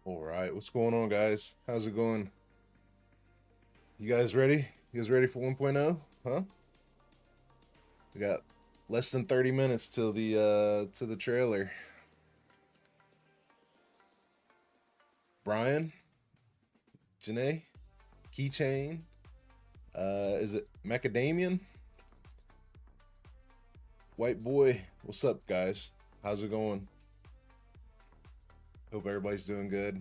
All right, what's going on, guys? How's it going? You guys ready? You guys ready for 1.0? Huh? We got less than 30 minutes till the trailer. Brian, Janae, Keychain, is it Macadamian? White boy, what's up, guys? How's it going? Hope everybody's doing good.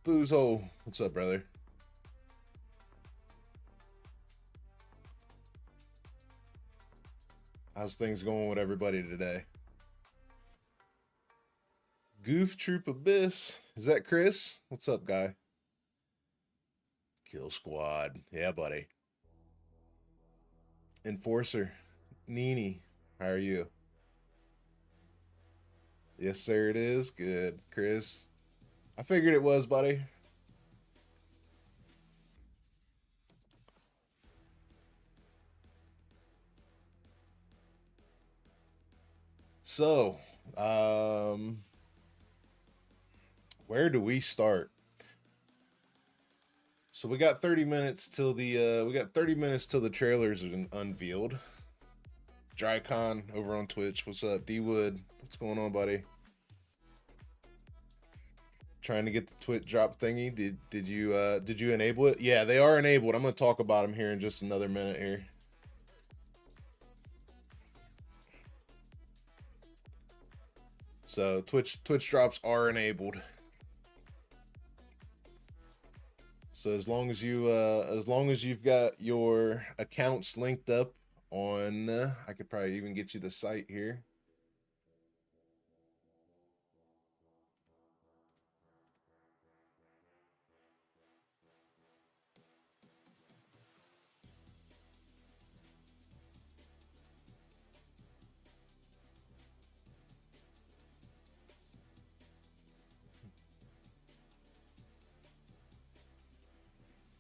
Booze hole, what's up, brother? How's things going with everybody today? Goof Troop Abyss, is that Chris? What's up, guy? Kill Squad, yeah, buddy. Enforcer, Nini, how are you? Yes, sir, it is. Good, Chris. I figured it was, buddy. So, where do we start? So we got 30 minutes till the trailers are unveiled. Drycon over on Twitch. What's up? D Wood. What's going on, buddy? Trying to get the Twitch drop thingy. Did you enable it? Yeah, they are enabled. I'm gonna talk about them here in just another minute here. So Twitch drops are enabled. So as long as you've got your accounts linked up on, I could probably even get you the site here.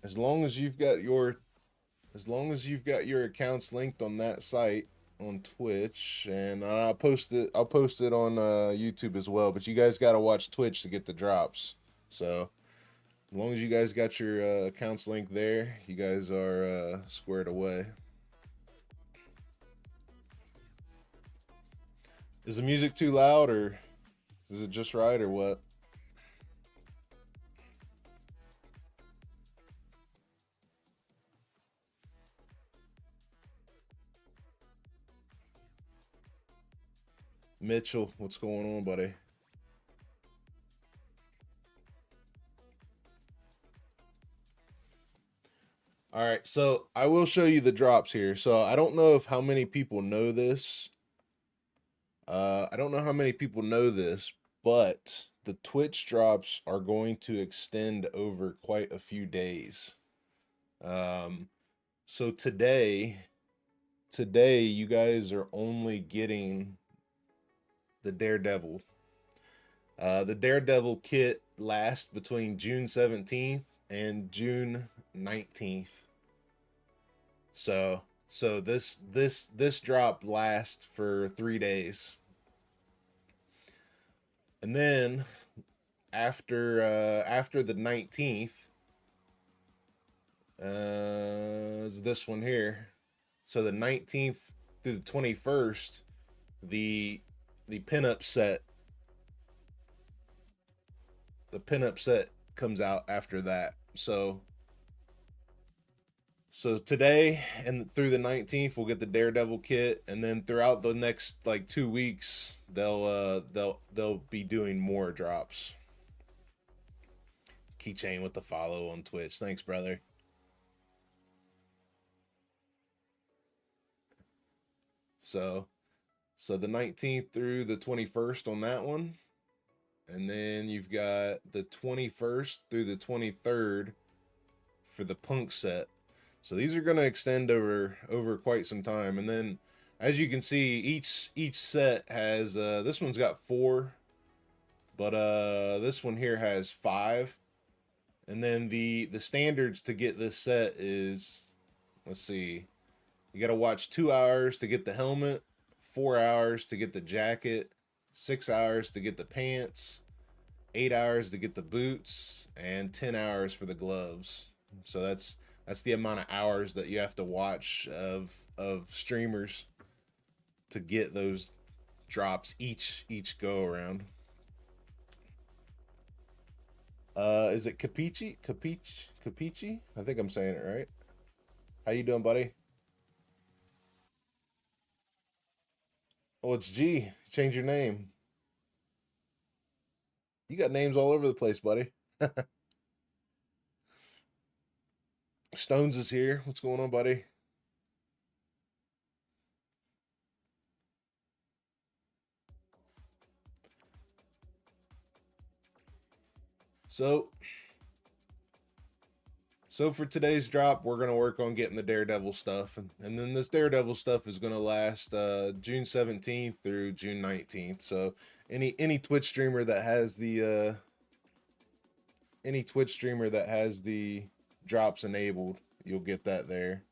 As long as you've got your accounts linked on that site on Twitch, and I'll post it on YouTube as well, but you guys got to watch Twitch to get the drops. So as long as you guys got your accounts linked there, you guys are squared away. Is the music too loud, or is it just right, or what? Mitchell, what's going on, buddy? All right, so I will show you the drops here. So I don't know if how many people know this. I don't know how many people know this, but the Twitch drops are going to extend over quite a few days. So today you guys are only getting the Daredevil. The Daredevil kit lasts between June 17th and June 19th. So this drop lasts for 3 days. And then after the 19th is this one here. So the 19th through the 21st, the pinup set comes out after that. So today and through the 19th we'll get the Daredevil kit, and then throughout the next like 2 weeks they'll be doing more drops. Keychain with the follow on Twitch. Thanks, brother. So the 19th through the 21st on that one. And then you've got the 21st through the 23rd for the Punk set. So these are going to extend over quite some time. And then as you can see, each set has this one's got 4, but this one here has 5. And then the standards to get this set is, let's see, you got to watch 2 hours to get the helmet, 4 hours to get the jacket, 6 hours to get the pants, 8 hours to get the boots, and 10 hours for the gloves. So that's the amount of hours that you have to watch of streamers to get those drops each go around. Is it Capici? I think I'm saying it right. How you doing, buddy? Oh, it's G. Change your name. You got names all over the place, buddy. Stones is here. What's going on, buddy? So for today's drop, we're going to work on getting the Daredevil stuff. And then this Daredevil stuff is going to last June 17th through June 19th. So any Twitch streamer that has the drops enabled, you'll get that there.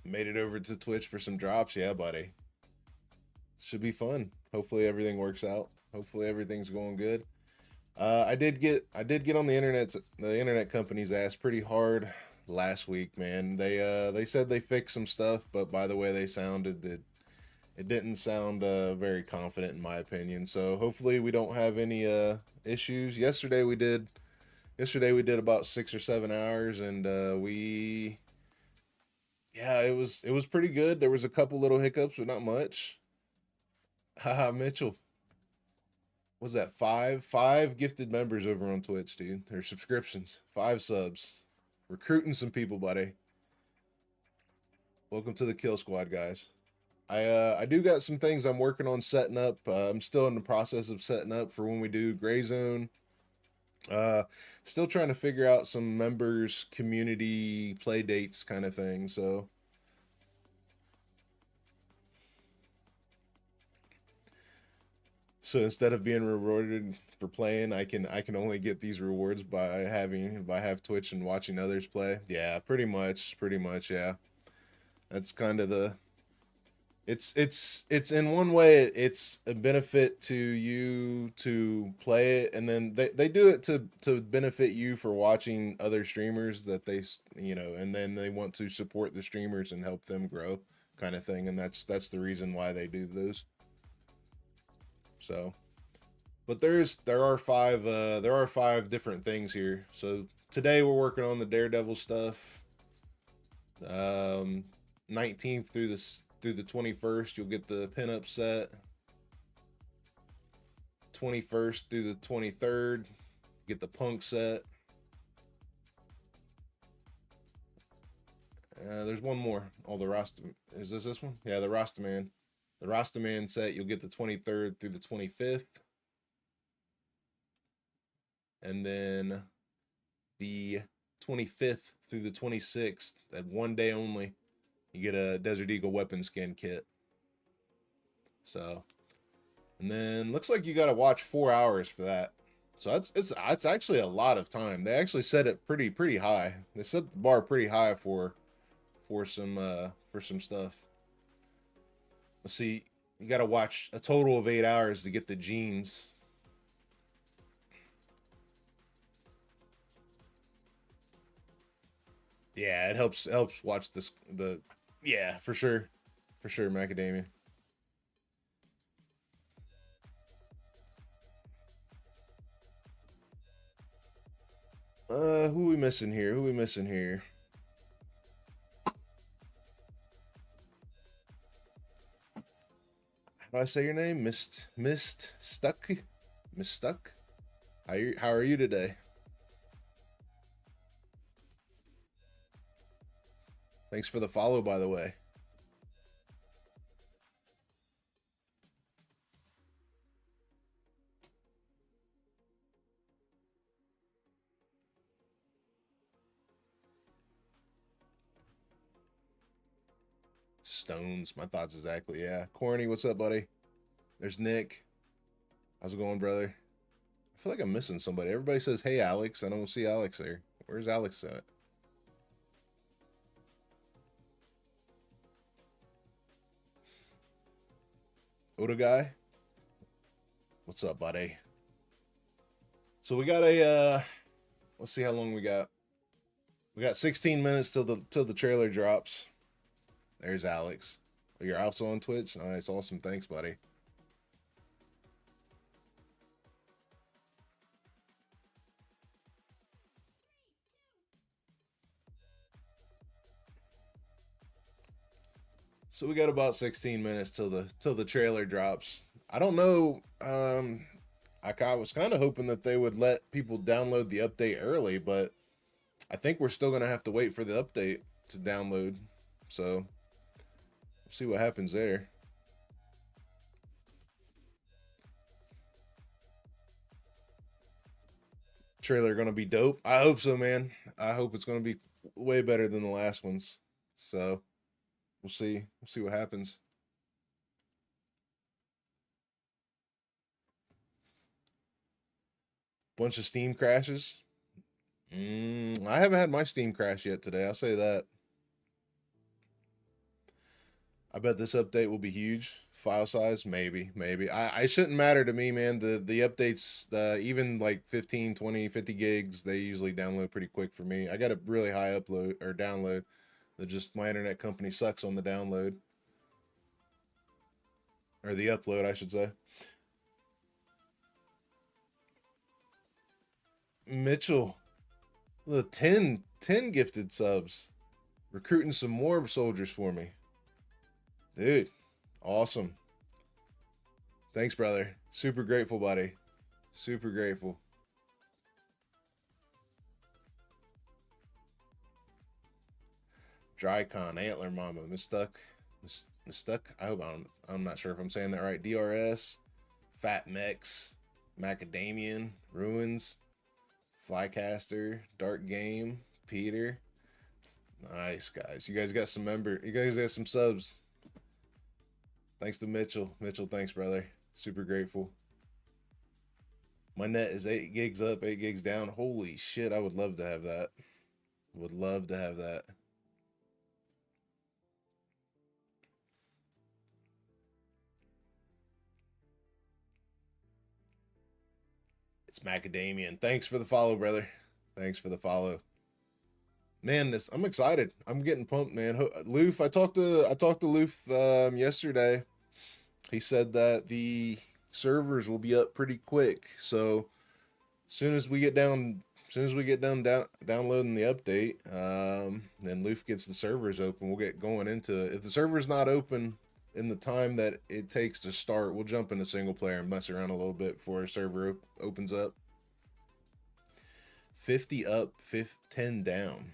Made it over to Twitch for some drops. Yeah, buddy. Should be fun. Hopefully everything works out. Hopefully everything's going good. I did get on the internet company's ass pretty hard last week, man. They said they fixed some stuff, but by the way they sounded, it didn't sound very confident in my opinion. So hopefully we don't have any issues. Yesterday we did about 6 or 7 hours, and yeah, it was pretty good. There was a couple little hiccups, but not much. Haha, Mitchell. Was that five gifted members over on Twitch, dude? Their subscriptions, 5 subs. Recruiting some people, buddy. Welcome to the Kill Squad, guys. I do got some things I'm working on setting up. I'm still in the process of setting up for when we do Gray Zone. Still trying to figure out some members community play dates kind of thing. So instead of being rewarded for playing, I can only get these rewards by have Twitch and watching others play. Yeah, pretty much, yeah. That's kind of the it's in one way it's a benefit to you to play it, and then they do it to benefit you for watching other streamers that they, you know, and then they want to support the streamers and help them grow kind of thing, and that's the reason why they do those. So, but there are 5 different things here. So today we're working on the Daredevil stuff. 19th through the 21st, you'll get the pinup set. 21st through the 23rd, get the punk set. There's one more. Oh, the Rasta. Is this one? Yeah, the Rastaman. The Rastaman set, you'll get the 23rd through the 25th. And then the 25th through the 26th, that one day only, you get a Desert Eagle weapon skin kit. So, and then looks like you got to watch 4 hours for that. So it's actually a lot of time. They actually set it pretty high. They set the bar pretty high for some stuff. Let's see, you got to watch a total of 8 hours to get the jeans. Yeah, it helps watch yeah, for sure, macadamia. Who we missing here? How do I say your name? Mist Stuck? Miss Stuck? How are you today? Thanks for the follow, by the way. Stones, my thoughts exactly. Yeah. Corny, what's up, buddy? There's Nick. How's it going, brother? I feel like I'm missing somebody. Everybody says, hey, Alex. I don't see Alex there. Where's Alex at? Oda guy? What's up, buddy? So we got a let's see how long we got. We got 16 minutes till the trailer drops. There's Alex. You're also on Twitch? Nice, awesome. Thanks, buddy. So we got about 16 minutes till the trailer drops. I don't know. I was kind of hoping that they would let people download the update early, but I think we're still gonna have to wait for the update to download. So we'll see what happens there. Trailer gonna be dope. I hope so, man. I hope it's gonna be way better than the last ones. So we'll see. We'll see what happens. Bunch of Steam crashes. I haven't had my Steam crash yet today. I'll say that. I bet this update will be huge. File size, maybe. I shouldn't matter to me, man. The updates, even like 15, 20, 50 gigs, they usually download pretty quick for me. I got a really high upload or download. Just my internet company sucks on the download. Or the upload, I should say. Mitchell, the 10 gifted subs. Recruiting some more soldiers for me. Dude, awesome. Thanks, brother. Super grateful, buddy. Super grateful. Drycon, Antler Mama, Mistuck. I hope I'm not sure if I'm saying that right. DRS, Fat Mex, Macadamian, Ruins, Flycaster, Dark Game, Peter. Nice, guys. You guys got some you guys got some subs. Thanks to Mitchell. Mitchell, thanks, brother. Super grateful. My net is 8 gigs up, 8 gigs down. Holy shit, I would love to have that. Would love to have that. It's Macadamian. Thanks for the follow, brother. Thanks for the follow. Man, I'm excited. I'm getting pumped, man. Luth, I talked to Luth yesterday. He said that the servers will be up pretty quick. So soon as we get done downloading the update, then Luth gets the servers open. We'll get going into it. If the server's not open in the time that it takes to start, we'll jump into single player and mess around a little bit before our server opens up. 50 up, 10 down.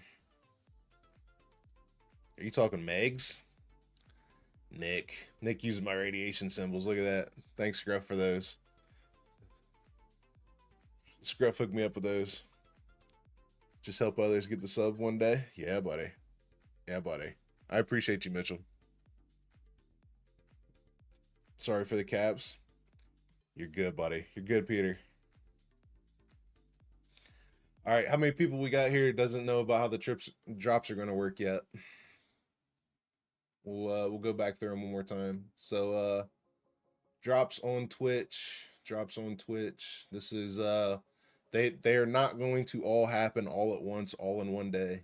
Are you talking megs? Nick using my radiation symbols. Look at that. Thanks, Scruff, for those. Scruff hooked me up with those. Just help others get the sub one day. Yeah, buddy. Yeah, buddy. I appreciate you, Mitchell. Sorry for the caps. You're good, buddy. You're good, Peter. All right, how many people we got here doesn't know about how the drops are going to work yet? We'll go back through them one more time. So drops on Twitch. This is they are not going to all happen all at once, all in one day.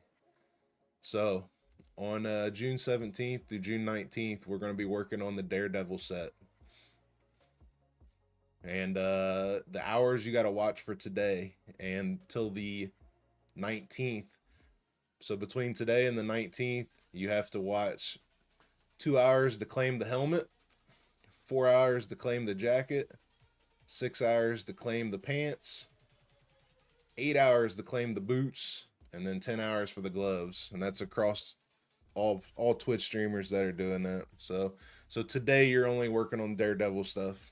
So on June 17th through June 19th, we're going to be working on the Daredevil set. And the hours you got to watch for today and till the 19th. So between today and the 19th, you have to watch 2 hours to claim the helmet, 4 hours to claim the jacket, 6 hours to claim the pants, 8 hours to claim the boots, and then 10 hours for the gloves. And that's across all Twitch streamers that are doing that. So today you're only working on Daredevil stuff.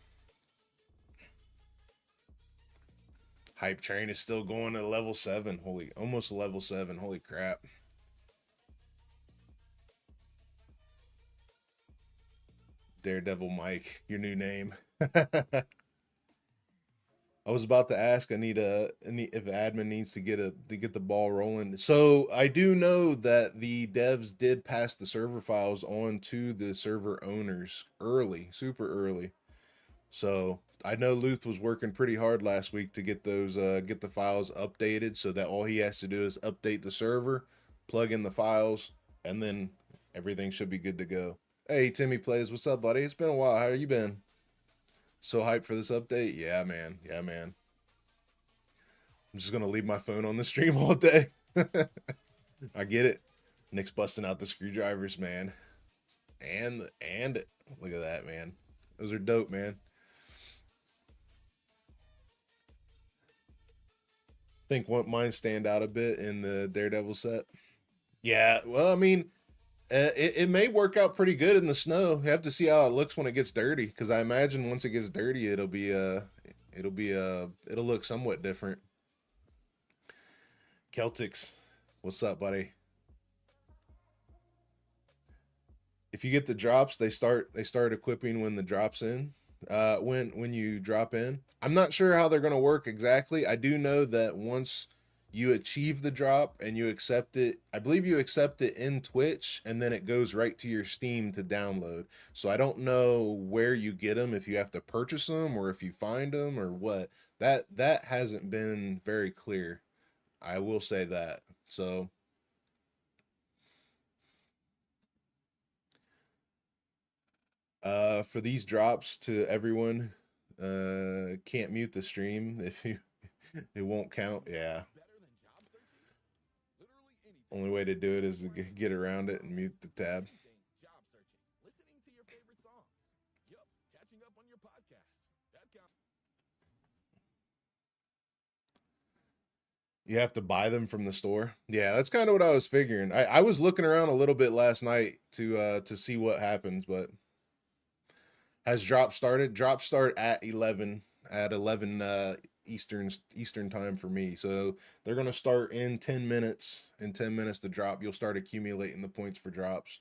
Hype train is still going to level 7. Almost level 7. Holy crap. Daredevil Mike, your new name. I was about to ask. If admin needs to get the ball rolling. So I do know that the devs did pass the server files on to the server owners early, super early. So I know Luth was working pretty hard last week to get get the files updated, so that all he has to do is update the server, plug in the files, and then everything should be good to go. Hey, Timmy Plays, what's up, buddy? It's been a while. How you been? So hyped for this update? Yeah, man. Yeah, man. I'm just gonna leave my phone on the stream all day. I get it. Nick's busting out the screwdrivers, man. And look at that, man. Those are dope, man. Think what mine stand out a bit in the Daredevil set. Yeah, well, I mean, it may work out pretty good in the snow. You have to see how it looks when it gets dirty, because I imagine once it gets dirty, it'll look somewhat different. Celtics, what's up, buddy? If you get the drops, they start equipping when the drops in. When you drop in, I'm not sure how they're gonna work exactly. I do know that once you achieve the drop and you accept it, I believe you accept it in Twitch, and then it goes right to your Steam to download. So I don't know where you get them, if you have to purchase them or if you find them or what. That hasn't been very clear. I will say that. So for these drops to everyone, can't mute the stream if you it won't count. Yeah. Only way to do it is to get around it and mute the tab. You have to buy them from the store. Yeah, that's kind of what I was figuring. I was looking around a little bit last night to see what happens, but has drop started? Drop start at 11 Eastern time for me. So they're gonna start in 10 minutes. In 10 minutes to drop, you'll start accumulating the points for drops.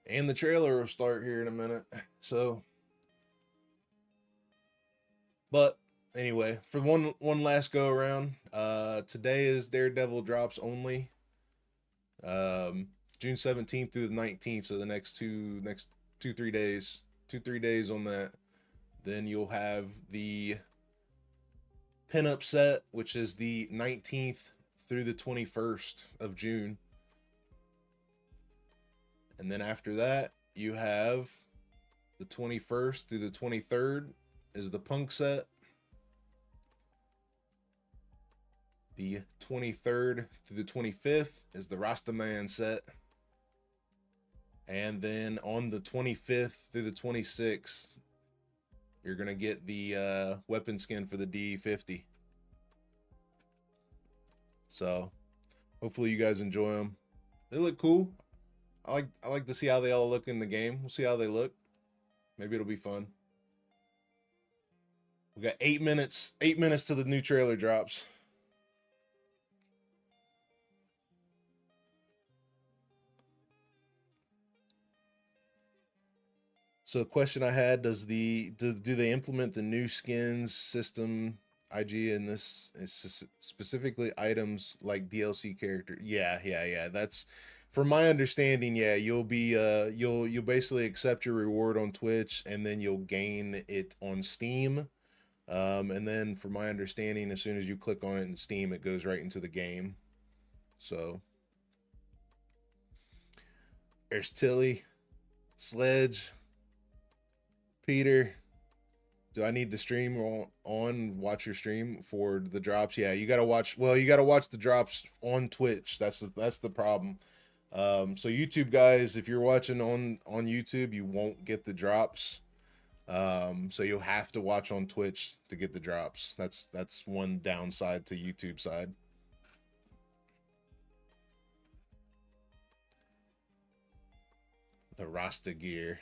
And the trailer will start here in a minute. So, but anyway, for one last go around, today is Daredevil drops only. June 17th through the 19th, so the next 3 days, 3 days on that. Then you'll have the pinup set, which is the 19th through the 21st of June. And then after that, you have the 21st through the 23rd is the punk set. The 23rd through the 25th is the Rastaman set. And then on the 25th through the 26th, you're going to get the weapon skin for the D50. So hopefully you guys enjoy them. They look cool. I like to see how they all look in the game. We'll see how they look. Maybe it'll be fun. We got 8 minutes. 8 minutes till the new trailer drops. So the question I had, do they implement the new skins system IG in this, is specifically items like DLC character? Yeah. That's, from my understanding, yeah, you'll basically accept your reward on Twitch, and then you'll gain it on Steam. And then from my understanding, as soon as you click on it in Steam, it goes right into the game. So there's Tilly, Sledge, Peter. Do I need the stream on watch your stream for the drops? Yeah, you gotta watch. Well, you gotta watch the drops on Twitch. That's the problem. So YouTube guys, if you're watching on YouTube, you won't get the drops. So you'll have to watch on Twitch to get the drops. That's one downside to YouTube side. The Rasta gear.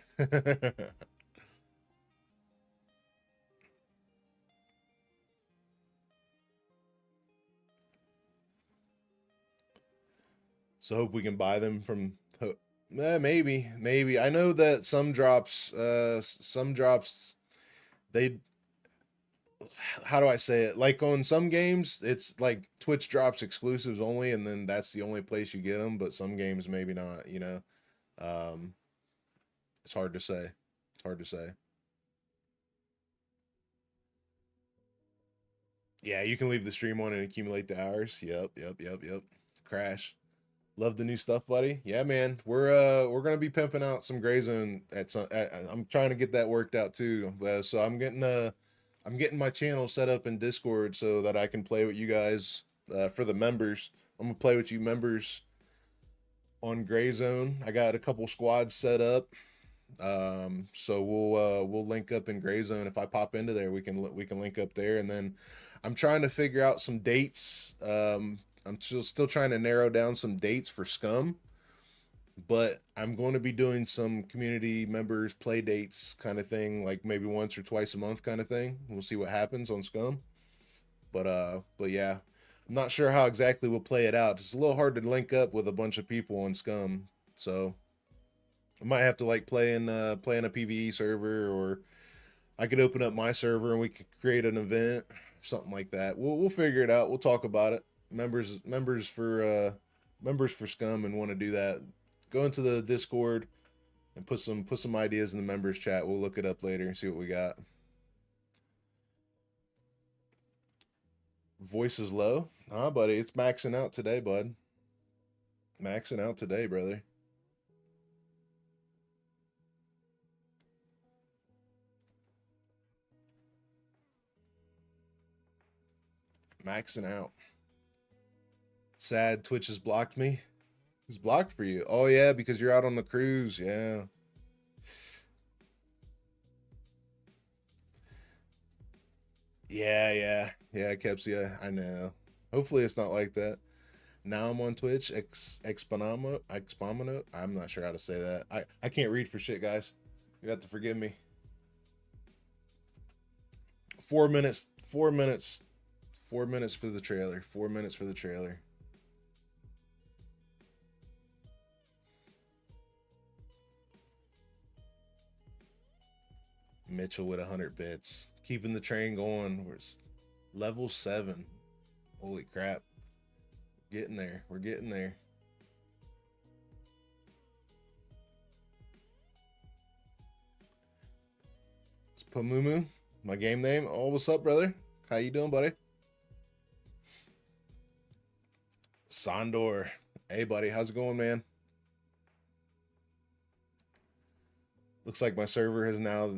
So So hope we can buy them from. Maybe. I know that some drops, they. How do I say it? Like on some games, it's like Twitch drops exclusives only, and then that's the only place you get them. But some games maybe not. You know, it's hard to say. It's hard to say. Yeah, you can leave the stream on and accumulate the hours. Yep. Crash. Love the new stuff, buddy. Yeah, man. We're gonna be pimping out some Gray Zone at some. I'm trying to get that worked out too. So I'm getting my channel set up in Discord so that I can play with you guys for the members. I'm gonna play with you members on Gray Zone. I got a couple squads set up. So we'll link up in Gray Zone. If I pop into there, we can link up there, and then I'm trying to figure out some dates. I'm still trying to narrow down some dates for SCUM, but I'm going to be doing some community members play dates kind of thing, like maybe once or twice a month kind of thing. We'll see what happens on SCUM. But yeah, I'm not sure how exactly we'll play it out. It's a little hard to link up with a bunch of people on SCUM, so I might have to like play in a PvE server, or I could open up my server and we could create an event, something like that. We'll figure it out. We'll talk about it. Members for SCUM and want to do that, go into the Discord and put some ideas in the members chat. We'll look it up later and see what we got. Voice is low. Buddy, it's maxing out today, bud. Maxing out today, brother. Maxing out. Sad Twitch has blocked me. He's blocked for you. Oh yeah, because you're out on the cruise. Yeah. Yeah, Kepsia. I know. Hopefully it's not like that. Now I'm on Twitch. Expomino. I'm not sure how to say that. I can't read for shit, guys. You have to forgive me. 4 minutes. 4 minutes. 4 minutes for the trailer. 4 minutes for the trailer. Mitchell with 100 bits. Keeping the train going. We're level 7. Holy crap. Getting there. We're getting there. It's Pamumu, my game name. Oh, what's up, brother? How you doing, buddy? Sondor. Hey, buddy. How's it going, man? Looks like my server is now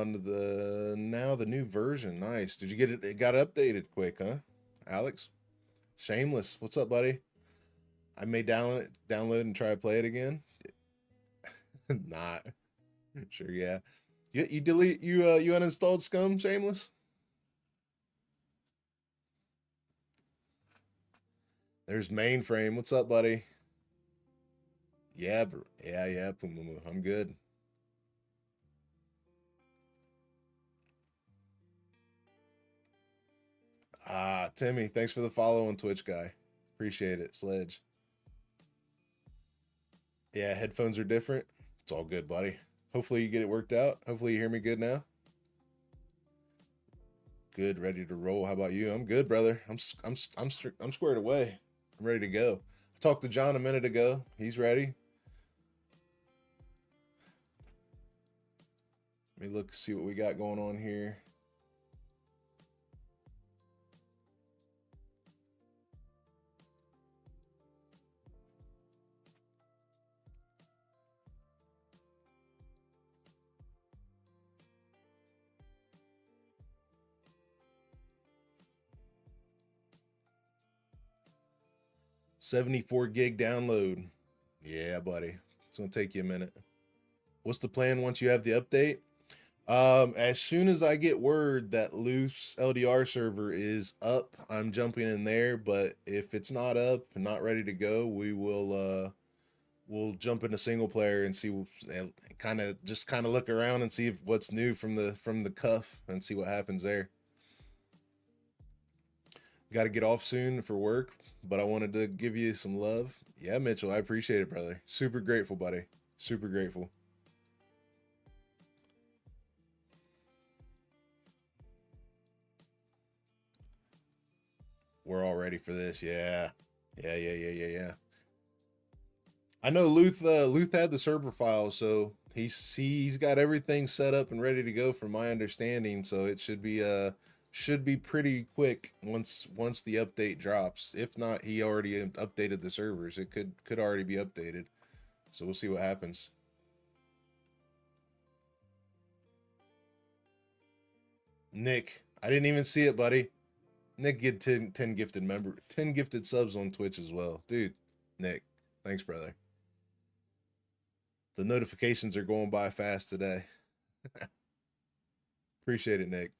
into the new version. Nice. Did you get it? It got updated quick, huh? Alex? Shameless. What's up, buddy? I may download and try to play it again. Not. Sure, yeah. You uninstalled SCUM, Shameless? There's Mainframe. What's up, buddy? Yeah, yeah. I'm good. Timmy, thanks for the follow on Twitch, guy. Appreciate it, Sledge. Yeah, headphones are different. It's all good, buddy. Hopefully you get it worked out. Hopefully you hear me good now. Good, ready to roll. How about you? I'm good, brother. I'm squared away. I'm ready to go. I talked to John a minute ago. He's ready. Let me look, see what we got going on here. $74 gig download. Yeah, buddy. It's gonna take you a minute. What's the plan once you have the update? As soon as I get word that Luthais L.D.R server is up, I'm jumping in there. But if it's not up and not ready to go, we will we'll jump into single player and see, and kind of look around and see what's new from the cuff and see what happens there. Got to get off soon for work, but I wanted to give you some love. Yeah, Mitchell, I appreciate it, brother. Super grateful, buddy. Super grateful. We're all ready for this. Yeah. Yeah. I know Luth had the server file, so he's got everything set up and ready to go from my understanding, so it should be pretty quick once the update drops. If not, he already updated the servers. It could already be updated. So we'll see what happens. Nick, I didn't even see it, buddy. Nick, get 10 gifted subs on Twitch as well. Dude, Nick, thanks, brother. The notifications are going by fast today. Appreciate it, Nick.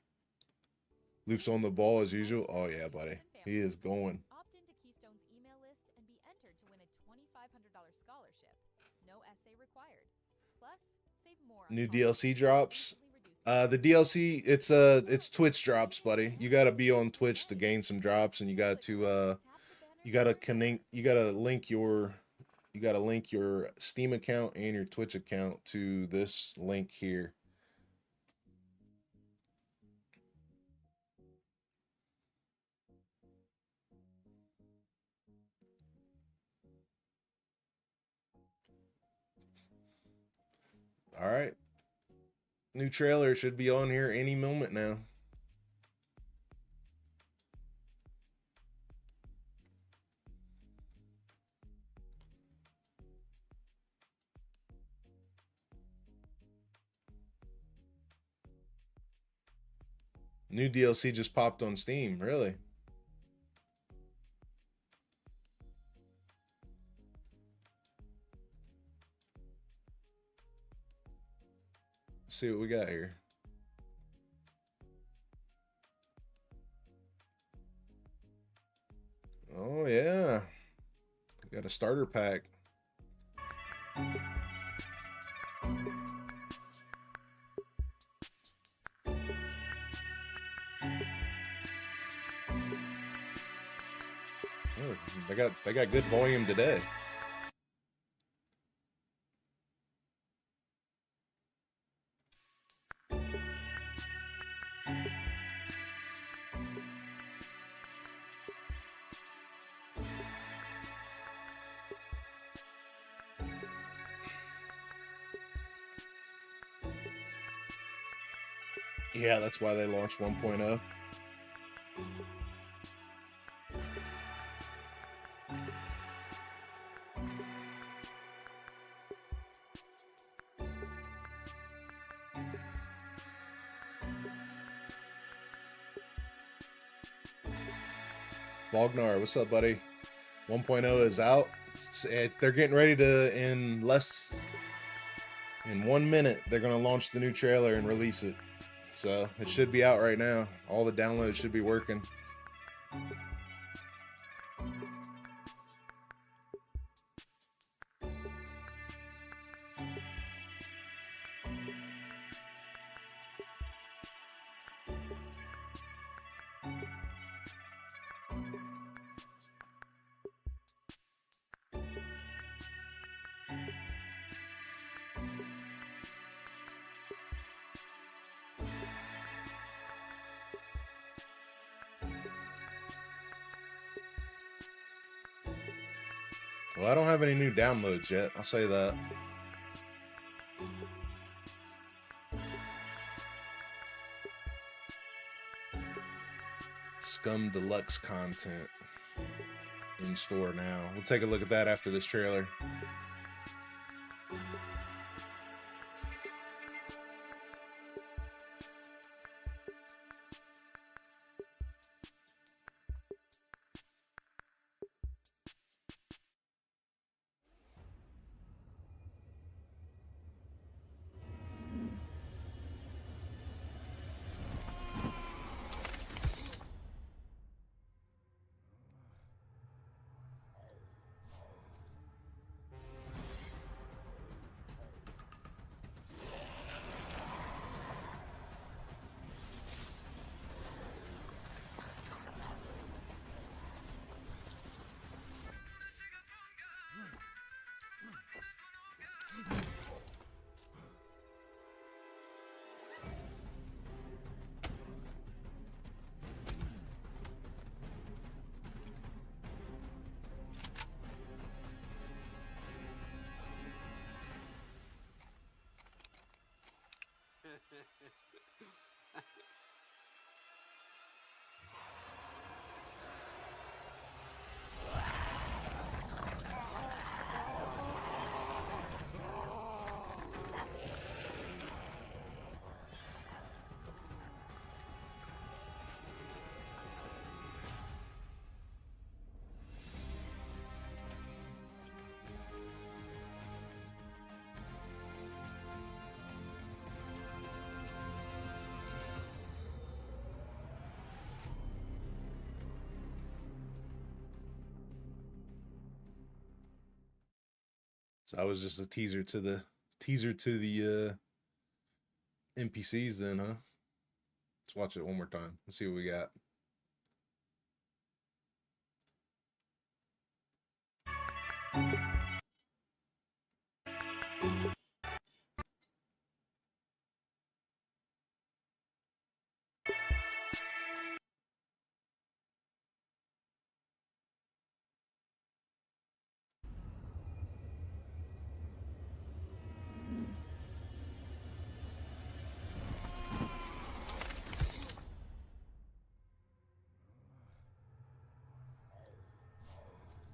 Luth's on the ball as usual. Oh yeah, buddy. He is going. Opt into Keystone's email list and be entered to win a $2,500 scholarship. No essay required. Plus, save more on new DLC drops. The DLC, it's Twitch drops, buddy. You gotta be on Twitch to gain some drops, and you gotta link your Steam account and your Twitch account to this link here. All right. New trailer should be on here any moment now. New DLC just popped on Steam, really? Let's see what we got here. Oh yeah, we got a starter pack. Oh, they got good volume today. Yeah, that's why they launched 1.0. Bognar, what's up, buddy? 1.0 is out. They're getting ready to, in 1 minute, they're going to launch the new trailer and release it. So it should be out right now. All the downloads should be working. Well, I don't have any new downloads yet. I'll say that. SCUM Deluxe content in store now. We'll take a look at that after this trailer. So that was just a teaser to the NPCs then, huh? Let's watch it one more time. Let's see what we got.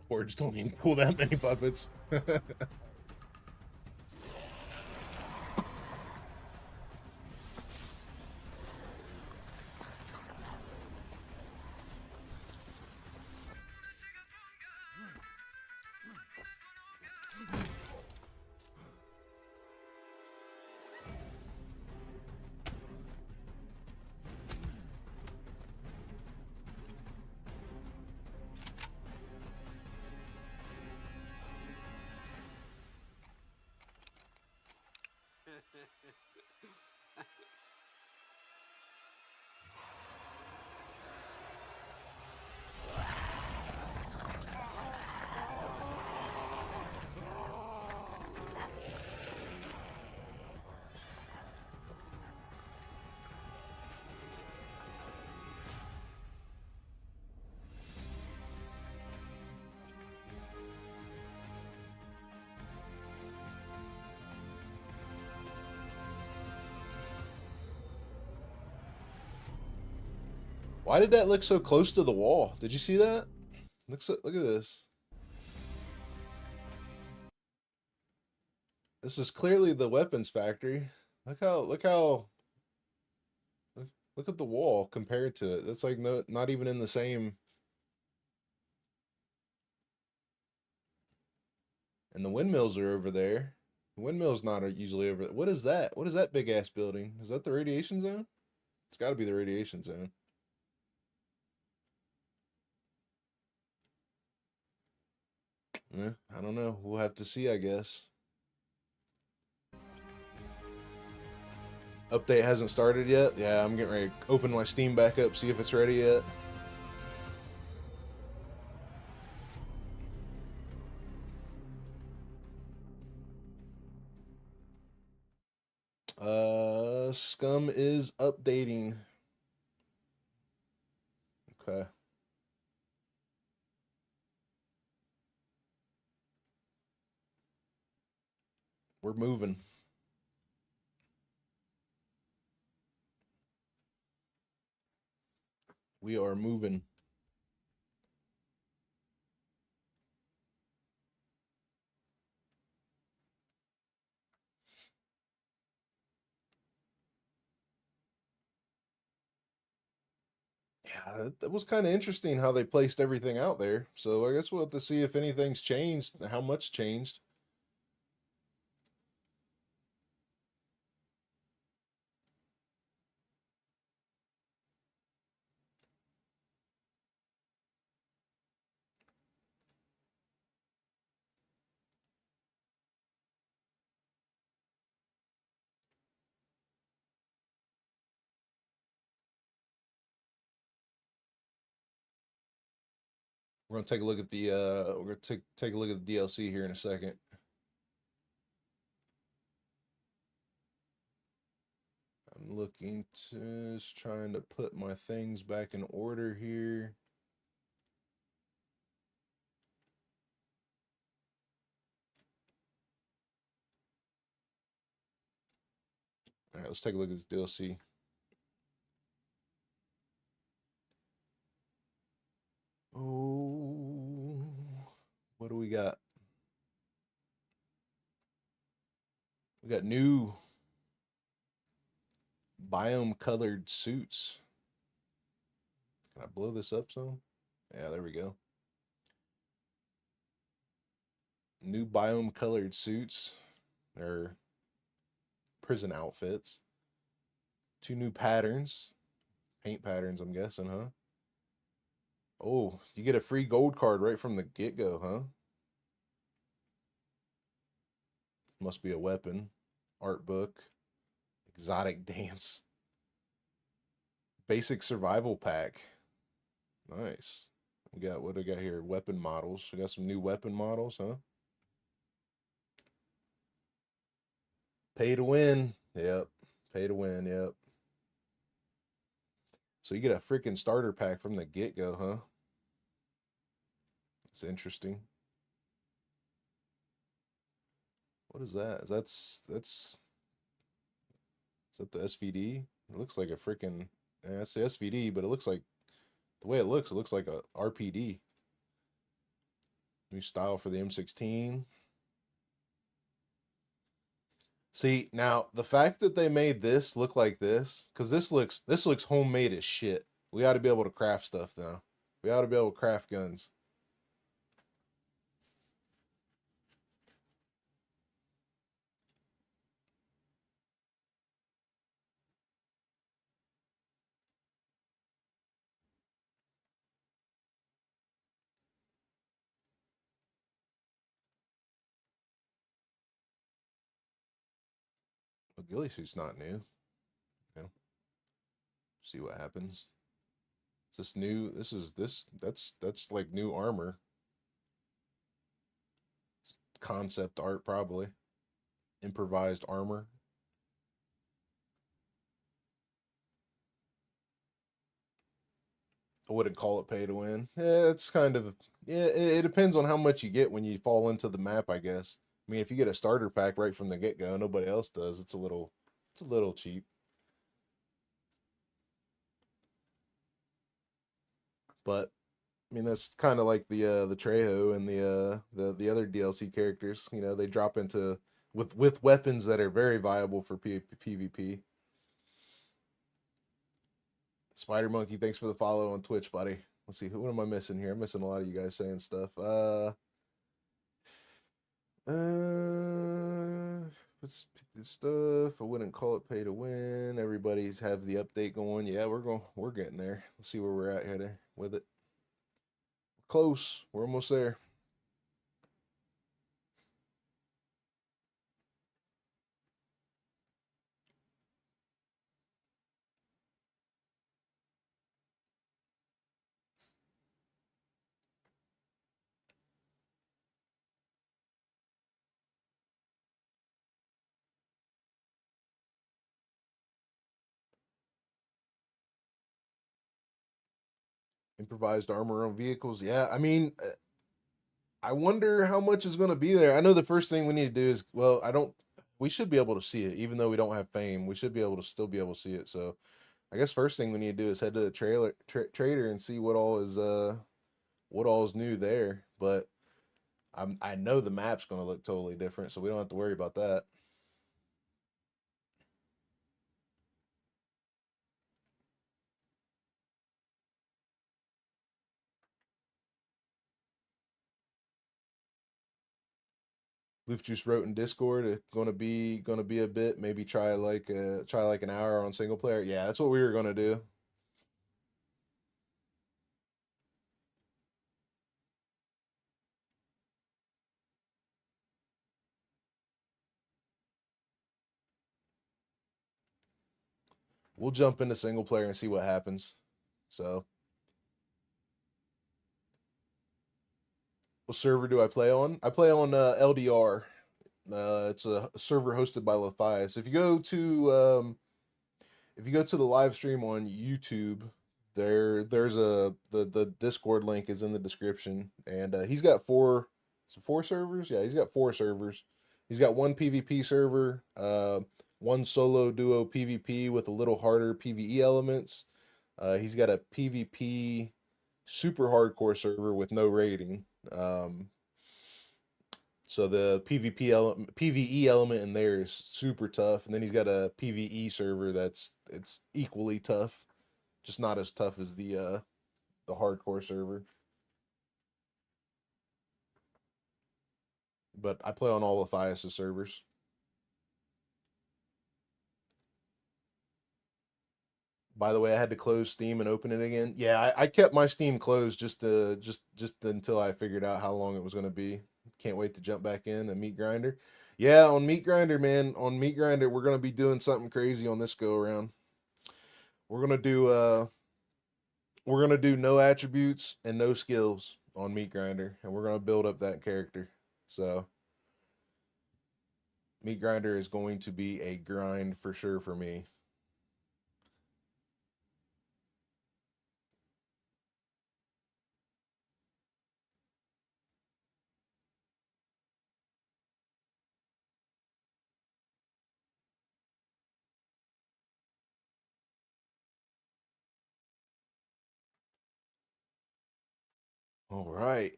Forge don't even pull that many puppets. Why did that look so close to the wall? Did you see that? Look at this. This is clearly the weapons factory. Look at the wall compared to it. That's like not even in the same. And the windmills are over there. The windmill's not usually over. What is that? What is that big ass building? Is that the radiation zone? It's got to be the radiation zone. Yeah, I don't know. We'll have to see, I guess. Update hasn't started yet. Yeah, I'm getting ready to open my Steam back up, see if it's ready yet. SCUM is updating. Okay. We're moving. We are moving. Yeah, that was kind of interesting how they placed everything out there. So I guess we'll have to see if anything's changed, how much changed. We're gonna take a look at the we're gonna take a look at the DLC here in a second. I'm looking to just trying to put my things back in order here. All right, let's take a look at this DLC. Oh, what do we got? We got new biome colored suits. Can I blow this up some? Yeah, there we go. New biome colored suits. They're prison outfits. 2 new patterns. Paint patterns, I'm guessing, huh? Oh, you get a free gold card right from the get-go, huh? Must be a weapon. Art book. Exotic dance. Basic survival pack. Nice. We got, what do we got here? Weapon models. We got some new weapon models, huh? Pay to win. Yep. Pay to win, yep. So you get a freaking starter pack from the get-go, huh? It's interesting. What is that? Is that the SVD? It looks like a freaking, that's the SVD, but it looks like, the way it looks like a RPD. New style for the M16. See, now the fact that they made this look like this, because this looks homemade as shit. We ought to be able to craft stuff now. We ought to be able to craft guns. A ghillie suit's not new. Yeah. See what happens. Is this new? That's like new armor. Concept art, probably. Improvised armor. I wouldn't call it pay to win. Yeah, it's kind of, yeah, it depends on how much you get when you fall into the map, I guess. I mean, if you get a starter pack right from the get-go, nobody else does, it's a little cheap. But I mean, that's kind of like the Trejo and the other DLC characters. You know, they drop into with weapons that are very viable for PvP. Spider Monkey, thanks for the follow on Twitch, buddy. Let's see, what am I missing here? I'm missing a lot of you guys saying stuff. What's stuff? I wouldn't call it pay to win. Everybody's have the update going. Yeah, we're getting there. Let's see where we're at here with it. We're close. We're almost there. Improvised armor on vehicles. Yeah, I mean, I wonder how much is going to be there. I know the first thing we need to do is, well, we should be able to see it, even though we don't have fame. We should be able to still be able to see it. So I guess first thing we need to do is head to the trader and see what all is new there. But I know the map's going to look totally different, so we don't have to worry about that. Leaf Juice wrote in Discord, it's gonna be a bit. Maybe try like an hour on single player. Yeah, that's what we were gonna do. We'll jump into single player and see what happens. So, what server do I play on? I play on L.D.R. It's a server hosted by Luthais. If you go to the live stream on YouTube, there's the Discord link is in the description, and he's got four servers. Yeah, he's got 4 servers. He's got one PvP server, one solo duo PvP with a little harder PvE elements. He's got a PvP super hardcore server with no rating. So the PvE element in there is super tough, and then he's got a PvE server it's equally tough, just not as tough as the hardcore server. But I play on all of Luthais' servers. By the way, I had to close Steam and open it again. Yeah, I kept my Steam closed just until I figured out how long it was going to be. Can't wait to jump back in and Meat Grinder. Yeah, on Meat Grinder, man. On Meat Grinder, we're gonna be doing something crazy on this go around. We're gonna do no attributes and no skills on Meat Grinder, and we're gonna build up that character. So Meat Grinder is going to be a grind for sure for me. All right,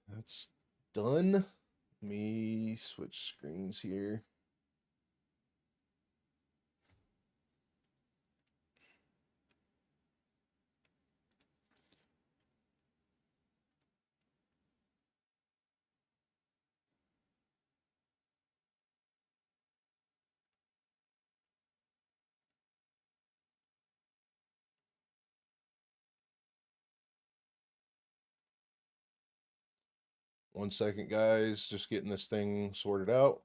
that's done. Let me switch screens here. One second, guys. Just getting this thing sorted out.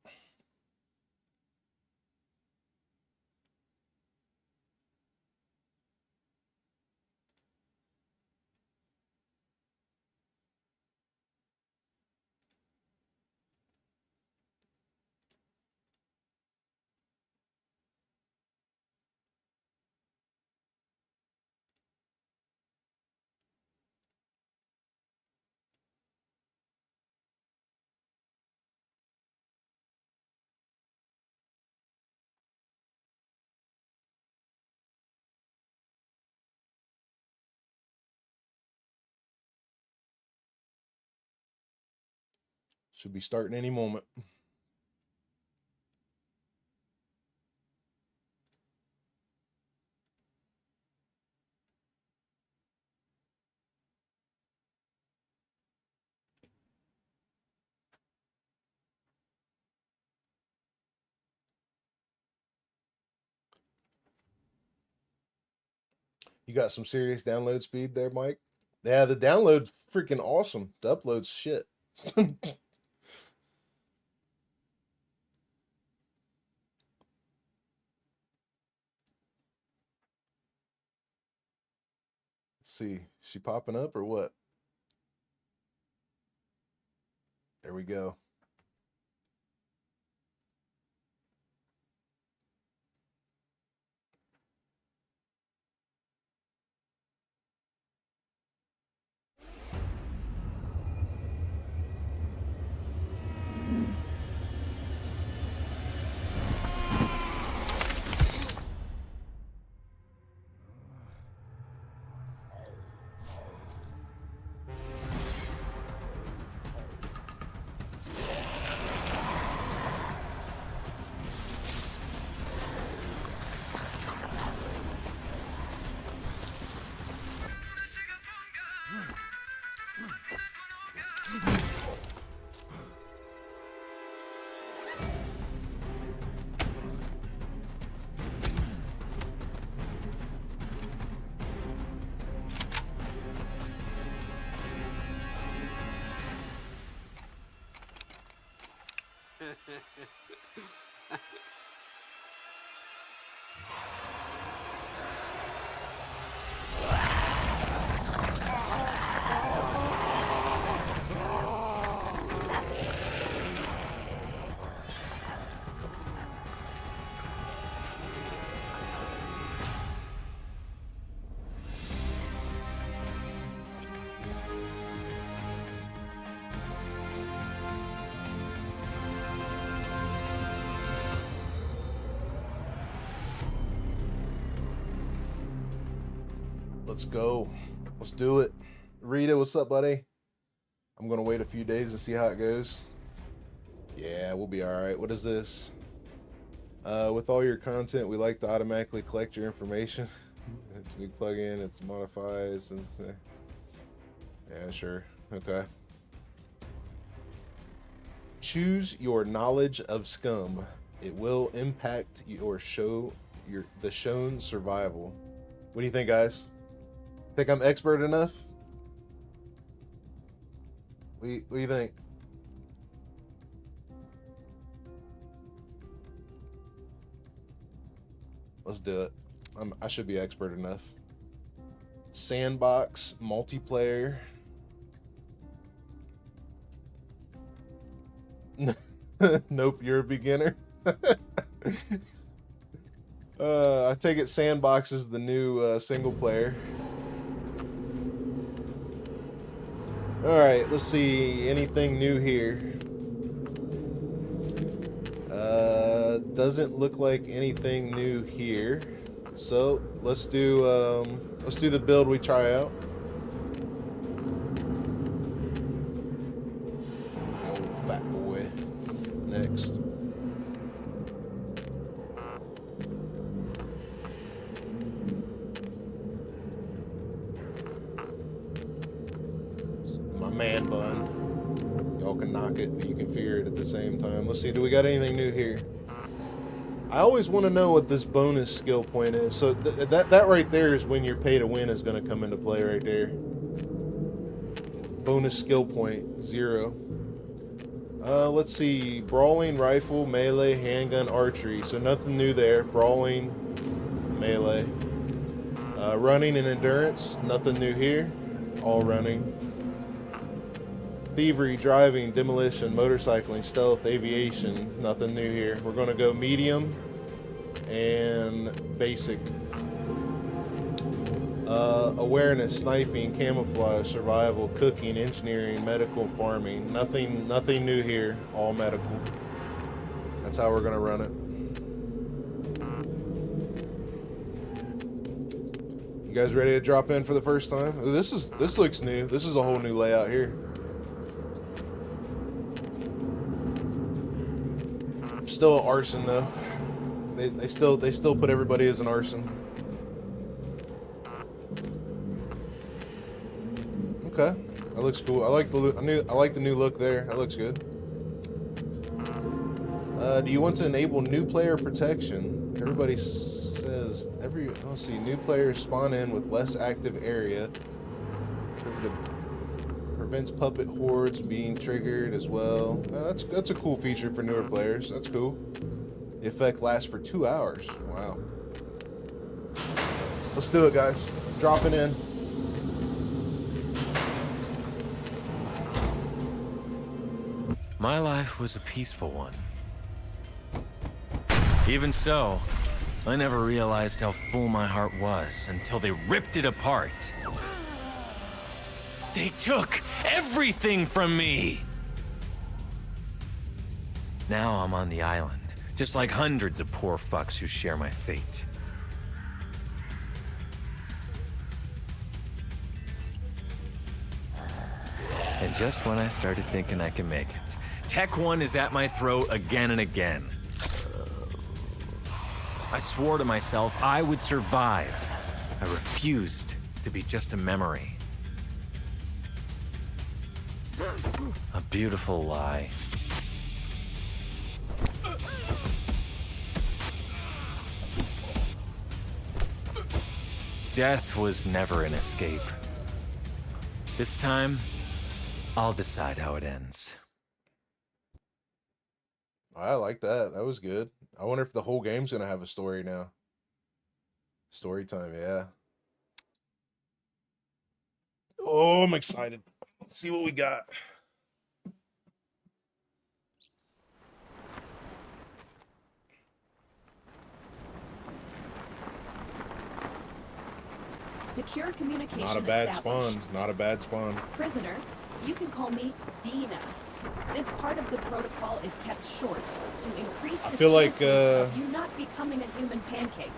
Should be starting any moment. You got some serious download speed there, Mike? Yeah, the download's freaking awesome. The upload's shit. Let's see. She popping up or what? There we go. Let's go. Let's do it. Rita, what's up, buddy? I'm going to wait a few days and see how it goes. Yeah, we'll be all right. What is this? With all your content, we like to automatically collect your information. We plug in, it modifies, and yeah, sure. Okay. Choose your knowledge of SCUM. It will impact the shown survival. What do you think, guys? Think I'm expert enough? What do you think? Let's do it. I should be expert enough. Sandbox multiplayer. Nope, you're a beginner. I take it Sandbox is the new single player. All right, let's see. Anything new here? Doesn't look like anything new here. So let's do the build we try out. The old fat boy. Next. My man bun. Y'all can knock it, but you can fear it at the same time. Let's see, do we got anything new here? I always want to know what this bonus skill point is. So that right there is when your pay to win is going to come into play right there. Bonus skill point, 0. Let's see, brawling, rifle, melee, handgun, archery. So nothing new there. Brawling, melee. Running and endurance, nothing new here. All running. Thievery, driving, demolition, motorcycling, stealth, aviation, nothing new here. We're going to go medium and basic. Awareness, sniping, camouflage, survival, cooking, engineering, medical, farming. Nothing new here. All medical. That's how we're going to run it. You guys ready to drop in for the first time? Ooh, this looks new. This is a whole new layout here. Still an arson though. They still put everybody as an arson. Okay, that looks cool. I like the new look there. That looks good. Do you want to enable new player protection? Everybody says let's see, new players spawn in with less active area. Prevents puppet hordes being triggered as well. That's a cool feature for newer players. That's cool. The effect lasts for 2 hours. Wow. Let's do it, guys. Dropping in. My life was a peaceful one. Even so, I never realized how full my heart was until they ripped it apart. They took everything from me! Now I'm on the island, just like hundreds of poor fucks who share my fate. And just when I started thinking I can make it, Tech 1 is at my throat again and again. I swore to myself I would survive. I refused to be just a memory. A beautiful lie. Death was never an escape. This time, I'll decide how it ends. I like that. That was good. I wonder if the whole game's gonna have a story now. Story time, yeah. Oh, I'm excited. Let's see what we got. Secure communication Not a bad established. spawn. Not a bad spawn. Prisoner, you can call me Dina. This part of the protocol is kept short to increase the feel like, chances of you not becoming a human pancake.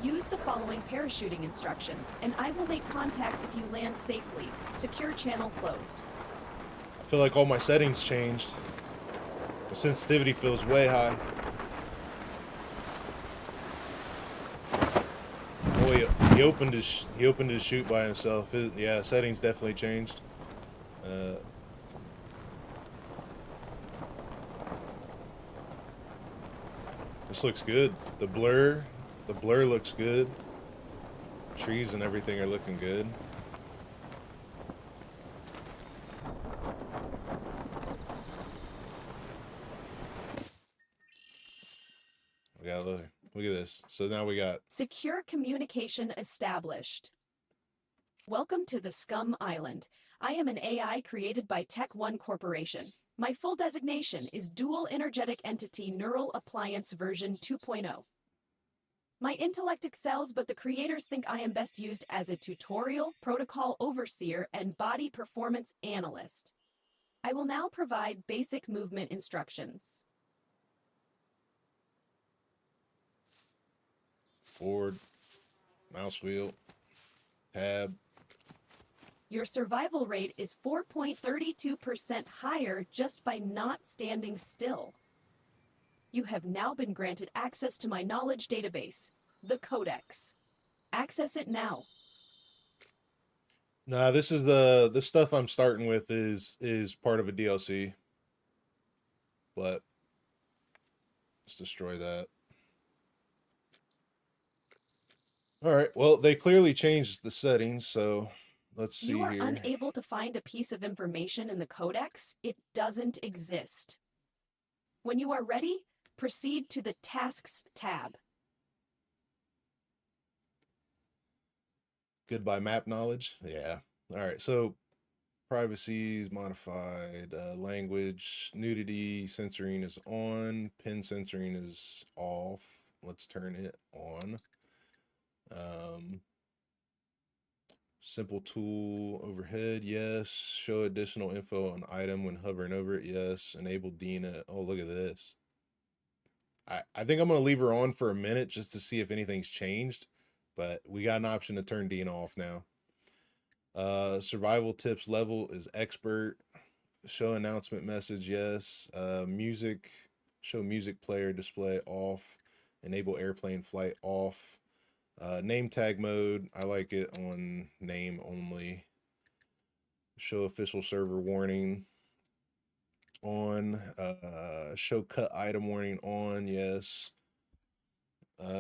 Use the following parachuting instructions, and I will make contact if you land safely. Secure channel closed. I feel like all my settings changed. The sensitivity feels way high. Oh, he opened his chute by himself. Yeah, settings definitely changed. This looks good. The blur looks good. Trees and everything are looking good. We got look at this. this. So now we got Secure communication established. Welcome to the SCUM Island. I am an AI created by Tech One Corporation. My full designation is Dual Energetic Entity Neural Appliance version 2.0. My intellect excels, but the creators think I am best used as a tutorial, protocol overseer, and body performance analyst. I will now provide basic movement instructions. forward, mouse wheel, tab. Your survival rate is 4.32% higher just by not standing still. You have now been granted access to my knowledge database, the Codex. Access it now. Nah, this is the stuff I'm starting with is part of a DLC. But let's destroy that. All right, well, they clearly changed the settings, so let's see You are here. unable to find a piece of information in the Codex. It doesn't exist. When you are ready, proceed to the Tasks tab. Goodbye map knowledge. Yeah. All right, so privacy is modified, language, nudity censoring is on, pin censoring is off. Let's turn it on. Simple tool overhead, yes. Show additional info on item when hovering over it, yes. Enable Dina. Oh, look at this. I think I'm going to leave her on for a minute just to see if anything's changed, but we got an option to turn Dina off now. Survival tips level is expert. Show announcement message, yes. Music, show music player display off. Enable airplane flight off. Name tag mode, I like it on name only. Show official server warning on. Show cut item warning on, yes.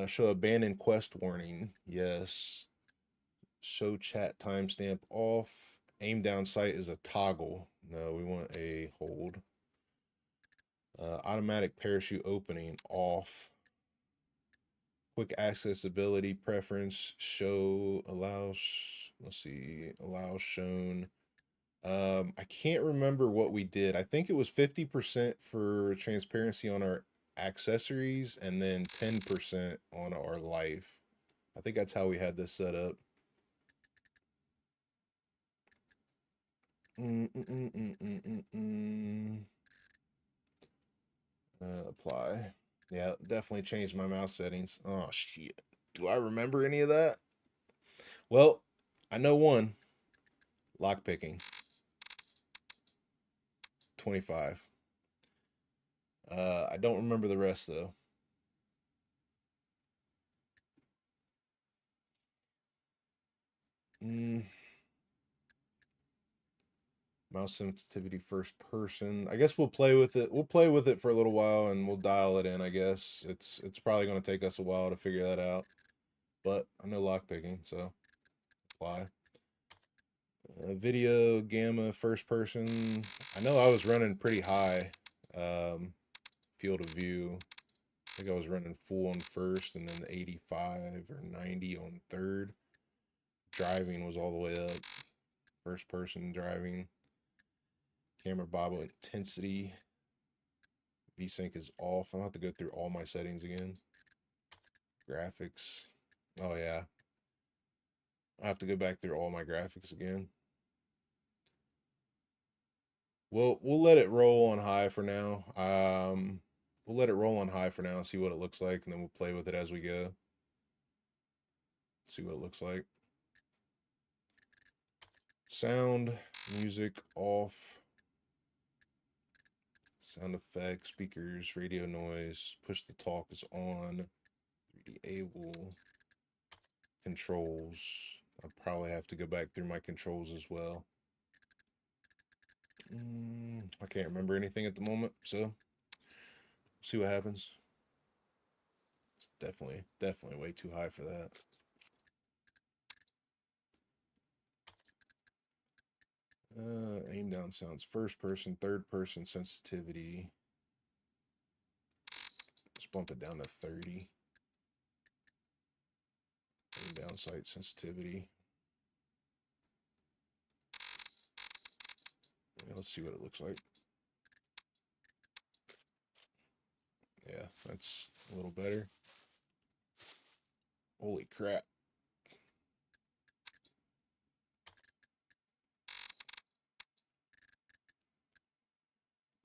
Show abandoned quest warning, yes. Show chat timestamp off. Aim down sight is a toggle. No, we want a hold. Automatic parachute opening off. Quick accessibility preference, show allows, let's see, allows shown. I can't remember what we did. I think it was 50% for transparency on our accessories and then 10% on our life. I think that's how we had this set up. Apply. Yeah, definitely changed my mouse settings. Oh, shit. Do I remember any of that? Well, I know one. Lockpicking. 25. I don't remember the rest, though. Mouse sensitivity first person. I guess we'll play with it. We'll play with it for a little while and we'll dial it in, I guess. It's probably going to take us a while to figure that out. But I know lockpicking, so apply. Video, gamma, first person. I know I was running pretty high. Field of view. I think I was running full on first and then 85 or 90 on third. Driving was all the way up. First person driving. Camera bobble intensity. VSync is off. I don't have to go through all my settings again. Graphics. Oh yeah. I have to go back through all my graphics again. We'll let it roll on high for now. We'll let it roll on high for now, see what it looks like, and then we'll play with it as we go. See what it looks like. Sound, music off. Sound effects, speakers, radio noise, push to talk is on. 3D able. Controls. I'll probably have to go back through my controls as well. I can't remember anything at the moment, so see what happens. It's definitely way too high for that. Aim down sounds first person, third person sensitivity. Let's bump it down to 30. down sight sensitivity. Yeah, let's see what it looks like. Yeah, that's a little better. Holy crap.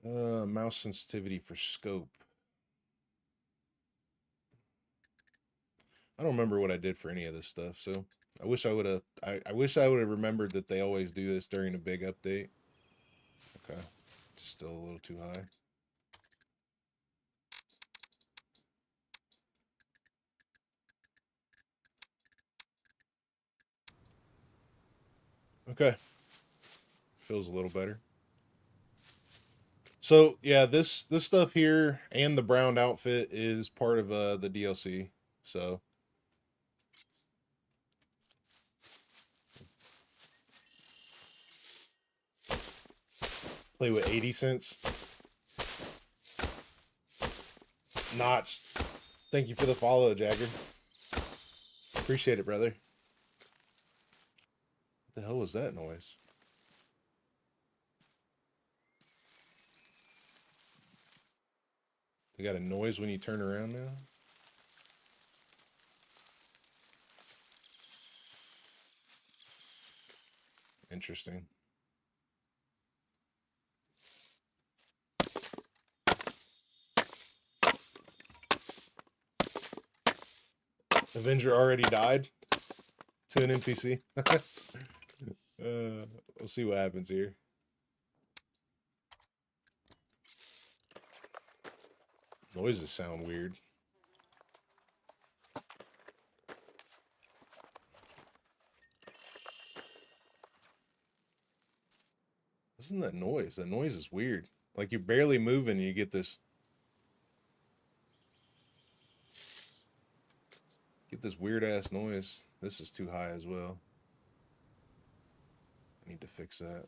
Mouse sensitivity for scope. I don't remember what I did for any of this stuff, so I wish I would have. I wish I would have remembered that they always do this during a big update. Okay, still a little too high. Okay, feels a little better. So yeah, this stuff here and the brown outfit is part of the DLC. So play with 80 cents. Notch. Thank you for the follow, Jagger. Appreciate it, brother. What the hell was that noise? You got a noise when you turn around now? Interesting. Avenger already died to an NPC. We'll see what happens here. Noises sound weird. Listen to that noise. That noise is weird. Like you're barely moving and you get this weird ass noise. This is too high as well. I need to fix that.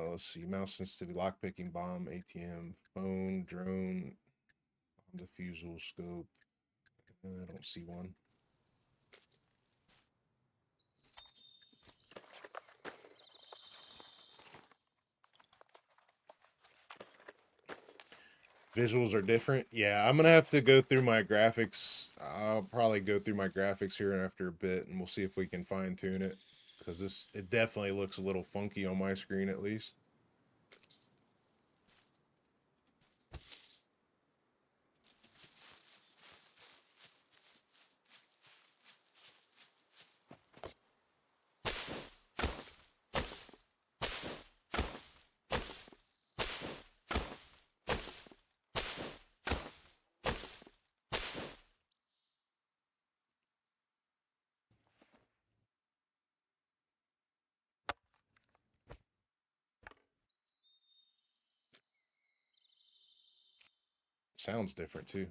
Let's see. Mouse sensitivity, lockpicking, bomb, ATM, phone, drone, diffusal, scope. I don't see one. Visuals are different. Yeah, I'm gonna have to go through my graphics. I'll probably go through my graphics here after a bit, and we'll see if we can fine tune it. Because it definitely looks a little funky on my screen, at least. Sounds different too.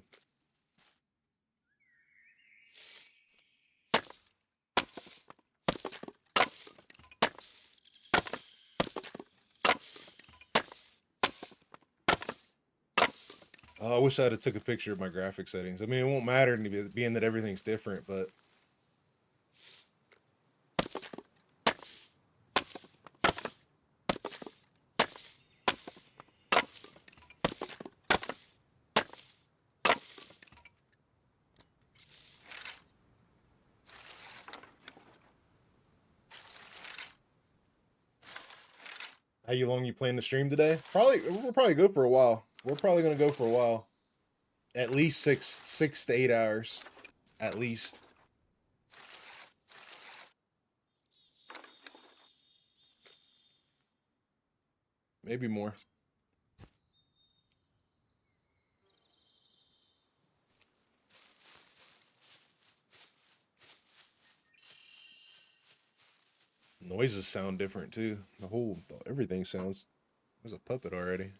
I wish I'd have took a picture of my graphic settings. I mean, it won't matter being that everything's different, but how long you plan to stream today? We'll probably go for a while. We're probably gonna go for a while. At least 6 to 8 hours. At least. Maybe more. Noises sound different too. Everything sounds. There's a puppet already.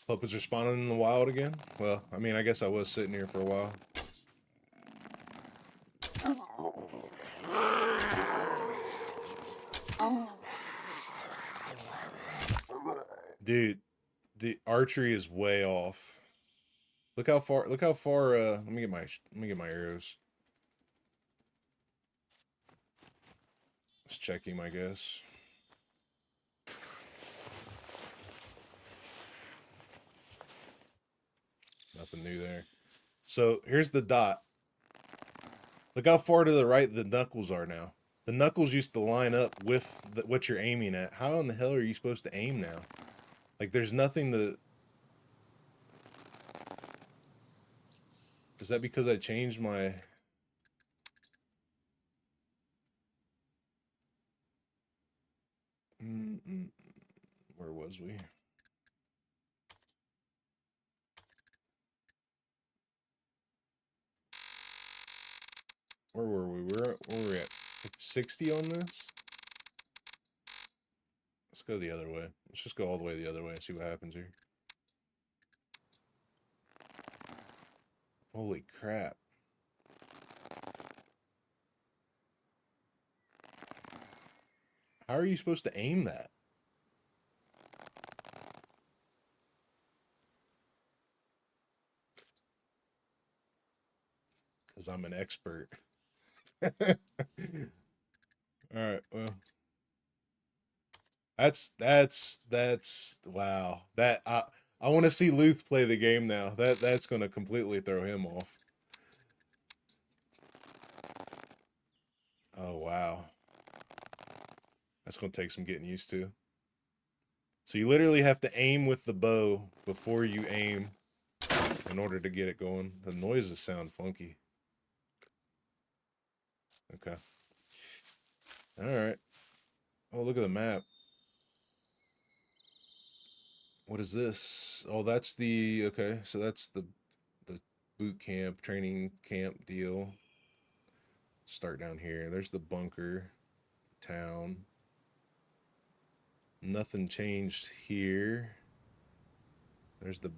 Puppets are spawning in the wild again? Well, I mean, I guess I was sitting here for a while. Dude, the archery is way off. Look how far, let me get my arrows. Just checking, I guess. Nothing new there. So here's the dot. Look how far to the right the knuckles are now. The knuckles used to line up with what you're aiming at. How in the hell are you supposed to aim now? Like, there's nothing to... Is that because I changed my... Where was we? Where were we? Where were we at? 60 on this? Let's go the other way. Let's just go all the way the other way and see what happens here. Holy crap. How are you supposed to aim that? Because I'm an expert. Alright, well. That's wow. That I want to see Luth play the game now. That's gonna completely throw him off. Oh wow. That's gonna take some getting used to. So you literally have to aim with the bow before you aim in order to get it going. The noises sound funky. Okay. Alright. Oh, look at the map. What is this? Oh, that's the... Okay, so that's the boot camp, training camp deal. Start down here. There's the bunker. Town. Nothing changed here. There's the...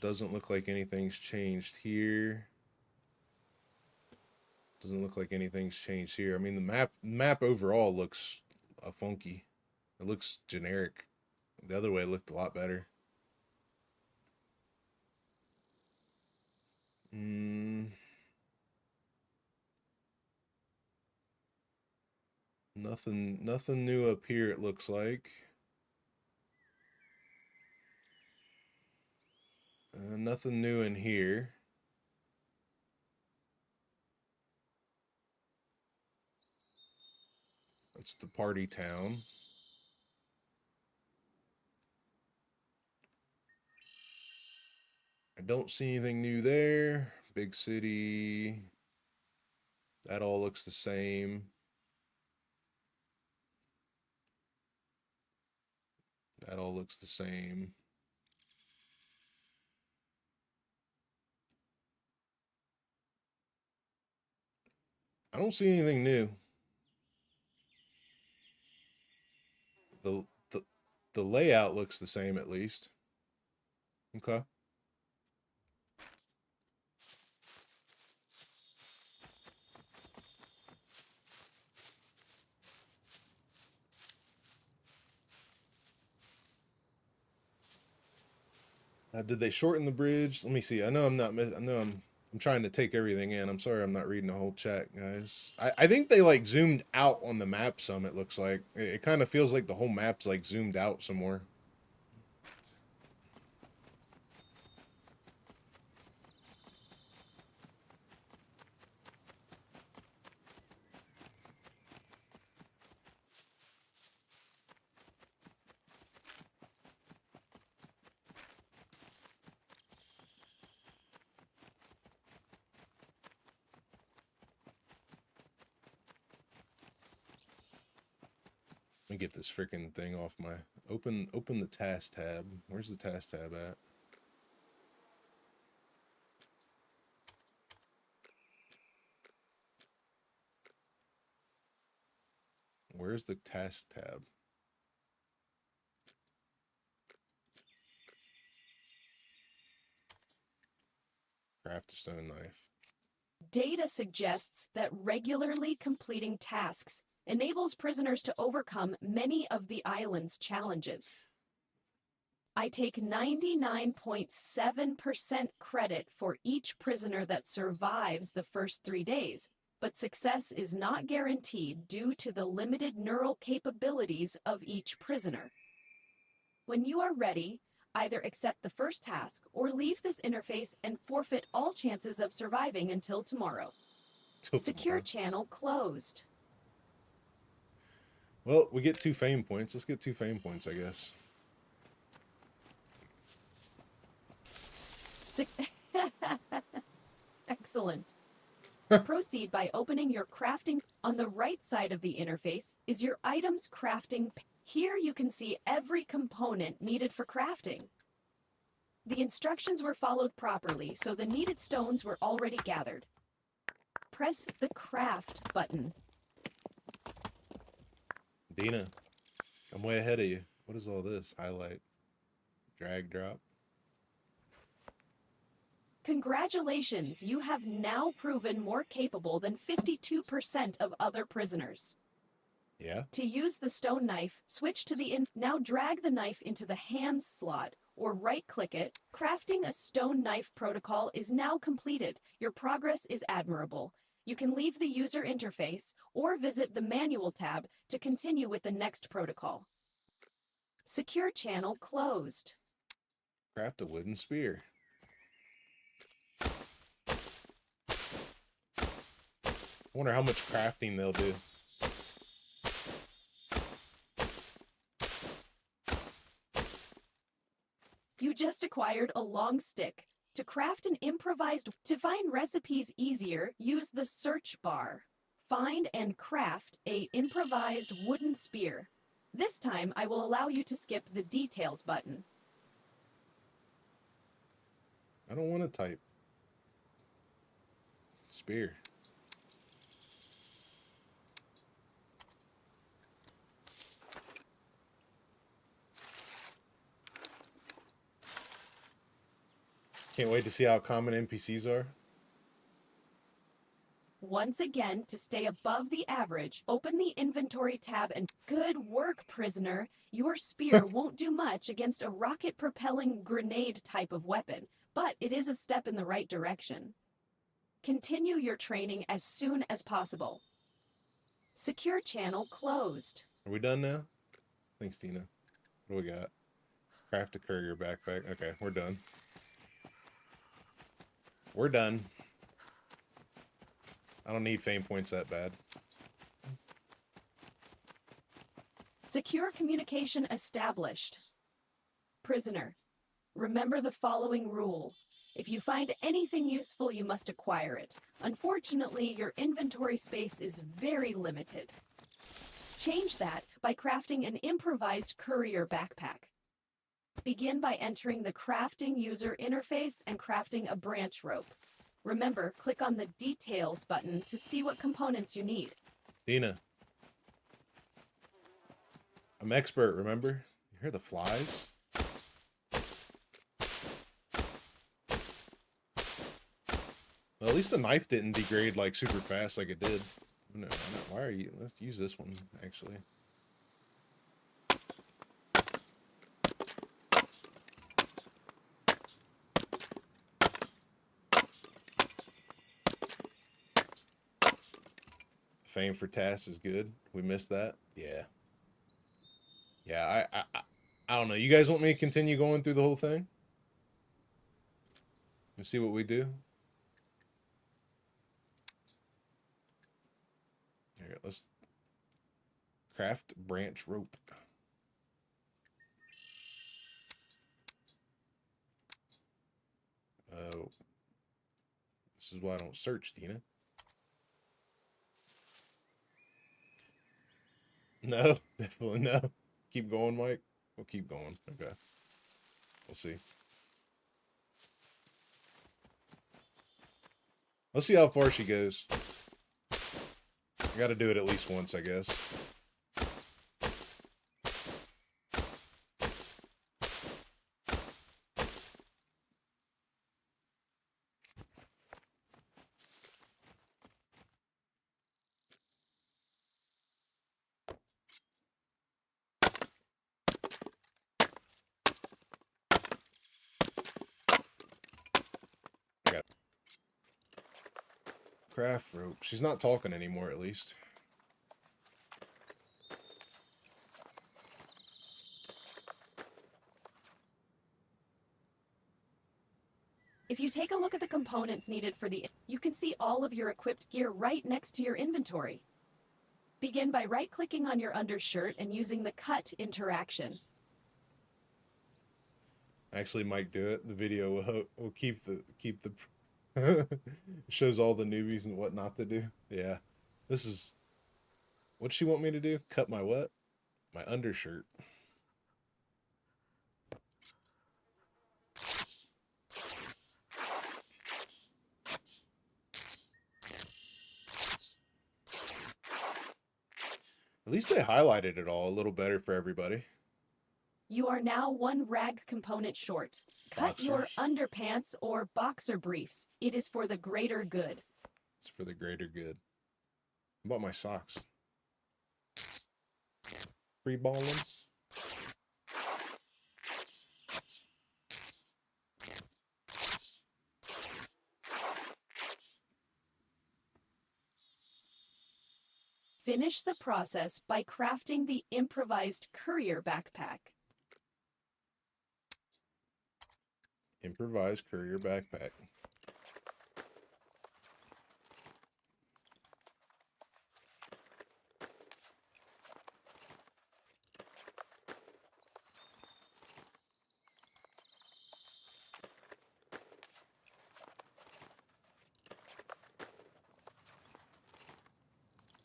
Doesn't look like anything's changed here. Doesn't look like anything's changed here. I mean, the map overall looks funky. It looks generic. The other way looked a lot better. Nothing new up here, it looks like. Nothing new in here. That's the party town. I don't see anything new there. Big city. That all looks the same. That all looks the same. I don't see anything new. The layout looks the same at least. Okay. Did they shorten the bridge? Let me see. I know I'm trying to take everything in. I'm sorry I'm not reading the whole chat, guys. I think they like zoomed out on the map some, it looks like. It kind of feels like the whole map's like zoomed out some more. Let me get this freaking thing off my... Open the task tab. Where's the task tab at? Where's the task tab? Craft a stone knife. Data suggests that regularly completing tasks enables prisoners to overcome many of the island's challenges. I take 99.7% credit for each prisoner that survives the first 3 days, but success is not guaranteed due to the limited neural capabilities of each prisoner. When you are ready, either accept the first task or leave this interface and forfeit all chances of surviving until tomorrow. Secure channel closed. Well, we get 2 fame points. Let's get 2 fame points, I guess. Excellent. Proceed by opening your crafting. On the right side of the interface is your items crafting. Here you can see every component needed for crafting. The instructions were followed properly, so the needed stones were already gathered. Press the craft button. Dina, I'm way ahead of you. What is all this? Highlight, drag, drop. Congratulations, you have now proven more capable than 52% of other prisoners. Yeah. To use the stone knife, switch to the now drag the knife into the hands slot or right-click it. Crafting a stone knife protocol is now completed. Your progress is admirable. You can leave the user interface or visit the manual tab to continue with the next protocol. Secure channel closed. Craft a wooden spear. I wonder how much crafting they'll do. You just acquired a long stick. To craft an improvised... To find recipes easier, use the search bar. Find and craft a improvised wooden spear. This time, I will allow you to skip the details button. I don't want to type. Spear. Can't wait to see how common NPCs are. Once again, to stay above the average, open the inventory tab and good work, prisoner. Your spear won't do much against a rocket-propelling grenade type of weapon, but it is a step in the right direction. Continue your training as soon as possible. Secure channel closed. Are we done now? Thanks, Tina. What do we got? Craft a courier backpack. Okay, we're done. We're done. I don't need fame points that bad. Secure communication established. Prisoner, remember the following rule. If you find anything useful, you must acquire it. Unfortunately, your inventory space is very limited. Change that by crafting an improvised courier backpack. Begin by entering the crafting user interface and crafting a branch rope. Remember, click on the Details button to see what components you need. Dina. I'm expert, remember? You hear the flies? Well, at least the knife didn't degrade like super fast like it did. No, why are you? Let's use this one, actually. Fame for tasks is good. We missed that. Yeah. Yeah, I don't know. You guys want me to continue going through the whole thing? Let's see what we do. Here, let's craft branch rope. Oh. This is why I don't search, Tina. No, definitely no. Keep going, Mike. We'll keep going. Okay. We'll see. Let's see how far she goes. I gotta do it at least once, I guess. Craft rope. She's not talking anymore, at least. If you take a look at the components needed for you can see all of your equipped gear right next to your inventory. Begin by right-clicking on your undershirt and using the cut interaction. I actually might do it. The video will keep the shows all the newbies and what not to do. Yeah. This is what she want me to do? Cut my what? My undershirt. At least they highlighted it all a little better for everybody. You are now one rag component short. Cut your Boxers. underpants or boxer briefs. It is for the greater good. It's for the greater good. How about my socks? Free balling. Finish the process by crafting the improvised courier backpack. Improvised courier backpack.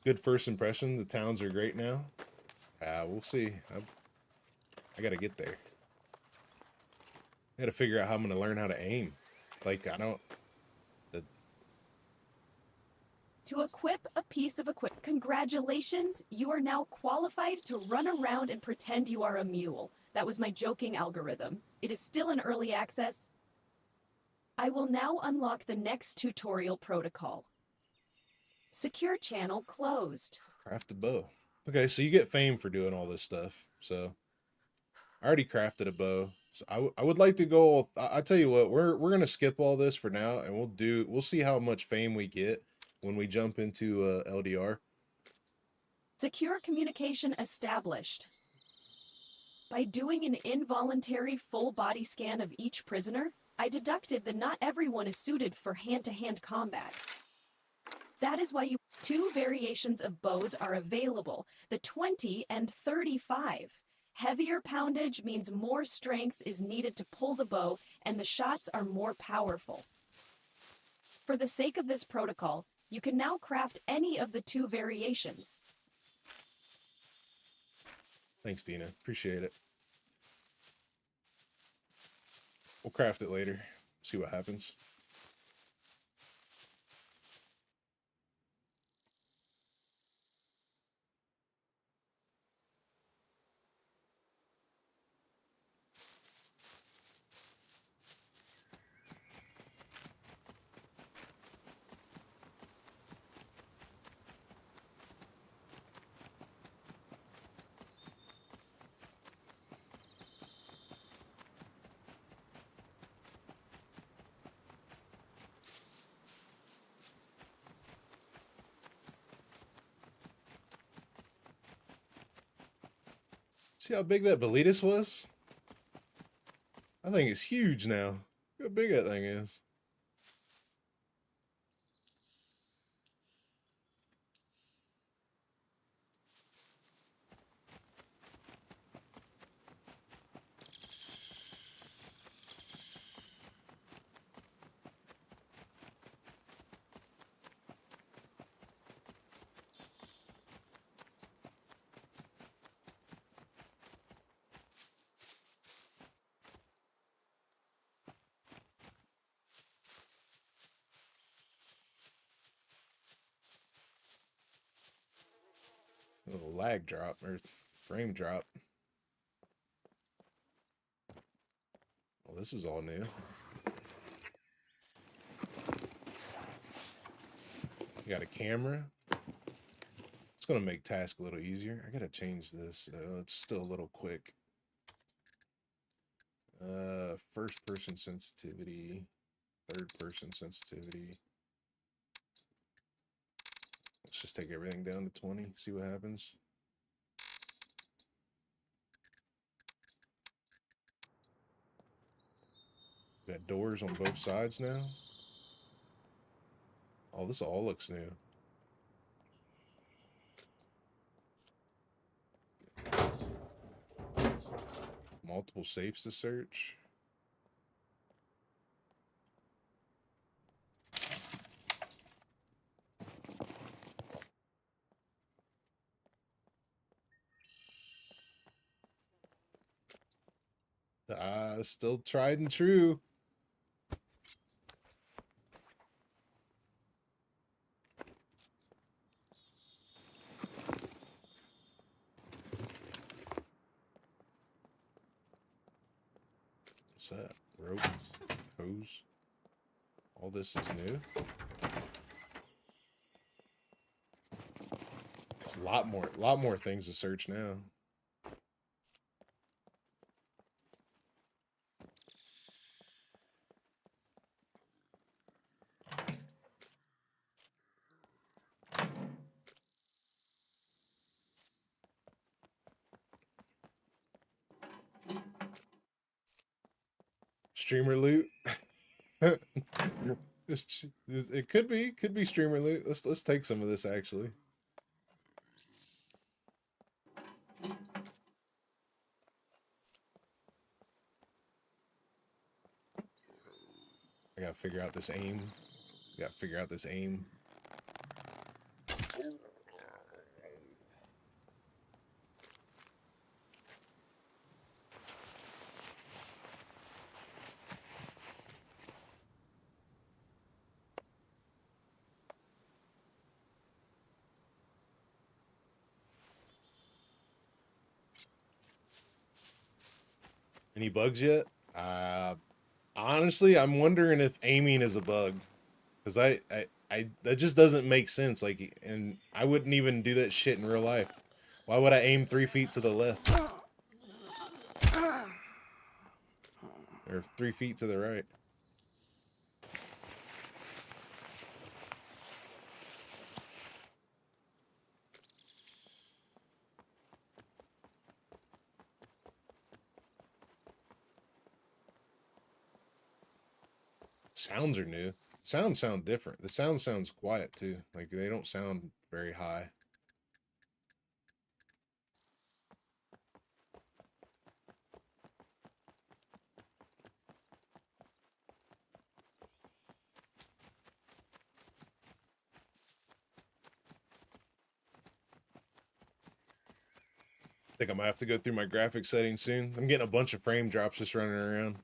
Good first impression. The towns are great now. We'll see. I gotta get there. I gotta figure out how I'm gonna learn how to aim. Like, I don't... To equip a piece of equipment, congratulations, you are now qualified to run around and pretend you are a mule. That was my joking algorithm. It is still in early access. I will now unlock the next tutorial protocol. Secure channel closed. Craft a bow. Okay, so you get fame for doing all this stuff. So I already crafted a bow. So I would like to go. I tell you what, we're gonna skip all this for now, and we'll see how much fame we get when we jump into L.D.R. Secure communication established. By doing an involuntary full body scan of each prisoner, I deducted that not everyone is suited for hand-to-hand combat. That is why two variations of bows are available, the 20 and 35. Heavier poundage means more strength is needed to pull the bow, and the shots are more powerful. For the sake of this protocol, you can now craft any of the two variations. Thanks, Dina. Appreciate it. We'll craft it later. See what happens. See how big that Bolitas was? I think it's huge now. Look how big that thing is. A little lag drop or frame drop. Well, this is all new. You got a camera. It's gonna make task a little easier. I gotta change this. It's still a little quick. First person sensitivity, third person sensitivity. Let's just take everything down to 20, see what happens. Got doors on both sides now. Oh, this all looks new. Multiple safes to search. Still tried and true. What's that? Rope, hose. All this is new. There's a lot more things to search now. Streamer loot. It could be streamer loot. Let's take some of this actually. I gotta figure out this aim. Gotta figure out this aim. Any bugs yet? Honestly, I'm wondering if aiming is a bug, because that just doesn't make sense. Like, and I wouldn't even do that shit in real life. Why would I aim 3 feet to the left or 3 feet to the right? Sounds are new. Sounds sound different. The sound sounds quiet too. Like they don't sound very high. I think I might have to go through my graphics settings soon. I'm getting a bunch of frame drops just running around.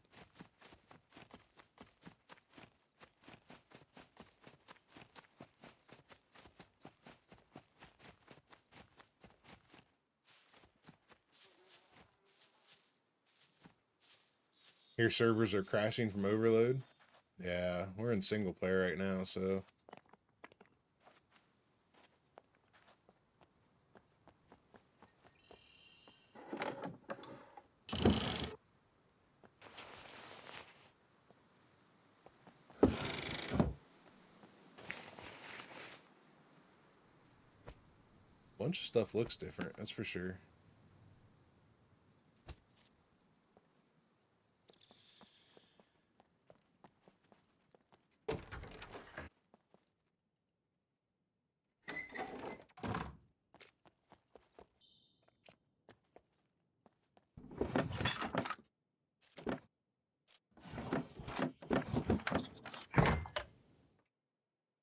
Your servers are crashing from overload. Yeah, we're in single player right now, so. Bunch of stuff looks different, that's for sure.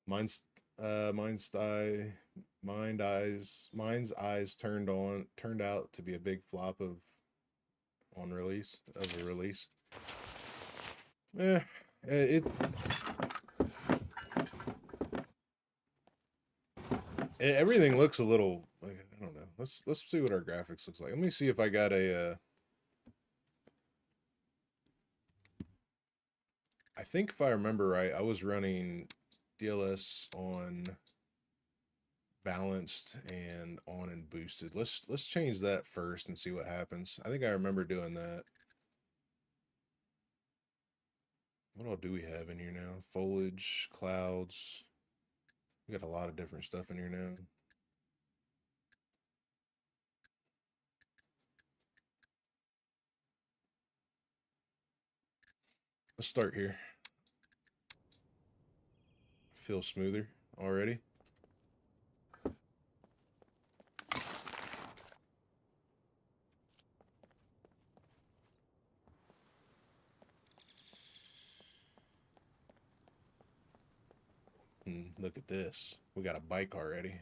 Mine's eyes turned out to be a big flop of a release. Everything looks a little like, I don't know. Let's see what our graphics looks like. Let me see if I got a I think if I remember right, I was running DLS on balanced and on and boosted. Let's change that first and see what happens. I think I remember doing that. What all do we have in here now? Foliage, clouds. We got a lot of different stuff in here now. Let's start here. Feels smoother already. And look at this. We got a bike already.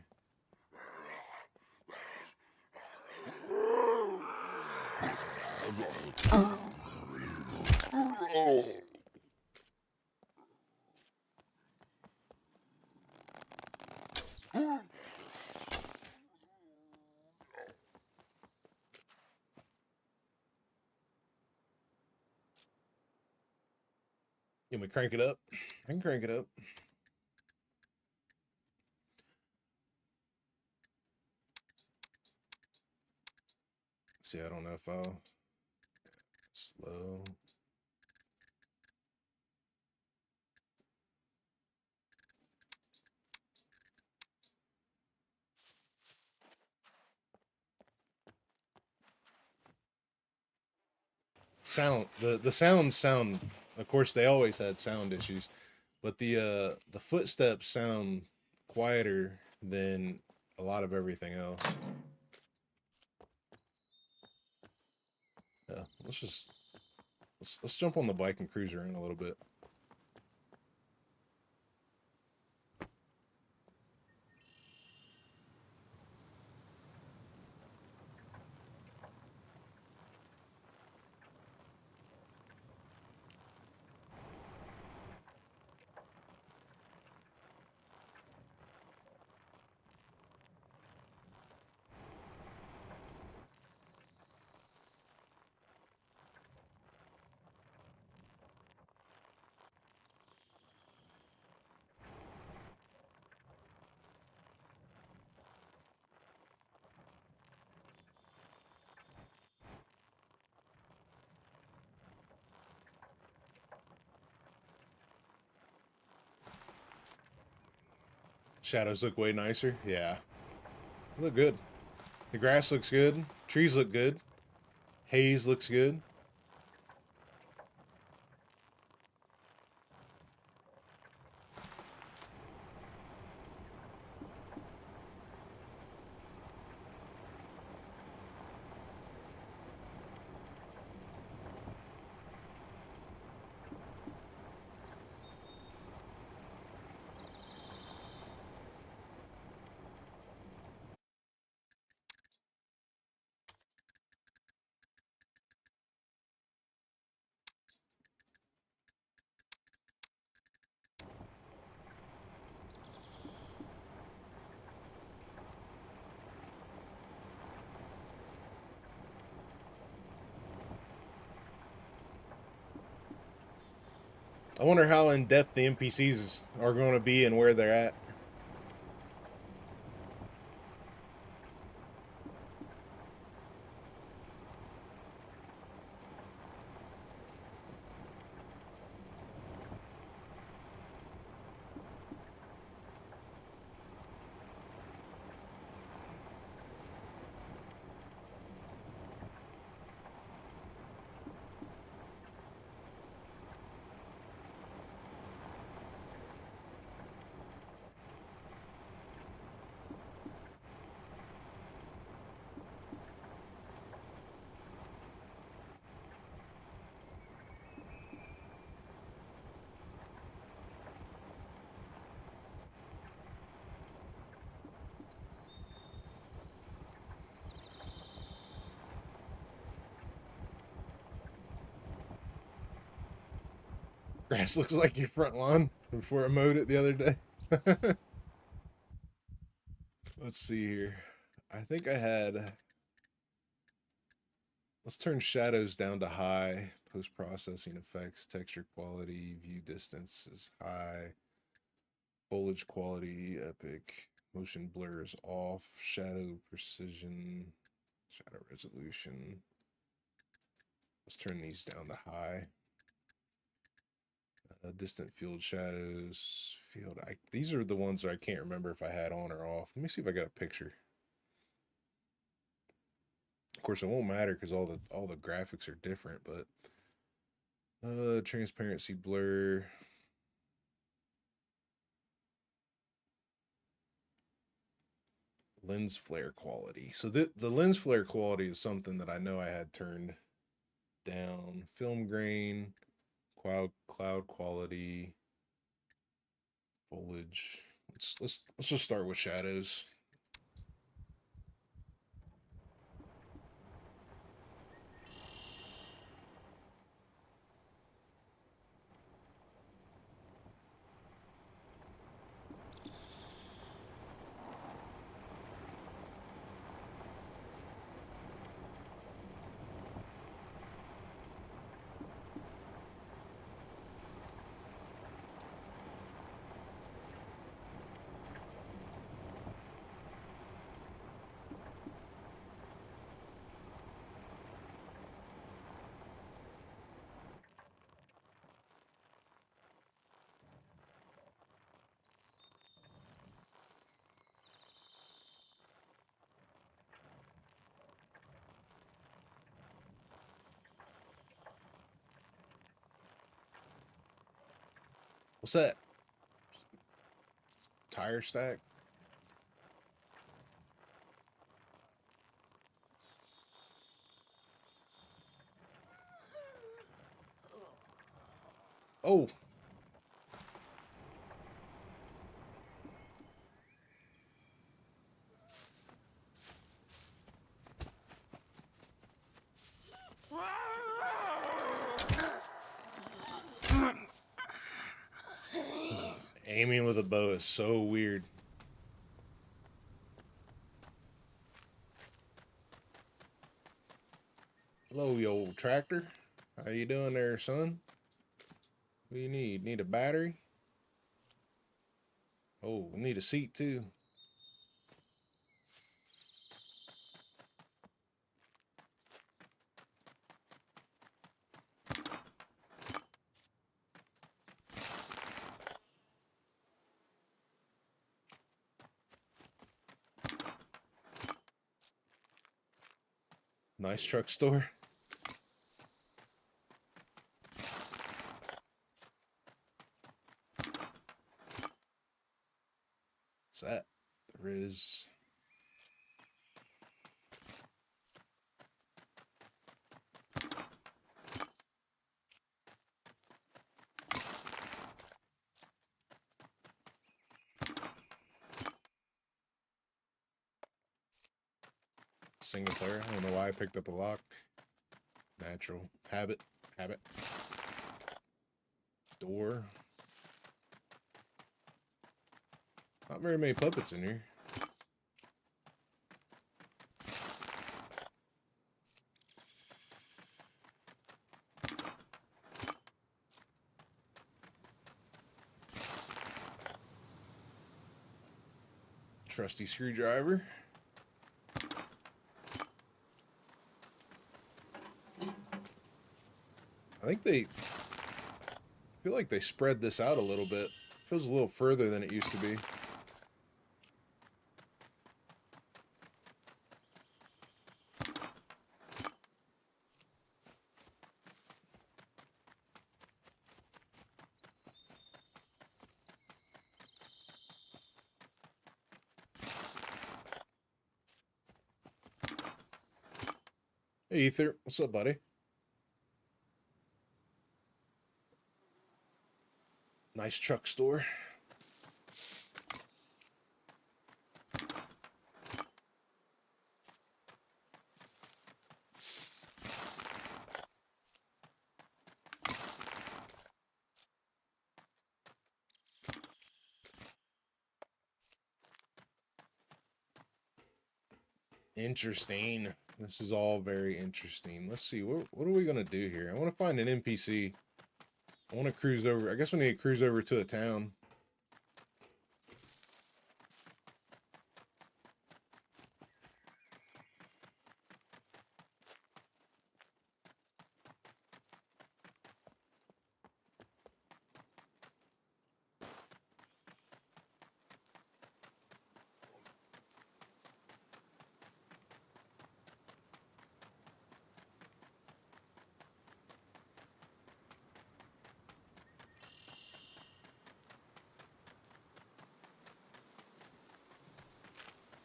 Can we crank it up? I can crank it up. See, I don't know if I'll slow. Sound, the sounds sound, of course they always had sound issues, but the footsteps sound quieter than a lot of everything else. Yeah, let's jump on the bike and cruise around a little bit. Shadows look way nicer. Yeah. Look good. The grass looks good. Trees look good. Haze looks good. I wonder how in depth the NPCs are going to be and where they're at. Grass looks like your front lawn before I mowed it the other day. Let's see here. I think I had... Let's turn shadows down to high. Post-processing effects, texture quality, view distance is high. Foliage quality, epic. Motion blur is off. Shadow precision, shadow resolution. Let's turn these down to high. Distant field shadows, field. These are the ones that I can't remember if I had on or off. Let me see if I got a picture. Of course, it won't matter because all the graphics are different. But transparency, blur. Lens flare quality. So the lens flare quality is something that I know I had turned down. Film grain, cloud quality, foliage. Let's just start with shadows. What's that? Tire stack? Oh. Aiming with a bow is so weird. Hello, you old tractor. How you doing there, son? What do you need? Need a battery? Oh, we need a seat too. Nice truck store. What's that? There is. Single player. I don't know why I picked up a lock. Natural. Habit. Door. Not very many puppets in here. Trusty screwdriver. I feel like they spread this out a little bit. Feels a little further than it used to be. Hey, Ether. What's up, buddy? Nice truck store. Interesting. This is all very interesting. Let's see. What are we going to do here? I want to find an NPC. I want to cruise over. I guess we need to cruise over to a town.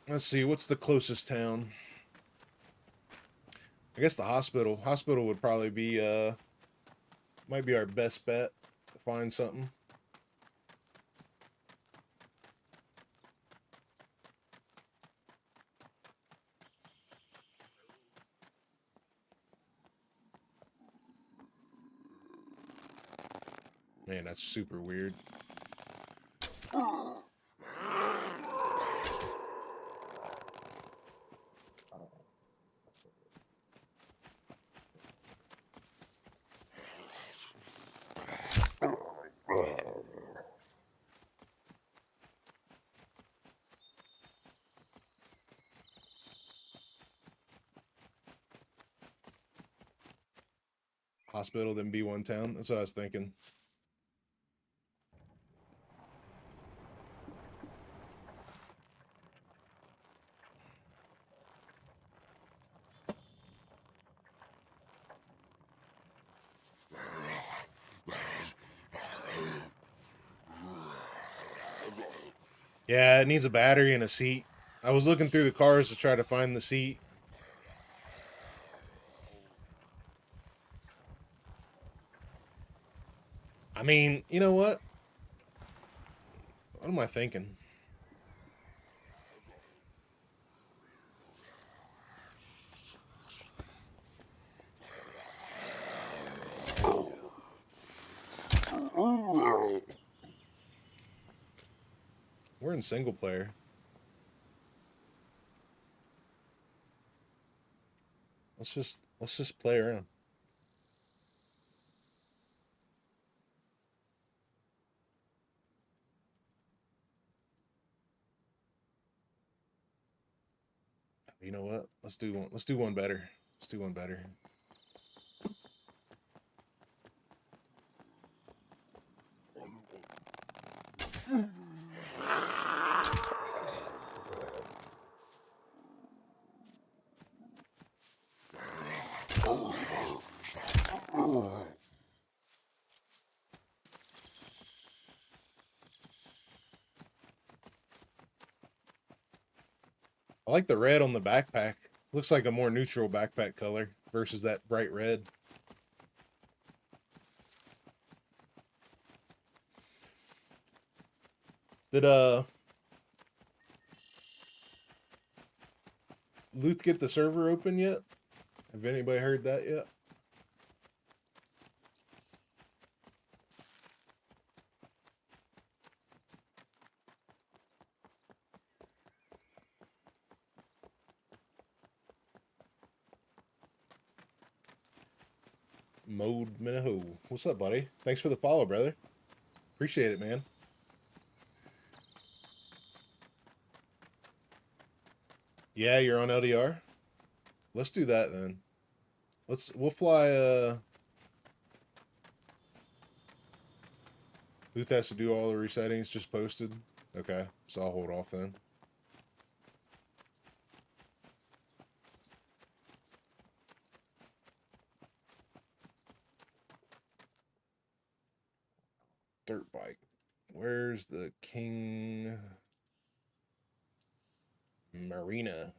Let's see, what's the closest town? I guess the hospital. Hospital would probably be, might be our best bet to find something. Man, that's super weird. Hospital, then B1 town. That's what I was thinking. Yeah, it needs a battery and a seat. I was looking through the cars to try to find the seat. I mean, you know what? What am I thinking? We're in single player. Let's just play around. You know what? Let's do one. Let's do one better. Let's do one better. I like the red on the backpack. Looks like a more neutral backpack color versus that bright red. Did Luth get the server open yet? Have anybody heard that yet? Mode Minaho. What's up, buddy? Thanks for the follow, brother. Appreciate it, man. Yeah, you're on L.D.R. Let's do that then. We'll fly Luth has to do all the resettings just posted. Okay, so I'll hold off then. Dirt bike. Where's the King Marina?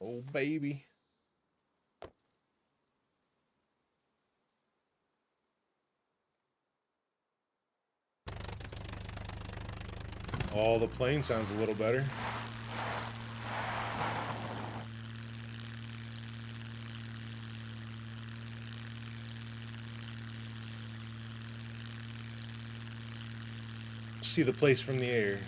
Oh, baby. Oh, the plane sounds a little better. See the place from the air.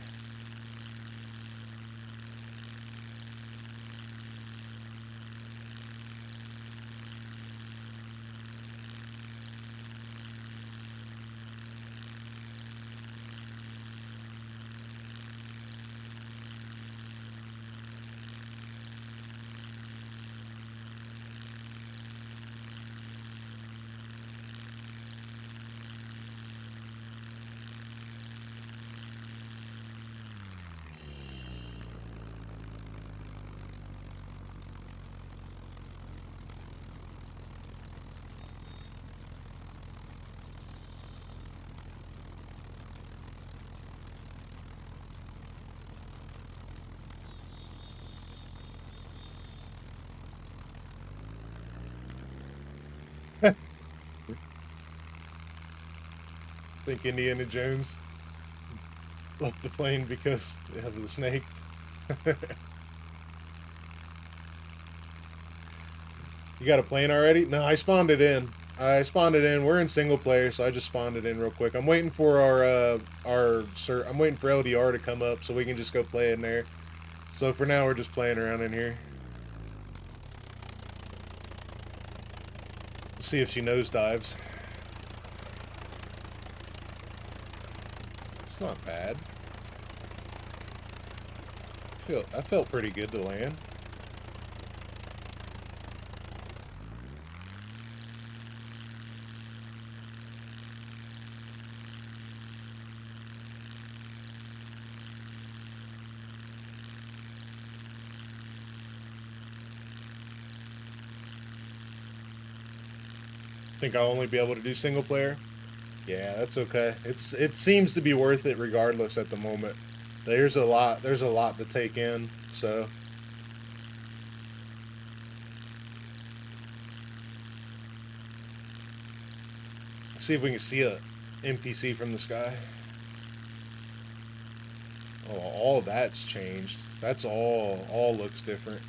think Indiana Jones left the plane because of the snake. You got a plane already? No, I spawned it in. We're in single player, so I just spawned it in real quick. I'm waiting for I'm waiting for L.D.R to come up so we can just go play in there. So for now, we're just playing around in here. Let's see if she nosedives. It's not bad. I felt pretty good to land. Think I'll only be able to do single player? Yeah, that's okay. It seems to be worth it regardless at the moment. There's a lot to take in, so let's see if we can see a NPC from the sky. Oh, all that's changed. That's all looks different.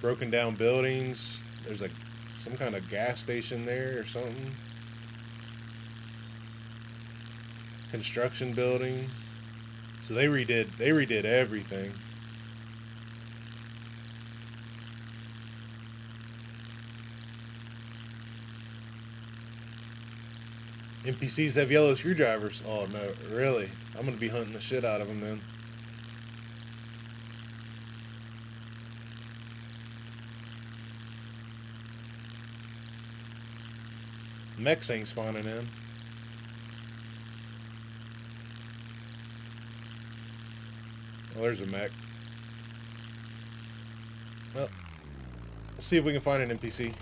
Broken down buildings. There's like some kind of gas station there or something. Construction building. So they redid everything. NPCs have yellow screwdrivers. Oh no, really? I'm gonna be hunting the shit out of them then. Mechs ain't spawning in. Well, there's a mech. Well, let's see if we can find an NPC.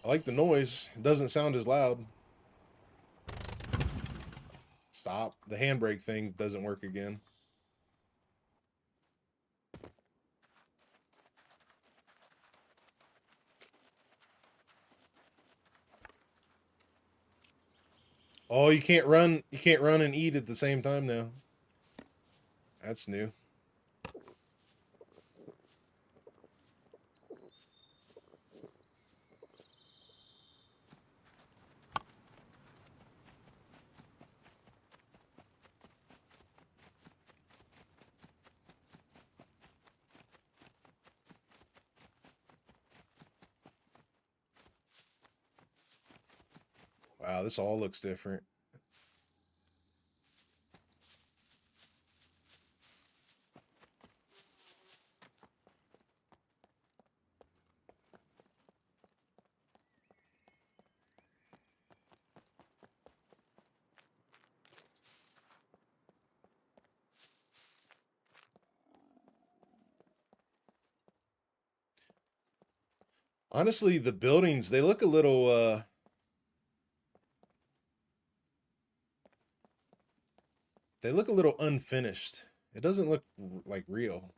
I like the noise. It doesn't sound as loud. Stop. The handbrake thing doesn't work again. Oh, you can't run and eat at the same time now. That's new. Wow, this all looks different. Honestly, the buildings, they look a little they look a little unfinished. It doesn't look like real.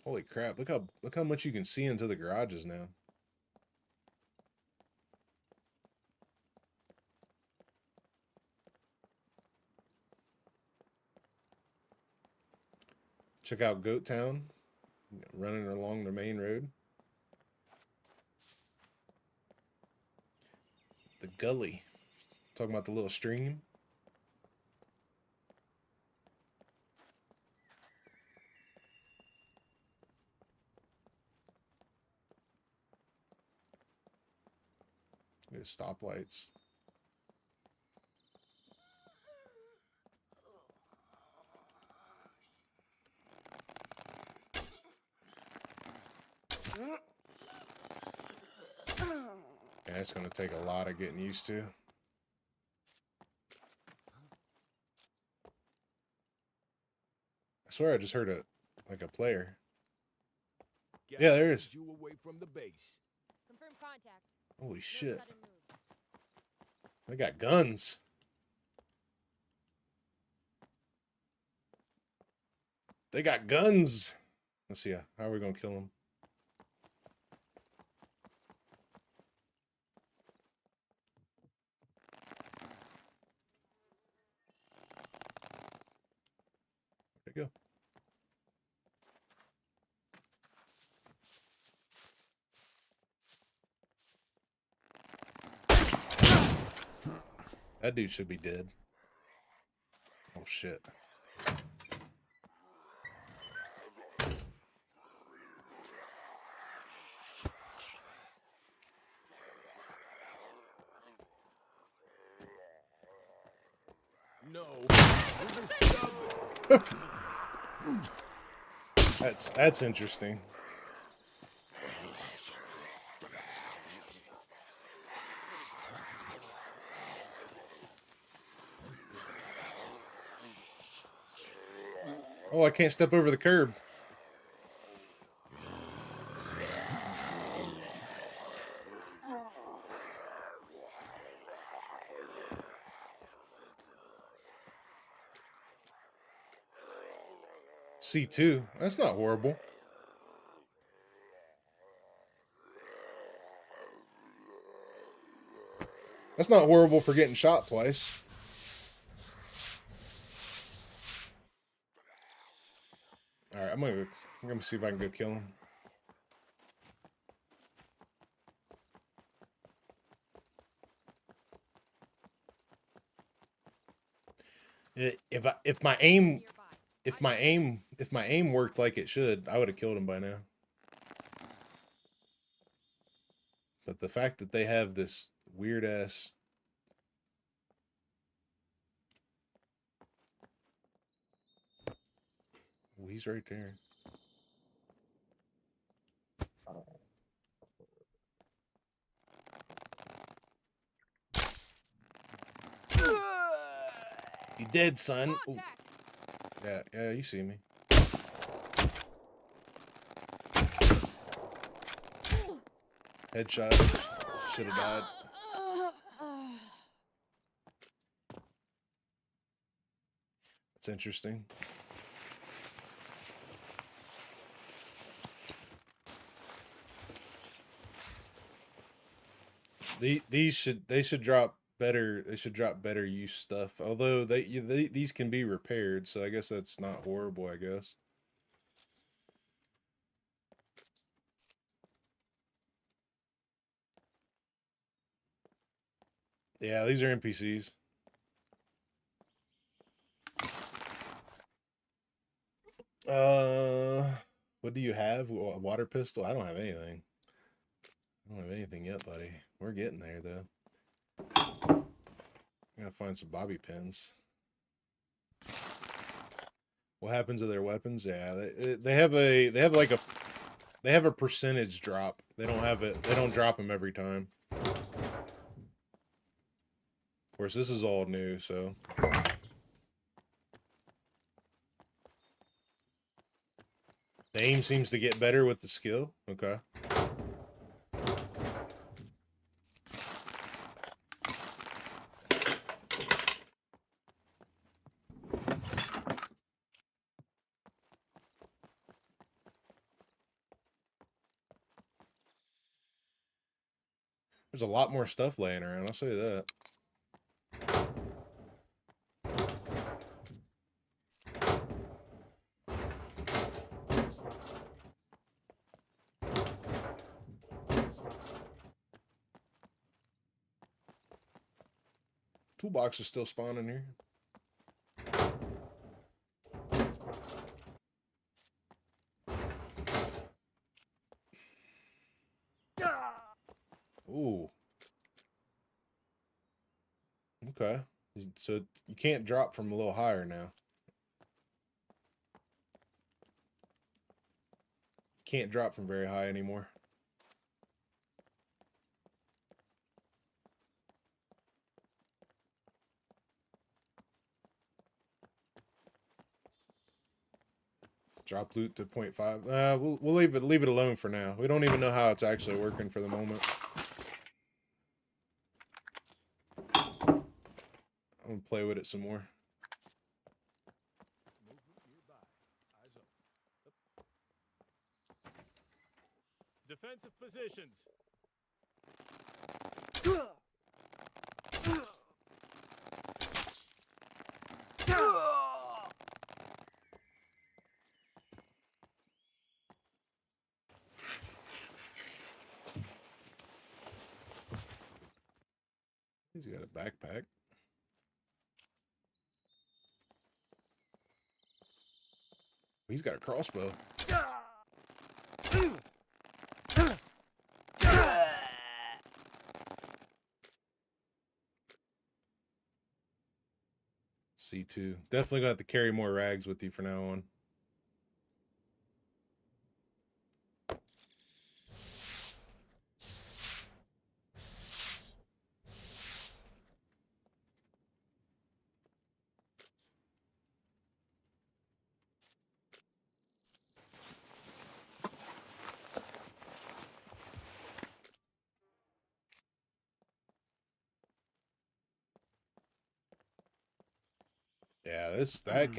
Holy crap, look how much you can see into the garages now. Check out Goat Town, running along the main road. The gully. Talking about the little stream. There's stoplights. Yeah, it's gonna take a lot of getting used to. I swear I just heard a player. Yeah, there is. You away from the base. Confirm contact. Holy No shit. sudden move. They got guns. They got guns. Let's see. How are we gonna kill them? There you go. That dude should be dead. Oh shit. No. That's interesting. Oh, I can't step over the curb. C2. That's not horrible. That's not horrible for getting shot twice. All right, I'm gonna see if I can go kill him. If my aim worked like it should, I would have killed him by now. But the fact that they have this weird ass oh, he's right there. You dead, son. Ooh. Yeah, you see me. Headshot. Should have died. That's interesting. They should drop better. They should drop better use stuff. Although these can be repaired, so I guess that's not horrible. I guess. Yeah, these are NPCs. What do you have? A water pistol? I don't have anything. I don't have anything yet, buddy. We're getting there, though. I gotta find some bobby pins. What happens to their weapons? Yeah, they have a percentage drop. They don't have it. They don't drop them every time. Of course, this is all new, so. The aim seems to get better with the skill. Okay. There's a lot more stuff laying around, I'll say that. Toolbox is still spawning here. Ooh. Okay. So you can't drop from a little higher now. Can't drop from very high anymore. Drop loot to 0.5. We'll leave it alone for now. We don't even know how it's actually working for the moment. I'm gonna play with it some more. Movement nearby. Eyes up. Defensive positions. He's got a backpack. He's got a crossbow. C2. Definitely gonna have to carry more rags with you from now on. Yeah, that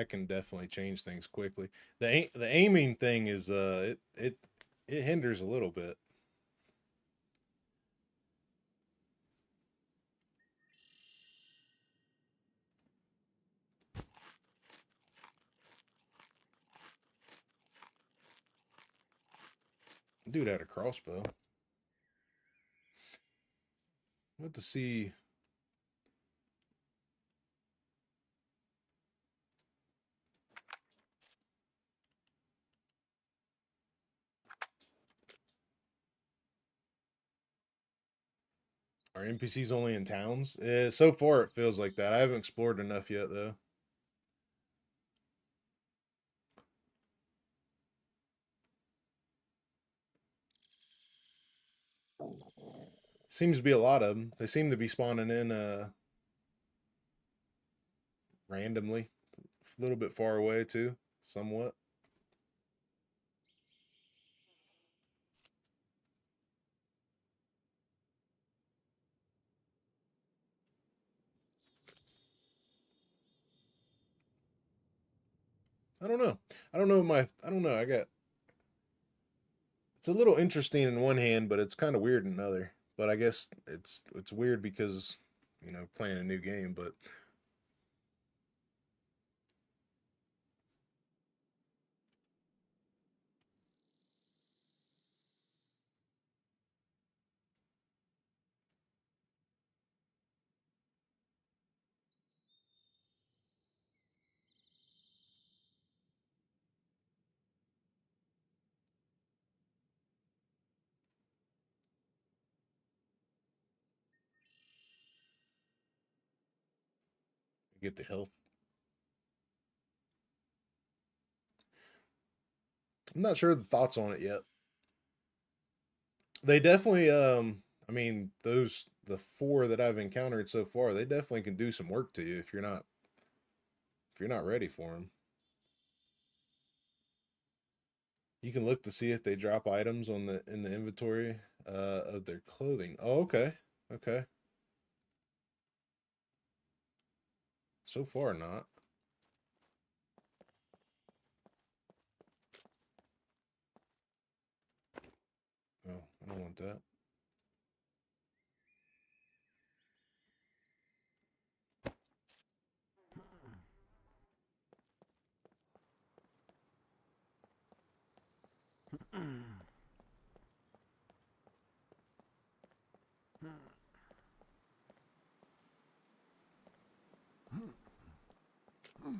can definitely change things quickly. The aiming thing is it hinders a little bit. Dude had a crossbow. What to see? Are NPCs only in towns? So far it feels like that. I haven't explored enough yet though. Seems to be a lot of them. They seem to be spawning in randomly, a little bit far away too, somewhat. I don't know. I don't know. I got. It's a little interesting in one hand, but it's kind of weird in another. But I guess it's weird because, you know, playing a new game, but get the health. I'm not sure the thoughts on it yet. They definitely I mean, the 4 that I've encountered so far, they definitely can do some work to you if you're not ready for them. You can look to see if they drop items on in the inventory of their clothing. Oh, okay. Okay. So far not. Oh, I don't want that.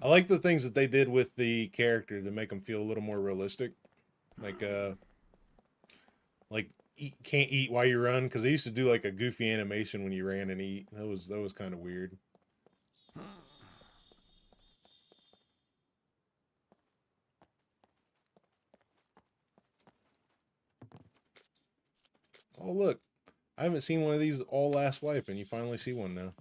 I like the things that they did with the character to make them feel a little more realistic. Like can't eat while you run, because they used to do like a goofy animation when you ran and eat. That was kind of weird. Oh look, I haven't seen one of these all last wipe, and you finally see one now.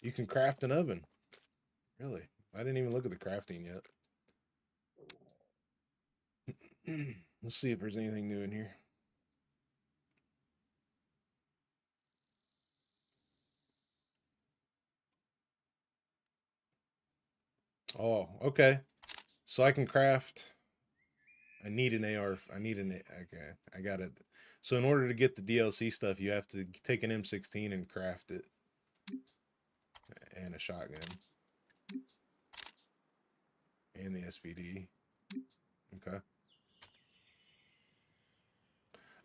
You can craft an oven. Really? I didn't even look at the crafting yet. Let's see if there's anything new in here. Oh, okay. So I can craft. I need an AR. I need an. Okay, I got it. So in order to get the DLC stuff, you have to take an M16 and craft it, and a shotgun, and the SVD. Okay.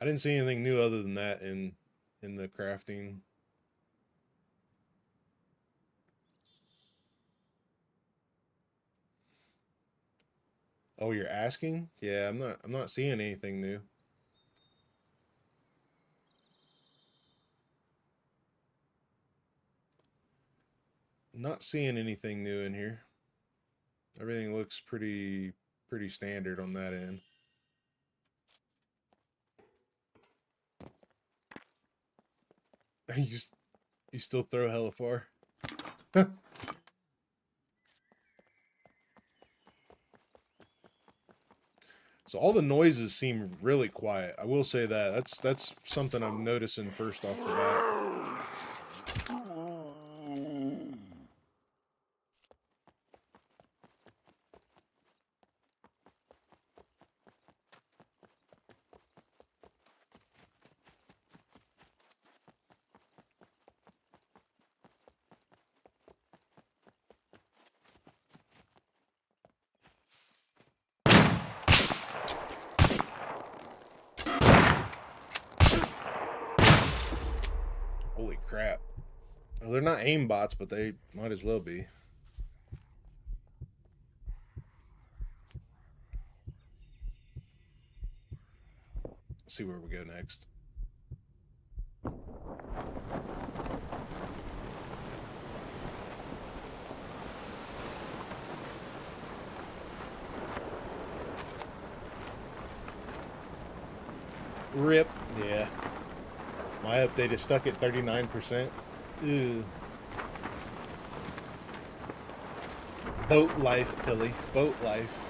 I didn't see anything new other than that in the crafting. Oh, you're asking? Yeah, I'm not seeing anything new. Not seeing anything new in here. Everything looks pretty standard on that end. You still throw hella far. So all the noises seem really quiet. I will say that. That's something I'm noticing first off the bat. Holy crap. Well, they're not aim bots, but they might as well be. Let's see where we go next. RIP. Yeah. My update is stuck at 39%. Ew. Boat life, Tilly. Boat life.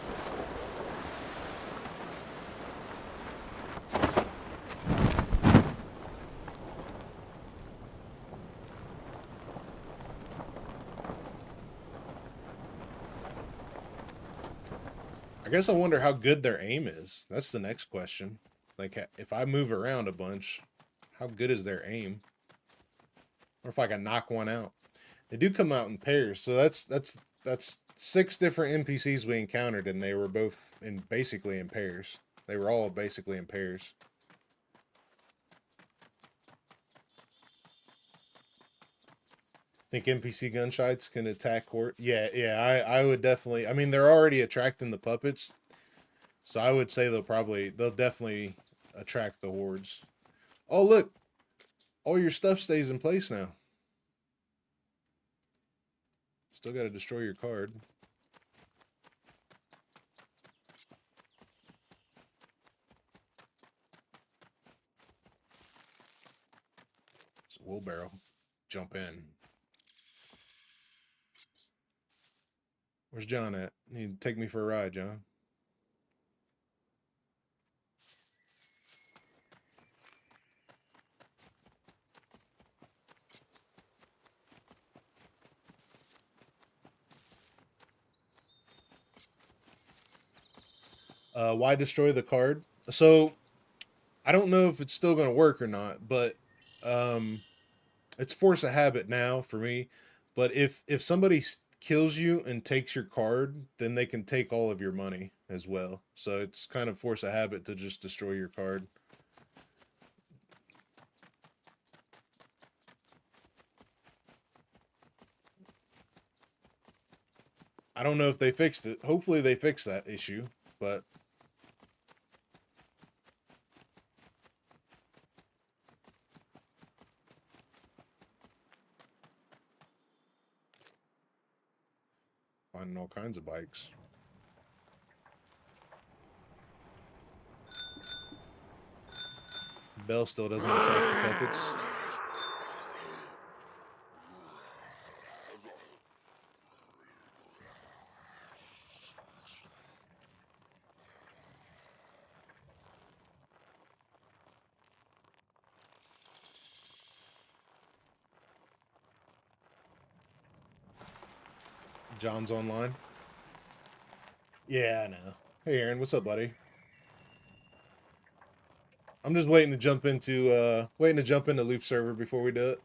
I guess I wonder how good their aim is. That's the next question. Like, if I move around a bunch, how good is their aim? Or if I can knock one out. They do come out in pairs, so that's 6 different NPCs we encountered, and they were both basically in pairs. They were all basically in pairs. Think NPC gunshites can attack horde? Yeah, I would definitely. I mean, they're already attracting the puppets, so I would say they'll definitely attract the hordes. Oh, look. All your stuff stays in place now. Still got to destroy your card. It's a wheelbarrow. Jump in. Where's John at? You need to take me for a ride, John. Why destroy the card? So, I don't know if it's still going to work or not, but it's force of habit now for me. But if somebody kills you and takes your card, then they can take all of your money as well. So it's kind of force of habit to just destroy your card. I don't know if they fixed it. Hopefully they fixed that issue, but finding all kinds of bikes. Bell still doesn't attract the puppets. John's online. Yeah, I know. Hey, Aaron, what's up, buddy? I'm just waiting to jump into Luth server before we do it.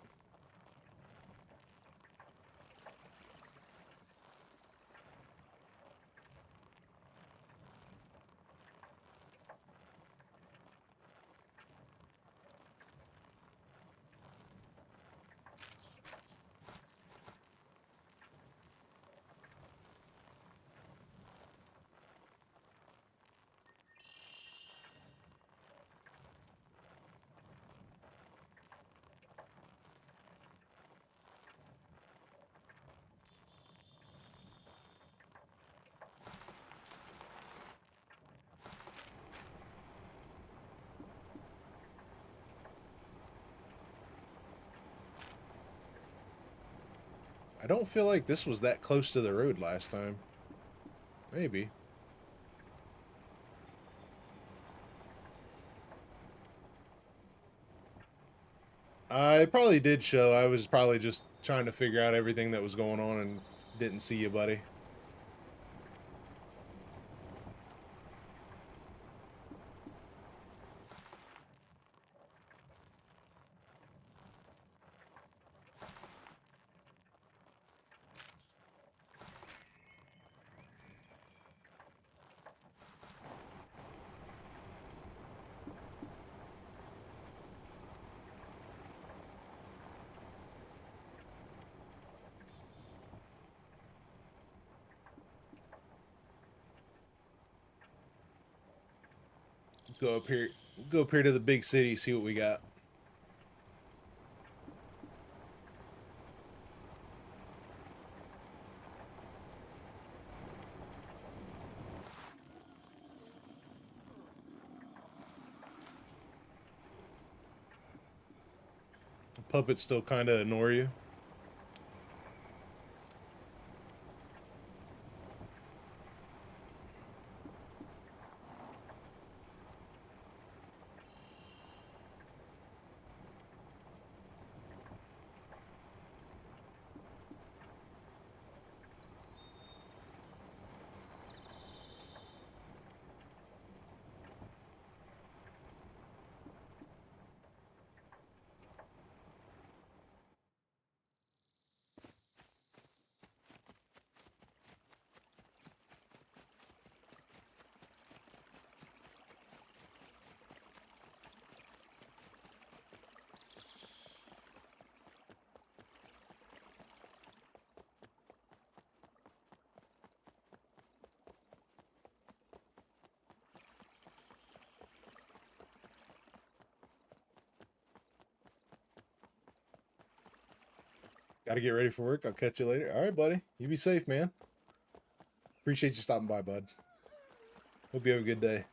I don't feel like this was that close to the road last time. Maybe. I probably did show. I was probably just trying to figure out everything that was going on and didn't see you, buddy. Go up here to the big city, see what we got. Puppets still kind of annoy you. Got to get ready for work. I'll catch you later. All right, buddy. You be safe, man. Appreciate you stopping by, bud. Hope you have a good day.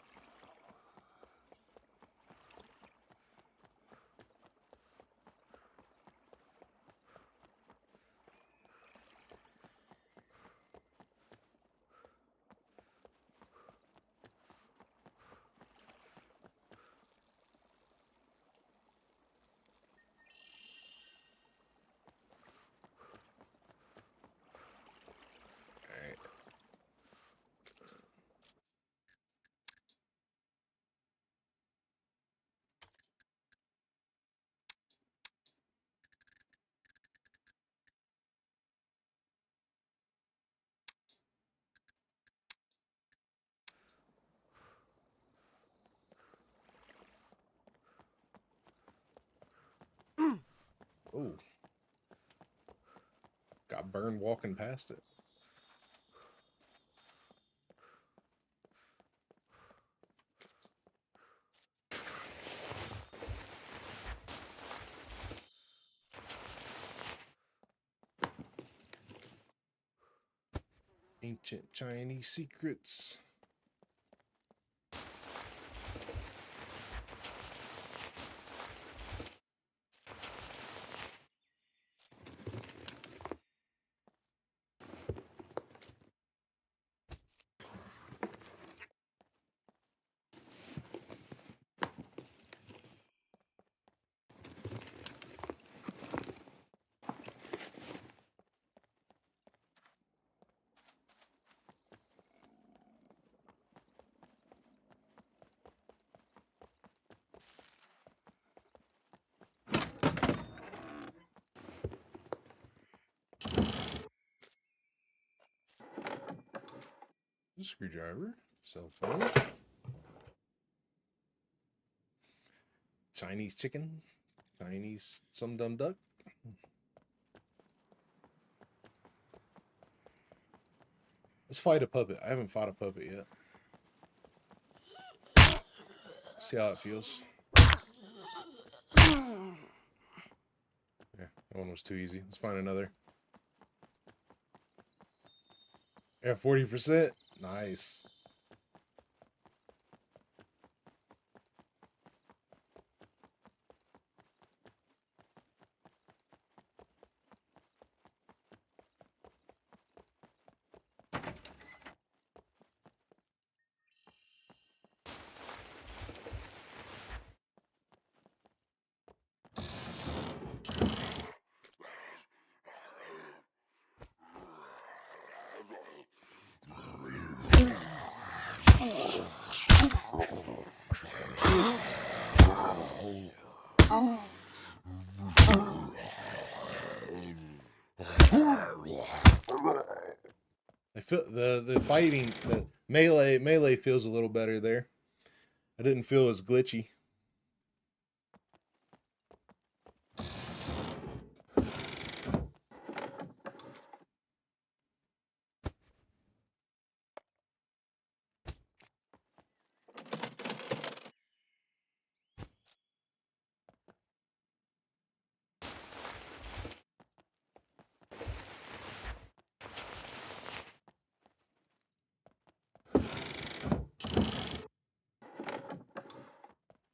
Oh. Got burned walking past it. Ancient Chinese secrets. Screwdriver. Cell phone. Chinese chicken. Chinese some dumb duck. Let's fight a puppet. I haven't fought a puppet yet. See how it feels. Yeah, that one was too easy. Let's find another. Yeah, 40%. Nice. I feel the fighting, the melee feels a little better there. I didn't feel as glitchy.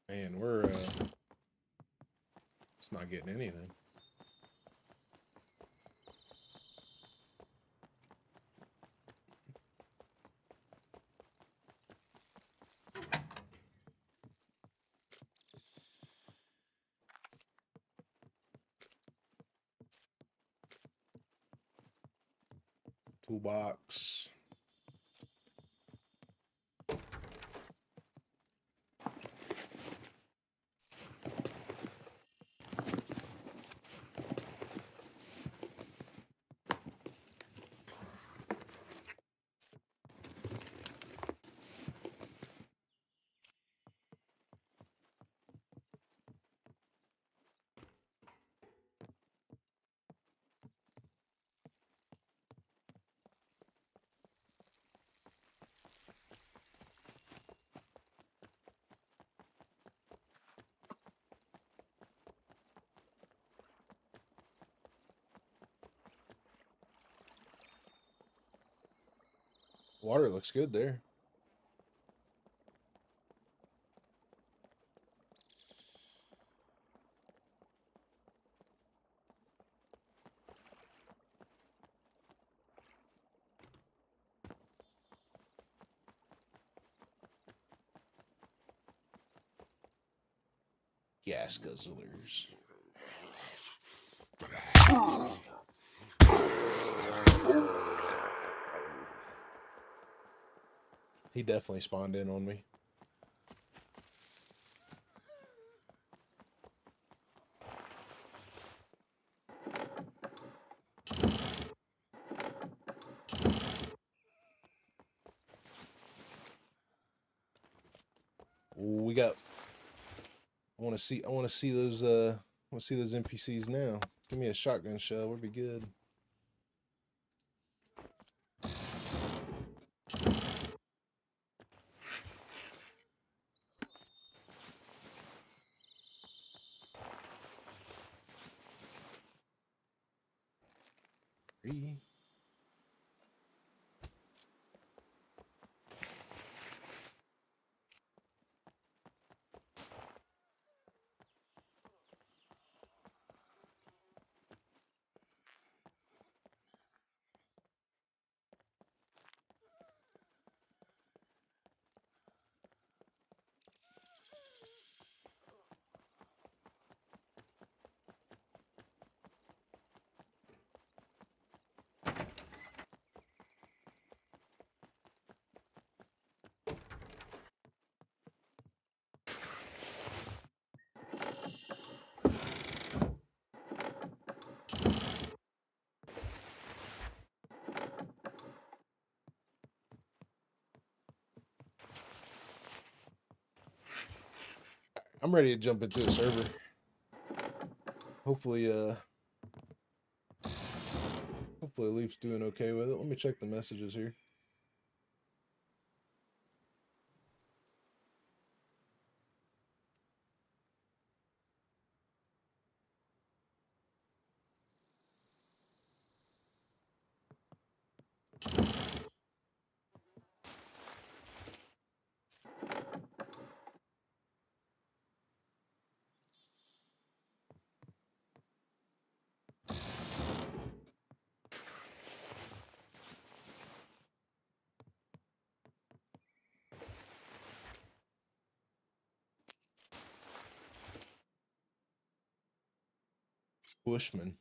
Man, we're it's not getting anything. Toolbox. Water looks good there. Gas guzzlers. He definitely spawned in on me. We got. I want to see those. I want to see those NPCs now. Give me a shotgun shell. Would be good. Three. I'm ready to jump into a server. Hopefully, hopefully Leaf's doing okay with it. Let me check the messages here. Bushman.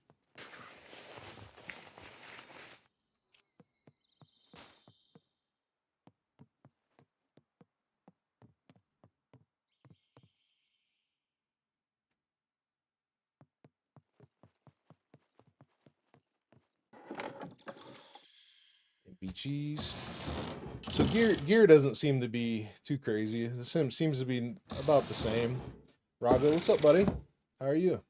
Be cheese. So gear doesn't seem to be too crazy. The sim seems to be about the same. Rago, what's up, buddy? How are you?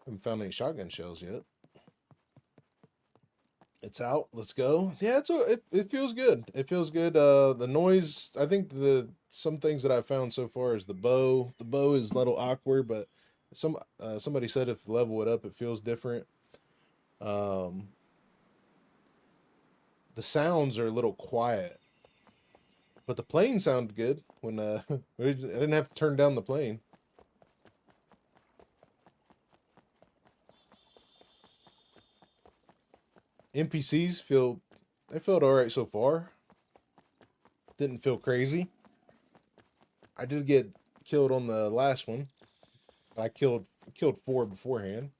Haven't found any shotgun shells yet. It's out. Let's go. Yeah, it feels good. It feels good. The noise. I think some things that I've found so far is the bow. The bow is a little awkward, but somebody said if you level it up, it feels different. The sounds are a little quiet, but the plane sounded good when I didn't have to turn down the plane. NPCs felt all right so far. Didn't feel crazy. I did get killed on the last one. I killed 4 beforehand.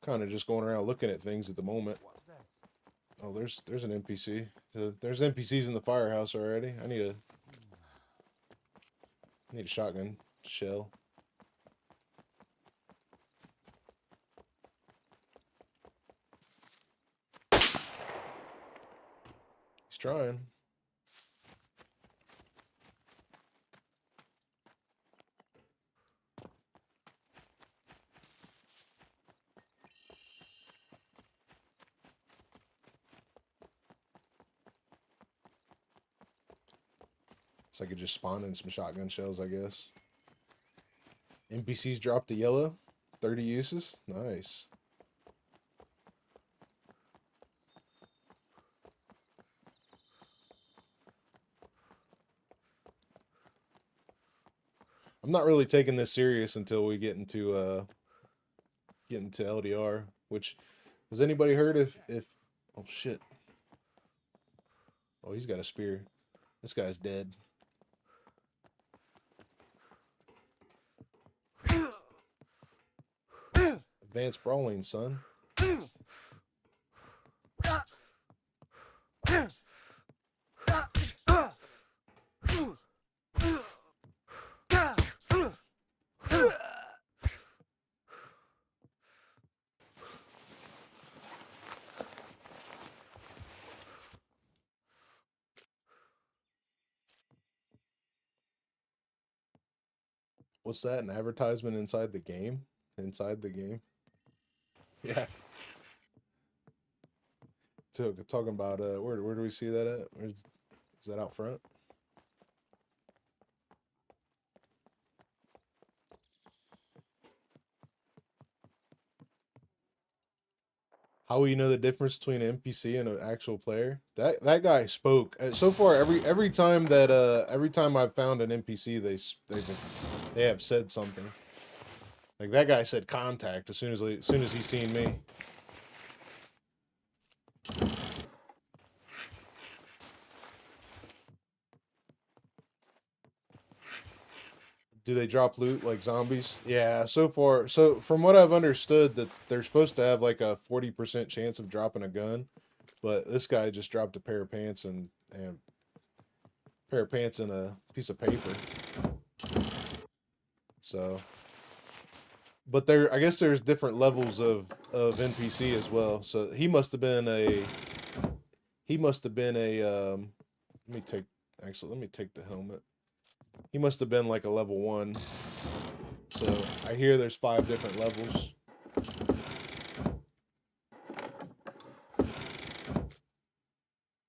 Kind of just going around looking at things at the moment. Oh, there's an NPC. There's NPCs in the firehouse already. I need a shotgun shell. He's trying. So I could just spawn in some shotgun shells, I guess. NPCs dropped the yellow. 30 uses. Nice. I'm not really taking this serious until we get into L.D.R. Which, has anybody heard if oh shit. Oh, he's got a spear. This guy's dead. Advanced brawling, son. What's that? An advertisement inside the game? Inside the game? Yeah. Talking about where do we see that at? Is that out front? How will you know the difference between an NPC and an actual player? That guy spoke. So far, every time I've found an NPC, they have said something. Like that guy said contact as soon as he seen me. Do they drop loot like zombies? Yeah, so far. So from what I've understood, that they're supposed to have like a 40% chance of dropping a gun, but this guy just dropped a pair of pants and a piece of paper. So, but I guess there's different levels of NPC as well. So he must have been a let me take the helmet. He must have been like a level 1. So I hear there's 5 different levels.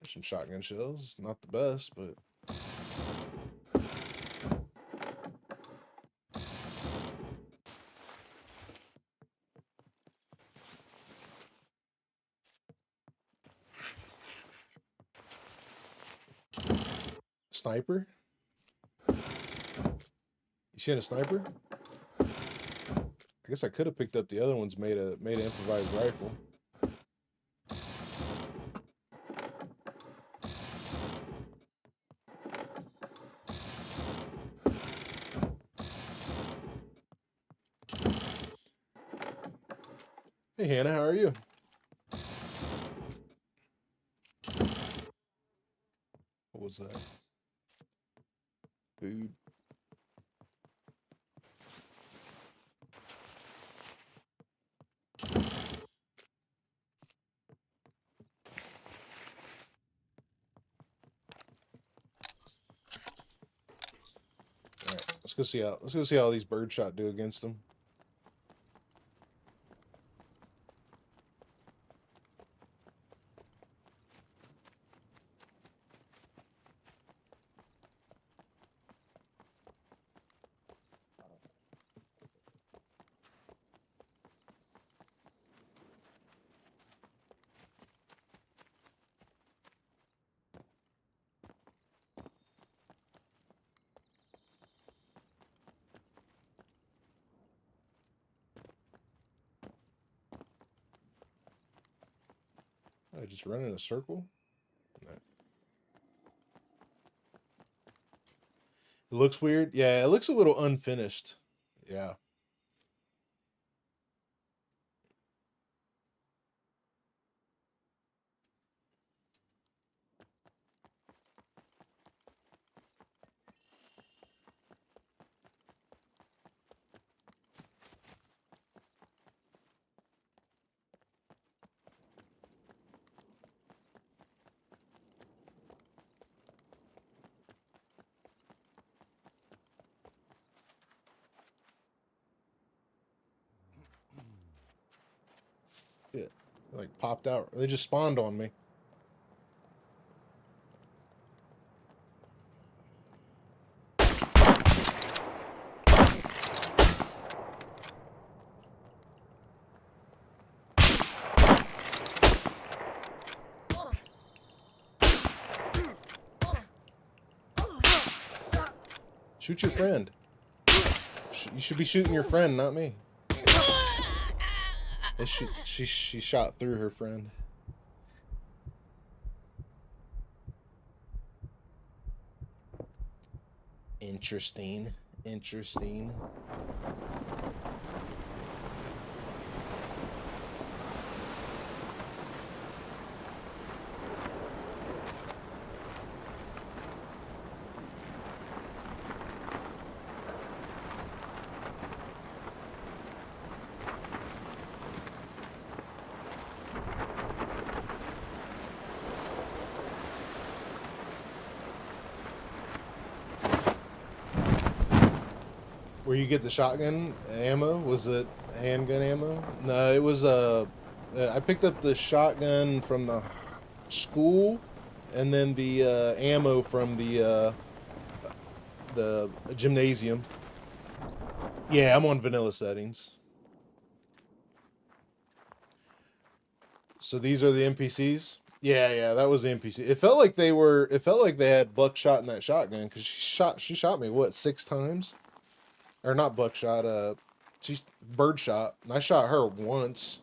There's some shotgun shells. Not the best, but sniper? You seen a sniper? I guess I could have picked up the other ones, made an improvised rifle. Hey Hannah, how are you? What was that? Food. Alright, let's go see how these birdshot do against them. I just run in a circle? No. It looks weird. Yeah, it looks a little unfinished. Yeah. Shit. Like popped out. They just spawned on me. Shoot your friend. You should be shooting your friend, not me. She shot through her friend. Interesting. Interesting. Where you get the shotgun ammo? Was it handgun ammo? No, it was I picked up the shotgun from the school, and then the ammo from the gymnasium. Yeah, I'm on vanilla settings. So these are the NPCs. Yeah, that was the NPC. It felt like they had buckshot in that shotgun, because she shot me what, 6 times? Or not buckshot, she's birdshot. And I shot her once.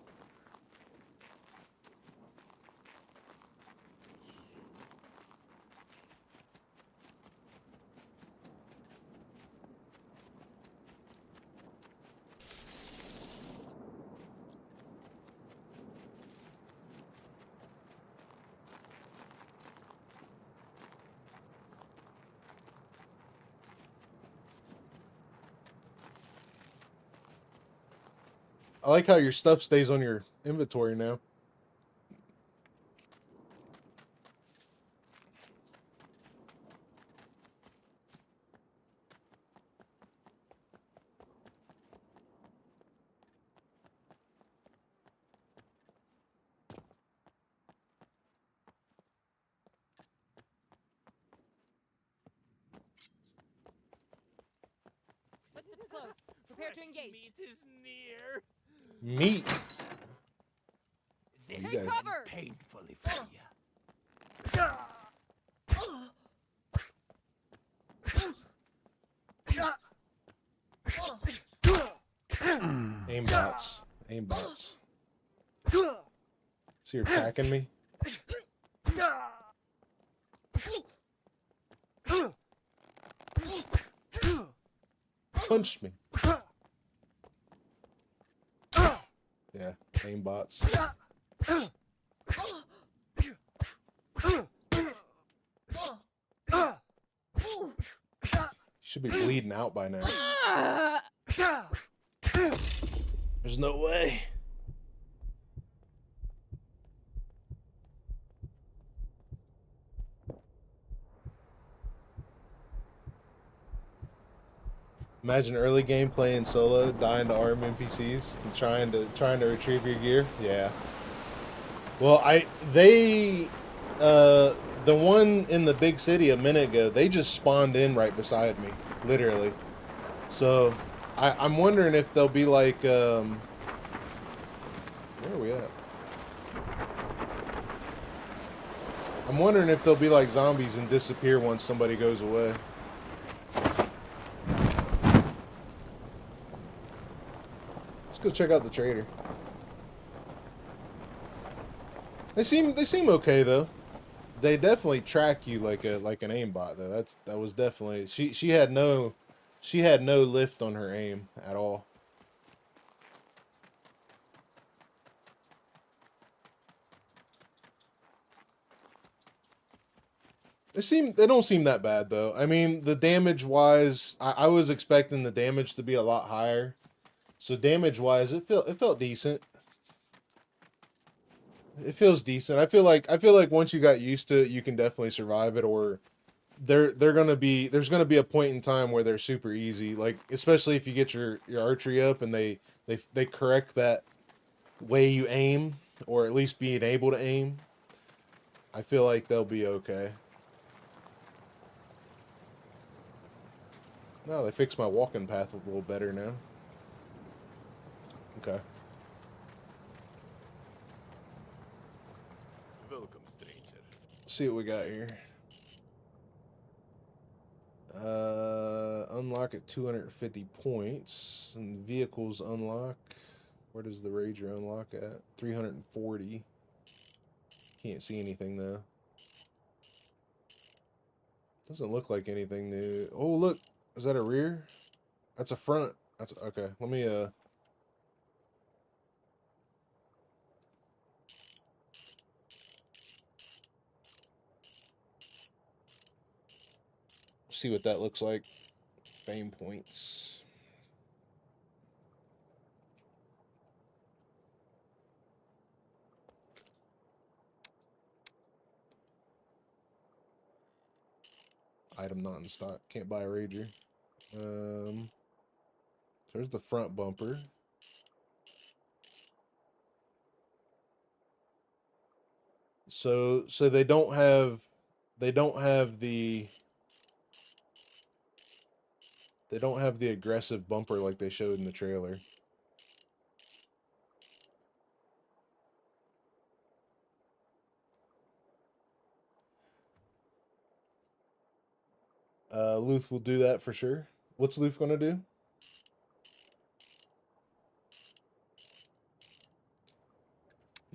I like how your stuff stays on your inventory now. Footsteps close. Prepare to engage. Meat is near. Meat. This You Take guys- cover. Painfully familiar. Aimbots. Aimbots. So you're attacking me? Punched me. Yeah, aimbots. Should be bleeding out by now. There's no way. Imagine early game playing solo, dying to ARM NPCs, and trying to retrieve your gear. Yeah. Well, the one in the big city a minute ago, they just spawned in right beside me, literally. So, I'm wondering if they'll be like, where are we at? I'm wondering if they'll be like zombies and disappear once somebody goes away. Let's go check out the trader. They seem okay though. They definitely track you like an aimbot though. That was definitely she had no lift on her aim at all. They don't seem that bad though. I mean, the damage wise, I was expecting the damage to be a lot higher. So damage wise, it felt decent. It feels decent. I feel like once you got used to it, you can definitely survive it. Or there's gonna be a point in time where they're super easy. Like especially if you get your archery up and they correct that way you aim, or at least being able to aim. I feel like they'll be okay. No, they fixed my walking path a little better now. Okay. Welcome, stranger. Let's see what we got here. Unlock at 250 points. And vehicles unlock. Where does the Rager unlock at? 340. Can't see anything though. Doesn't look like anything new. Oh, look. Is that a rear? That's a front. That's okay. Let me see what that looks like. Fame points. Item not in stock. Can't buy a Rager. There's the front bumper. So they don't have the aggressive bumper like they showed in the trailer. Luth will do that for sure. What's Luth gonna do?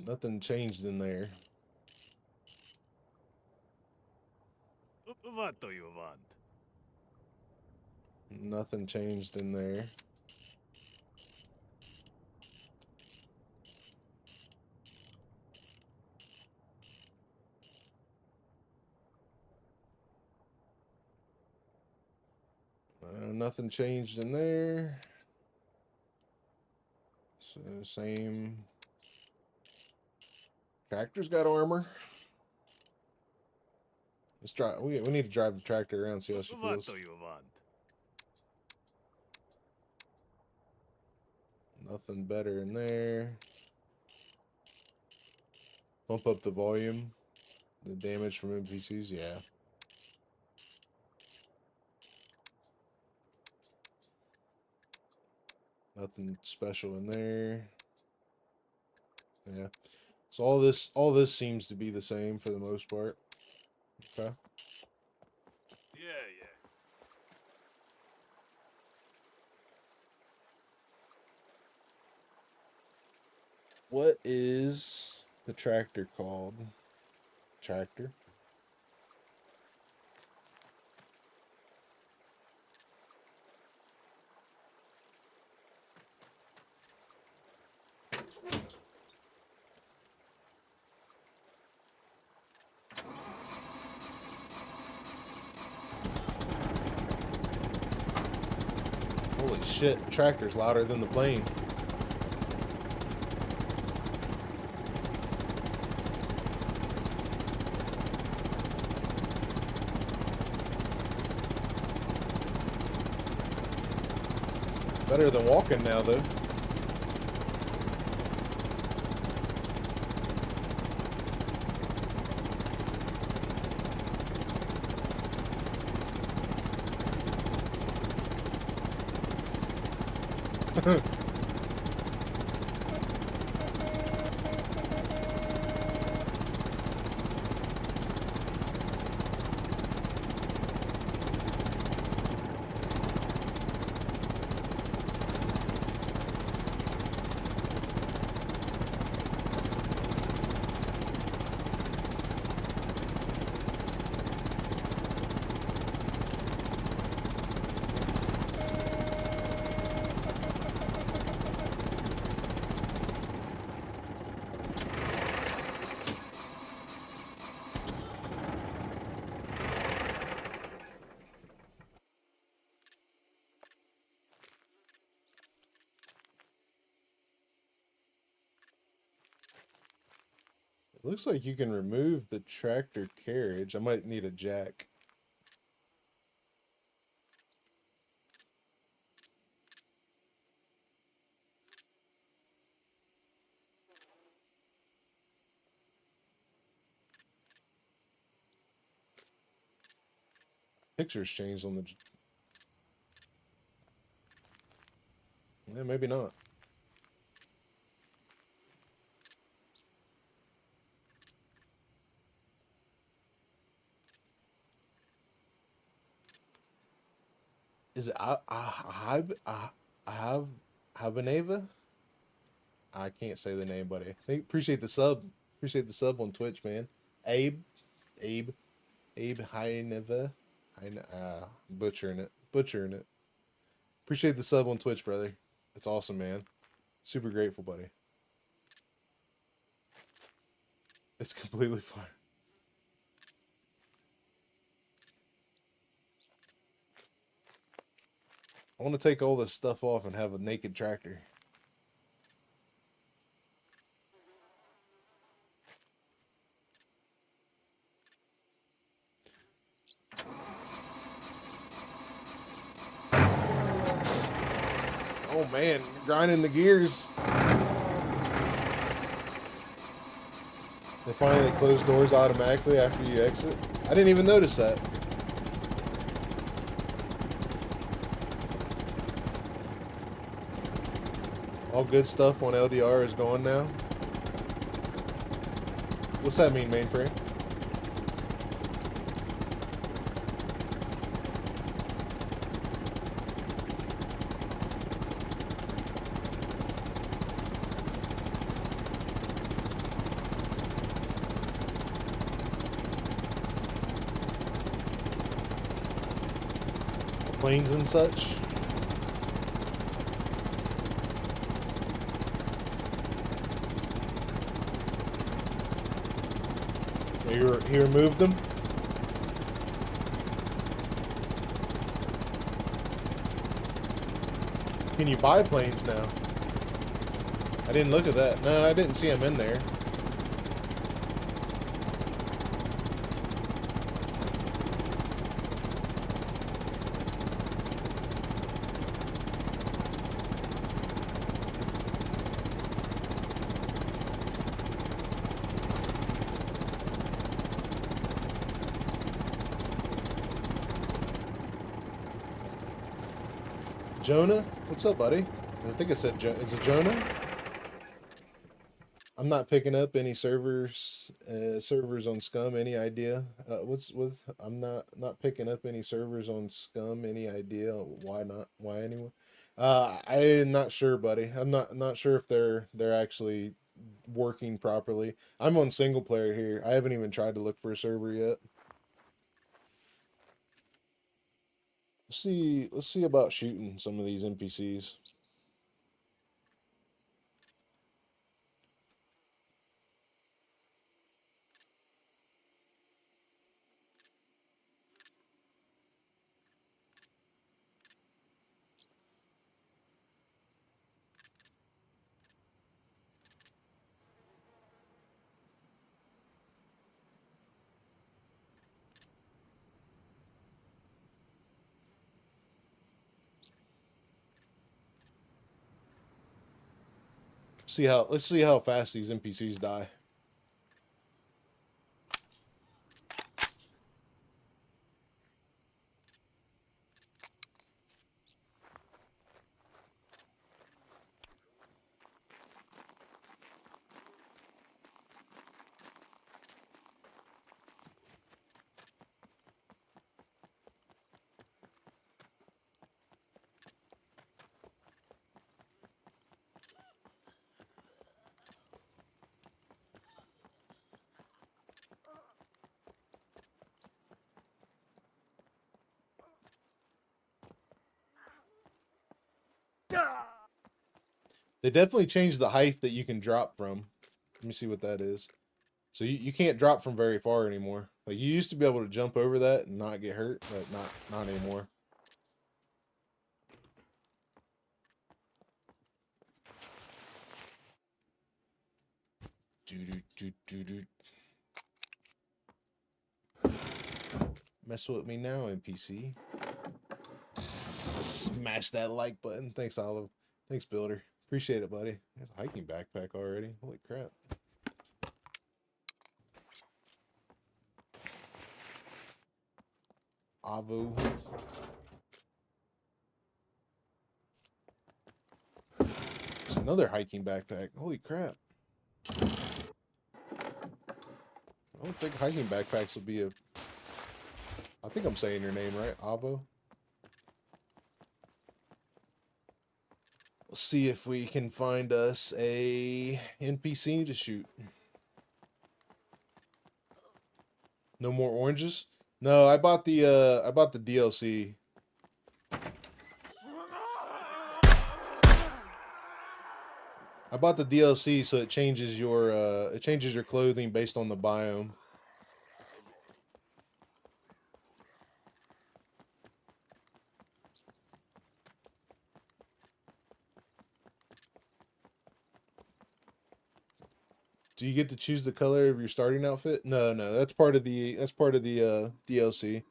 Nothing changed in there. What do you want? Nothing changed in there. Nothing changed in there. So same. Tractor's got armor. Let's drive. We need to drive the tractor around, see how she What feels. do you want? Nothing better in there. Bump up the volume. The damage from NPCs, yeah. Nothing special in there. Yeah. So all this seems to be the same for the most part. Okay. Yeah, yeah. What is the tractor called? Tractor? Holy shit, the tractor's louder than the plane. Better than walking now, though. It looks like you can remove the tractor carriage. I might need a jack. Pictures changed on the... Yeah, maybe not. Is it Habaneva? I can't say the name, buddy. Appreciate the sub. Appreciate the sub on Twitch, man. Abe Haineva. Butchering it. Appreciate the sub on Twitch, brother. It's awesome, man. Super grateful, buddy. It's completely fine. I want to take all this stuff off and have a naked tractor. Oh man, grinding the gears. They finally close doors automatically after you exit. I didn't even notice that. All good stuff on L.D.R. is going now. What's that mean, mainframe? Planes and such. He removed them. Can you buy planes now? I didn't look at that. No, I didn't see him in there. Jonah? What's up, buddy? I think I said, is it Jonah? I'm not picking up any servers on Scum. Any idea? I'm not picking up any servers on Scum. Any idea why not? Why anyone? I'm not sure, buddy. I'm not sure if they're actually working properly. I'm on single player here. I haven't even tried to look for a server yet. Let's see about shooting some of these NPCs. Let's see how fast these NPCs die. They definitely changed the height that you can drop from. Let me see what that is. So you can't drop from very far anymore. Like you used to be able to jump over that and not get hurt, but not anymore. Mess with me now, NPC. Smash that like button. Thanks, Olive. Thanks, Builder. Appreciate it, buddy. There's a hiking backpack already. Holy crap. Avo. There's another hiking backpack. Holy crap. I don't think hiking backpacks will be a... I think I'm saying your name right. Avo. Let's see if we can find us a NPC to shoot. No more oranges? No, I bought the DLC. I bought the DLC so it changes your clothing based on the biome. Do you get to choose the color of your starting outfit? No, that's part of the DLC.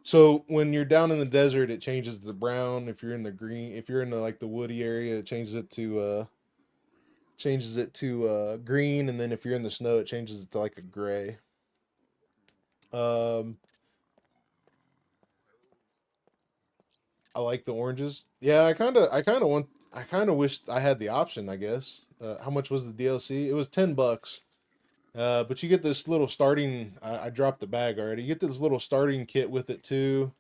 So when you're down in the desert, it changes to brown. If you're in the green, if you're in the like the woody area, it changes it to green, and then if you're in the snow, it changes it to like a gray. I like the oranges. Yeah, I kind of wished I had the option, I guess. How much was the DLC? It was $10. But you get this little starting, I dropped the bag already. You get this little starting kit with it too.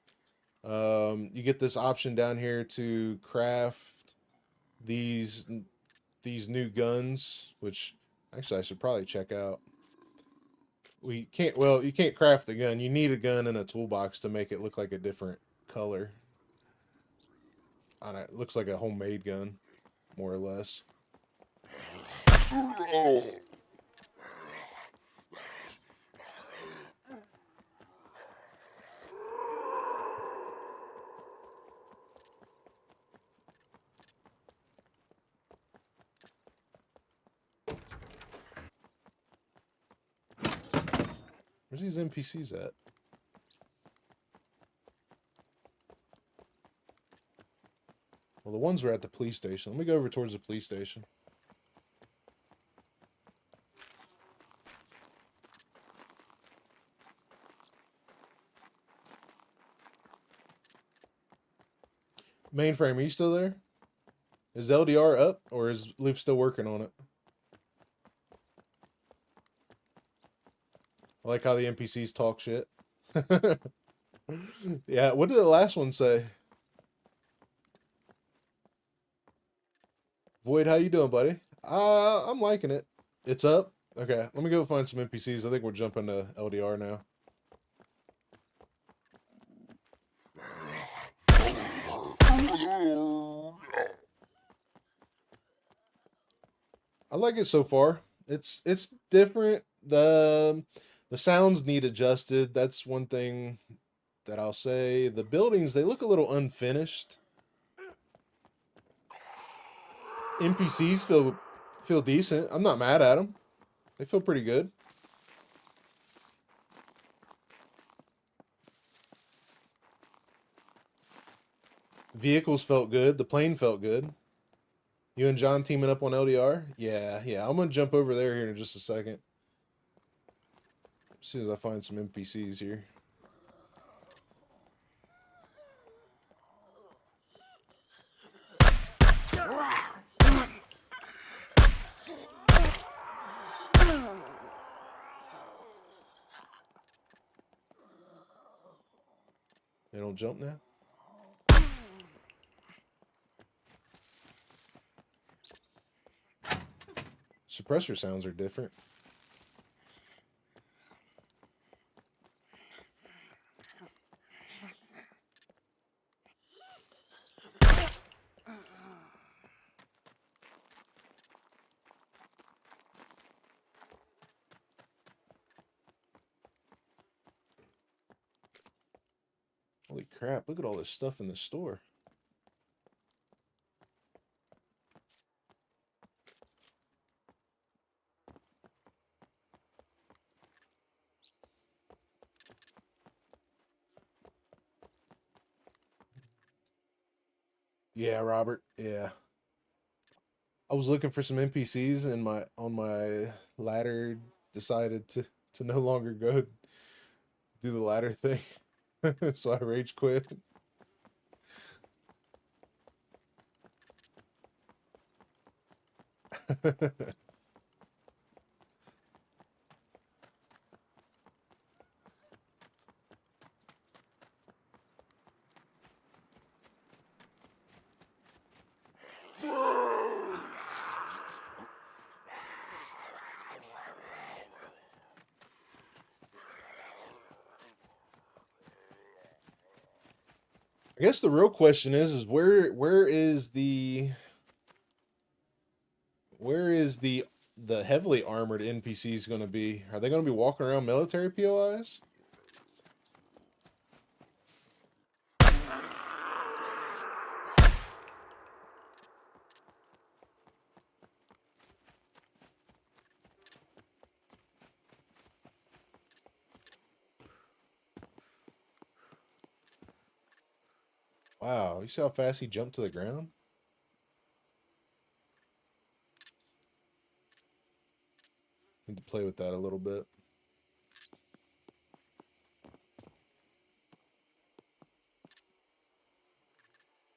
You get this option down here to craft these new guns, which actually I should probably check out. You can't craft the gun. You need a gun and a toolbox to make it look like a different color. It looks like a homemade gun, more or less. Where's these NPCs at? Well, the ones were at the police station. Let me go over towards the police station. Mainframe, are you still there? Is L.D.R up, or is Luke still working on it? I like how the NPCs talk shit. Yeah, what did the last one say? Void, how you doing, buddy? I'm liking it. It's up? Okay, let me go find some NPCs. I think we're jumping to L.D.R now. I like it so far. It's different. The sounds need adjusted. That's one thing that I'll say. The buildings, they look a little unfinished. NPCs feel decent. I'm not mad at them. They feel pretty good. Vehicles felt good. The plane felt good. You and John teaming up on L.D.R? Yeah. I'm going to jump over there here in just a second. As soon as I find some NPCs here. They don't jump now? Suppressor sounds are different. Holy crap, look at all this stuff in the store. Yeah, Robert. Yeah. I was looking for some NPCs and on my ladder decided to no longer go do the ladder thing. So I rage quit. I guess the real question is where is the heavily armored NPCs going to be? Are they going to be walking around military POIs? Wow, you see how fast he jumped to the ground? Need to play with that a little bit.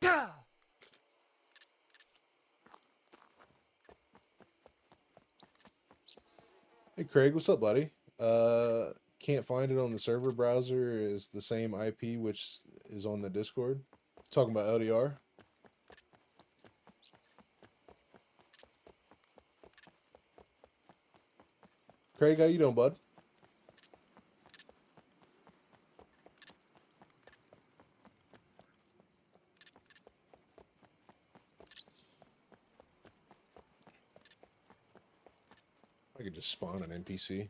Hey Craig, what's up, buddy? Can't find it on the server browser. Is the same IP which is on the Discord. Talking about L.D.R. Craig, how you doing, bud? I could just spawn an NPC.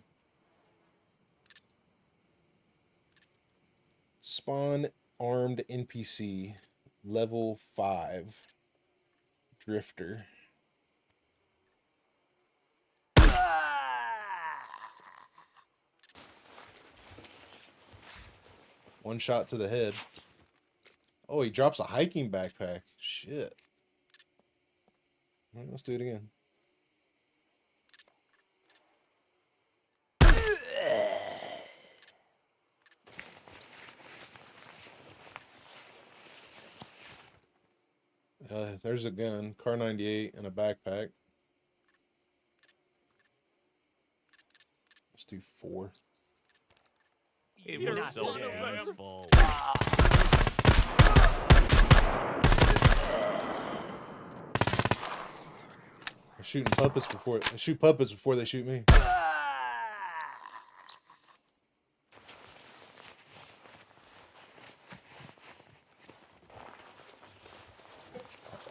Spawn armed NPC, level 5, Drifter. One shot to the head. Oh, he drops a hiking backpack. Shit. All right, let's do it again. There's a gun, Car 98, and a backpack. Let's do 4. It was so peaceful. They're shooting puppets before they shoot puppets before they shoot me.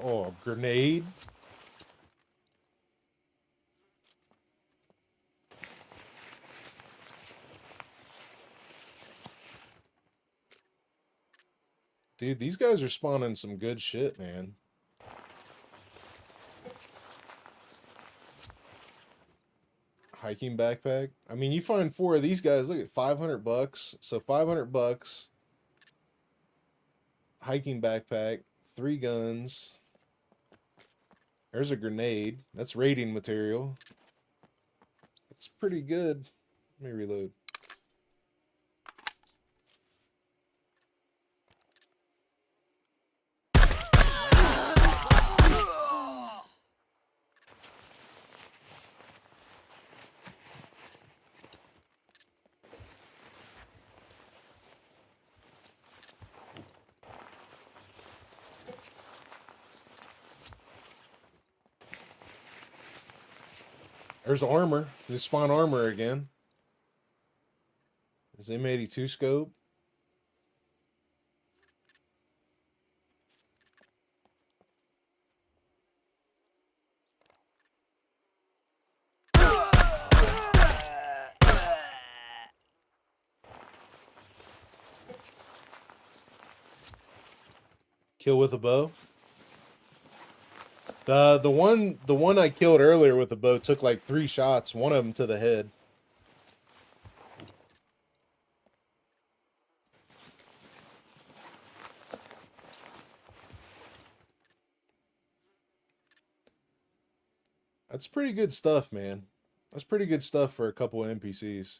Oh, grenade. Dude, these guys are spawning some good shit, man. Hiking backpack. I mean, you find 4 of these guys, look at $500. So $500. Hiking backpack, 3 guns. There's a grenade. That's raiding material. It's pretty good. Let me reload. There's armor. They spawn armor again. There's M82 scope. Kill with a bow. The one I killed earlier with the bow took like 3 shots, one of them to the head. That's pretty good stuff, man. That's pretty good stuff for a couple of NPCs.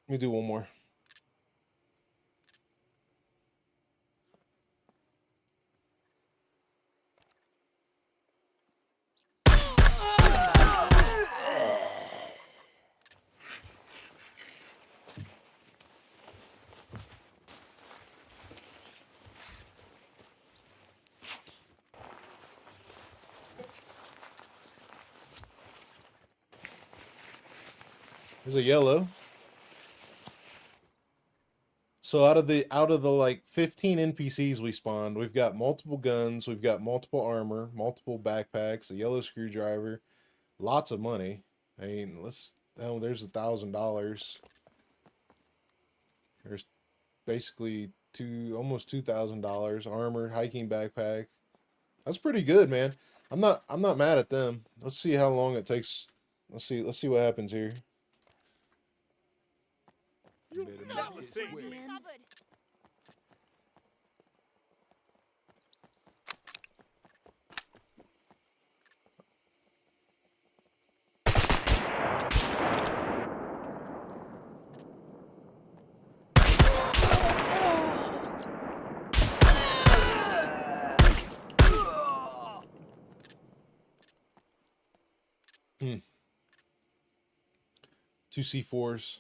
Let me do one more. There's a yellow. So out of the like 15 NPCs we spawned, we've got multiple guns, we've got multiple armor, multiple backpacks, a yellow screwdriver, lots of money. I mean, there's $1,000. There's basically almost $2,000 armor, hiking backpack. That's pretty good, man. I'm not mad at them. Let's see how long it takes. Let's see what happens here. Two C4s.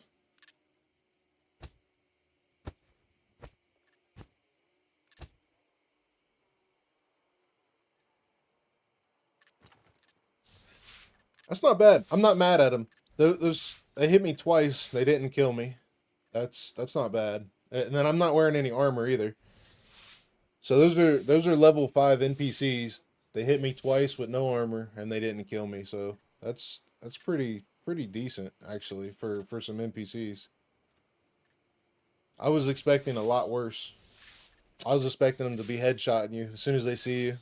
That's not bad. I'm not mad at them. They hit me twice. They didn't kill me. That's not bad. And then I'm not wearing any armor either. So those are level 5 NPCs. They hit me twice with no armor and they didn't kill me. So that's pretty decent actually for some NPCs. I was expecting a lot worse. I was expecting them to be headshotting you as soon as they see you.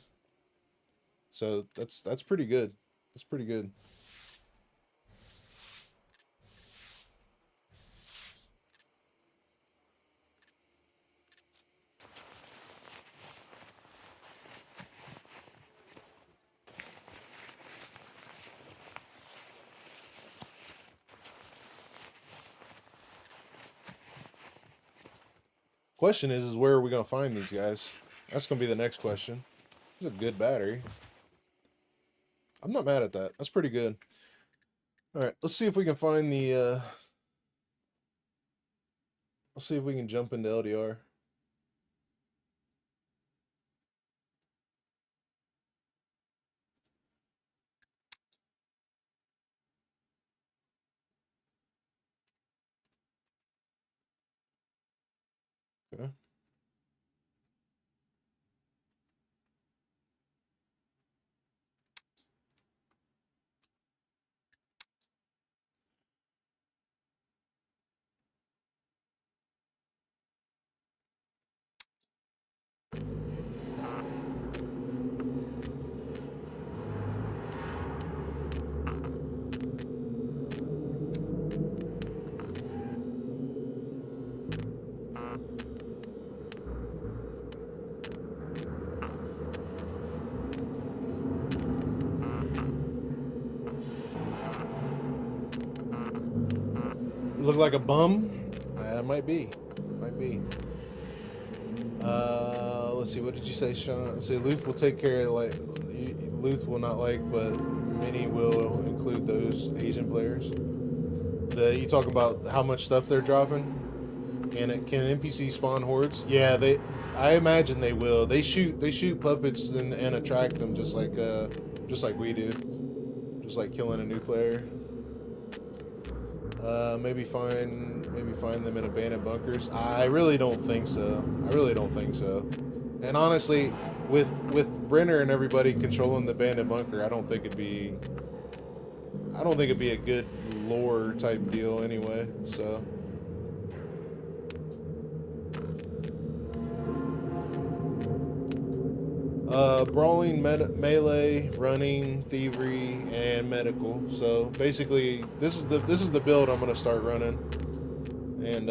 So that's pretty good. That's pretty good. Question is where are we gonna find these guys? That's gonna be the next question. It's a good battery. I'm not mad at that. That's pretty good. All right, let's see if we can find the. Let's see if we can jump into L.D.R. Okay. Look like a bum? Might be. Might be. Let's see. What did you say, Sean? Let's see. Luth will take care of Luth will not like, but many will include those Asian players. You talk about how much stuff they're dropping, and can NPC spawn hordes? Yeah, I imagine they will. They shoot puppets and attract them just like we do, just like killing a new player. Maybe find them in abandoned bunkers. I really don't think so. I really don't think so. And honestly, with Brenner and everybody controlling the abandoned bunker, I don't think it'd be a good lore type deal anyway. So. Brawling, melee, running, thievery, and medical. So basically, this is the build I'm gonna start running, and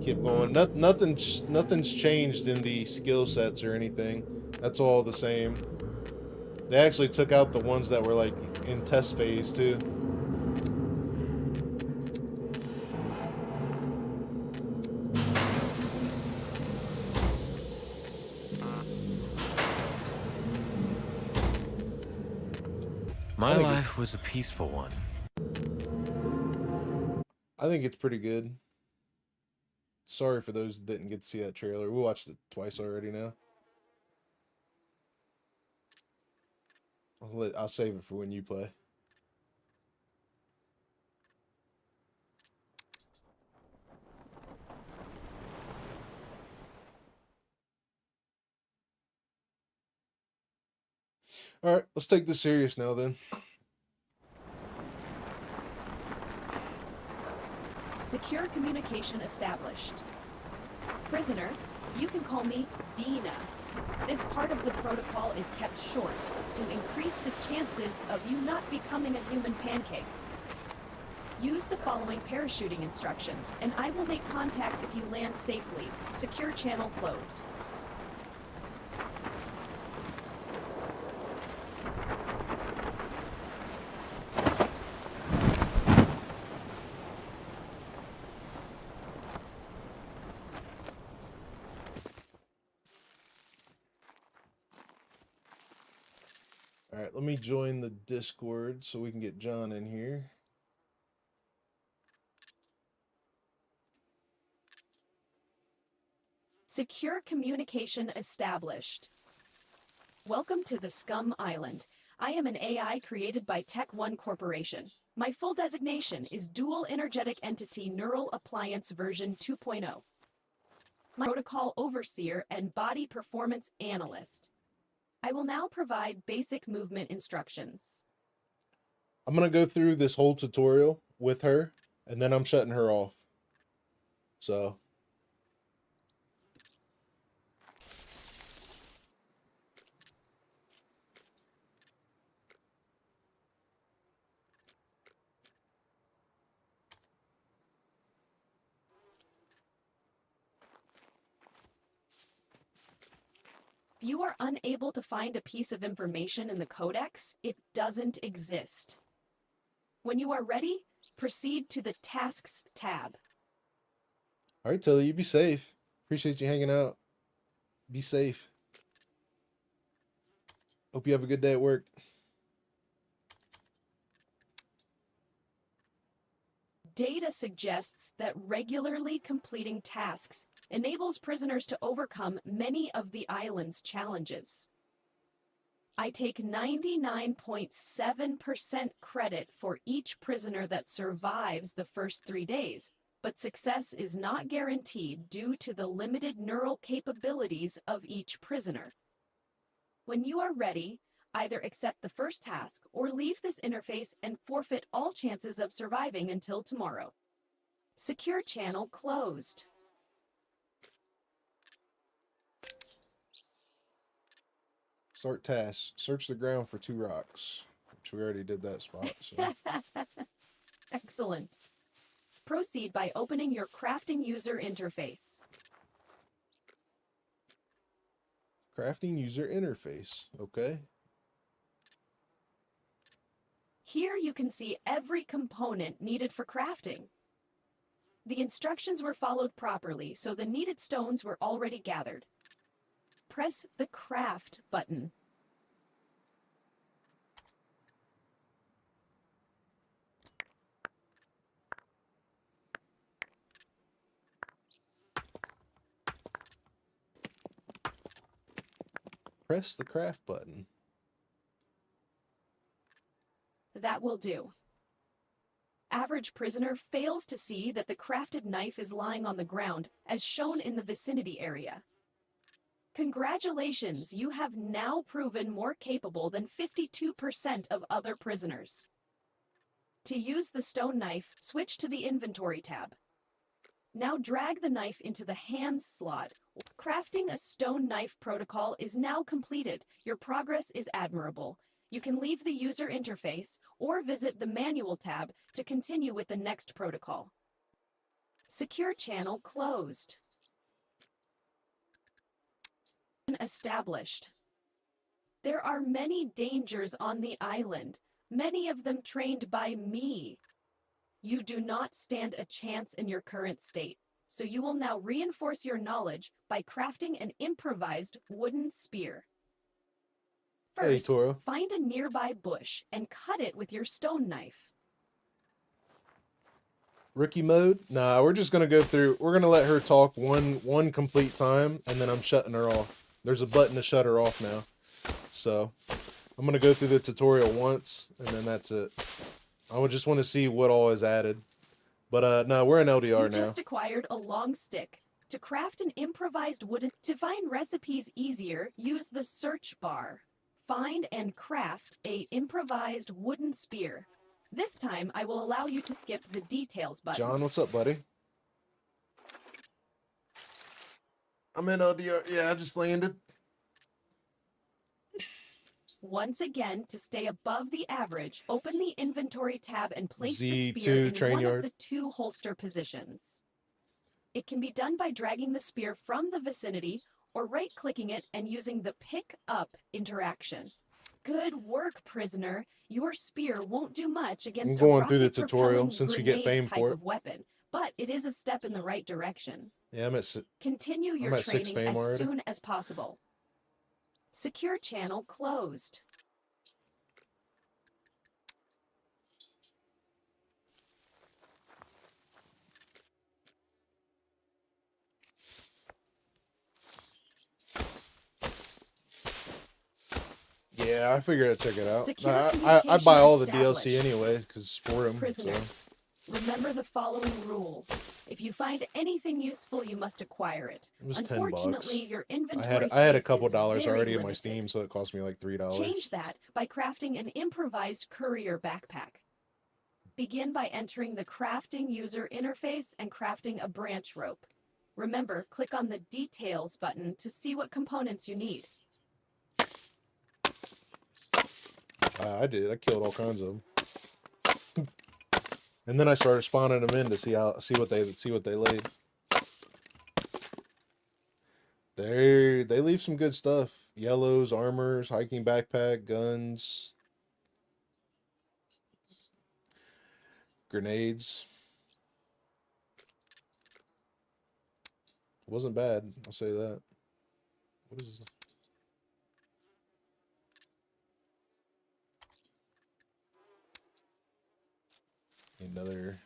keep going. Nothing's changed in the skill sets or anything. That's all the same. They actually took out the ones that were like in test phase too. My life was a peaceful one. I think it's pretty good. Sorry for those that didn't get to see that trailer. We watched it twice already now. I'll save it for when you play. All right, let's take this serious now then. Secure communication established. Prisoner, you can call me Dina. This part of the protocol is kept short to increase the chances of you not becoming a human pancake. Use the following parachuting instructions, and I will make contact if you land safely. Secure channel closed. All right, let me join the Discord so we can get John in here. Secure communication established. Welcome to the SCUM Island. I am an AI created by Tech One Corporation. My full designation is Dual Energetic Entity Neural Appliance version 2.0. My protocol overseer and body performance analyst. I will now provide basic movement instructions. I'm going to go through this whole tutorial with her, and then I'm shutting her off. So. If you are unable to find a piece of information in the codex, it doesn't exist. When you are ready, proceed to the Tasks tab. All right, Tilly, you be safe. Appreciate you hanging out. Be safe. Hope you have a good day at work. Data suggests that regularly completing tasks enables prisoners to overcome many of the island's challenges. I take 99.7% credit for each prisoner that survives the first 3 days, but success is not guaranteed due to the limited neural capabilities of each prisoner. When you are ready, either accept the first task or leave this interface and forfeit all chances of surviving until tomorrow. Secure channel closed. Start task. Search the ground for 2 rocks. Which we already did that spot. So. Excellent. Proceed by opening your crafting user interface. Crafting user interface. Okay. Here you can see every component needed for crafting. The instructions were followed properly, so the needed stones were already gathered. Press the Craft button. Press the Craft button. That will do. Average prisoner fails to see that the crafted knife is lying on the ground, as shown in the vicinity area. Congratulations, you have now proven more capable than 52% of other prisoners. To use the stone knife, switch to the Inventory tab. Now drag the knife into the Hands slot. Crafting a stone knife protocol is now completed. Your progress is admirable. You can leave the user interface or visit the Manual tab to continue with the next protocol. Secure channel closed. Established. There are many dangers on the island, many of them trained by me. You do not stand a chance in your current state, so you will now reinforce your knowledge by crafting an improvised wooden spear. First, Hey, Toro. find a nearby bush and cut it with your stone knife. Rookie mode? Nah, we're just gonna go through. We're gonna let her talk one complete time, and then I'm shutting her off. There's a button to shut her off now, so I'm gonna go through the tutorial once, and then that's it. I would just want to see what all is added. But no, we're in L.D.R. You now. just acquired a long stick. To craft an improvised wooden... To find recipes easier, use the search bar. Find and craft a improvised wooden spear. This time, I will allow you to skip the details button. John, what's up, buddy? I'm in L.D.R. Yeah, I just landed. Once again, to stay above the average, open the Inventory tab and place the Z2 spear in train one yard. of the 2 holster positions. It can be done by dragging the spear from the vicinity or right-clicking it and using the Pick Up interaction. Good work, prisoner. Your spear won't do much against I'm going a through the tutorial rocket-propelling since you get grenade fame type for it. of weapon, but it is a step in the right direction. Yeah, I'm at. Continue your at 6 training fame as already. soon as possible. Secure channel closed. Yeah, I figured I'd check it out. Secure I communication buy all the established. DLC anyway because sport them. Prisoner, So. remember the following rule. If you find anything useful, you must acquire it. It was $10. Unfortunately, your I inventory had a space couple is dollars very already in my limited. Steam, so it cost me like $3. Change that by crafting an improvised courier backpack. Begin by entering the crafting user interface and crafting a branch rope. Remember, click on the Details button to see what components you need. I did. I killed all kinds of them, and then I started spawning them in to see what they laid. They leave some good stuff: yellows, armors, hiking backpack, guns, grenades. It wasn't bad. I'll say that. What is this? Another.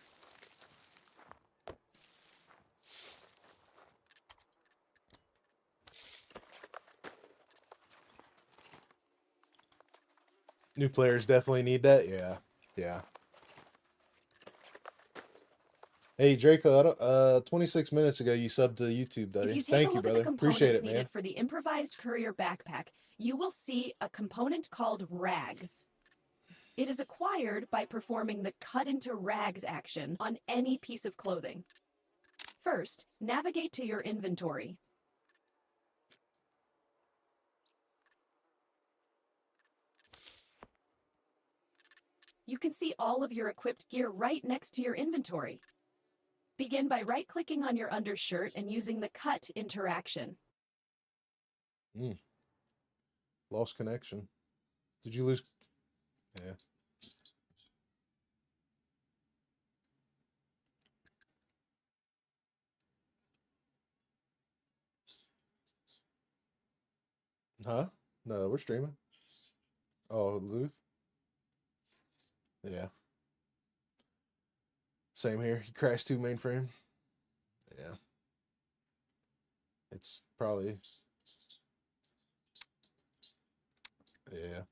New players definitely need that. Yeah. Yeah. Hey Draco, 26 minutes ago you subbed to YouTube, buddy. If you take Thank a you, look at brother. the Appreciate components it, man. needed for the improvised courier backpack, you will see a component called rags. It is acquired by performing the cut into rags action on any piece of clothing. First, navigate to your inventory. You can see all of your equipped gear right next to your inventory. Begin by right-clicking on your undershirt and using the cut interaction. Lost connection. Did you lose? Yeah. Huh? No, we're streaming. Oh, Luth? Yeah. Same here. He crashed 2 mainframe. Yeah. It's probably. Yeah.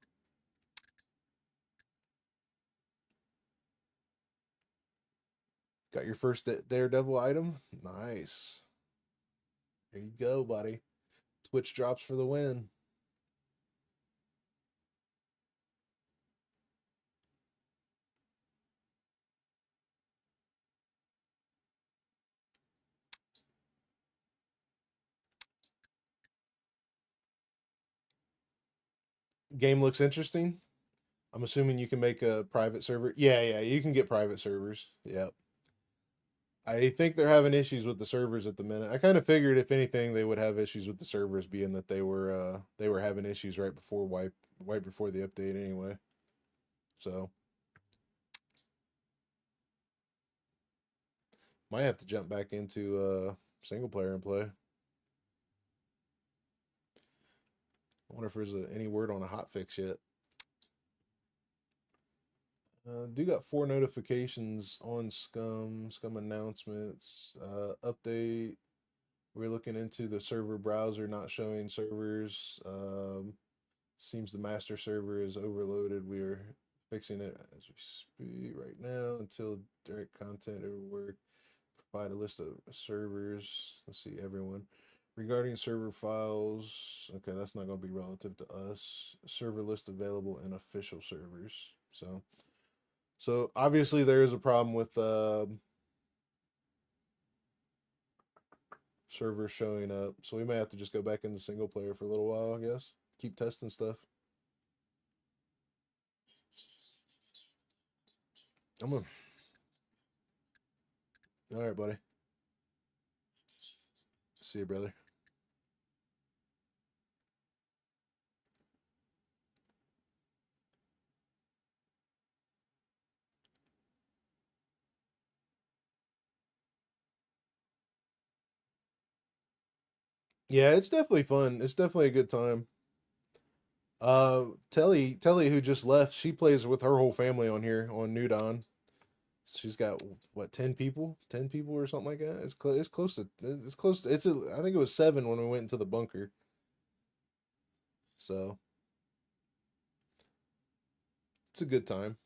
Got your first Daredevil item? Nice. There you go, buddy. Twitch drops for the win. Game looks interesting. I'm assuming you can make a private server. Yeah, you can get private servers. Yep. I think they're having issues with the servers at the minute. I kind of figured if anything they would have issues with the servers, being that they were having issues right before the update anyway. So might have to jump back into single player and play. I wonder if there's any word on a hotfix yet. Do got 4 notifications on SCUM announcements, update. We're looking into the server browser not showing servers. Seems the master server is overloaded. We're fixing it as we speak right now until direct content or work. Provide a list of servers. Let's see, everyone. Regarding server files, okay, that's not going to be relative to us. Server list available in official servers. So obviously there is a problem with servers showing up. So we may have to just go back into single player for a little while, I guess. Keep testing stuff. All right, buddy. See you, brother. Yeah, it's definitely fun. It's definitely a good time. Telly, who just left, she plays with her whole family on here on New Dawn. She's got what, 10 people? 10 people or something like that. It's close to I think it was 7 when we went into the bunker. So it's a good time.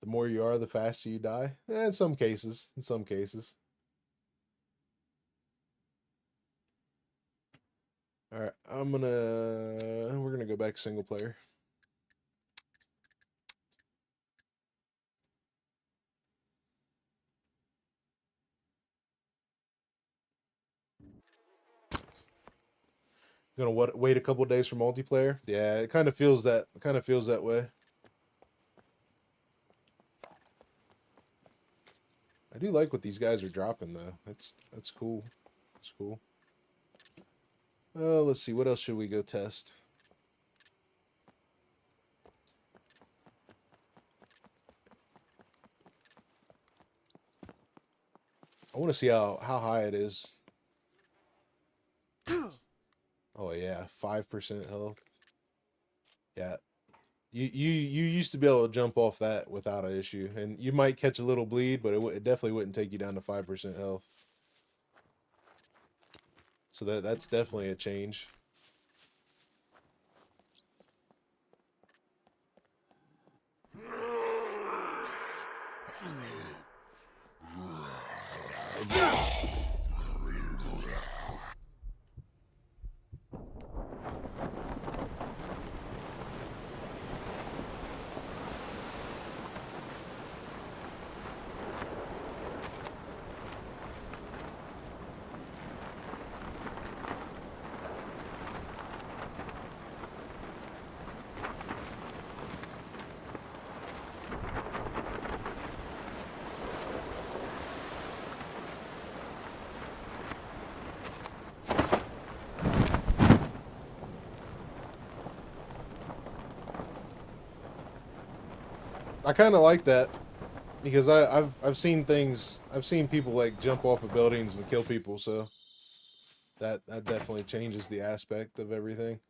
The more you are, the faster you die. In some cases. All right, we're gonna go back single player. Gonna wait a couple days for multiplayer. Yeah, it kind of feels that way. I do like what these guys are dropping though. That's cool. It's cool. Let's see, what else should we go test? I want to see how high it is. Oh yeah, 5% health. Yeah. You used to be able to jump off that without an issue, and you might catch a little bleed, but it definitely wouldn't take you down to 5% health. So that's definitely a change. I kind of like that because I've seen things. I've seen people like jump off of buildings and kill people, so that definitely changes the aspect of everything.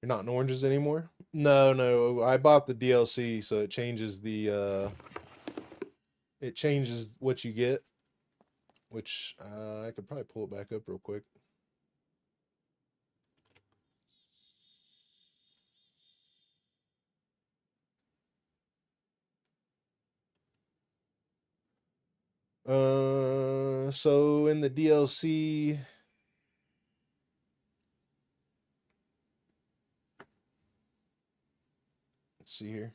You're not in oranges anymore? No, I bought the DLC, so it changes the it changes what you get, which I could probably pull it back up real quick. So in the DLC, let's see here.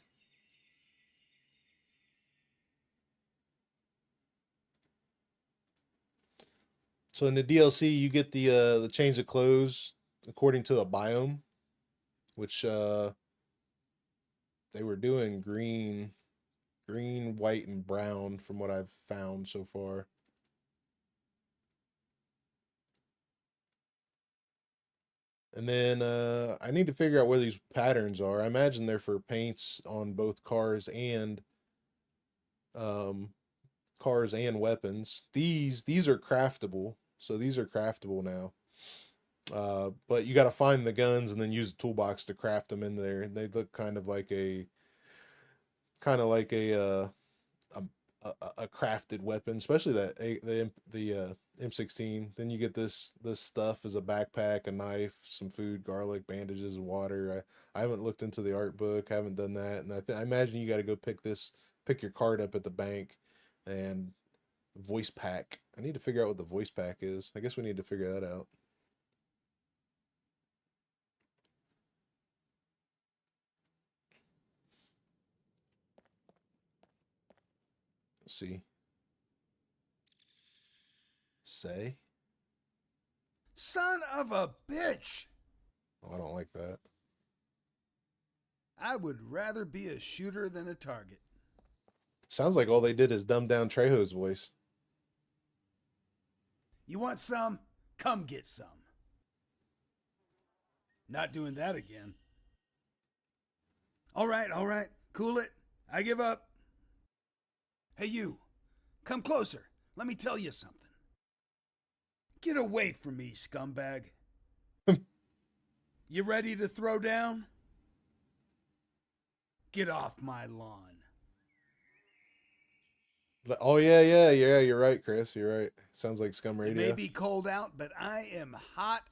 So in the DLC, you get the change of clothes according to a biome, which they were doing green, white, and brown from what I've found so far. And then I need to figure out where these patterns are. I imagine they're for paints on both cars and weapons. These are craftable, so these are craftable now. But you got to find the guns and then use a toolbox to craft them in there. They look kind of like a crafted weapon, especially the M16. Then you get this stuff as a backpack, a knife, some food, garlic, bandages, water. I haven't looked into the art book, haven't done that, and I imagine you got to go pick your card up at the bank, and voice pack. I need to figure out what the voice pack is. I guess we need to figure that out. Let's see. Say. Son of a bitch! Oh, I don't like that. I would rather be a shooter than a target. Sounds like all they did is dumb down Trejo's voice. You want some? Come get some. Not doing that again. All right. Cool it. I give up. Hey, you. Come closer. Let me tell you something. Get away from me, scumbag. You ready to throw down? Get off my lawn. Oh yeah, you're right, Chris. You're right. Sounds like Scum Radio. It may be cold out, but I am hot.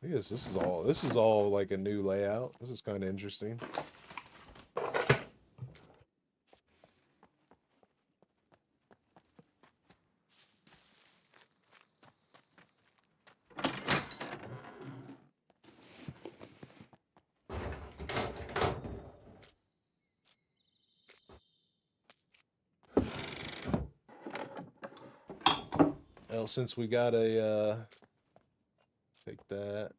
I guess this is all like a new layout. This is kind of interesting. Well, since we got a take that.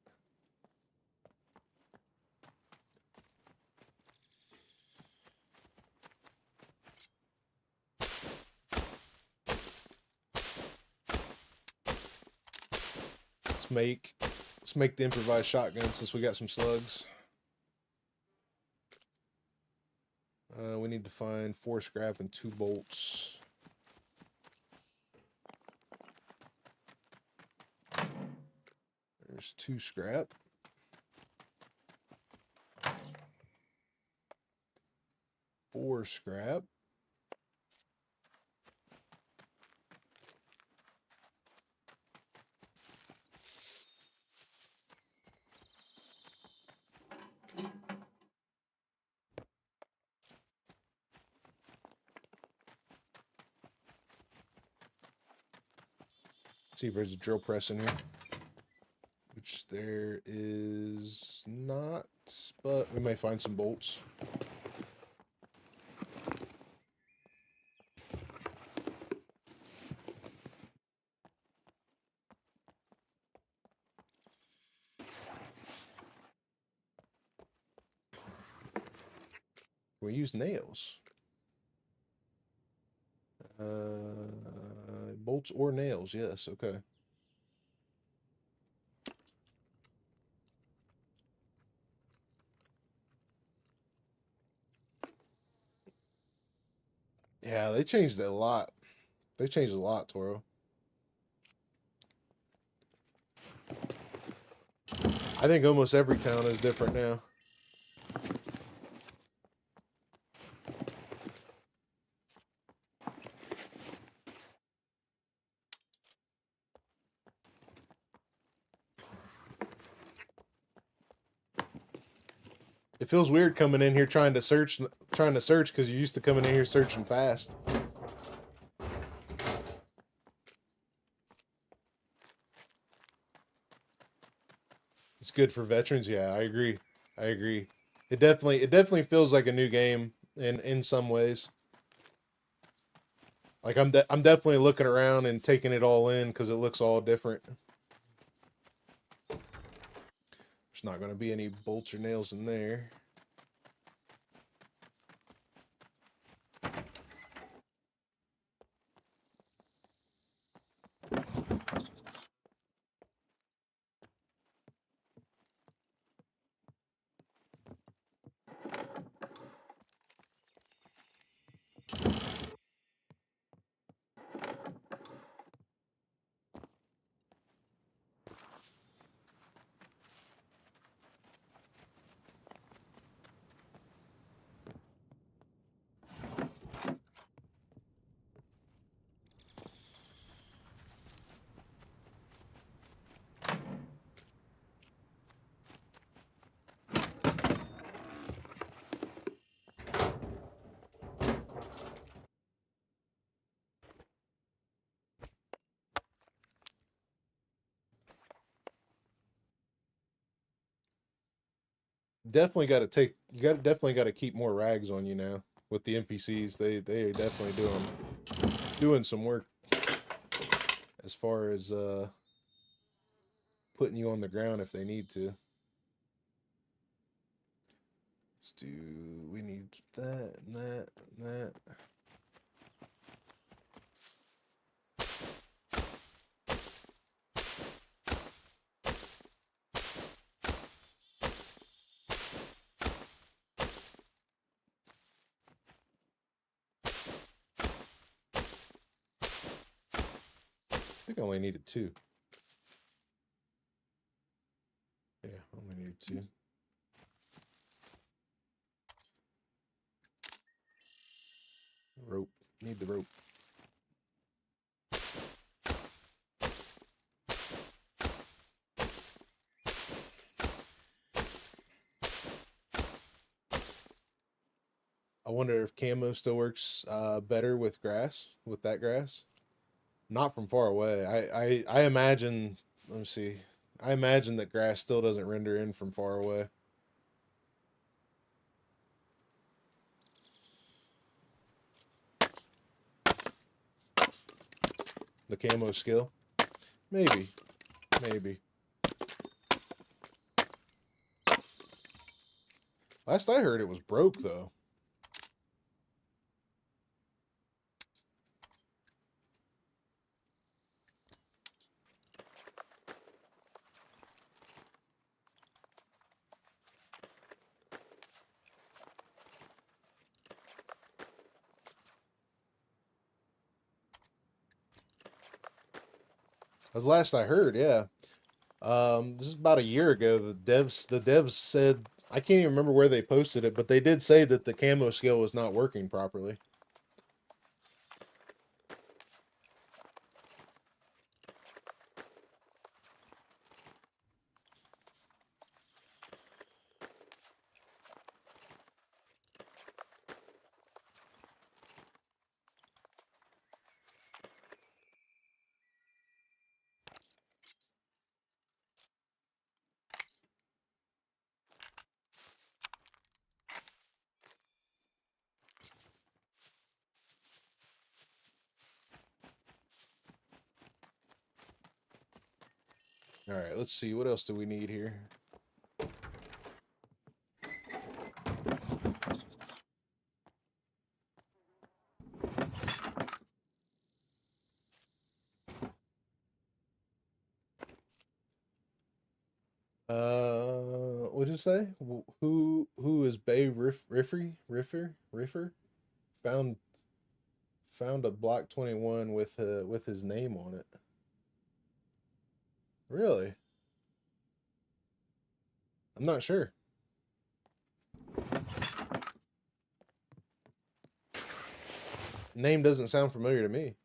make the improvised shotgun since we got some slugs. We need to find 4 scrap and 2 bolts. There's 2 scrap. Four scrap. See if there's a drill press in here, which there is not, but we may find some bolts. We use nails. Bolts or nails, yes, okay. Yeah, they changed it a lot. They changed a lot, Toro. I think almost every town is different now. It feels weird coming in here trying to search because you're used to coming in here searching fast. It's good for veterans. Yeah, I agree. I agree. It definitely feels like a new game in some ways. Like I'm definitely looking around and taking it all in because it looks all different. There's not going to be any bolts or nails in there. Definitely got to keep more rags on you now with the NPCs. They are definitely doing some work as far as putting you on the ground if they need to. We need that and that and that. I think I only needed 2. Yeah, only needed 2. Rope. Need the rope. I wonder if camo still works better with grass, with that grass. Not from far away. I imagine, let me see. I imagine that grass still doesn't render in from far away. The camo skill? Maybe. Maybe. Last I heard it was broke though. As last I heard, yeah. This is about a year ago. The devs said, I can't even remember where they posted it, but they did say that the camo scale was not working properly. All right, let's see. What else do we need here? What did it say? Who is Bay Riffer? Found a Block 21 with his name on it. Really? I'm not sure. Name doesn't sound familiar to me.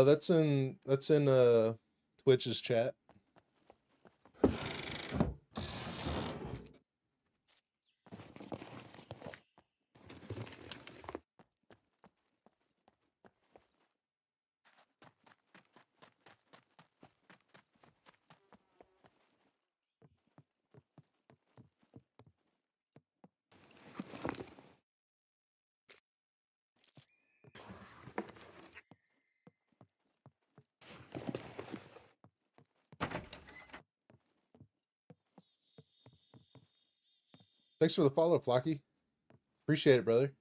That's in Twitch's chat. Thanks for the follow, Flocky. Appreciate it, brother.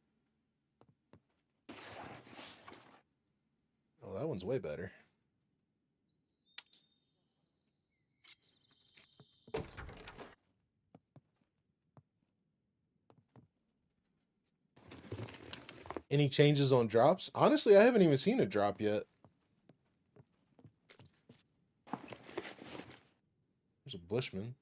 Oh, that one's way better. Any changes on drops? Honestly, I haven't even seen a drop yet. There's a Bushman.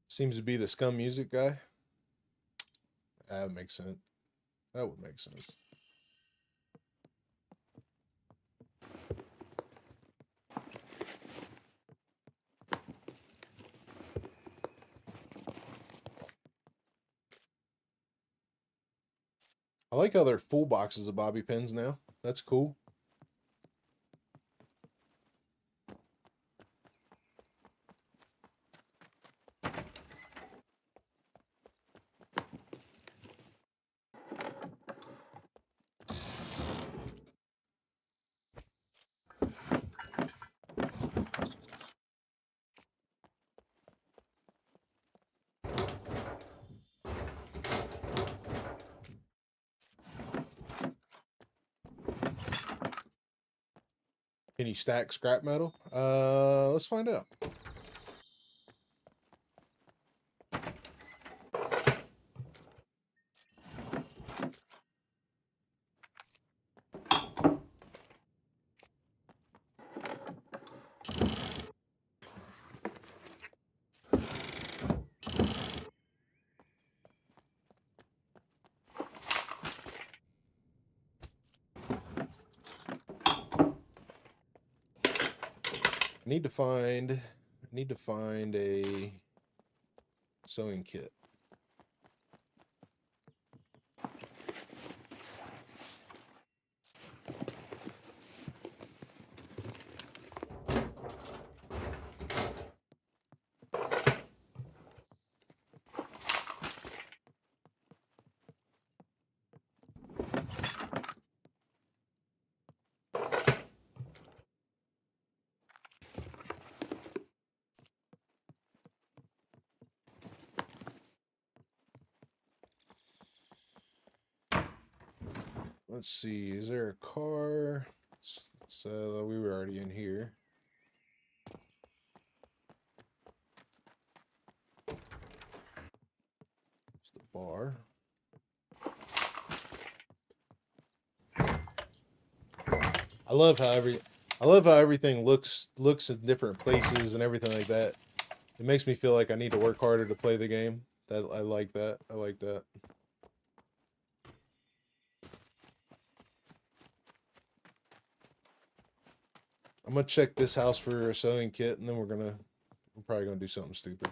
Seems to be the Scum music guy. That makes sense. That would make sense. I like how they're full boxes of bobby pins now. That's cool. Can you stack scrap metal? Let's find out. I need to find a sewing kit. let's see. Is there a car? We were already in here. It's the bar. I love how everything looks in different places and everything like that. It makes me feel like I need to work harder to play the game. I like that. I like that. I'm gonna check this house for a sewing kit, and then we're probably gonna do something stupid.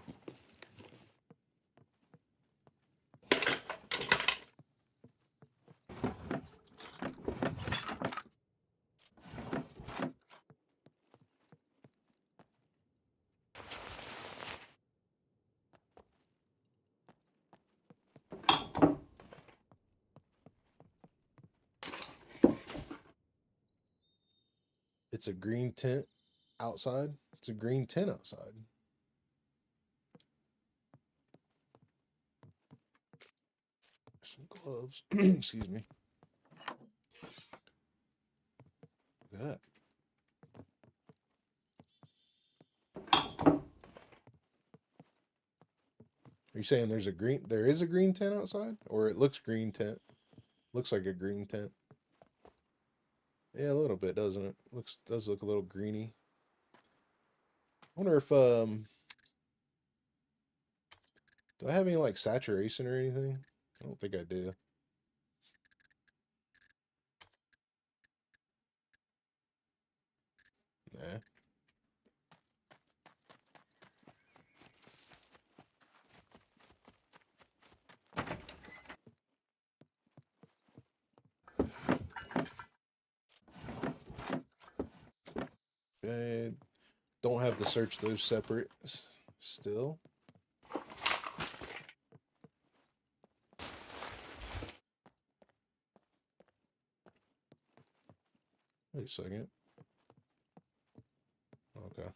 It's a green tent outside. It's a green tent outside. Some gloves. Excuse me. Look at that. Are you saying there is a green tent outside? Or it looks green tent? Looks like a green tent. Yeah, a little bit, doesn't it? Does look a little greeny. I wonder if do I have any like saturation or anything? I don't think I do. Nah. Okay. Don't have to search those separate still. Wait a second. Okay.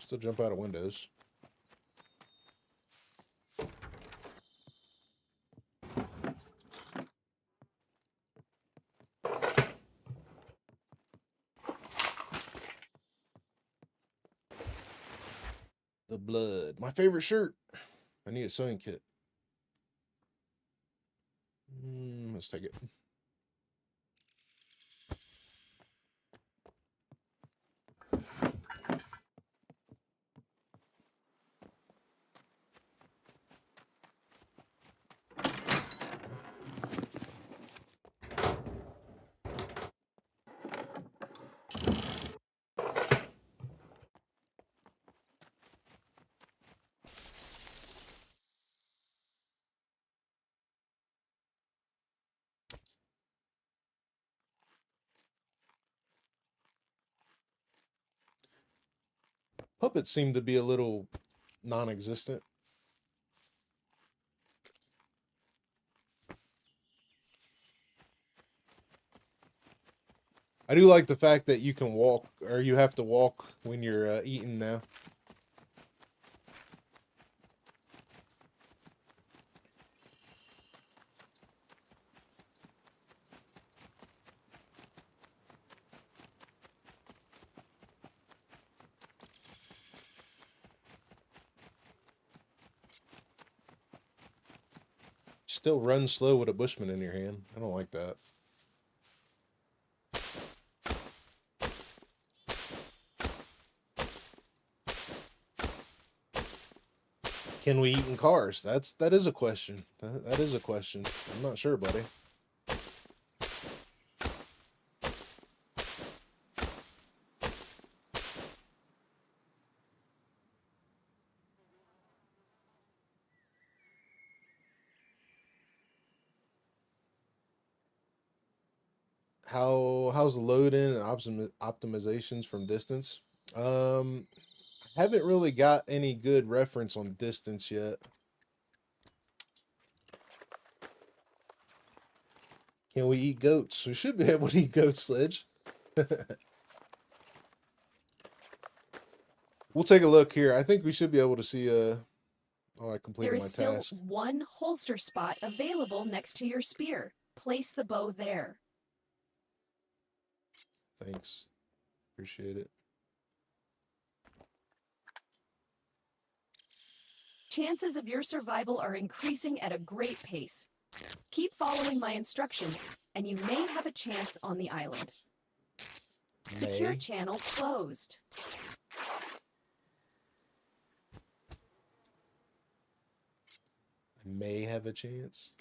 Still jump out of windows. The blood. My favorite shirt. I need a sewing kit. Let's take it. Puppets seem to be a little non-existent. I do like the fact that you can walk, or you have to walk when you're eating now. Still run slow with a Bushman in your hand. I don't like that. Can we eat in cars? That is a question. That is a question. I'm not sure, buddy. How's load-in and optimizations from distance? Haven't really got any good reference on distance yet. Can we eat goats? We should be able to eat goats, Sledge. We'll take a look here. I think we should be able to see oh, I completed There my is still task. one holster spot available next to your spear. Place the bow there. Thanks. Appreciate it. Chances of your survival are increasing at a great pace. Keep following my instructions, and you may have a chance on the island. Secure May. channel closed. I may have a chance.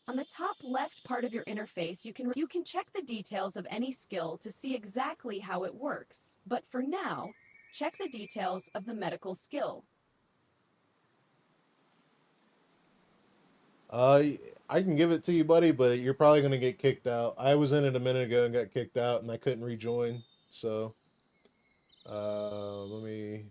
On the top left part of your interface, you can check the details of any skill to see exactly how it works. But for now, check the details of the medical skill. I can give it to you, buddy, but you're probably going to get kicked out. I was in it a minute ago and got kicked out, and I couldn't rejoin. So, let me...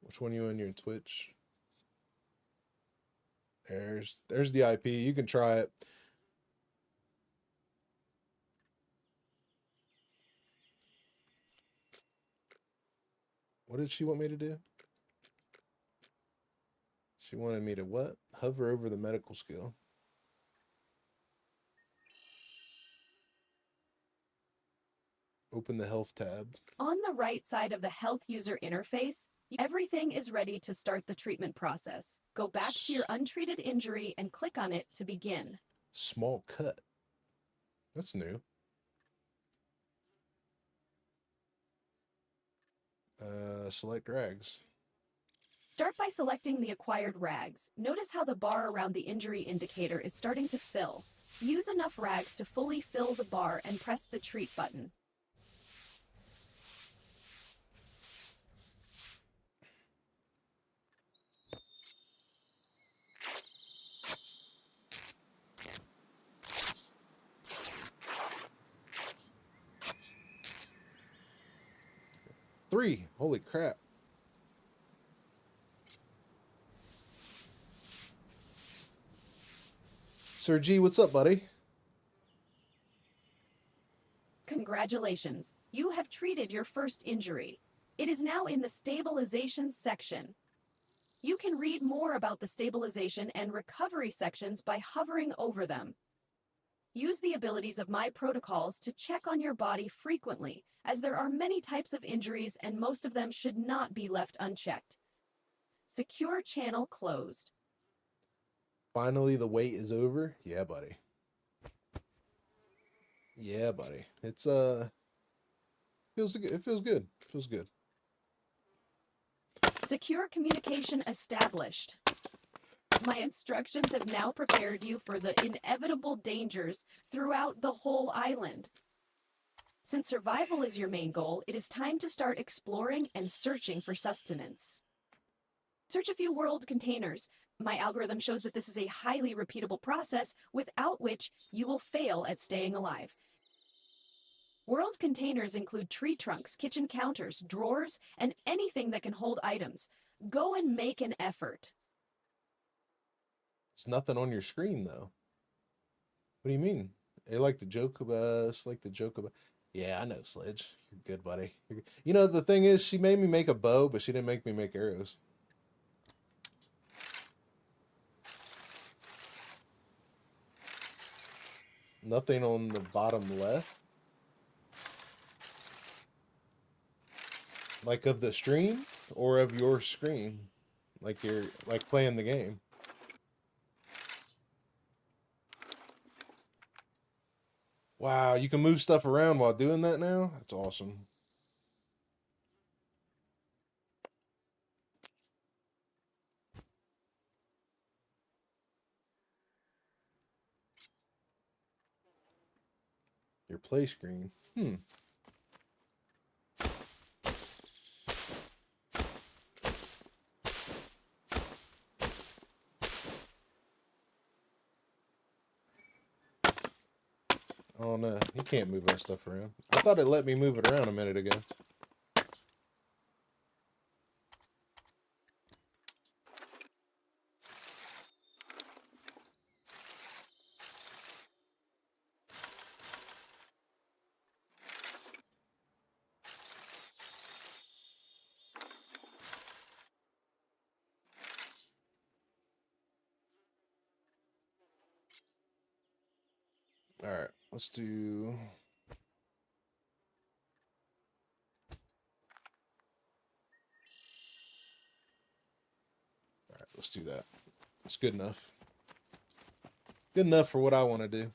Which one you in your Twitch? There's the IP. You can try it. What did she want me to do? She wanted me to what? Hover over the medical skill. Open the health tab. On the right side of the health user interface, everything is ready to start the treatment process. Go back to your untreated injury and click on it to begin. Small cut. That's new. Select rags. Start by selecting the acquired rags. Notice how the bar around the injury indicator is starting to fill. Use enough rags to fully fill the bar and press the treat button. Three. Holy crap. Sir G, what's up, buddy? Congratulations. You have treated your first injury. It is now in the stabilization section. You can read more about the stabilization and recovery sections by hovering over them. Use the abilities of my protocols to check on your body frequently, as there are many types of injuries and most of them should not be left unchecked. Secure channel closed. Finally, the wait is over. Yeah, buddy. Yeah, buddy. It's feels good. It feels good. It feels good. Secure communication established. My instructions have now prepared you for the inevitable dangers throughout the whole island. Since survival is your main goal, it is time to start exploring and searching for sustenance. Search a few world containers. My algorithm shows that this is a highly repeatable process without which you will fail at staying alive. World containers include tree trunks, kitchen counters, drawers, and anything that can hold items. Go and make an effort. It's nothing on your screen, though. What do you mean? They like to joke about us, like to joke about... Yeah, I know, Sledge. You're good, buddy. You're good. You know, the thing is, she made me make a bow, but she didn't make me make arrows. Nothing on the bottom left. Like of the stream or of your screen? Like you're like playing the game. Wow, you can move stuff around while doing that now? That's awesome. Your play screen. Oh no, you can't move that stuff around. I thought it let me move it around a minute ago. let's do. All right, let's do that. It's good enough. Good enough for what I want to do.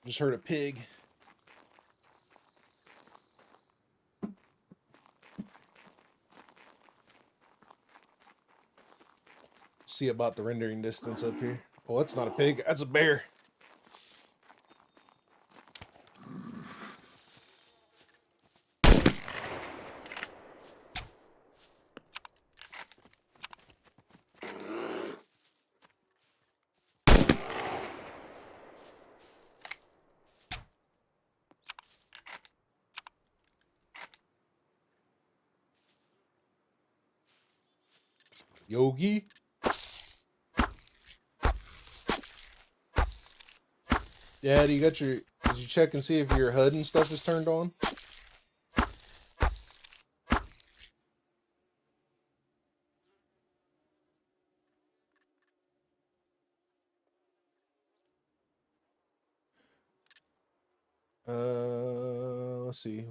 Just heard a pig. See about the rendering distance up here. Oh, that's not a pig. That's a bear. Yogi. Dad, you got your, did you check and see if your HUD and stuff is turned on? Let's see.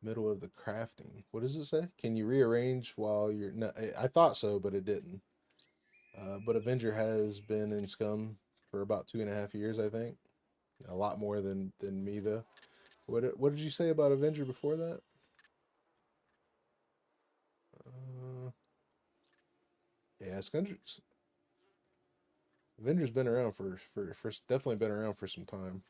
Middle of the crafting. What does it say? Can you rearrange while you're, no, I thought so, but it didn't. But Avenger has been in Scum for about 2.5 years, I think. A lot more than me, though. What did you say about Avenger before that? Yeah, Avenger's been around for definitely been around for some time.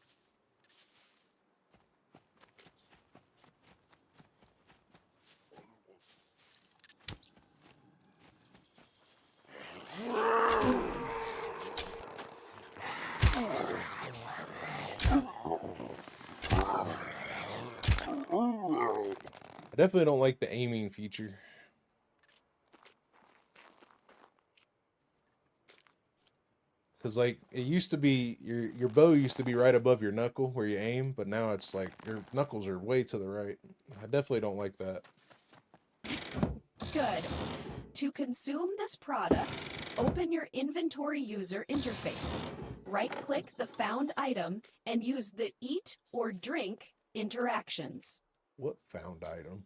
I definitely don't like the aiming feature. Cause like it used to be, your bow used to be right above your knuckle where you aim, but now it's like your knuckles are way to the right. I definitely don't like that. Good. To consume this product, open your inventory user interface. Right-click the found item and use the eat or drink interactions. What found item?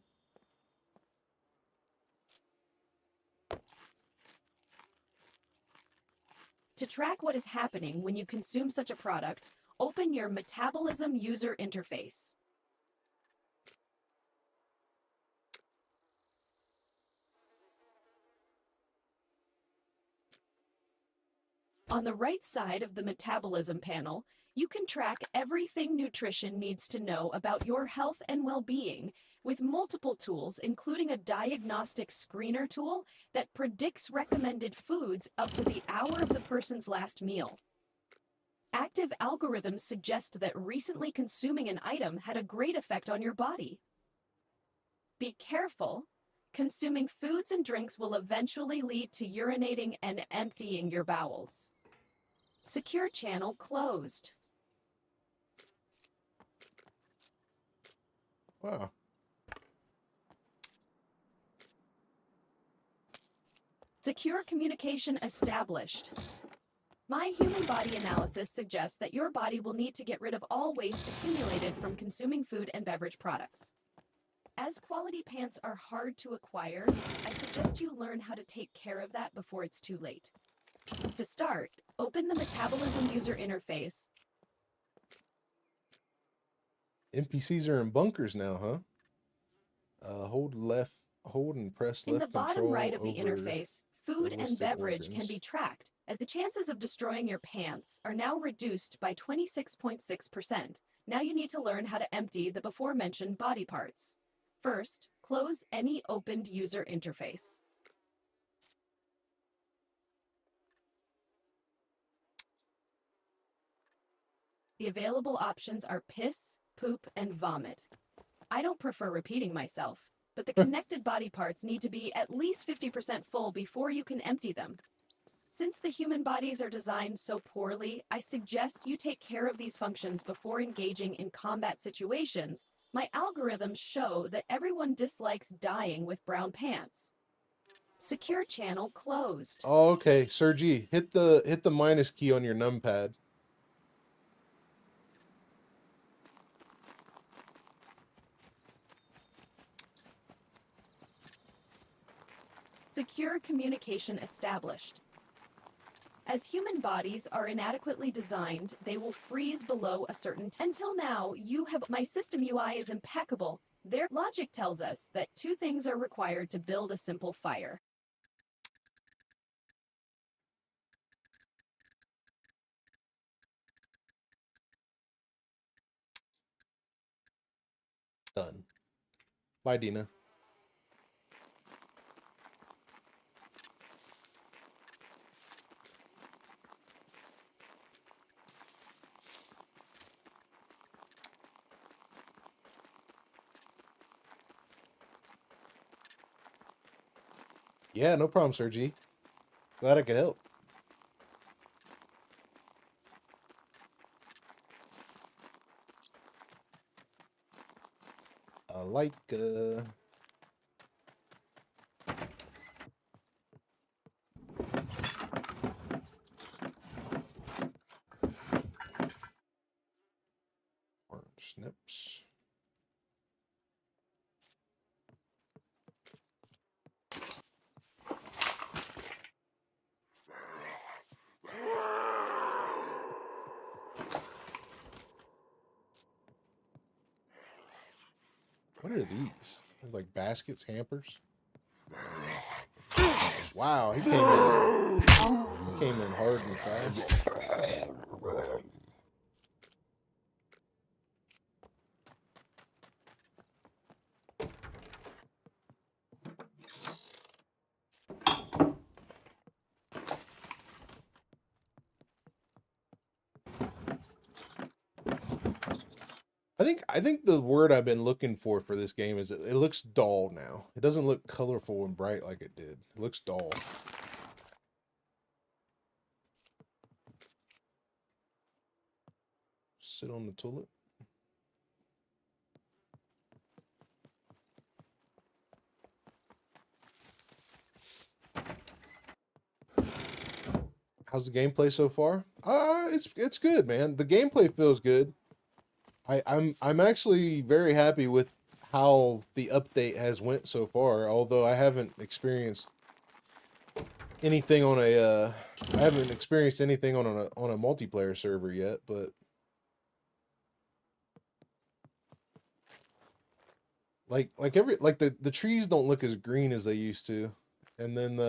To track what is happening when you consume such a product, open your metabolism user interface. On the right side of the metabolism panel, you can track everything nutrition needs to know about your health and well-being with multiple tools, including a diagnostic screener tool that predicts recommended foods up to the hour of the person's last meal. Active algorithms suggest that recently consuming an item had a great effect on your body. Be careful. Consuming foods and drinks will eventually lead to urinating and emptying your bowels. Secure channel closed. Wow. Secure communication established. My human body analysis suggests that your body will need to get rid of all waste accumulated from consuming food and beverage products. As quality pants are hard to acquire, I suggest you learn how to take care of that before it's too late. To start, open the metabolism user interface. NPCs are in bunkers now, huh? Hold and press left In the bottom control right of the over interface, food and listed beverage can organs. be tracked, as the chances of destroying your pants are now reduced by 26.6%. Now you need to learn how to empty the before-mentioned body parts. First, close any opened user interface. The available options are piss, poop, and vomit. I don't prefer repeating myself, but the connected body parts need to be at least 50% full before you can empty them. Since the human bodies are designed so poorly, I suggest you take care of these functions before engaging in combat situations. My algorithms show that everyone dislikes dying with brown pants. Secure channel closed. Oh, okay, Sergi, hit the minus key on your numpad. Secure communication established. As human bodies are inadequately designed, they will freeze below a certain until now, my system UI is impeccable. Their logic tells us that two things are required to build a simple fire. Done. Bye, Dina. Yeah, no problem, Sergi. Glad I could help. I like, orange snips. What are these? They're like baskets, hampers. Wow, he came in hard and fast. I think the word I've been looking for this game is it looks dull now. It doesn't look colorful and bright like it did. It looks dull. Sit on the toilet. How's the gameplay so far? It's good, man. The gameplay feels good. I'm actually very happy with how the update has went so far, although I haven't experienced anything on a multiplayer server yet, but the trees don't look as green as they used to. And then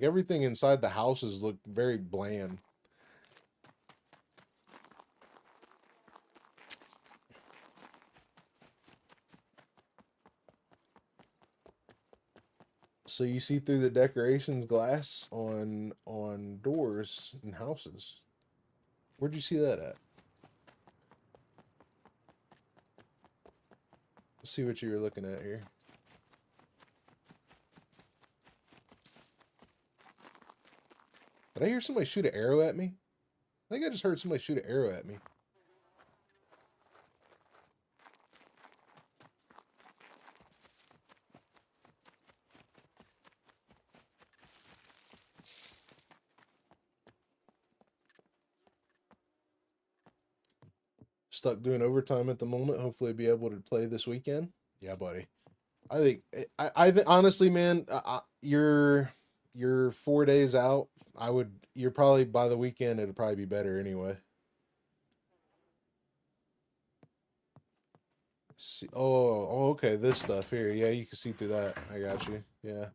everything inside the houses look very bland. So you see through the decorations glass on doors and houses. Where'd you see that at? Let's see what you were looking at here. Did I hear somebody shoot an arrow at me? I think I just heard somebody shoot an arrow at me. Stuck doing overtime at the moment. Hopefully be able to play this weekend. Yeah, buddy. I think honestly, man, you're 4 days out. You're probably by the weekend. It'll probably be better anyway. See, oh, okay. This stuff here. Yeah, you can see through that. I got you. Yeah.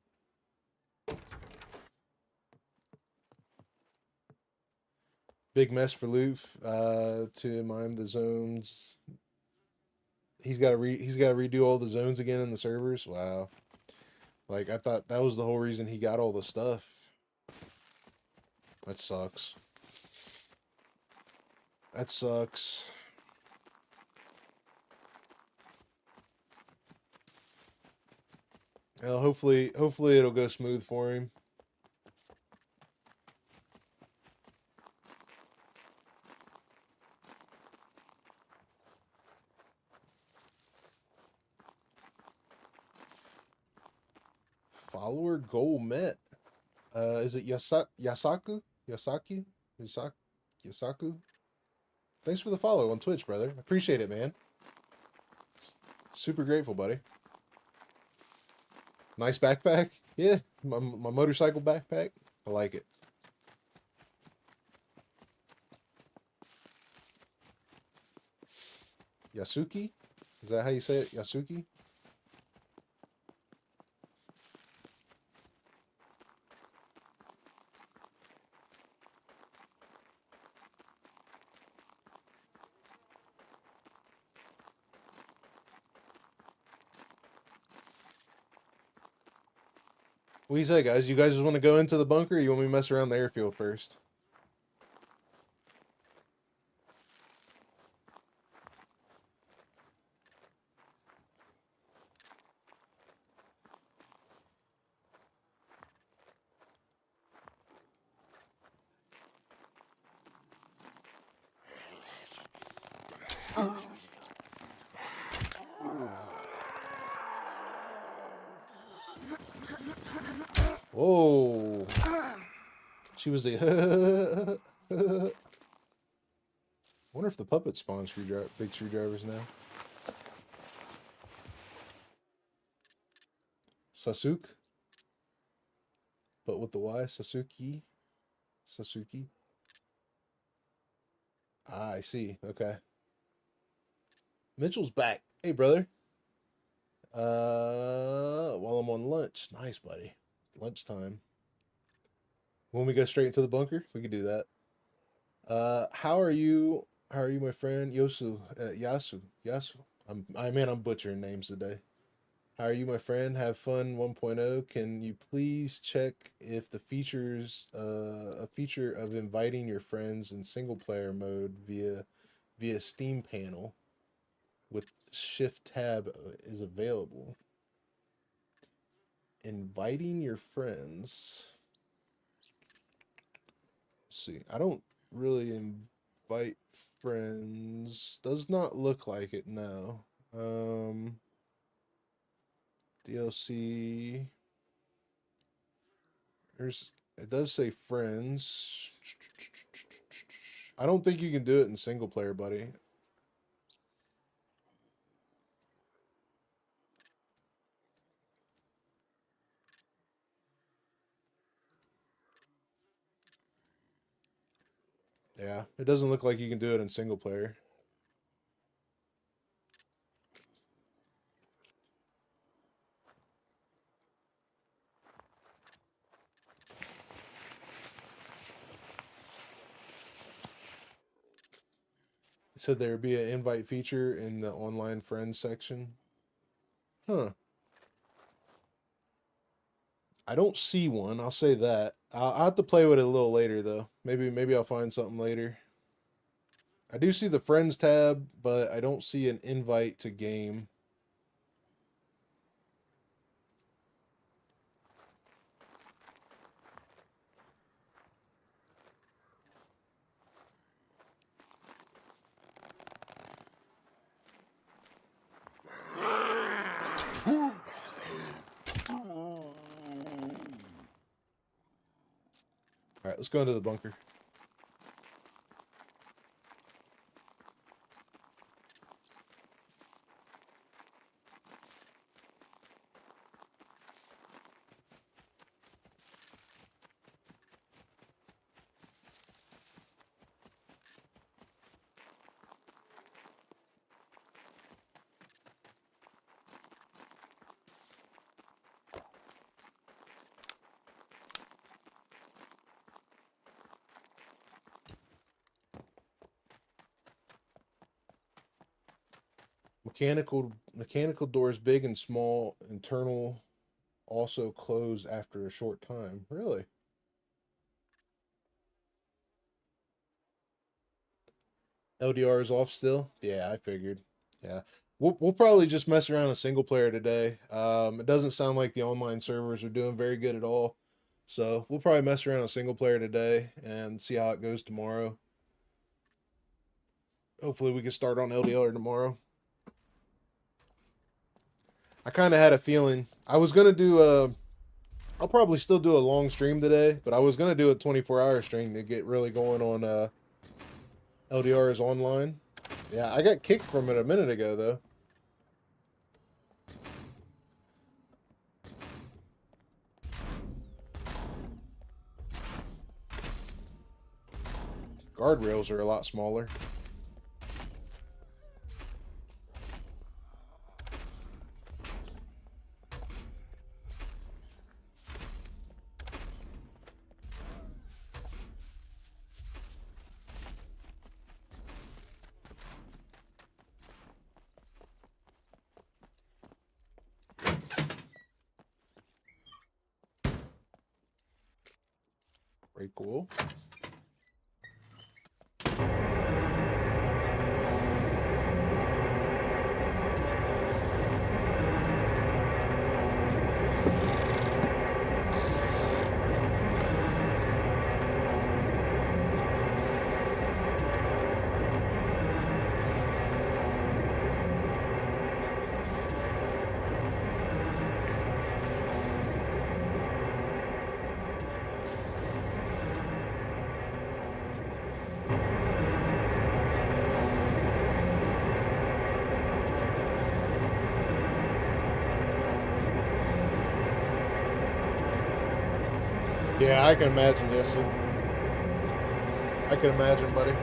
Big mess for Luth, to mime the zones. He's got to redo all the zones again in the servers. Wow. Like, I thought that was the whole reason he got all the stuff. That sucks. That sucks. Well, hopefully it'll go smooth for him. Follower goal met. Is it Yasaku? Yasaku? Thanks for the follow on Twitch, brother. Appreciate it, man. Super grateful, buddy. Nice backpack. Yeah, my motorcycle backpack. I like it. Yasuki? Is that how you say it? Yasuki? What do you say, guys? You guys just want to go into the bunker, or you want me to mess around the airfield first? Whoa. She was the wonder if the puppet spawns big screwdrivers now. Sasuke. But with the Y, Sasuke. Ah, I see. Okay. Mitchell's back. Hey, brother. While I'm on lunch. Nice, buddy. Lunchtime. When we go straight into the bunker, we can do that. How are you? How are you, my friend? Yasu. I'm butchering names today. How are you, my friend? Have fun 1.0. Can you please check if the features, a feature of inviting your friends in single player mode via Steam panel with Shift Tab is available? Inviting your friends. Let's see, I don't really invite friends. Does not look like it now. DLC. It does say friends. I don't think you can do it in single player, buddy. Yeah, it doesn't look like you can do it in single player. It said there would be an invite feature in the online friends section. Huh. I don't see one. I'll say that. I'll have to play with it a little later, though. Maybe I'll find something later. I do see the friends tab, but I don't see an invite to game. All right, let's go into the bunker. Mechanical doors, big and small. Internal also close after a short time. Really? L.D.R is off still? Yeah, I figured. Yeah. We'll probably just mess around a single player today. It doesn't sound like the online servers are doing very good at all. So we'll probably mess around a single player today and see how it goes tomorrow. Hopefully we can start on L.D.R tomorrow. I kind of had a feeling. I was going to do I'll probably still do a long stream today, but I was gonna do a 24-hour stream to get really going on L.D.R's online. Yeah, I got kicked from it a minute ago though. Guardrails are a lot smaller. Very cool. Yeah, I can imagine, yes, sir. I can imagine, buddy.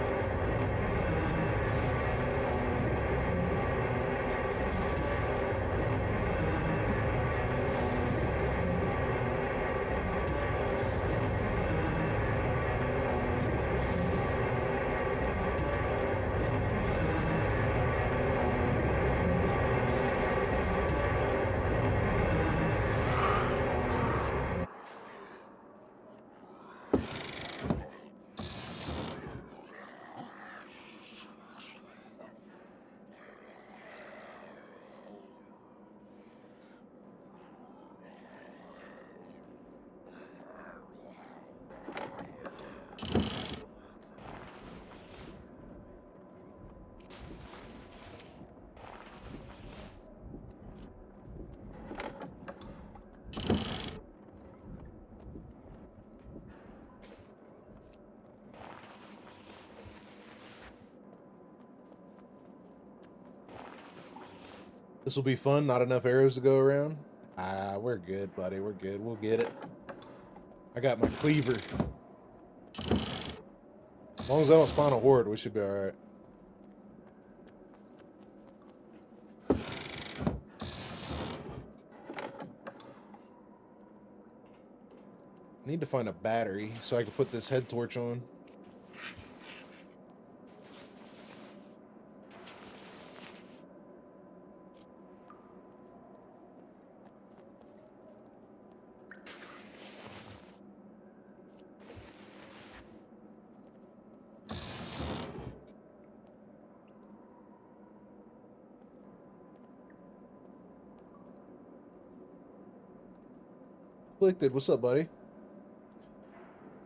This will be fun. Not enough arrows to go around. Ah, we're good, buddy. We're good. We'll get it. I got my cleaver. As long as I don't spawn a horde, we should be alright. Need to find a battery so I can put this head torch on. Afflicted, what's up, buddy?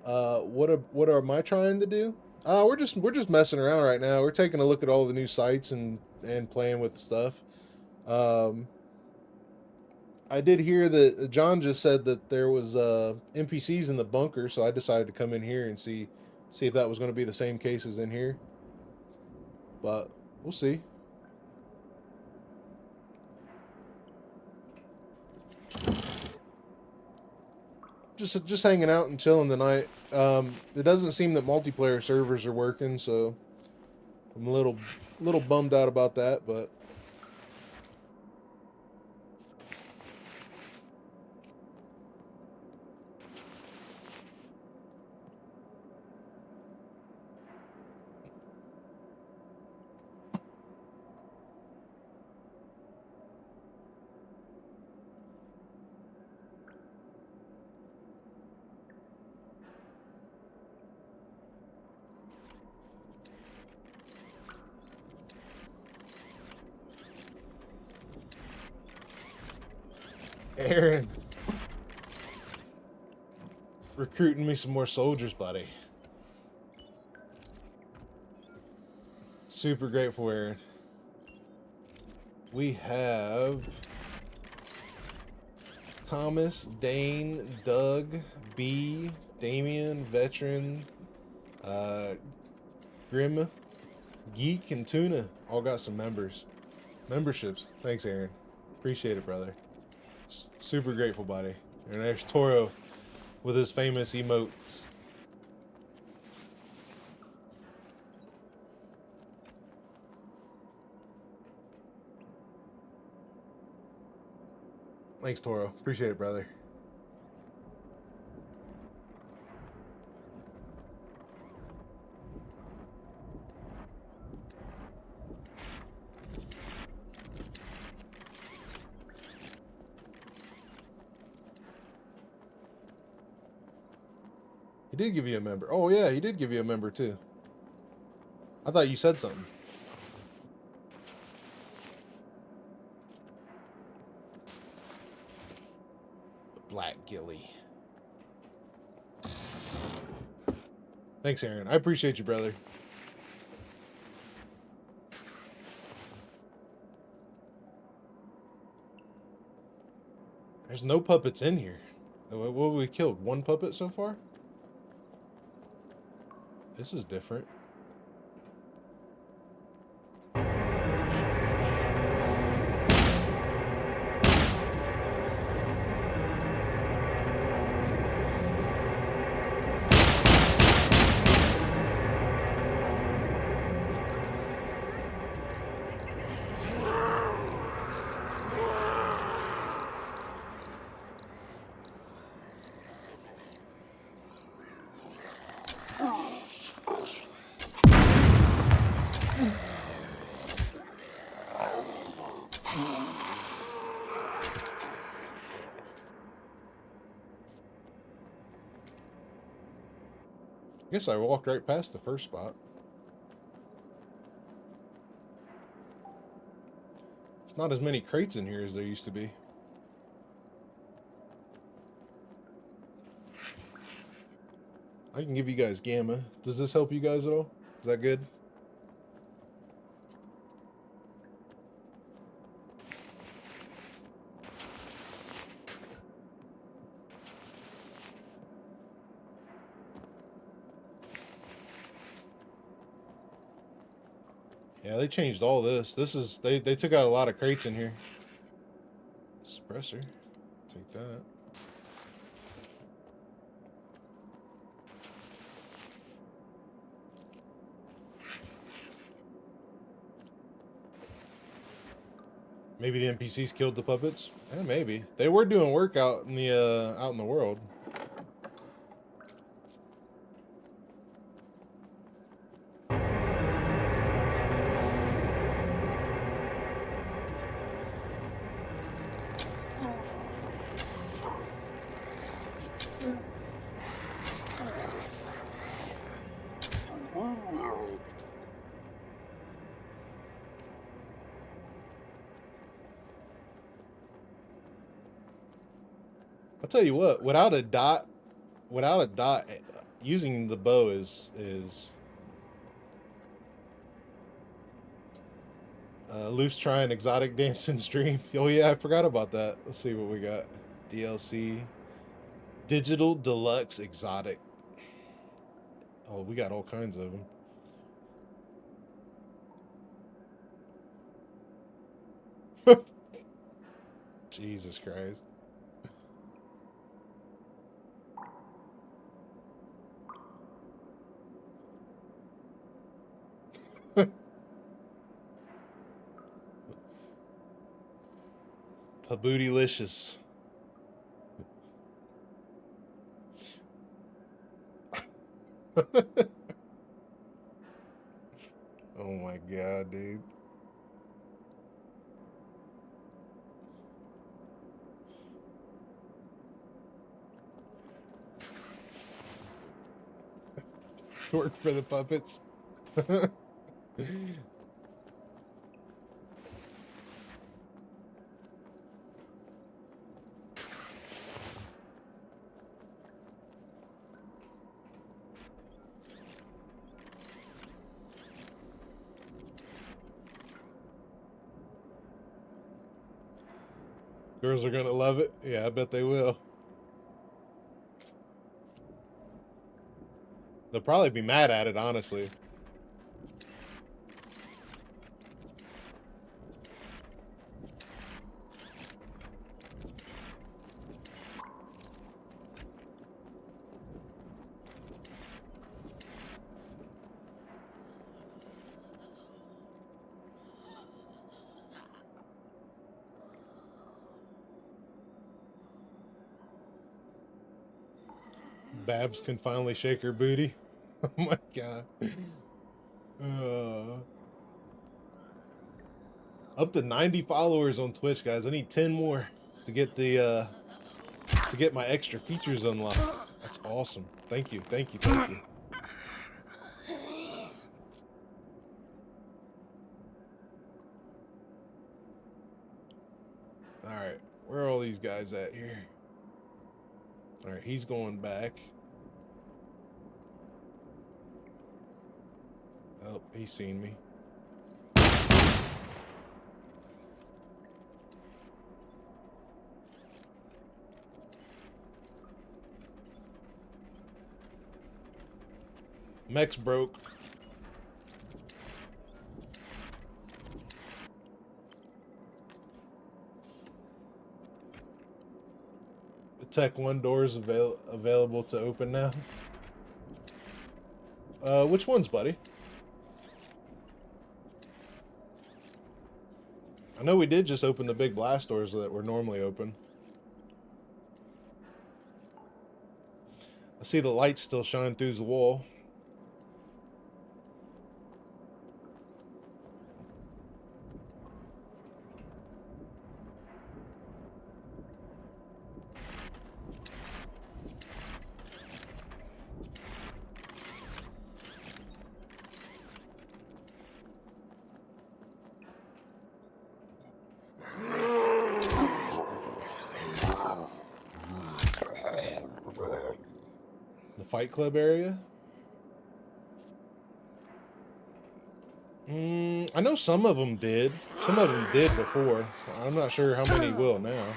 What am I trying to do? We're just messing around right now. We're taking a look at all the new sites and playing with stuff. I did hear that John just said that there was NPCs in the bunker, so I decided to come in here and see if that was going to be the same case as in here. But we'll see. Just hanging out and chilling tonight. It doesn't seem that multiplayer servers are working, so I'm a little bummed out about that, but Aaron, recruiting me some more soldiers, buddy. Super grateful, Aaron. We have Thomas, Dane, Doug, B, Damien, Veteran, Grim, Geek, and Tuna all got some memberships. Thanks, Aaron. Appreciate it, brother. Super grateful, buddy. And there's Toro with his famous emotes. Thanks, Toro. Appreciate it, brother. He did give you a member. Oh, yeah, he did give you a member, too. I thought you said something. Black Gilly. Thanks, Aaron. I appreciate you, brother. There's no puppets in here. What have we killed? One puppet so far? This is different. I guess I walked right past the first spot. There's not as many crates in here as there used to be. I can give you guys gamma. Does this help you guys at all? Is that good? Yeah, they changed all this. This is they took out a lot of crates in here. Suppressor. Take that. Maybe the NPCs killed the puppets? Yeah, maybe. They were doing work out in the world. I'll tell you what, without a dot, using the bow is Loose trying exotic dance and stream. Oh yeah, I forgot about that. Let's see what we got. DLC, digital deluxe exotic. Oh, we got all kinds of them. Jesus Christ. The bootylicious. Oh my god, dude. Work for the puppets. Girls are gonna love it. Yeah, I bet they will. They'll probably be mad at it, honestly. Babs can finally shake her booty. Oh my god. Up to 90 followers on Twitch, guys. I need 10 more to get the to get my extra features unlocked. That's awesome. Thank you, thank you, thank you. Alright, where are all these guys at here? Alright, he's going back. Oh, he's seen me. Mech's broke. The Tech 1 door is available to open now. Which ones, buddy? I know we did just open the big blast doors that were normally open. I see the lights still shine through the wall. Fight Club area? I know some of them did. Some of them did before. I'm not sure how many will now.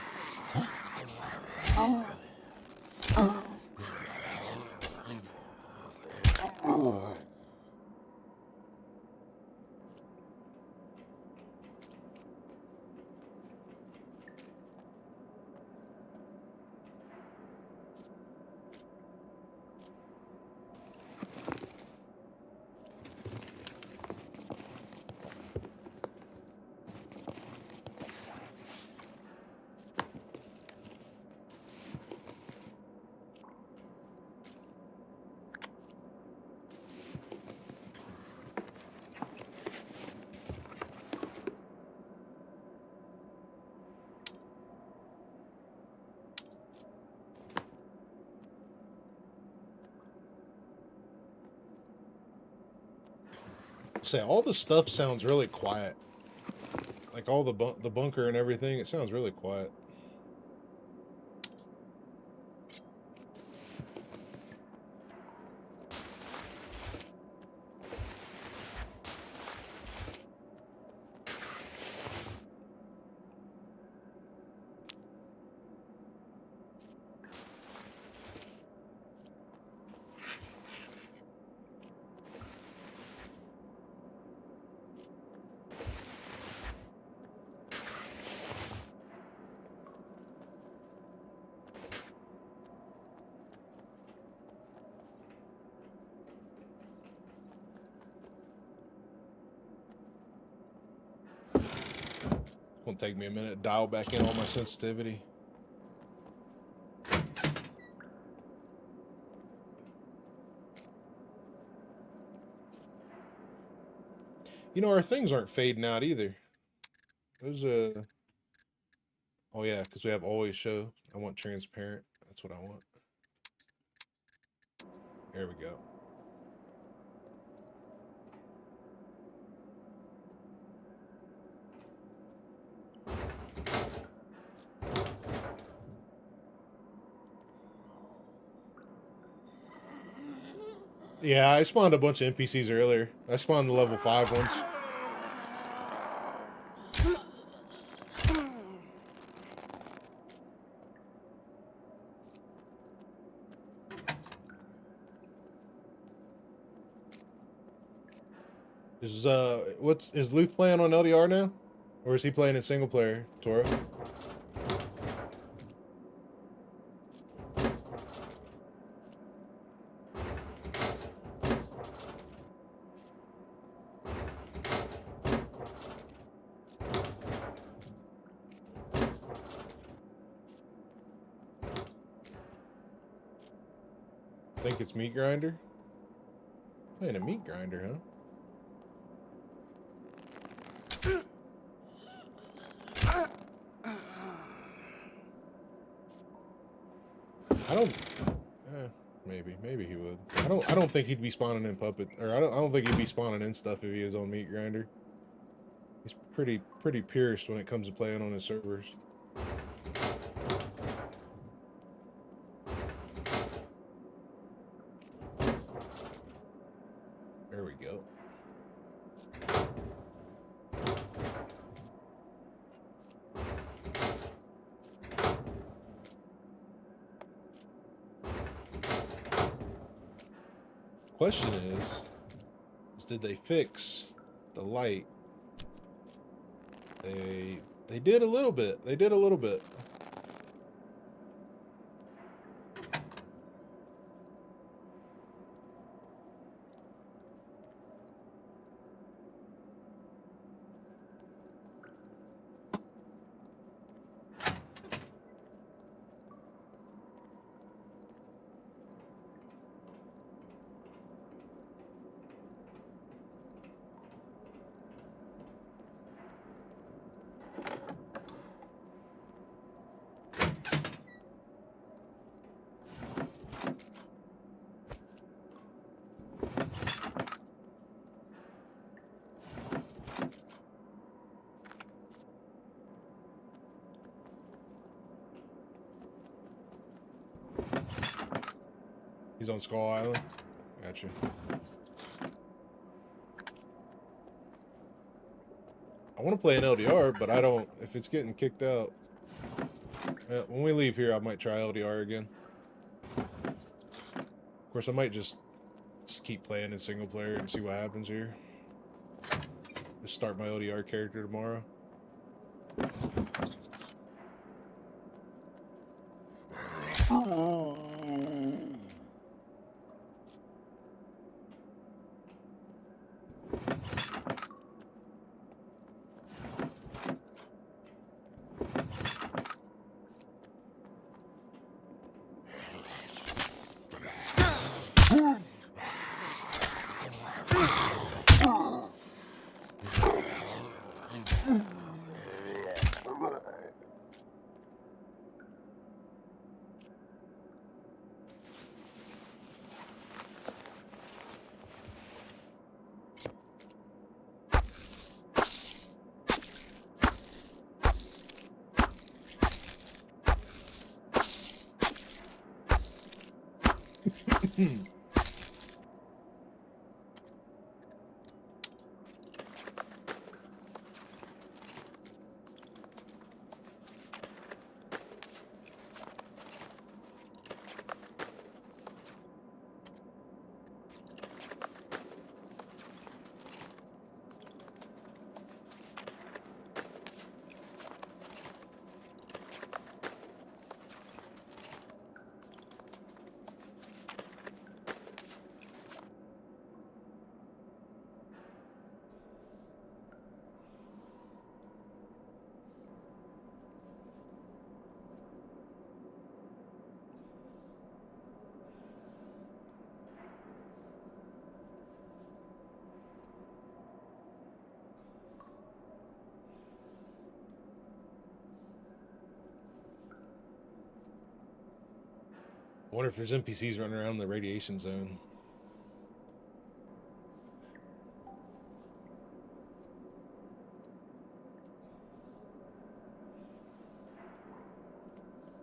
Say all the stuff sounds really quiet. Like all the bunker and everything, it sounds really quiet. It's gonna take me a minute to dial back in all my sensitivity. You know, our things aren't fading out either. Those oh yeah, because we have always show. I want transparent. That's what I want. There we go. Yeah, I spawned a bunch of NPCs earlier. I spawned the level 5 ones. Is Luth playing on L.D.R now? Or is he playing in single player, Toro? I think it's Meat Grinder. Playing a Meat Grinder, huh? I don't. Maybe he would. I don't think he'd be spawning in Puppet, or I don't think he'd be spawning in stuff if he is on Meat Grinder. He's pretty purist when it comes to playing on his servers. There we go. Question is did they fix the light? They did a little bit. They did a little bit. He's on Skull Island. Gotcha. I want to play an L.D.R, but I don't. If it's getting kicked out, when we leave here, I might try L.D.R again. Of course, I might just keep playing in single player and see what happens here. Just start my L.D.R character tomorrow. I wonder if there's NPCs running around the radiation zone.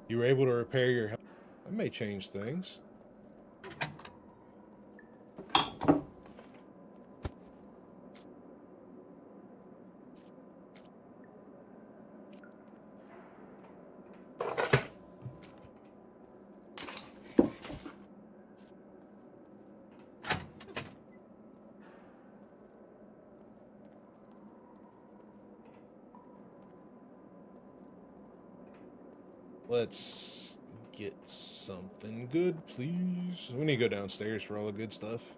You were able to repair your health. That may change things. Let's get something good, please. We need to go downstairs for all the good stuff.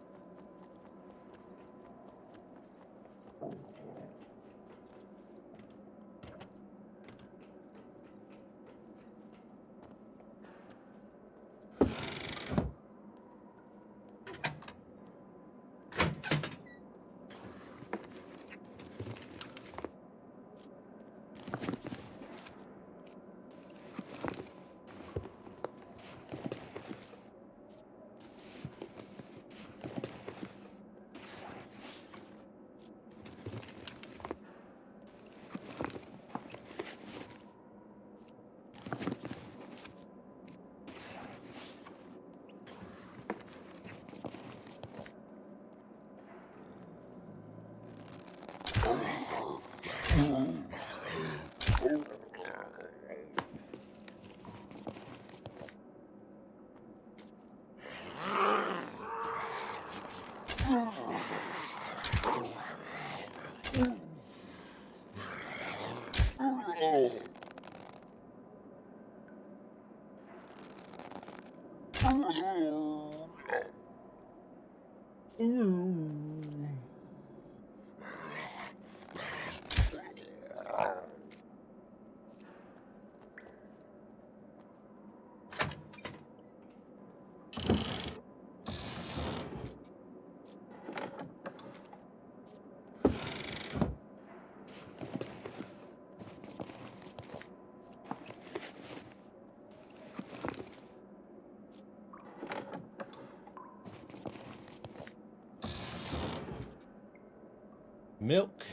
Milk.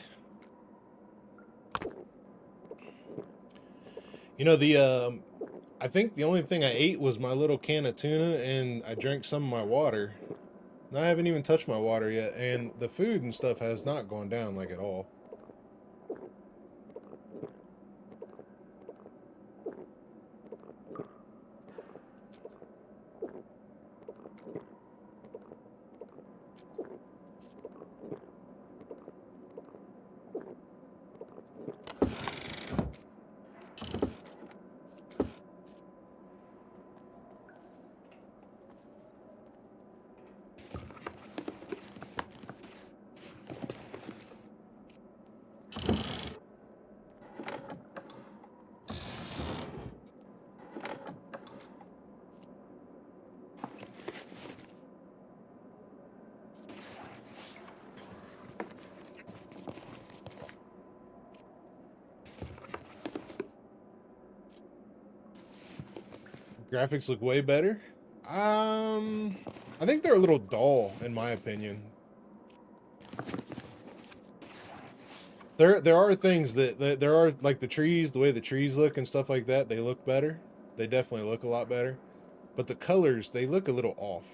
You know, I think the only thing I ate was my little can of tuna, and I drank some of my water. And I haven't even touched my water yet, and the food and stuff has not gone down like at all. Graphics look way better. I think they're a little dull, in my opinion. There are things that there are, like the trees, the way the trees look and stuff like that, they look better. They definitely look a lot better. But the colors, they look a little off.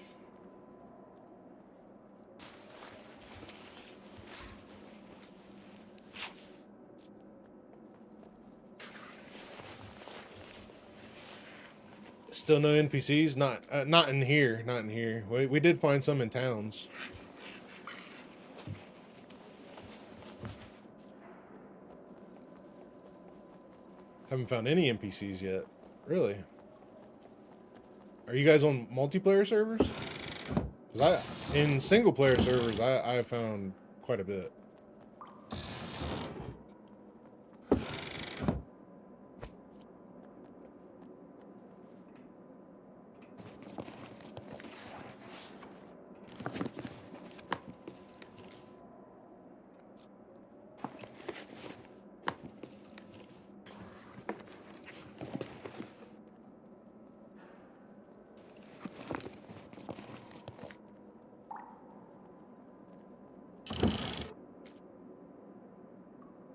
Still no NPCs? Not in here. Not in here. We did find some in towns. Haven't found any NPCs yet. Really? Are you guys on multiplayer servers? Because in single player servers, I found quite a bit.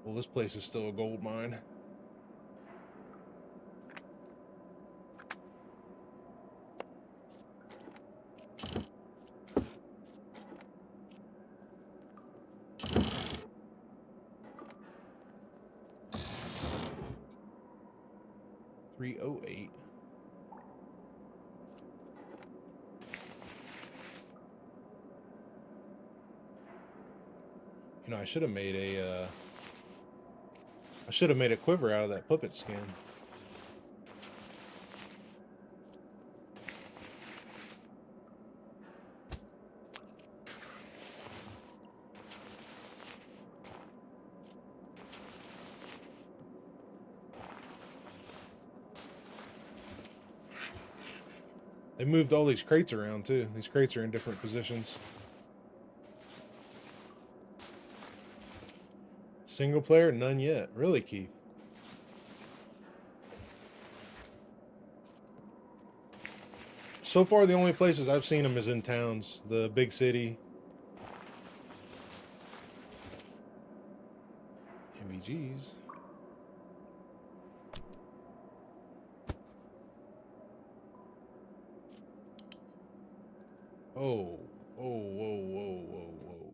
Well, this place is still a gold mine. $308. You know, I should have made a quiver out of that puppet skin. They moved all these crates around too. These crates are in different positions. Single player? None yet. Really, Keith? So far, the only places I've seen them is in towns. The big city. MVGs. Oh, whoa, whoa, whoa, whoa, whoa.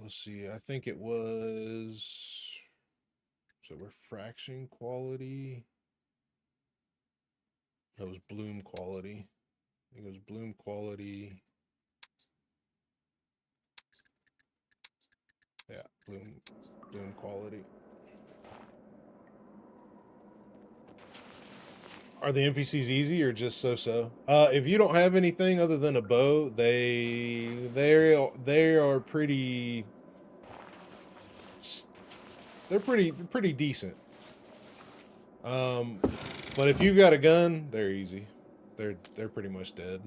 Let's see, I think it was, so refraction quality. That was bloom quality. I think it was bloom quality. Yeah, bloom quality. Are the NPCs easy or just so-so? If you don't have anything other than a bow, they are pretty. They're pretty decent. But if you got a gun, they're easy. They're pretty much dead.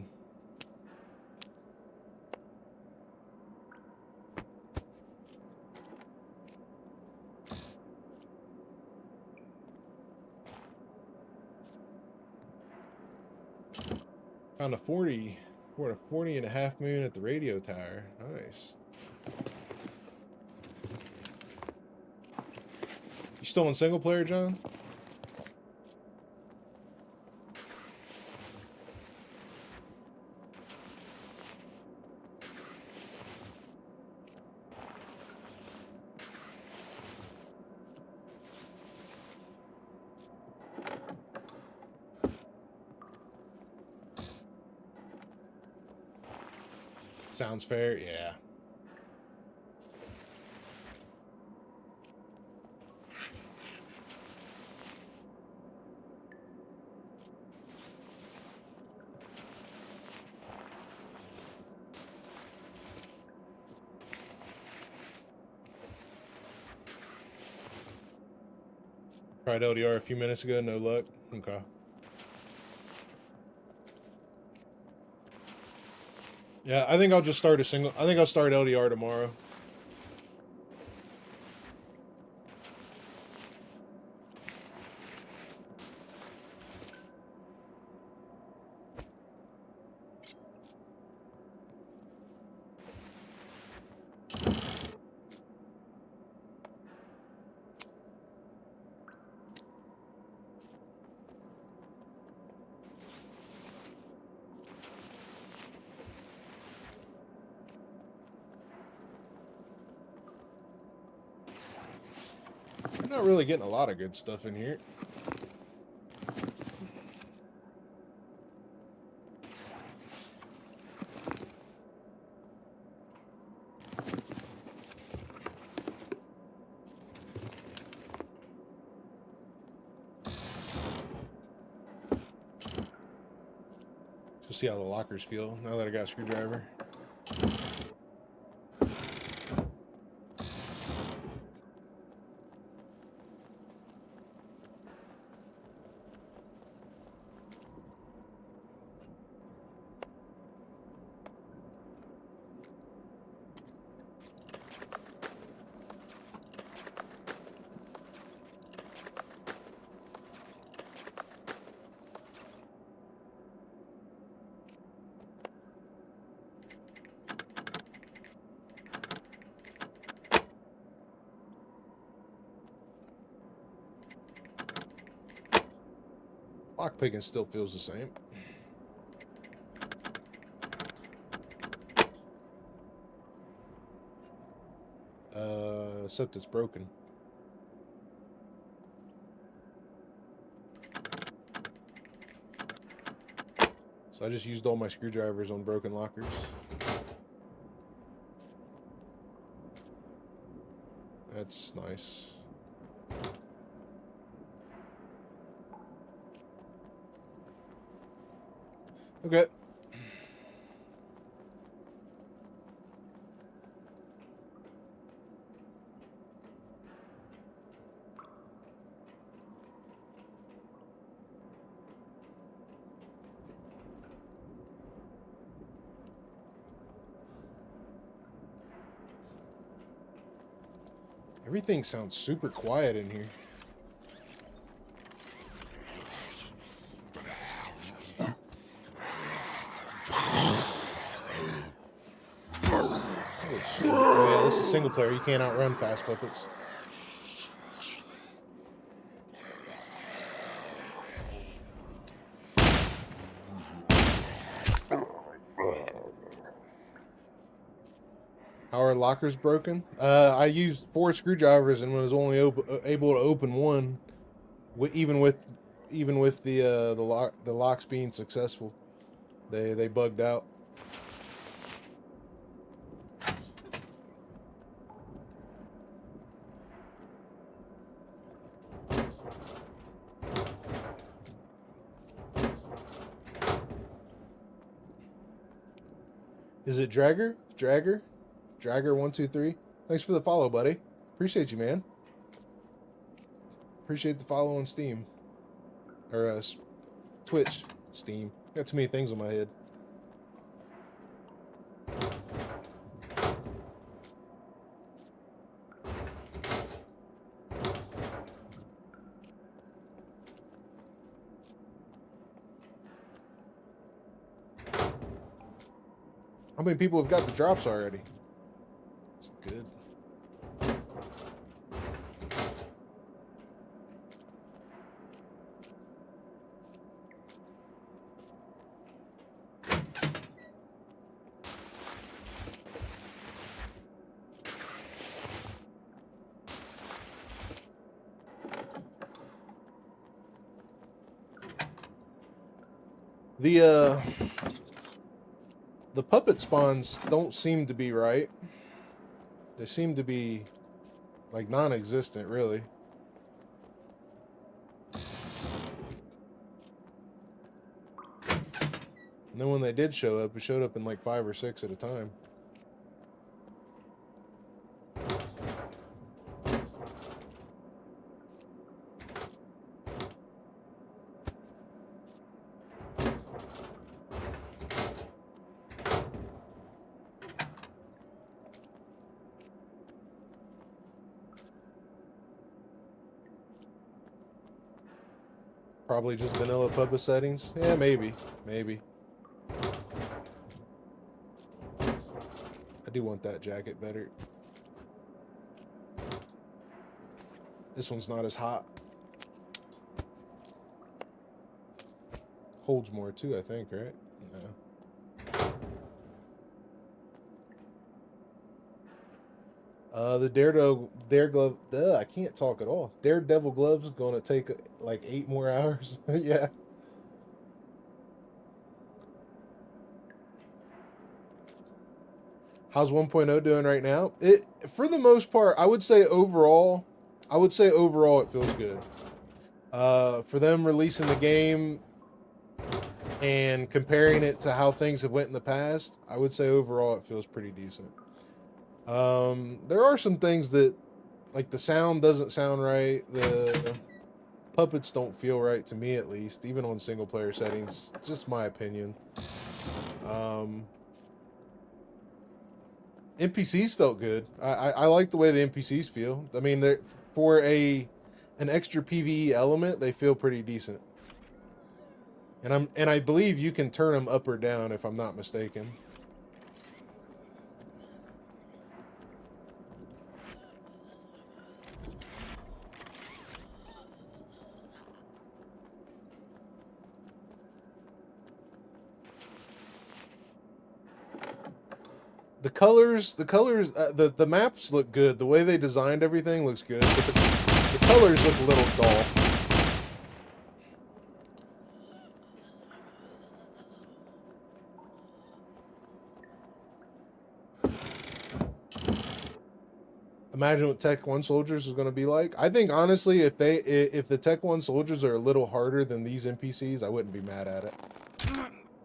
Found a 40. We're at a 40 and a half moon at the radio tower. Nice. You still in single player, John? Sounds fair, yeah. Tried L.D.R a few minutes ago, no luck. Okay. Yeah, I think I'll just start I think I'll start L.D.R tomorrow. I'm not really getting a lot of good stuff in here. Let's see how the lockers feel now that I got a screwdriver. Lockpicking still feels the same. Except it's broken. So I just used all my screwdrivers on broken lockers. That's nice. Okay. Everything sounds super quiet in here. Oh shit. Oh yeah, this is single player. You can't outrun fast puppets. How are lockers broken? I used 4 screwdrivers and was only able to open one, even with the locks being successful. They bugged out. Is it Dragger? Dragger123. Thanks for the follow, buddy. Appreciate you, man. Appreciate the follow on Steam. Or Twitch. Steam. Got too many things on my head. How many people have got the drops already? It's good. The puppet spawns don't seem to be right. They seem to be like non-existent, really. And then when they did show up, it showed up in like 5 or 6 at a time. Probably just vanilla puppet settings. Yeah, maybe. Maybe. I do want that jacket better. This one's not as hot. Holds more too, I think, right? No. The Daredevil, I can't talk at all. Daredevil gloves going to take like 8 more hours. Yeah. How's 1.0 doing right now? It, for the most part, I would say overall it feels good. For them releasing the game and comparing it to how things have went in the past, I would say overall it feels pretty decent. There are some things that, like, the sound doesn't sound right. The puppets don't feel right to me, at least, even on single player settings. Just my opinion. NPCs felt good. I like the way the NPCs feel. I mean, for an extra PvE element, they feel pretty decent. And I believe you can turn them up or down, if I'm not mistaken. The maps look good. The way they designed everything looks good, but the colors look a little dull. Imagine what Tech 1 soldiers is going to be like. I think honestly, if the Tech 1 soldiers are a little harder than these NPCs, I wouldn't be mad at it.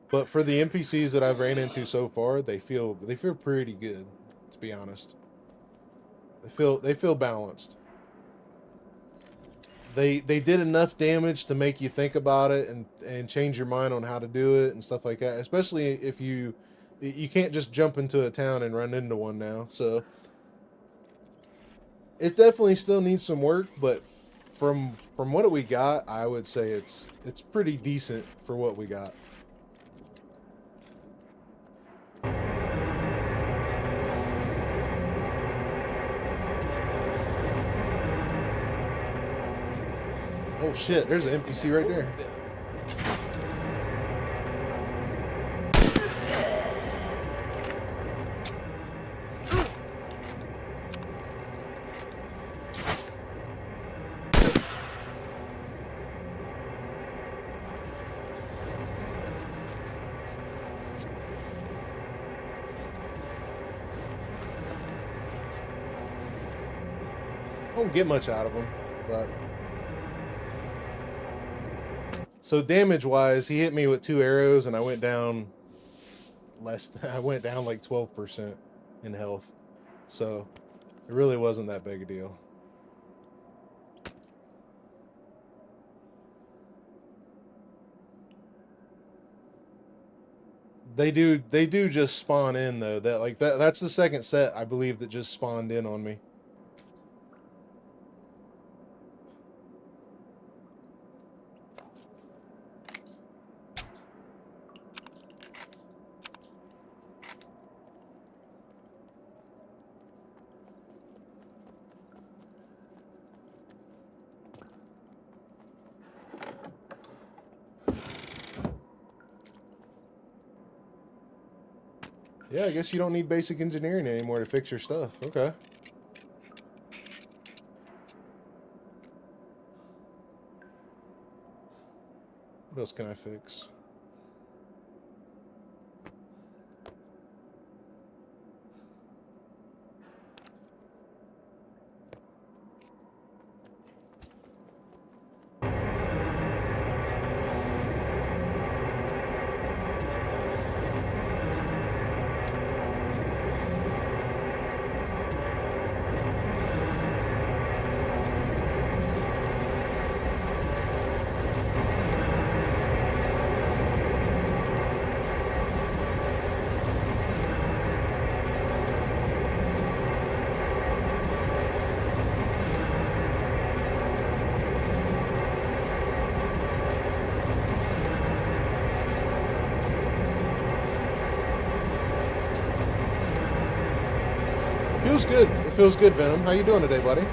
But for the NPCs that I've ran into so far, they feel pretty good, to be honest. They feel balanced. They did enough damage to make you think about it and change your mind on how to do it and stuff like that. Especially if you can't just jump into a town and run into one now. So it definitely still needs some work, but from what we got, I would say it's pretty decent for what we got. Oh shit, there's an NPC right there. Don't get much out of them, but so damage wise, he hit me with 2 arrows and I went down less than, I went down like 12% in health. So it really wasn't that big a deal. They do just spawn in though. That's the second set I believe that just spawned in on me. Yeah, I guess you don't need basic engineering anymore to fix your stuff. Okay. What else can I fix? Feels good. It feels good, Venom. How you doing today, buddy?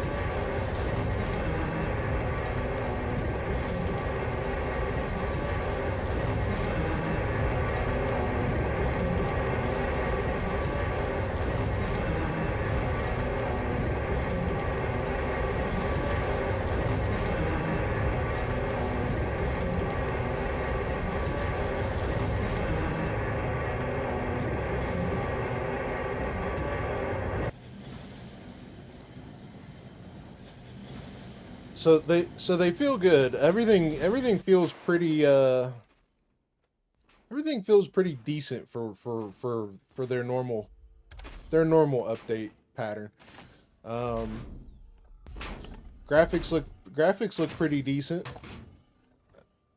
So they feel good. Everything feels pretty everything feels pretty decent for their normal update pattern. Graphics look pretty decent.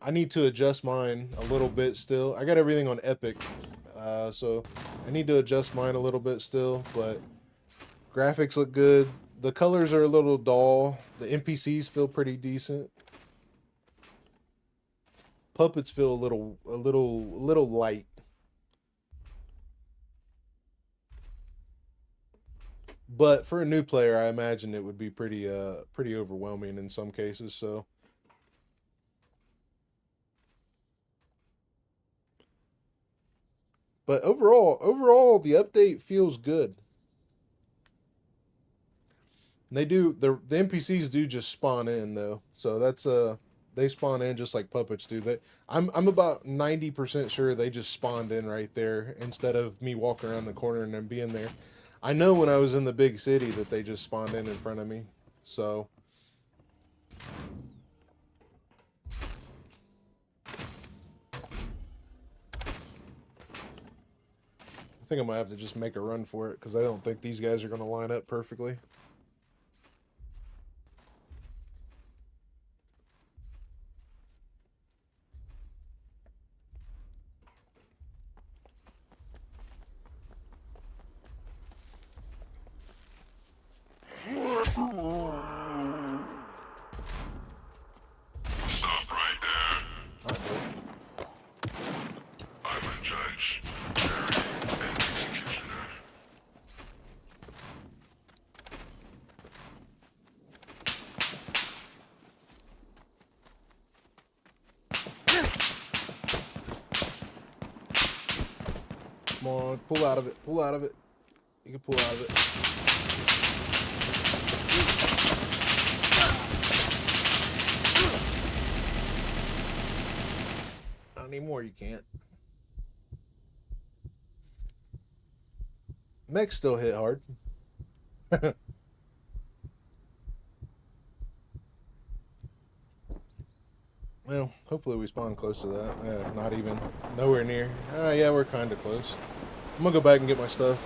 I need to adjust mine a little bit still. I got everything on Epic, so I need to adjust mine a little bit still, but graphics look good. The colors are a little dull. The NPCs feel pretty decent. Puppets feel a little light. But for a new player, I imagine it would be pretty overwhelming in some cases, so but overall the update feels good. They do the NPCs do just spawn in though, so that's they spawn in just like puppets do. I'm about 90% sure they just spawned in right there instead of me walking around the corner and them being there. I know when I was in the big city that they just spawned in front of me, so I think I might have to just make a run for it because I don't think these guys are going to line up perfectly. Come on, pull out of it. Pull out of it. You can pull out of it. Not anymore, you can't. Mechs still hit hard. Well, hopefully we spawn close to that. Yeah, not even. Nowhere near. Yeah, we're kind of close. I'm gonna go back and get my stuff.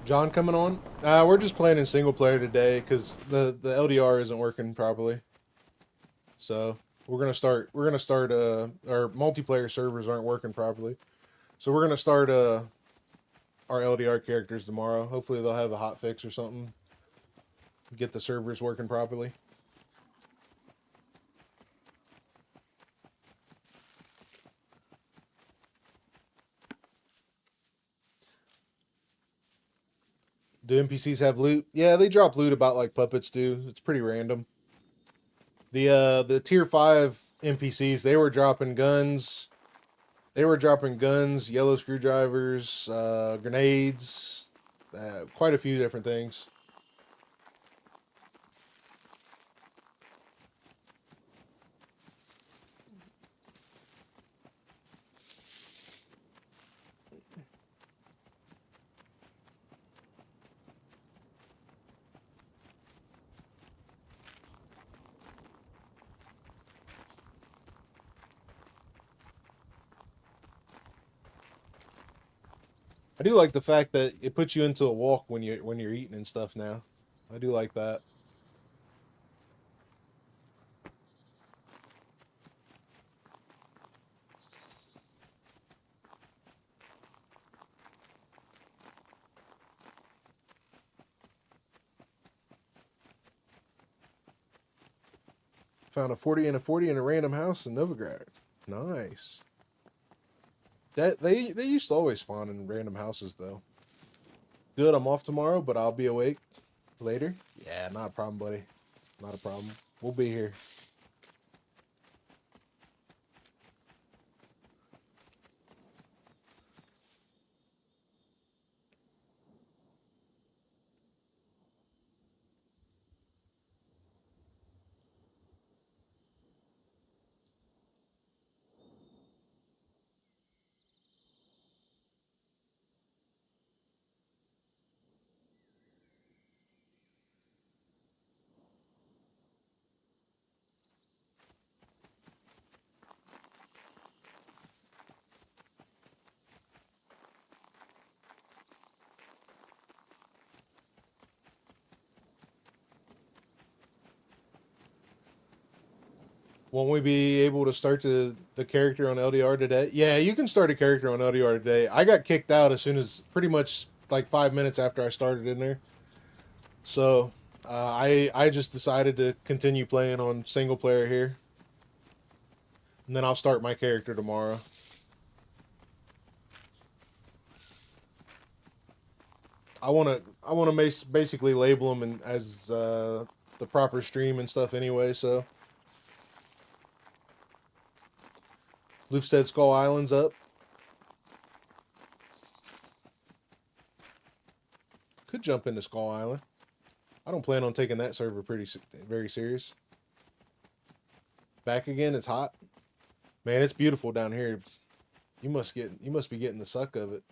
John coming on? We're just playing in single player today because the L.D.R isn't working properly. So we're gonna start our multiplayer servers aren't working properly. So we're gonna start our L.D.R characters tomorrow. Hopefully they'll have a hot fix or something. Get the servers working properly. Do NPCs have loot? Yeah, they drop loot about like puppets do. It's pretty random. The tier 5 NPCs, they were dropping guns. They were dropping guns, yellow screwdrivers, grenades, quite a few different things. I do like the fact that it puts you into a walk when you're eating and stuff now. I do like that. Found a 40 and a 40 in a random house in Novigrad. Nice. That they used to always spawn in random houses though. Good, I'm off tomorrow, but I'll be awake later. Yeah, not a problem, buddy. Not a problem. We'll be here. Won't we be able to start the character on L.D.R today? Yeah, you can start a character on L.D.R today. I got kicked out as soon as pretty much like 5 minutes after I started in there. So I just decided to continue playing on single player here. And then I'll start my character tomorrow. I wanna basically label them as the proper stream and stuff anyway, so. Loof said Skull Island's up. Could jump into Skull Island. I don't plan on taking that server very serious. Back again, it's hot. Man, it's beautiful down here. You must be getting the suck of it.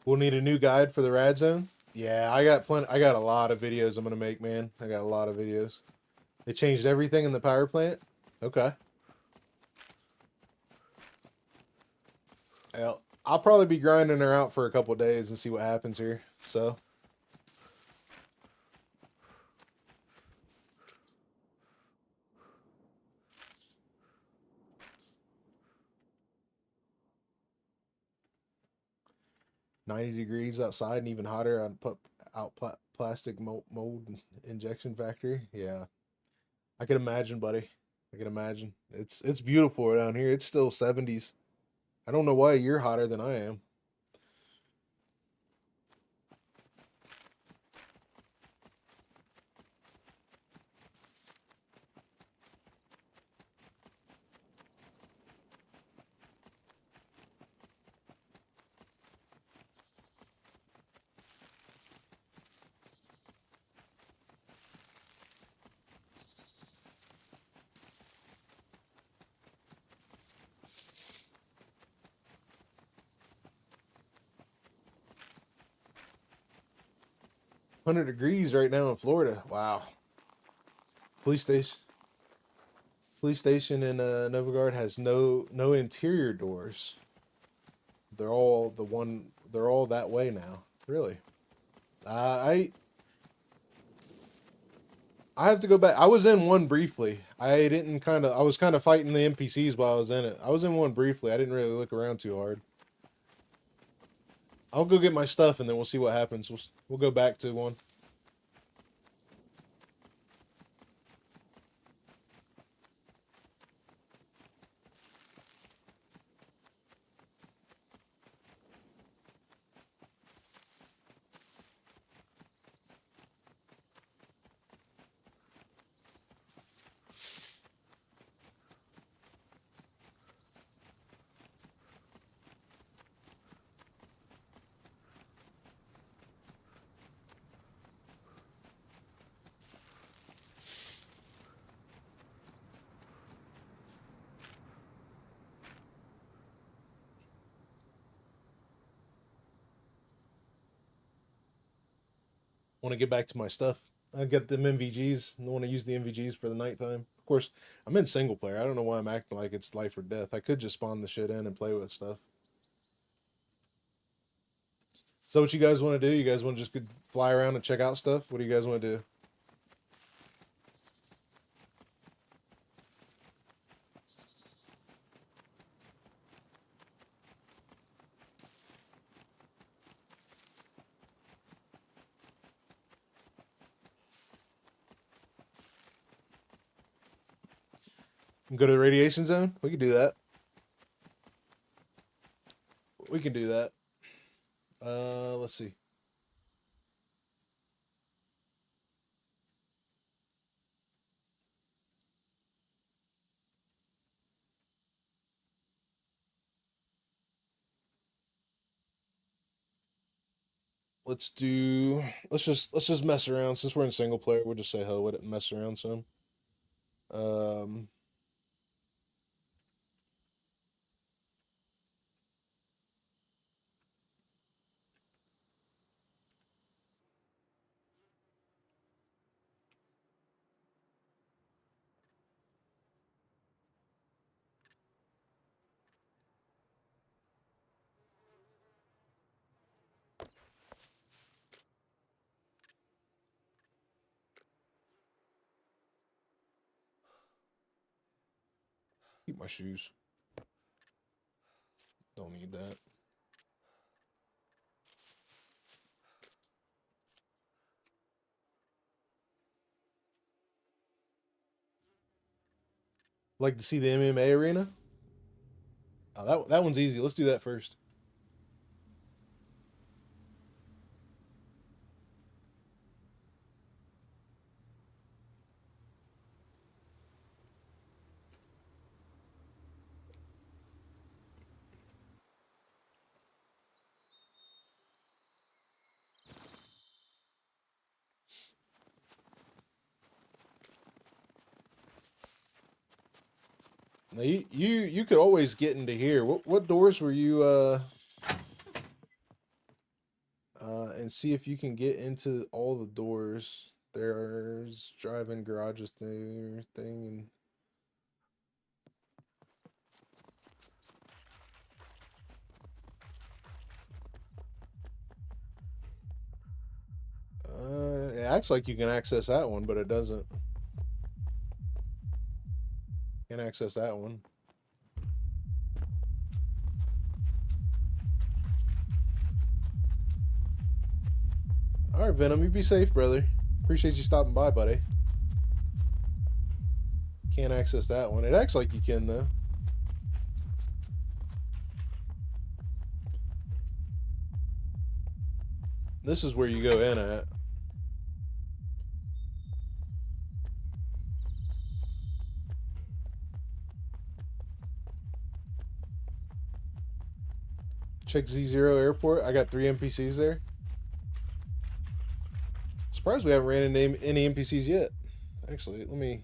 We'll need a new guide for the rad zone. Yeah, I got a lot of videos I'm gonna make, man. I got a lot of videos. They changed everything in the power plant? Okay. Well, I'll probably be grinding her out for a couple days and see what happens here. So. $90 outside and even hotter on plastic mold injection factory. Yeah. I can imagine, buddy. I can imagine. It's beautiful down here. It's still 70s. I don't know why you're hotter than I am. $100 right now in Florida. Wow. Police station in Novogard has no interior doors. They're all that way now. Really. I have to go back. I was in one briefly. I was kind of fighting the NPCs while I was in it. I was in one briefly. I didn't really look around too hard. I'll go get my stuff and then we'll see what happens. We'll go back to one. Want to get back to my stuff. I get them MVGs. I want to use the MVGs for the nighttime. Of course, I'm in single player. I don't know why I'm acting like it's life or death. I could just spawn the shit in and play with stuff. So what you guys want to do? You guys want to just fly around and check out stuff? What do you guys want to do? Go to the radiation zone? We can do that. We can do that. Let's see. Let's just mess around. Since we're in single player, we'll just say hell with it and mess around some. Keep my shoes. Don't need that. Like to see the MMA arena? Oh, that one's easy. Let's do that first. Now you could always get into here. What doors were you and see if you can get into all the doors There's drive-in garages thing and it acts like you can access that one, but it doesn't. Can't access that one. All right, Venom, you be safe, brother. Appreciate you stopping by, buddy. Can't access that one. It acts like you can, though. This is where you go in at. Check Z0 Airport. I got 3 NPCs there. Surprised we haven't ran into any NPCs yet. Actually, let me...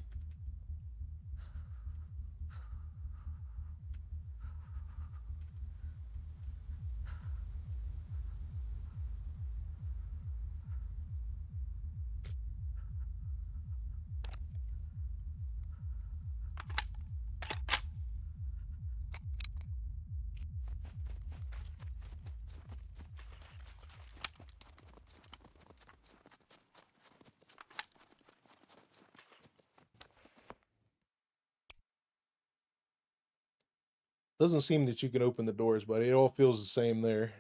Doesn't seem that you can open the doors, buddy. It all feels the same there.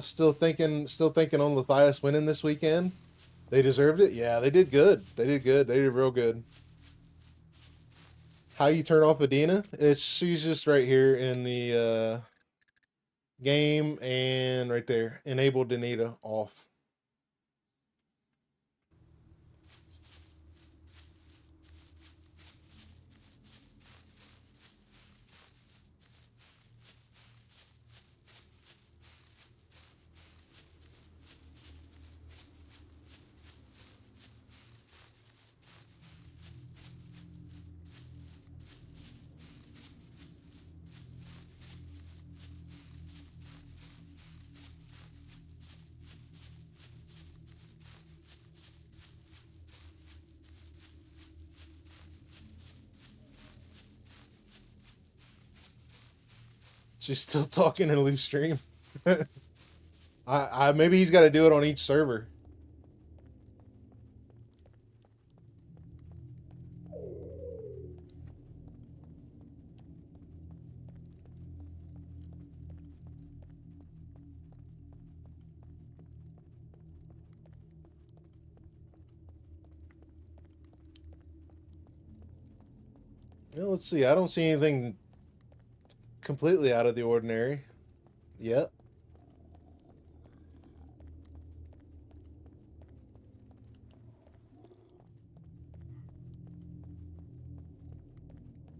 Still thinking on Luthais winning this weekend. They deserved it. Yeah, they did good. They did good. They did real good. How you turn off Adina? She's just right here in the game and right there. Enable Danita off. She's still talking in a loose stream. I maybe he's got to do it on each server. Well, let's see. I don't see anything completely out of the ordinary yet.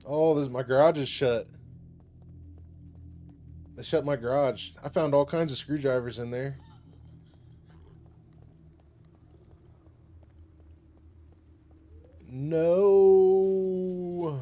Oh, my garage is shut. They shut my garage. I found all kinds of screwdrivers in there. No.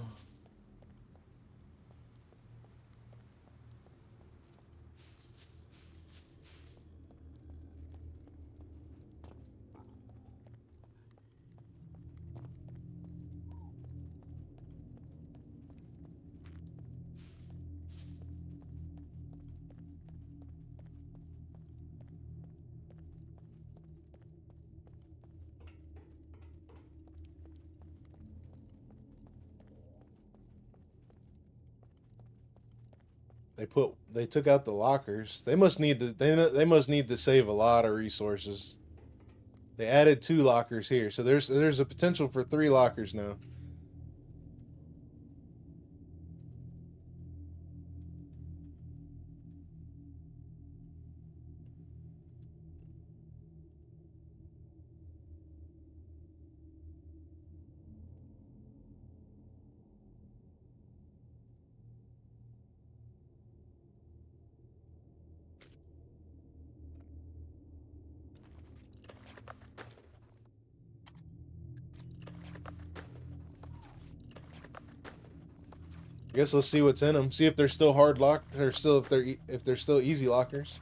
They took out the lockers. They must need to save a lot of resources. They added 2 lockers here, so there's a potential for 3 lockers now. I guess let's see what's in them. See if they're still hard lock, or still if they're still easy lockers.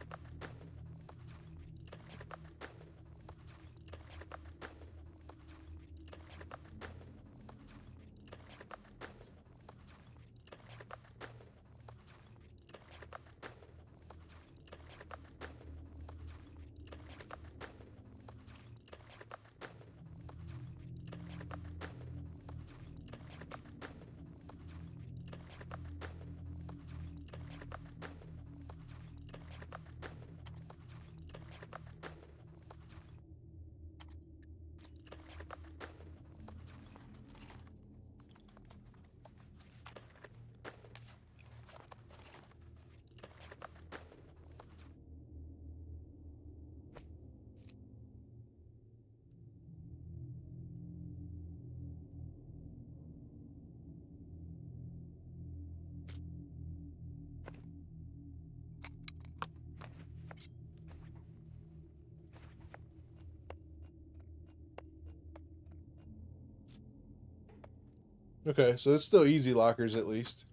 Okay, so it's still easy lockers at least.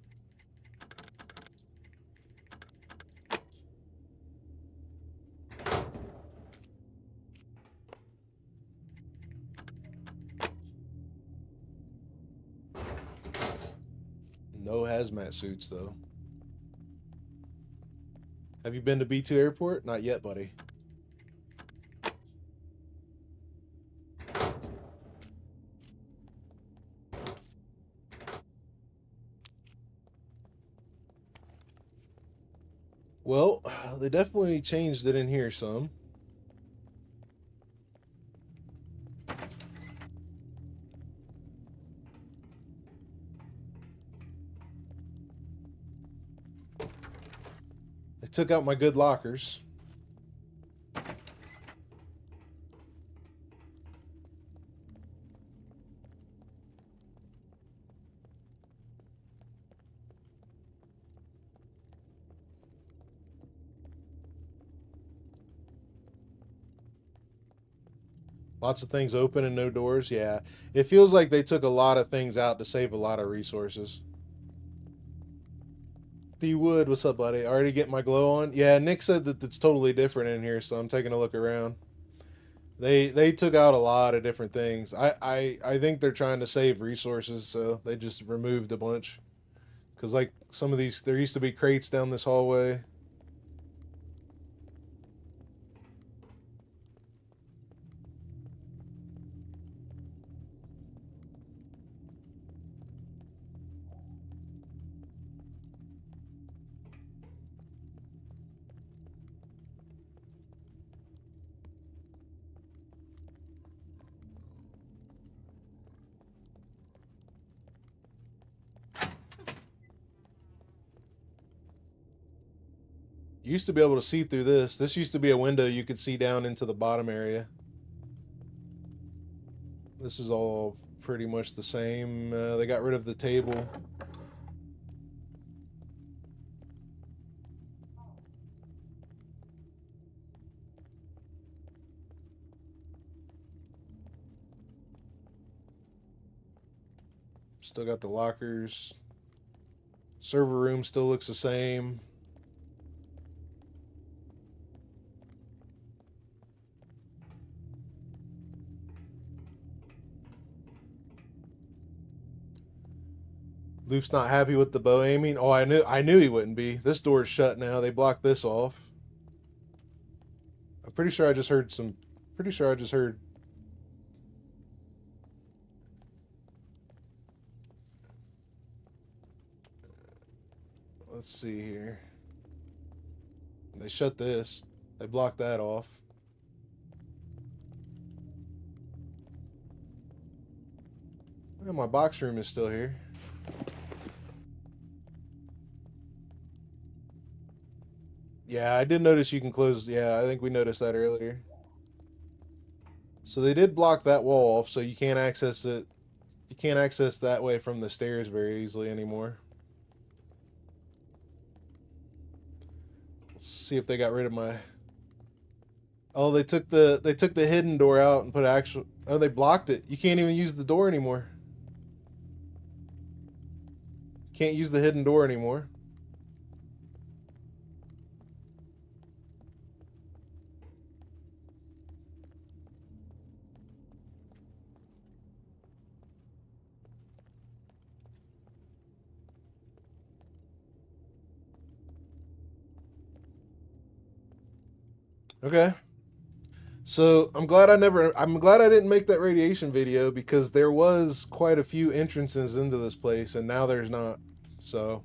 No hazmat suits though. Have you been to B2 Airport? Not yet, buddy. Well, they definitely changed it in here some. They took out my good lockers. Lots of things open and no doors. Yeah, it feels like they took a lot of things out to save a lot of resources. D Wood, what's up, buddy? Already getting my glow on? Yeah, Nick said that it's totally different in here, so I'm taking a look around. They took out a lot of different things. I think they're trying to save resources, so they just removed a bunch. Because like some of these, there used to be crates down this hallway. You used to be able to see through this. This used to be a window you could see down into the bottom area. This is all pretty much the same. They got rid of the table. Still got the lockers. Server room still looks the same. Luth's not happy with the bow aiming. Oh, I knew he wouldn't be. This door is shut now. They blocked this off. I'm pretty sure I just heard some. Pretty sure I just heard. Let's see here. They shut this. They blocked that off. Well, my box room is still here. Yeah, I did notice you can close. Yeah, I think we noticed that earlier. So they did block that wall off, so you can't access it. You can't access that way from the stairs very easily anymore. Let's see if they got rid of my. Oh, they took the hidden door out and put actual. Oh, they blocked it. You can't even use the door anymore. Can't use the hidden door anymore. Okay. So I'm glad I didn't make that radiation video, because there was quite a few entrances into this place and now there's not. So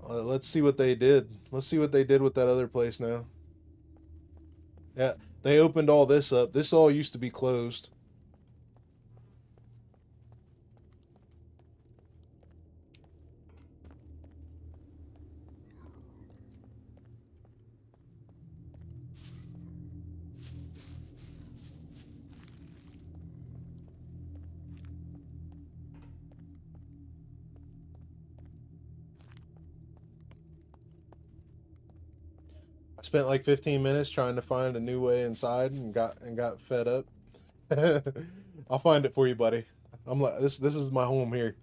let's see what they did. Let's see what they did with that other place now. Yeah, they opened all this up. This all used to be closed. I spent like 15 minutes trying to find a new way inside and got fed up. I'll find it for you, buddy. I'm like, this is my home here.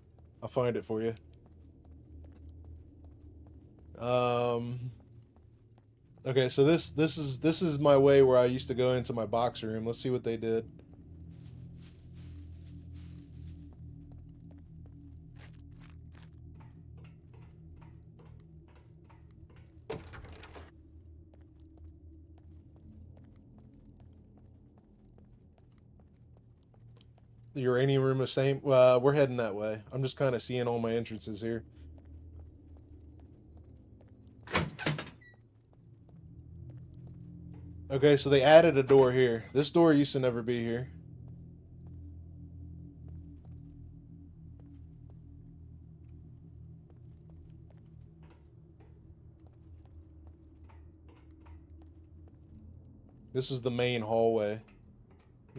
I'll find it for you. Okay, so this is my way where I used to go into my box room. Let's see what they did. The uranium room is same. We're heading that way. I'm just kind of seeing all my entrances here. Okay, so they added a door here. This door used to never be here. This is the main hallway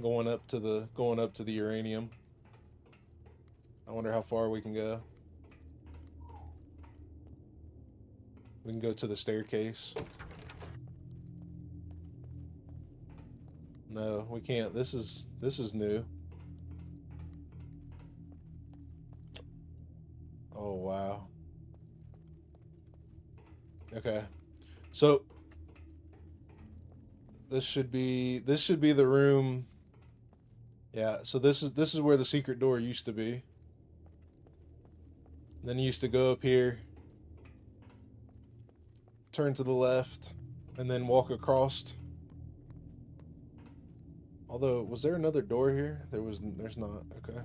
going up to the uranium. I wonder how far we can go. We can go to the staircase. No, we can't. This is new. Oh wow. Okay. So this should be the room. Yeah, so this is where the secret door used to be. Then you used to go up here, turn to the left, and then walk across. Although, was there another door here? There's not. Okay.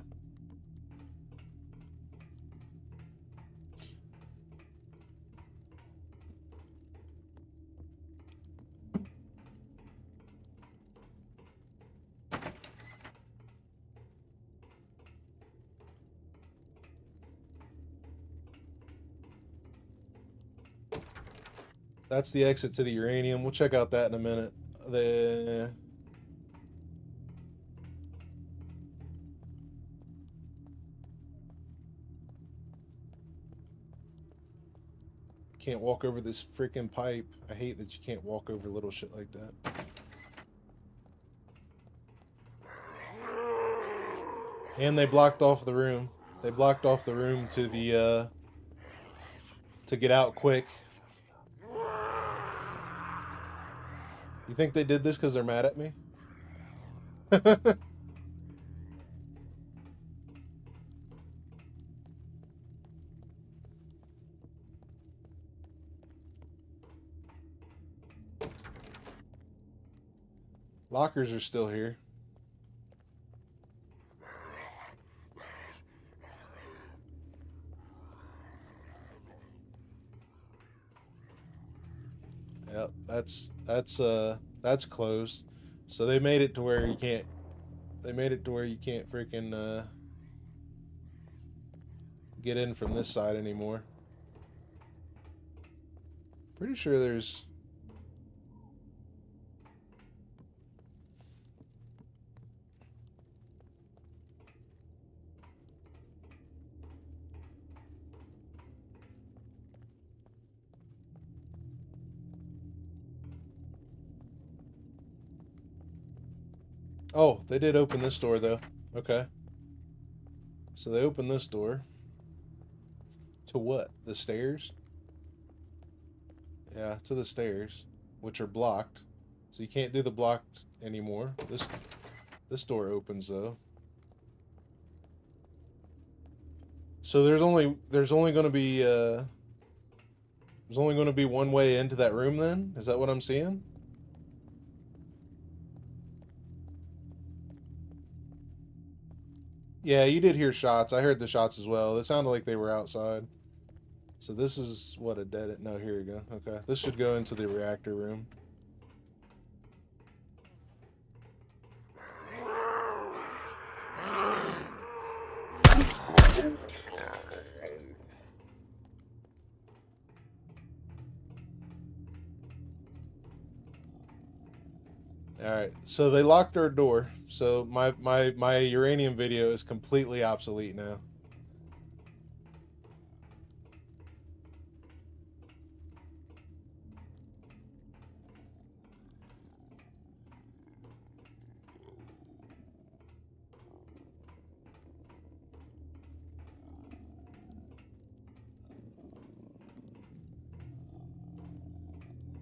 That's the exit to the uranium. We'll check out that in a minute. Can't walk over this freaking pipe. I hate that you can't walk over little shit like that. And they blocked off the room. They blocked off the room to the to get out quick. You think they did this because they're mad at me? Lockers are still here. Yep, that's closed. So they made it to where you can't. They made it to where you can't freaking get in from this side anymore. Pretty sure there's. Oh, they did open this door though. Okay. So they opened this door. To what? The stairs? Yeah, to the stairs, which are blocked. So you can't do the blocked anymore. This door opens though. So there's only going to be one way into that room then? Is that what I'm seeing? Yeah, you did hear shots. I heard the shots as well. It sounded like they were outside. So this is what a dead... No, here we go. Okay. This should go into the reactor room. Alright, so they locked our door. So my uranium video is completely obsolete now.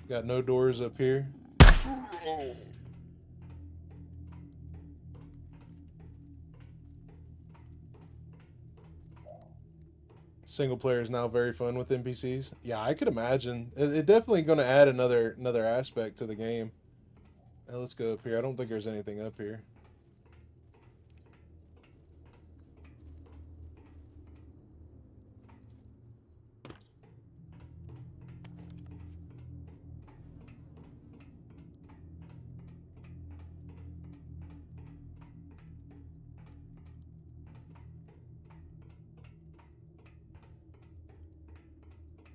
Got no doors up here. Single player is now very fun with NPCs. Yeah, I could imagine. It definitely going to add another aspect to the game. Now let's go up here. I don't think there's anything up here.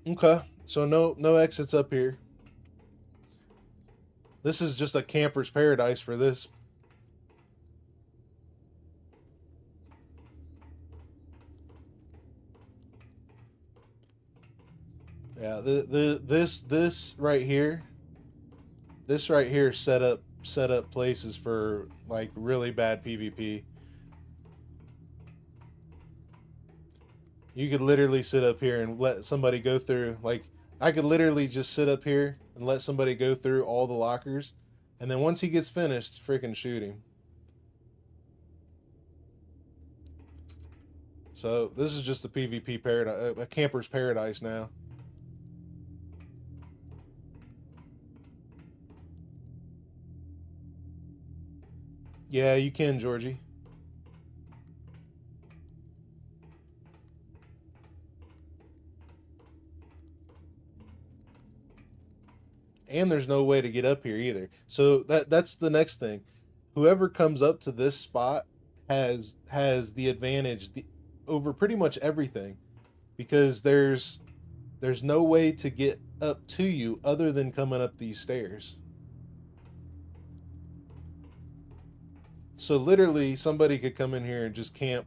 Okay, so no exits up here. This is just a camper's paradise for this. Yeah, this right here set up places for like really bad PvP. You could literally sit up here and let somebody go through, like, I could literally just sit up here and let somebody go through all the lockers, and then once he gets finished, freaking shoot him. So this is just a PvP paradise, a camper's paradise now. Yeah, you can, Georgie. And there's no way to get up here either. So that's the next thing. Whoever comes up to this spot has the advantage over pretty much everything, because there's no way to get up to you other than coming up these stairs. So literally somebody could come in here and just camp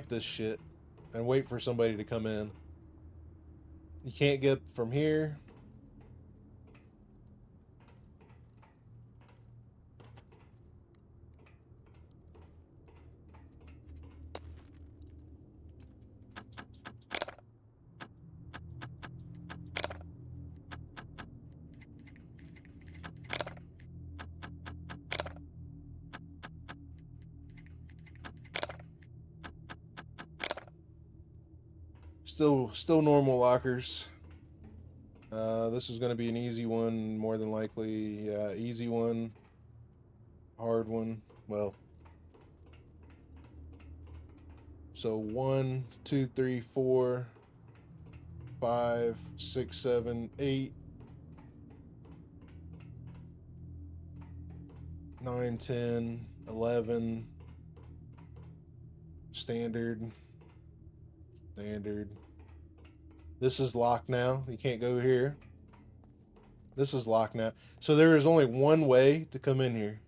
this shit and wait for somebody to come in. You can't get from here. Still normal lockers. This is going to be an easy one, more than likely. Yeah, easy one, hard one. Well, so 1, 2, 3, 4, 5, 6, 7, 8, 9, 10, 11. Standard. This is locked now. You can't go here. This is locked now. So there is only one way to come in here.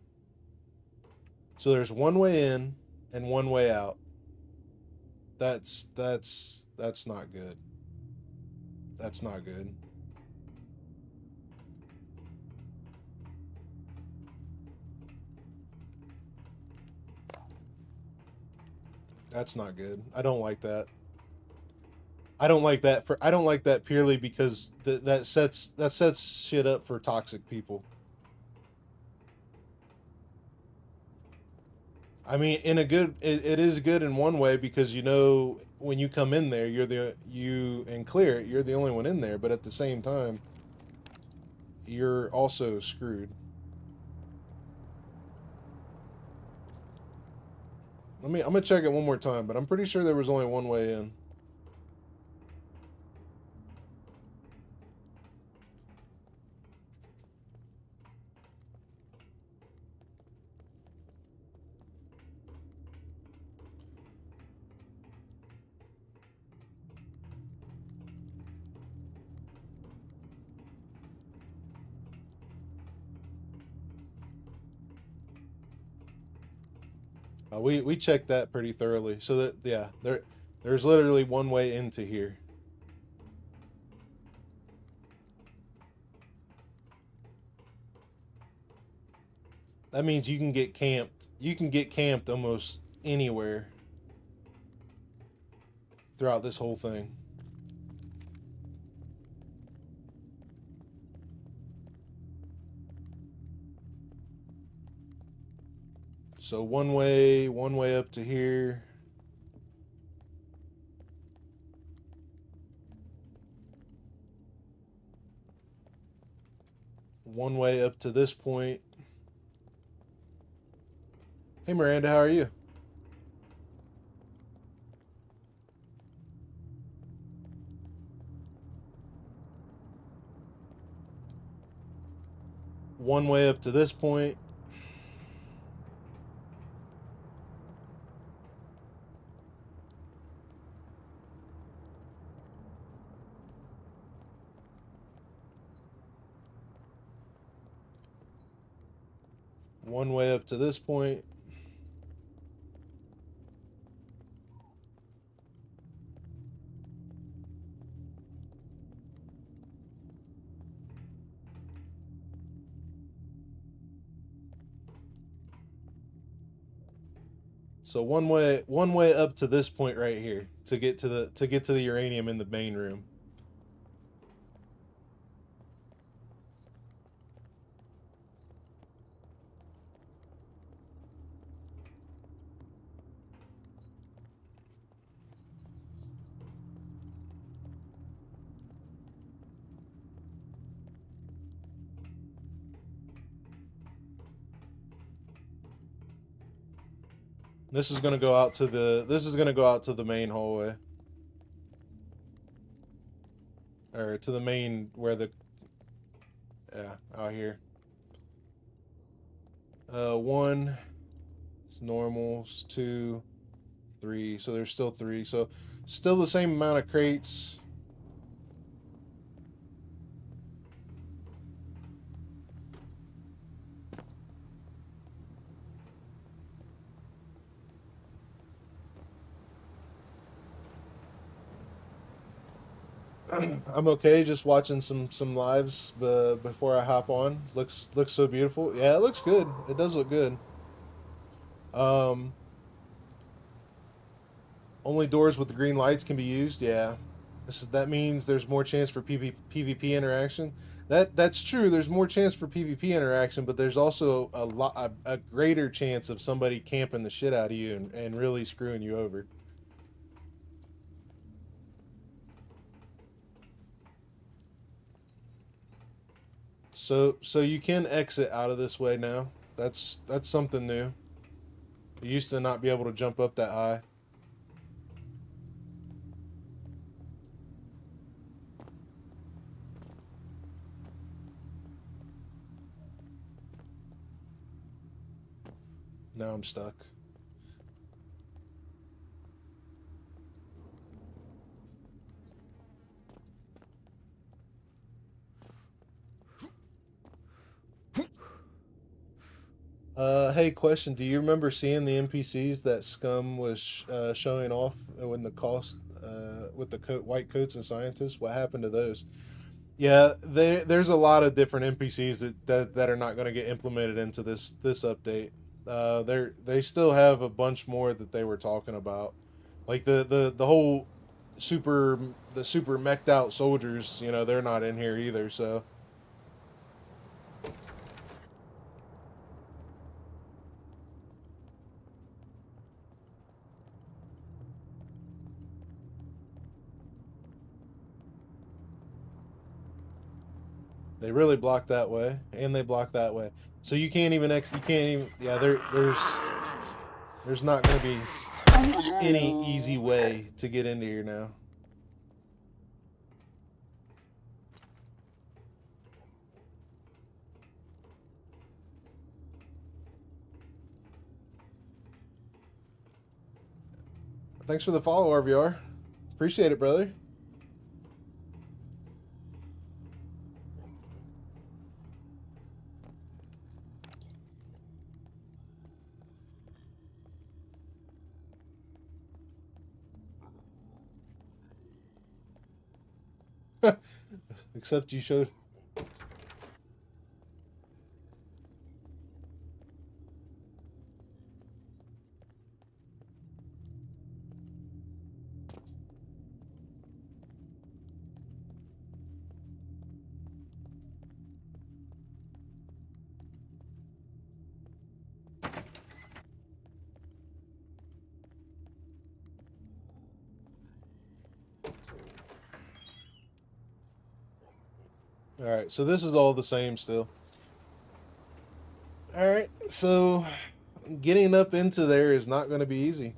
So there's one way in and one way out. That's not good. That's not good. That's not good. I don't like that. I don't like that purely because that sets shit up for toxic people. I mean, in a good, it is good in one way because you know when you come in there, and clear it, you're the only one in there. But at the same time, you're also screwed. I'm gonna check it one more time, but I'm pretty sure there was only one way in. We checked that pretty thoroughly. So that, yeah, there's literally one way into here. That means you can get camped. You can get camped almost anywhere throughout this whole thing. So one way up to here. One way up to this point. Hey Miranda, how are you? One way up to this point. One way up to this point. So one way up to this point right here to get to the uranium in the main room. This is going to go out to the main hallway. Or to the main where the out here. One, it's normal, it's 2, 3, so there's still 3. So still the same amount of crates. I'm okay, just watching some lives before I hop on. Looks so beautiful. Yeah, it looks good. It does look good. Only doors with the green lights can be used. Yeah, that means there's more chance for PvP interaction. That's true. There's more chance for PvP interaction, but there's also a greater chance of somebody camping the shit out of you and really screwing you over. So you can exit out of this way now. That's something new. You used to not be able to jump up that high. Now I'm stuck. Hey, question. Do you remember seeing the NPCs that Scum was showing off when the cost with the white coats and scientists? What happened to those? Yeah, there's a lot of different NPCs that are not going to get implemented into this update. They still have a bunch more that they were talking about, like the whole super meched out soldiers, you know, they're not in here either, so. They really block that way, and they block that way. So you can't even yeah, there's not going to be any easy way to get into here now. Thanks for the follow, RVR. Appreciate it, brother. Except you showed. Alright, so this is all the same still. Alright, so getting up into there is not going to be easy.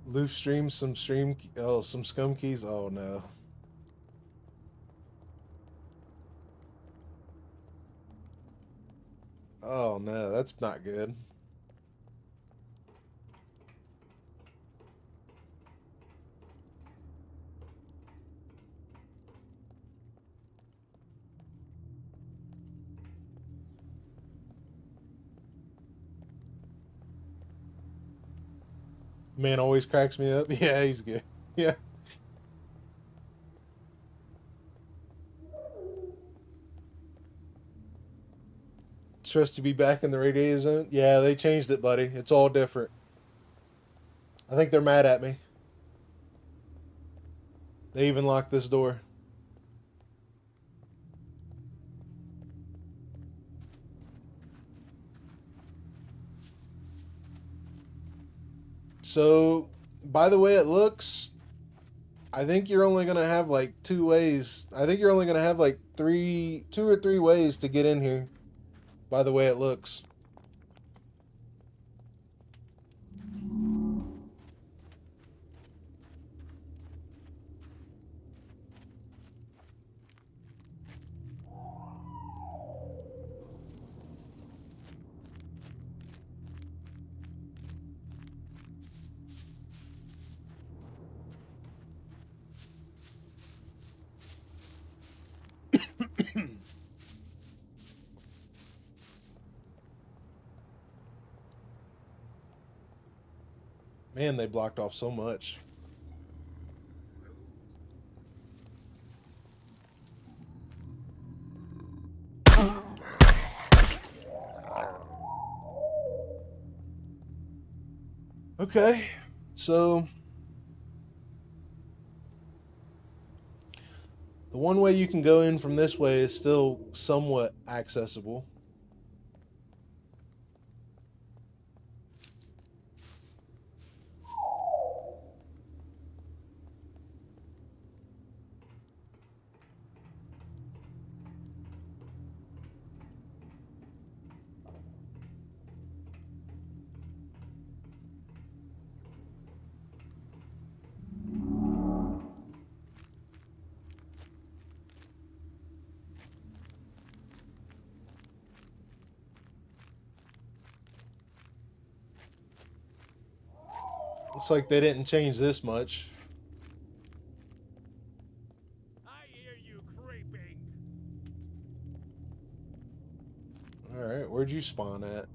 Loof streams some some scum keys. Oh no. Oh no, that's not good. Man always cracks me up. Yeah, he's good. Yeah. Stressed to be back in the radiator zone. Yeah, they changed it, buddy. It's all different. I think they're mad at me. They even locked this door. So, by the way it looks, I think you're only going to have like 2 ways. I think you're only going to have like 2 or 3 ways to get in here, by the way it looks. Man, they blocked off so much. Okay, so the one way you can go in from this way is still somewhat accessible. Looks like they didn't change this much. I hear you creeping. Alright, where'd you spawn at?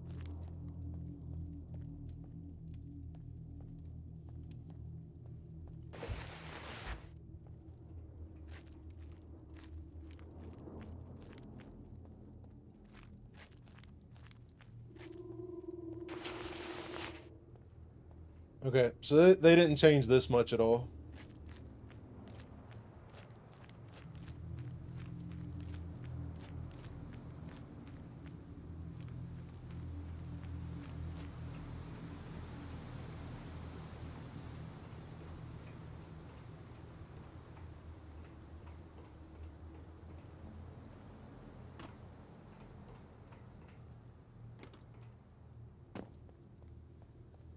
Okay, so they didn't change this much at all.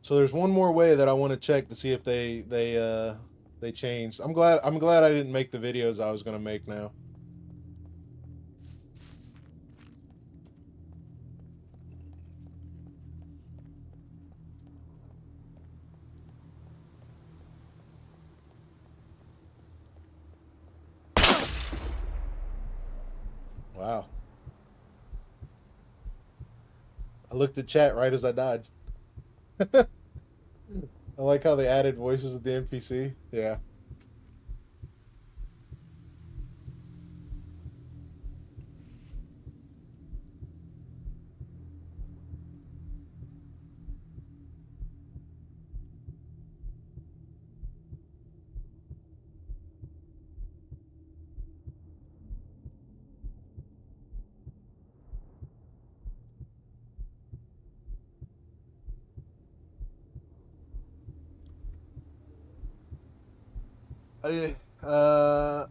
So there's one more way that I want to check to see if they changed. I'm glad I didn't make the videos I was gonna make now. Wow. I looked at chat right as I died. I like how they added voices with the NPC. Yeah.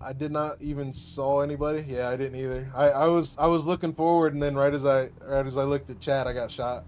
I did not even saw anybody. Yeah, I didn't either. I was looking forward, and then right as I looked at chat, I got shot.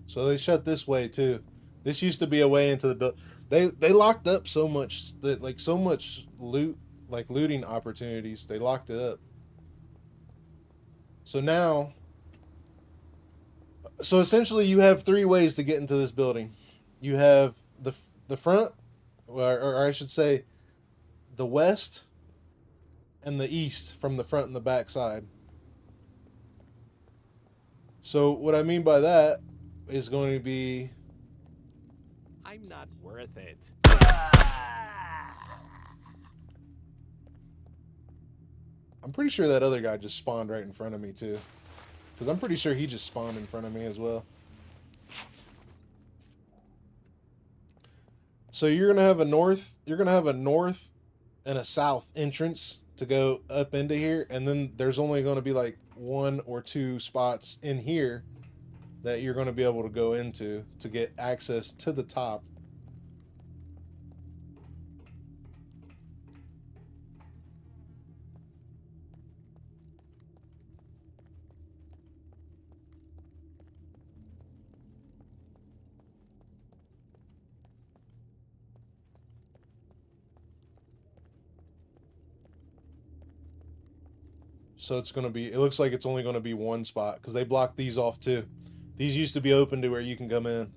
So they shut this way too. This used to be a way into the build. They locked up so much that like so much loot, like looting opportunities. They locked it up. So now, so essentially you have three ways to get into this building. You have the front, or I should say, the west and the east from the front and the back side. So what I mean by that is going to be, I'm not worth it. I'm pretty sure that other guy just spawned right in front of me too. Because I'm pretty sure he just spawned in front of me as well. So you're gonna have a north and a south entrance to go up into here, and then there's only gonna be like one or two spots in here that you're gonna be able to go into to get access to the top. So it's going to be, it looks like it's only going to be one spot because they blocked these off too. These used to be open to where you can come in.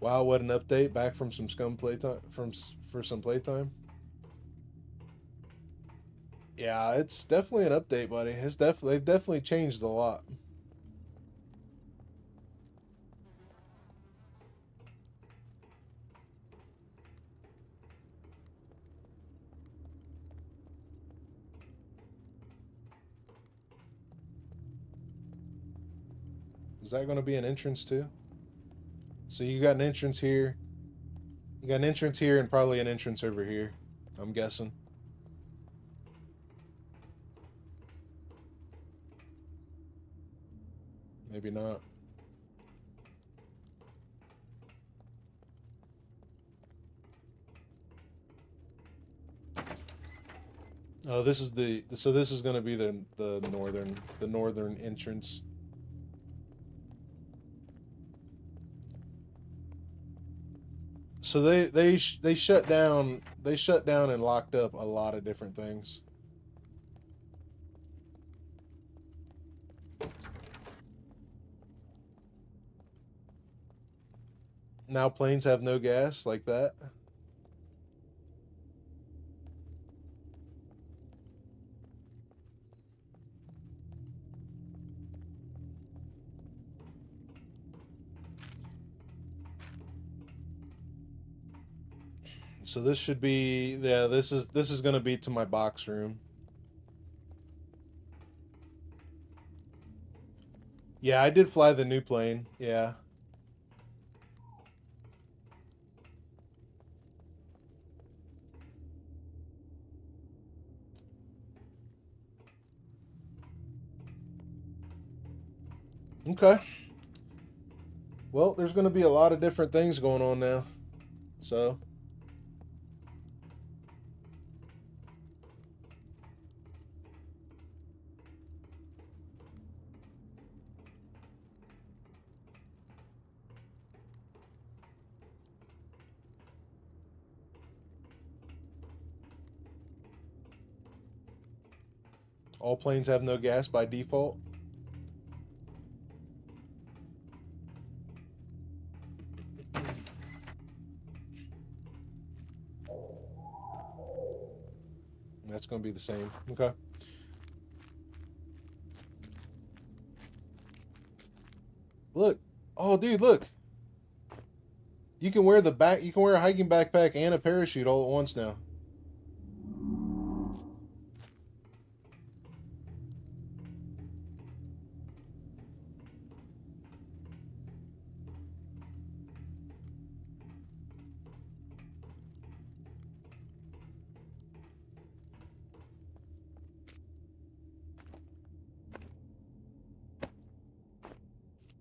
Wow, what an update back from some SCUM playtime, for some playtime. Yeah, it's definitely an update, buddy. They've definitely changed a lot. Is that going to be an entrance too? So you got an entrance here. You got an entrance here and probably an entrance over here, I'm guessing. Maybe not. Oh, this is so this is going to be the northern entrance. So they shut down and locked up a lot of different things. Now planes have no gas like that. So this should be, yeah, this is going to be to my box room. Yeah, I did fly the new plane. Yeah. Okay. Well, there's going to be a lot of different things going on now. So all planes have no gas by default. That's going to be the same. Okay. Look. Oh, dude, look. You can wear you can wear a hiking backpack and a parachute all at once now.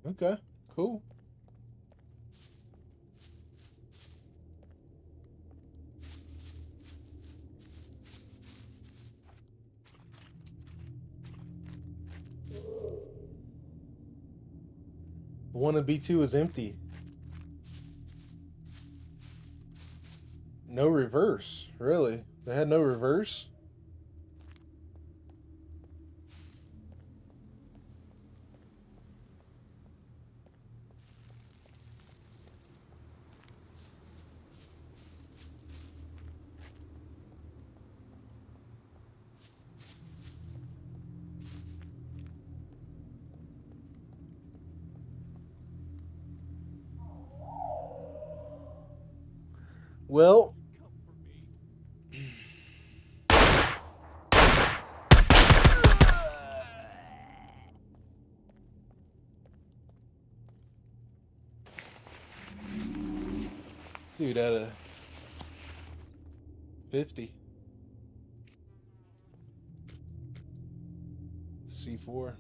Okay, cool. The one in B2 is empty. No reverse, really? They had no reverse? Well, dude, out of 50. C4.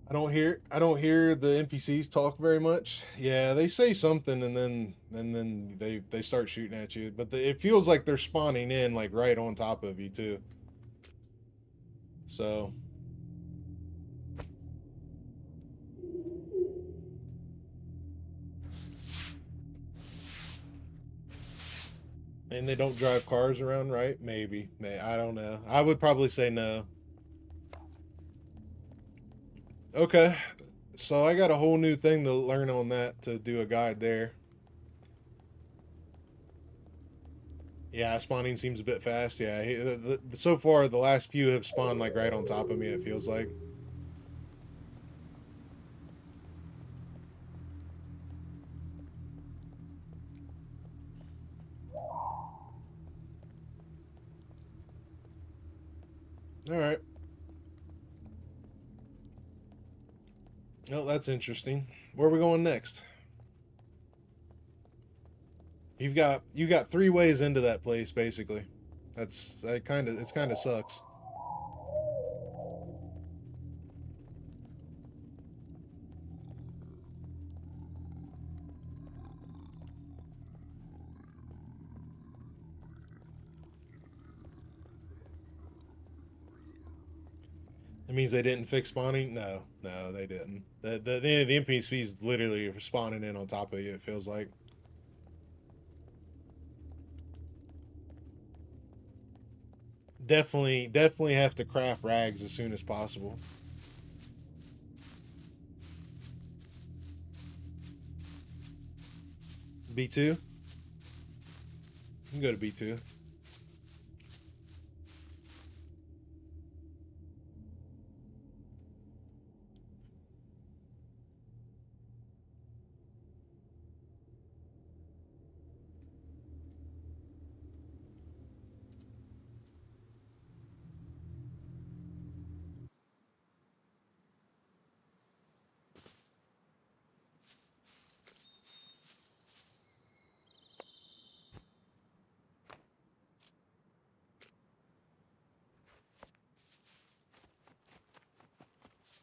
I don't hear the NPCs talk very much. Yeah, they say something and then they start shooting at you, but it feels like they're spawning in like right on top of you too. So and they don't drive cars around, right? Maybe. I don't know. I would probably say no. Okay, so I got a whole new thing to learn on that to do a guide there. Yeah, spawning seems a bit fast. Yeah, so far the last few have spawned like right on top of me, it feels like. All right. Oh, that's interesting. Where are we going next? You got 3 ways into that place basically. It kind of sucks. It means they didn't fix spawning? No, they didn't. The NPCs literally are spawning in on top of you, it feels like. Definitely have to craft rags as soon as possible. B2? You can go to B2.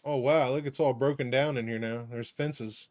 Oh wow, look, it's all broken down in here now. There's fences.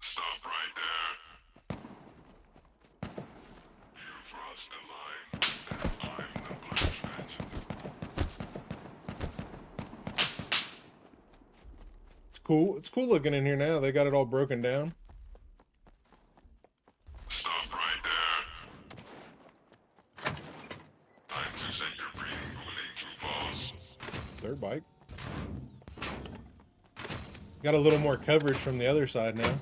Stop right there. You've crossed the line, and I'm the punishment. It's cool. It's cool looking in here now. They got it all broken down. Stop right there. Time to set your breathing cooling to pause. Third bike. Got a little more coverage from the other side now.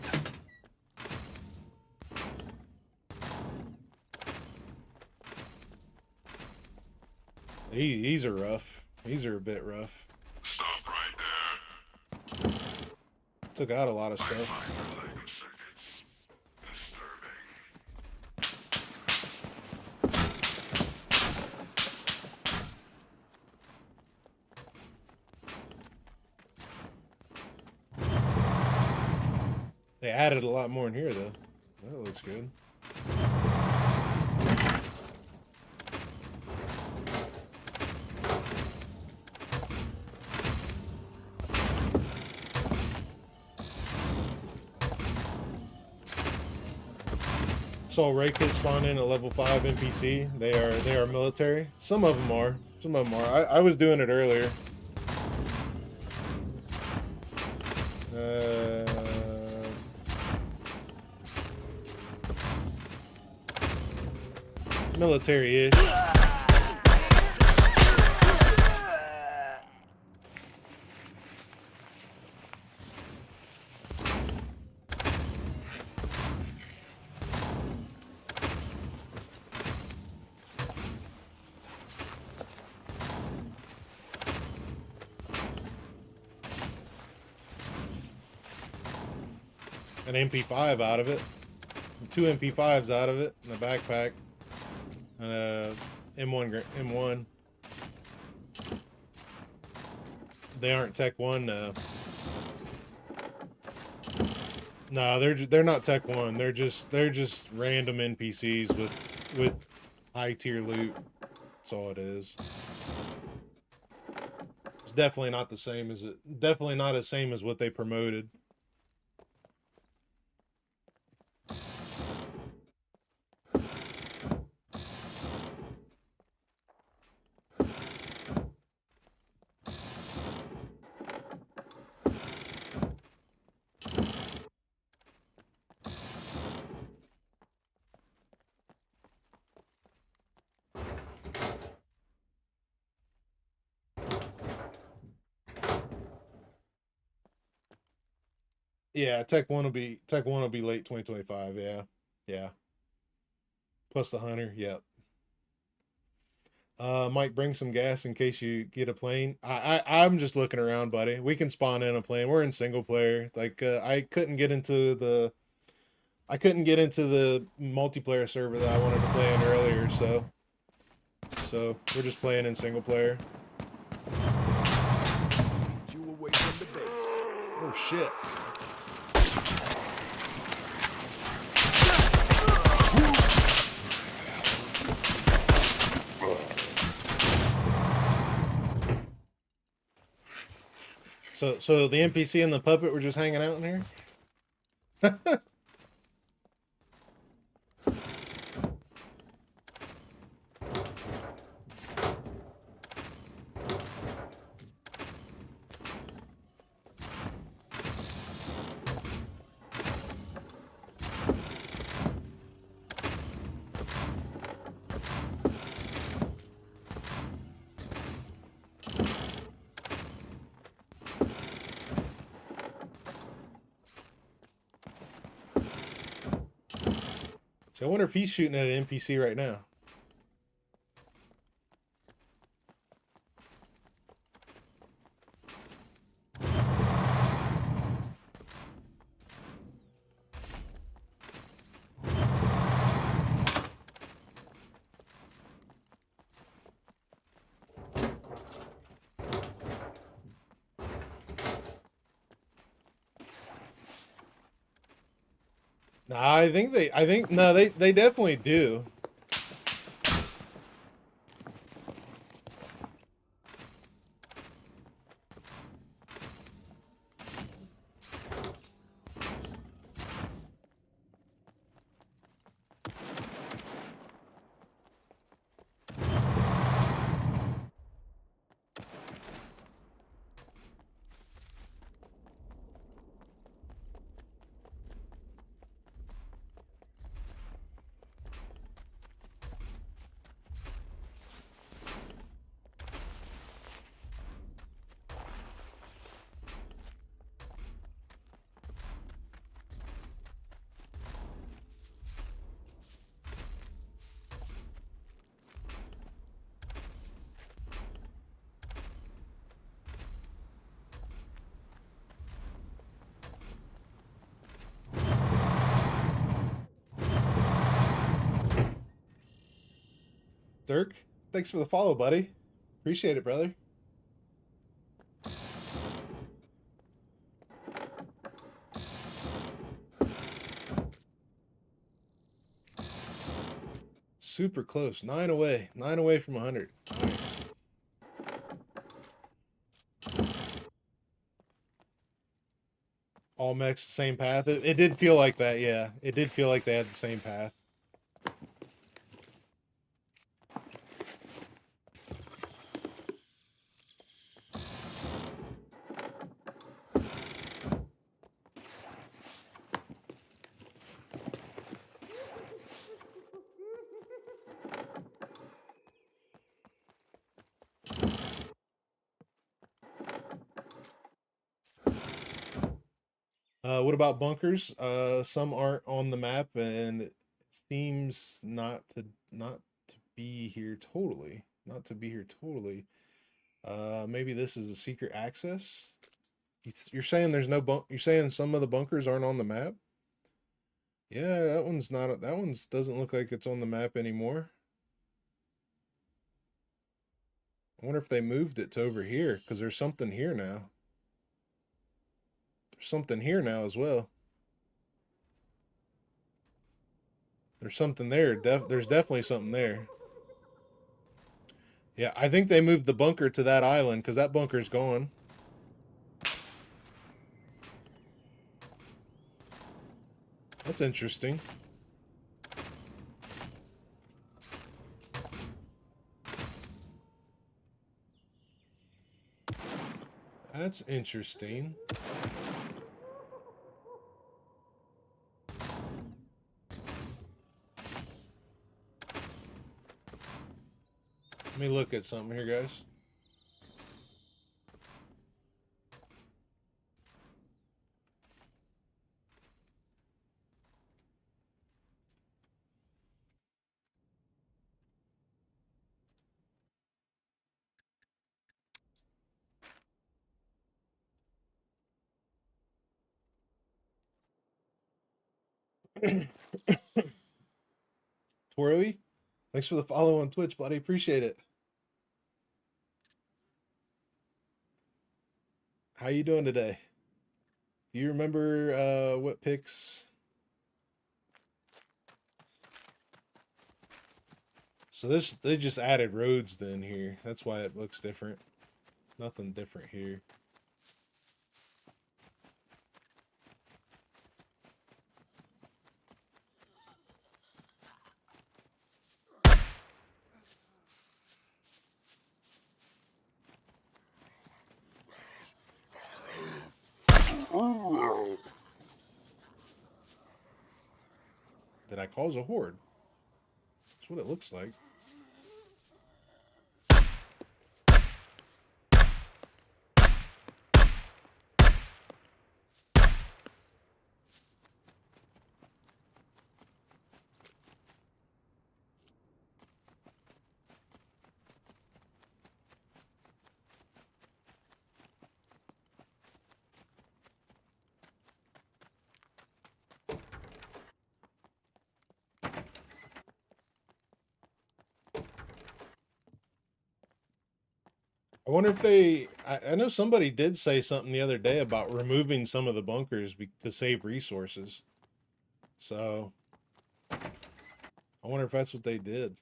These are rough. These are a bit rough. Stop right there. Took out a lot of stuff. They added a lot more in here, though. That looks good. Saw Ray Kit spawn in a level 5 NPC. They are military. Some of them are. Some of them are. I was doing it earlier. Military-ish. An MP5 out of it. 2 MP5s out of it in the backpack. M1. They aren't Tech 1 now. No, they're not Tech 1. They're just random NPCs with high tier loot. That's all it is. It's definitely not the same as definitely not the same as what they promoted. Yeah, Tech 1 will be late 2025. Yeah. Yeah. Plus the Hunter. Yep. Mike, bring some gas in case you get a plane. I'm just looking around, buddy. We can spawn in a plane. We're in single player. Like I couldn't get into the multiplayer server that I wanted to play in earlier, so we're just playing in single player. You away from the base. Oh shit. So the NPC and the puppet were just hanging out in here? So I wonder if he's shooting at an NPC right now. Nah, no, they definitely do. Dirk, thanks for the follow, buddy. Appreciate it, brother. Super close. 9 away. 9 away from 100. Nice. All mechs, same path. It did feel like that, yeah. It did feel like they had the same path. What about bunkers? Some aren't on the map, and it seems not to be here totally. Not to be here totally. Maybe this is a secret access. You're saying there's no bunk. You're saying some of the bunkers aren't on the map. Yeah, that one's not. That one's doesn't look like it's on the map anymore. I wonder if they moved it to over here because there's something here now. Something here now as well. There's something there. There's definitely something there. Yeah, I think they moved the bunker to that island because that bunker's gone. That's interesting. That's interesting. Let me look at something here, guys. Tori, thanks for the follow on Twitch, buddy. Appreciate it. How you doing today? Do you remember what picks? So this, they just added roads then here. That's why it looks different. Nothing different here. Did I cause a horde? That's what it looks like. I wonder if they, I know somebody did say something the other day about removing some of the bunkers to save resources. So, I wonder if that's what they did.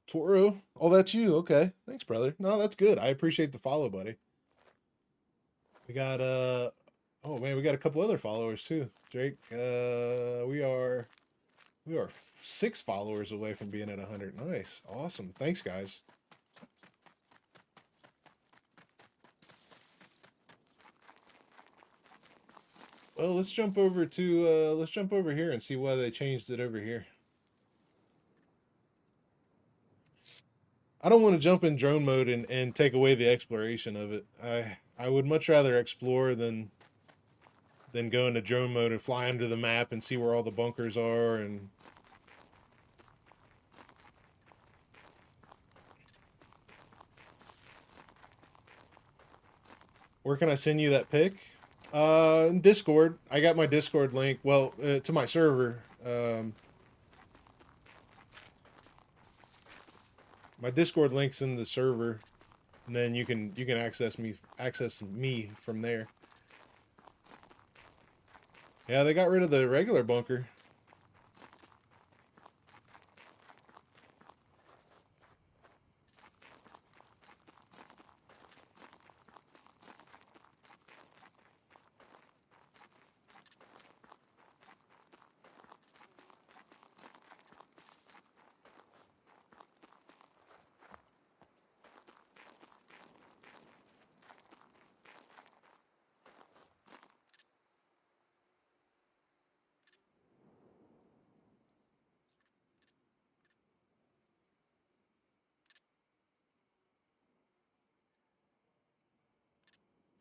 Toro, oh, that's you. Okay, thanks, brother. No, that's good. I appreciate the follow, buddy. We got oh man, we got a couple other followers too. Drake, we are 6 followers away from being at 100. Nice, awesome. Thanks, guys. Well, let's jump over here and see why they changed it over here. I don't want to jump in drone mode and take away the exploration of it. I would much rather explore than go into drone mode and fly under the map and see where all the bunkers are. And where can I send you that pic? In Discord. I got my Discord link. Well, to my server. My Discord link's in the server, and then you can access me from there. Yeah, they got rid of the regular bunker.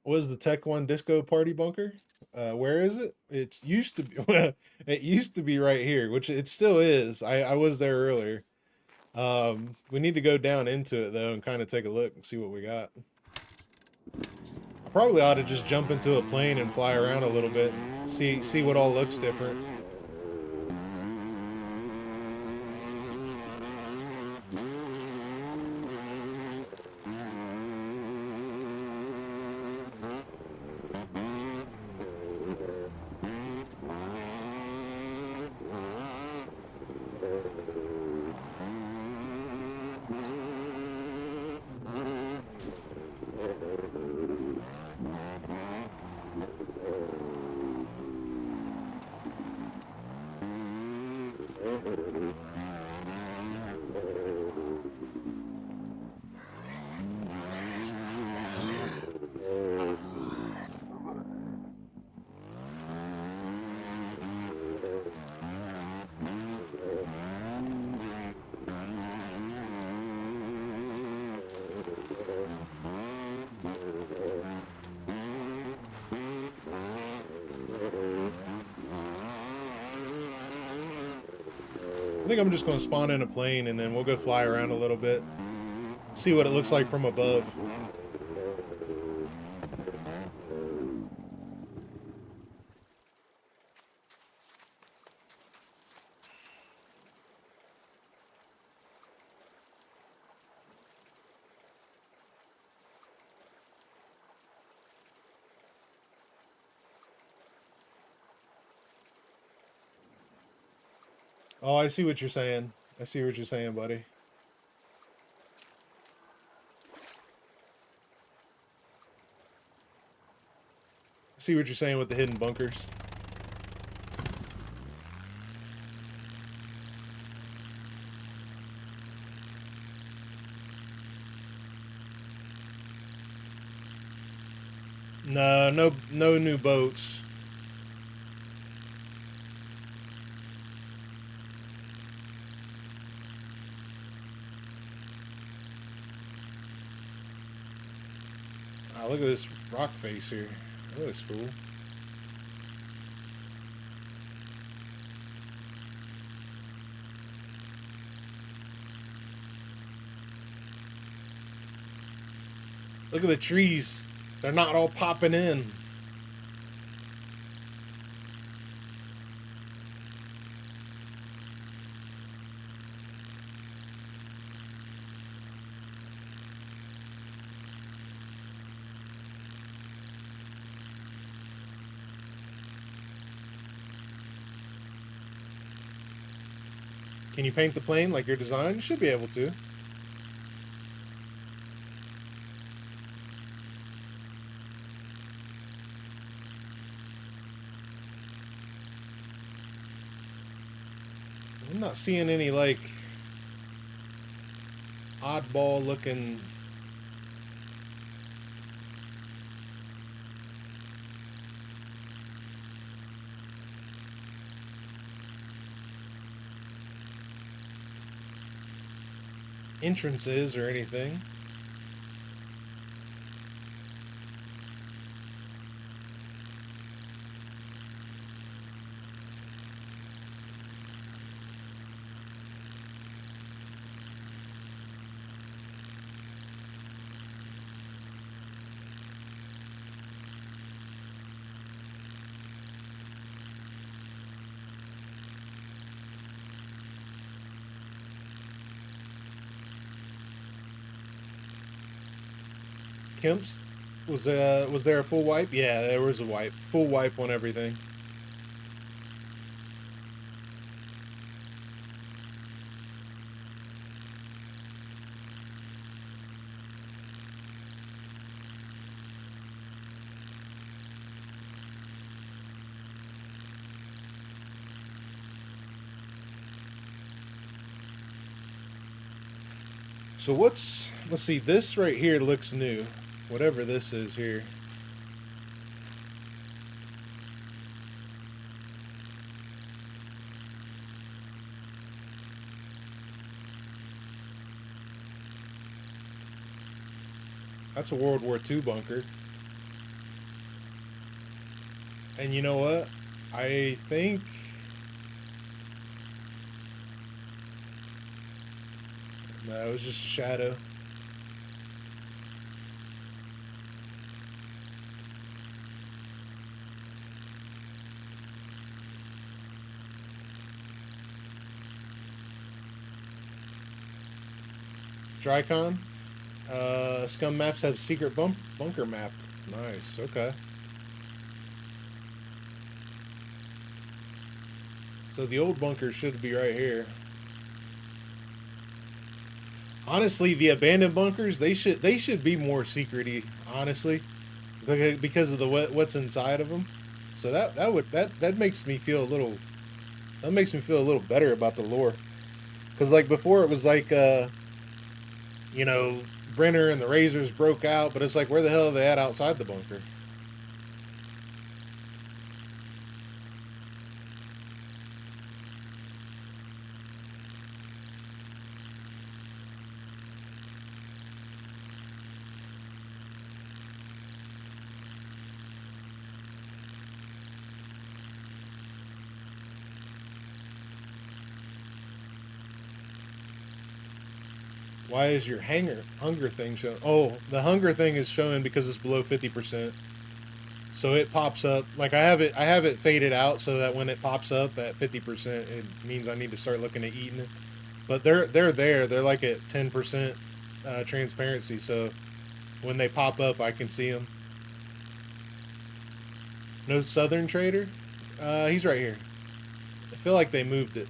Was the Tech One Disco Party bunker? Where is it? It used to be. It used to be right here, which it still is. I was there earlier. We need to go down into it though and kind of take a look and see what we got. I probably ought to just jump into a plane and fly around a little bit, see what all looks different. I think I'm just going to spawn in a plane and then we'll go fly around a little bit. See what it looks like from above. Oh, I see what you're saying. I see what you're saying, buddy. I see what you're saying with the hidden bunkers. No new boats. Oh, look at this rock face here. That looks cool. Look at the trees. They're not all popping in. Can you paint the plane like your design? You should be able to. I'm not seeing any like oddball looking entrances or anything. Kemp's was there a full wipe? Yeah, there was a wipe. Full wipe on everything. So let's see, this right here looks new. Whatever this is here. That's a World War II bunker. And you know what? I think no, it was just a shadow. Drycon. Scum maps have secret bunker mapped. Nice. Okay. So the old bunker should be right here. Honestly, the abandoned bunkers, they should be more secret-y, honestly, because of the what's inside of them. So that makes me feel a little better about the lore. Cuz like before it was like you know, Brenner and the Razors broke out, but it's like, where the hell are they at outside the bunker? Why is your hunger thing showing? Oh, the hunger thing is showing because it's below 50%. So it pops up like I have it faded out so that when it pops up at 50%, it means I need to start looking at eating it. But they're there. They're like at 10% transparency. So when they pop up, I can see them. No Southern Trader? He's right here. I feel like they moved it.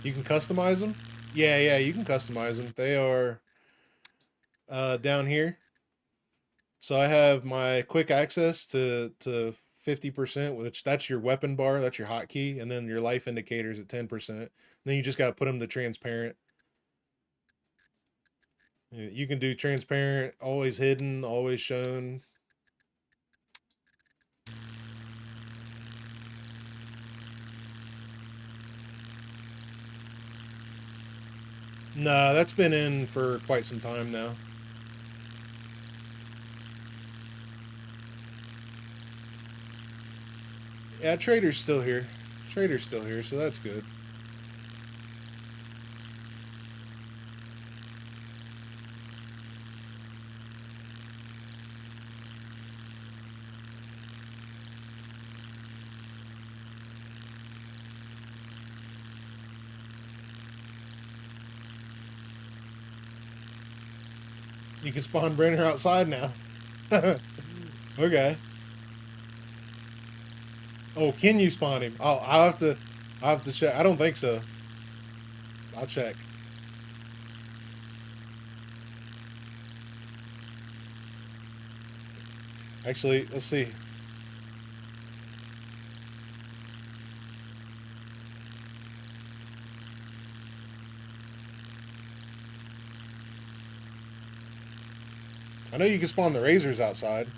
You can customize them? Yeah, you can customize them. They are down here. So I have my quick access to 50%, which that's your weapon bar, that's your hotkey, and then your life indicators at 10%. Then you just got to put them to transparent. You can do transparent, always hidden, always shown. Nah, that's been in for quite some time now. Yeah, Trader's still here. Trader's still here, so that's good. You can spawn Brenner outside now. Okay. Oh, can you spawn him? Oh, I'll have to check. I don't think so. I'll check. Actually, let's see. I know you can spawn the razors outside.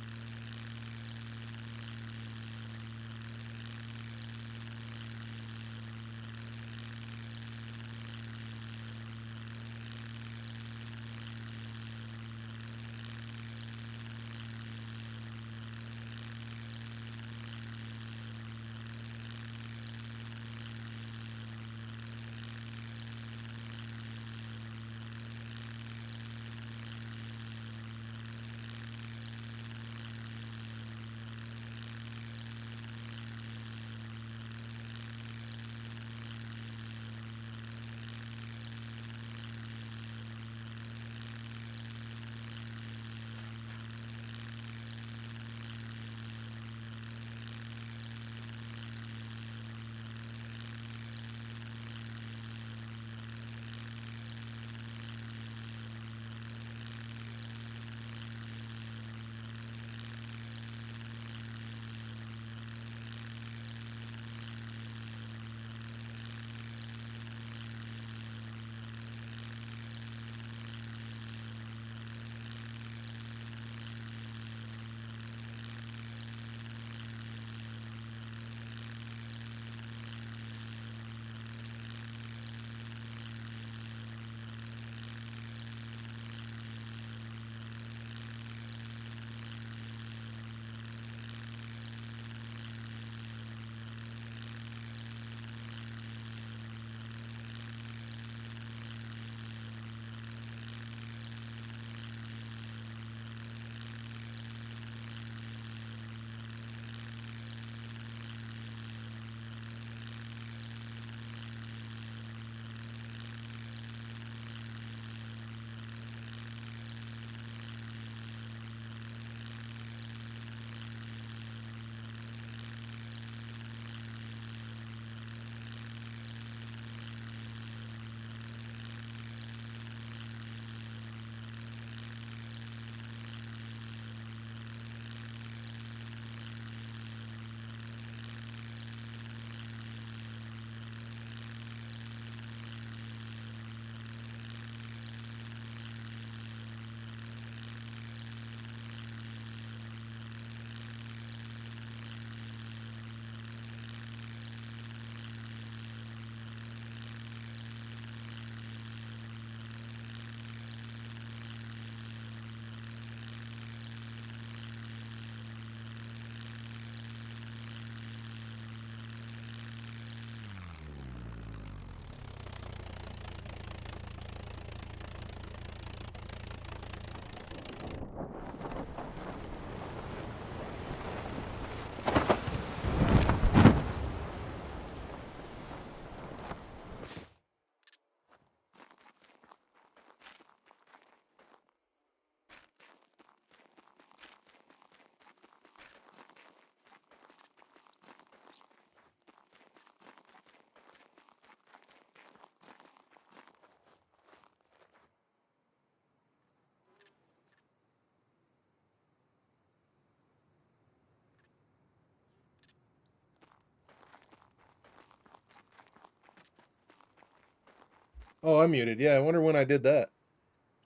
Oh, I'm muted. Yeah, I wonder when I did that.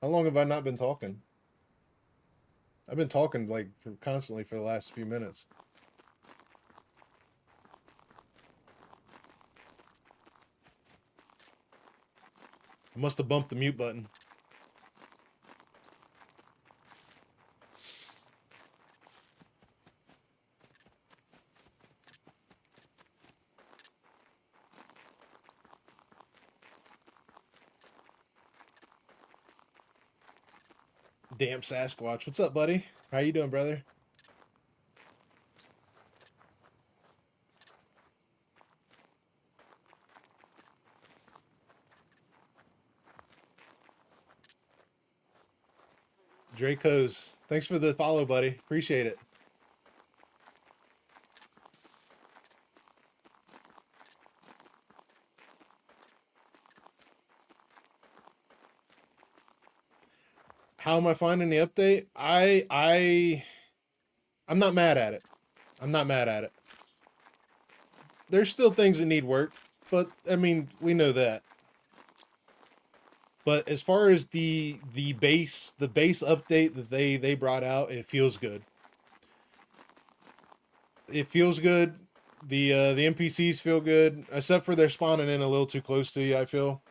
How long have I not been talking? I've been talking like constantly for the last few minutes. I must have bumped the mute button. Damn Sasquatch. What's up, buddy? How you doing, brother? Draco's. Thanks for the follow, buddy. Appreciate it. How am I finding the update? I'm not mad at it. I'm not mad at it. There's still things that need work, but I mean, we know that. But as far as the base update that they brought out, it feels good. It feels good. The NPCs feel good, except for they're spawning in a little too close to you, I feel.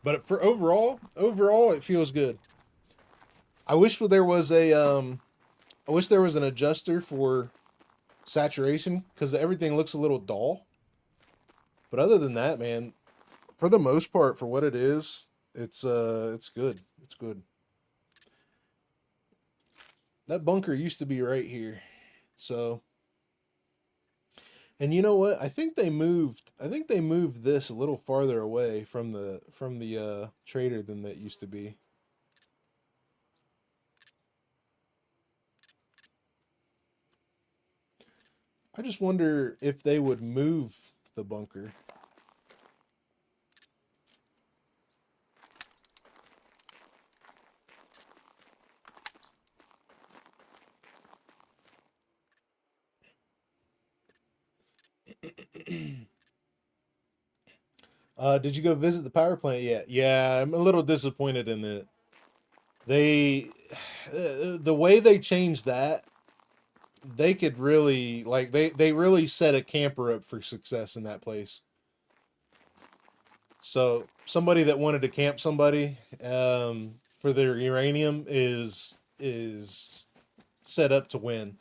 But for overall, it feels good. I wish there was an adjuster for saturation because everything looks a little dull. But other than that, man, for the most part, for what it is, it's good. It's good. That bunker used to be right here, so. And you know what? I think they moved this a little farther away from the trader than that used to be. I just wonder if they would move the bunker. Did you go visit the power plant yet? Yeah, I'm a little disappointed in it. The way they changed that, they could really, like, they really set a camper up for success in that place. So somebody that wanted to camp somebody for their uranium is set up to win.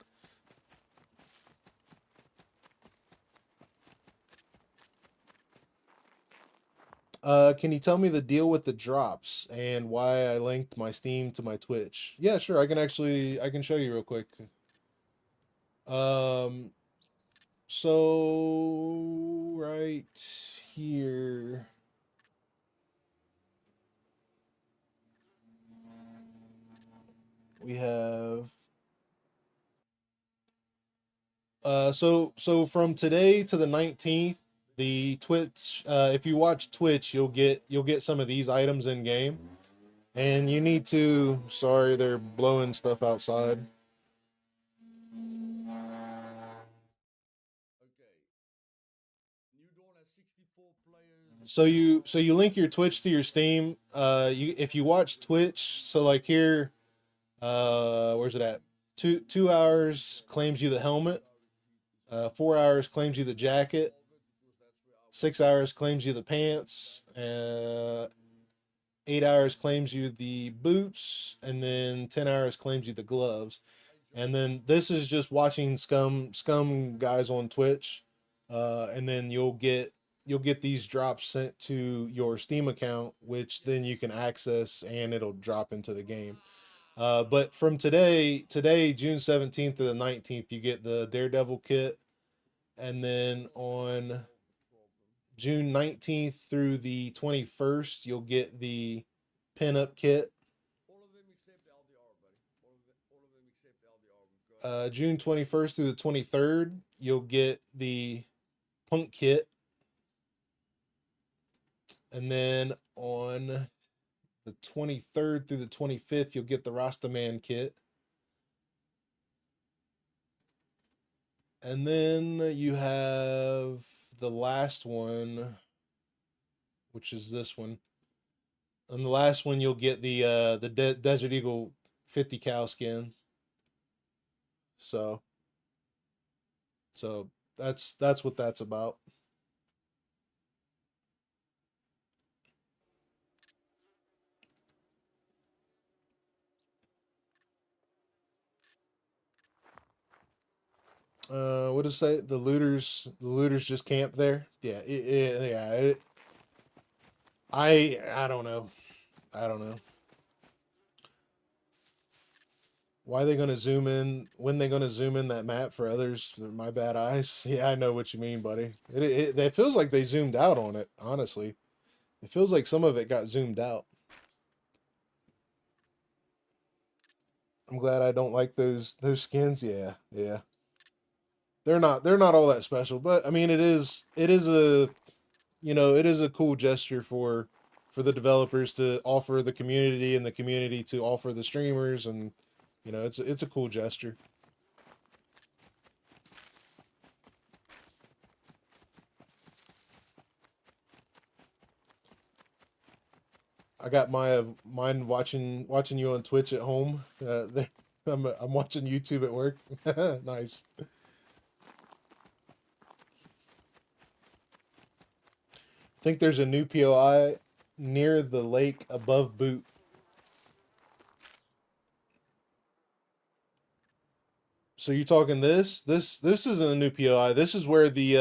Can you tell me the deal with the drops and why I linked my Steam to my Twitch? Yeah, sure. I can show you real quick. So right here. We have so from today to the 19th, the Twitch, if you watch Twitch, you'll get some of these items in game. And you need to, sorry, they're blowing stuff outside. So you link your Twitch to your Steam. If you watch Twitch, so like here, where's it at? 2 hours claims you the helmet. 4 hours claims you the jacket. 6 hours claims you the pants. 8 hours claims you the boots, and then 10 hours claims you the gloves. And then this is just watching scum guys on Twitch, and then you'll get these drops sent to your Steam account, which then you can access and it'll drop into the game. But from today, June 17th to the 19th, you get the Daredevil kit, and then on June 19th through the 21st, you'll get the pinup kit. June 21st through the 23rd, you'll get the punk kit. And then on the 23rd through the 25th, you'll get the Rastaman kit. And then you have the last one, which is this one. On the last one, you'll get the Desert Eagle 50 cal skin. So that's what that's about. What does it say? The looters just camp there. Yeah, I don't know. I don't know. Why are they gonna zoom in? When they gonna zoom in that map for others? For my bad eyes. Yeah, I know what you mean, buddy. It feels like they zoomed out on it. Honestly, it feels like some of it got zoomed out. I'm glad I don't like those skins. Yeah, yeah. They're not all that special, but I mean it is a, you know, it is a cool gesture for the developers to offer the community and the community to offer the streamers, and you know, it's a cool gesture. I got mine watching you on Twitch at home. I'm watching YouTube at work. Nice. I think there's a new POI near the lake above Boot. So you're talking this isn't a new POI. This is where the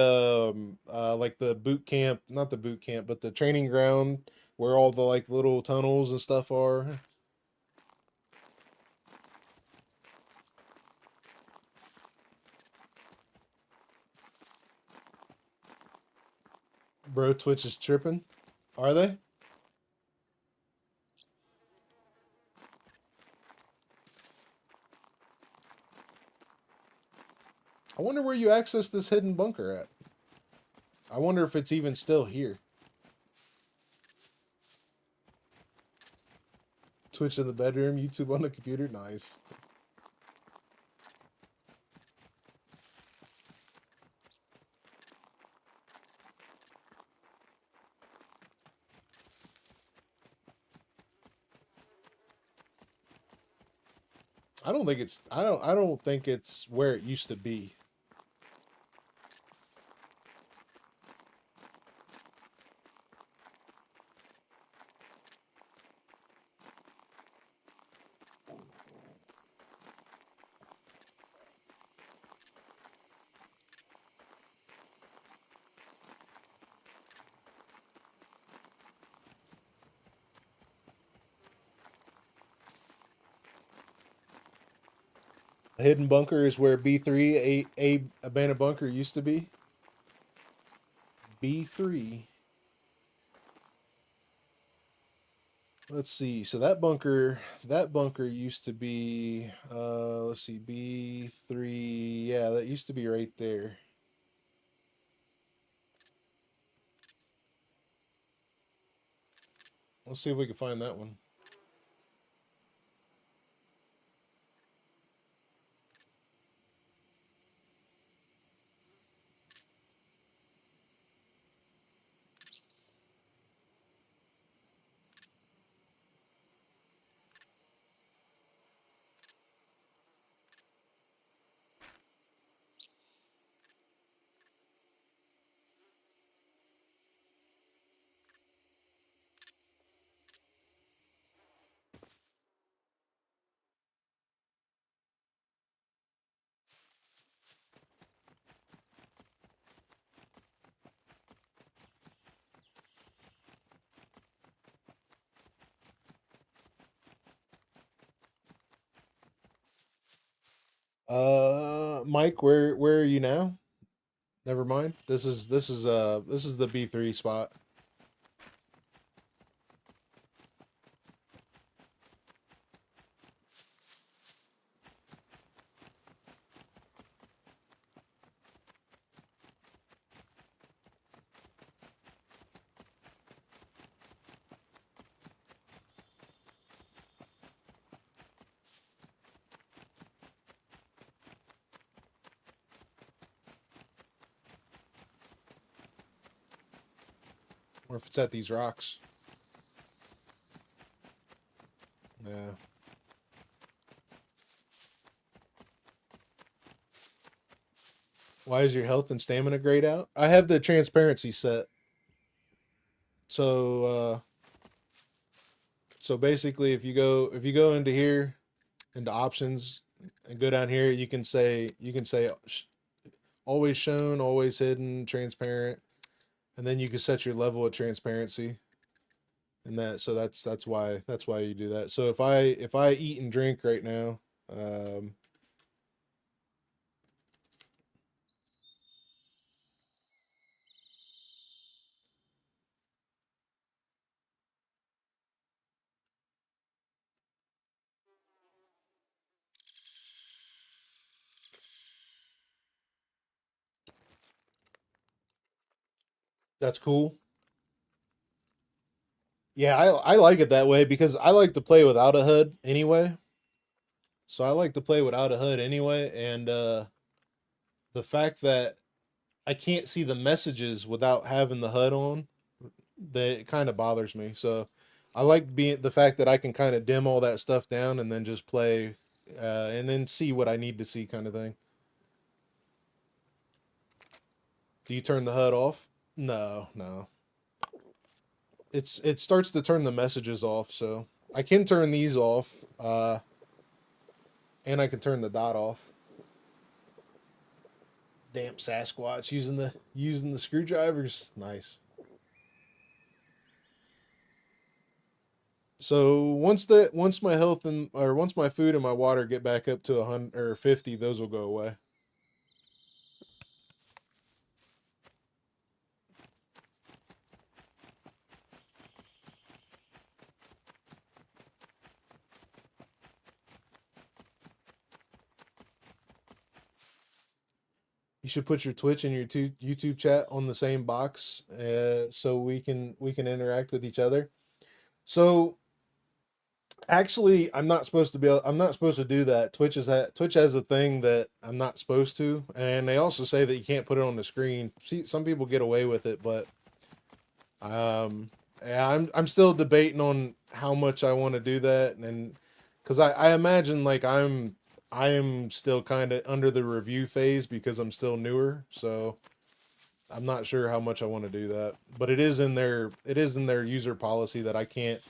like the boot camp, not the boot camp, but the training ground where all the like little tunnels and stuff are. Bro, Twitch is tripping. Are they? I wonder where you access this hidden bunker at. I wonder if it's even still here. Twitch in the bedroom, YouTube on the computer. Nice. I don't think it's I don't think it's where it used to be. A hidden bunker is where B3 a abandoned bunker used to be. B3. Let's see. So that bunker used to be let's see, B3. Yeah, that used to be right there. Let's see if we can find that one. Mike, where are you now? Never mind. This is the B3 spot. Or if it's at these rocks. Yeah. Why is your health and stamina grayed out? I have the transparency set. So so basically if you go into here, into options, and go down here, you can say always shown, always hidden, transparent, and then you can set your level of transparency. And that's why you do that. So if I eat and drink right now, that's cool. Yeah, I like it that way because I like to play without a HUD anyway. So I like to play without a HUD anyway, and the fact that I can't see the messages without having the HUD on, that it kind of bothers me. So I like the fact that I can kind of dim all that stuff down and then just play and then see what I need to see, kind of thing. Do you turn the HUD off? No. It starts to turn the messages off, so I can turn these off, and I can turn the dot off. Damn Sasquatch using the screwdrivers. Nice. So once my health once my food and my water get back up to 100 or 50, those will go away. You should put your Twitch and your YouTube chat on the same box, so we can interact with each other. So actually, I'm not supposed to do that. Twitch has a thing that I'm not supposed to, and they also say that you can't put it on the screen. See, some people get away with it, but yeah, I'm still debating on how much I want to do that, and because I imagine like I am still kind of under the review phase because I'm still newer, so I'm not sure how much I want to do that. But it is in their user policy that I can't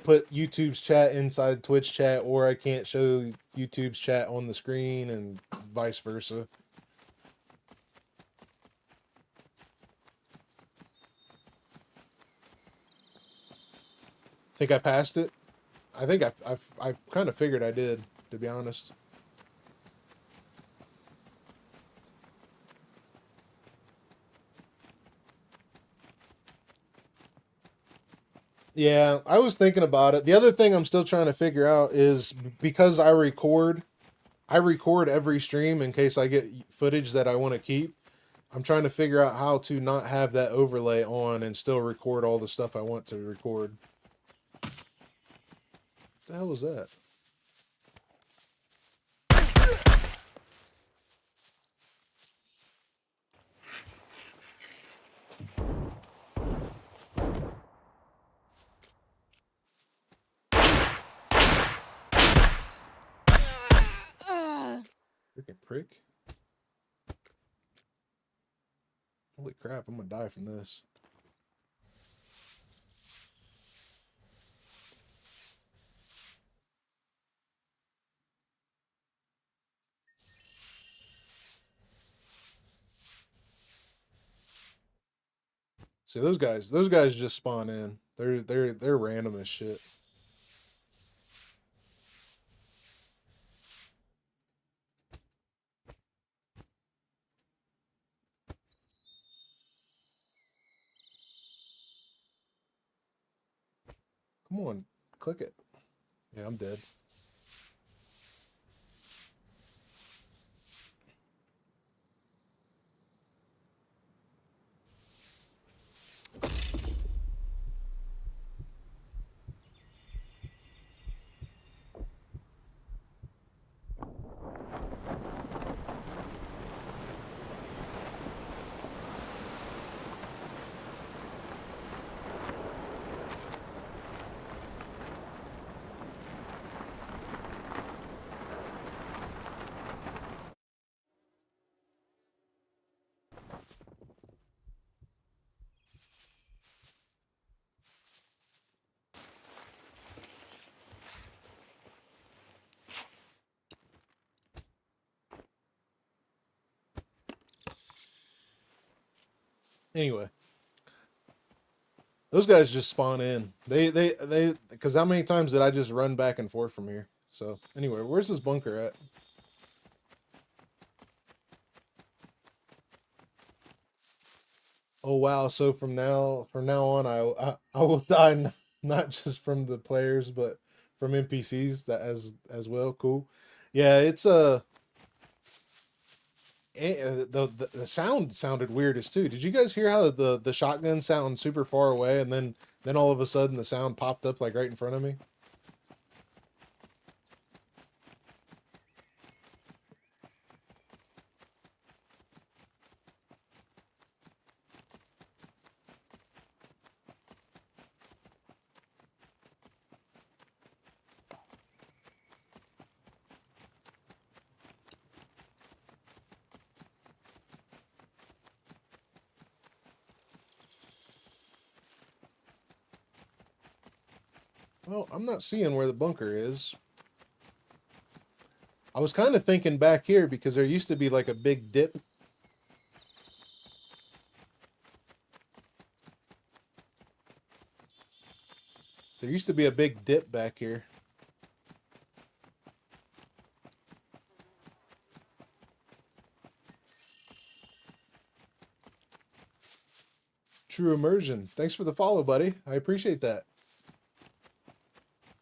put YouTube's chat inside Twitch chat, or I can't show YouTube's chat on the screen, and vice versa. Think I passed it? I think I kind of figured I did, to be honest. Yeah, I was thinking about it. The other thing I'm still trying to figure out is, because I record every stream in case I get footage that I want to keep. I'm trying to figure out how to not have that overlay on and still record all the stuff I want to record. What the hell was that? Freaking prick. Holy crap, I'm gonna die from this. See, those guys just spawn in. They're random as shit. Come on, click it. Yeah, I'm dead. Anyway, those guys just spawn in. They because how many times did I just run back and forth from here? So anyway, where's this bunker at? Oh wow! So from now on, I will die not just from the players, but from NPCs that as well. Cool. Yeah, it's the sound sounded weirdest too. Did you guys hear how the shotgun sounded super far away, and then all of a sudden the sound popped up like right in front of me? Well, I'm not seeing where the bunker is. I was kind of thinking back here because there used to be like a big dip. There used to be a big dip back here. True immersion. Thanks for the follow, buddy. I appreciate that.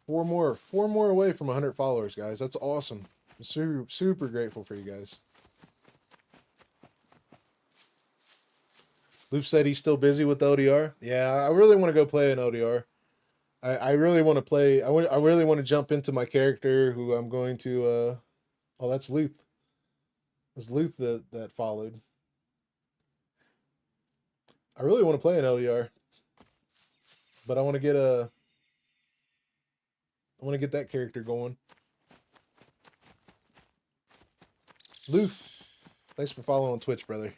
Four more away from 100 followers, guys. That's awesome. I'm super grateful for you guys. Luke said he's still busy with the L.D.R. Yeah, I really want to go play an L.D.R. I really want to play. I really want to jump into my character who I'm going to. Oh, that's Luth. That's Luth that followed. I really want to play an L.D.R. But I want to get that character going. Luth, thanks for following on Twitch, brother.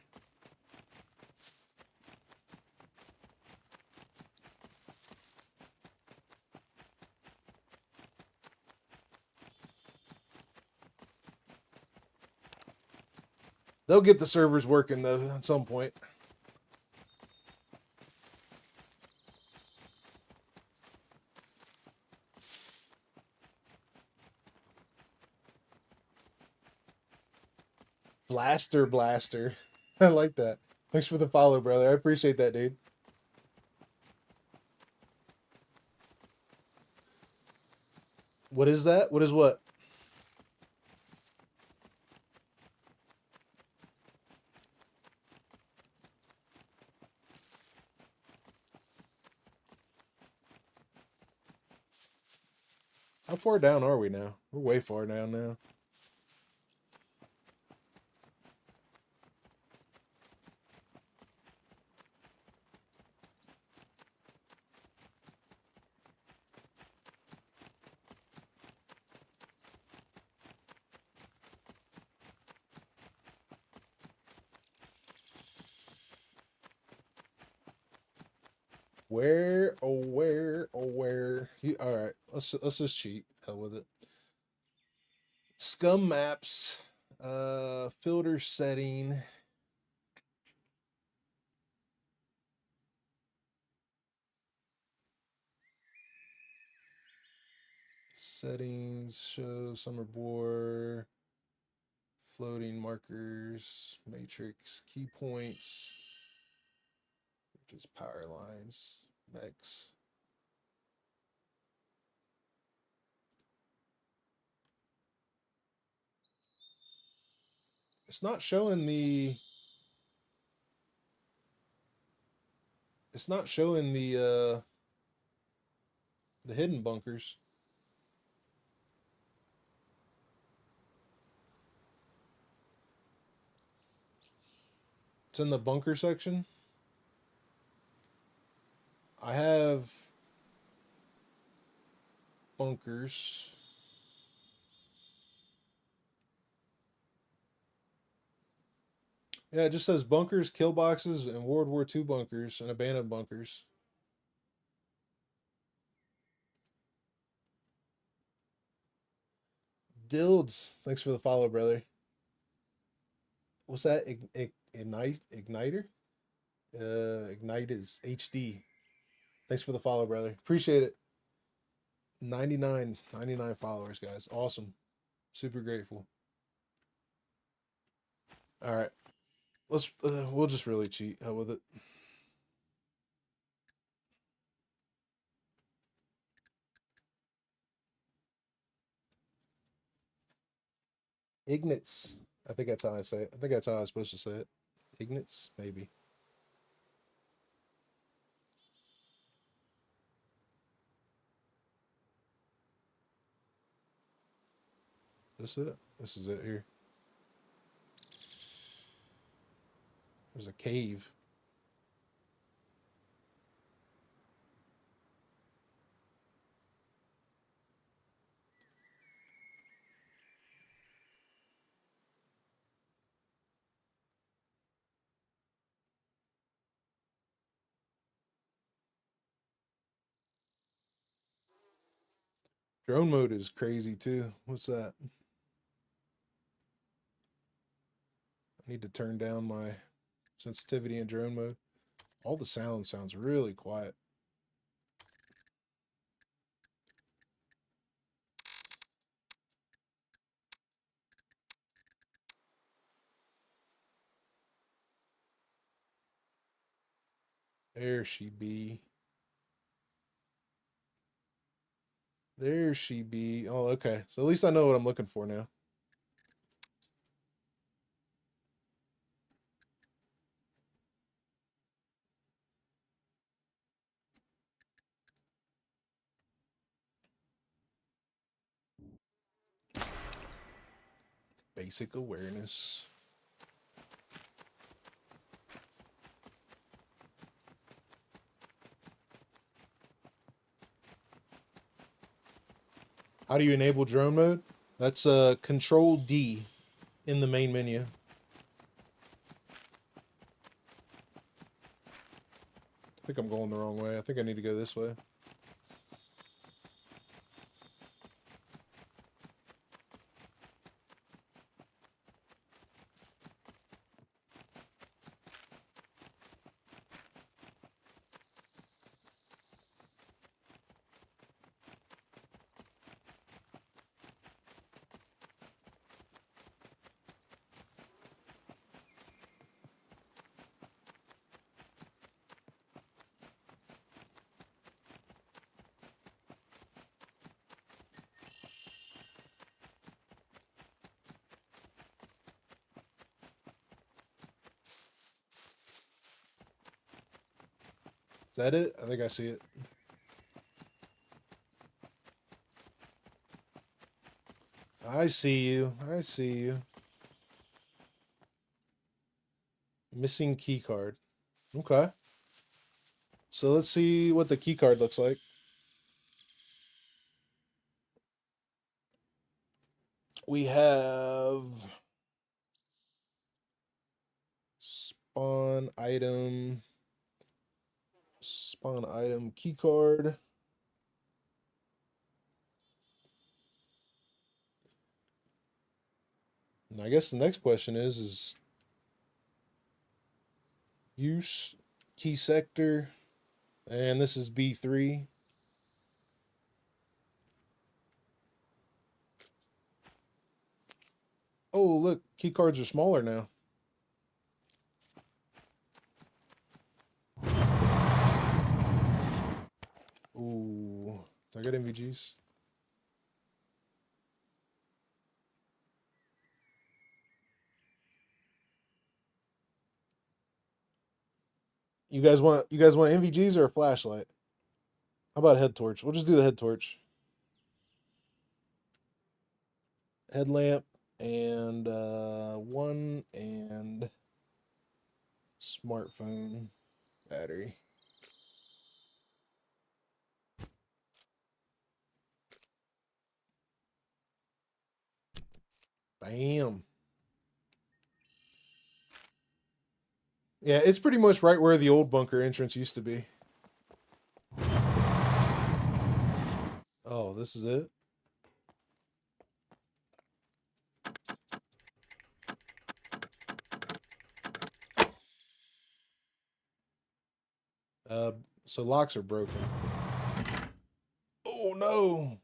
They'll get the servers working though at some point. Blaster. I like that. Thanks for the follow, brother. I appreciate that, dude. What is that? What is what? How far down are we now? We're way far down now. Where? All right, let's just cheat. Hell with it. Scum maps, filter setting. Settings, show summer bore, floating markers, matrix, key points, which is power lines, mechs. It's not showing the hidden bunkers. It's in the bunker section. I have bunkers. Yeah, it just says bunkers, kill boxes, and World War II bunkers, and abandoned bunkers. Dilds, thanks for the follow, brother. What's that? Igniter? Ignite is HD. Thanks for the follow, brother. Appreciate it. 99 followers, guys. Awesome. Super grateful. All right. Let's we'll just really cheat. Hell with it. Ignitz. I think that's how I say it. I think that's how I was supposed to say it. Ignitz, maybe. This it? This is it here. There's a cave. Drone mode is crazy too. What's that? I need to turn down my sensitivity in drone mode. All the sound sounds really quiet. There she be. There she be. Oh, okay. So at least I know what I'm looking for now. Basic awareness. How do you enable drone mode? That's Control D in the main menu. I think I'm going the wrong way. I think I need to go this way. Is that it? I think I see it. I see you. I see you. Missing key card. Okay. So let's see what the key card looks like. We have spawn item key card. And I guess the next question is use key sector, and this is B3. Oh, look, key cards are smaller now. Ooh, do I get MVGs? You guys want MVGs or a flashlight? How about a head torch? We'll just do the head torch. Headlamp and one and smartphone battery. Bam. Yeah, it's pretty much right where the old bunker entrance used to be. Oh, this is it? So locks are broken. Oh no.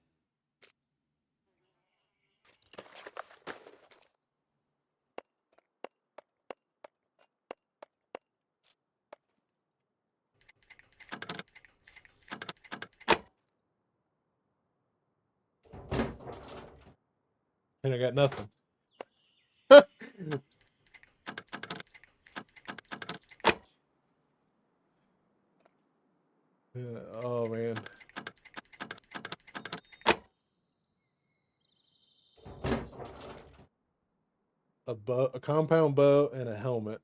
And I got nothing. Yeah, oh man. A compound bow, and a helmet.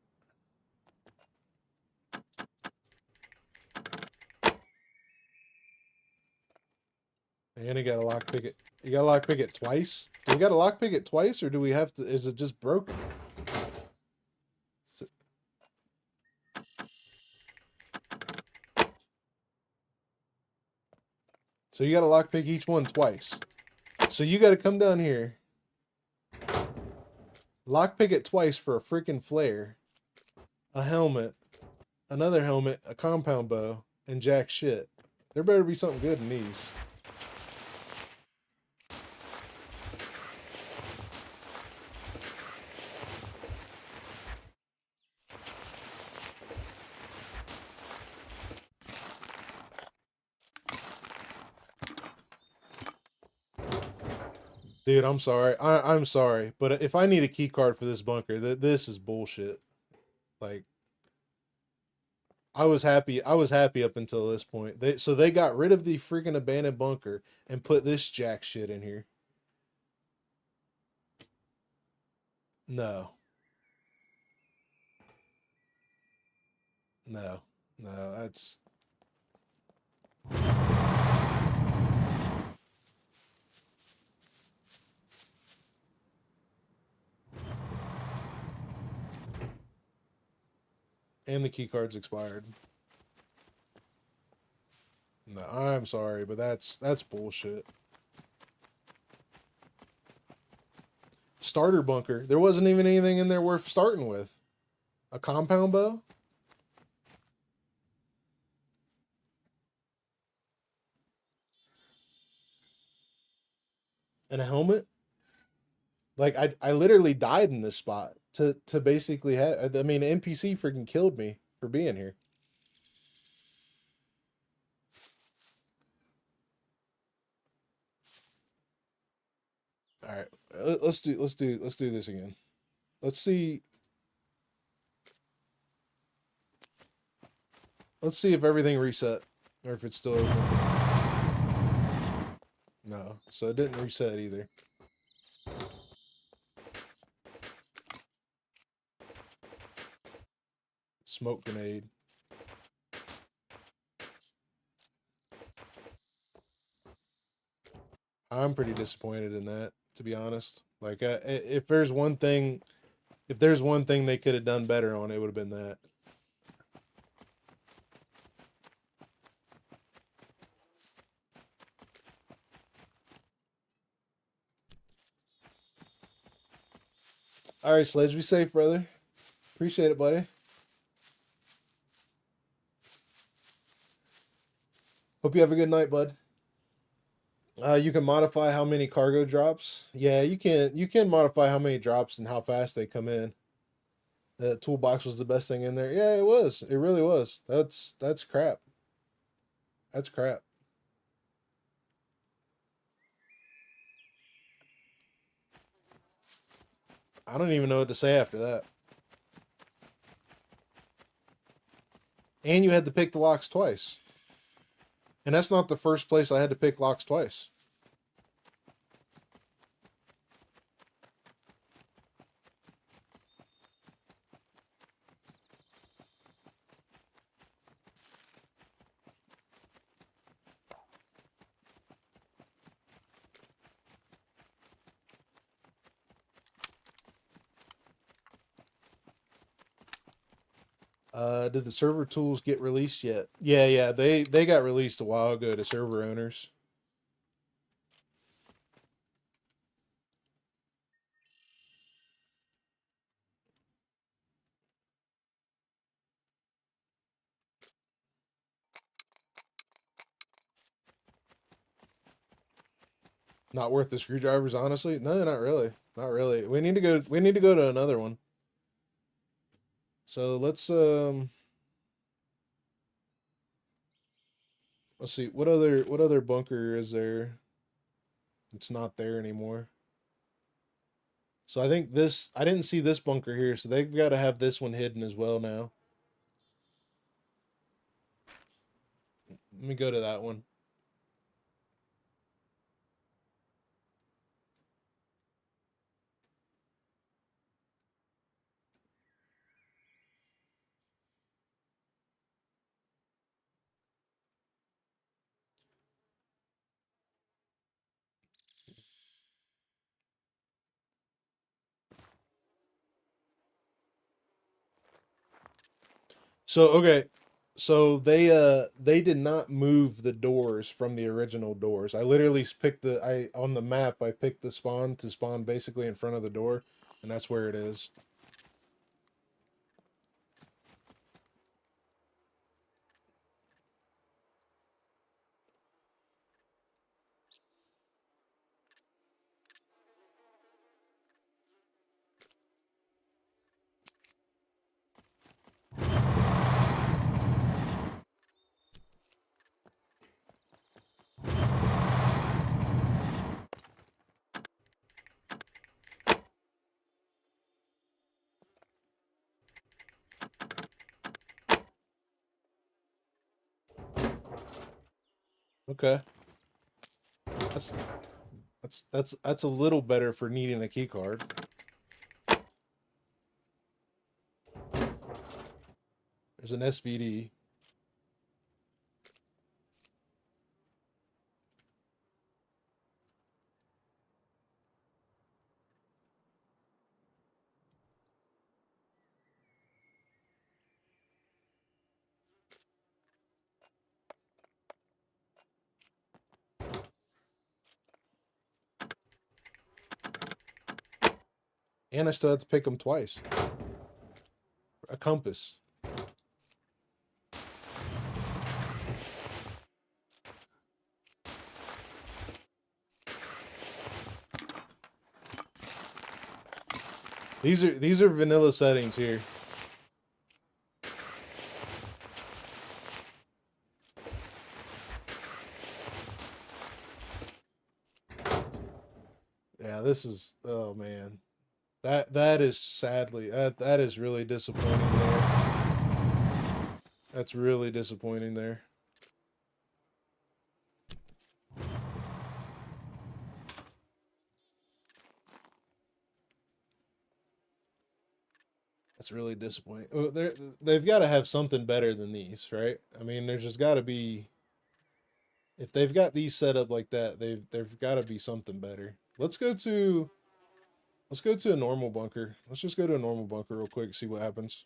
And you gotta lockpick it. You gotta lockpick it twice? Do we gotta lockpick it twice, or do we have to, is it just broken? So you gotta lockpick each one twice. So you gotta come down here, lockpick it twice for a freaking flare, a helmet, another helmet, a compound bow, and jack shit. There better be something good in these. Dude, I'm sorry. I'm sorry, but if I need a key card for this bunker, this is bullshit. Like, I was happy up until this point. So they got rid of the freaking abandoned bunker and put this jack shit in here. No. No. No, that's and the key card's expired. No, I'm sorry, but that's bullshit. Starter bunker. There wasn't even anything in there worth starting with. A compound bow? And a helmet? Like, I literally died in this spot to basically have, I mean, NPC freaking killed me for being here. All right, let's do this again. Let's see. Let's see if everything reset or if it's still open. No, so it didn't reset either. Smoke grenade. I'm pretty disappointed in that, to be honest. Like, if there's one thing they could have done better on, it would have been that. All right, Sledge, be safe, brother. Appreciate it, buddy. Hope you have a good night, bud. You can modify how many cargo drops. Yeah, you can modify how many drops and how fast they come in. The toolbox was the best thing in there. Yeah, it was. It really was. That's crap. That's crap. I don't even know what to say after that. And you had to pick the locks twice. And that's not the first place I had to pick locks twice. Did the server tools get released yet? Yeah, they got released a while ago to server owners. Not worth the screwdrivers, honestly. No, not really. Not really. We need to go. We need to go to another one. So let's see what other bunker is there. It's not there anymore. So I think this. I didn't see this bunker here, so they've got to have this one hidden as well now. Let me go to that one. So okay, so they did not move the doors from the original doors. I literally picked on the map I picked the spawn to spawn basically in front of the door, and that's where it is. Okay. That's a little better for needing a key card. There's an SVD. And I still have to pick them twice. A compass. These are vanilla settings here. Yeah, this is, oh man. That is sadly that is really disappointing there. That's really disappointing there. That's really disappointing. Oh, they've got to have something better than these, right? I mean, there's just got to be. If they've got these set up like that, they've got to be something better. Let's go to a normal bunker. Let's just go to a normal bunker real quick, see what happens.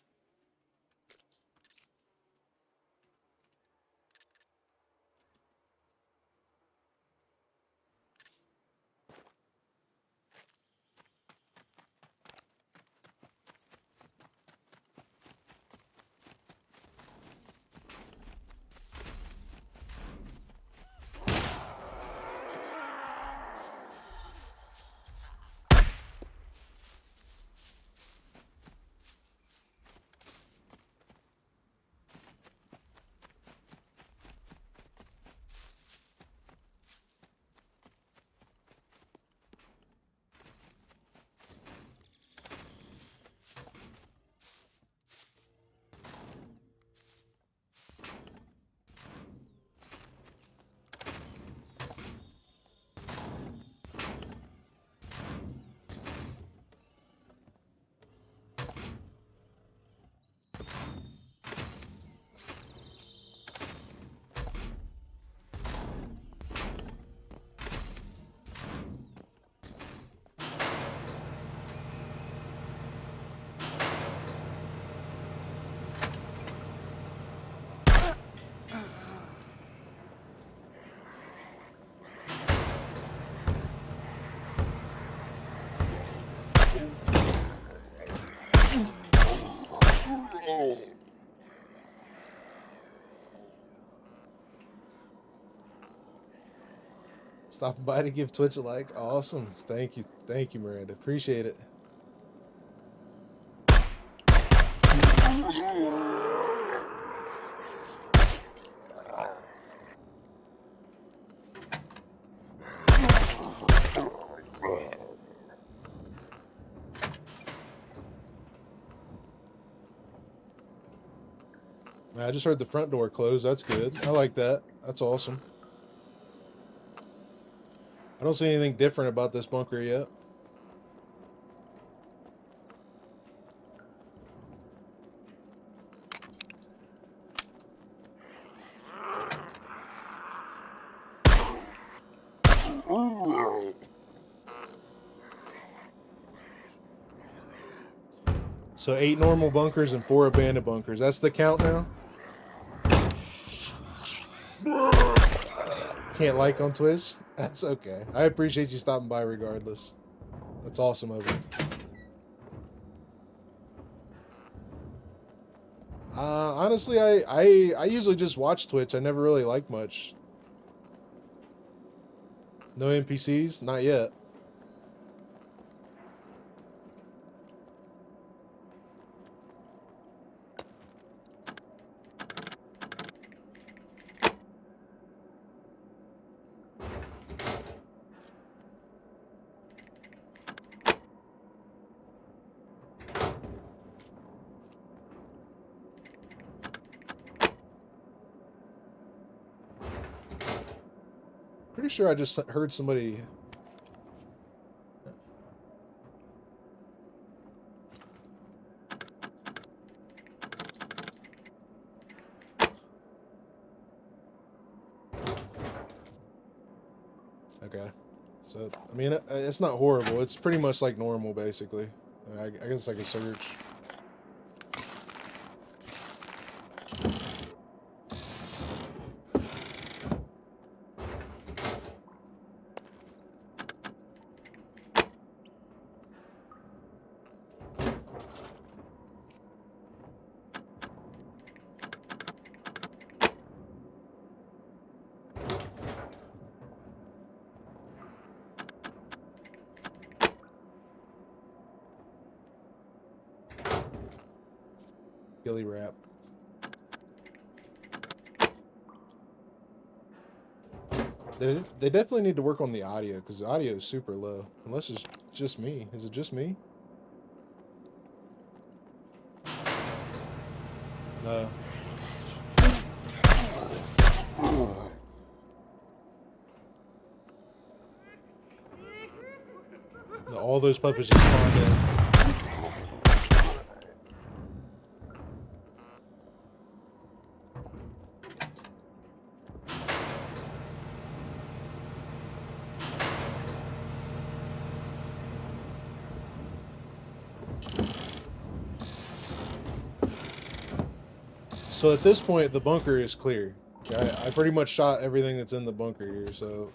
Stopping by to give Twitch a like. Awesome. Thank you, Miranda. Appreciate it. I just heard the front door close. That's good. I like that. That's awesome. I don't see anything different about this bunker yet. So 8 normal bunkers and 4 abandoned bunkers. That's the count now? Can't like on Twitch? That's okay. I appreciate you stopping by regardless. That's awesome of you. Honestly, I usually just watch Twitch. I never really like much. No NPCs? Not yet. Pretty sure I just heard somebody. Okay. So, I mean, it's not horrible. It's pretty much like normal, basically. I guess it's like a search. Gilly wrap. They definitely need to work on the audio because the audio is super low. Unless it's just me. Is it just me? No. All those puppets just spawned in. So at this point, the bunker is clear. I pretty much shot everything that's in the bunker here, so...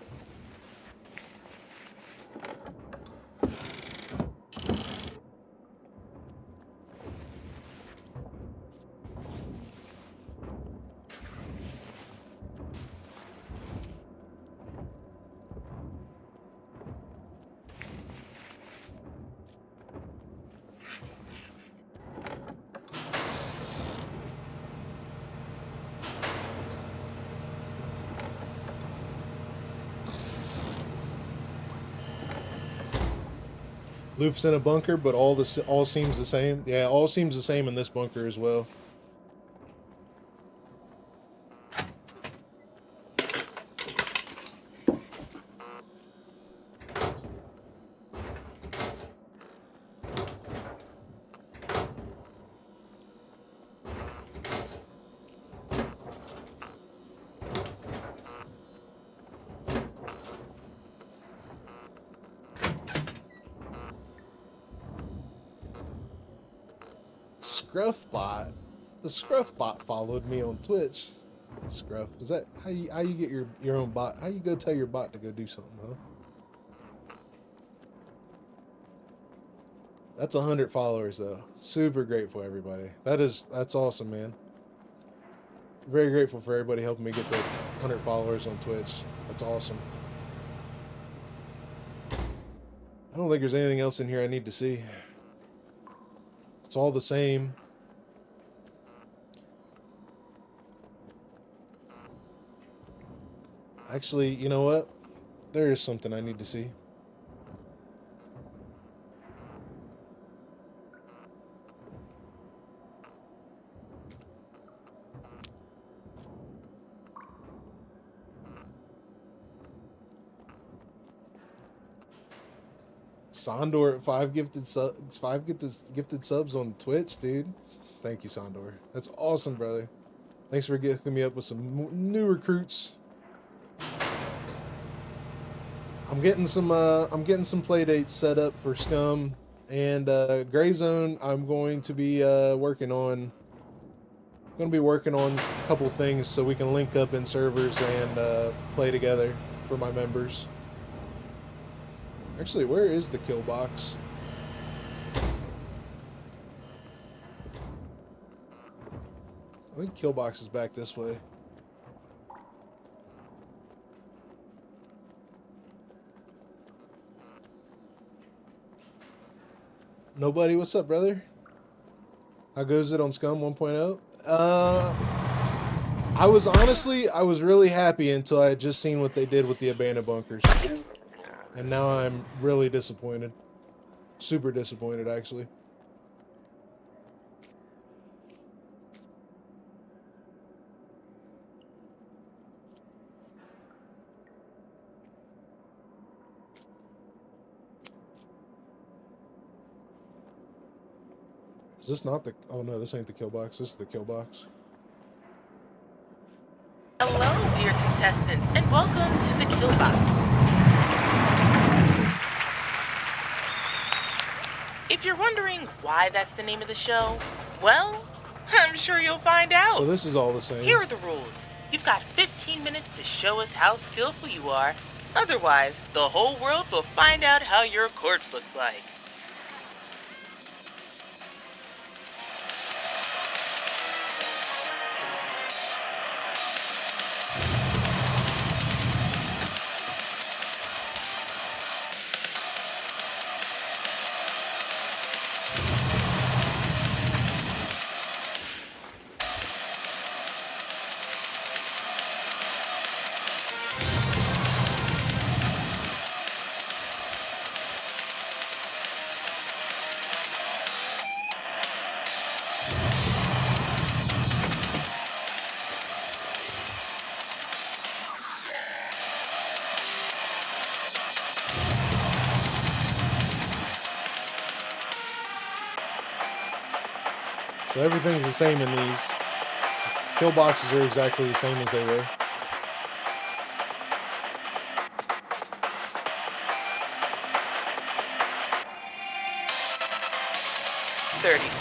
Luth's in a bunker, but all seems the same. Yeah, all seems the same in this bunker as well. Scruffbot. The Scruffbot followed me on Twitch. Scruff. Is that how you get your own bot? How you go tell your bot to go do something, huh? That's 100 followers though. Super grateful, everybody. That's awesome, man. Very grateful for everybody helping me get to 100 followers on Twitch. That's awesome. I don't think there's anything else in here I need to see. It's all the same. Actually, you know what? There is something I need to see. Sondor at 5 gifted subs on Twitch, dude. Thank you, Sondor. That's awesome, brother. Thanks for gifting me up with some new recruits. I'm getting some play dates set up for Scum and Gray Zone. I'm going to be working on a couple things so we can link up in servers and play together for my members. Actually, where is the kill box? I think kill box is back this way. Nobody, what's up, brother? How goes it on SCUM 1.0? I was really happy until I had just seen what they did with the abandoned bunkers. And now I'm really disappointed. Super disappointed, actually. Is this not the... Oh no, this ain't the kill box. This is the kill box. Hello, dear contestants, and welcome to the kill box. If you're wondering why that's the name of the show, well, I'm sure you'll find out. So this is all the same. Here are the rules. You've got 15 minutes to show us how skillful you are. Otherwise, the whole world will find out how your corpse looks like. So everything's the same in these. Kill boxes are exactly the same as they were.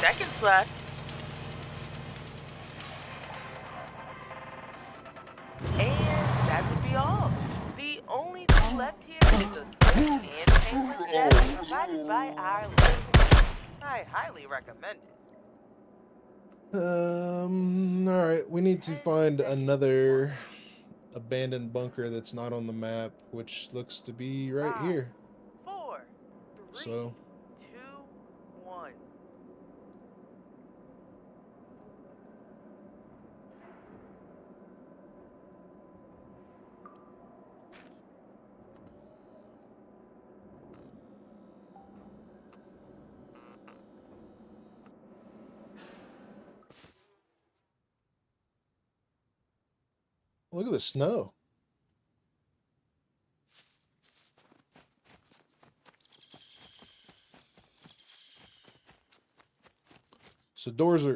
Seconds left. And that would be all. The only thing left here is a swift and painless death provided by our list. I highly recommend it. Alright, we need to find another abandoned bunker that's not on the map, which looks to be right here. 4, 3, So 2, 1. look at the snow. So doors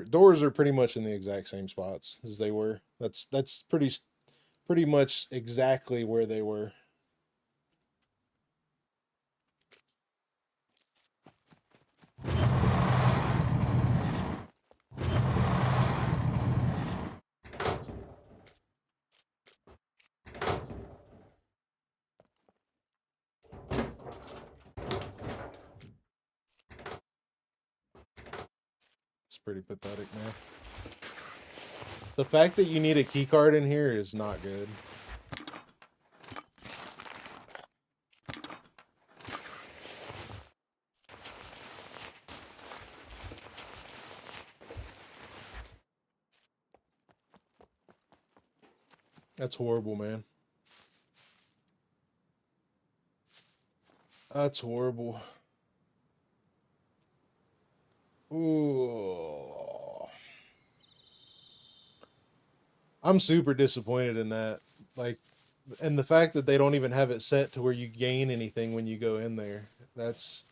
are pretty much in the exact same spots as they were. That's pretty much exactly where they were. It's pretty pathetic, man. The fact that you need a key card in here is not good. That's horrible, man. That's horrible. Ooh. I'm super disappointed in that. Like, and the fact that they don't even have it set to where you gain anything when you go in there. That's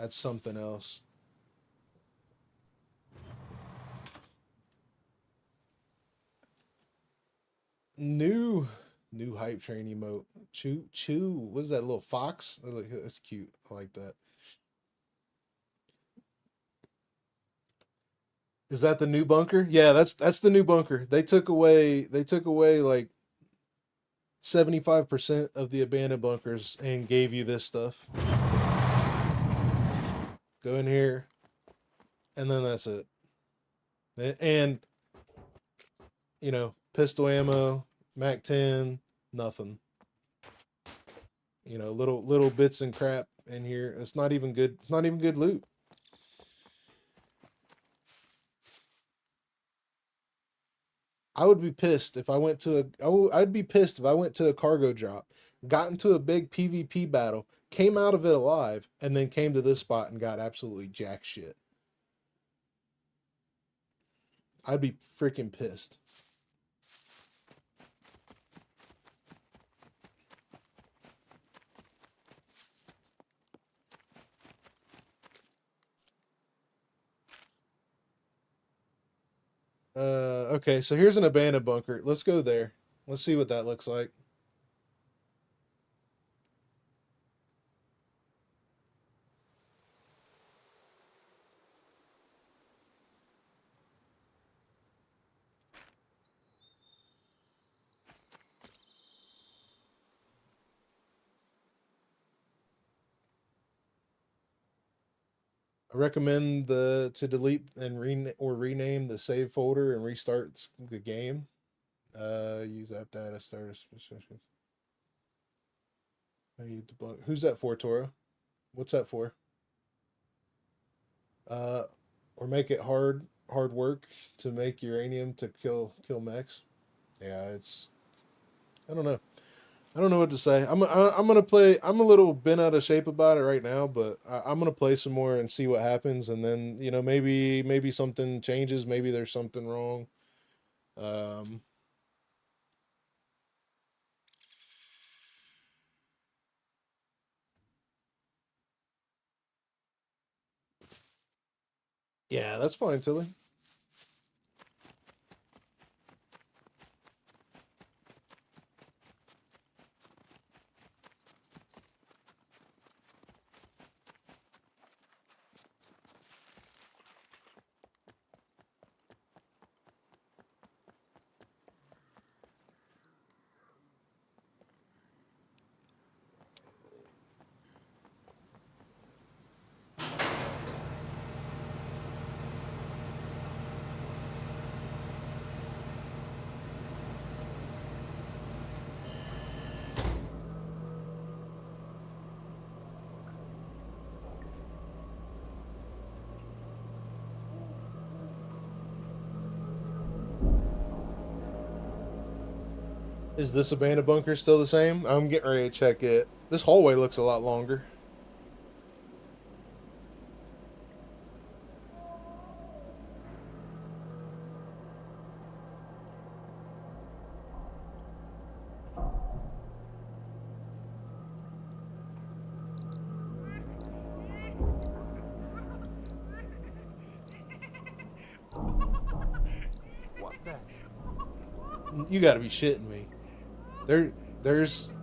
something else. New hype train emote. Chew. What is that little fox? That's cute. I like that. Is that the new bunker? Yeah, that's the new bunker. They took away like 75% of the abandoned bunkers and gave you this stuff. Go in here, and then that's it. And you know, pistol ammo, Mac 10, nothing. You know, little bits and crap in here. It's not even good. It's not even good loot. I would be pissed if I went to I'd be pissed if I went to a cargo drop, got into a big PvP battle, came out of it alive, and then came to this spot and got absolutely jack shit. I'd be freaking pissed. Okay, so here's an abandoned bunker. Let's go there. Let's see what that looks like. I recommend to delete and rename the save folder and restart the game. Use app data start. Who's that for, Toro? What's that for? Or make it hard work to make uranium to kill mechs. Yeah, it's. I don't know. I don't know what to say. I'm gonna play. I'm a little bent out of shape about it right now, but I'm gonna play some more and see what happens, and then you know maybe something changes. Maybe there's something wrong. Yeah, that's fine, Tilly. Is this abandoned bunker still the same? I'm getting ready to check it. This hallway looks a lot longer. What's that? You got to be shitting me. There's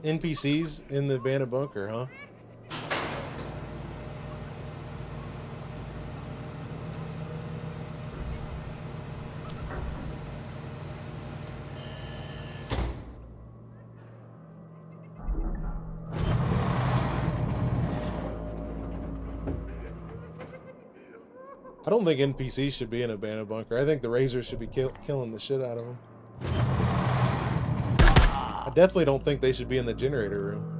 NPCs in the abandoned bunker, huh? I don't think NPCs should be in a abandoned bunker. I think the Razors should be killing the shit out of them. I definitely don't think they should be in the generator room.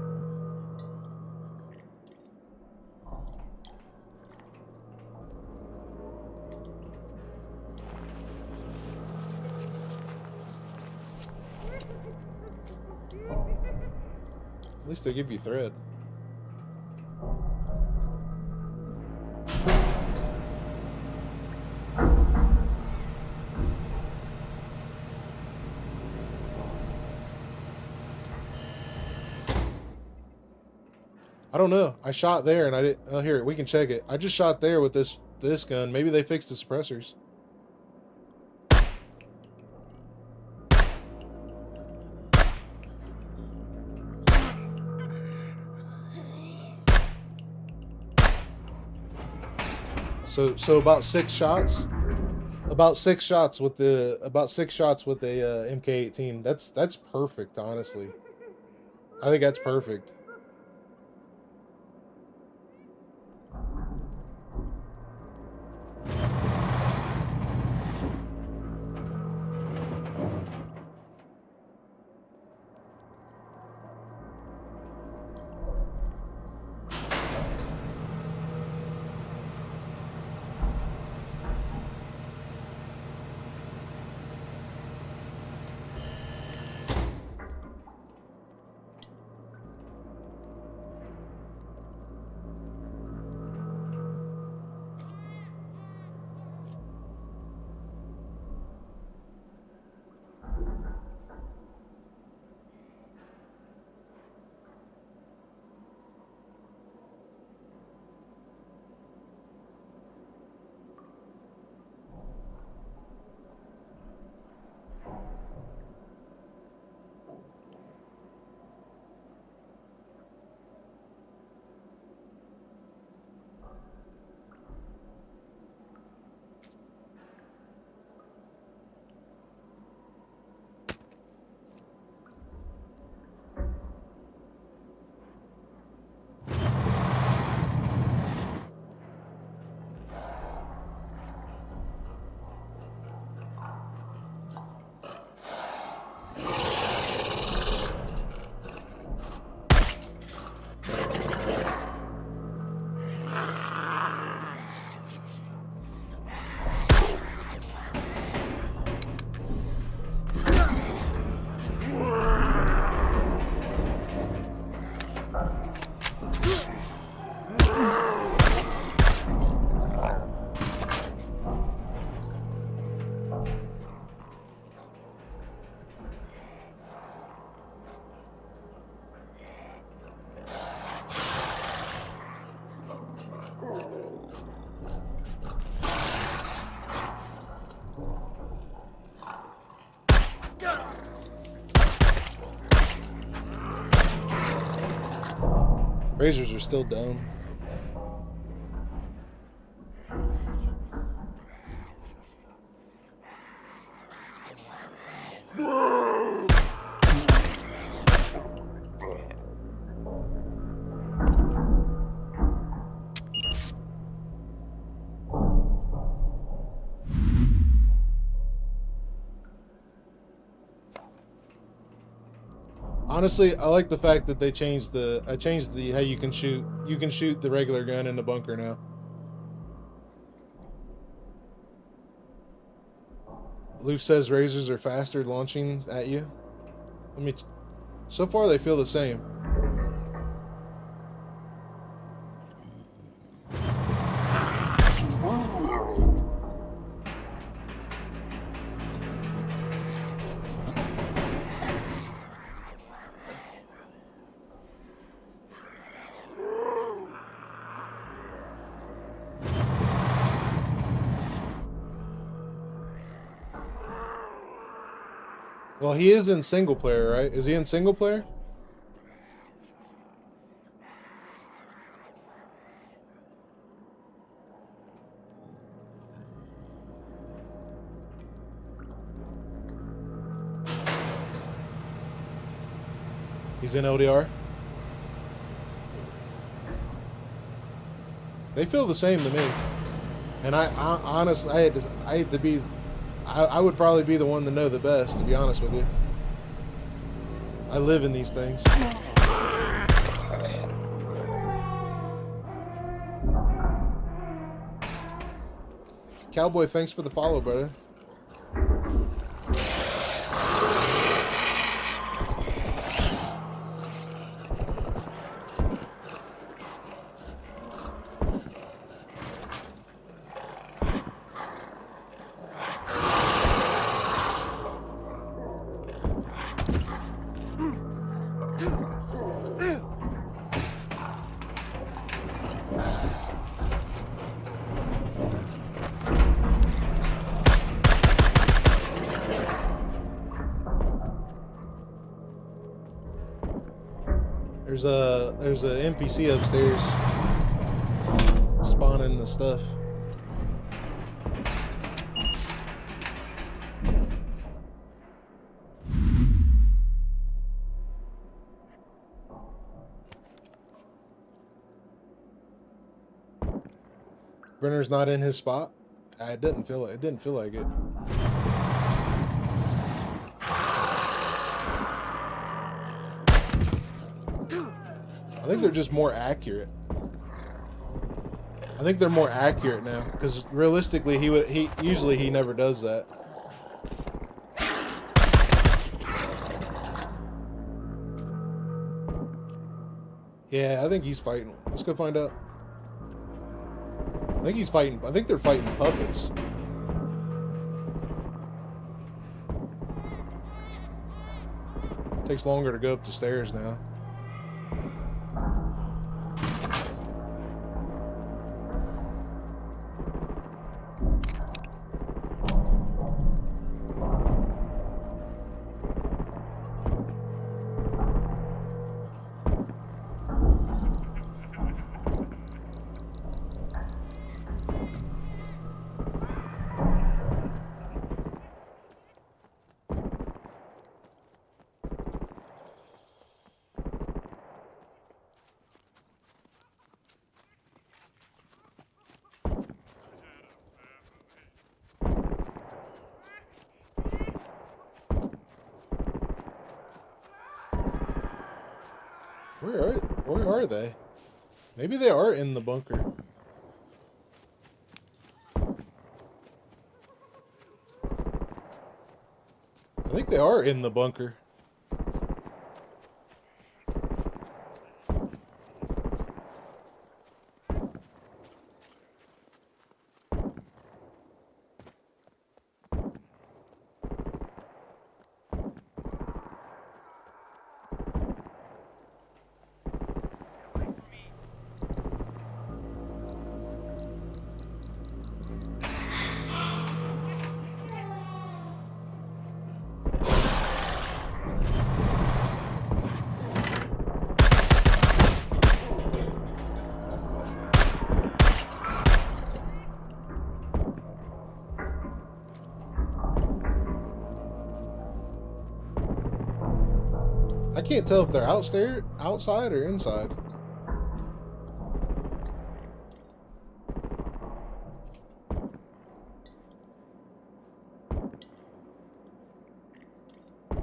At least they give you thread. I don't know. I shot there and I didn't. Oh, here, we can check it. I just shot there with this gun. Maybe they fixed the suppressors. So about 6 shots. About 6 shots with the MK18. That's perfect, honestly. I think that's perfect. Razors are still dumb. Honestly, I like the fact that they changed the how you can shoot the regular gun in the bunker now. Loof says razors are faster launching at you. So far they feel the same. Well, he is in single player, right? Is he in single player? He's in L.D.R. They feel the same to me. And I honestly, I hate to be... I would probably be the one to know the best, to be honest with you. I live in these things. Cowboy, thanks for the follow, brother. There's a NPC upstairs spawning the stuff. Brenner's not in his spot. It didn't feel like it. I think they're just more accurate. I think they're more accurate now, because realistically, he usually never does that. Yeah, I think he's fighting. Let's go find out. I think he's fighting. I think they're fighting puppets. Takes longer to go up the stairs now. Where are they? Maybe they are in the bunker. I think they are in the bunker. I can't tell if they're outside or inside.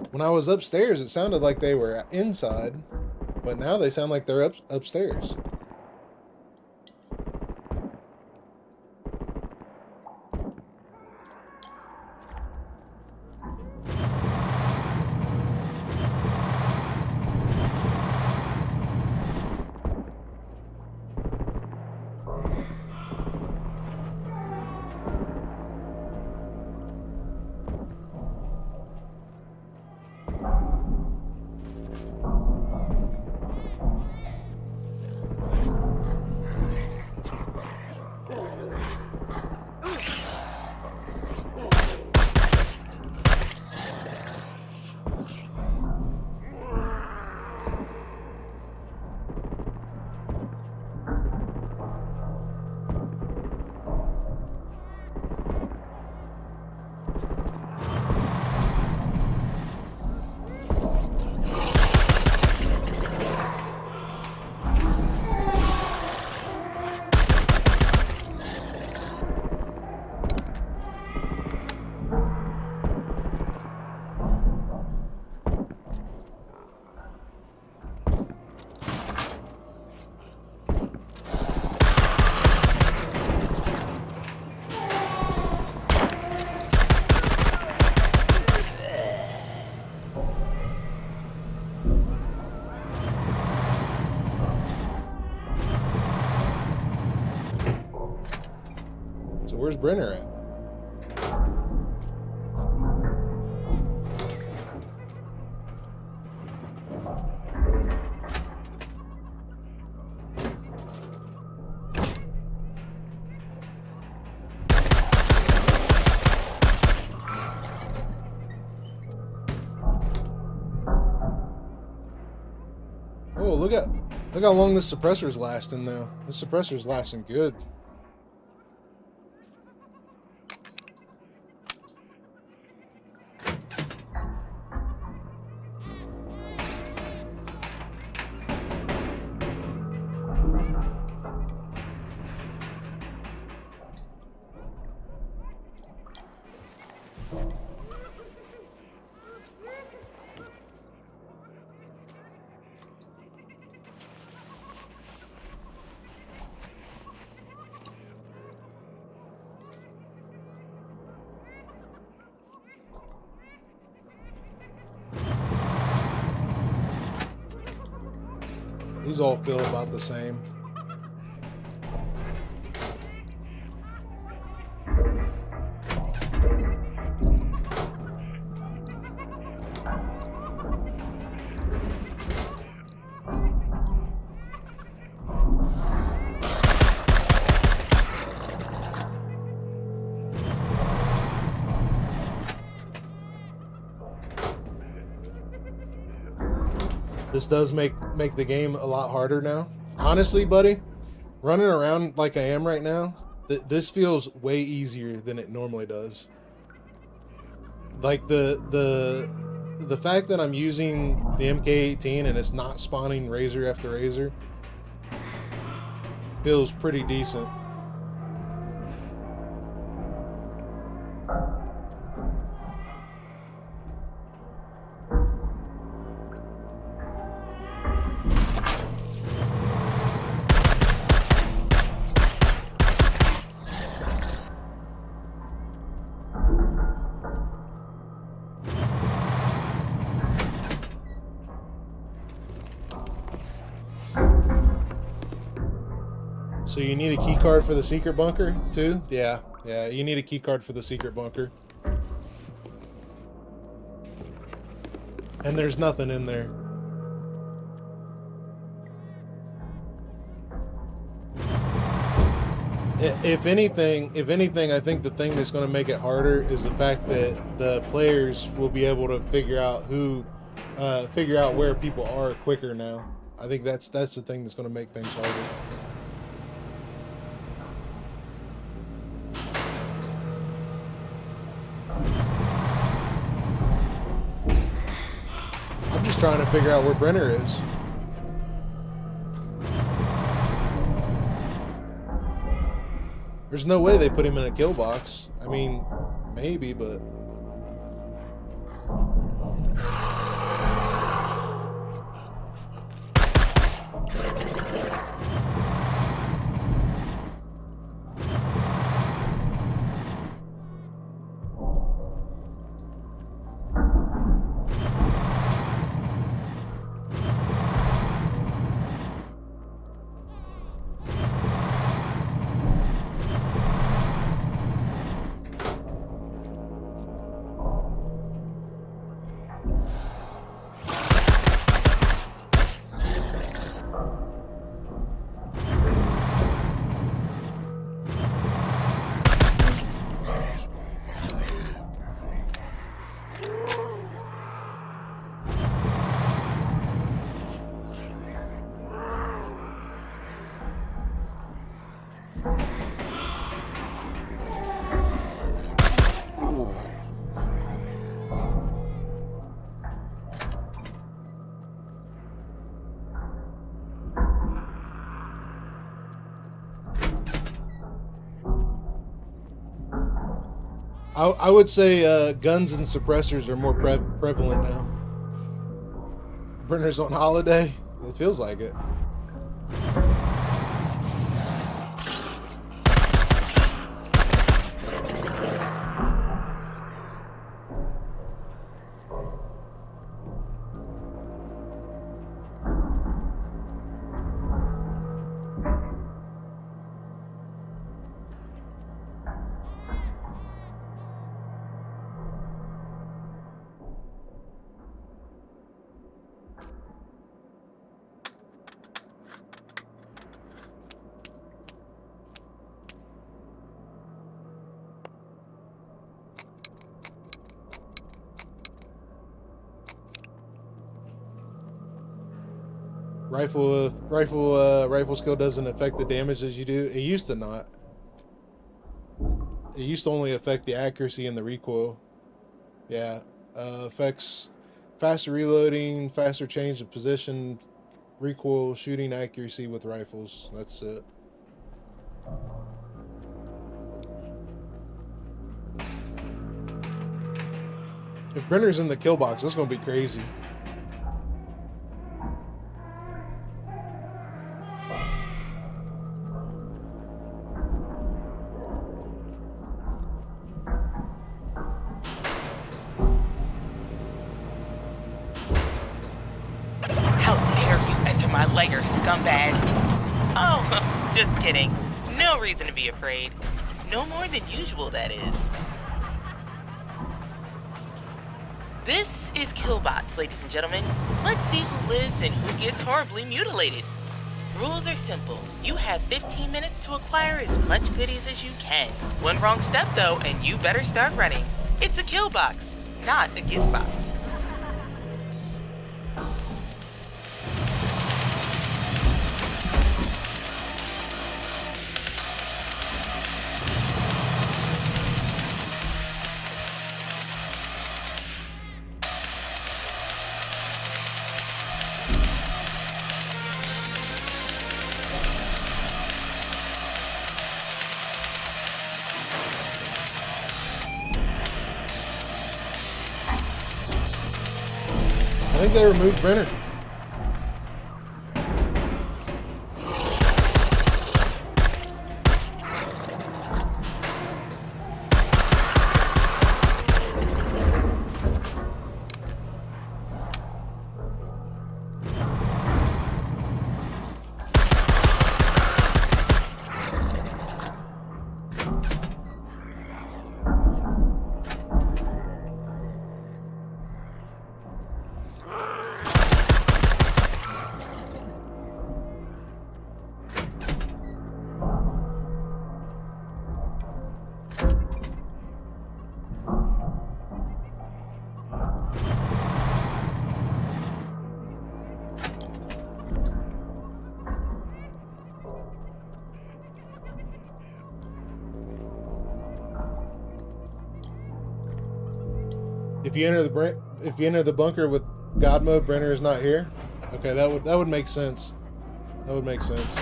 When I was upstairs, it sounded like they were inside, but now they sound like they're upstairs. So where's Brenner at? look how long this suppressor's lasting now. This suppressor's lasting good. These all feel about the same. This does make the game a lot harder now. Honestly, buddy, running around like I am right now, this feels way easier than it normally does. Like the fact that I'm using the MK18 and it's not spawning razor after razor feels pretty decent. So you need a key card for the secret bunker too? Yeah, you need a key card for the secret bunker. And there's nothing in there. If anything, I think the thing that's going to make it harder is the fact that the players will be able to figure out where people are quicker now. I think that's the thing that's going to make things harder. I'm just trying to figure out where Brenner is. There's no way they put him in a kill box. I mean, maybe, but... I would say guns and suppressors are more prevalent now. Brenner's on holiday? It feels like it. Rifle skill doesn't affect the damage as you do. It used to not. It used to only affect the accuracy and the recoil. Yeah, affects faster reloading, faster change of position, recoil, shooting accuracy with rifles. That's it. If Brenner's in the kill box, that's gonna be crazy. How dare you enter my lair, scumbag? Oh, just kidding. No reason to be afraid. No more than usual, that is. This is Killbots, ladies and gentlemen. Let's see who lives and who gets horribly mutilated. Rules are simple. You have 15 minutes to acquire as much goodies as you can. One wrong step, though, and you better start running. It's a kill box, not a gift box. I think they removed Brenner. If you enter the bunker with God mode, Brenner is not here. Okay, that would make sense. That would make sense.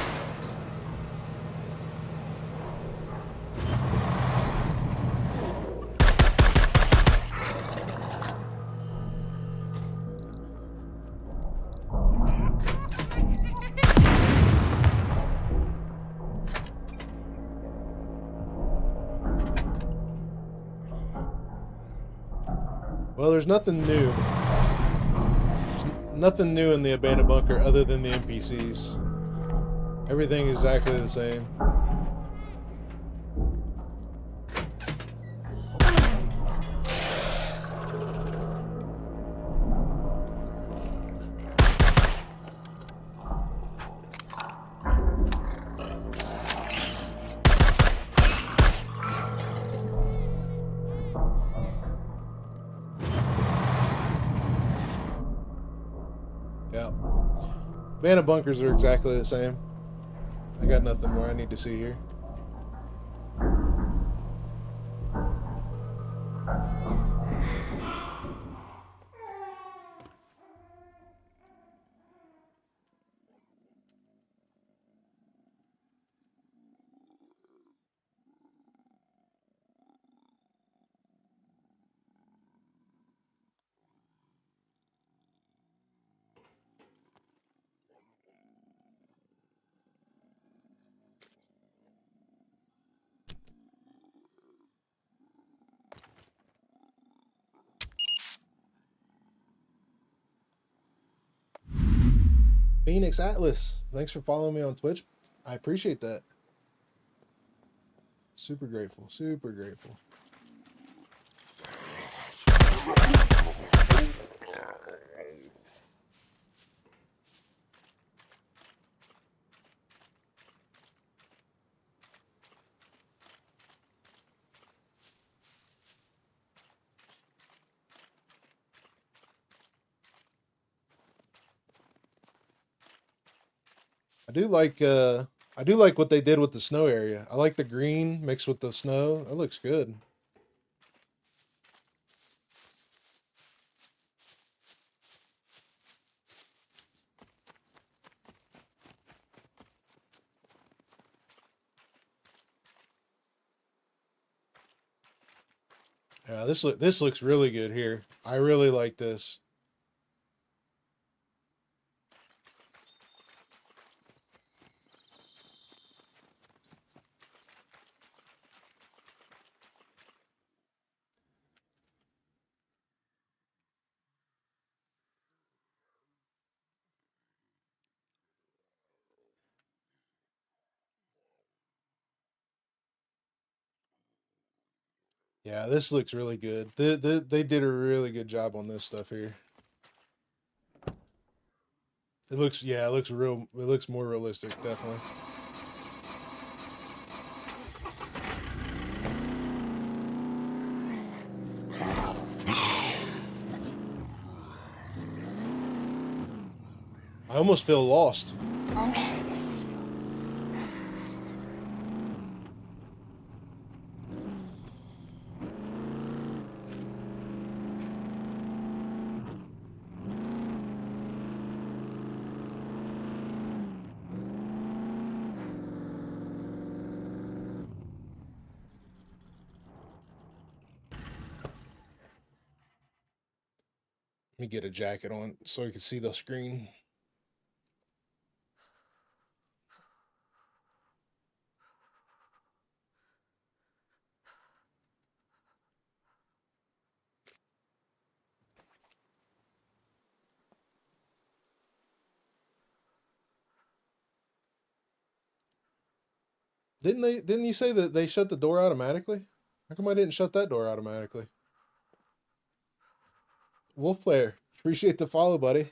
Well, there's nothing new. There's nothing new in the abandoned bunker other than the NPCs. Everything is exactly the same. Yeah. Abandoned bunkers are exactly the same. I got nothing more I need to see here. Phoenix Atlas, thanks for following me on Twitch. I appreciate that. Super grateful, super grateful. I do like what they did with the snow area. I like the green mixed with the snow. That looks good. Yeah, this looks really good here. I really like this. Yeah, this looks really good. They did a really good job on this stuff here. It looks, yeah, it looks real. It looks more realistic, definitely. I almost feel lost. Let me get a jacket on so you can see the screen. Didn't you say that they shut the door automatically? How come I didn't shut that door automatically? Wolf Player, appreciate the follow, buddy.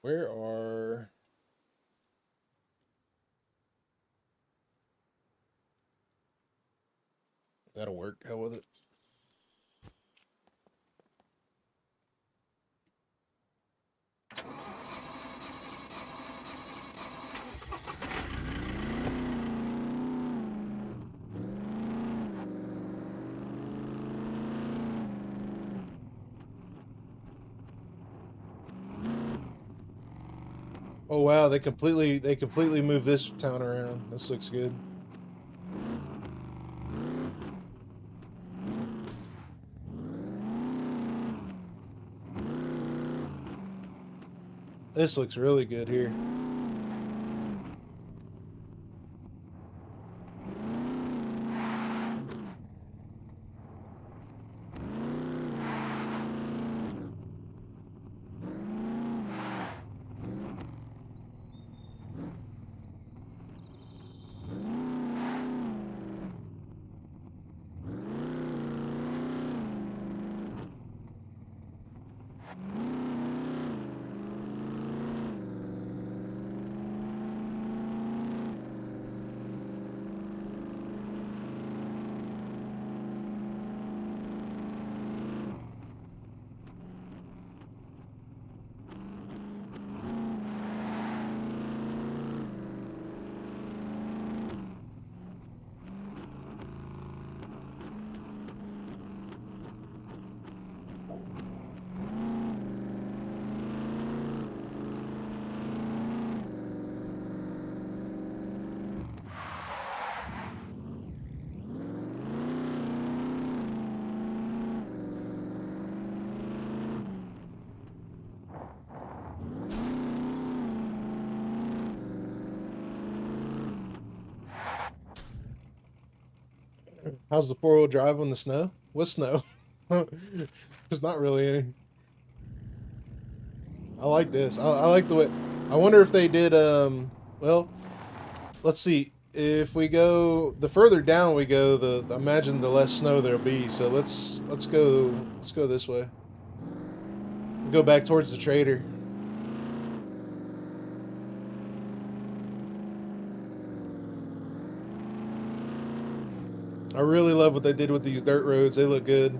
Where are... That'll work. Hell with it. Oh wow, they completely moved this town around. This looks good. This looks really good here. How's the 4-wheel drive on the snow? What snow? There's not really any. I like this. I like the way. I wonder if they did. Well, let's see. If we go the further down we go, the imagine the less snow there'll be. So let's go this way. We'll go back towards the trader. I really love what they did with these dirt roads. They look good.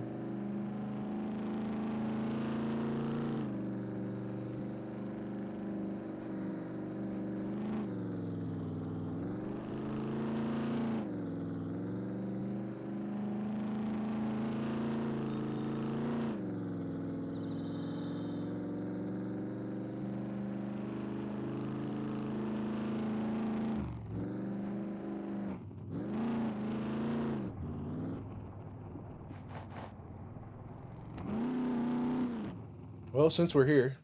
Well, since we're here,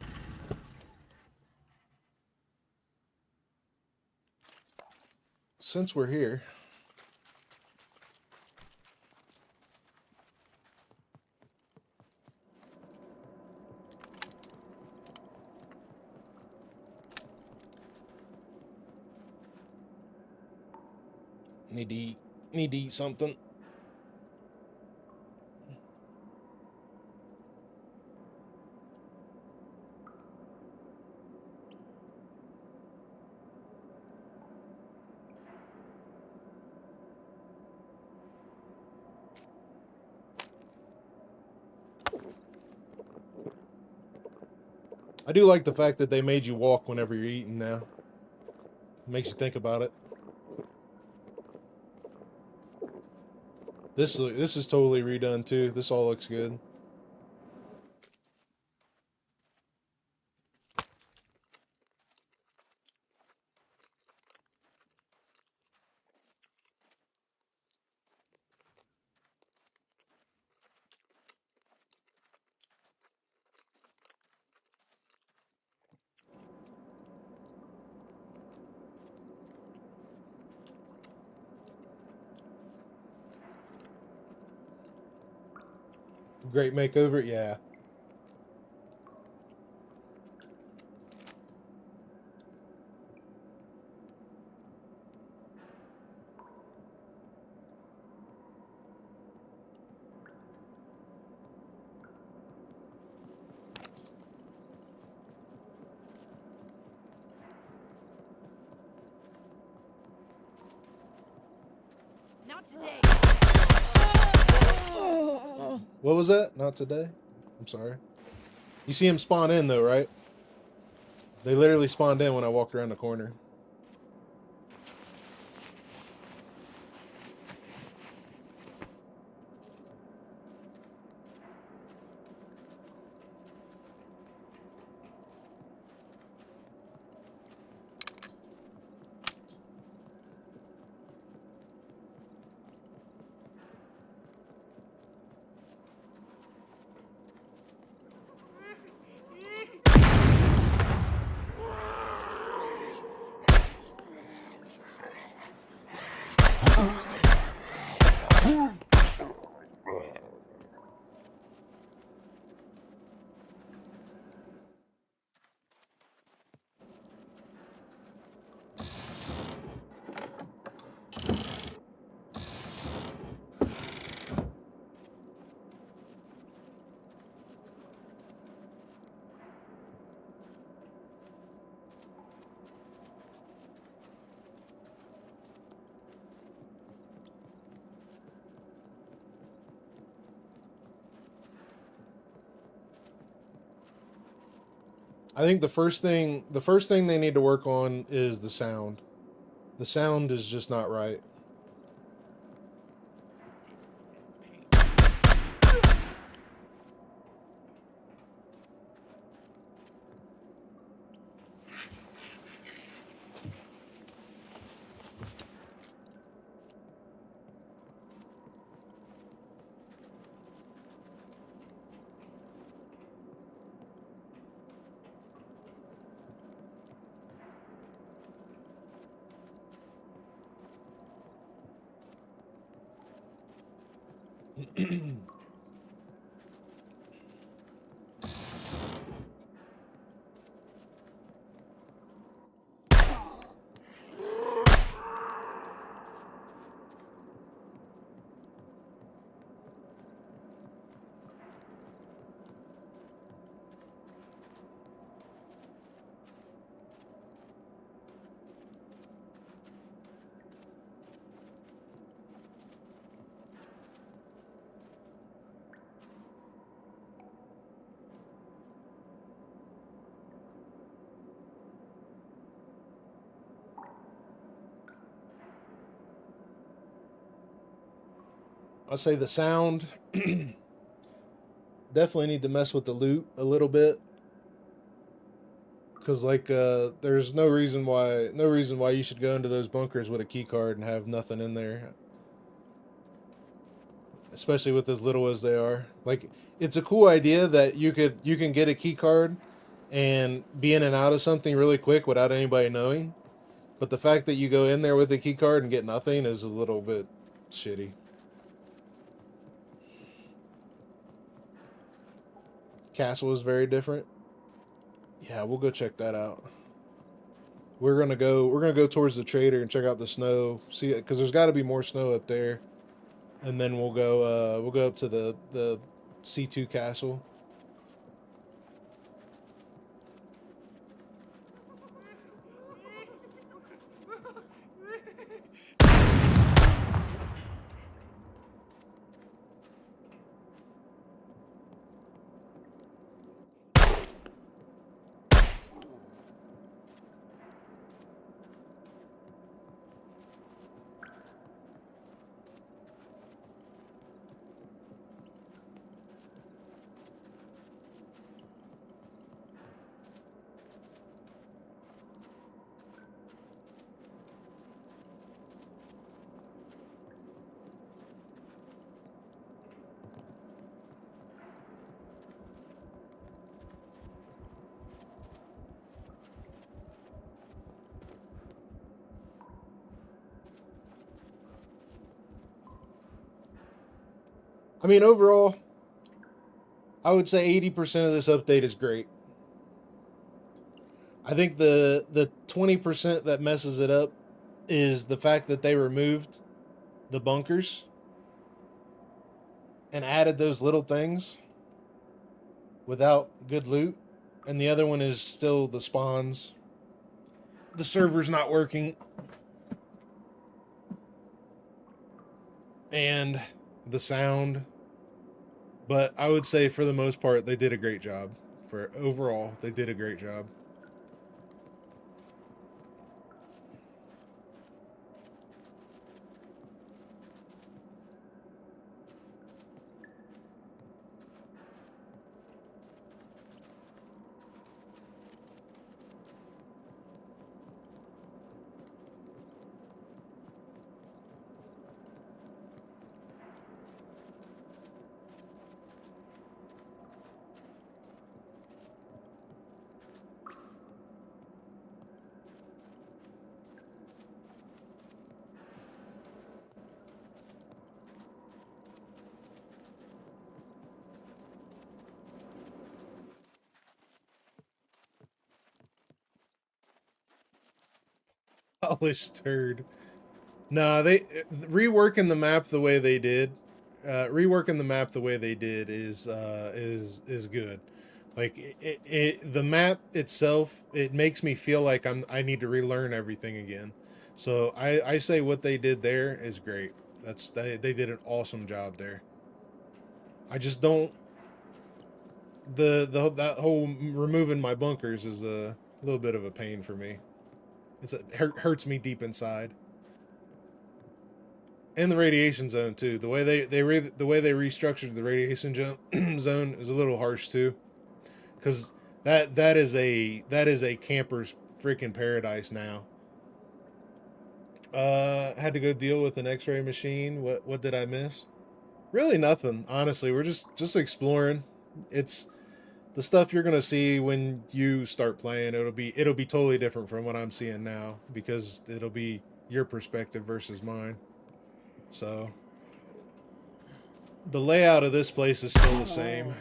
need to eat something. I do like the fact that they made you walk whenever you're eating now. It makes you think about it. This is totally redone too. This all looks good. Great makeover, yeah. Not today. What was that? Not today? I'm sorry. You see him spawn in though, right? They literally spawned in when I walked around the corner. I think the first thing they need to work on is the sound. The sound is just not right. I'll say the sound. Definitely need to mess with the loot a little bit. Because there's no reason why you should go into those bunkers with a key card and have nothing in there. Especially with as little as they are. Like, it's a cool idea that you can get a key card and be in and out of something really quick without anybody knowing. But the fact that you go in there with a key card and get nothing is a little bit shitty. Castle is very different. Yeah, we'll go check that out. We're gonna go towards the trader and check out the snow. See, because there's got to be more snow up there, and then we'll go up to the C2 castle. I mean, overall, I would say 80% of this update is great. I think the 20% that messes it up is the fact that they removed the bunkers and added those little things without good loot. And the other one is still the spawns. The server's not working. And the sound. But I would say for the most part, they did a great job. For overall, they did a great job. Polished turd. No, they reworking the map the way they did. Reworking the map the way they did is good. Like the map itself, it makes me feel like I need to relearn everything again. So I say what they did there is great. They did an awesome job there. I just don't that whole removing my bunkers is a little bit of a pain for me. It hurts me deep inside. And the radiation zone too. The way they restructured the radiation zone is a little harsh too, because that is a camper's freaking paradise now. Had to go deal with an X-ray machine. What did I miss? Really nothing, honestly. We're just exploring. It's the stuff you're gonna see when you start playing. It'll be totally different from what I'm seeing now, because it'll be your perspective versus mine. So The layout of this place is still the same.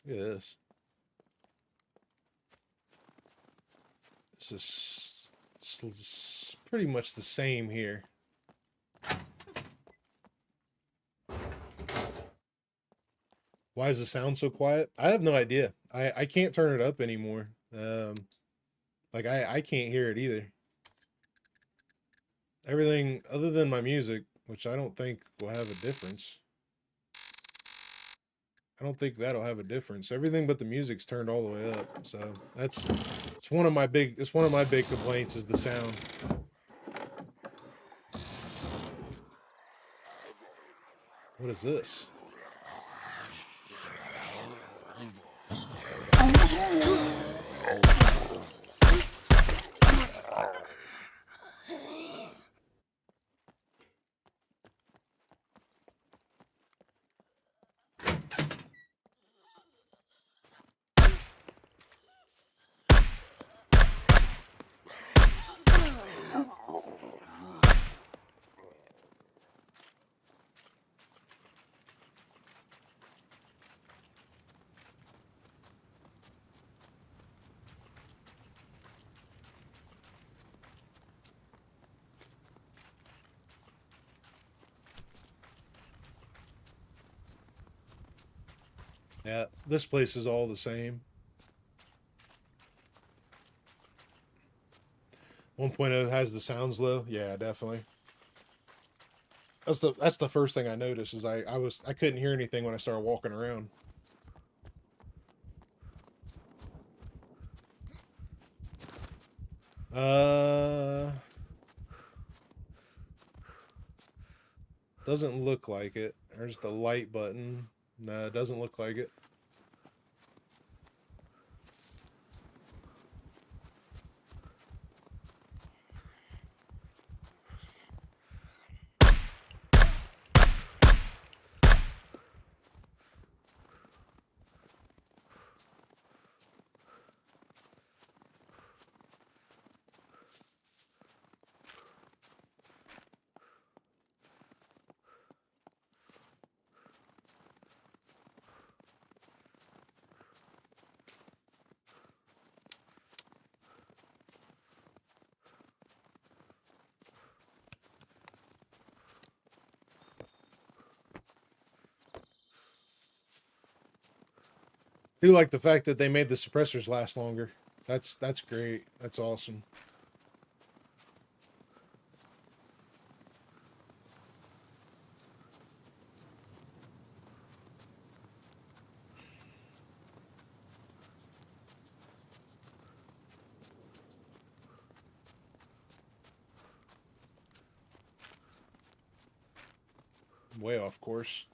Look at this. This is pretty much the same here. Why is the sound so quiet? I have no idea. I can't turn it up anymore. Like I can't hear it either. Everything other than my music, which I don't think will have a difference. I don't think that'll have a difference. Everything but the music's turned all the way up. So it's one of my big complaints is the sound. What is this? Yeah, this place is all the same. 1.0 has the sounds low. Yeah, definitely. That's the first thing I noticed is I couldn't hear anything when I started walking around. Doesn't look like it. There's the light button. No, it doesn't look like it. I do like the fact that they made the suppressors last longer. That's great. That's awesome. Way off course.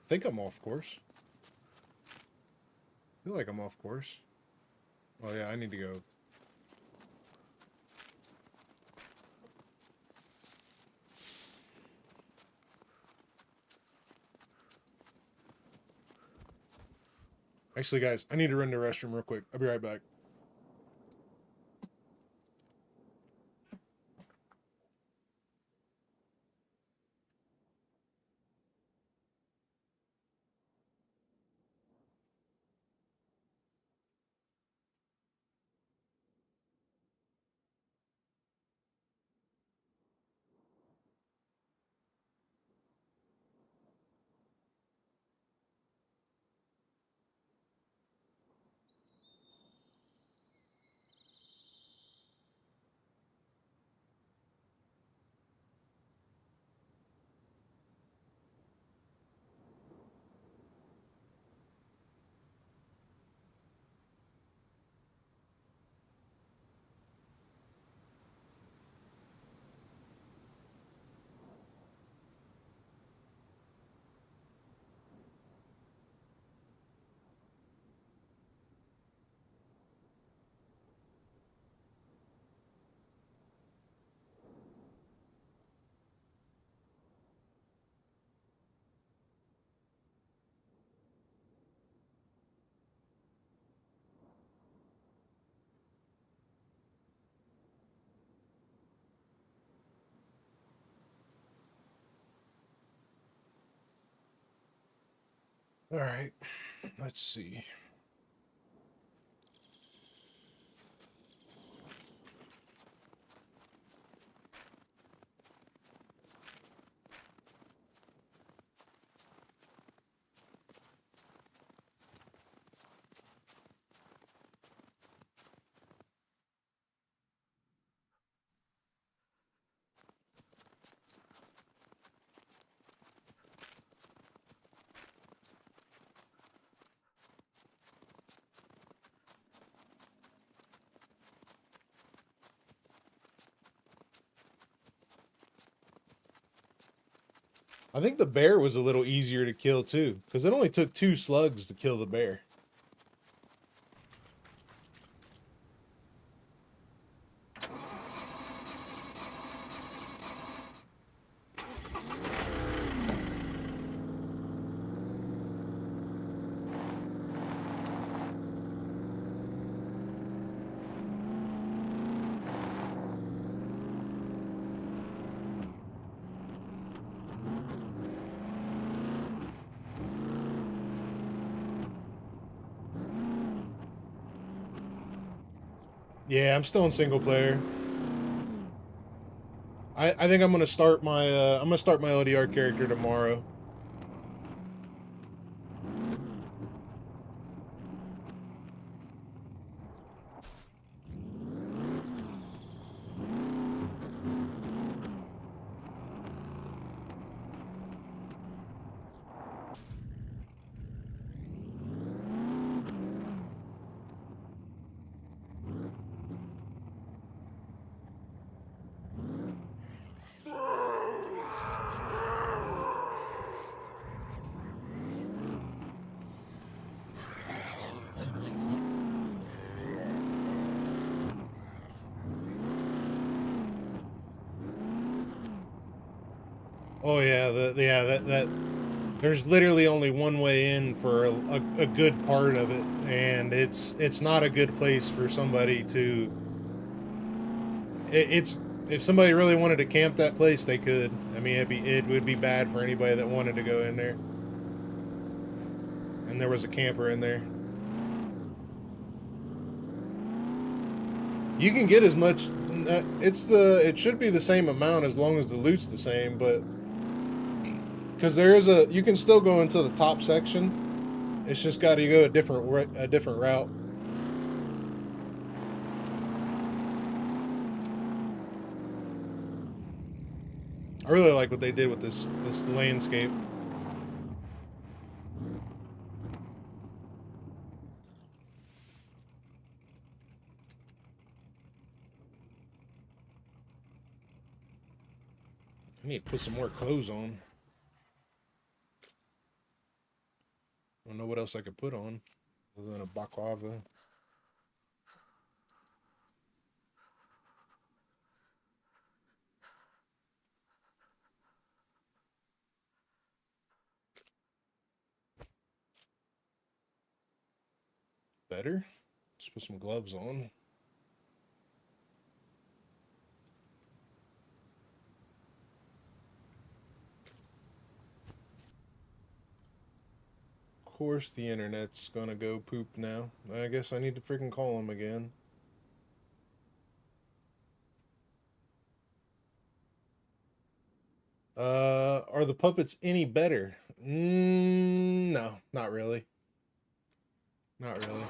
think I'm off course. I feel like I'm off course. Oh yeah, I need to go. Actually, guys, I need to run to the restroom real quick. I'll be right back. All right, let's see. I think the bear was a little easier to kill too, because it only took 2 slugs to kill the bear. Yeah, I'm still in single player. I think I'm gonna start my L.D.R character tomorrow. Oh yeah, that there's literally only one way in for a good part of it, and it's not a good place for somebody to. It's if somebody really wanted to camp that place, they could. I mean, it would be bad for anybody that wanted to go in there. And there was a camper in there. You can get as much. It should be the same amount as long as the loot's the same, but because you can still go into the top section. It's just got to go a different route. I really like what they did with this landscape. I need to put some more clothes on. I don't know what else I could put on other than a baklava. Better. Let's put some gloves on. Of course the internet's gonna go poop now. I guess I need to freaking call him again. Are the puppets any better? No, not really. Not really.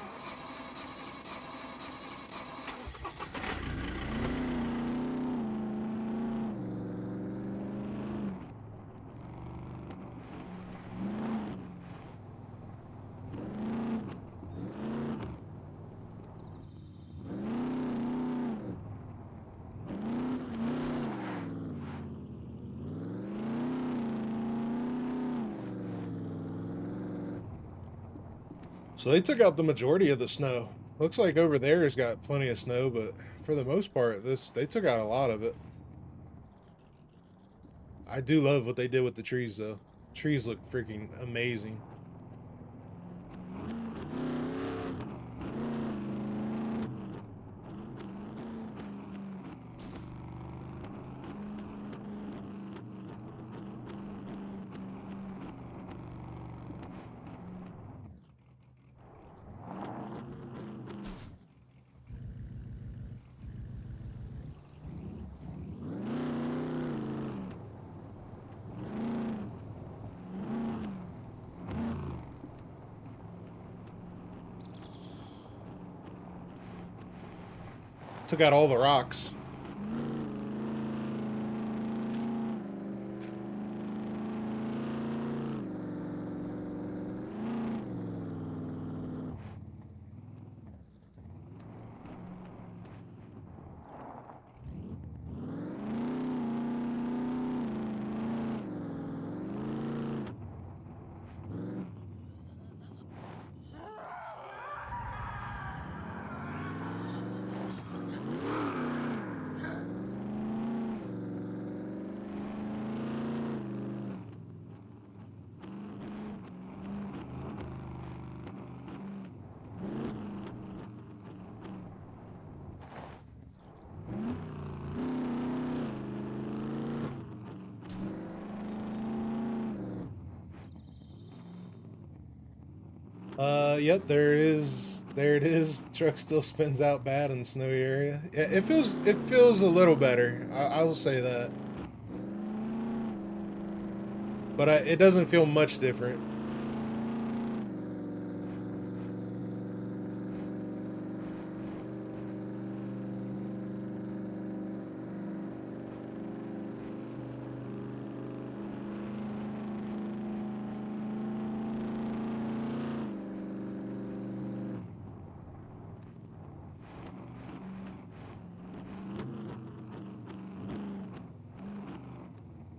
So they took out the majority of the snow. Looks like over there has got plenty of snow, but for the most part, they took out a lot of it. I do love what they did with the trees, though. Trees look freaking amazing. Took out all the rocks. Yep, there it is. There it is. The truck still spins out bad in the snowy area. It feels a little better. I will say that. But it doesn't feel much different.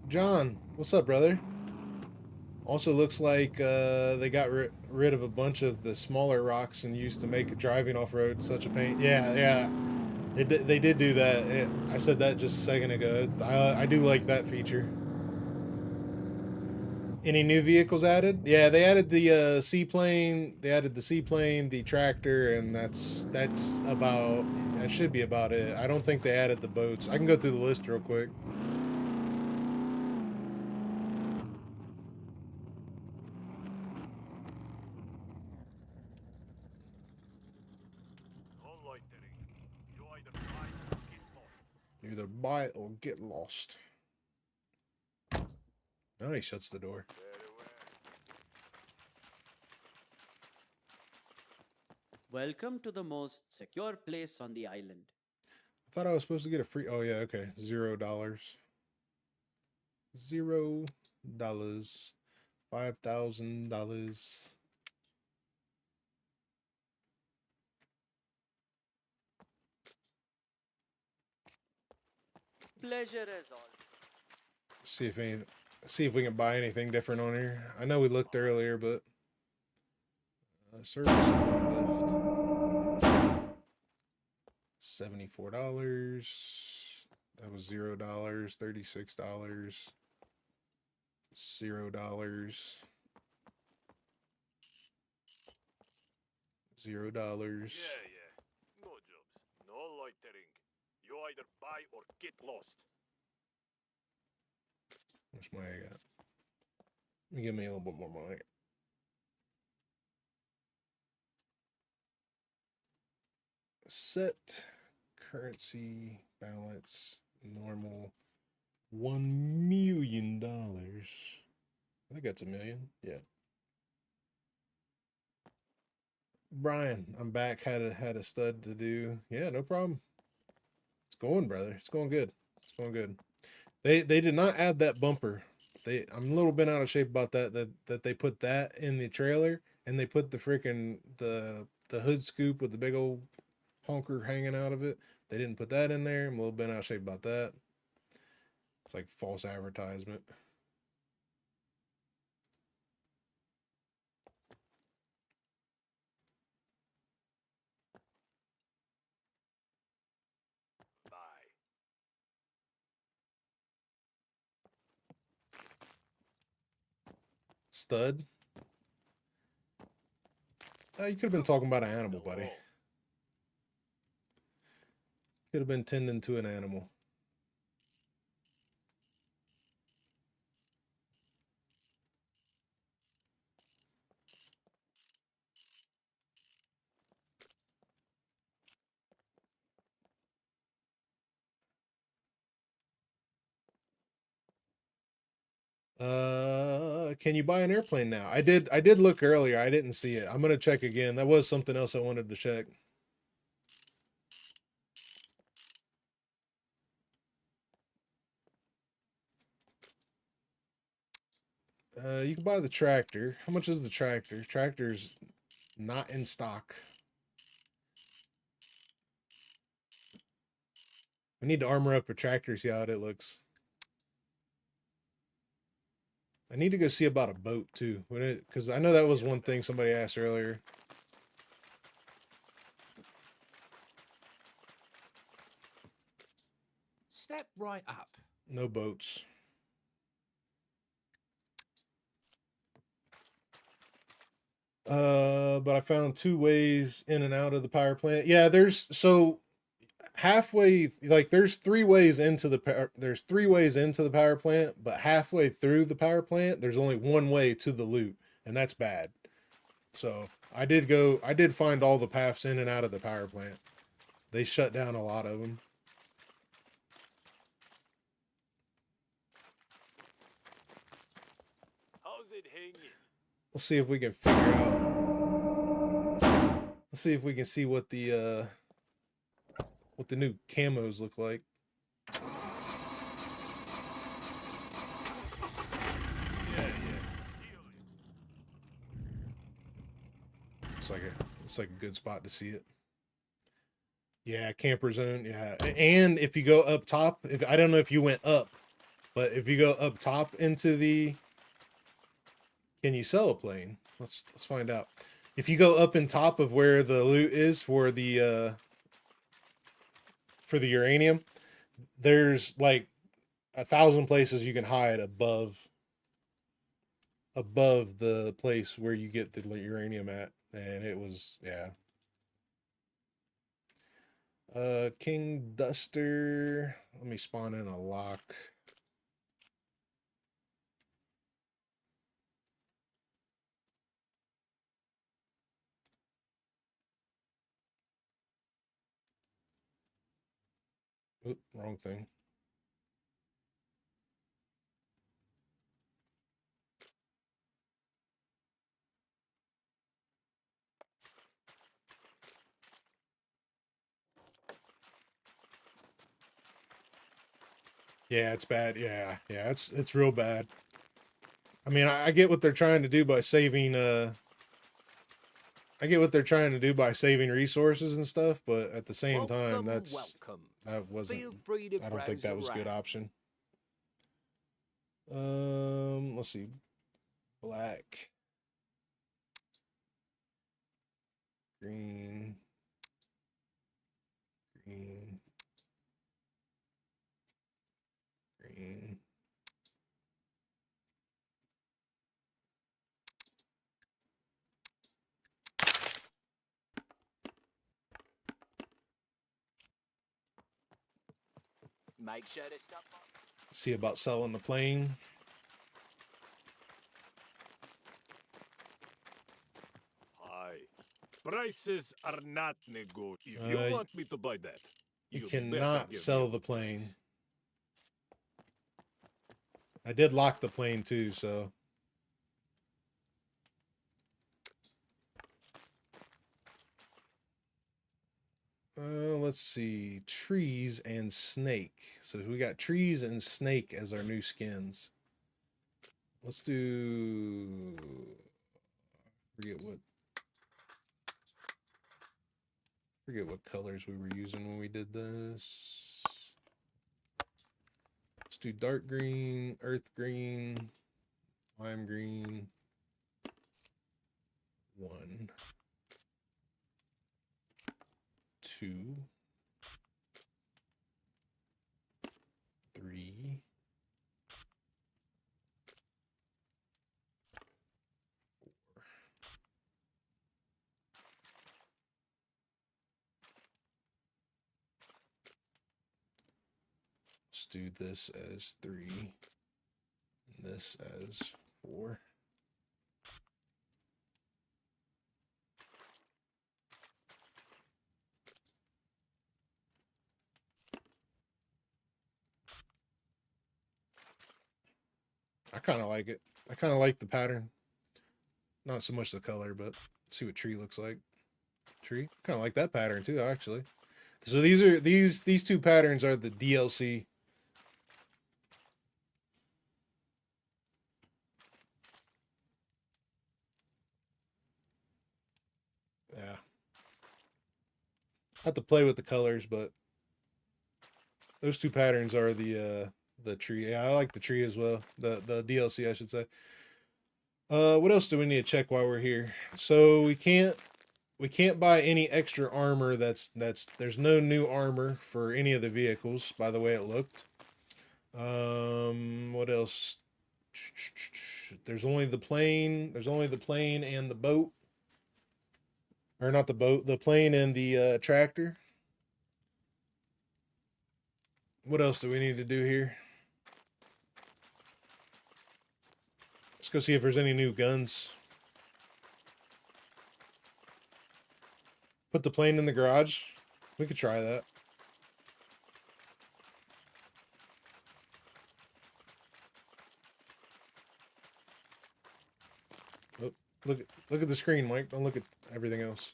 John, what's up, brother? Also looks like they got rid of a bunch of the smaller rocks and used to make driving off-road such a pain. Yeah. They did do that. I said that just a second ago. I do like that feature. Any new vehicles added? Yeah, they added the seaplane. They added the seaplane, the tractor, and that's about. That should be about it. I don't think they added the boats. I can go through the list real quick. Either buy it or get lost. Oh, he shuts the door. Welcome to the most secure place on the island. I thought I was supposed to get a free. Oh, yeah, okay. $0. $0. $5,000. Pleasure as all. See if we can buy anything different on here. I know we looked earlier, but Service lift. $74. That was $0. $36. $0. $0. Yeah. No jobs. No loitering. You either buy or get lost. Where's my egg at? Let me give me a little bit more money. Set currency balance normal $1 million. I think that's $1 million. Yeah. Brian, I'm back. Had a stud to do. Yeah, no problem. It's going, brother. It's going good. It's going good. They did not add that bumper. I'm a little bit out of shape about that they put that in the trailer and they put the freaking the hood scoop with the big old honker hanging out of it. They didn't put that in there. I'm a little bit out of shape about that. It's like false advertisement. Stud. You could have been talking about an animal, buddy. Could have been tending to an animal. Can you buy an airplane now? I did look earlier. I didn't see it. I'm gonna check again. That was something else I wanted to check. You can buy the tractor. How much is the tractor? Tractor's not in stock. I need to armor up a tractor, see how it looks. I need to go see about a boat too, because I know that was one thing somebody asked earlier. Step right up. No boats. But I found 2 ways in and out of the power plant. Yeah, there's halfway, like there's 3 ways into the power plant, but halfway through the power plant, there's only 1 way to the loot, and that's bad. So I did find all the paths in and out of the power plant. They shut down a lot of them. How's it hanging? Let's see if we can figure out. Let's see if we can see what the new camos look like. It's like a good spot to see it. Yeah, camper zone. Yeah, and if you go up top, I don't know if you went up, but if you go up top into the, can you sell a plane? Let's find out. If you go up in top of where the loot is for the uranium, there's like 1,000 places you can hide above the place where you get the uranium at, and it was, yeah. King Duster. Let me spawn in a lock. Oop, wrong thing. Yeah, it's bad. Yeah, it's real bad. I mean, I get what they're trying to do by saving I get what they're trying to do by saving resources and stuff, but at the same time, that wasn't, I don't think that was a good option. Let's see. Black. green, green, green. Make sure to stop. See about selling the plane. Hi. Prices are not negotiable. If you want me to buy that, You better cannot give sell me the plane. I did lock the plane too, so. Let's see. Trees and snake. So we got trees and snake as our new skins. Let's do. Forget what colors we were using when we did this. Let's do dark green, earth green, lime green. 1, 2, 3, 4. Let's do this as 3, and this as 4. I kind of like it. I kind of like the pattern. Not so much the color, but see what tree looks like. Tree. Kind of like that pattern too, actually. So these two patterns are the DLC. Yeah. I have to play with the colors, but those two patterns are the tree. Yeah, I like the tree as well. The DLC, I should say. What else do we need to check while we're here? So we can't buy any extra armor. There's no new armor for any of the vehicles by the way it looked. What else? There's only the plane and the boat. Or not the boat, the plane and the tractor. What else do we need to do here? Let's go see if there's any new guns. Put the plane in the garage. We could try that. Oh, look at the screen, Mike. Don't look at everything else.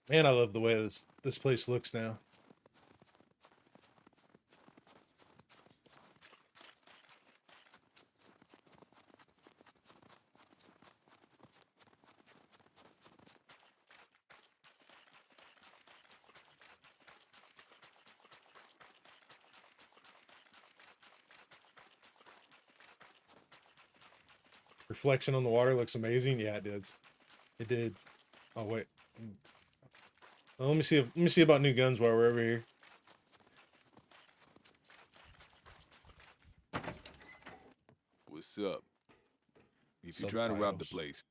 Man, I love the way this place looks now. Reflection on the water looks amazing. Yeah, it did. It did. Oh wait. Let me see about new guns while we're over here. What's up? If you're trying to rob the place.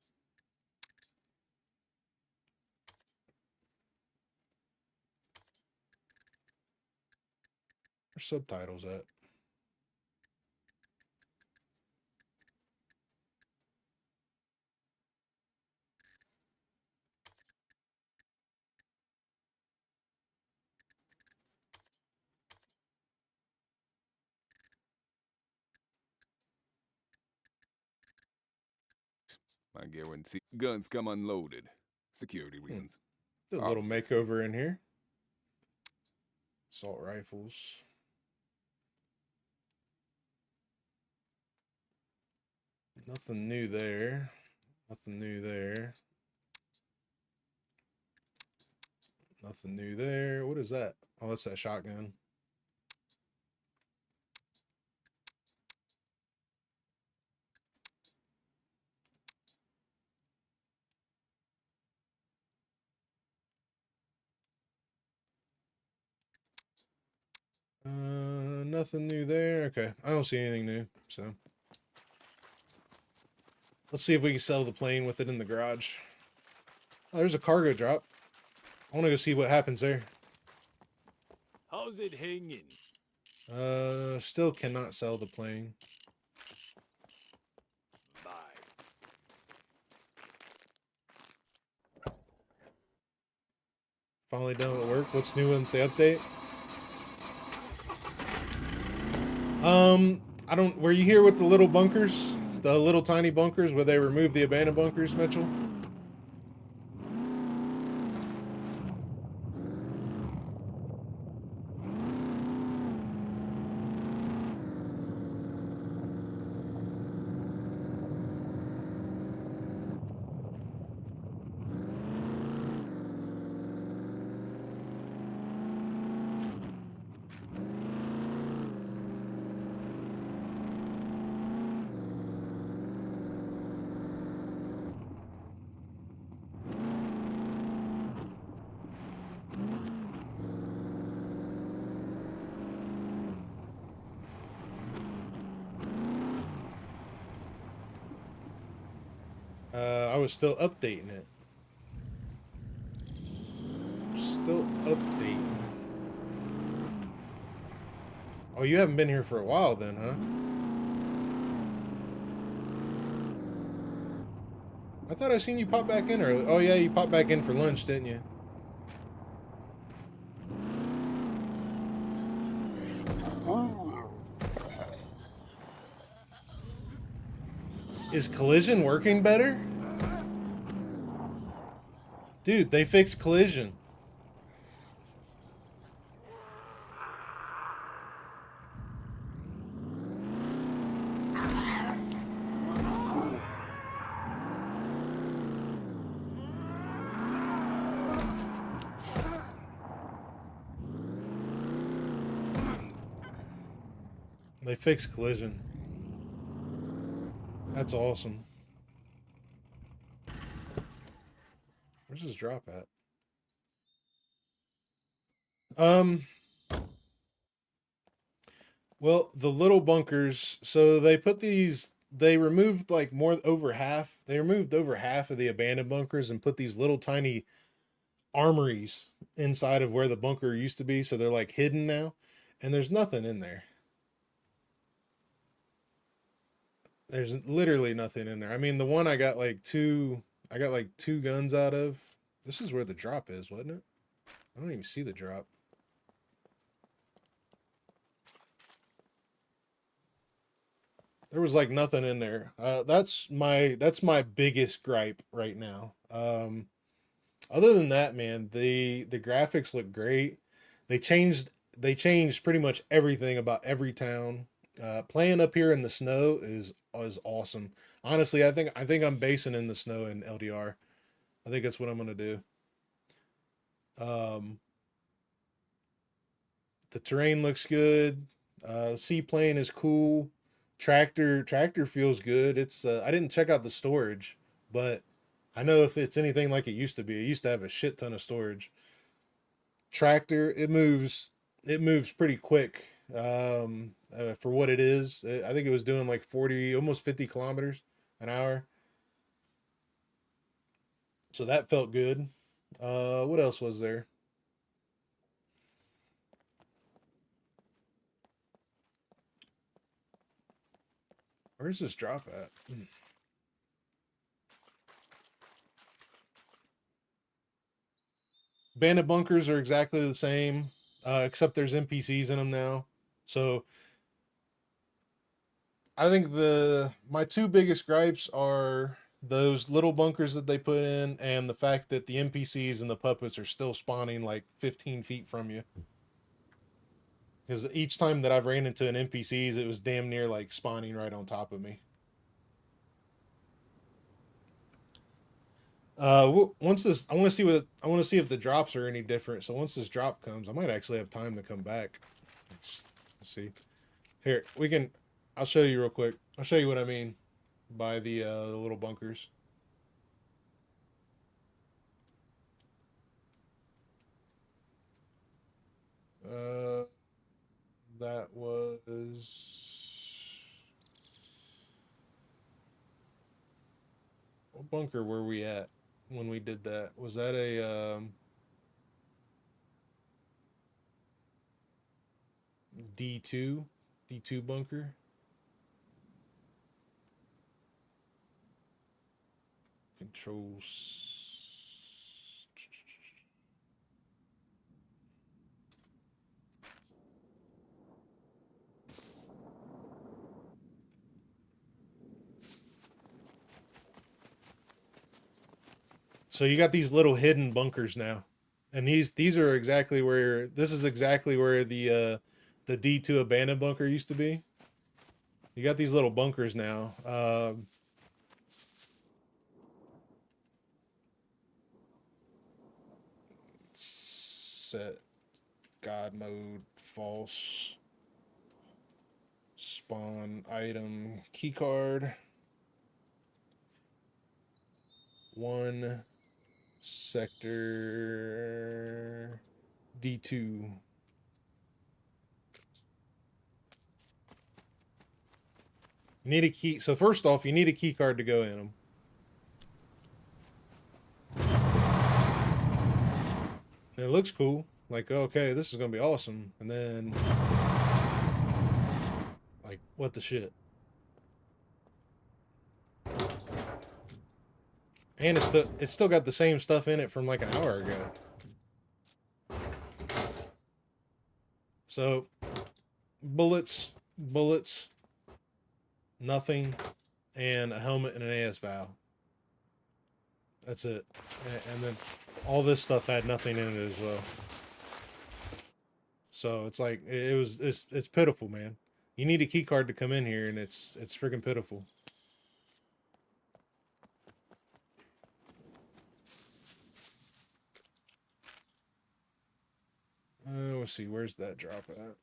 Where's subtitles at? I guarantee guns come unloaded. Security reasons. A little makeover in here. Assault rifles. Nothing new there. Nothing new there. Nothing new there. What is that? Oh, that's that shotgun. Nothing new there. Okay, I don't see anything new, so let's see if we can sell the plane with it in the garage. Oh, there's a cargo drop. I want to go see what happens there. How's it hanging? Still cannot sell the plane. Bye. Finally done with work. What's new in the update? I don't. Were you here with the little bunkers, the little tiny bunkers where they removed the abandoned bunkers, Mitchell? I was still updating it. Still updating. Oh, you haven't been here for a while then, huh? I thought I seen you pop back in early. Oh yeah, you popped back in for lunch, didn't you? Is collision working better? Dude, they fixed collision. They fixed collision. That's awesome. Where's his drop at? Well, the little bunkers, so they put these, they removed like over half of the abandoned bunkers and put these little tiny armories inside of where the bunker used to be, so they're like hidden now, and there's nothing in there. There's literally nothing in there. I mean, the one I got like two guns out of. This is where the drop is, wasn't it? I don't even see the drop. There was like nothing in there. That's my biggest gripe right now. Other than that, man, the graphics look great. They changed pretty much everything about every town. Playing up here in the snow is awesome. Honestly, I think I'm basing in the snow in L.D.R. I think that's what I'm gonna do. The terrain looks good. Seaplane is cool. Tractor feels good. It's I didn't check out the storage, but I know if it's anything like it used to be. It used to have a shit ton of storage. Tractor, it moves pretty quick. For what it is, I think it was doing like 40, almost 50 kilometers an hour. So that felt good. What else was there? Where's this drop at? Bandit bunkers are exactly the same, except there's NPCs in them now. So I think my two biggest gripes are those little bunkers that they put in, and the fact that the NPCs and the puppets are still spawning like 15 feet from you. Because each time that I've ran into an NPCs, it was damn near like spawning right on top of me. Once this, I want to see if the drops are any different. So once this drop comes, I might actually have time to come back. Let's see. Here, I'll show you real quick. I'll show you what I mean by the little bunkers. That was... What bunker were we at when we did that? Was that a D2 bunker? Controls. So you got these little hidden bunkers now, and these are exactly where this is exactly where the D2 abandoned bunker used to be. You got these little bunkers now. Set God mode false. Spawn item keycard. 1 sector D2. You need a key. So first off, you need a key card to go in them. And it looks cool. Like, okay, this is going to be awesome. And then, like, what the shit? And it's still got the same stuff in it from like an hour ago. So, bullets, nothing, and a helmet and an AS valve. That's it. And then all this stuff had nothing in it as well. So it's like it's pitiful, man. You need a key card to come in here, and it's freaking pitiful. Let's see, where's that drop at?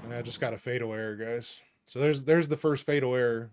I just got a fatal error, guys. So there's the first fatal error.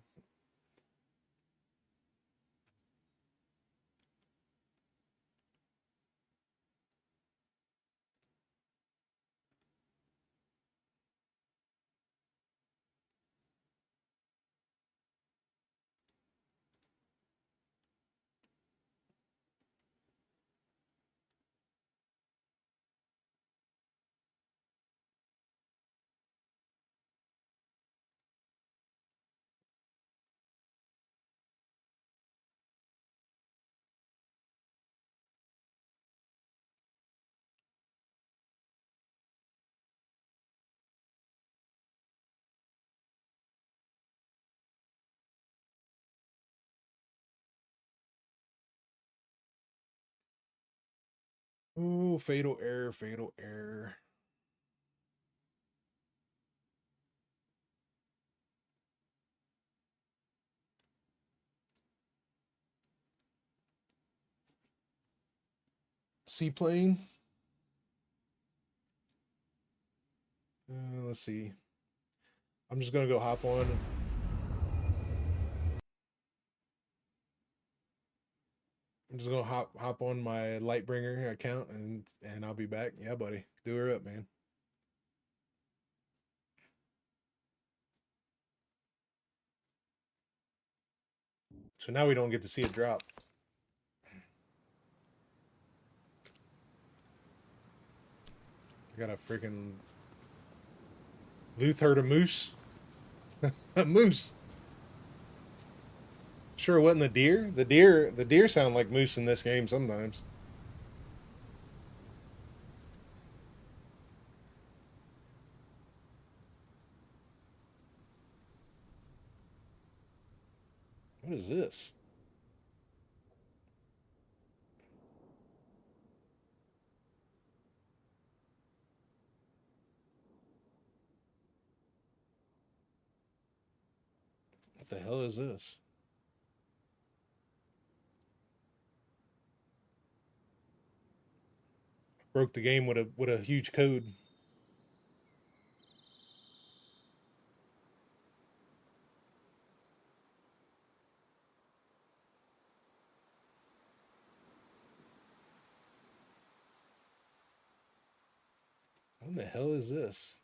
Ooh, fatal error, fatal error. Seaplane. Let's see. I'm just gonna go hop on. I'm just gonna hop on my Lightbringer account and I'll be back. Yeah, buddy. Do her up, man. So now we don't get to see it drop. I got a freaking Luthais a moose. A moose. Sure wasn't the deer. The deer sound like moose in this game sometimes. What is this? What the hell is this? Broke the game with a huge code. What the hell is this?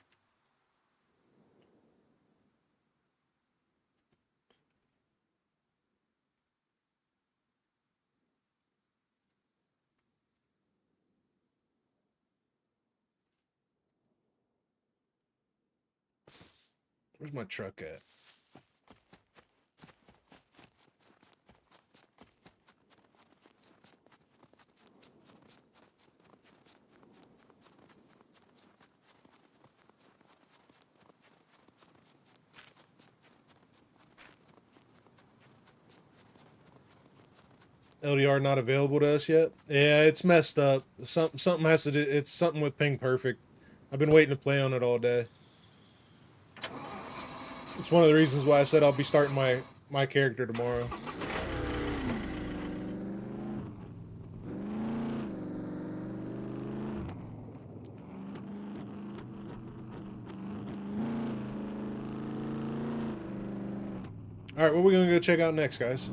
Where's my truck at? L.D.R not available to us yet? Yeah, it's messed up. Something has to do. It's something with Ping Perfect. I've been waiting to play on it all day. It's one of the reasons why I said I'll be starting my character tomorrow. All right, what are we gonna go check out next, guys?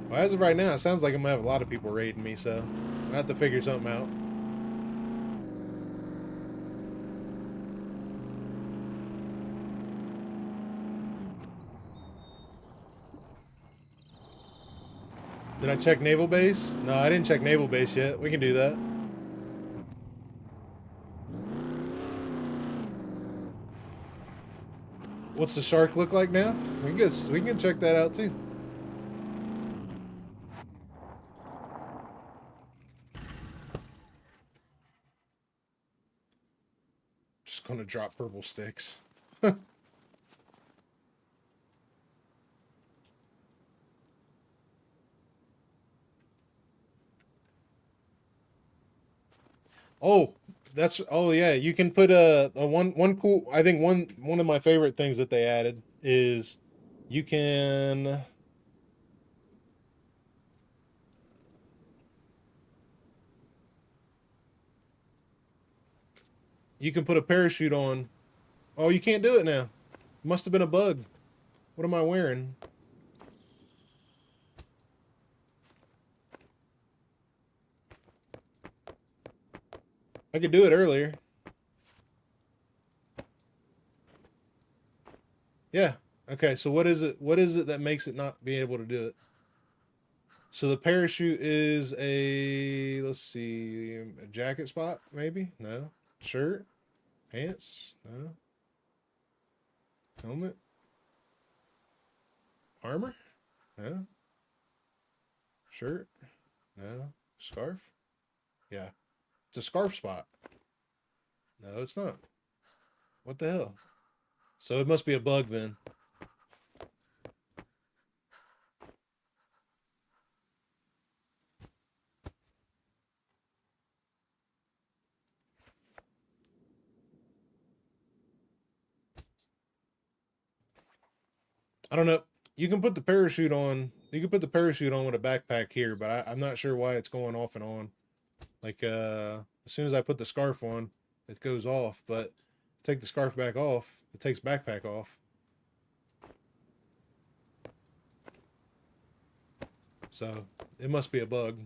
Well, as of right now, it sounds like I'm gonna have a lot of people raiding me, so I have to figure something out. Did I check naval base? No, I didn't check naval base yet. We can do that. What's the shark look like now? We can check that out too. Just gonna drop purple sticks. Oh, oh yeah, you can put a one cool, I think one of my favorite things that they added is you can put a parachute on. Oh, you can't do it now. Must have been a bug. What am I wearing? I could do it earlier. Yeah. Okay, so what is it that makes it not be able to do it? So the parachute is a, let's see, a jacket spot, maybe? No. Shirt? Pants? No. Helmet? Armor? No. Shirt? No. Scarf? Yeah. It's a scarf spot. No, it's not. What the hell? So it must be a bug then. I don't know. You can put the parachute on. You can put the parachute on with a backpack here, but I'm not sure why it's going off and on. Like, as soon as I put the scarf on, it goes off. But take the scarf back off, it takes backpack off. So it must be a bug.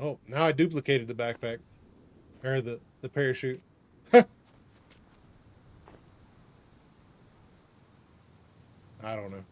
Oh, now I duplicated the backpack. Or the parachute. I don't know.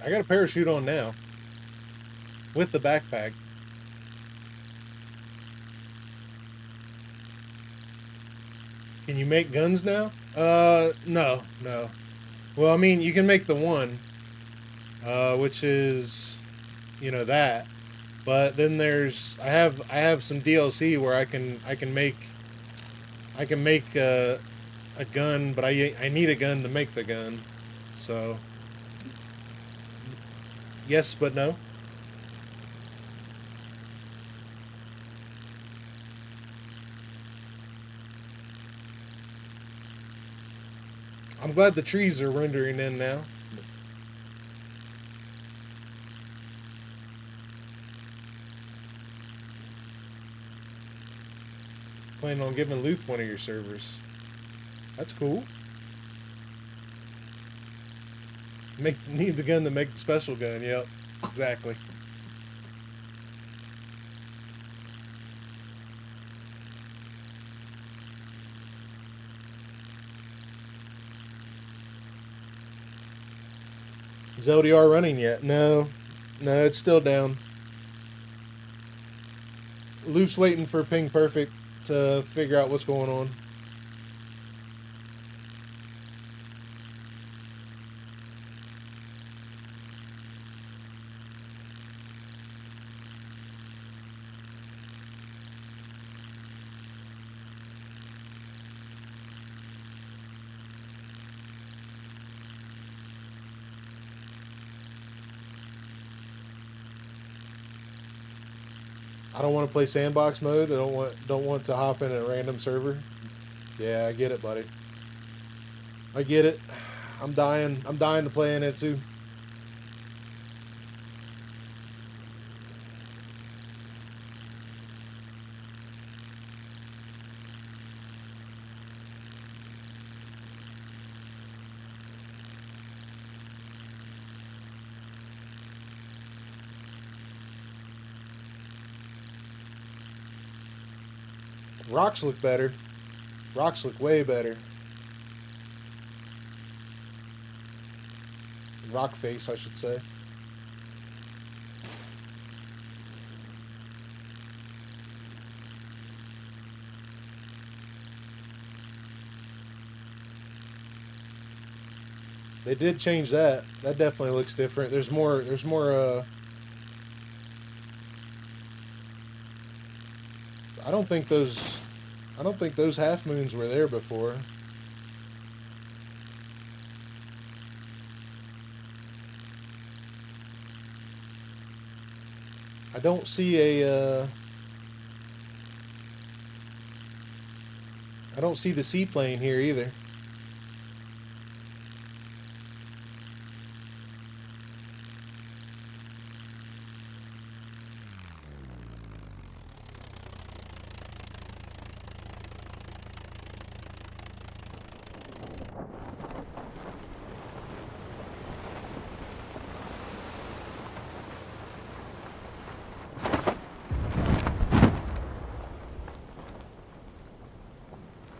I got a parachute on now. With the backpack. Can you make guns now? No. Well, I mean, you can make the one, which is, you know, that. But then there's, I have some DLC where I can make a gun, but I need a gun to make the gun. So, yes, but no. I'm glad the trees are rendering in now. Planning on giving Luth one of your servers. That's cool. Need the gun to make the special gun. Yep, exactly. Is L.D.R running yet? No, it's still down. Luth's waiting for Ping Perfect to figure out what's going on. I don't want to play sandbox mode. I don't want to hop in a random server. Yeah, I get it, buddy. I get it. I'm dying to play in it too. Rocks look better. Rocks look way better. Rock face, I should say. They did change that. That definitely looks different. There's more I don't think those half moons were there before. I don't see the seaplane here either.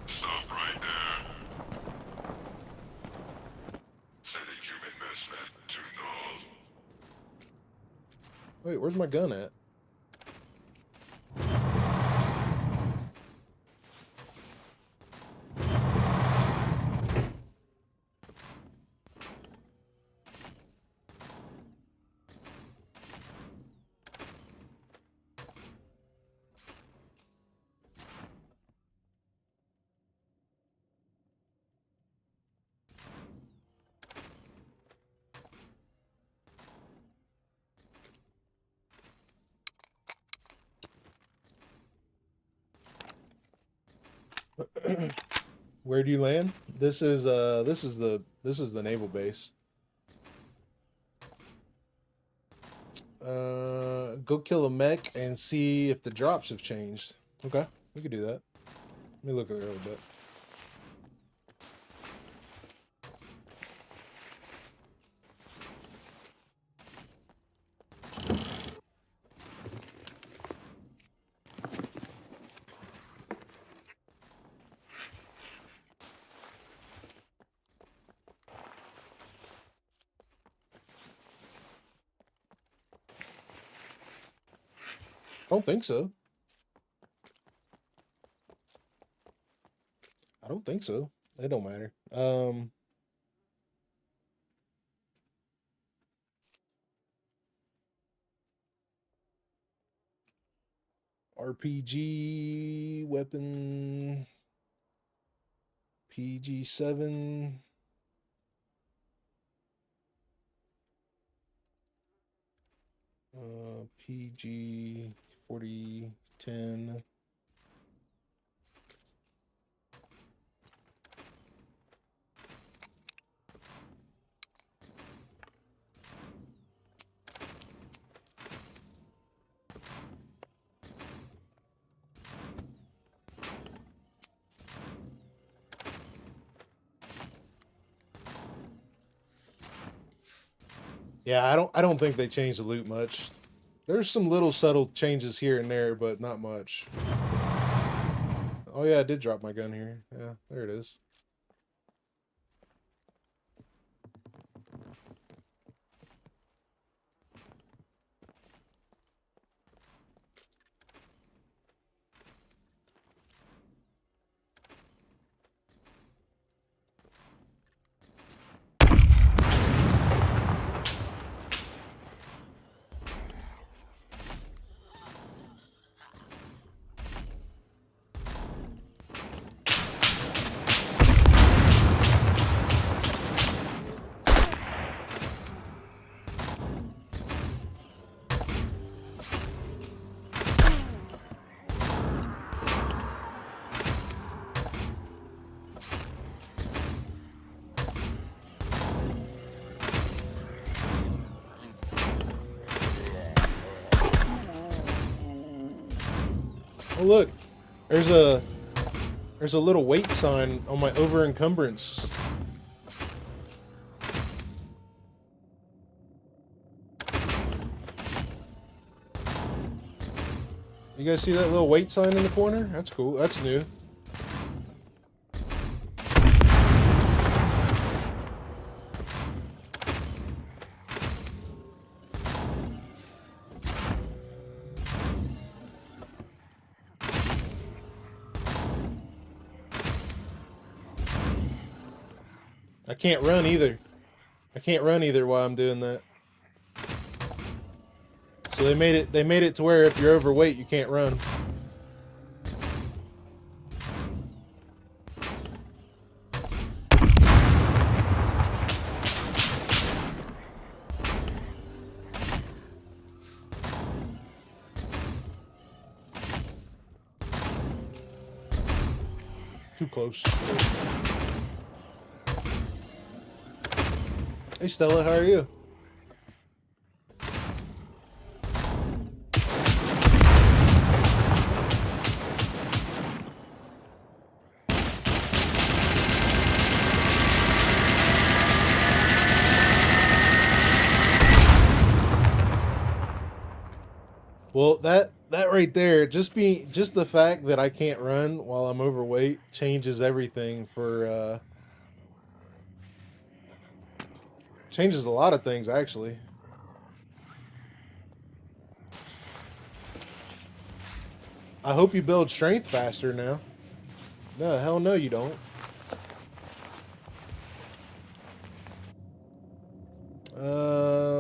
Stop right there. Wait, where's my gun at? Where do you land? This is the naval base. Go kill a mech and see if the drops have changed. Okay, we could do that. Let me look at it a little bit. I don't think so. I don't think so. It don't matter. RPG weapon PG7. PG 4010. Yeah, I don't think they changed the loot much. There's some little subtle changes here and there, but not much. Oh yeah, I did drop my gun here. Yeah, there it is. Oh look, there's a little weight sign on my over encumbrance. You guys see that little weight sign in the corner? That's cool. That's new. I can't run either. I can't run either while I'm doing that. So they made it to where if you're overweight, you can't run. Too close. Hey Stella, how are you? Well, that right there, just the fact that I can't run while I'm overweight changes everything for changes a lot of things actually. I hope you build strength faster now. No, hell no you don't.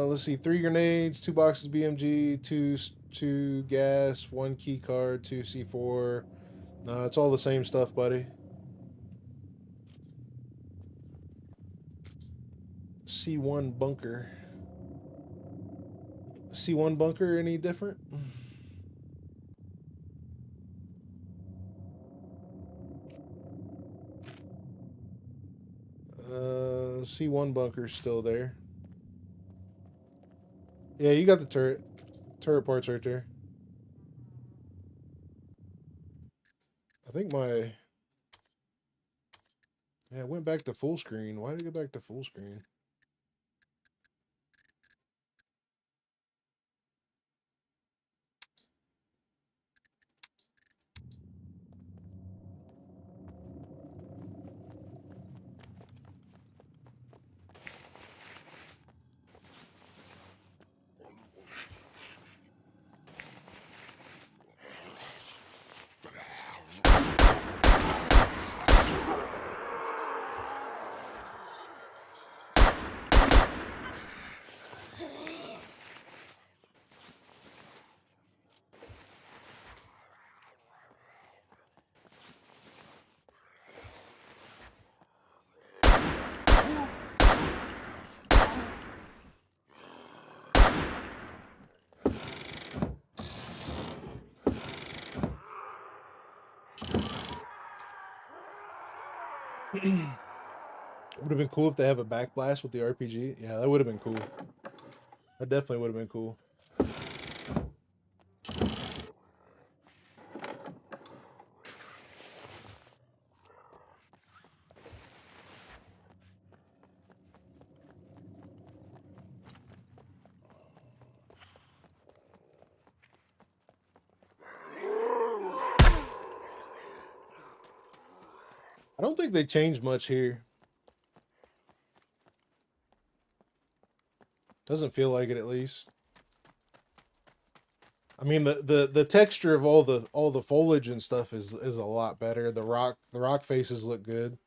Let's see. 3 grenades, 2 boxes BMG, 2 gas, 1 key card, 2 C4. No, it's all the same stuff, buddy. C1 bunker. C1 bunker any different? C1 bunker's still there. Yeah, you got the turret parts right there. I think my... Yeah, it went back to full screen. Why did it go back to full screen? Would have been cool if they have a backblast with the RPG. Yeah, that would have been cool. That definitely would have been cool. I don't think they changed much here. Doesn't feel like it, at least. I mean, the texture of all the foliage and stuff is a lot better. The rock faces look good.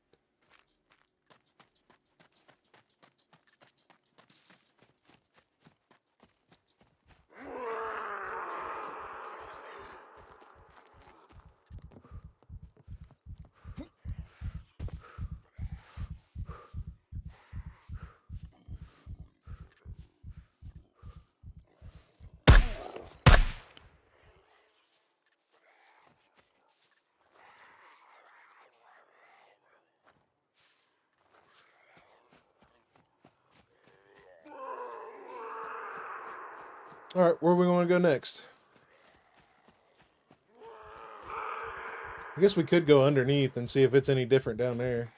All right, where are we going to go next? I guess we could go underneath and see if it's any different down there.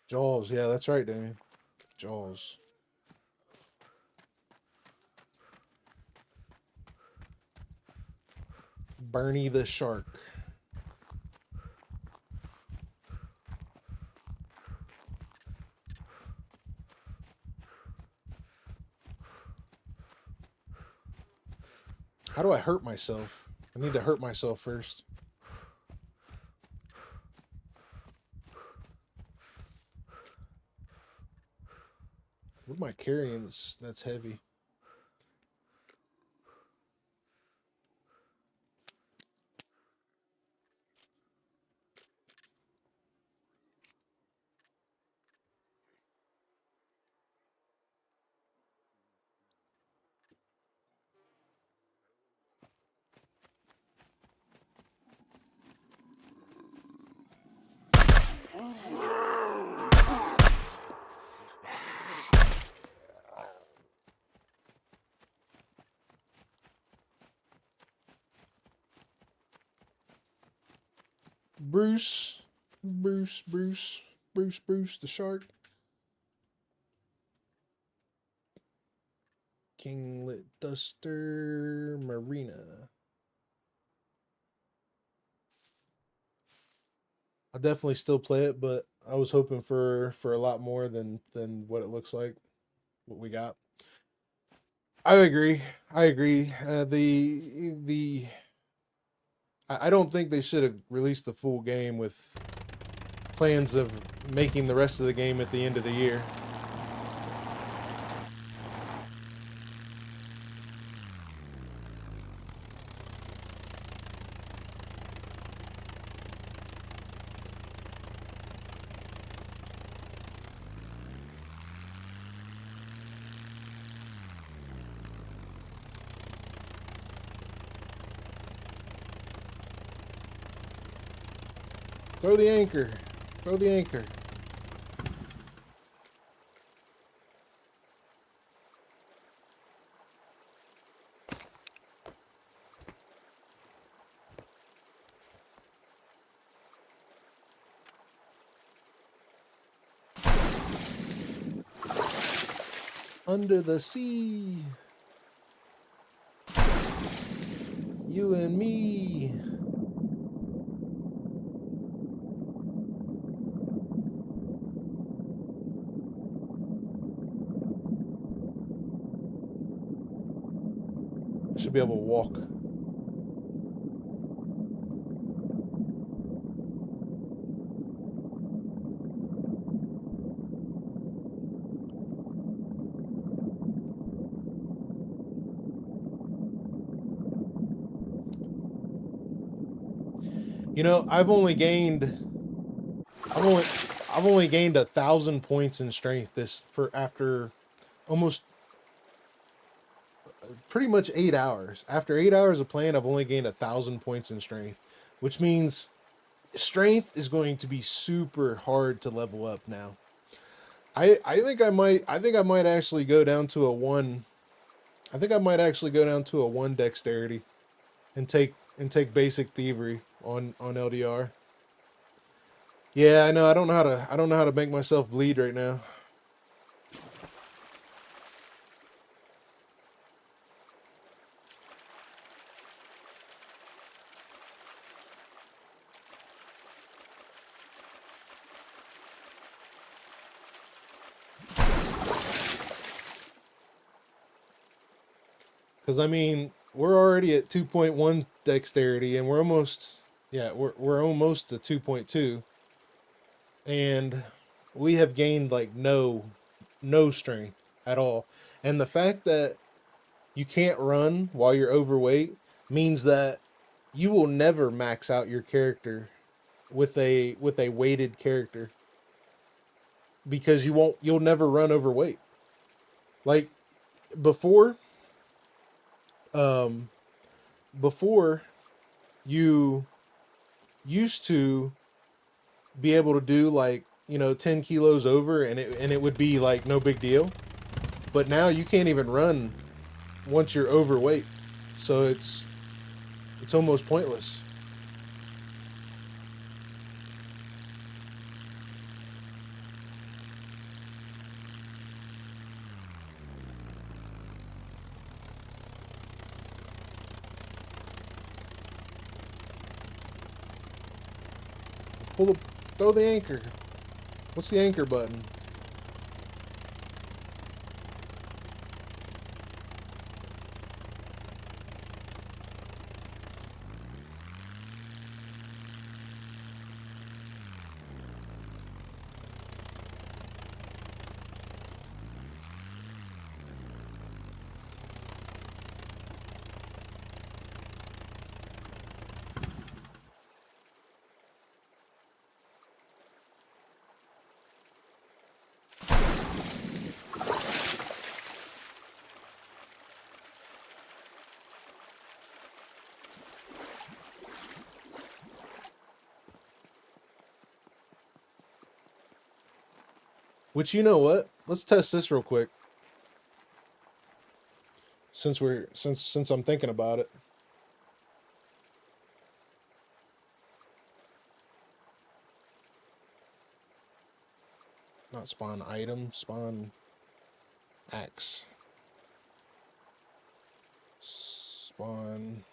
Jaws, yeah, that's right, Damien. Jaws. Bernie the shark. How do I hurt myself? I need to hurt myself first. What am I carrying that's heavy? Bruce the shark. Kinglet Duster Marina. I definitely still play it, but I was hoping for a lot more than what it looks like, what we got. I agree. I agree. I don't think they should have released the full game with plans of making the rest of the game at the end of the year. Throw the anchor. Throw the anchor. Under the sea. You and me. Should be able to walk. You know, I've only gained 1,000 points in strength after almost pretty much 8 hours. After 8 hours of playing, I've only gained 1,000 points in strength, which means strength is going to be super hard to level up now. I think I might actually go down to a 1. I think I might actually go down to a 1 dexterity and take basic thievery on L.D.R. Yeah, I know. I don't know how to make myself bleed right now. Because, I mean, we're already at 2.1 dexterity, and we're almost to 2.2. And we have gained, like, no strength at all. And the fact that you can't run while you're overweight means that you will never max out your character with a weighted character. Because you'll never run overweight. Like, before you used to be able to do, like, 10 kilos over and it would be like no big deal, but now you can't even run once you're overweight, so it's almost pointless. Throw the anchor. What's the anchor button? Which, you know what? Let's test this real quick. Since I'm thinking about it. Not spawn item, spawn axe. Spawn.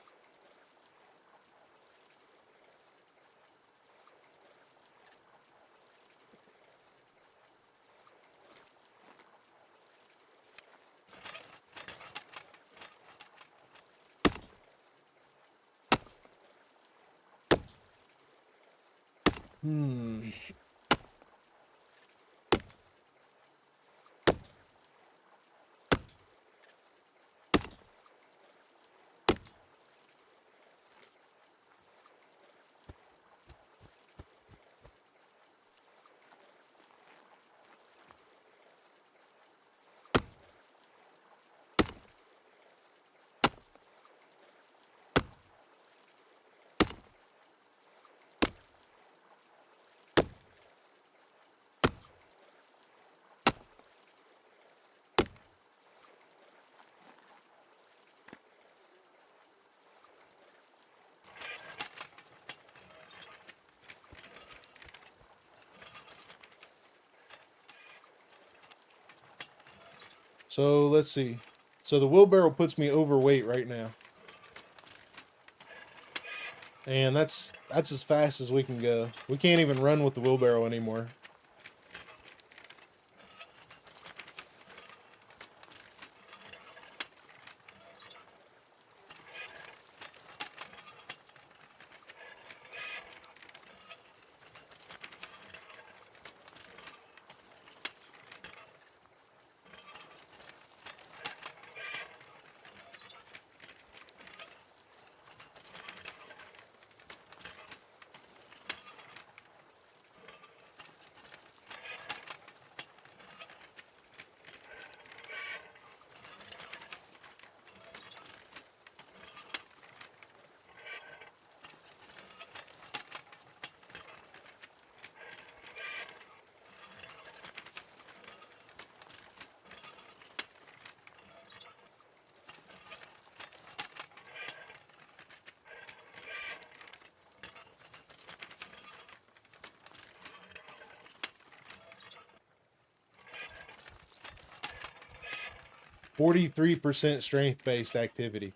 So let's see. So the wheelbarrow puts me overweight right now. And that's as fast as we can go. We can't even run with the wheelbarrow anymore. %, strength-based activity.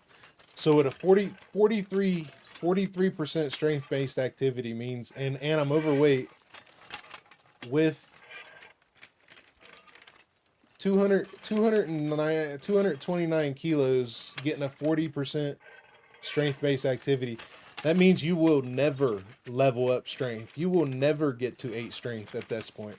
So at a 43% strength-based activity means, and I'm overweight with 229 kilos, getting a 40% strength-based activity. That means you will never level up strength. You will never get to 8 strength at this point.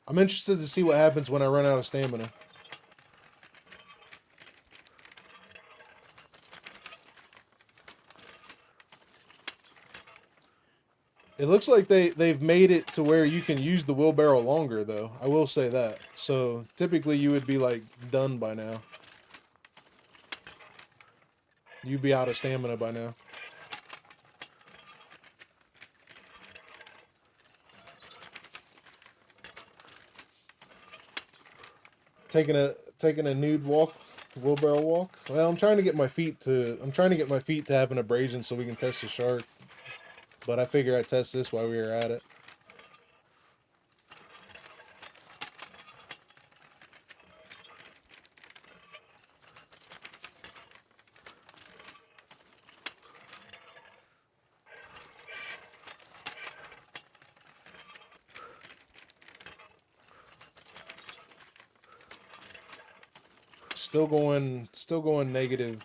I'm interested to see what happens when I run out of stamina. It looks like they've made it to where you can use the wheelbarrow longer, though. I will say that. So typically you would be like done by now. You'd be out of stamina by now. Taking a nude walk, wheelbarrow walk. Well, I'm trying to get my feet to have an abrasion so we can test the shark. But I figure I'd test this while we were at it. Still going negative.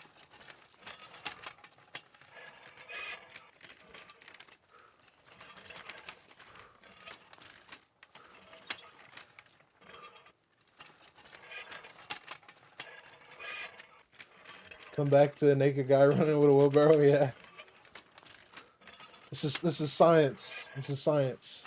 Come back to a naked guy running with a wheelbarrow, yeah. This is science. This is science.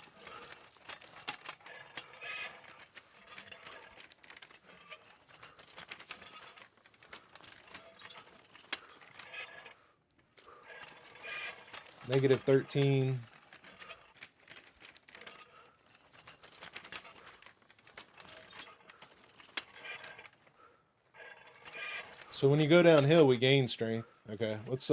Negative 13. So when you go downhill, we gain strength. Okay, let's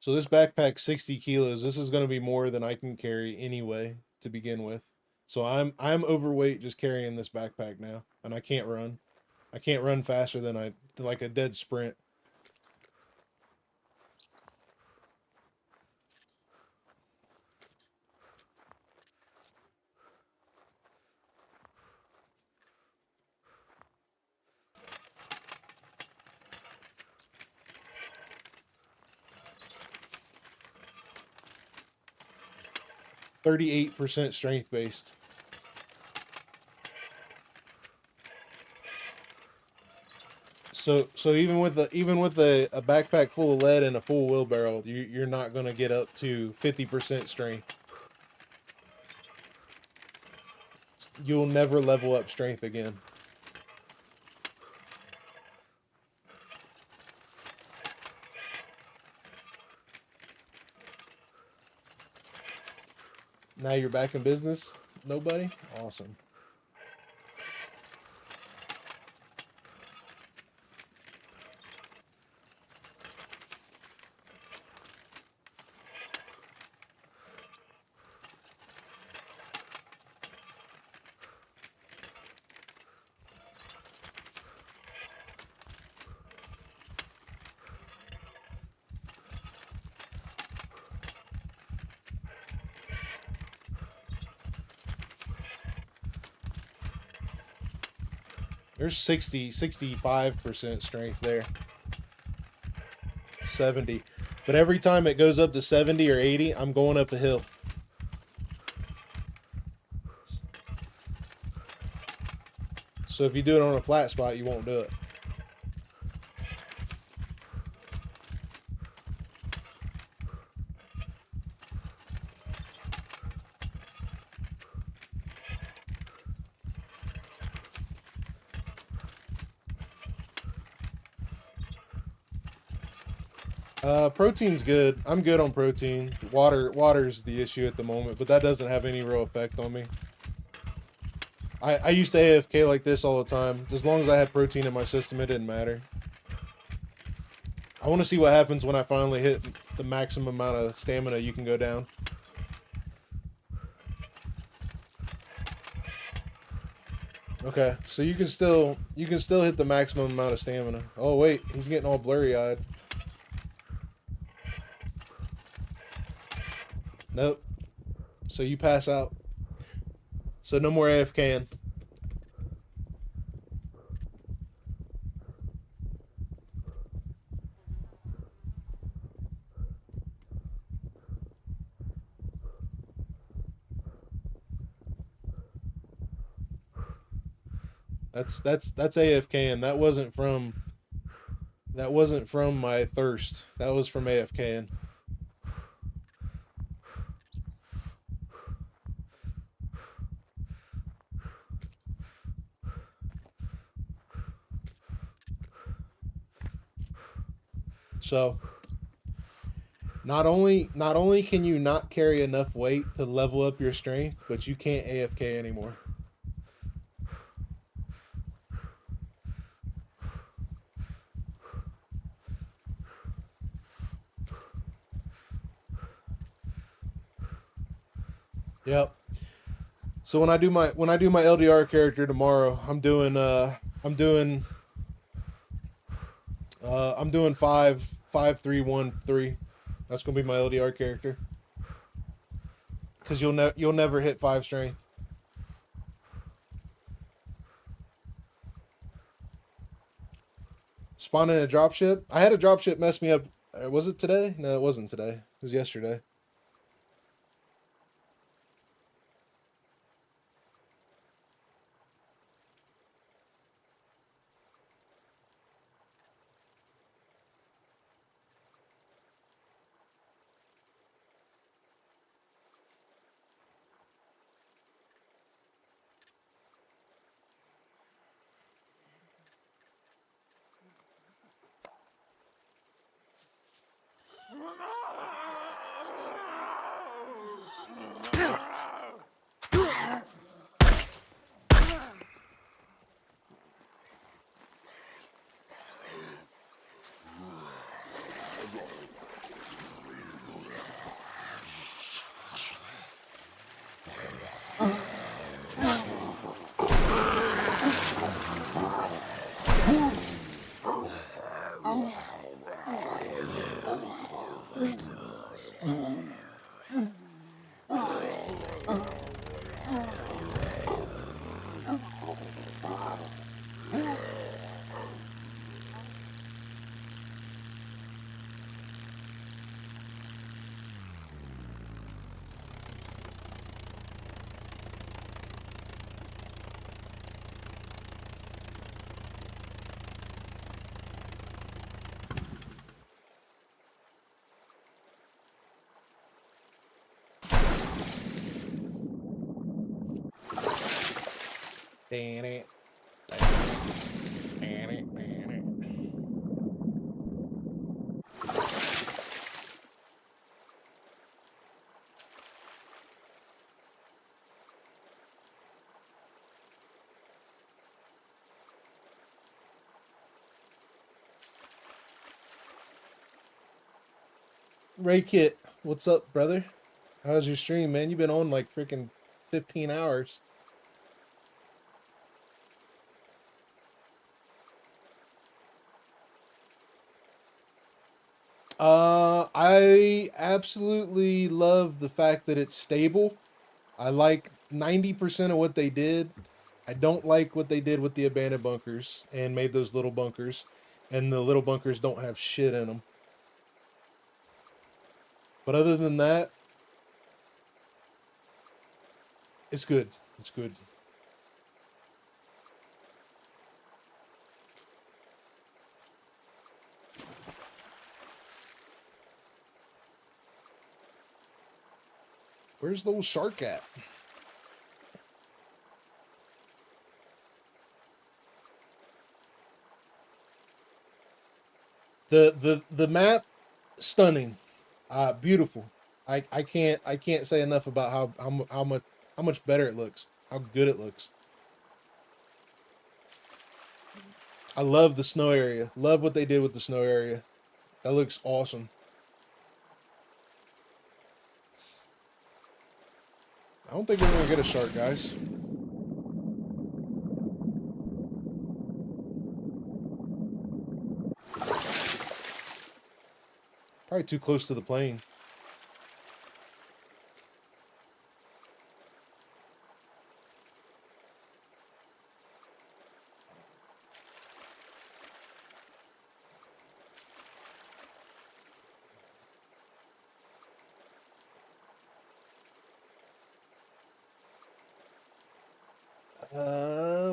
So this backpack's 60 kilos. This is going to be more than I can carry anyway to begin with. So I'm overweight just carrying this backpack now, and I can't run. I can't run faster than like a dead sprint. %38% strength based. So even with a backpack full of lead and a full wheelbarrow, you're not going to get up to 50% strength. You'll never level up strength again. Now you're back in business? Nobody? Awesome. There's 65% strength there. 70. But every time it goes up to 70 or 80, I'm going up a hill. So if you do it on a flat spot, you won't do it. Protein's good. I'm good on protein. Water's the issue at the moment, but that doesn't have any real effect on me. I used to AFK like this all the time. As long as I had protein in my system, it didn't matter. I want to see what happens when I finally hit the maximum amount of stamina you can go down. Okay, so you can still hit the maximum amount of stamina. Oh wait, he's getting all blurry-eyed. Nope. So you pass out. So no more AFKing. That's AFKing. That wasn't from my thirst. That was from AFKing. So not only can you not carry enough weight to level up your strength, but you can't AFK anymore. Yep. So when I do my L.D.R character tomorrow, I'm doing 5-3-1-3. That's gonna be my L.D.R character. Cause you'll never hit 5 strength. Spawning a dropship. I had a dropship mess me up. Was it today? No, it wasn't today. It was yesterday. Damn it. Ray Kit, what's up, brother? How's your stream, man? You've been on like freaking 15 hours. I absolutely love the fact that it's stable. I like 90% of what they did. I don't like what they did with the abandoned bunkers and made those little bunkers. And the little bunkers don't have shit in them. But other than that, it's good. It's good. Where's the old shark at? The map, stunning, beautiful. I can't say enough about how much better it looks, how good it looks. I love the snow area. Love what they did with the snow area. That looks awesome. I don't think we're gonna get a shark, guys. Probably too close to the plane.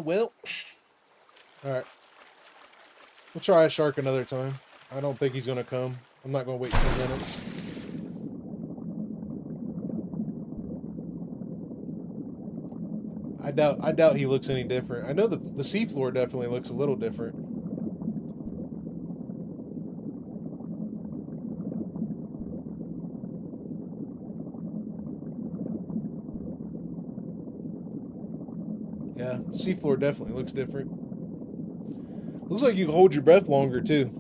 Well, all right. We'll try a shark another time. I don't think he's gonna come. I'm not gonna wait 10 minutes. I doubt he looks any different. I know the seafloor definitely looks a little different. Yeah, seafloor definitely looks different. Looks like you can hold your breath longer too.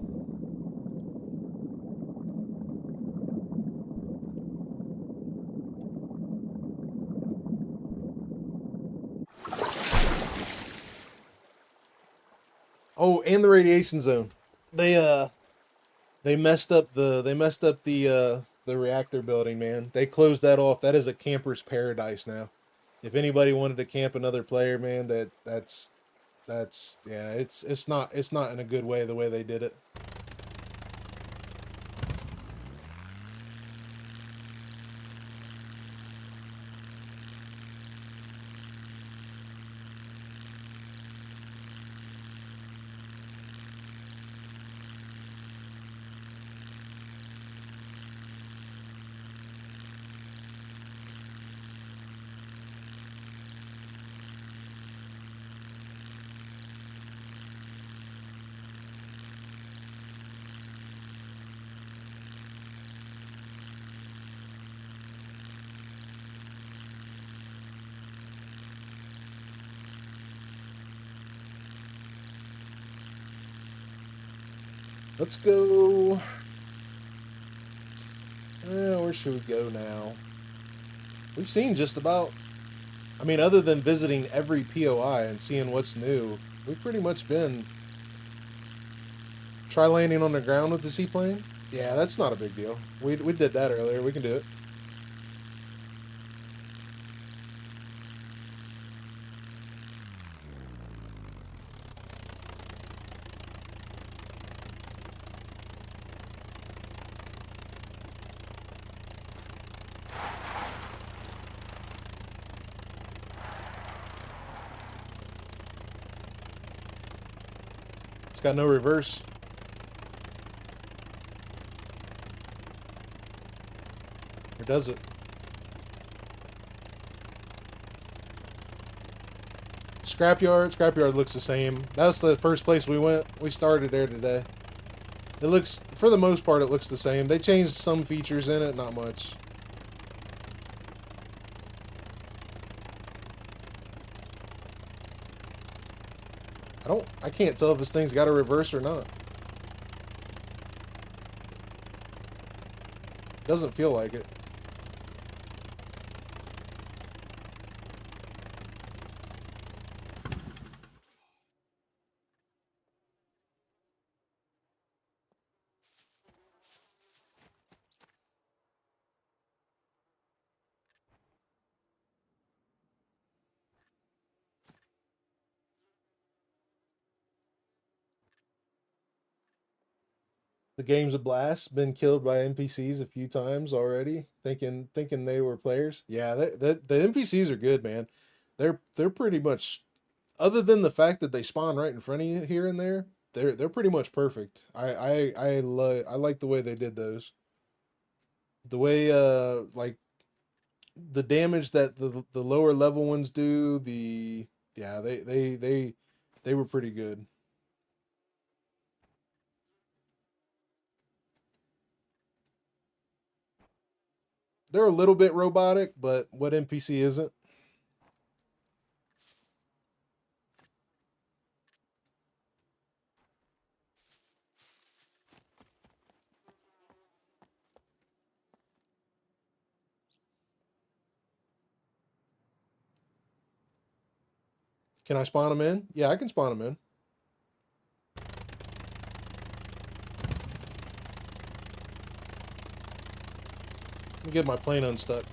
Oh, and the radiation zone. They messed up the reactor building, man. They closed that off. That is a camper's paradise now. If anybody wanted to camp another player, man, that's yeah, it's not in a good way the way they did it. Let's go. Where should we go now? We've seen just about, I mean, other than visiting every POI and seeing what's new, we've pretty much been. Try landing on the ground with the seaplane. Yeah, that's not a big deal. We did that earlier. We can do it. It's got no reverse. Or does it? Scrapyard. Scrapyard looks the same. That's the first place we went. We started there today. It looks, for the most part, it looks the same. They changed some features in it, not much. I can't tell if this thing's got a reverse or not. Doesn't feel like it. The game's a blast. Been killed by NPCs a few times already. Thinking they were players. Yeah, the NPCs are good, man. They're pretty much, other than the fact that they spawn right in front of you here and there, they're pretty much perfect. I like the way they did those. The way like the damage that the lower level ones do. Yeah, they were pretty good. They're a little bit robotic, but what NPC isn't? Can I spawn them in? Yeah, I can spawn them in. Let me get my plane unstuck.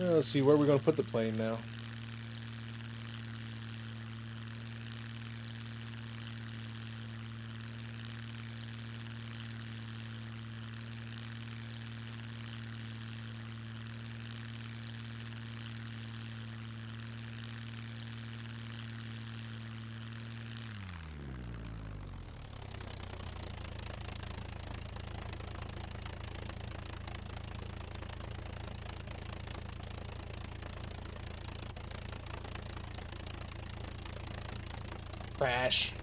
Let's see, where are we going to put the plane now? Crash.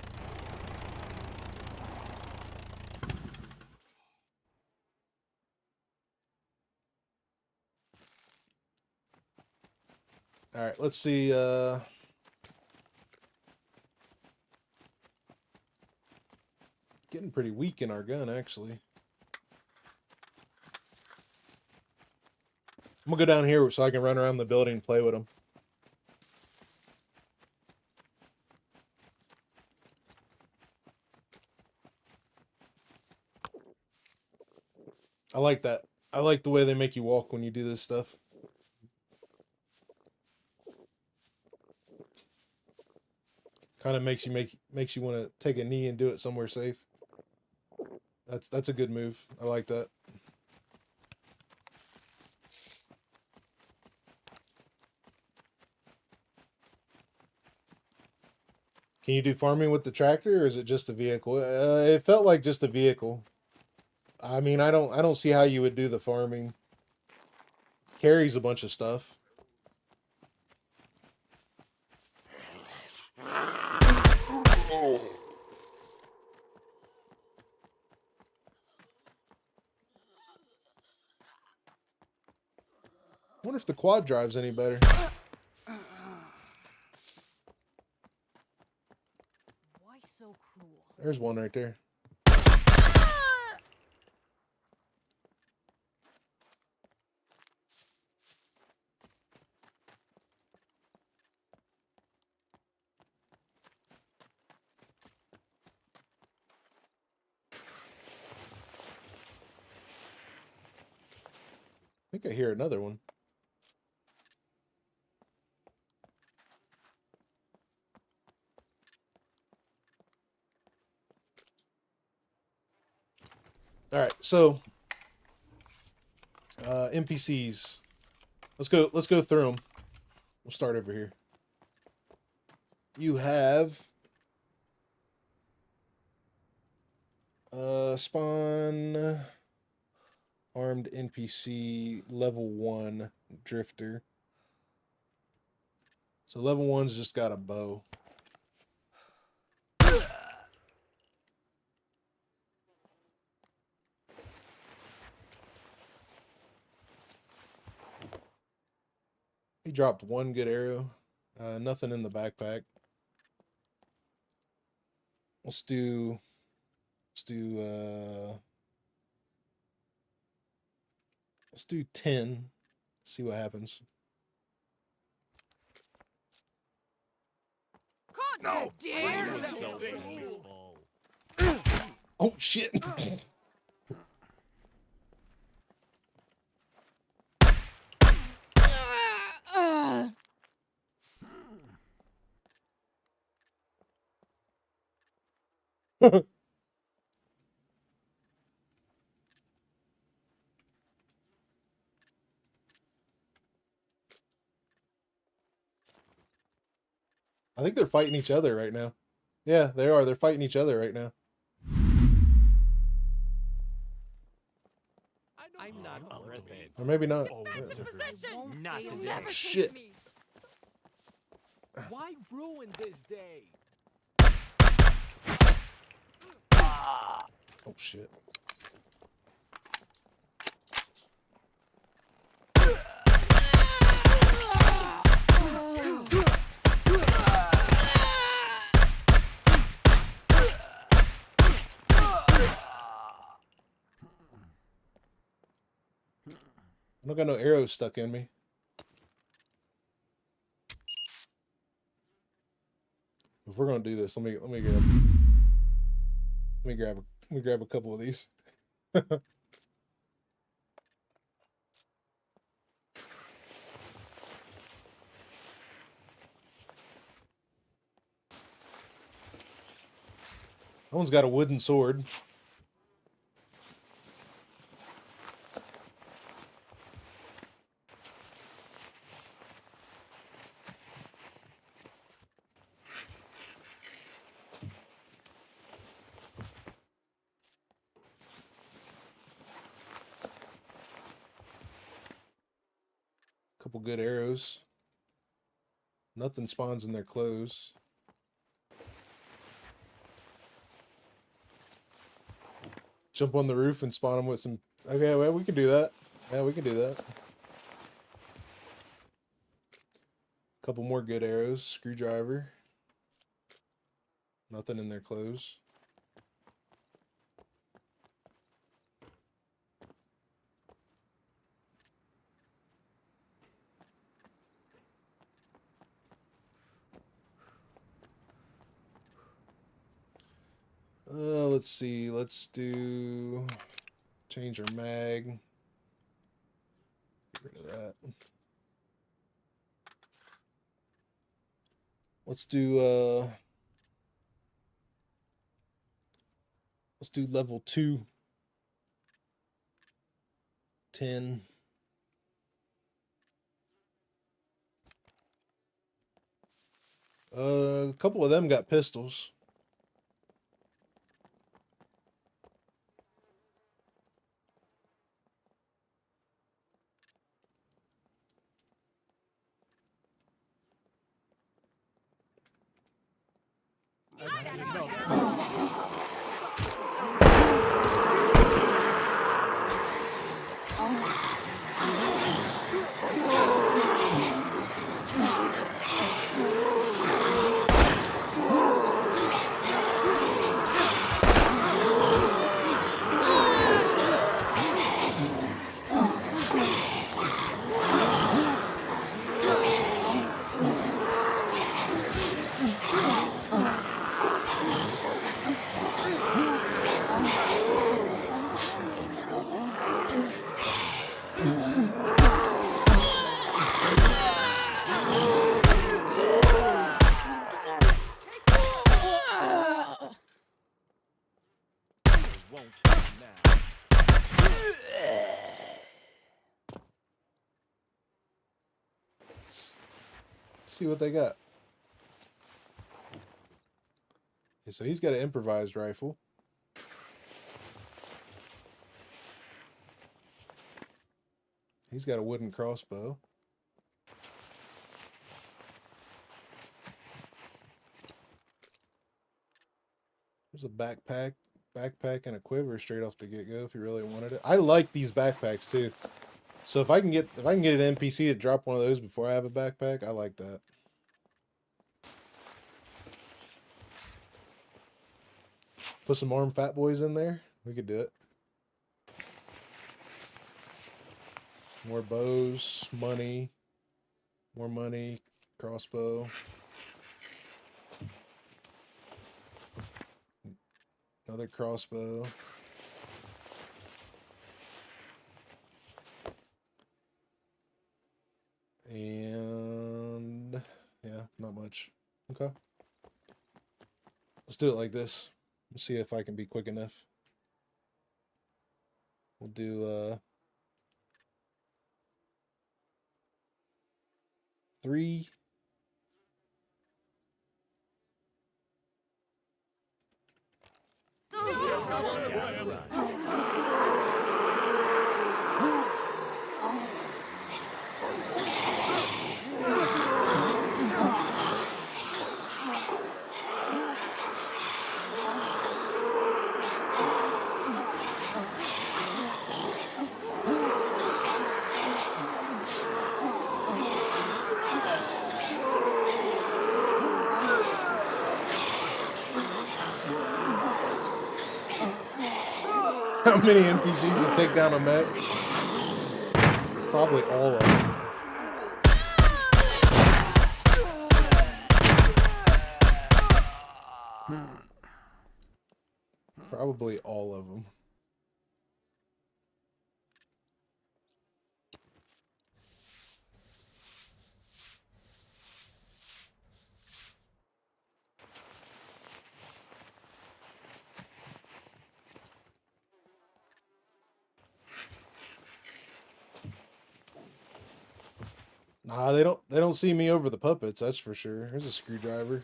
All right, let's see. Getting pretty weak in our gun, actually. I'm gonna go down here so I can run around the building and play with them. I like that. I like the way they make you walk when you do this stuff. Kind of makes you want to take a knee and do it somewhere safe. That's a good move. I like that. Can you do farming with the tractor, or is it just a vehicle? It felt like just a vehicle. I mean, I don't see how you would do the farming. Carries a bunch of stuff. wonder if the quad drive's any better. Why so cruel? There's one right there. I think I hear another one. All right, so NPCs. Let's go through them. We'll start over here. You have spawn armed NPC level 1 drifter. So level 1's just got a bow. He dropped one good arrow. Nothing in the backpack. Let's do 10. See what happens. No. Oh shit. I think they're fighting each other right now. Yeah, they are. They're fighting each other right now. I'm not worth it. Or maybe not. Not today. Oh, shit. Why ruin this day? Oh shit. I don't got no arrows stuck in me. If we're gonna do this, let me grab a couple of these. That one's got a wooden sword. Couple good arrows. Nothing spawns in their clothes. Jump on the roof and spawn them with some... Okay, well, we can do that. Yeah, we can do that. Couple more good arrows. Screwdriver. Nothing in their clothes. Let's see. Let's do... Change our mag. Get rid of that. Let's do level 2. 10. A couple of them got pistols. see what they got. Okay, so he's got an improvised rifle. He's got a wooden crossbow. There's a backpack and a quiver straight off the get-go if you really wanted it. I like these backpacks too. So if I can get an NPC to drop one of those before I have a backpack, I like that. Put some armed fat boys in there. We could do it. More bows, money, more money, crossbow. Another crossbow. And yeah, not much. Okay. Let's do it like this. Let's see if I can be quick enough. We'll do 3. How many NPCs to take down a mech? Probably all of them. Probably all of them. Nah, they don't see me over the puppets, that's for sure. There's a screwdriver.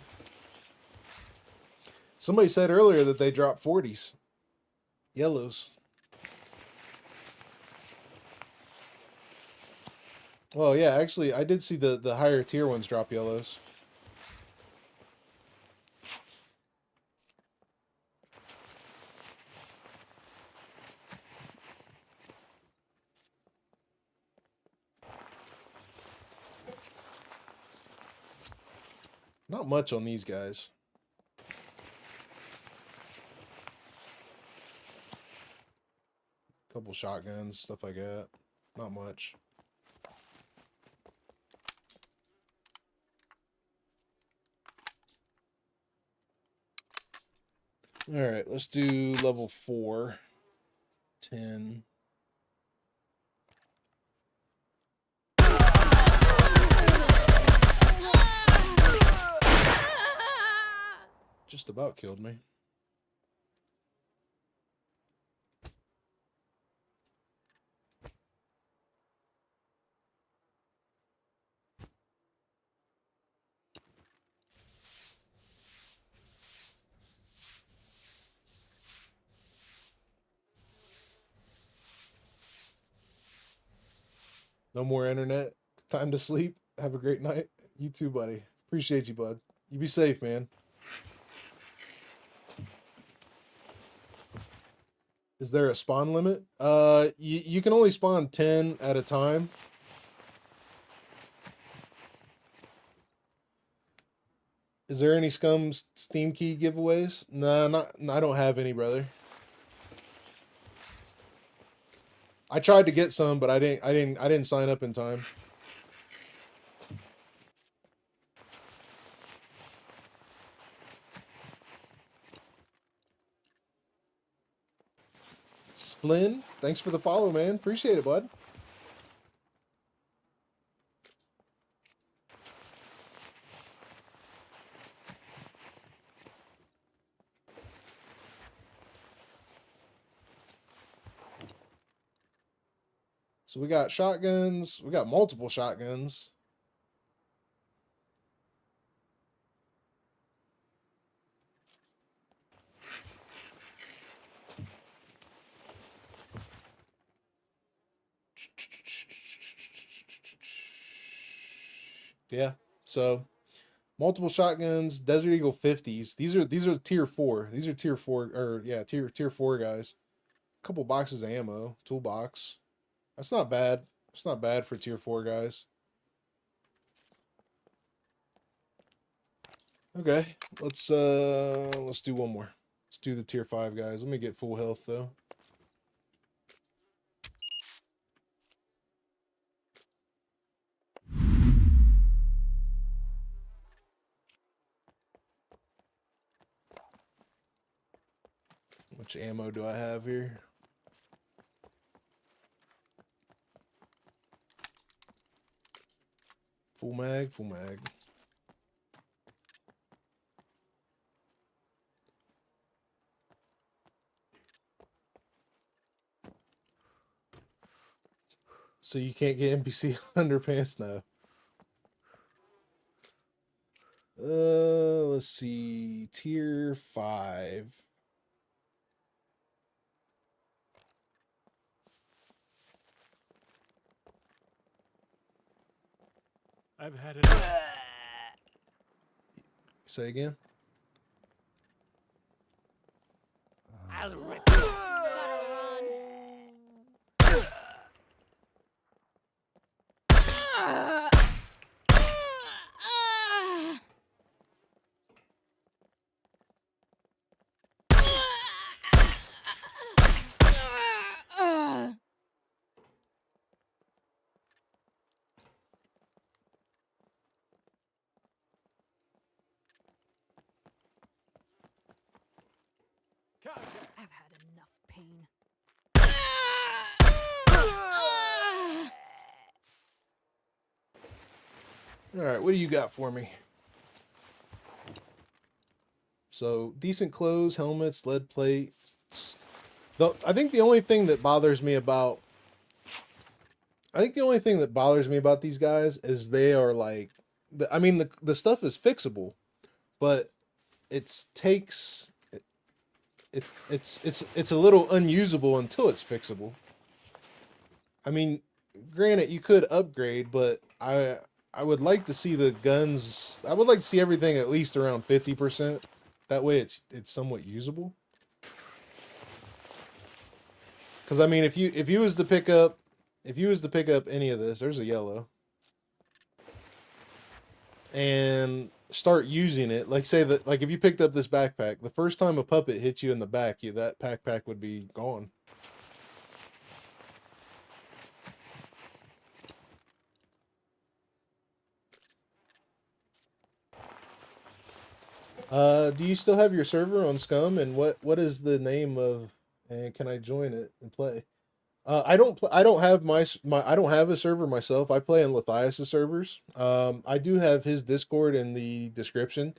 Somebody said earlier that they drop 40s. Yellows. Well, yeah, actually, I did see the higher tier ones drop yellows. Not much on these guys. Couple shotguns, stuff like that. Not much. All right, let's do level 4. 10. Just about killed me. No more internet. Time to sleep. Have a great night. You too, buddy. Appreciate you, bud. You be safe, man. Is there a spawn limit? You can only spawn 10 at a time. Is there any SCUM Steam key giveaways? No, I don't have any, brother. I tried to get some, but I didn't sign up in time. Splin, thanks for the follow, man. Appreciate it, bud. So we got shotguns. We got multiple shotguns. Yeah. So multiple shotguns, Desert Eagle 50s. These are tier 4. These are tier 4 or yeah, tier 4 guys. A couple boxes of ammo, toolbox. That's not bad. It's not bad for tier 4 guys. Okay, let's do one more. Let's do the tier 5 guys. Let me get full health though. How much ammo do I have here? Full mag, full mag. So you can't get NPC underpants now. Let's see. Tier 5. I've had enough. Say again? I'll rip I've had enough pain. All right, what do you got for me? So, decent clothes, helmets, lead plates. I think the only thing that bothers me about these guys is they are like, I mean, the stuff is fixable, but it's a little unusable until it's fixable. I mean, granted, you could upgrade, but I would like to see the guns. I would like to see everything at least around 50%. That way, it's somewhat usable. Because I mean, if you was to pick up any of this, there's a yellow, and start using it, like say that, like if you picked up this backpack, the first time a puppet hit you in the back, that backpack would be gone. Do you still have your server on Scum? And what is the name of? And can I join it and play? I don't have I don't have a server myself. I play in Luthais' servers. I do have his Discord in the description,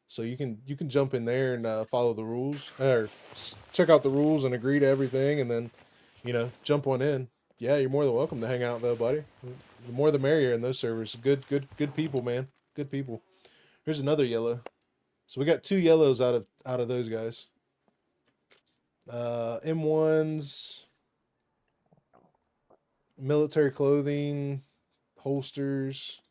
so you can jump in there and follow the rules or check out the rules and agree to everything, and then jump on in. Yeah, you're more than welcome to hang out though, buddy. The more the merrier in those servers. Good people, man. Good people. Here's another yellow. So we got 2 yellows out of those guys. M1s, military clothing, holsters.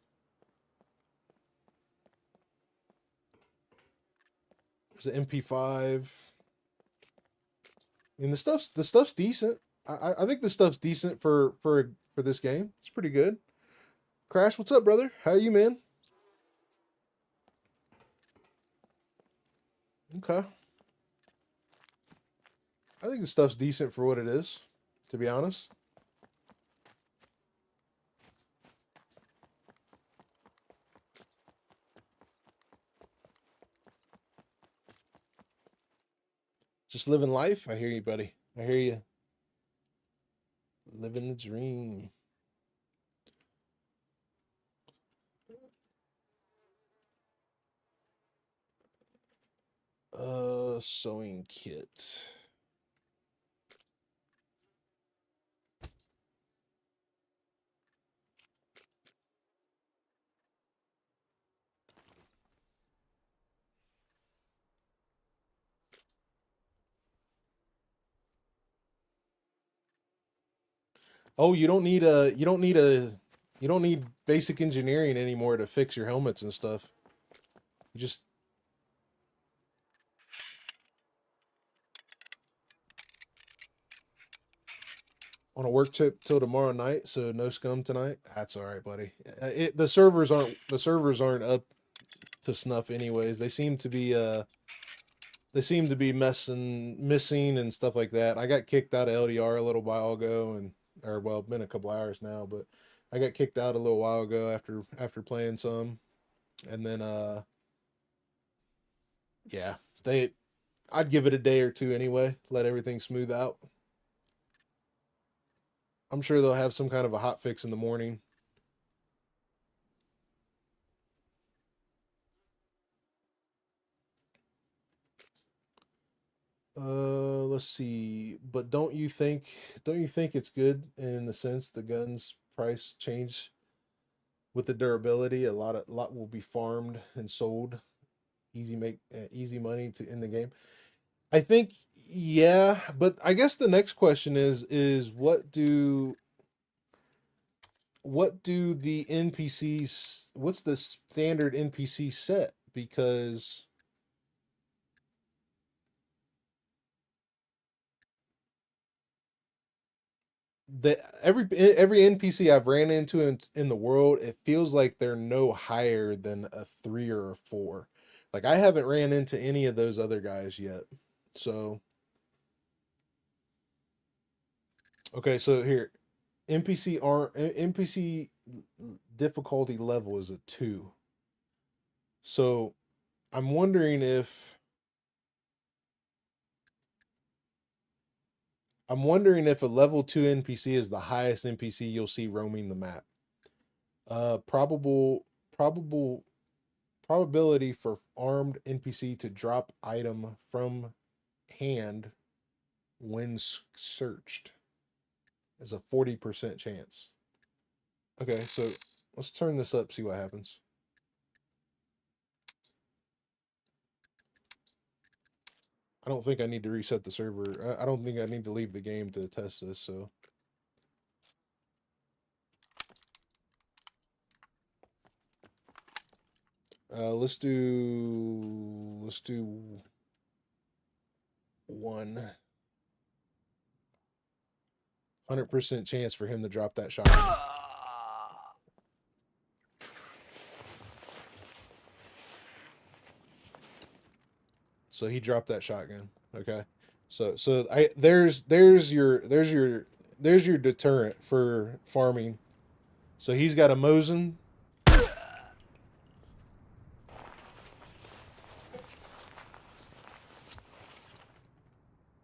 There's an MP5. I mean, the stuff's decent. I think the stuff's decent for this game. It's pretty good. Crash, what's up, brother? How are you, man? Okay. I think the stuff's decent for what it is, to be honest. Just living life. I hear you, buddy. I hear you. Living the dream. Sewing kit. Oh, you don't need a You don't need basic engineering anymore to fix your helmets and stuff. You just on a work trip till tomorrow night, so no scum tonight. That's all right, buddy. The servers aren't up to snuff anyways. They seem to be missing and stuff like that. I got kicked out of L.D.R a little while ago, or well, been a couple hours now, but I got kicked out a little while ago after playing some, and then yeah, I'd give it a day or two anyway, let everything smooth out. I'm sure they'll have some kind of a hot fix in the morning. Let's see. But don't you think it's good in the sense the gun's price change with the durability? A lot will be farmed and sold. Easy money in the game. I think, yeah, but I guess the next question is what do the NPCs, what's the standard NPC set? Because every NPC I've ran into in the world, it feels like they're no higher than a 3 or a 4. Like I haven't ran into any of those other guys yet. So okay, so here NPC difficulty level is a 2. So I'm wondering if a level 2 NPC is the highest NPC you'll see roaming the map. Probability for armed NPC to drop item from hand when searched is a 40% chance. Okay, so let's turn this up, see what happens. I don't think I need to reset the server. I don't think I need to leave the game to test this, so. Let's do 100% chance for him to drop that shot. So he dropped that shotgun. Okay. So there's your deterrent for farming. So he's got a Mosin.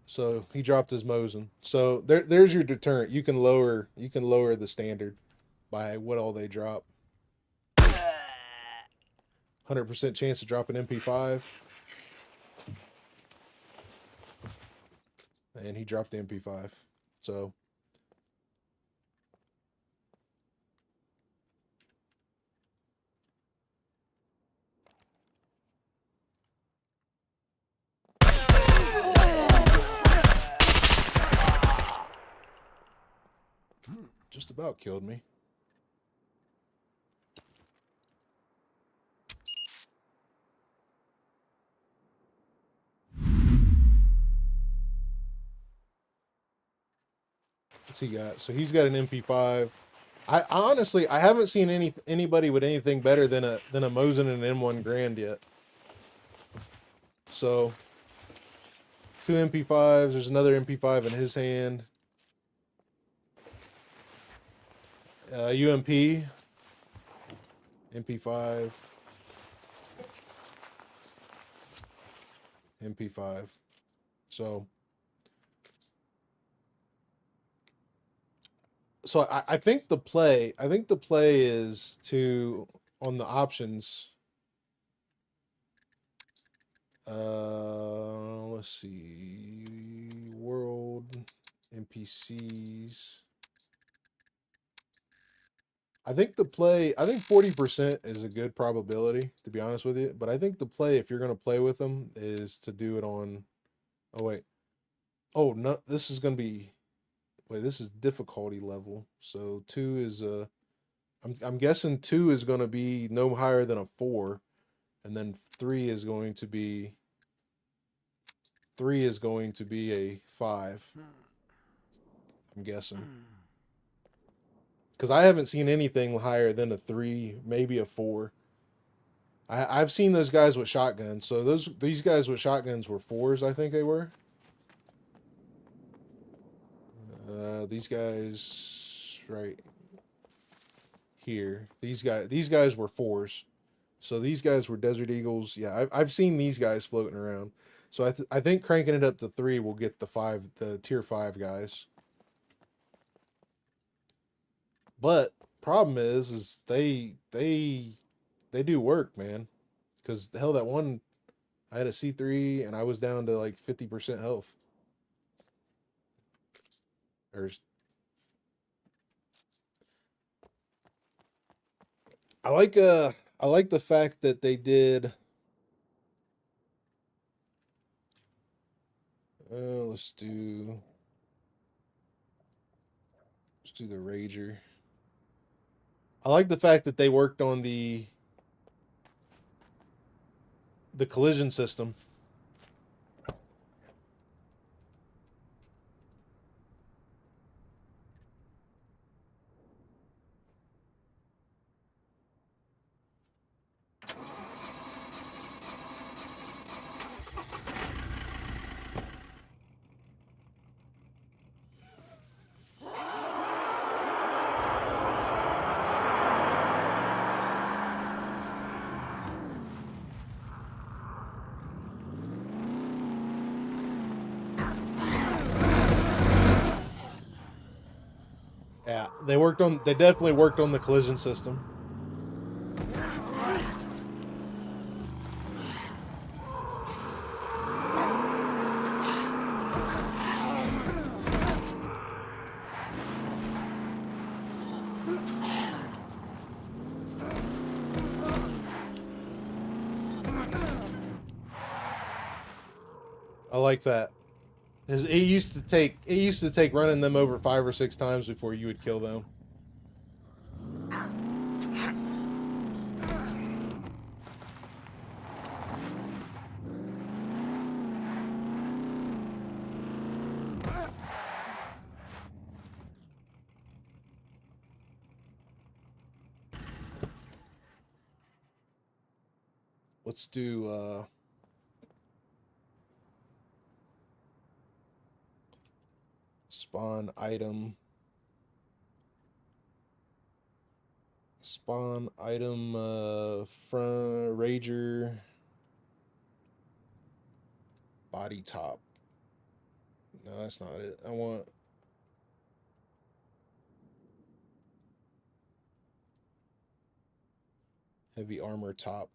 So he dropped his Mosin. So there's your deterrent. You can lower the standard by what all they drop. 100% chance to drop an MP5. And he dropped the MP5. So just about killed me. What's he got? So he's got an MP5. I honestly haven't seen anybody with anything better than a Mosin and an M1 Grand yet. So 2 MP5s. There's another MP5 in his hand. UMP, MP5, MP5. So I think the play is to, on the options, let's see, world, NPCs. I think 40% is a good probability, to be honest with you. But I think the play, if you're going to play with them, is to do it on, oh wait, oh no, this is going to be, wait, this is difficulty level. So 2 is I'm guessing 2 is going to be no higher than a 4, and then 3 is going to be a 5. I'm guessing. Because I haven't seen anything higher than a 3, maybe a 4. I've seen those guys with shotguns. So these guys with shotguns were 4s, I think they were. These guys right here. These guys were 4s. So these guys were Desert Eagles. Yeah, I've seen these guys floating around. So I think cranking it up to 3 will get the tier 5 guys. But problem is they do work, man. Because hell, that one, I had a C3 and I was down to like 50% health. I like the fact that they did. Let's do the Rager. I like the fact that they worked on the collision system. Yeah, they definitely worked on the collision system. I like that. It used to take running them over 5 or 6 times before you would kill them. Let's do spawn item front Rager body top. No, that's not it. I want heavy armor top.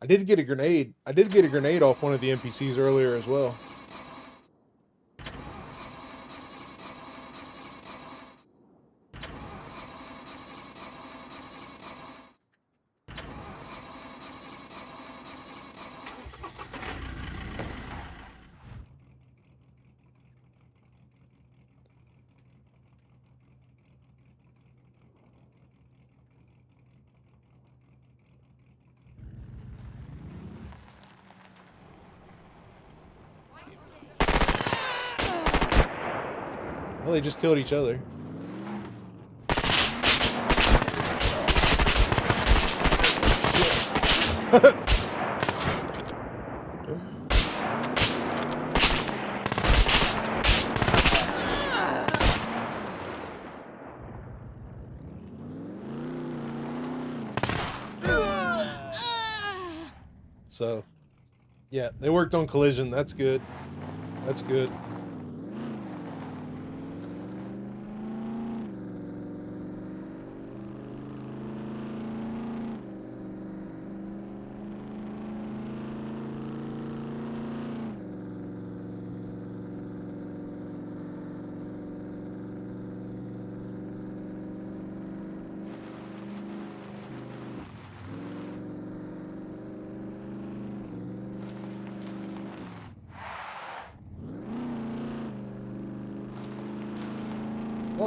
I did get a grenade. I did get a grenade off one of the NPCs earlier as well. Well, they just killed each other. So, yeah, they worked on collision. That's good. That's good.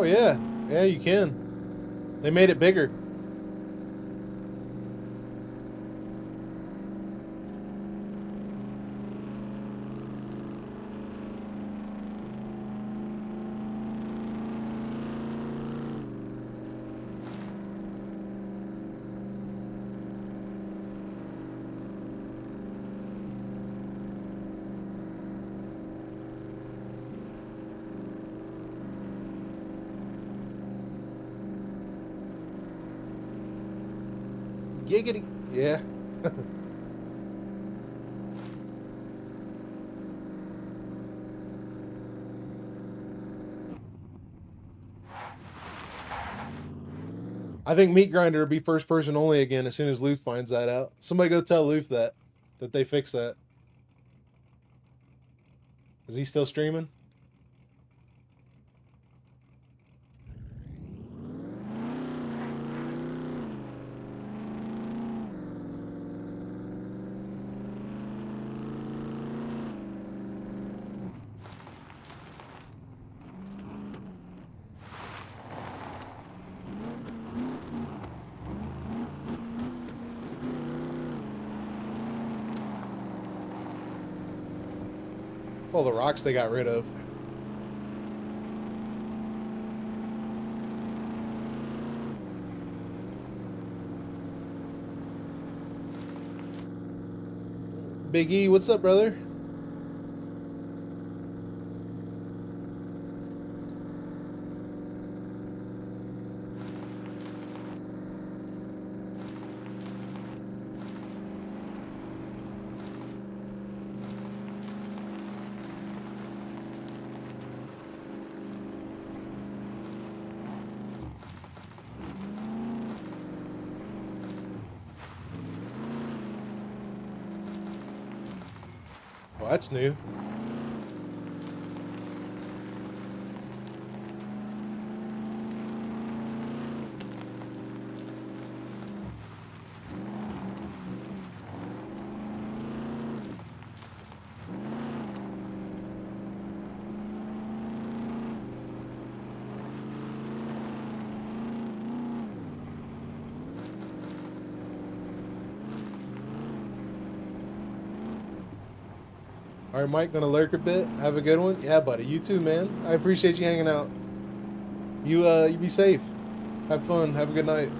Oh yeah, yeah, you can. They made it bigger. Giggity. Yeah. I think Meat Grinder will be first person only again as soon as Luth finds that out. Somebody go tell Luth that they fixed that. Is he still streaming? All the rocks they got rid of. Big E, what's up, brother? Well, that's new. All right, Mike, gonna lurk a bit. Have a good one. Yeah, buddy. You too, man. I appreciate you hanging out. You be safe. Have fun. Have a good night.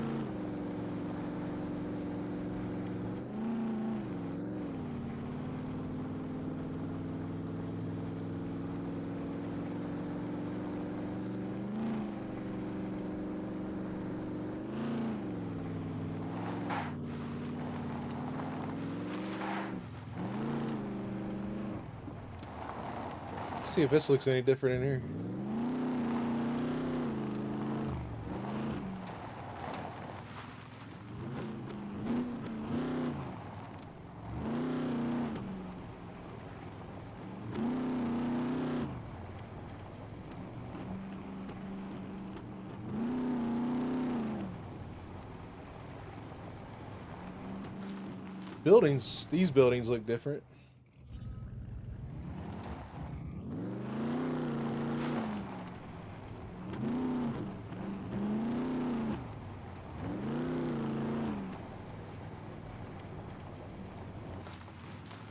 See if this looks any different in here. Buildings, these buildings look different.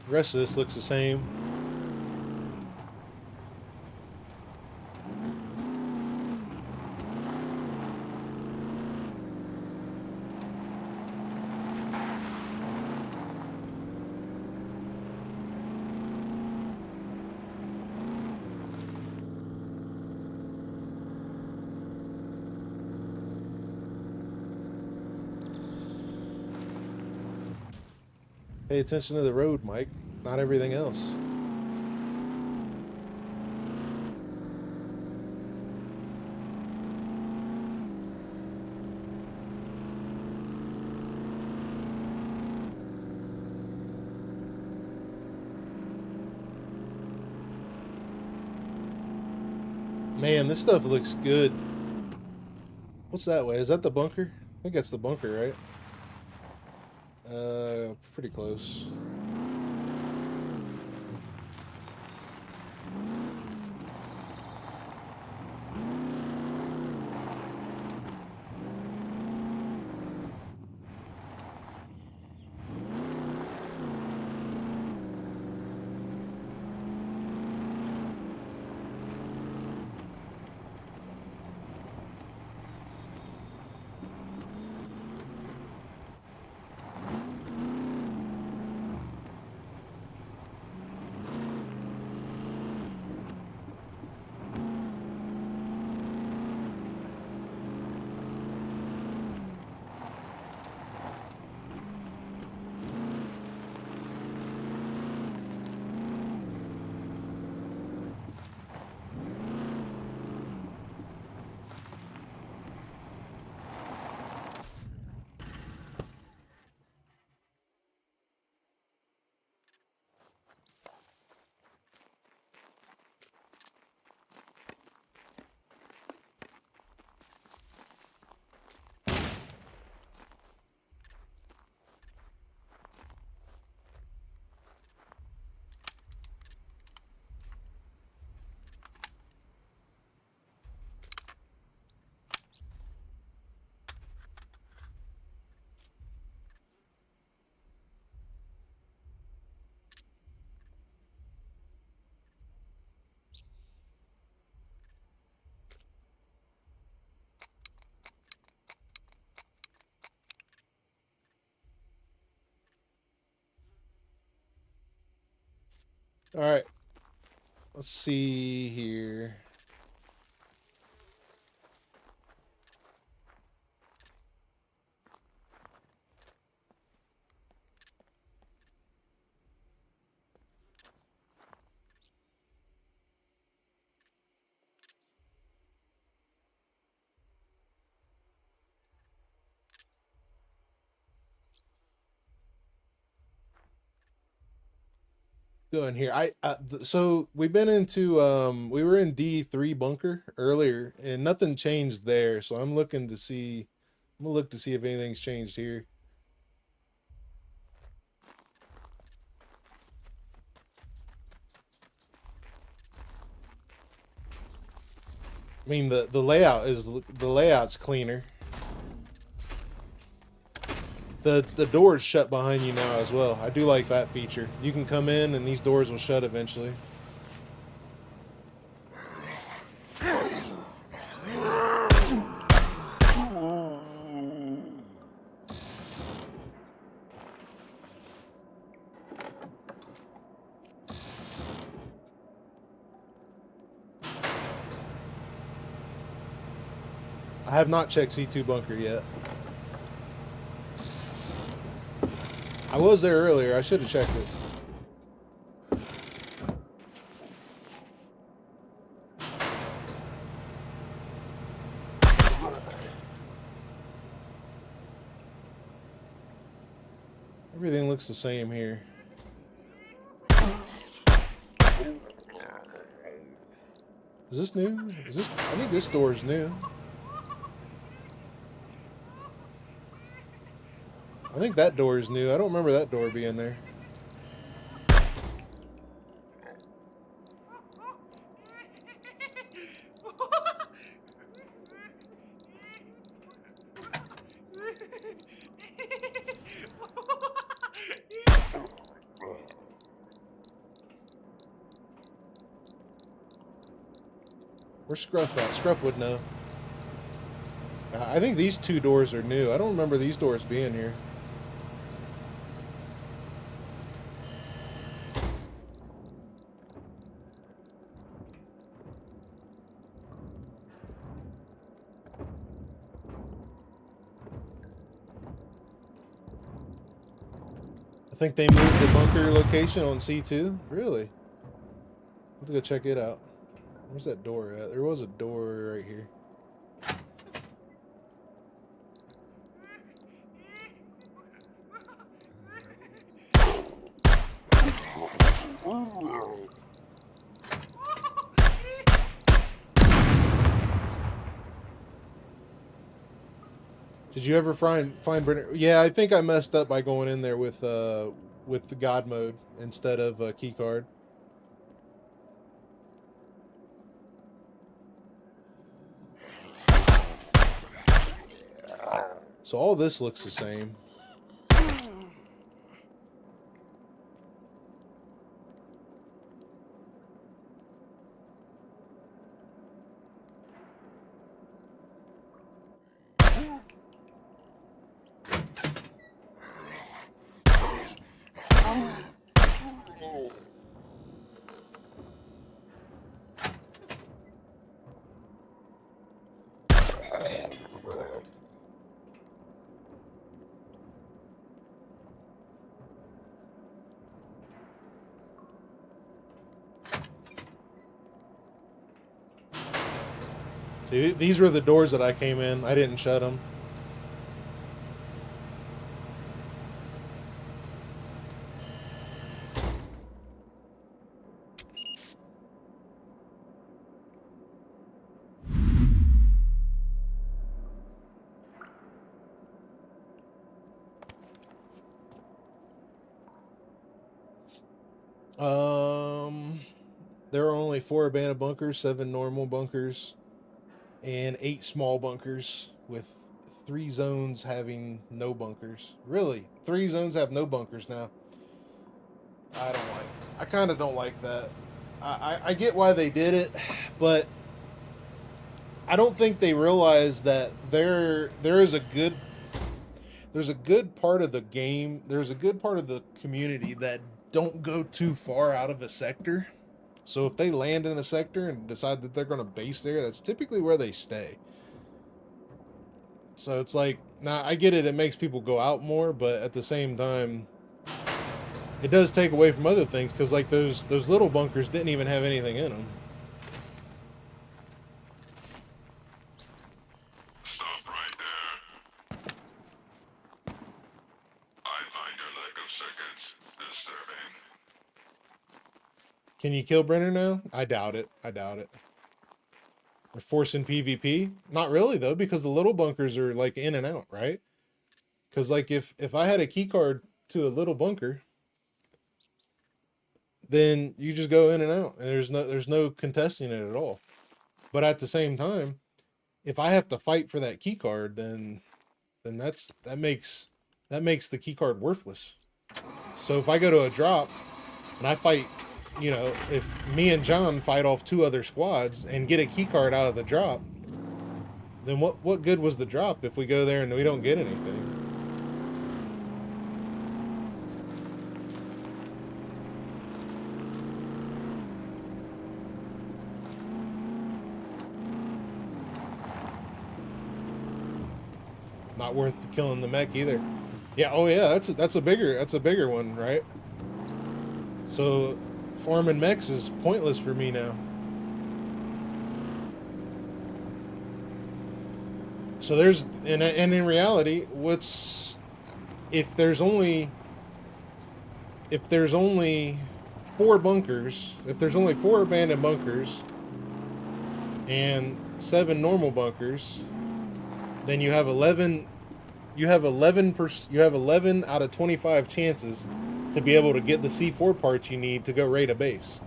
The rest of this looks the same. Pay attention to the road, Mike, not everything else. Man, this stuff looks good. What's that way? Is that the bunker? I think that's the bunker, right? Pretty close. All right. Let's see here. Go in here. So we've been into we were in D3 bunker earlier and nothing changed there. So I'm looking to see, I'm gonna look to see if anything's changed here. I mean the layout's cleaner. The door's shut behind you now as well. I do like that feature. You can come in and these doors will shut eventually. I have not checked C2 bunker yet. I was there earlier. I should have checked it. Everything looks the same here. Is this new? Is this? I think this door is new. I think that door is new. I don't remember that door being there. Where's Scruff at? Scruff would know. I think these two doors are new. I don't remember these doors being here. I think they moved the bunker location on C2. Really? I'll have to go check it out. Where's that door at? There was a door right here. Did you ever find Brenner? Yeah, I think I messed up by going in there with the God mode instead of key card. So all this looks the same. See, these were the doors that I came in. I didn't shut them. There are only 4 abandoned bunkers, 7 normal bunkers, and 8 small bunkers, with 3 zones having no bunkers. Really? 3 zones have no bunkers now. I kind of don't like that. I get why they did it, but I don't think they realize that there's a good part of the game, there's a good part of the community that don't go too far out of a sector. So if they land in a sector and decide that they're going to base there, that's typically where they stay. So it's like, nah, I get it. It makes people go out more, but at the same time, it does take away from other things because like those little bunkers didn't even have anything in them. Stop right there. I find your lack of seconds disturbing. Can you kill Brenner now? I doubt it. I doubt it. They're forcing PvP? Not really though, because the little bunkers are like in and out, right? Because like if I had a key card to a little bunker, then you just go in and out, and there's no contesting it at all. But at the same time, if I have to fight for that key card, then that makes the key card worthless. So if I go to a drop and I fight, you know, if me and John fight off 2 other squads and get a key card out of the drop, then what good was the drop if we go there and we don't get anything? Not worth killing the mech either. Yeah, oh yeah, that's a bigger one, right? So farming mechs is pointless for me now. So there's and in reality, what's if there's only 4 bunkers, if there's only 4 abandoned bunkers and 7 normal bunkers, then you have 11 out of 25 chances to be able to get the C4 parts you need to go raid a base.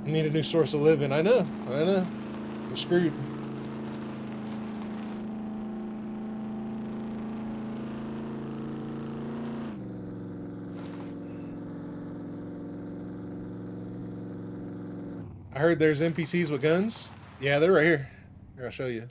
I need a new source of living. I know. I'm screwed. I heard there's NPCs with guns. Yeah, they're right here. Here, I'll show you.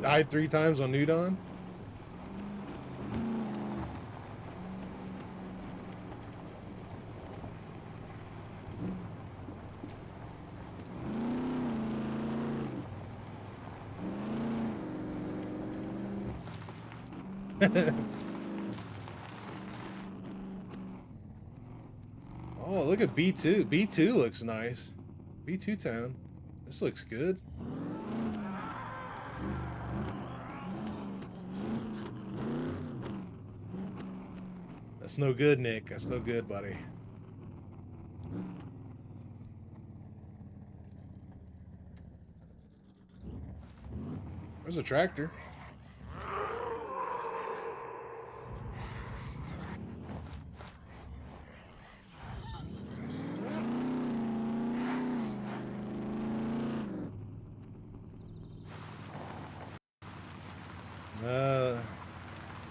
Died 3 times on New Dawn. Oh, look at B2. B2 looks nice. B2 town. This looks good. That's no good, Nick. That's no good, buddy. There's a tractor.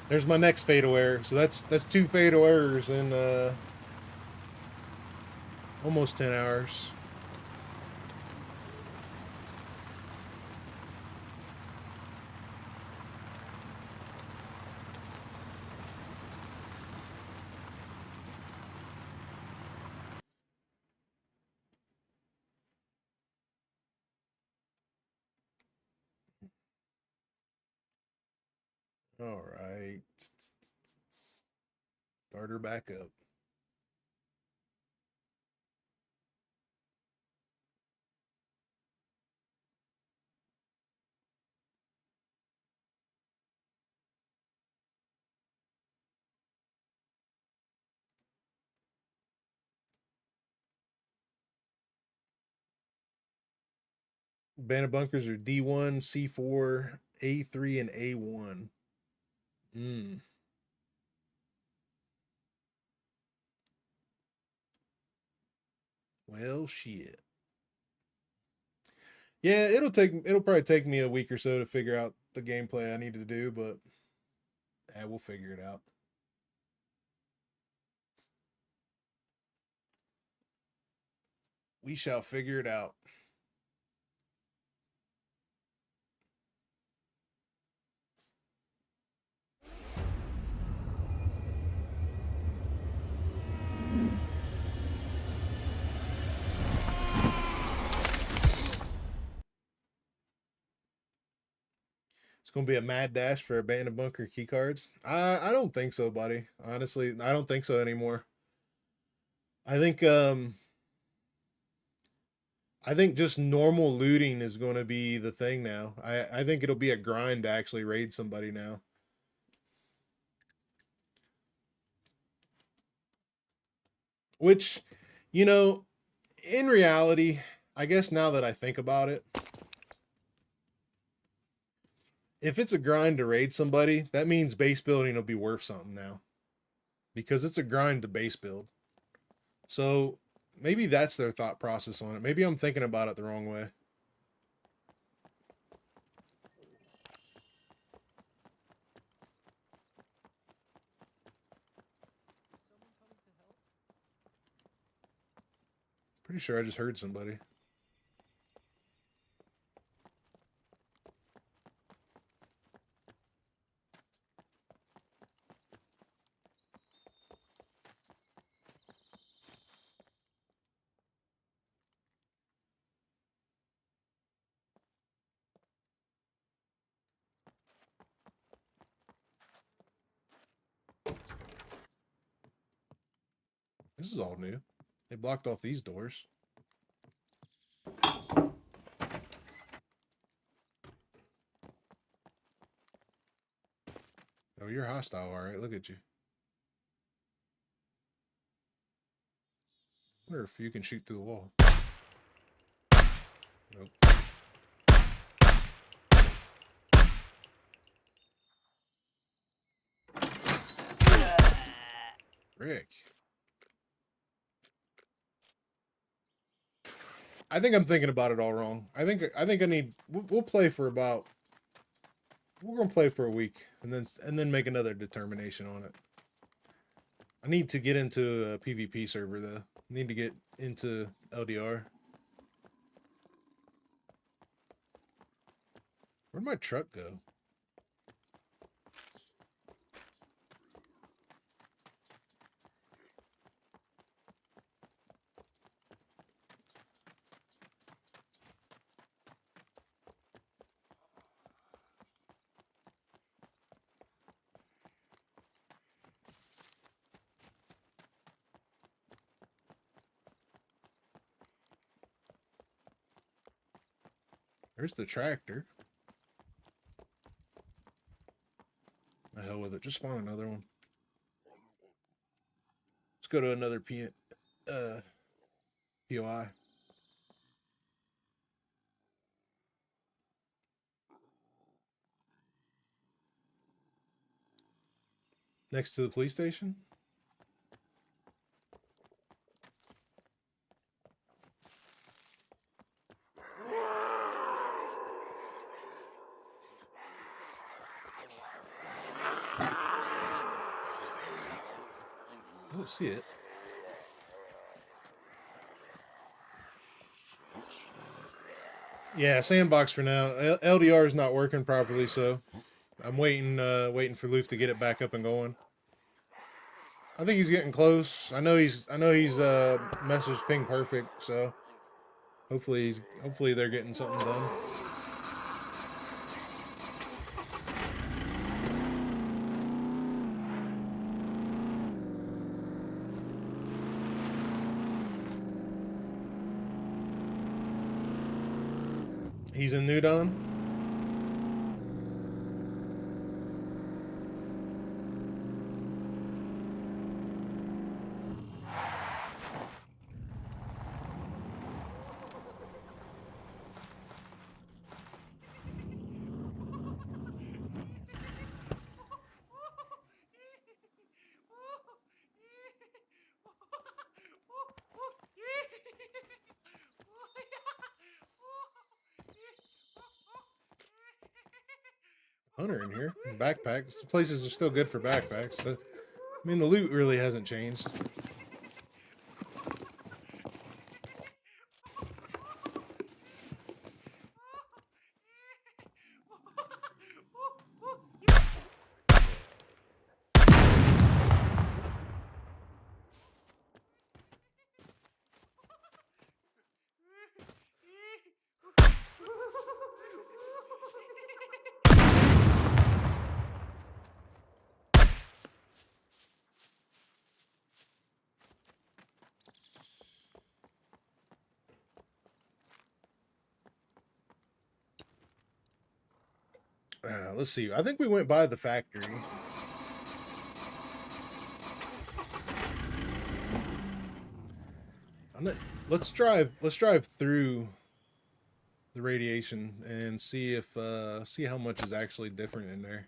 There's my next fatal error. So that's 2 fatal errors in almost 10 hours. All right. Start her back up. Bandit bunkers are D1, C4, A3, and A1. Well, shit. Yeah, it'll probably take me a week or so to figure out the gameplay I need to do, but we'll figure it out. We shall figure it out. It's going to be a mad dash for abandoned bunker key cards. I don't think so, buddy. Honestly, I don't think so anymore. I think just normal looting is going to be the thing now. I think it'll be a grind to actually raid somebody now. Which, you know, in reality, I guess now that I think about it, if it's a grind to raid somebody, that means base building will be worth something now. Because it's a grind to base build. So maybe that's their thought process on it. Maybe I'm thinking about it the wrong way. Pretty sure I just heard somebody. This is all new. They blocked off these doors. Oh, you're hostile, all right. Look at you. Wonder if you can shoot through the wall. Nope. Rick. I think I'm thinking about it all wrong. I think I need. We'll play for about. We're gonna play for a week and then make another determination on it. I need to get into a PvP server though. I need to get into L.D.R. Where'd my truck go? There's the tractor. The hell with it. Just spawn another one. Let's go to another POI. Next to the police station? I don't see it. Yeah, sandbox for now. L.D.R. is not working properly, so I'm waiting for Luth to get it back up and going. I think he's getting close. I know he's message ping perfect, so hopefully they're getting something done. He's in New Dawn. Hunter in here. Backpacks. Places are still good for backpacks. I mean, the loot really hasn't changed. Let's see. I think we went by the factory. Let's drive through the radiation and see if see how much is actually different in there.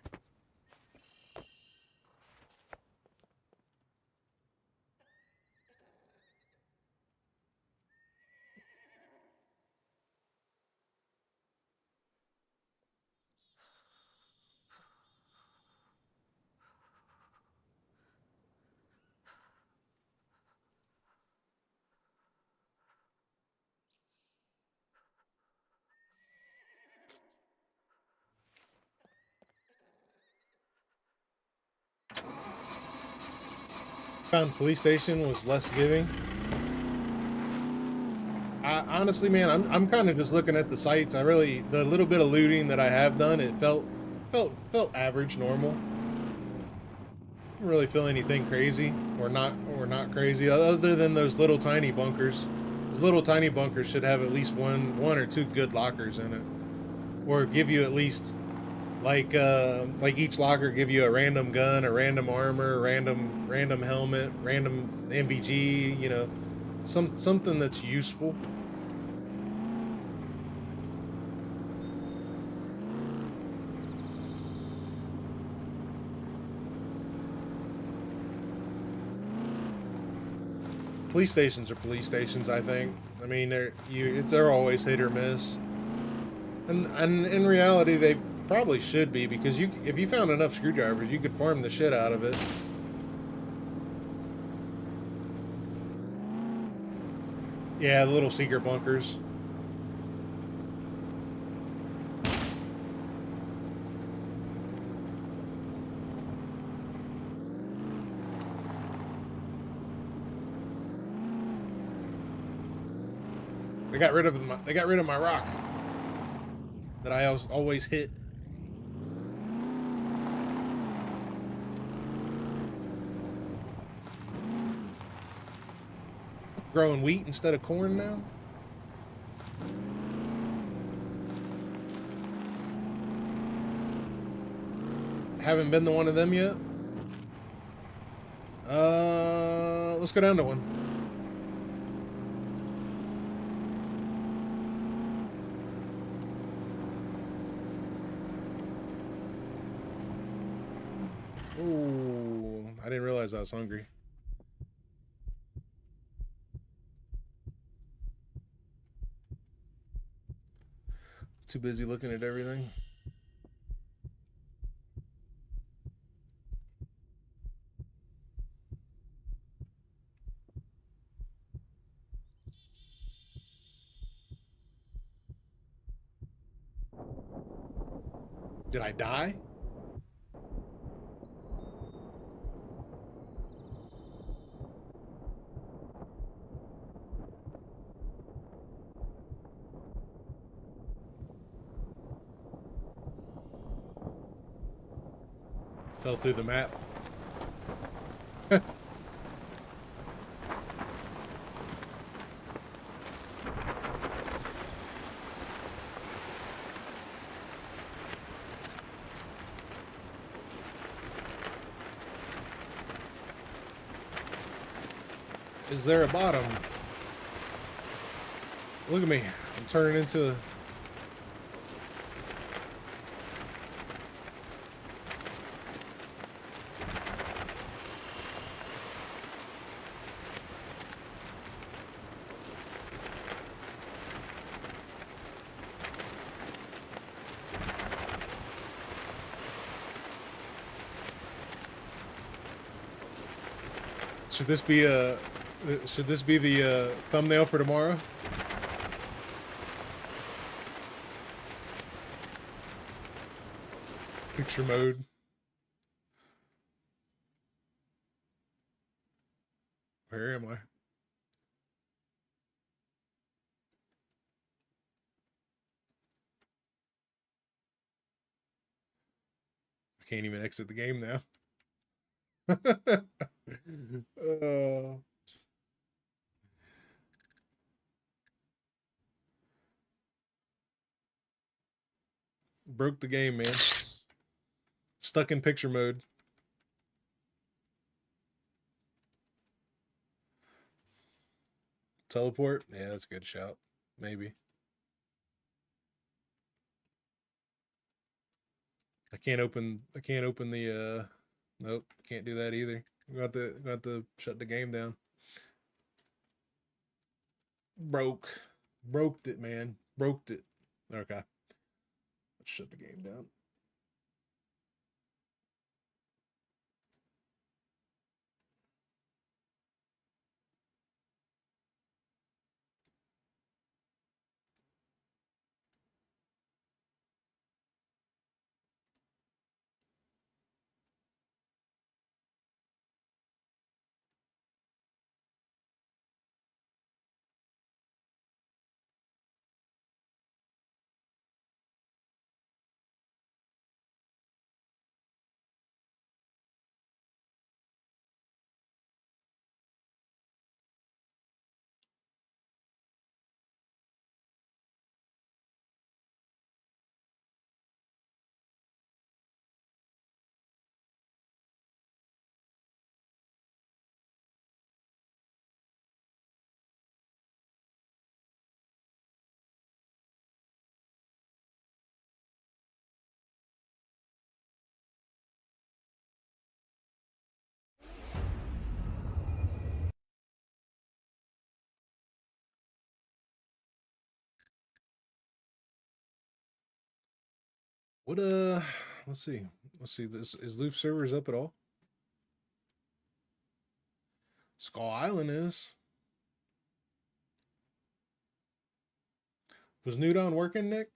Found police station was less giving. Honestly, man, I'm kind of just looking at the sites. The little bit of looting that I have done, it felt average, normal. Didn't really feel anything crazy or not crazy, other than those little tiny bunkers. Those little tiny bunkers should have at least one or two good lockers in it, or give you at least like each locker give you a random gun, a random armor, random helmet, random MVG, you know, something that's useful. Police stations are police stations, I think. I mean, they're always hit or miss, and in reality, they probably should be, because if you found enough screwdrivers, you could farm the shit out of it. Yeah, the little secret bunkers. They got rid of my rock that I always hit. Growing wheat instead of corn now? Haven't been to one of them yet. Let's go down to one. Ooh, I didn't realize I was hungry. Too busy looking at everything. Did I die? Fell through the map. Is there a bottom? Look at me. I'm turning into a... Should this be the thumbnail for tomorrow? Picture mode. Where am I? I can't even exit the game now. Broke the game, man. Stuck in picture mode. Teleport? Yeah, that's a good shout. Maybe. I can't open the nope, can't do that either. Got to shut the game down. Broke it, man. Broke it. Okay. Let's shut the game down. What let's see. This is Loop servers up at all? Skull Island is. Was Nudon working, Nick?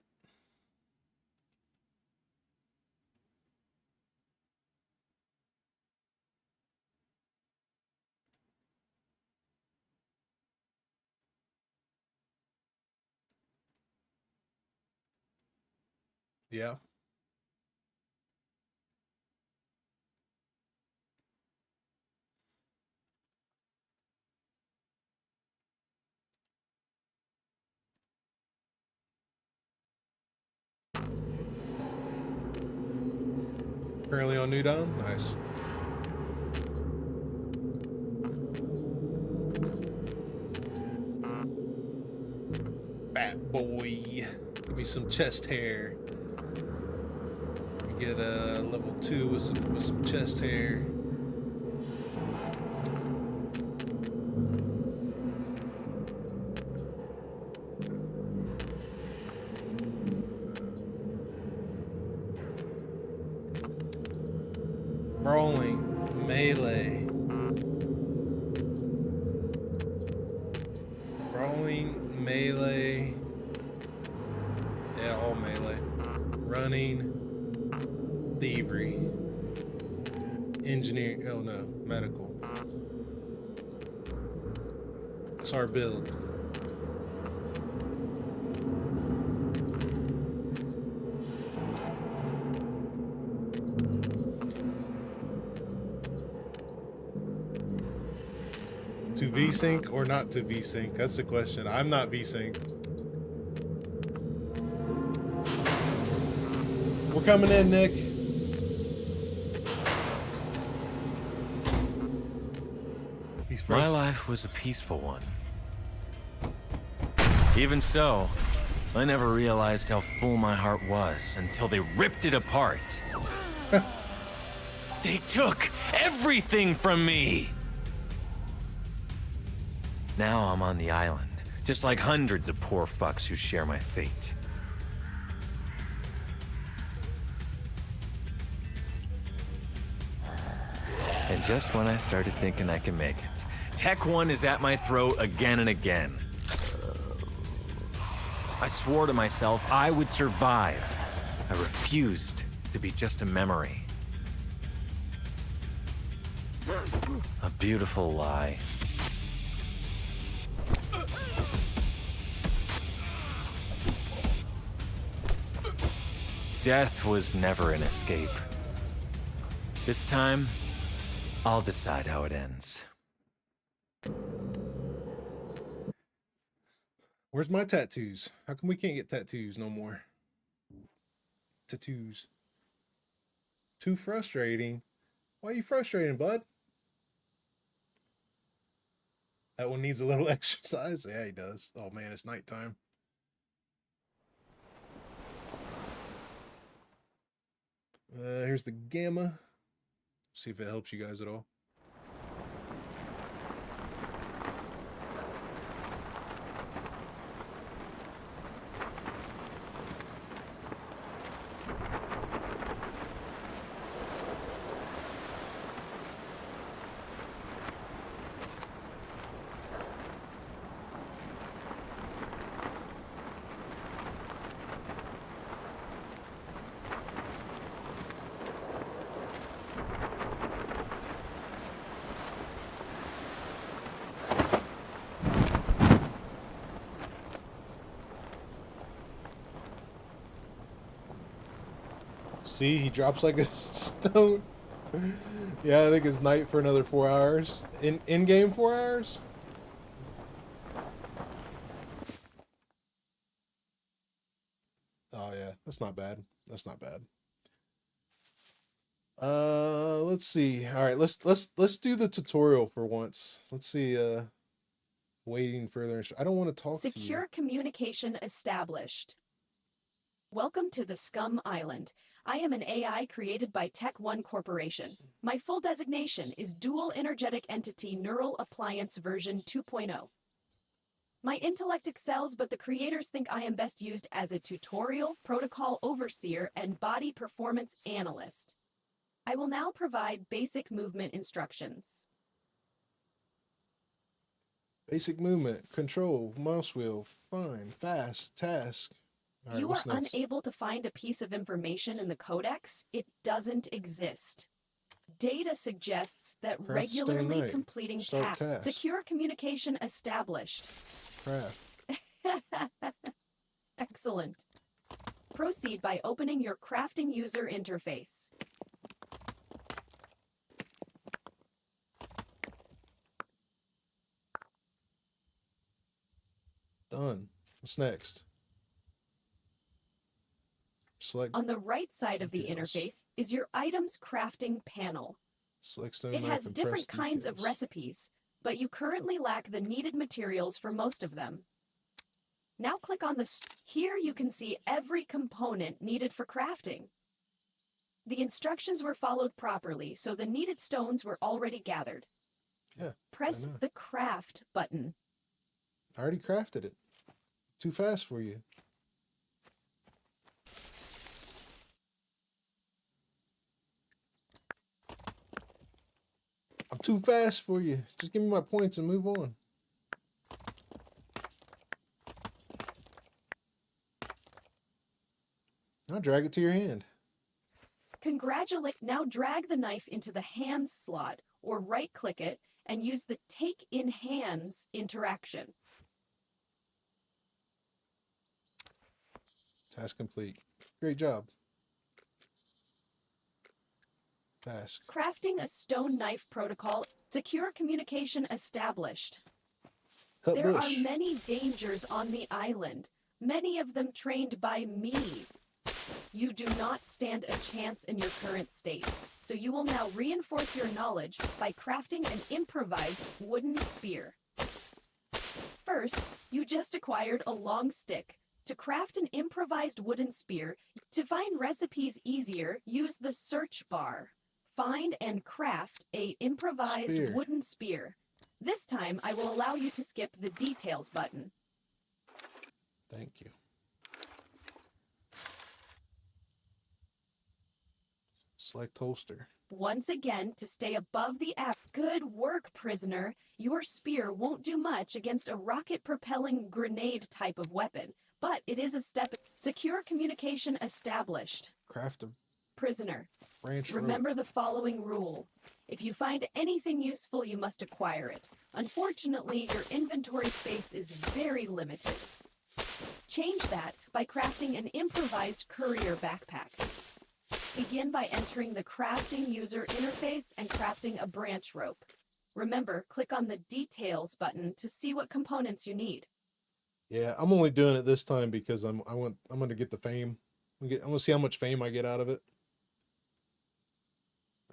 Yeah. Currently on Nudon? Nice. Fat boy. Give me some chest hair. Get a level 2 with some chest hair. Brawling, melee. Brawling, melee. Yeah, all melee. Running. Thievery. Engineer. Oh no, medical. That's our build. To VSync or not to VSync? That's the question. I'm not VSync. We're coming in, Nick. My life was a peaceful one. Even so, I never realized how full my heart was until they ripped it apart. They took everything from me! Now I'm on the island, just like hundreds of poor fucks who share my fate. And just when I started thinking I can make it, Tech 1 is at my throat again and again. I swore to myself I would survive. I refused to be just a memory. A beautiful lie. Death was never an escape. This time, I'll decide how it ends. Where's my tattoos? How come we can't get tattoos no more? Tattoos. Too frustrating. Why are you frustrating, bud? That one needs a little exercise. Yeah, he does. Oh man, it's nighttime. Here's the gamma. See if it helps you guys at all. See, he drops like a stone. Yeah, I think it's night for another 4 hours. In-game 4 hours? Oh yeah, that's not bad. That's not bad. Let's see. All right, let's do the tutorial for once. Let's see. Waiting further. I don't want to talk to you. Secure communication established. Welcome to the SCUM Island. I am an AI created by Tech 1 Corporation. My full designation is Dual Energetic Entity Neural Appliance version 2.0. My intellect excels, but the creators think I am best used as a tutorial, protocol overseer, and body performance analyst. I will now provide basic movement instructions. Basic movement, control, mouse wheel, fine, fast, task. All right, You are what's next? unable to find a piece of information in the codex. It doesn't exist. Data suggests that Craft, stay regularly night. completing Start task. secure communication established. Craft. Excellent. Proceed by opening your crafting user interface. Done. What's next? Select. On the right side of the Details. interface is your items crafting panel. Select stone It knife has and different press kinds of details. recipes, but you currently lack the needed materials for most of them. Now click on here you can see every component needed for crafting. The instructions were followed properly, so the needed stones were already gathered. Yeah. Press I know. the craft button. I already crafted it. Too fast for you. I'm too fast for you. Just give me my points and move on. Now drag it to your hand. Now drag the knife into the hands slot or right-click it and use the Take in Hands interaction. Task complete. Great job. Task. Crafting a stone knife protocol. Secure communication established. Cut There bush. are many dangers on the island, many of them trained by me. You do not stand a chance in your current state, so you will now reinforce your knowledge by crafting an improvised wooden spear. First, you just acquired a long stick. To craft an improvised wooden spear, to find recipes easier, use the search bar. Find and craft a improvised Spear. wooden spear. This time, I will allow you to skip the details button. Thank you. Select holster. Once again, to stay above the app. Good work, prisoner. Your spear won't do much against a rocket-propelling grenade type of weapon, but it is a step. Secure communication established. Craft a Prisoner, branch rope. remember the following rule. If you find anything useful, you must acquire it. Unfortunately, your inventory space is very limited. Change that by crafting an improvised courier backpack. Begin by entering the crafting user interface and crafting a branch rope. Remember, click on the Details button to see what components you need. Yeah, I'm only doing it this time because I'm going to get the fame. I'm going to see how much fame I get out of it.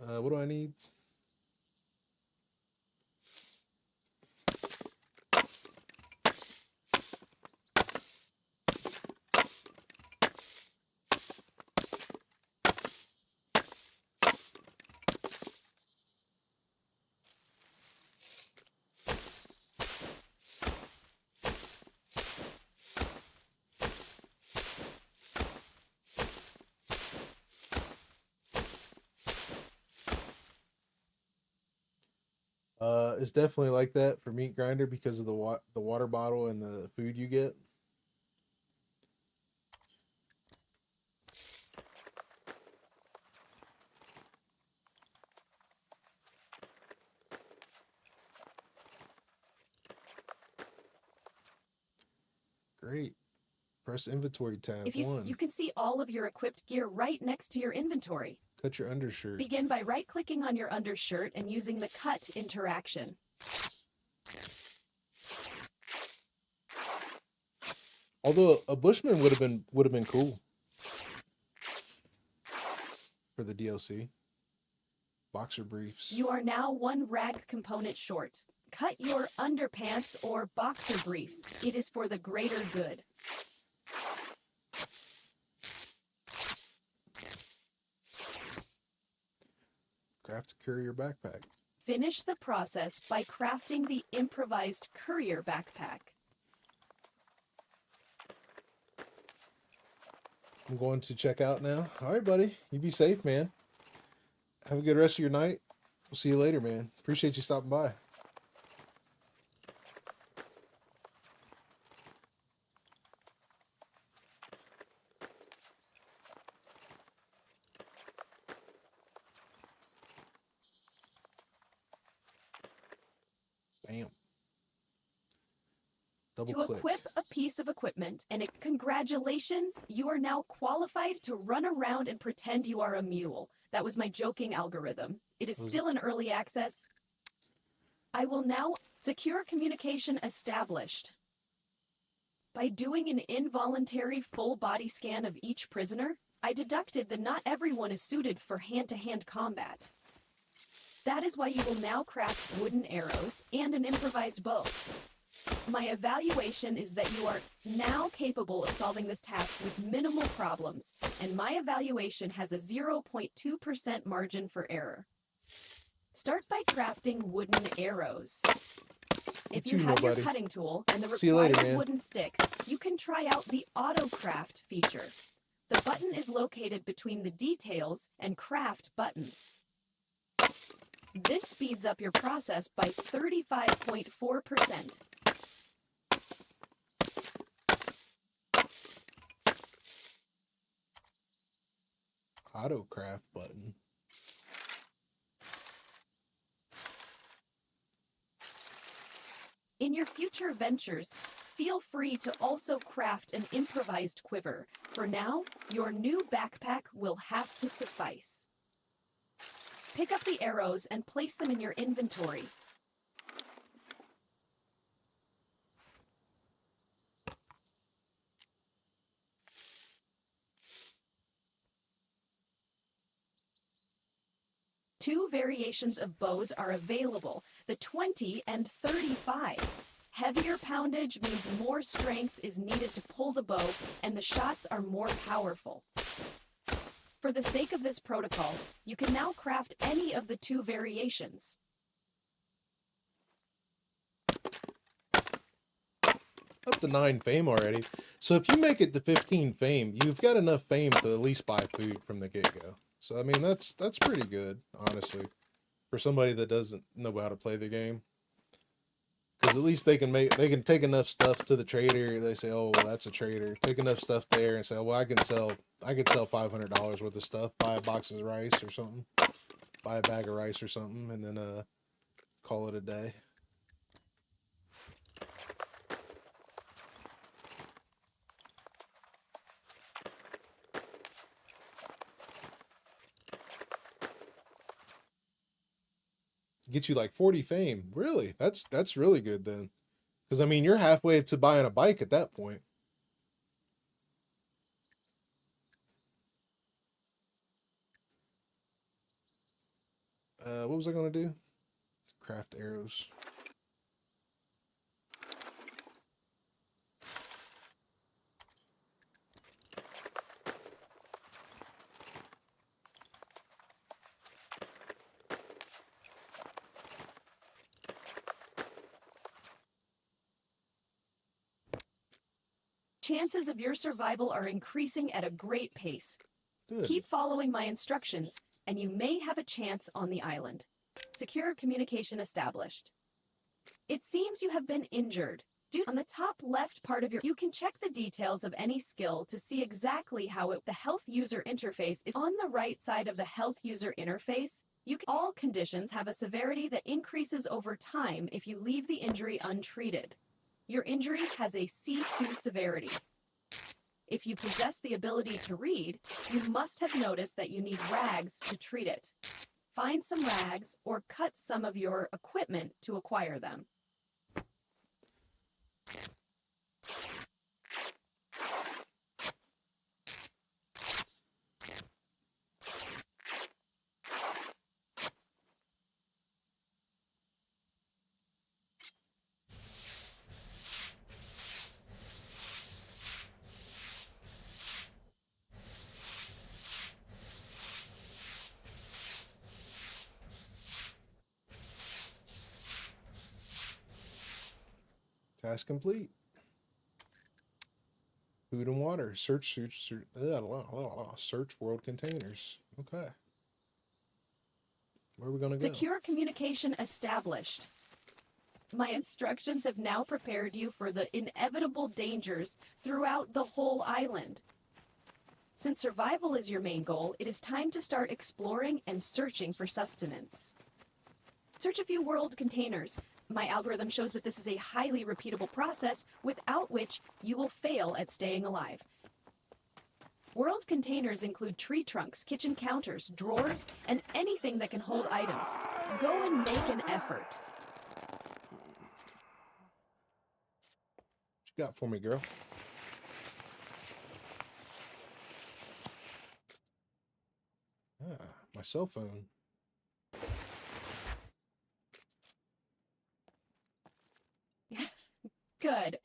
What do I need? It's definitely like that for meat grinder because of the water bottle and the food you get. Great. Press inventory tab. If you can see all of your equipped gear right next to your inventory. Cut your undershirt. Begin by right-clicking on your undershirt and using the cut interaction. Although a Bushman would have been cool for the DLC. Boxer briefs. You are now one rag component short. Cut your underpants or boxer briefs. It is for the greater good. Craft a courier backpack. Finish the process by crafting the improvised courier backpack. I'm going to check out now. All right, buddy. You be safe, man. Have a good rest of your night. We'll see you later, man. Appreciate you stopping by. Bam. Double To click. equip a piece of equipment, and congratulations, you are now qualified to run around and pretend you are a mule. That was my joking algorithm. It is still in early access. I will now secure communication established. By doing an involuntary full body scan of each prisoner, I deducted that not everyone is suited for hand-to-hand combat. That is why you will now craft wooden arrows and an improvised bow. My evaluation is that you are now capable of solving this task with minimal problems, and my evaluation has a 0.2% margin for error. Start by crafting wooden arrows. If you have your cutting tool and the required wooden sticks, you can try out the Auto Craft feature. The button is located between the Details and Craft buttons. This speeds up your process by 35.4%. Auto craft button. In your future ventures, feel free to also craft an improvised quiver. For now, your new backpack will have to suffice. Pick up the arrows and place them in your inventory. Two variations of bows are available, the 20 and 35. Heavier poundage means more strength is needed to pull the bow, and the shots are more powerful. For the sake of this protocol, you can now craft any of the two variations. Up to 9 fame already. So if you make it to 15 fame, you've got enough fame to at least buy food from the get-go. So I mean that's pretty good, honestly, for somebody that doesn't know how to play the game. Because at least they can take enough stuff to the trader. They say, oh, well, that's a trader. Take enough stuff there and say, oh, well, I can sell $500 worth of stuff. Buy a box of rice or something. Buy a bag of rice or something, and then call it a day. Get you like 40 fame. Really? That's really good then. Because I mean, you're halfway to buying a bike at that point. What was I gonna do? Craft arrows. Chances of your survival are increasing at a great pace. Good. Keep following my instructions, and you may have a chance on the island. Secure communication established. It seems you have been injured. On the top left part of you can check the details of any skill to see exactly how the health user interface is. On the right side of the health user interface, all conditions have a severity that increases over time if you leave the injury untreated. Your injury has a C2 severity. If you possess the ability to read, you must have noticed that you need rags to treat it. Find some rags or cut some of your equipment to acquire them. Task complete. Food and water. Search world containers. Okay. Where are we going to go? Secure communication established. My instructions have now prepared you for the inevitable dangers throughout the whole island. Since survival is your main goal, it is time to start exploring and searching for sustenance. Search a few world containers. My algorithm shows that this is a highly repeatable process without which you will fail at staying alive. World containers include tree trunks, kitchen counters, drawers, and anything that can hold items. Go and make an effort. What you got for me, girl? Ah, my cell phone. Good.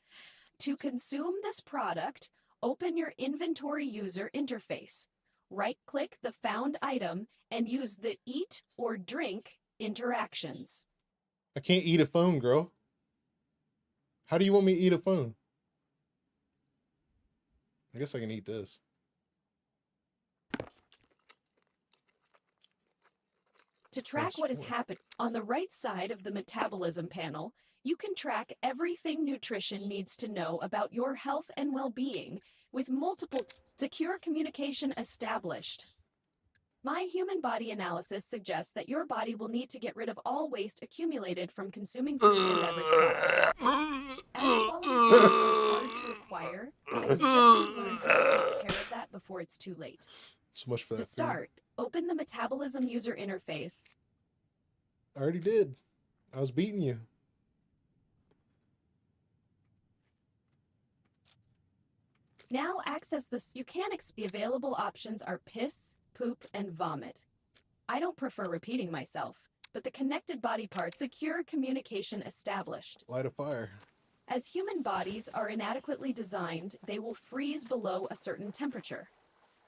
To consume this product, open your inventory user interface. Right-click the found item and use the eat or drink interactions. I can't eat a phone, girl. How do you want me to eat a phone? I guess I can eat this. To track what has happened, on the right side of the metabolism panel, you can track everything nutrition needs to know about your health and well-being with multiple secure communication established. My human body analysis suggests that your body will need to get rid of all waste accumulated from consuming food and beverage products. As quality foods are hard to acquire, I suggest you learn how to take care of that before it's too late. So much for that. To start, open the metabolism user interface. I already did. I was beating you. Now access this. You can the available options are piss, poop, and vomit. I don't prefer repeating myself, but the connected body parts secure communication established. Light a fire. As human bodies are inadequately designed, they will freeze below a certain temperature.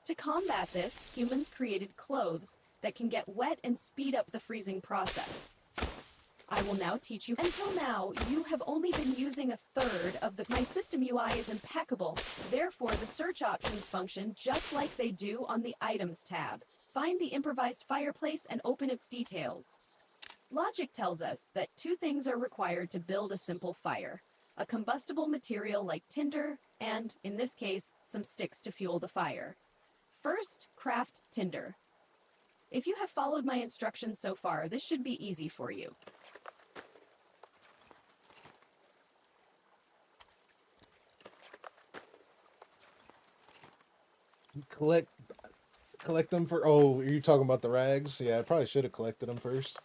To combat this, humans created clothes that can get wet and speed up the freezing process. I will now teach you. Until now, you have only been using a third of my system UI is impeccable. Therefore, the search options function just like they do on the items tab. Find the improvised fireplace and open its details. Logic tells us that two things are required to build a simple fire: a combustible material like tinder, and, in this case, some sticks to fuel the fire. First, craft tinder. If you have followed my instructions so far, this should be easy for you. Collect them for, oh, are you talking about the rags? Yeah, I probably should have collected them first.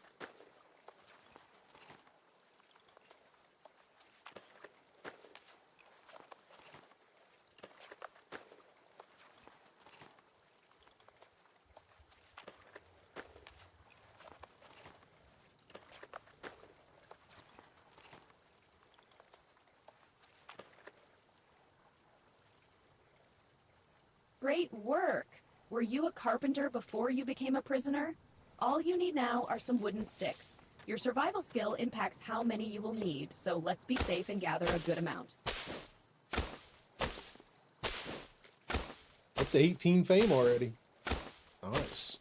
Great work! Were you a carpenter before you became a prisoner? All you need now are some wooden sticks. Your survival skill impacts how many you will need, so let's be safe and gather a good amount. Up to 18 fame already. Nice.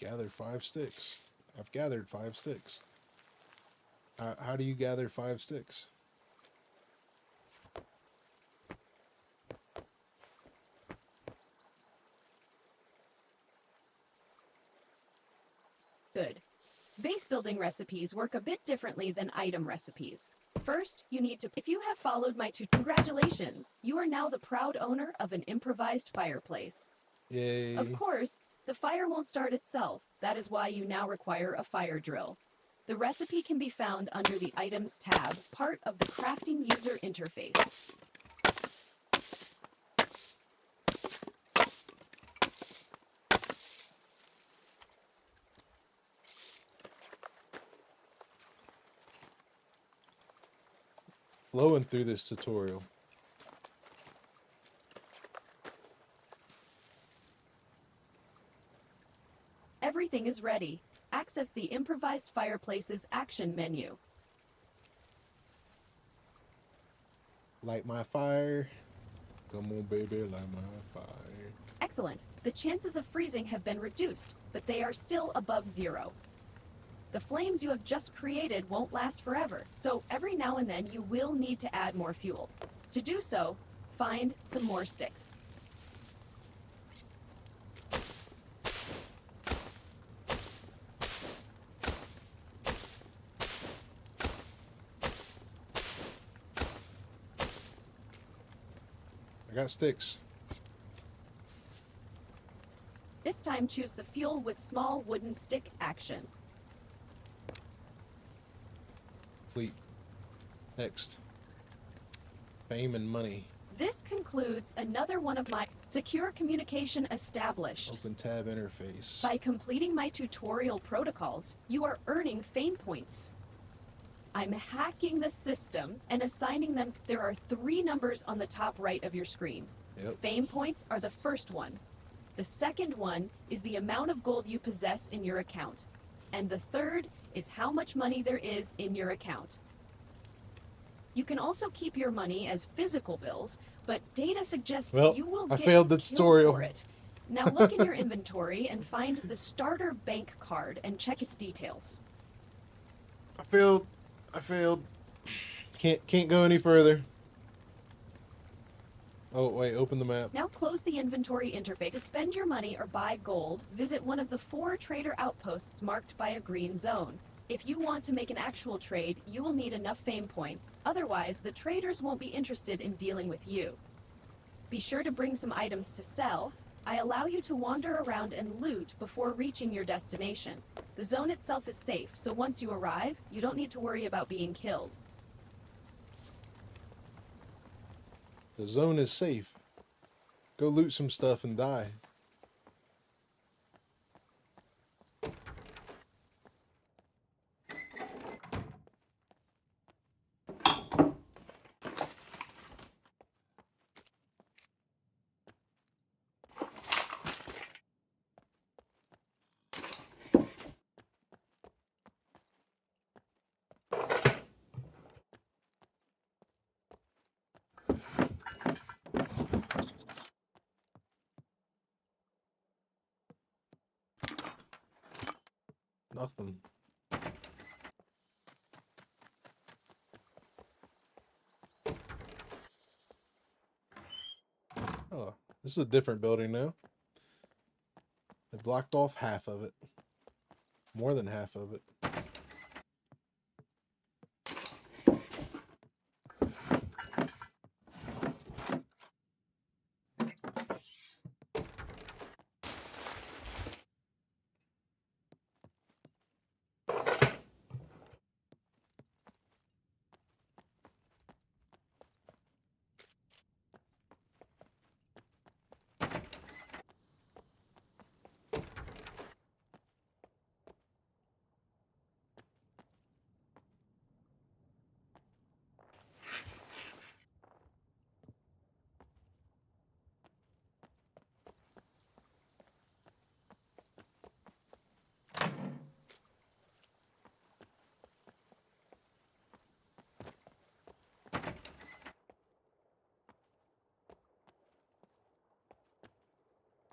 Gather 5 sticks. I've gathered 5 sticks. How do you gather 5 sticks? Good. Base building recipes work a bit differently than item recipes. First, you need to, if you have followed my congratulations, you are now the proud owner of an improvised fireplace. Yay. Of course, the fire won't start itself. That is why you now require a fire drill. The recipe can be found under the Items tab, part of the Crafting User Interface. Blowing through this tutorial. Everything is ready. Access the Improvised Fireplace's action menu. Light my fire. Come on, baby, light my fire. Excellent. The chances of freezing have been reduced, but they are still above 0. The flames you have just created won't last forever, so every now and then you will need to add more fuel. To do so, find some more sticks. I got sticks. This time choose the fuel with small wooden stick action. Complete. Next. Fame and money. This concludes another one of my secure communication established. Open tab interface. By completing my tutorial protocols, you are earning fame points. I'm hacking the system and assigning them. There are 3 numbers on the top right of your screen. Yep. Fame points are the first one. The second one is the amount of gold you possess in your account. And the third is how much money there is in your account. You can also keep your money as physical bills, but data suggests you will get failed the killed tutorial. for it. Now look in your inventory and find the starter bank card and check its details. I failed. Can't go any further. Oh, wait, open the map. Now close the inventory interface. To spend your money or buy gold, visit one of the 4 trader outposts marked by a green zone. If you want to make an actual trade, you will need enough fame points. Otherwise, the traders won't be interested in dealing with you. Be sure to bring some items to sell. I allow you to wander around and loot before reaching your destination. The zone itself is safe, so once you arrive, you don't need to worry about being killed. The zone is safe. Go loot some stuff and die. Nothing. Oh, this is a different building now. They blocked off half of it. More than half of it.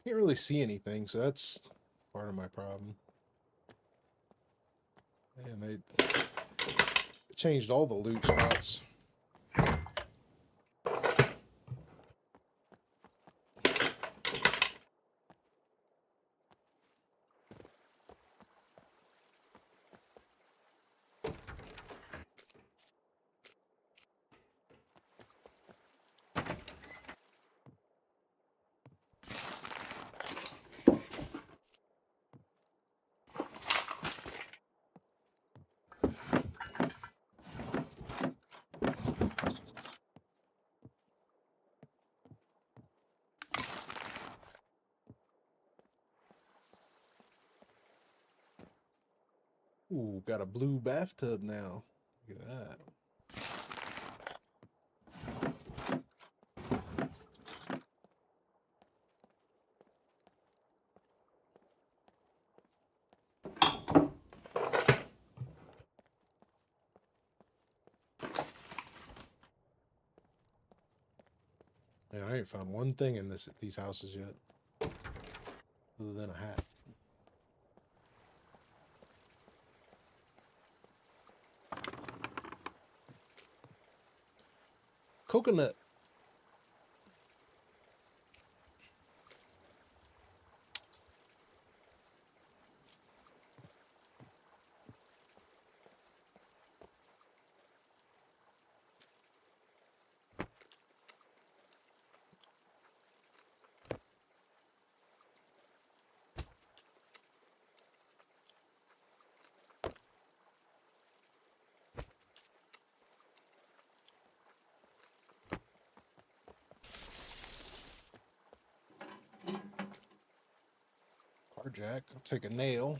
Can't really see anything, so that's part of my problem. And they changed all the loot spots. Ooh, got a blue bathtub now. Look at that. Man, I ain't found one thing in these houses yet, other than a hat. Coconut. Car jack. I'll take a nail.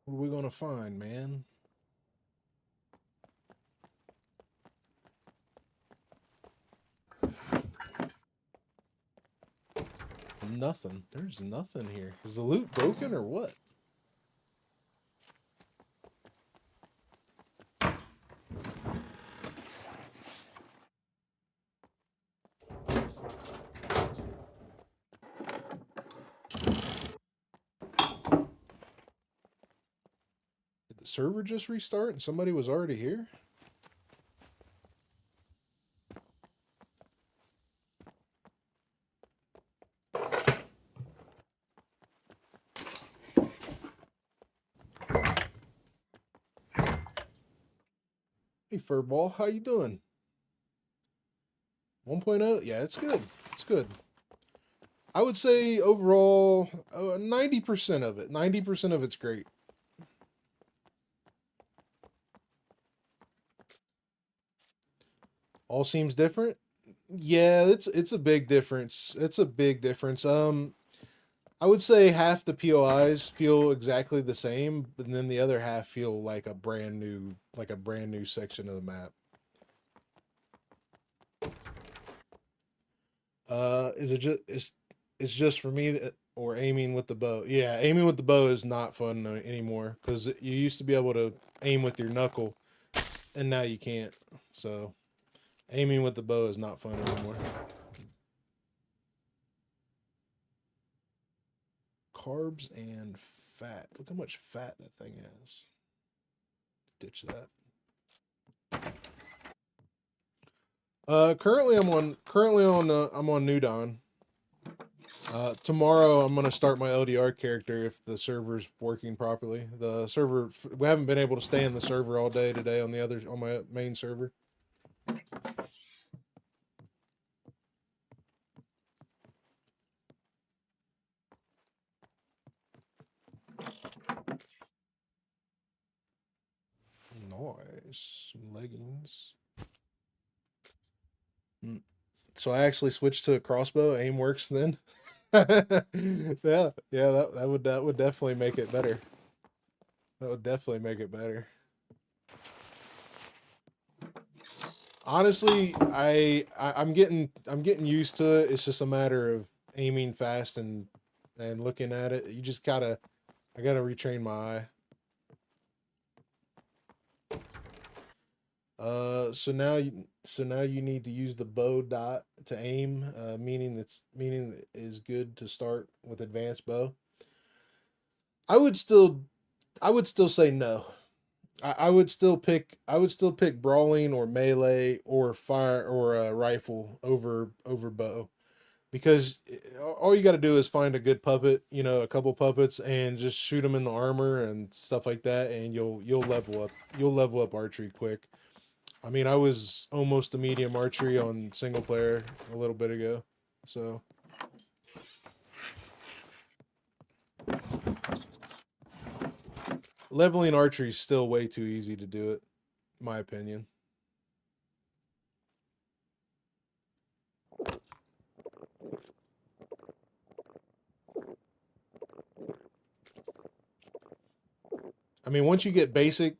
What are we gonna find, man? Nothing. There's nothing here. Is the loot broken or what? Did the server just restart and somebody was already here? Hey, Furball, how you doing? 1.0? Yeah, it's good. It's good. I would say overall, 90% of it. 90% of it's great. All seems different? Yeah, it's a big difference. It's a big difference. I would say half the POIs feel exactly the same, but then the other half feel like a brand new section of the map. Is it just it's just for me that or aiming with the bow. Yeah, aiming with the bow is not fun anymore because you used to be able to aim with your knuckle, and now you can't. So aiming with the bow is not fun anymore. Carbs and fat. Look how much fat that thing has. Ditch that. Currently I'm on New Dawn. Tomorrow I'm gonna start my L.D.R character if the server's working properly. The server, we haven't been able to stay in the server all day today on my main server. Nice. Some leggings. So I actually switched to a crossbow. Aim works then. Yeah, that would definitely make it better. That would definitely make it better. Honestly, I'm getting used to it. It's just a matter of aiming fast and looking at it. You just I gotta retrain my eye. So now you need to use the bow dot to aim, meaning it is good to start with advanced bow. I would still say no. I would still pick brawling or melee or fire or rifle over bow, because all you got to do is find a good puppet, a couple puppets, and just shoot them in the armor and stuff like that, and you'll level up. You'll level up archery quick. I mean, I was almost a medium archery on single player a little bit ago, so. Leveling archery is still way too easy to do it, in my opinion. I mean, once you get basic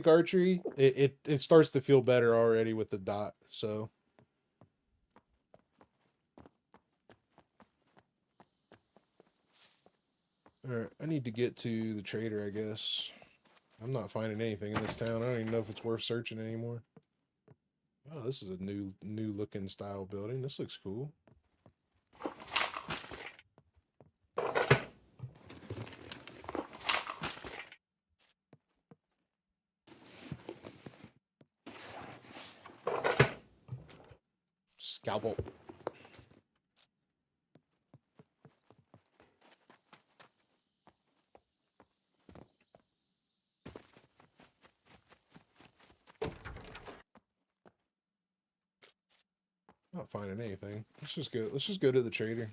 archery, it starts to feel better already with the dot, so. Alright, I need to get to the trader, I guess. I'm not finding anything in this town. I don't even know if it's worth searching anymore. Oh, this is a new looking style building. This looks cool. Scalpel. Not finding anything. Let's just go to the trader.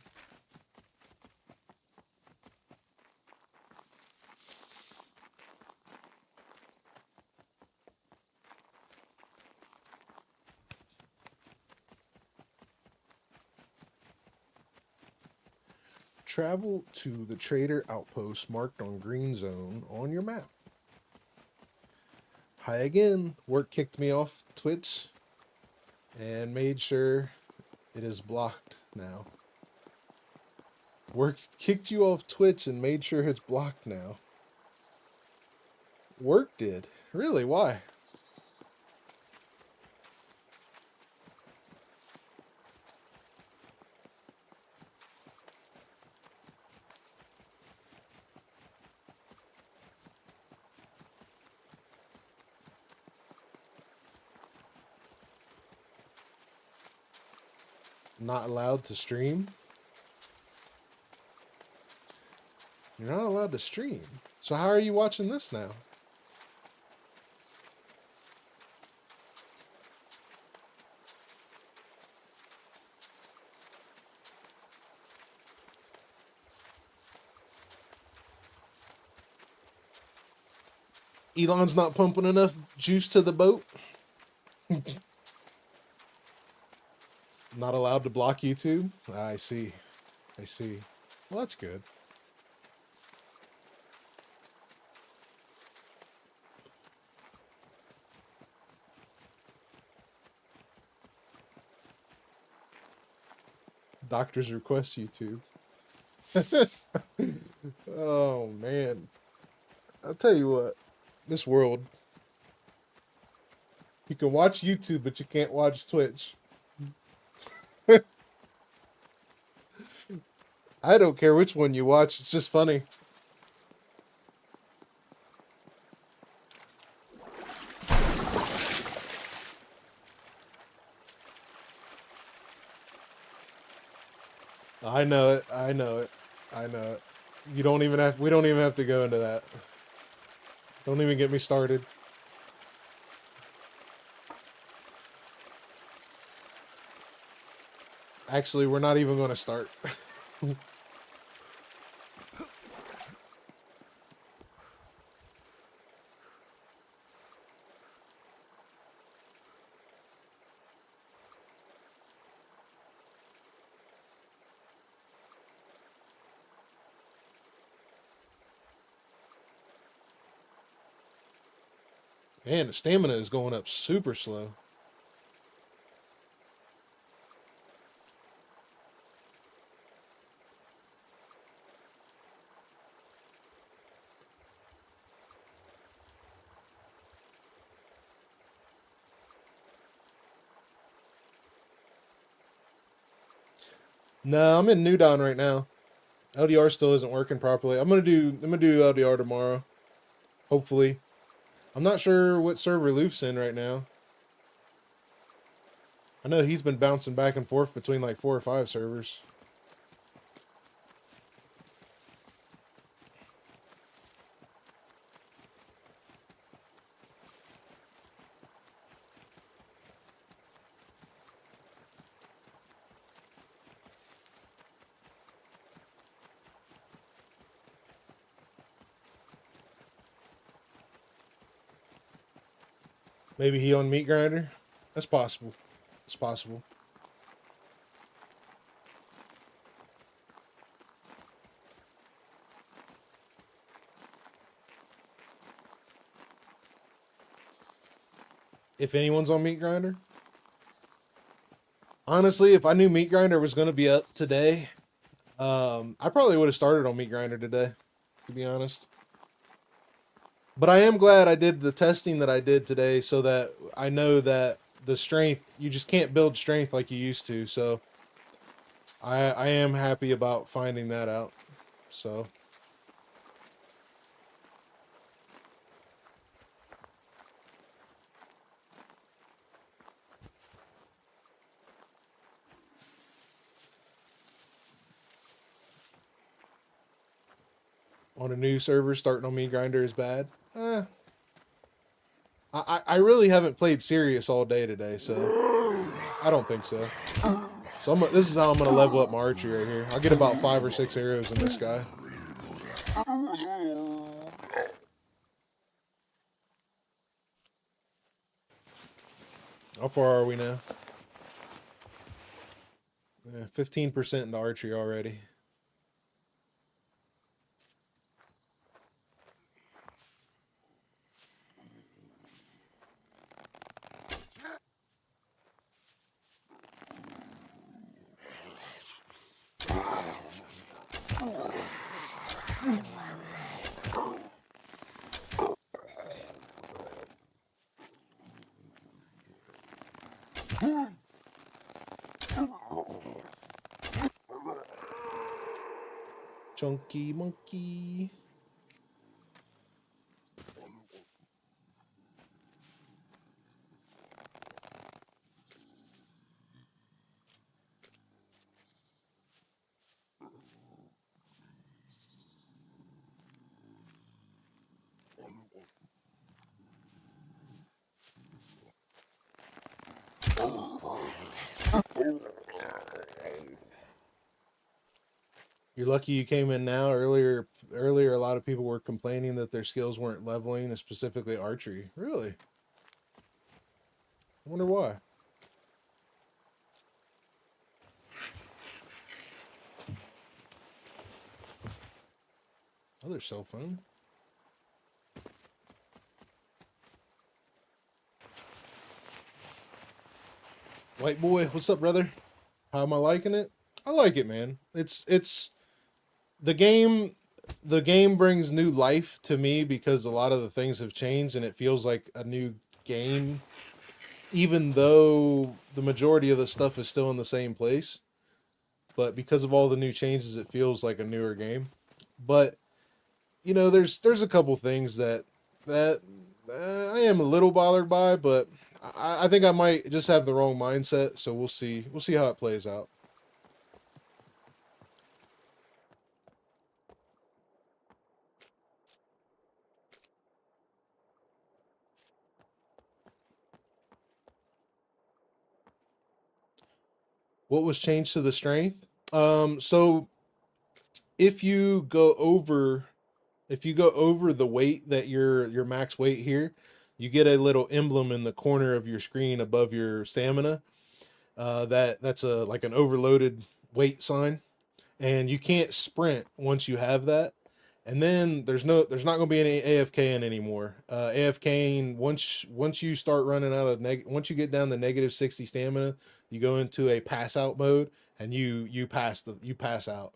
Travel to the trader outpost marked on green zone on your map. Hi again. Work kicked me off Twitch and made sure it is blocked now. Work kicked you off Twitch and made sure it's blocked now. Work did? Really? Why? Not allowed to stream? You're not allowed to stream. So how are you watching this now? Elon's not pumping enough juice to the boat? Not allowed to block YouTube? I see. I see. Well, that's good. Doctors request YouTube. Oh man, I'll tell you what, this world, you can watch YouTube, but you can't watch Twitch. I don't care which one you watch, it's just funny. I know it, I know it, I know it. You don't even have, we don't even have to go into that. Don't even get me started. Actually, we're not even going to start. Man, the stamina is going up super slow. No, I'm in New Dawn right now. L.D.R still isn't working properly. I'm gonna do L.D.R tomorrow. Hopefully. I'm not sure what server Luth's in right now. I know he's been bouncing back and forth between like 4 or 5 servers. Maybe he on Meat Grinder? That's possible. It's possible. If anyone's on Meat Grinder? Honestly, if I knew Meat Grinder was going to be up today, I probably would have started on Meat Grinder today, to be honest. But I am glad I did the testing that I did today so that I know that the strength, you just can't build strength like you used to. So I am happy about finding that out. So on a new server, starting on Meat Grinder is bad. I really haven't played serious all day today, so I don't think so. So this is how I'm going to level up my archery right here. I'll get about 5 or 6 arrows in this guy. How far are we now? 15% into archery already. Chunky monkey. You're lucky you came in now. Earlier, a lot of people were complaining that their skills weren't leveling, and specifically archery. Really? I wonder why. Other cell phone. White boy, what's up, brother? How am I liking it? I like it, man. It's the game brings new life to me because a lot of the things have changed and it feels like a new game, even though the majority of the stuff is still in the same place. But because of all the new changes, it feels like a newer game. But you know, there's a couple things that I am a little bothered by, but I think I might just have the wrong mindset. So we'll see. We'll see how it plays out. What was changed to the strength? So if you go over the weight that your max weight here, you get a little emblem in the corner of your screen above your stamina. That's a like an overloaded weight sign, and you can't sprint once you have that. And then there's not going to be any AFKing anymore. AFKing once you start running out of once you get down to negative 60 stamina, you go into a pass out mode and you pass out.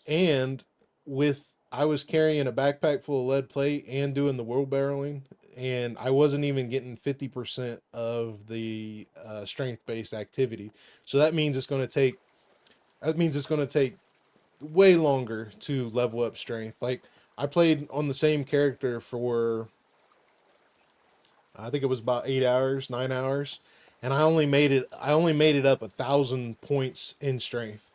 And with I was carrying a backpack full of lead plate and doing the wheel barreling, and I wasn't even getting 50% of the strength based activity. So that means it's going to take way longer to level up strength. Like I played on the same character for I think it was about 8 hours, 9 hours, and I only made it up 1,000 points in strength.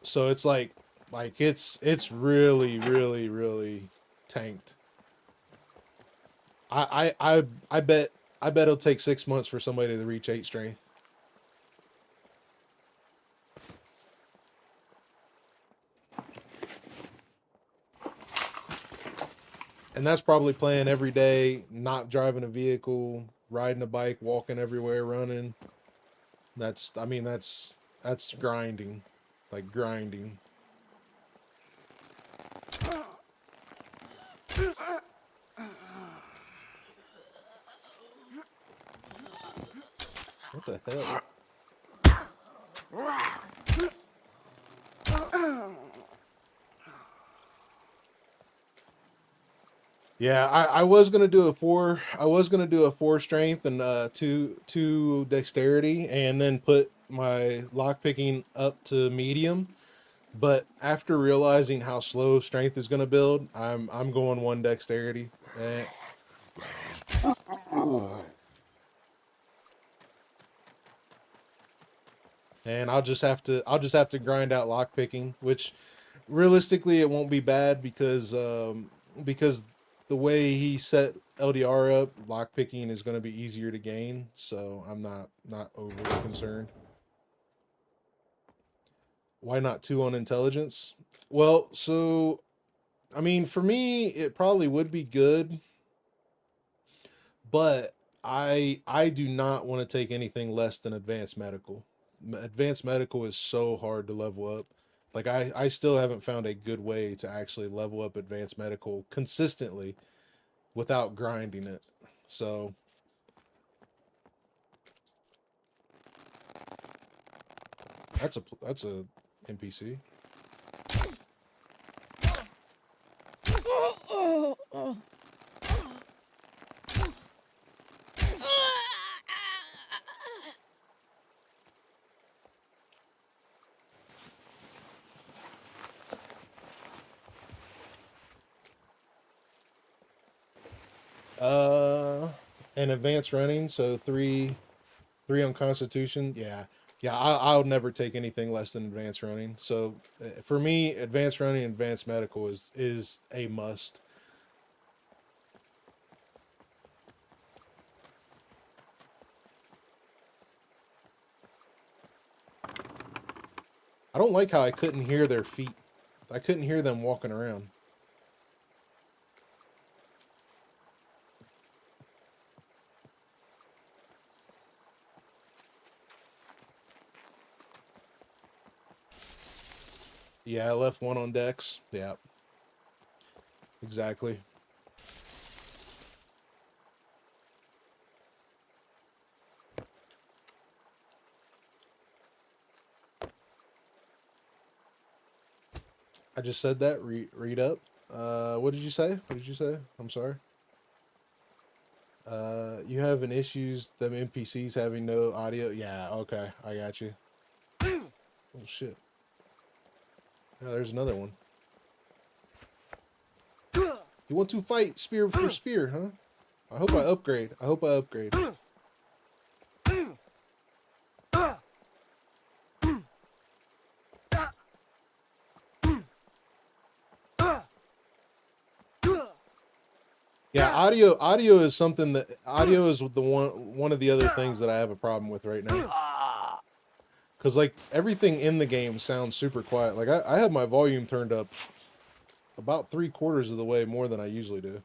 So it's like it's really tanked. I bet it'll take 6 months for somebody to reach 8 strength. And that's probably playing every day, not driving a vehicle, riding a bike, walking everywhere, running. That's grinding. Like grinding. What the hell? Yeah, I was gonna do a 4. I was gonna do a 4 strength and two dexterity, and then put my lockpicking up to medium. But after realizing how slow strength is gonna build, I'm going 1 dexterity. And I'll just have to grind out lockpicking, which realistically it won't be bad because the way he set L.D.R up, lockpicking is going to be easier to gain, so I'm not overly concerned. Why not 2 on intelligence? Well, so I mean, for me, it probably would be good, but I do not want to take anything less than advanced medical. Advanced medical is so hard to level up. Like I still haven't found a good way to actually level up advanced medical consistently without grinding it. So that's a NPC. And advanced running, so 3 on Constitution. Yeah, I'll never take anything less than advanced running. So for me, advanced running and advanced medical is a must. I don't like how I couldn't hear their feet. I couldn't hear them walking around. Yeah, I left 1 on decks. Yeah. Exactly. I just said that. Read up. What did you say? What did you say? I'm sorry. You having issues, them NPCs having no audio? Yeah, okay. I got you. Oh, shit. Yeah, there's another one. You want to fight spear for spear, huh? I hope I upgrade. I hope I upgrade. Yeah, audio is something that audio is the one of the other things that I have a problem with right now. Cause like everything in the game sounds super quiet. Like I have my volume turned up about 3/4 of the way more than I usually do.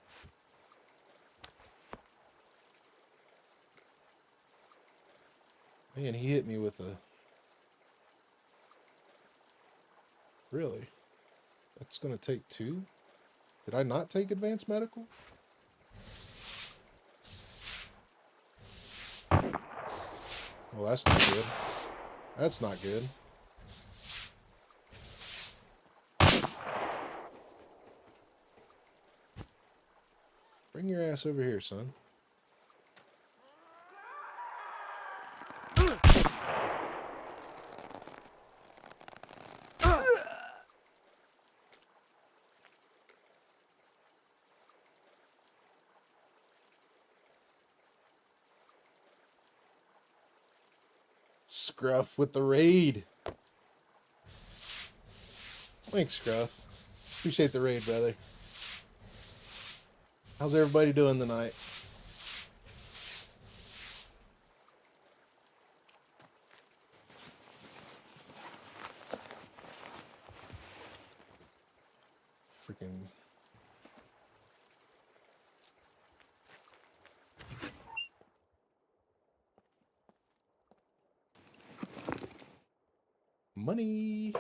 Man, he hit me with a... Really? That's gonna take 2? Did I not take advanced medical? Well, that's not good. That's not good. Bring your ass over here, son. Scruff with the raid. Thanks, Scruff. Appreciate the raid, brother. How's everybody doing tonight? Freaking... Money.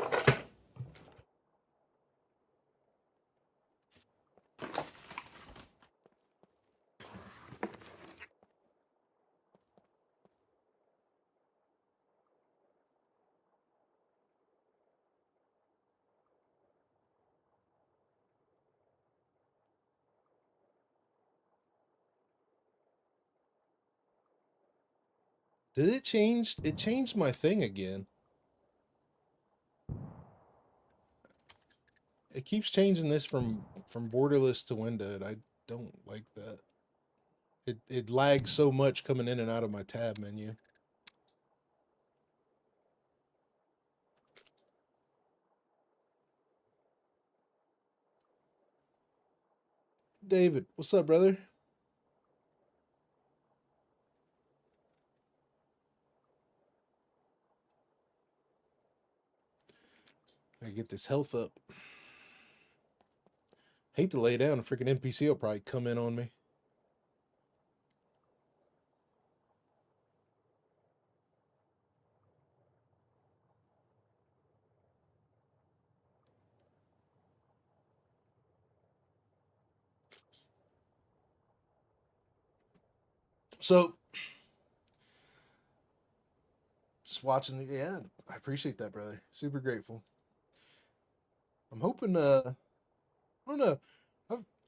Did it change? It changed my thing again. It keeps changing this from borderless to windowed. I don't like that. It lags so much coming in and out of my tab menu. David, what's up, brother? I get this health up. Hate to lay down. A freaking NPC will probably come in on me. So, just watching the, yeah, I appreciate that, brother. Super grateful. I'm hoping, I don't know.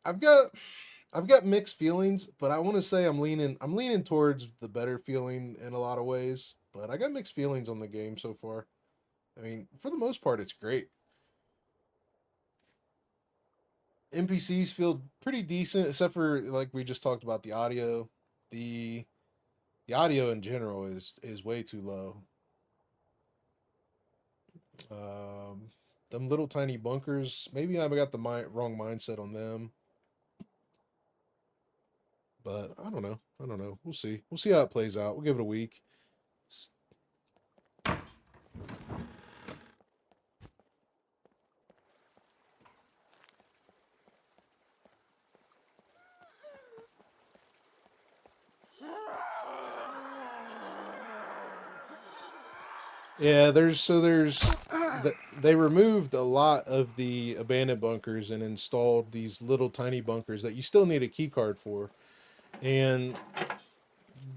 I've got mixed feelings, but I want to say I'm leaning towards the better feeling in a lot of ways, but I got mixed feelings on the game so far. I mean, for the most part, it's great. NPCs feel pretty decent, except for, like we just talked about, the audio. The audio in general is way too low. Them little tiny bunkers, maybe I've got the wrong mindset on them. But I don't know. We'll see. We'll see how it plays out. We'll give it a week. Yeah, they removed a lot of the abandoned bunkers and installed these little tiny bunkers that you still need a key card for. And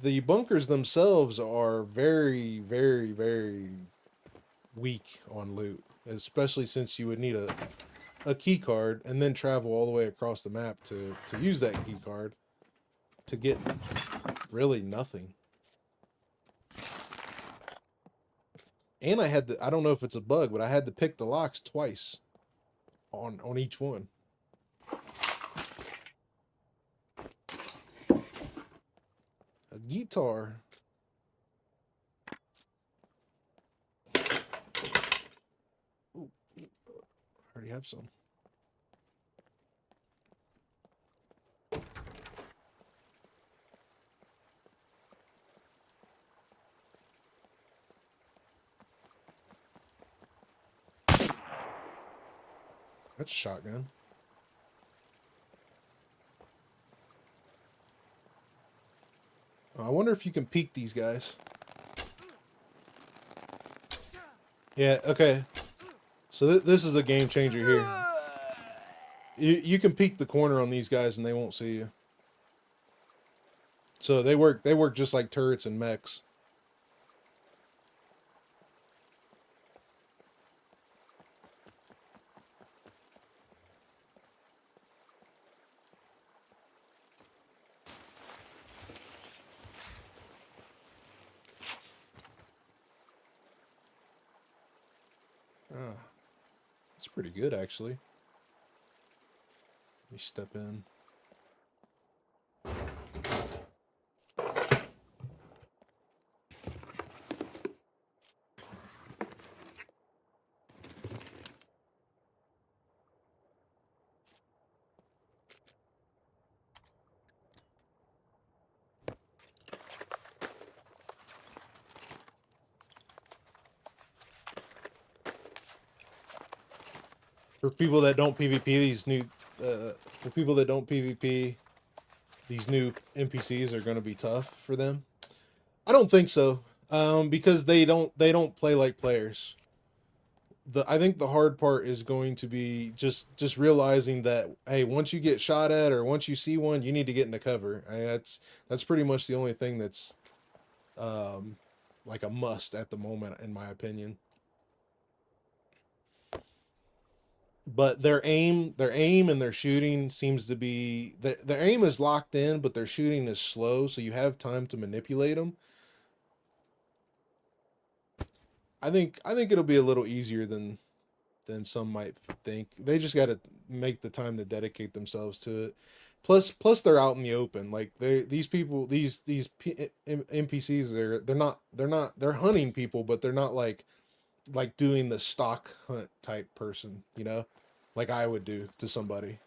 the bunkers themselves are very, very, very weak on loot, especially since you would need a key card and then travel all the way across the map to use that key card to get really nothing. And I had to, I don't know if it's a bug, but I had to pick the locks twice on each one. A guitar. Ooh, I already have some. That's a shotgun. I wonder if you can peek these guys. Yeah, okay. So this is a game changer here. You can peek the corner on these guys and they won't see you. So they work just like turrets and mechs. Ah, that's pretty good, actually. Let me step in. For people that don't PvP, these new these new NPCs are going to be tough for them. I don't think so, because they don't play like players. I think the hard part is going to be just realizing that, hey, once you get shot at or once you see one, you need to get into cover. I mean, that's pretty much the only thing that's like a must at the moment, in my opinion. But their aim and their shooting seems to be their aim is locked in, but their shooting is slow, so you have time to manipulate them. I think it'll be a little easier than some might think. They just got to make the time to dedicate themselves to it. Plus they're out in the open. Like these people, these NPCs, they're hunting people, but they're not like doing the stock hunt type person, you know, like I would do to somebody.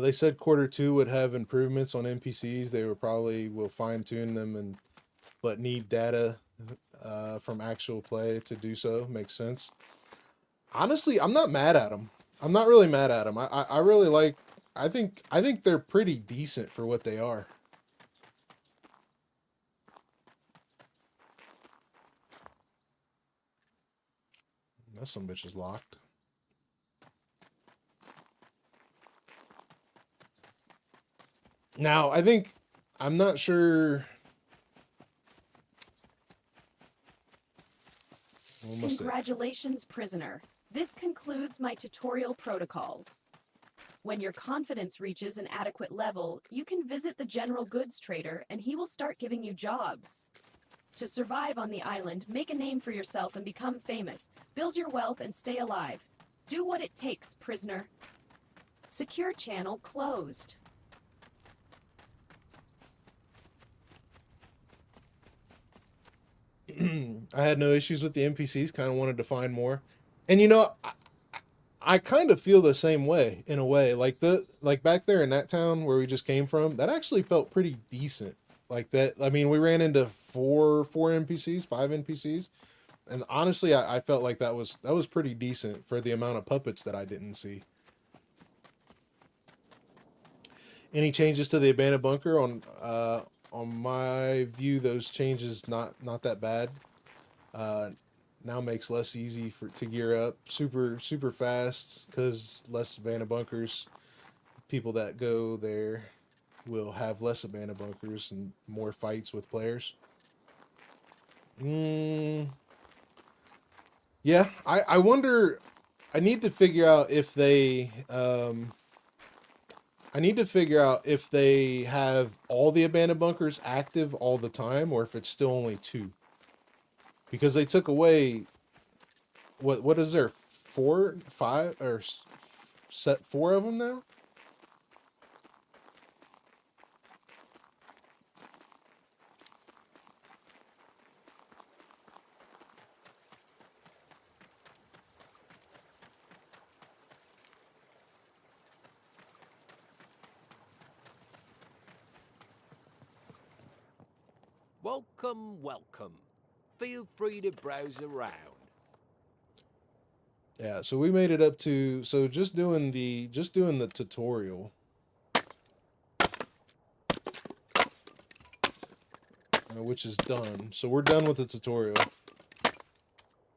They said Q2 would have improvements on NPCs. They will fine tune them, but need data from actual play to do so. Makes sense. Honestly, I'm not mad at them. I'm not really mad at them. I really like. I think they're pretty decent for what they are. That some bitch is locked. Now, I'm not sure. Congratulations, prisoner. This concludes my tutorial protocols. When your confidence reaches an adequate level, you can visit the general goods trader and he will start giving you jobs. To survive on the island, make a name for yourself and become famous. Build your wealth and stay alive. Do what it takes, prisoner. Secure channel closed. I had no issues with the NPCs, kind of wanted to find more. And you know, I kind of feel the same way in a way. Like back there in that town where we just came from, that actually felt pretty decent. Like that, I mean, we ran into four NPCs, 5 NPCs, and honestly, I felt like that was pretty decent for the amount of puppets that I didn't see. Any changes to the abandoned bunker? On my view, those changes not that bad. Now makes less easy to gear up, super fast because less abandoned bunkers. People that go there will have less abandoned bunkers and more fights with players. Yeah, I wonder. I need to figure out if they have all the abandoned bunkers active all the time, or if it's still only 2. Because they took away what is there, 4, 5, or set 4 of them now? Welcome, welcome. Feel free to browse around. Yeah, so we made it up to, so just doing the tutorial. Which is done. So we're done with the tutorial.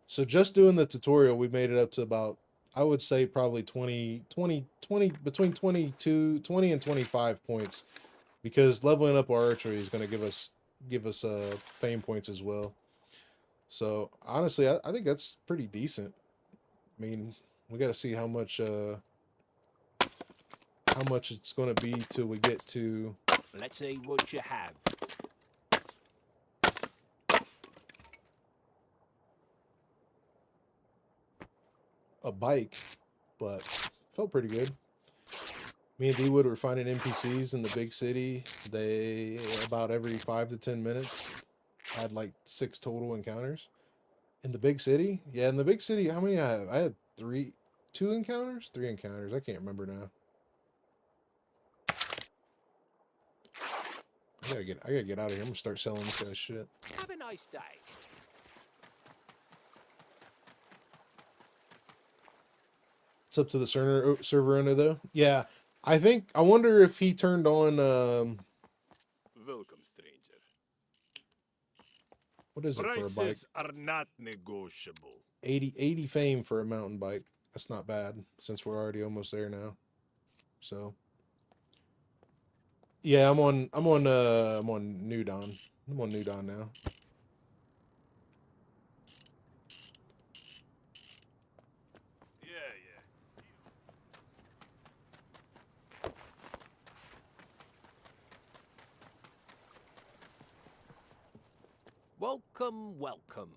So just doing the tutorial, we made it up to about, I would say probably 20 between 20 and 25 points, because leveling up our archery is going to give us fame points as well. So honestly, I think that's pretty decent. I mean, we got to see how much it's going to be till we get to. Let's see what you have. A bike, but felt pretty good. Me and D-Wood were finding NPCs in the big city. They, about every 5 to 10 minutes, had like 6 total encounters. In the big city? Yeah, in the big city, how many I have? I had 3 encounters? 3 encounters. I can't remember now. I gotta get out of here. I'm gonna start selling this guy's shit. Have a nice day. It's up to the server owner though. Yeah, I wonder if he turned on Welcome, stranger. what is it for a bike? Prices are not negotiable. 80 fame for a mountain bike. That's not bad since we're already almost there now. So yeah, I'm on New Dawn. I'm on New Dawn now. Welcome, welcome.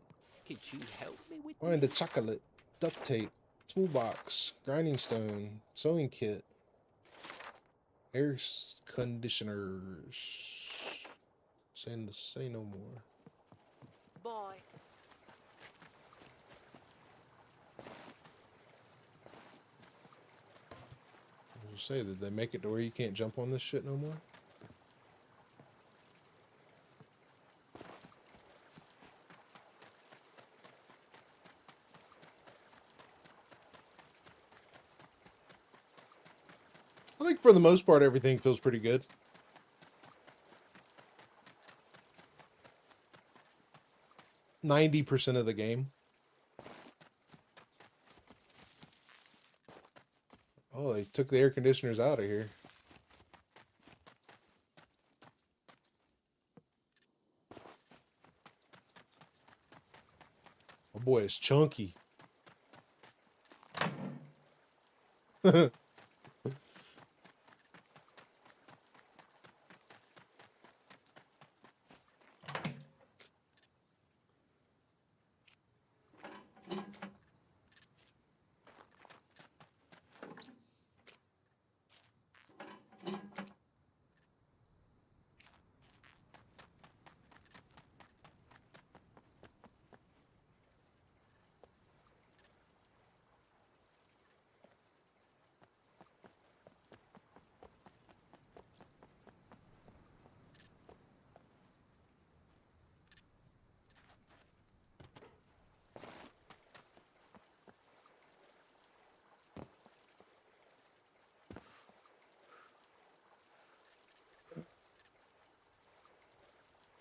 Could you help me with Find the chocolate, duct tape, toolbox, grinding stone, sewing kit, air conditioners. Say no more. Bye. What did you say? Did they make it to where you can't jump on this shit no more? I think for the most part, everything feels pretty good. %90 of the game. Oh, they took the air conditioners out of here. Oh boy, it's chunky.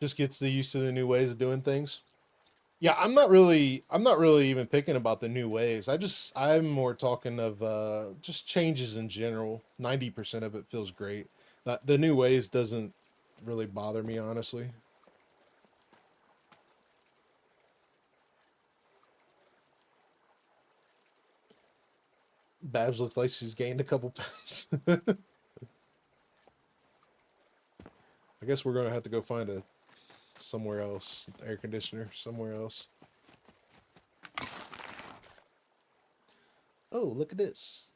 Just gets used to the new ways of doing things. Yeah, I'm not really even picking about the new ways. I'm more talking of just changes in general. 90% of it feels great. The new ways doesn't really bother me, honestly. Babs looks like she's gained a couple pounds. I guess we're gonna have to go find somewhere else, air conditioner somewhere else. Oh, look at this.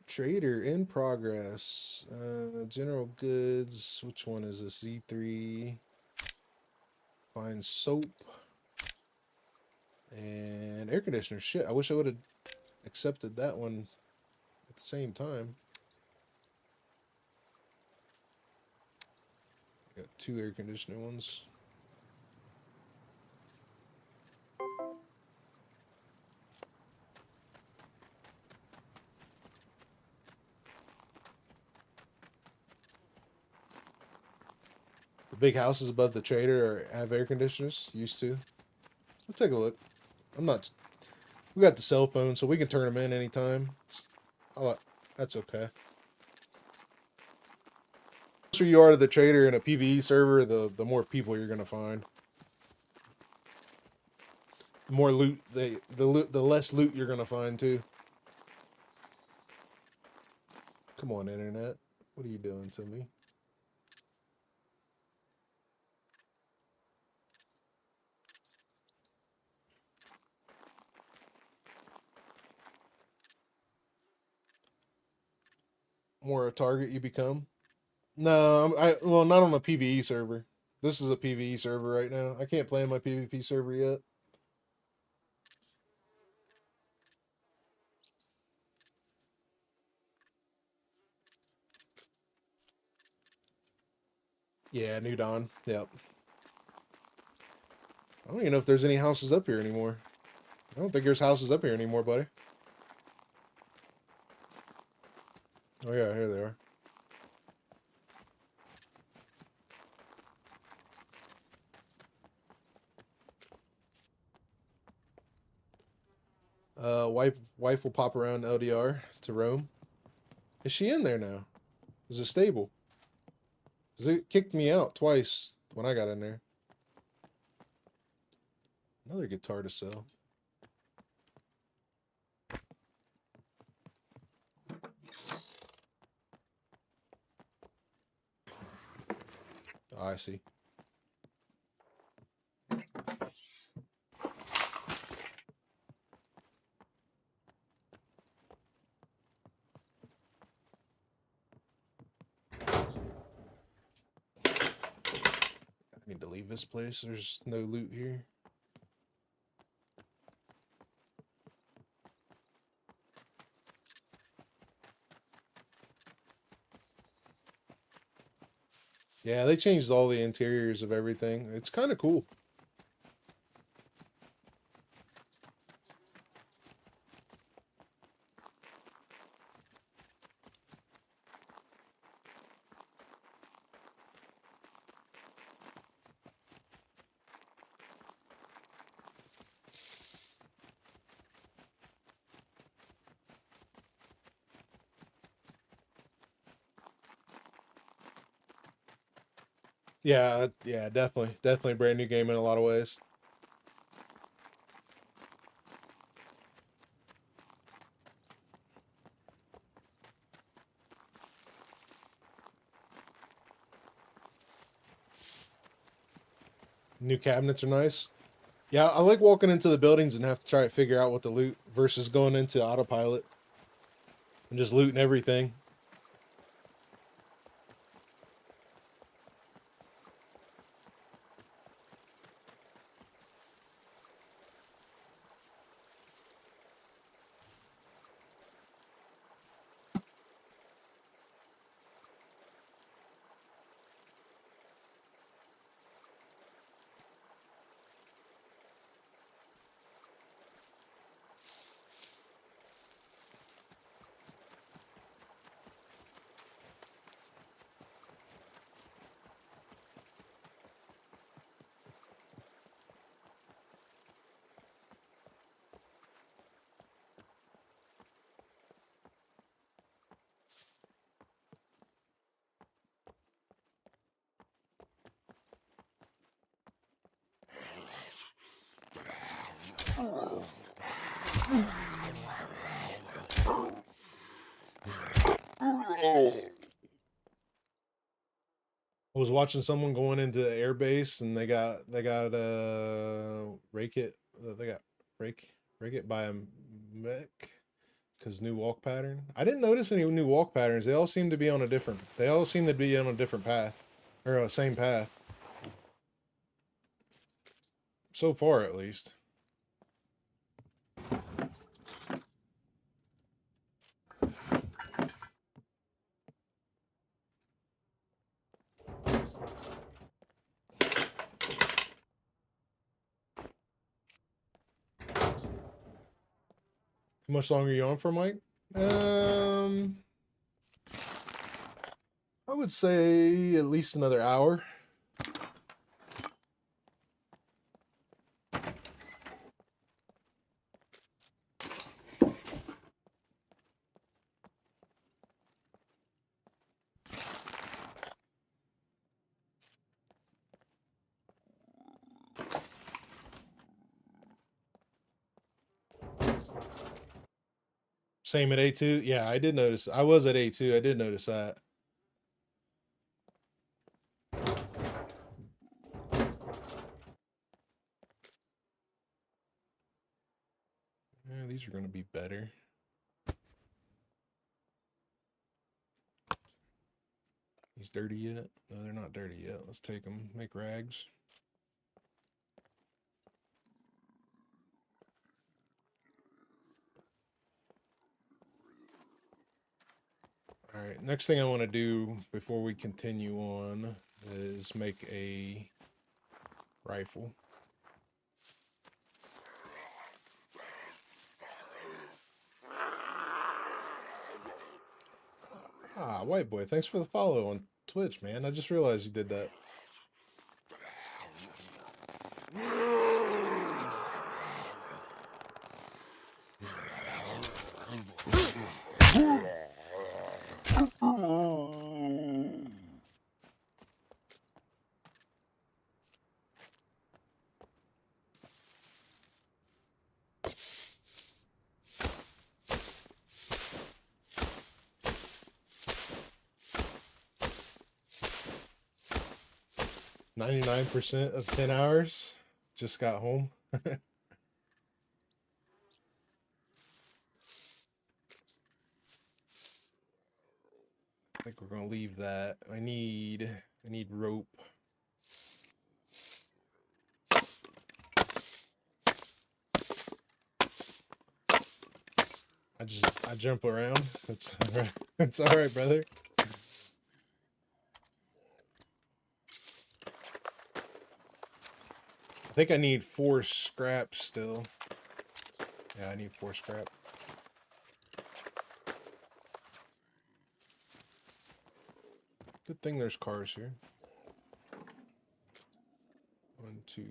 Trader in progress. General goods. Which one is this? Z3. Find soap. And air conditioner. Shit, I wish I would have accepted that one at the same time. Got 2 air conditioner ones. The big houses above the trader have air conditioners. Used to. Let's take a look. I'm not. We got the cell phone, so we can turn them in anytime. That's okay. The closer you are to the trader in a PvE server, the more people you're gonna find. The more loot, the less loot you're gonna find too. Come on, internet. What are you doing to me? More a target you become. No, well, not on a PvE server. This is a PvE server right now. I can't play on my PvP server yet. Yeah, New Dawn. Yep. I don't even know if there's any houses up here anymore. I don't think there's houses up here anymore, buddy. Oh yeah, here they are. Wife will pop around L.D.R. to Rome. Is she in there now? Is it stable? Because it kicked me out twice when I got in there. Another guitar to sell. Oh, I see. I need to leave this place. There's no loot here. Yeah, they changed all the interiors of everything. It's kind of cool. Yeah, definitely. Definitely a brand new game in a lot of ways. New cabinets are nice. Yeah, I like walking into the buildings and have to try to figure out what to loot versus going into autopilot and just looting everything. I was watching someone going into the air base and they got rake it by a mech because new walk pattern. I didn't notice any new walk patterns. They all seem to be on a different path or same path so far at least. How much longer are you on for, Mike? I would say at least another hour. Same at A2? Yeah, I did notice. I was at A2. I did notice that. Yeah, these are going to be better. These dirty yet? No, they're not dirty yet. Let's take them. Make rags. All right, next thing I want to do before we continue on is make a rifle. Ah, White Boy, thanks for the follow on Twitch, man. I just realized you did that. %, of 10 hours. Just got home. I think we're gonna leave that. I need rope. I jump around. That's all right. It's all right, brother. I think I need 4 scrap still. Yeah, I need 4 scrap. Good thing there's cars here. 1, 2.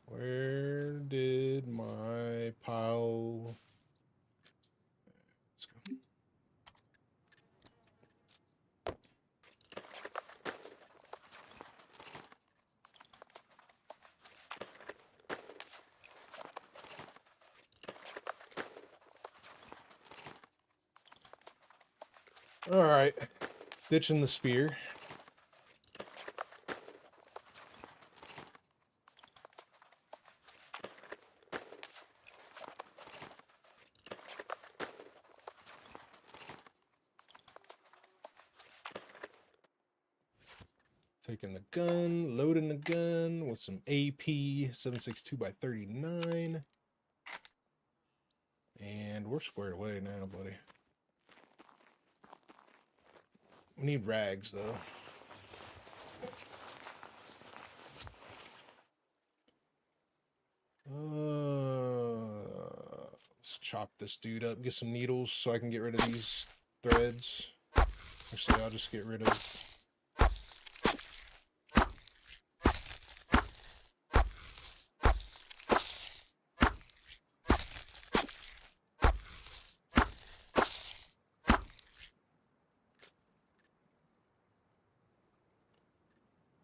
Where did my pile... Let's go. All right, ditching the spear. Taking the gun, loading the gun with some AP 7.62x39. And we're squared away now, buddy. We need rags though. Let's chop this dude up, get some needles so I can get rid of these threads. Actually, I'll just get rid of...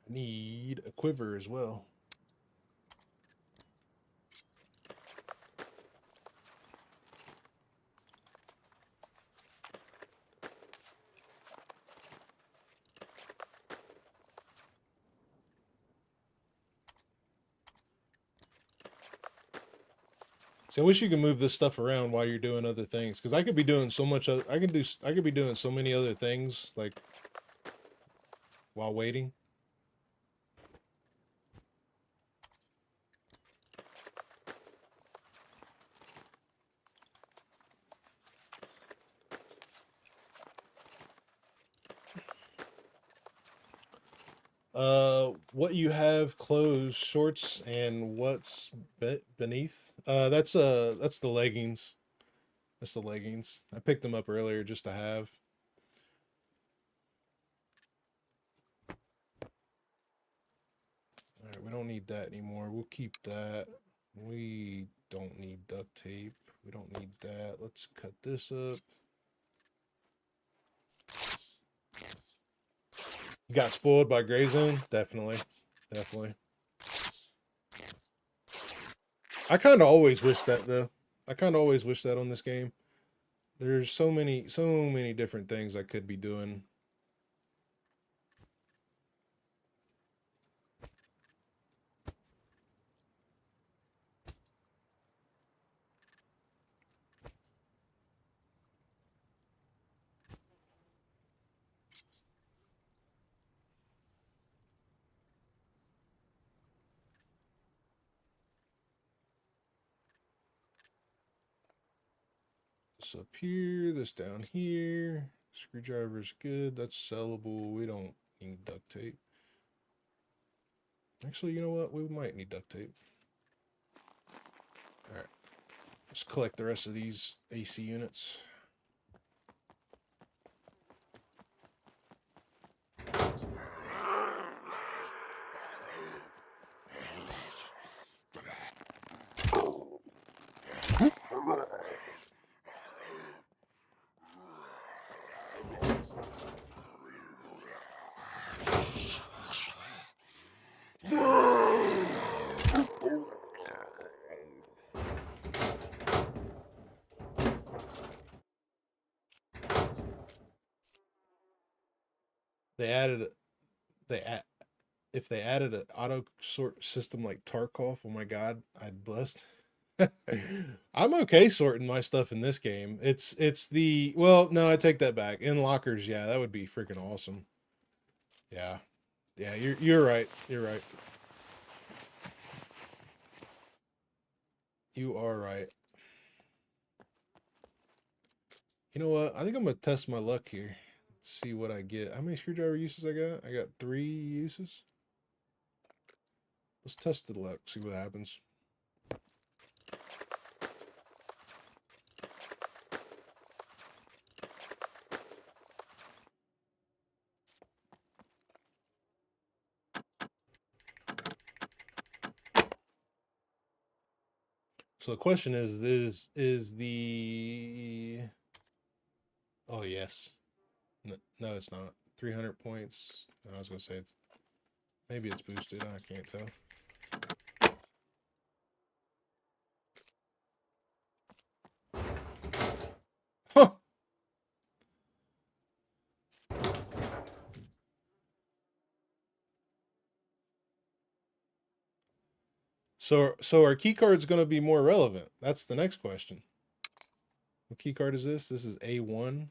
I need a quiver as well. See, I wish you could move this stuff around while you're doing other things, because I could be doing so much. I could be doing so many other things like while waiting. What you have clothes, shorts, and what's beneath? That's the leggings. That's the leggings. I picked them up earlier just to have. All right, we don't need that anymore. We'll keep that. We don't need duct tape. We don't need that. Let's cut this up. You got spoiled by Gray Zone? Definitely. Definitely. I kind of always wish that, though. I kind of always wish that on this game. There's so many different things I could be doing. This up here, this down here. Screwdriver's good. That's sellable. We don't need duct tape. Actually, you know what? We might need duct tape. All right. Let's collect the rest of these AC units. If they added an auto sort system like Tarkov, oh my god, I'd bust. I'm okay sorting my stuff in this game. It's the, well, no, I take that back. In lockers, yeah, that would be freaking awesome. Yeah. Yeah, you're right. You're right. You are right. You know what? I think I'm gonna test my luck here. Let's see what I get. How many screwdriver uses I got? I got 3 uses. Let's test the luck, see what happens. So the question is the... Oh, yes. No, it's not. 300 points. I was going to say it's... Maybe it's boosted. I can't tell. Huh. So are key cards going to be more relevant? That's the next question. What key card is this? This is A1.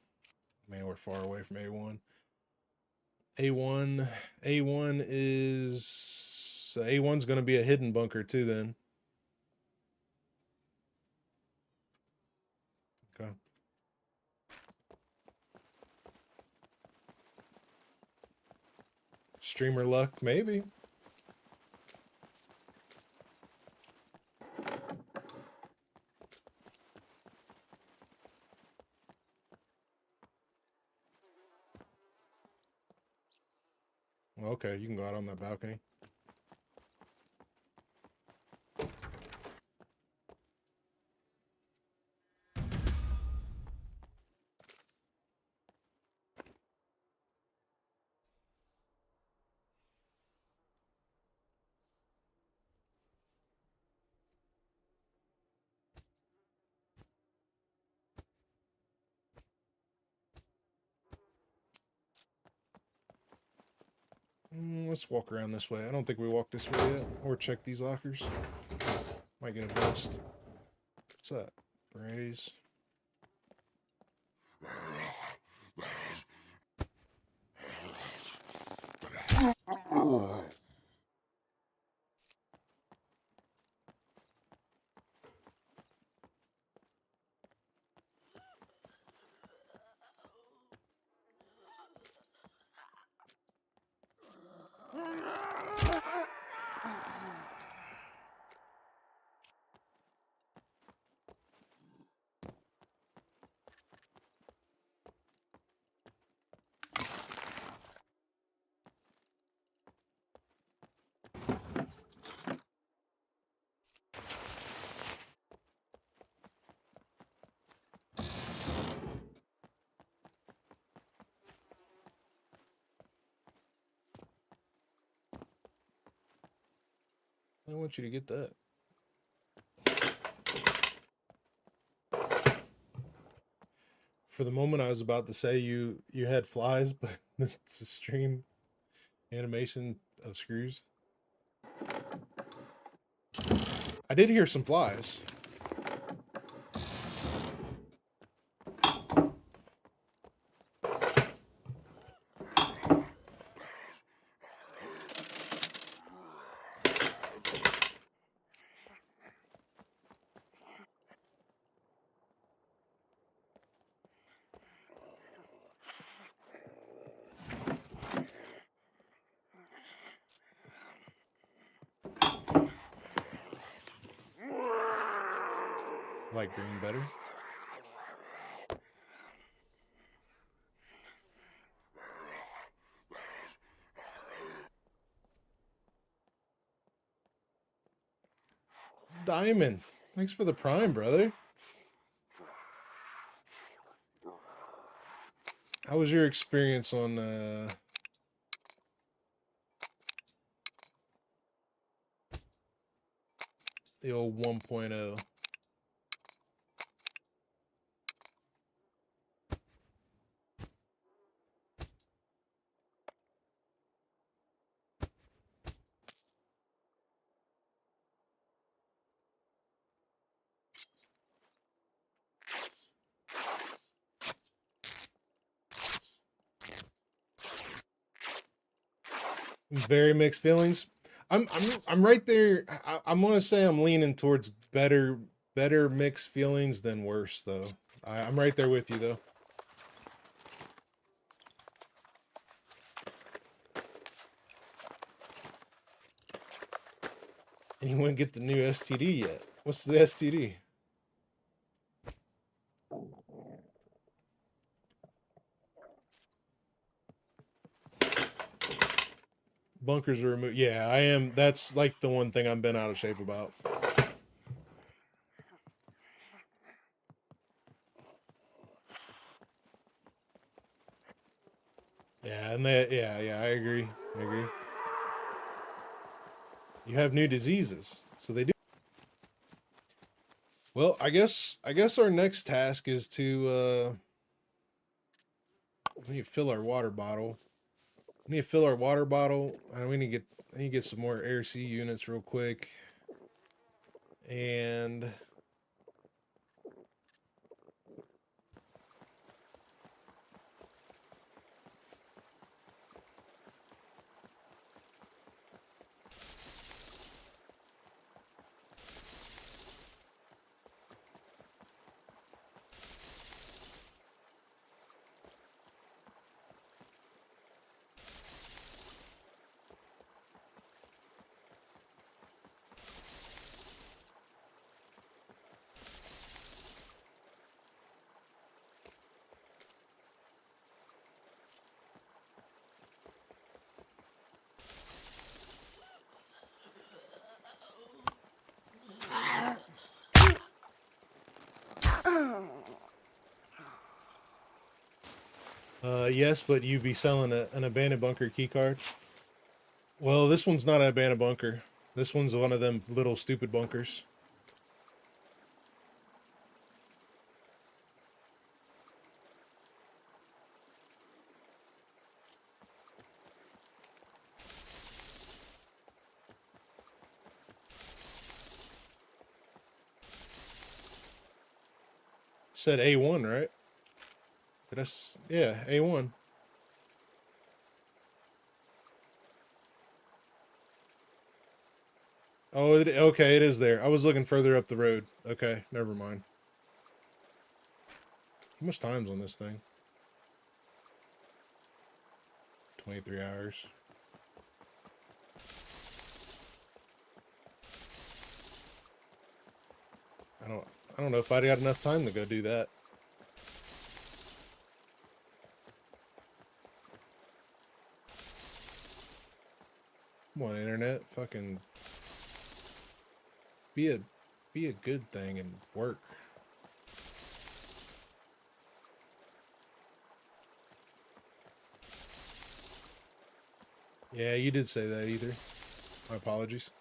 Man, we're far away from A1. A1 is... So A1's going to be a hidden bunker too then. Okay. Streamer luck, maybe. Okay, you can go out on that balcony. Let's walk around this way. I don't think we walked this way yet. Or check these lockers. Might get a vest. What's that? Braze. I want you to get that. For the moment, I was about to say you had flies, but it's a stream animation of screws. I did hear some flies. Like green better. Diamond, thanks for the prime, brother. How was your experience on the old 1.0? Very mixed feelings. I'm right there. I'm gonna say I'm leaning towards better mixed feelings than worse though. I'm right there with you though. And you wouldn't get the new STD yet. What's the STD? Bunkers are removed. Yeah, I am. That's like the one thing I'm been out of shape about. Yeah, and that. Yeah, I agree. I agree. You have new diseases, so they do. Well, I guess our next task is to we need to fill our water bottle. We need to fill our water bottle, and I need to get some more air C units real quick. And Yes, but you'd be selling an abandoned bunker key card. Well, this one's not an abandoned bunker. This one's one of them little stupid bunkers. Said A1, right? Did I? Yeah, A1. Oh, okay, it is there. I was looking further up the road. Okay, never mind. How much time's on this thing? 23 hours. I don't know if I'd got enough time to go do that. Come on, internet, fucking be a good thing and work. Yeah, you did say that either. My apologies.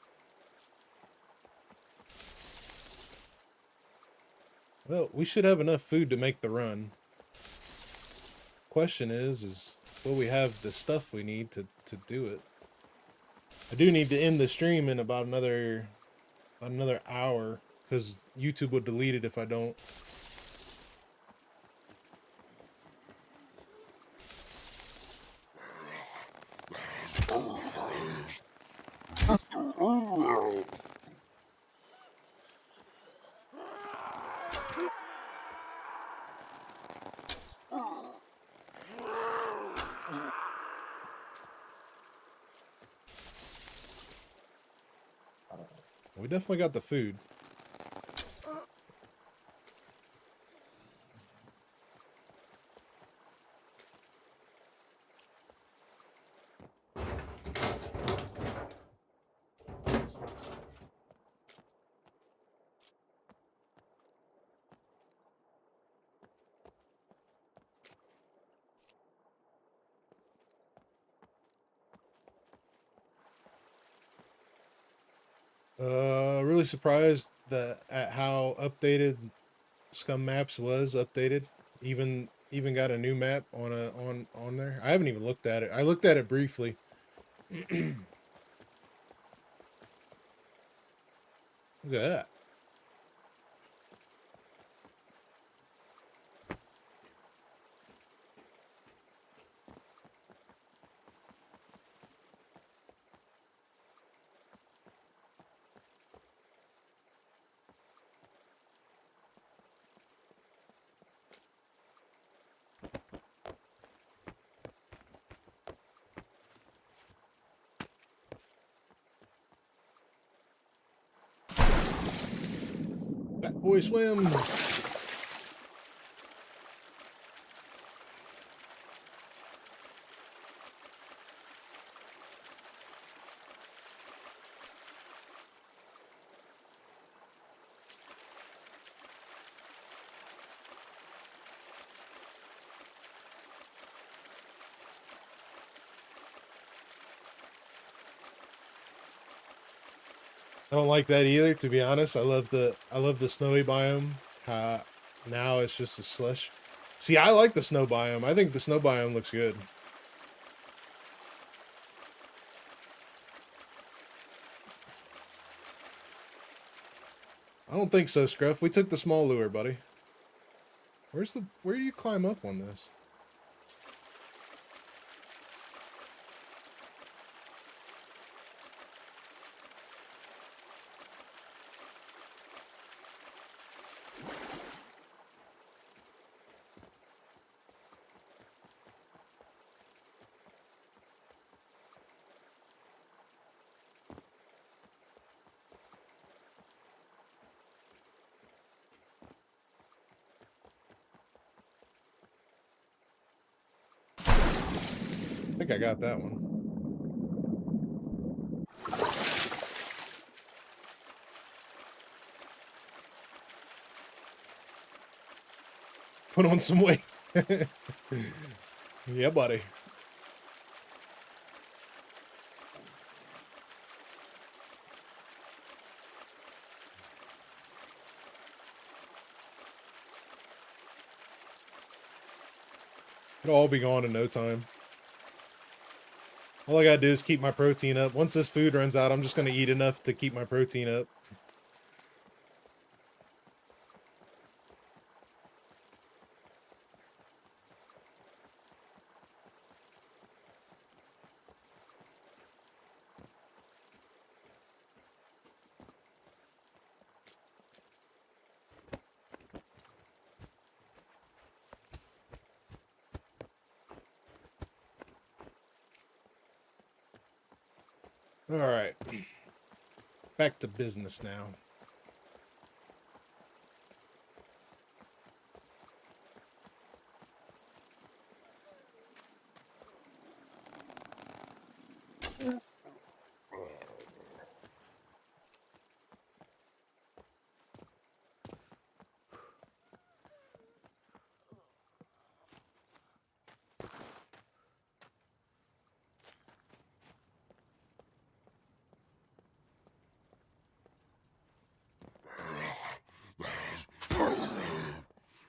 Well, we should have enough food to make the run. Question is will we have the stuff we need to do it? I do need to end the stream in about another hour, because YouTube will delete it if I don't. We definitely got the food. Really surprised at how updated Scum Maps was updated. Even got a new map on there. I haven't even looked at it. I looked at it briefly. Look at that. Fat boy swim. I don't like that either, to be honest. I love the snowy biome. Now it's just a slush. See, I like the snow biome. I think the snow biome looks good. I don't think so, Scruff. We took the small lure, buddy. Where do you climb up on this? I think I got that one. Put on some weight. Yeah, buddy. It'll all be gone in no time. All I gotta do is keep my protein up. Once this food runs out, I'm just gonna eat enough to keep my protein up. All right, back to business now.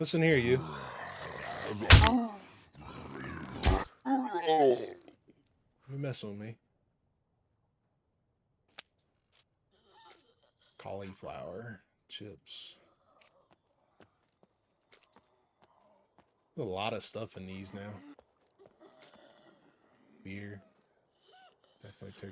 Listen here, you. You messing with me. Cauliflower chips. There's a lot of stuff in these now. Beer. Definitely take.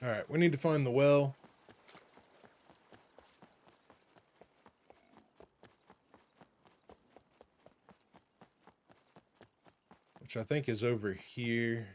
All right, we need to find the well. Which I think is over here.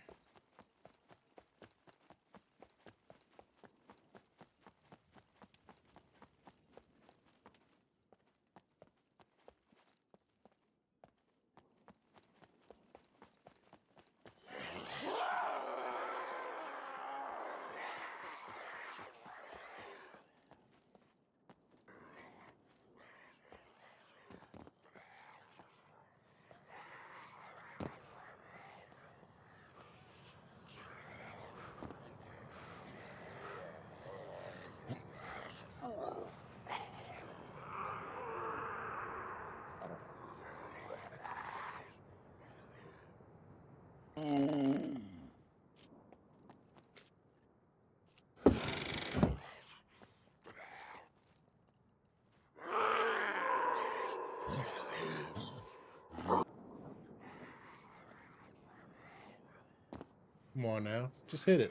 Come on now, just hit it.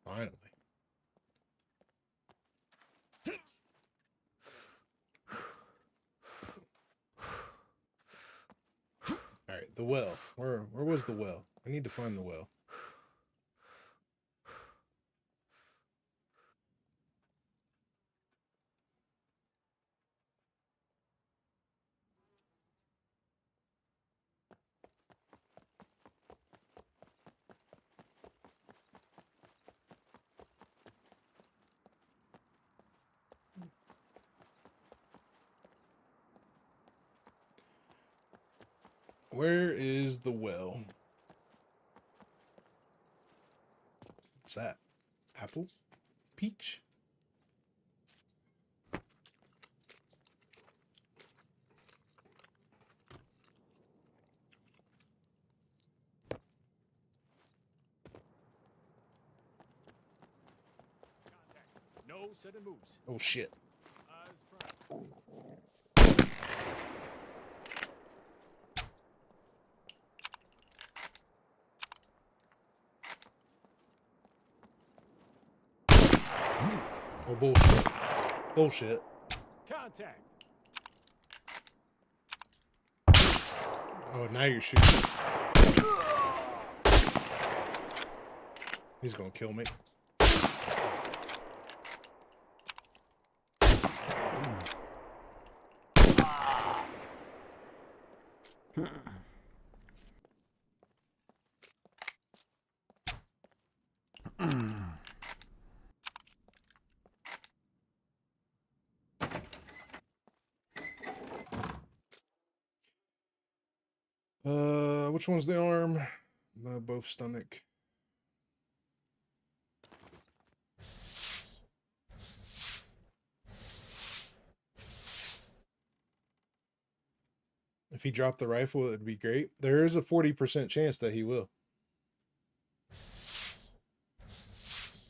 Finally. All right, the well. Where was the well? I need to find the well. Where is the well? What's that? Apple? Peach? No sudden moves. Oh shit. Oh, bullshit. Bullshit. Contact. Oh, now you're shooting. He's gonna kill me. Which one's the arm? Both stomach. If he dropped the rifle, it'd be great. There is a 40% chance that he will.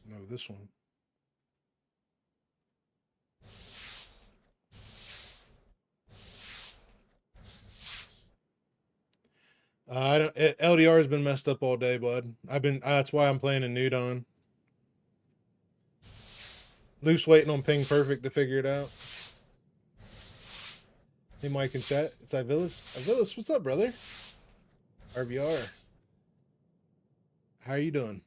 No, this one. I don't. L.D.R has been messed up all day, bud. That's why I'm playing a nude on. Loose waiting on Ping Perfect to figure it out. Hey, Mike in chat. It's Ivillis. Ivillis, what's up, brother? RBR. How are you doing?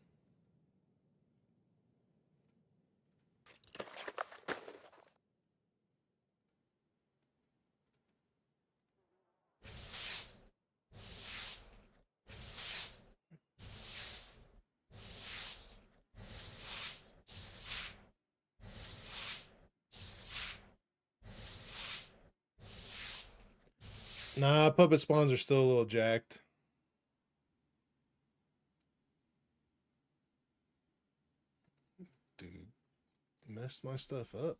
Nah, puppet spawns are still a little jacked. Dude, messed my stuff up.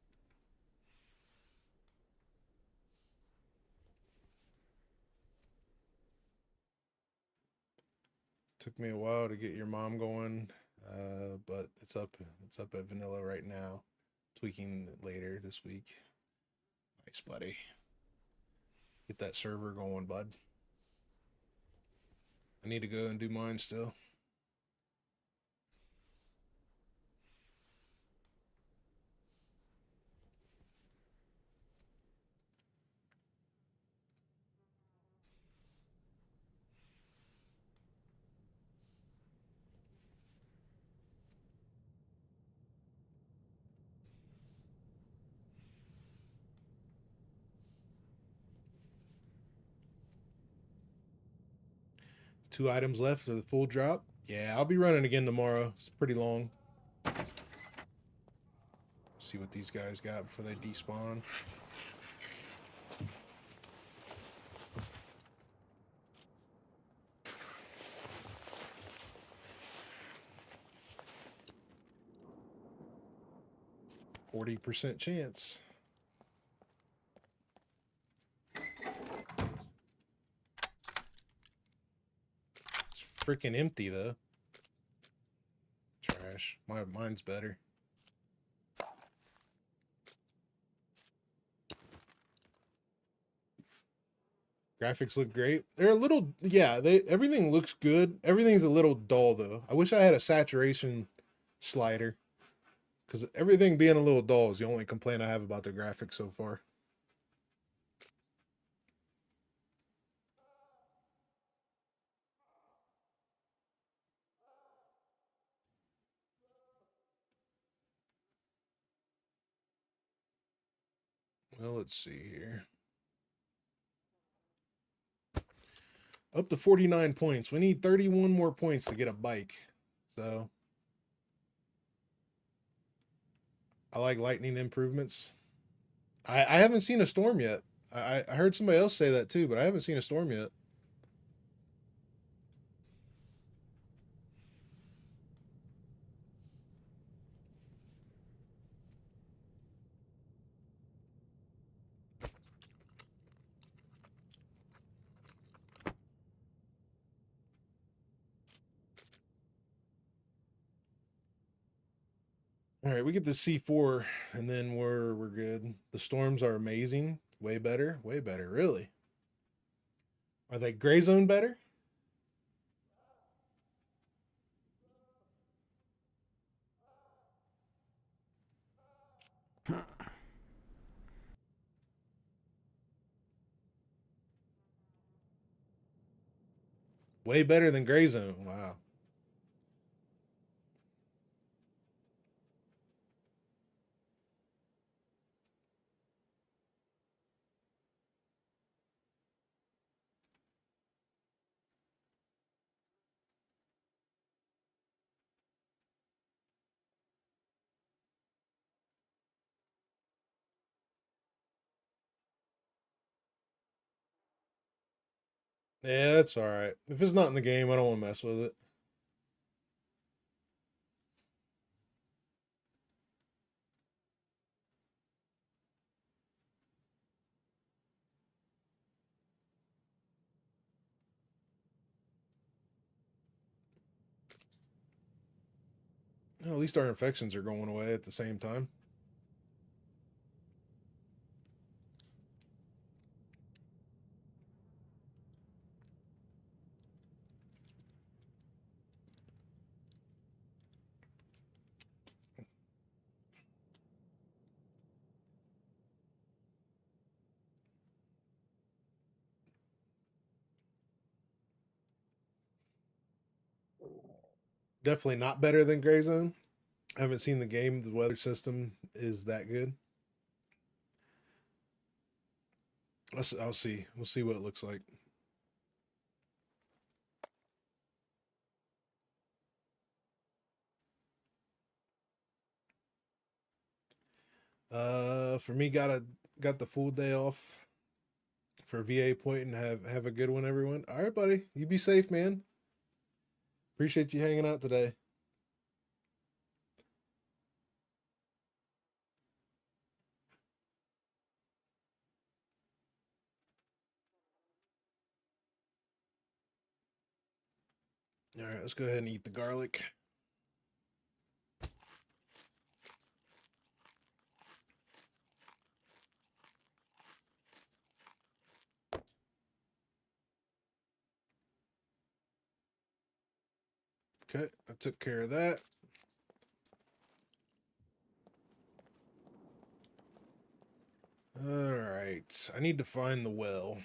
Took me a while to get your mom going, but it's up at vanilla right now. Tweaking it later this week. Nice, buddy. Get that server going, bud. I need to go and do mine still. Two items left for the full drop. Yeah, I'll be running again tomorrow. It's pretty long. See what these guys got before they despawn. %40 chance. It's freaking empty though. Trash. Mine's better. Graphics look great. They're a little, yeah, everything looks good. Everything's a little dull though. I wish I had a saturation slider, because everything being a little dull is the only complaint I have about the graphics so far. Well, let's see here. Up to 49 points. We need 31 more points to get a bike. So I like lightning improvements. I haven't seen a storm yet. I heard somebody else say that too, but I haven't seen a storm yet. All right, we get the C4 and then we're good. The storms are amazing. Way better, really. Are they gray zone better? Way better than Gray Zone. Wow. Yeah, that's all right. If it's not in the game, I don't want to mess with it. Well, at least our infections are going away at the same time. Definitely not better than Gray Zone. I haven't seen the game. The weather system is that good. I'll see. We'll see what it looks like. For me, got the full day off for VA point and have a good one, everyone. All right, buddy. You be safe, man. Appreciate you hanging out today. All right, let's go ahead and eat the garlic. Okay, I took care of that. All right, I need to find the well.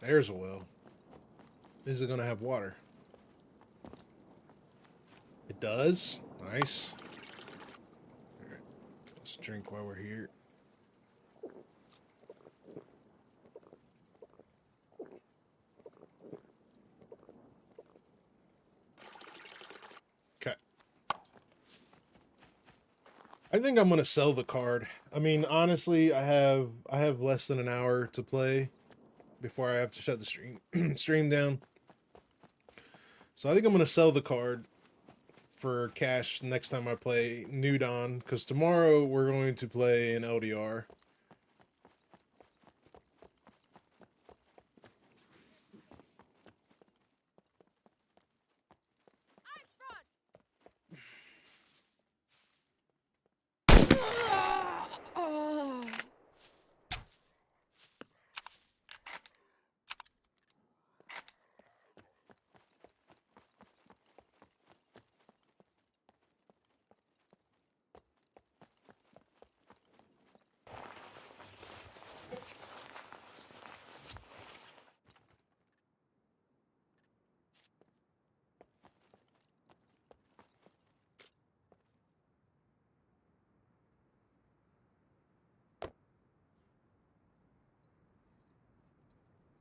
There's a well. Is it going to have water? It does. Nice. All right, let's drink while we're here. Okay. I think I'm going to sell the card. I mean, honestly, I have less than an hour to play before I have to shut the stream down. So I think I'm going to sell the card for cash next time I play New Dawn, because tomorrow we're going to play an L.D.R.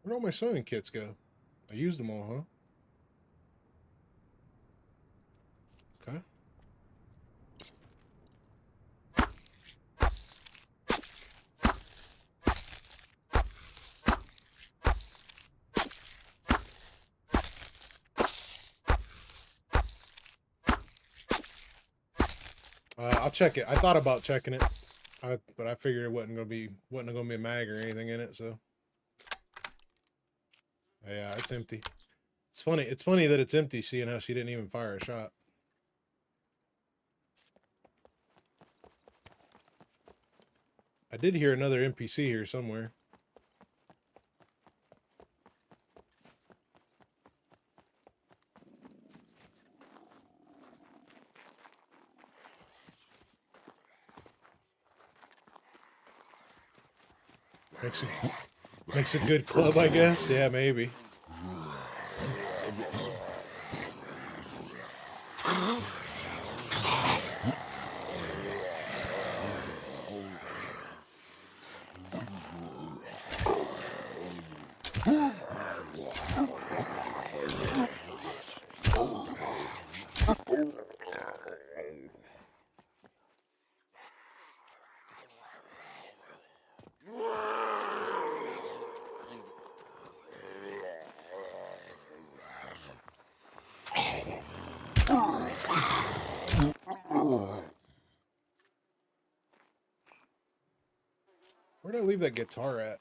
Where'd all my sewing kits go? I used them all, huh? Okay. I'll check it. I thought about checking it, but I figured it wasn't gonna be a mag or anything in it. So yeah, it's empty. It's funny. It's funny that it's empty, seeing how she didn't even fire a shot. I did hear another NPC here somewhere. Makes a good club, I guess. Yeah, maybe. Where did I leave that guitar at?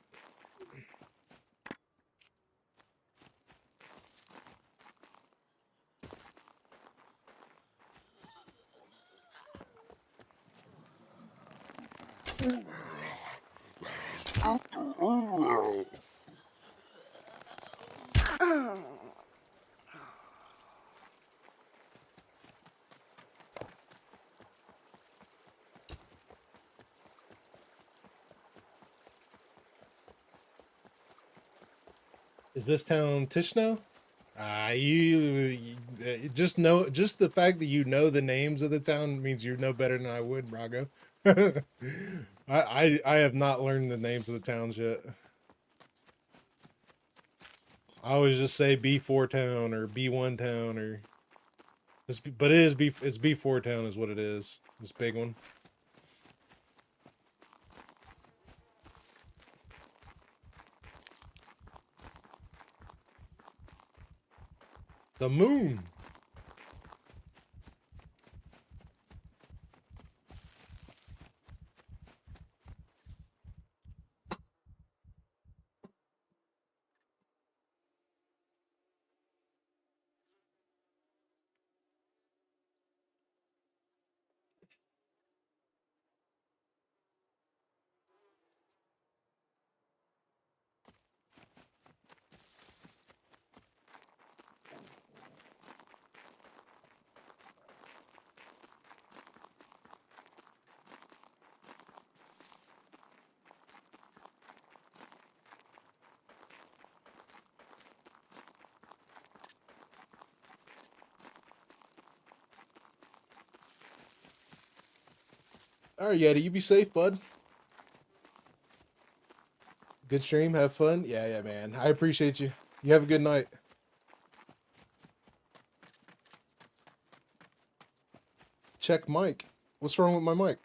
Is this town Tishno? Just know, just the fact that you know the names of the town means you know better than I would, Brago. I have not learned the names of the towns yet. I always just say B4 town or B1 town or this, but it is it's B4 town is what it is. This big one. The moon. All right, Yeti, you be safe, bud. Good stream, have fun. Yeah, man. I appreciate you. You have a good night. Check mic. What's wrong with my mic?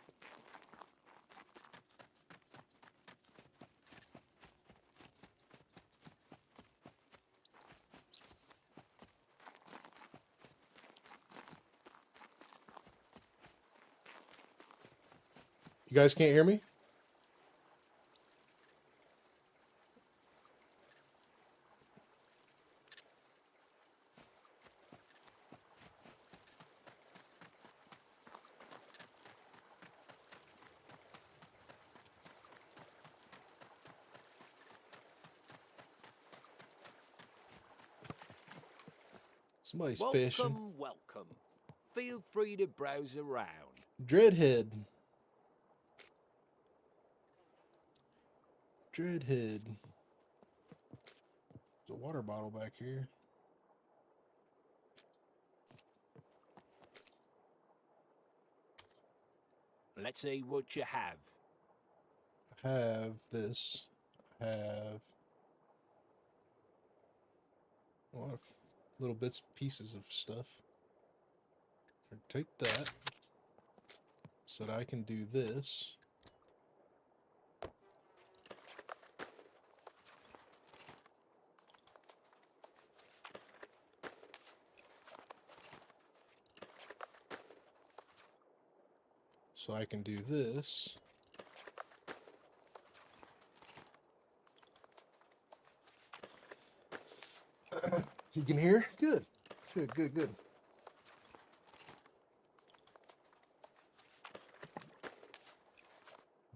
You guys can't hear me? Somebody's fishing. Welcome. Feel free to browse around. Dreadhead. Dreadhead. There's a water bottle back here. Let's see what you have. I have this. I have a lot of little bits, pieces of stuff. I take that so that I can do this. So I can do this. You can hear? Good. Good, good, good.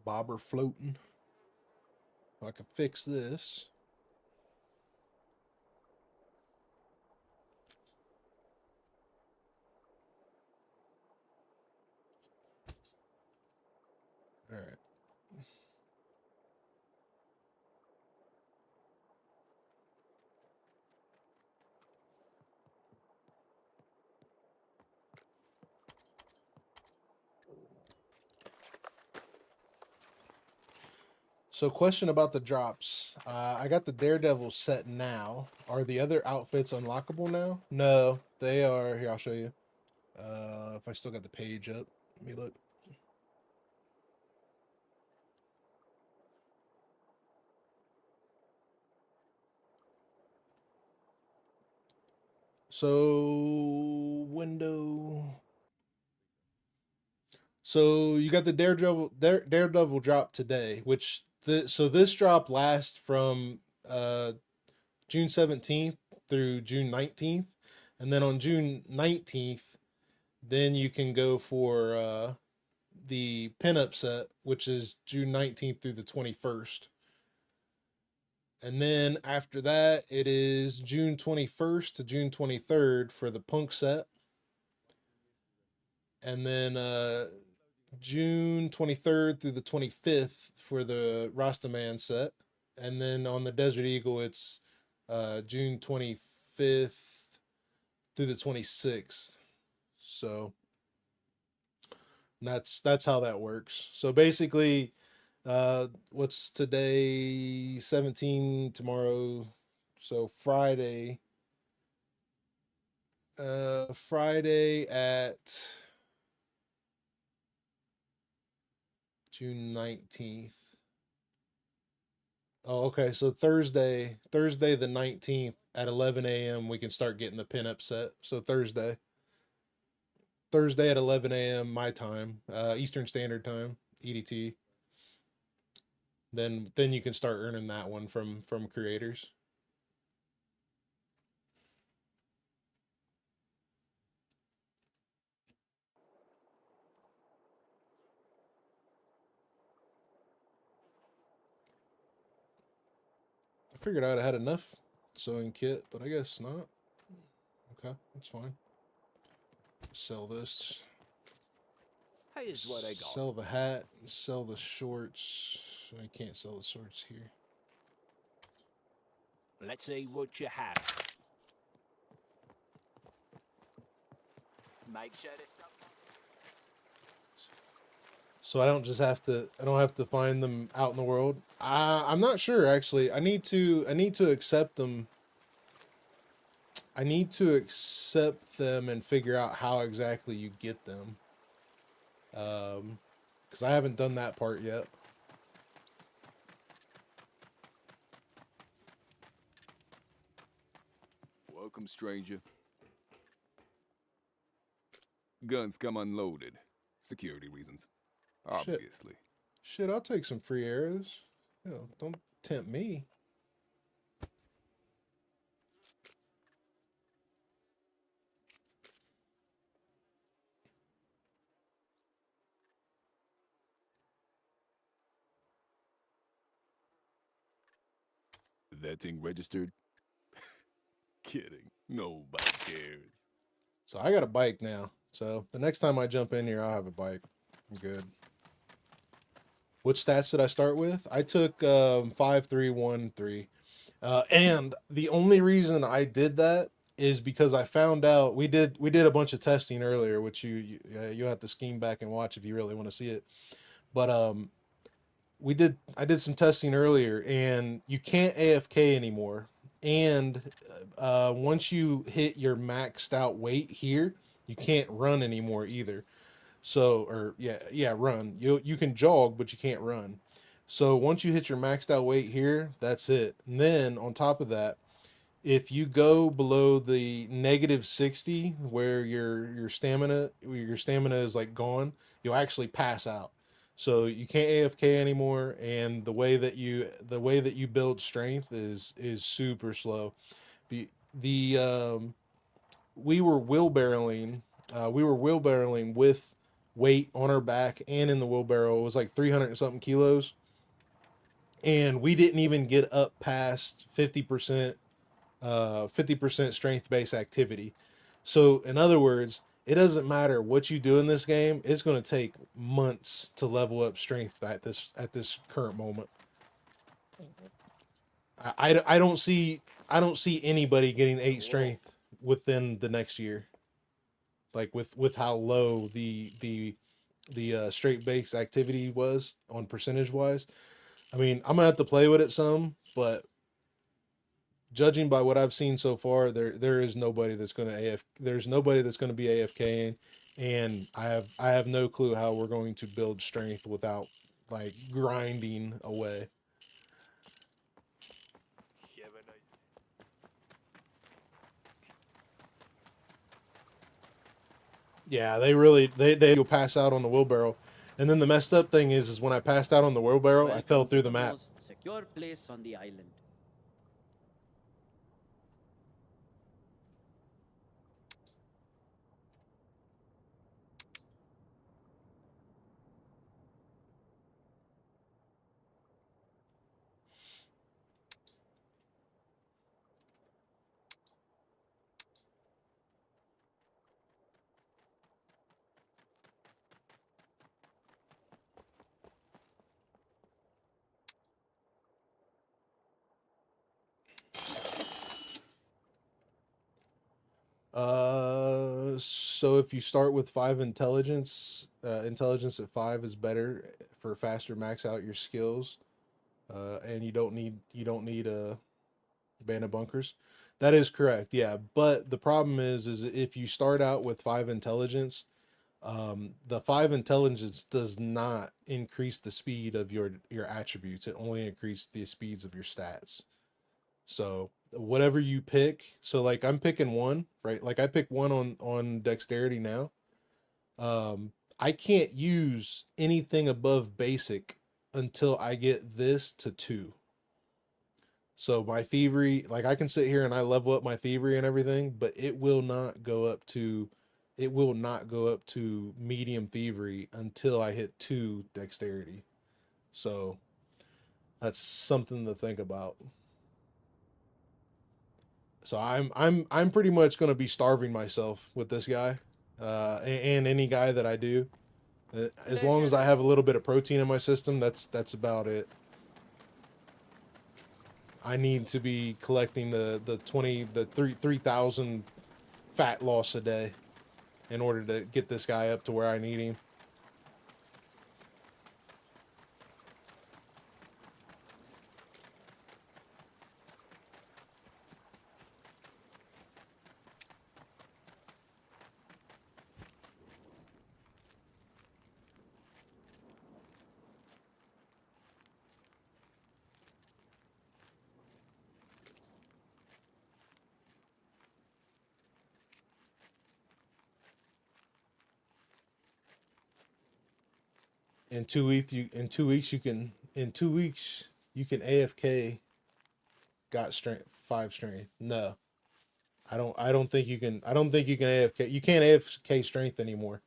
Bobber floating. If I can fix this. All right. So question about the drops. I got the Daredevil set now. Are the other outfits unlockable now? No, they are. Here, I'll show you. If I still got the page up. Let me look. So window. So you got the Daredevil drop today, which so this drop lasts from June 17th through June 19th, and then on June 19th, then you can go for the pinup set, which is June 19th through the 21st. And then after that, it is June 21st to June 23rd for the punk set. And then June 23rd through the 25th for the Rastaman set. And then on the Desert Eagle, it's June 25th through the 26th. So that's how that works. So basically, what's today? 17, tomorrow. So Friday. Friday at June 19th. Oh, okay. So Thursday the 19th at 11 a.m. we can start getting the pinup set. So Thursday at 11 a.m. my time, Eastern Standard Time, EDT. Then you can start earning that one from creators. I figured out I had enough sewing kit, but I guess not. Okay, that's fine. Sell this. Here's what I got. Sell the hat, sell the shorts. I can't sell the shorts here. Let's see what you have. Make sure this stuff. So I don't have to find them out in the world. I'm not sure actually. I need to accept them. I need to accept them and figure out how exactly you get them. Because I haven't done that part yet. Welcome, stranger. Guns come unloaded. Security reasons. Obviously. Shit, I'll take some free arrows. You know, don't tempt me. That thing registered? Kidding. Nobody cares. So I got a bike now. So the next time I jump in here, I'll have a bike. I'm good. What stats did I start with? I took 5313. And the only reason I did that is because I found out we did a bunch of testing earlier, which you have to scheme back and watch if you really want to see it. But I did some testing earlier, and you can't AFK anymore. And once you hit your maxed out weight here, you can't run anymore either. So, or run. You can jog, but you can't run. So once you hit your maxed out weight here, that's it. And then on top of that, if you go below the -60, where your stamina is like gone, you'll actually pass out. So you can't AFK anymore, and the way that you build strength is super slow. We were wheelbarrowing with weight on our back and in the wheelbarrow. It was like 300 and something kilos, and we didn't even get up past 50% strength based activity. So in other words, it doesn't matter what you do in this game, it's going to take months to level up strength at this current moment. I don't see anybody getting 8 strength within the next year. Like with how low the straight base activity was on percentage wise. I mean, I'm gonna have to play with it some, but judging by what I've seen so far, there is nobody that's gonna there's nobody that's gonna be AFKing, and I have no clue how we're going to build strength without like grinding away. Yeah, they will pass out on the wheelbarrow. And then the messed up thing is when I passed out on the wheelbarrow, I fell through the map. Most secure place on the island. So if you start with 5 intelligence, intelligence at 5 is better for faster max out your skills. And you don't need a band of bunkers. That is correct, yeah. But the problem is if you start out with 5 intelligence, the 5 intelligence does not increase the speed of your attributes. It only increases the speeds of your stats. So whatever you pick, so like I'm picking 1, right? Like I pick 1 on dexterity now. I can't use anything above basic until I get this to 2. So my thievery, like I can sit here and I level up my thievery and everything, but it will not go up to medium thievery until I hit 2 dexterity. So that's something to think about. So I'm pretty much going to be starving myself with this guy, and any guy that I do. As long as I have a little bit of protein in my system, that's about it. I need to be collecting the 3,000 fat loss a day in order to get this guy up to where I need him. In 2 weeks you can AFK got strength 5 strength. No. I don't think you can AFK. You can't AFK strength anymore.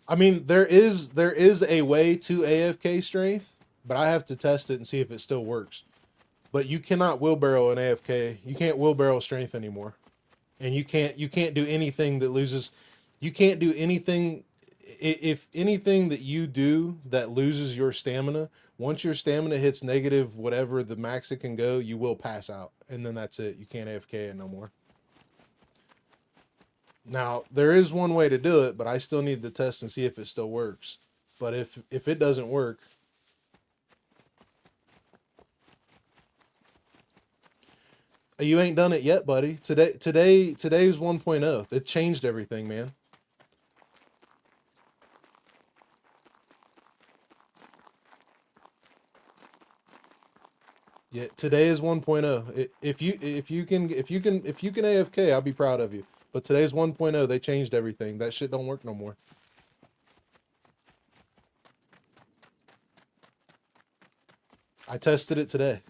I mean, there is a way to AFK strength, but I have to test it and see if it still works. But you cannot wheelbarrow an AFK. You can't wheelbarrow strength anymore. And you can't do anything that loses. You can't do anything. If anything that you do that loses your stamina, once your stamina hits negative whatever the max it can go, you will pass out. And then that's it. You can't AFK it no more. Now, there is one way to do it, but I still need to test and see if it still works. But if it doesn't work, you ain't done it yet, buddy. Today's 1.0. It changed everything, man. Yeah, today is 1.0. If you can AFK, I'll be proud of you. But today's 1.0. They changed everything. That shit don't work no more. I tested it today.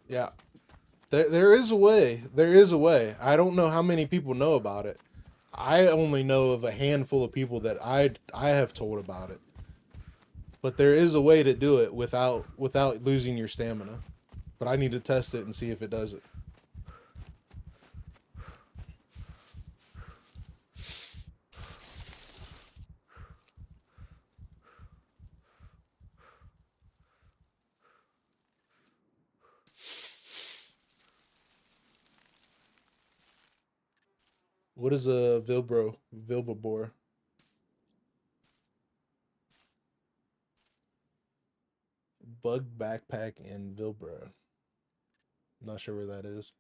Yeah. There is a way. There is a way. I don't know how many people know about it. I only know of a handful of people that I have told about it. But there is a way to do it without losing your stamina. But I need to test it and see if it does it. What is a Vilbobor? Bug backpack in Vilbro. Not sure where that is.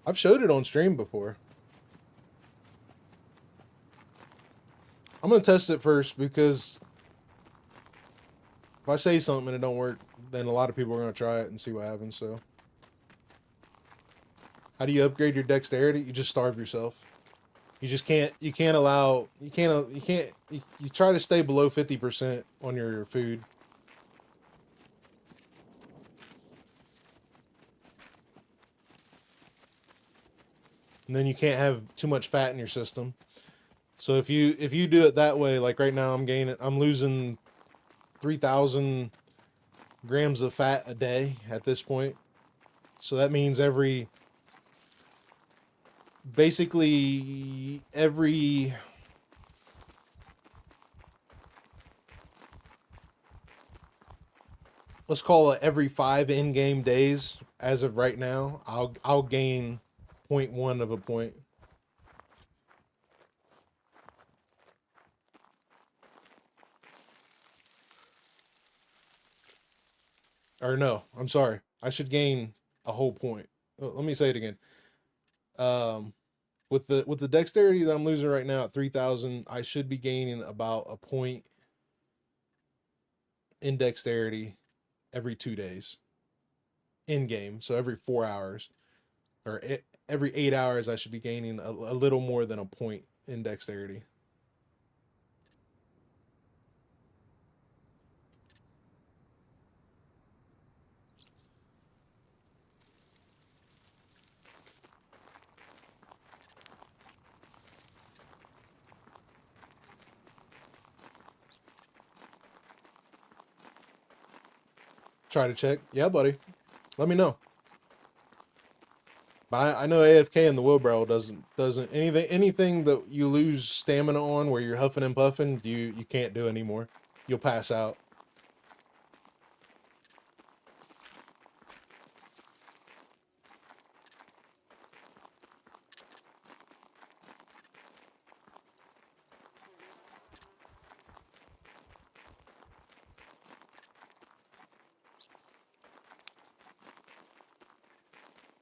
I've showed it on stream before. I'm going to test it first because if I say something and it don't work, then a lot of people are going to try it and see what happens. So how do you upgrade your dexterity? You just starve yourself. You just can't, you try to stay below 50% on your food. And then you can't have too much fat in your system. So if you do it that way, like right now I'm losing 3,000 grams of fat a day at this point. So that means basically every let's call it every 5 in-game days as of right now, I'll gain 0.1 of a point. Or no, I'm sorry. I should gain a whole point. Let me say it again. With the dexterity that I'm losing right now at 3,000, I should be gaining about a point in dexterity every 2 days in game. So every 4 hours or every 8 hours, I should be gaining a little more than a point in dexterity. Try to check. Yeah, buddy. Let me know. But I know AFK in the wheelbarrow doesn't anything that you lose stamina on where you're huffing and puffing, you can't do anymore. You'll pass out.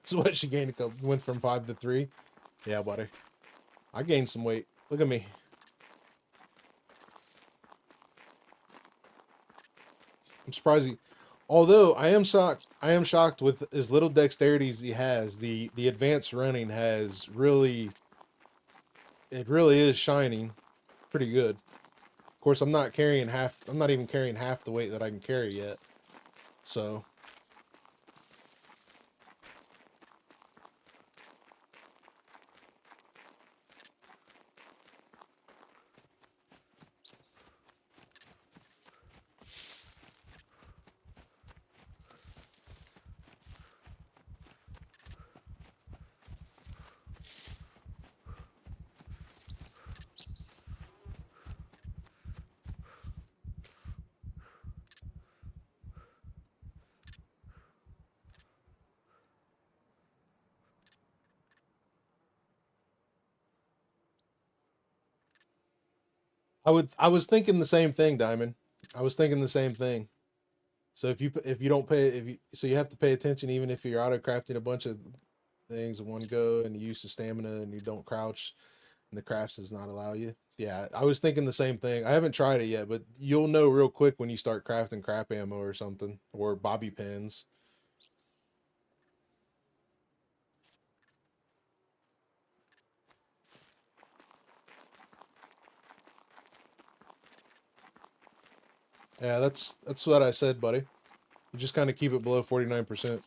So what, she gained went from 5 to 3? Yeah, buddy. I gained some weight. Look at me. I'm surprised although I am shocked with as little dexterity as he has, the advanced running has really it really is shining pretty good. Of course, I'm not even carrying half the weight that I can carry yet. So I was thinking the same thing, Diamond. I was thinking the same thing. So if you don't pay so you have to pay attention even if you're auto crafting a bunch of things in one go and you use the stamina and you don't crouch and the crafts does not allow you. Yeah, I was thinking the same thing. I haven't tried it yet, but you'll know real quick when you start crafting crap ammo or something or bobby pins. Yeah, that's what I said, buddy. You just kind of keep it below 49%.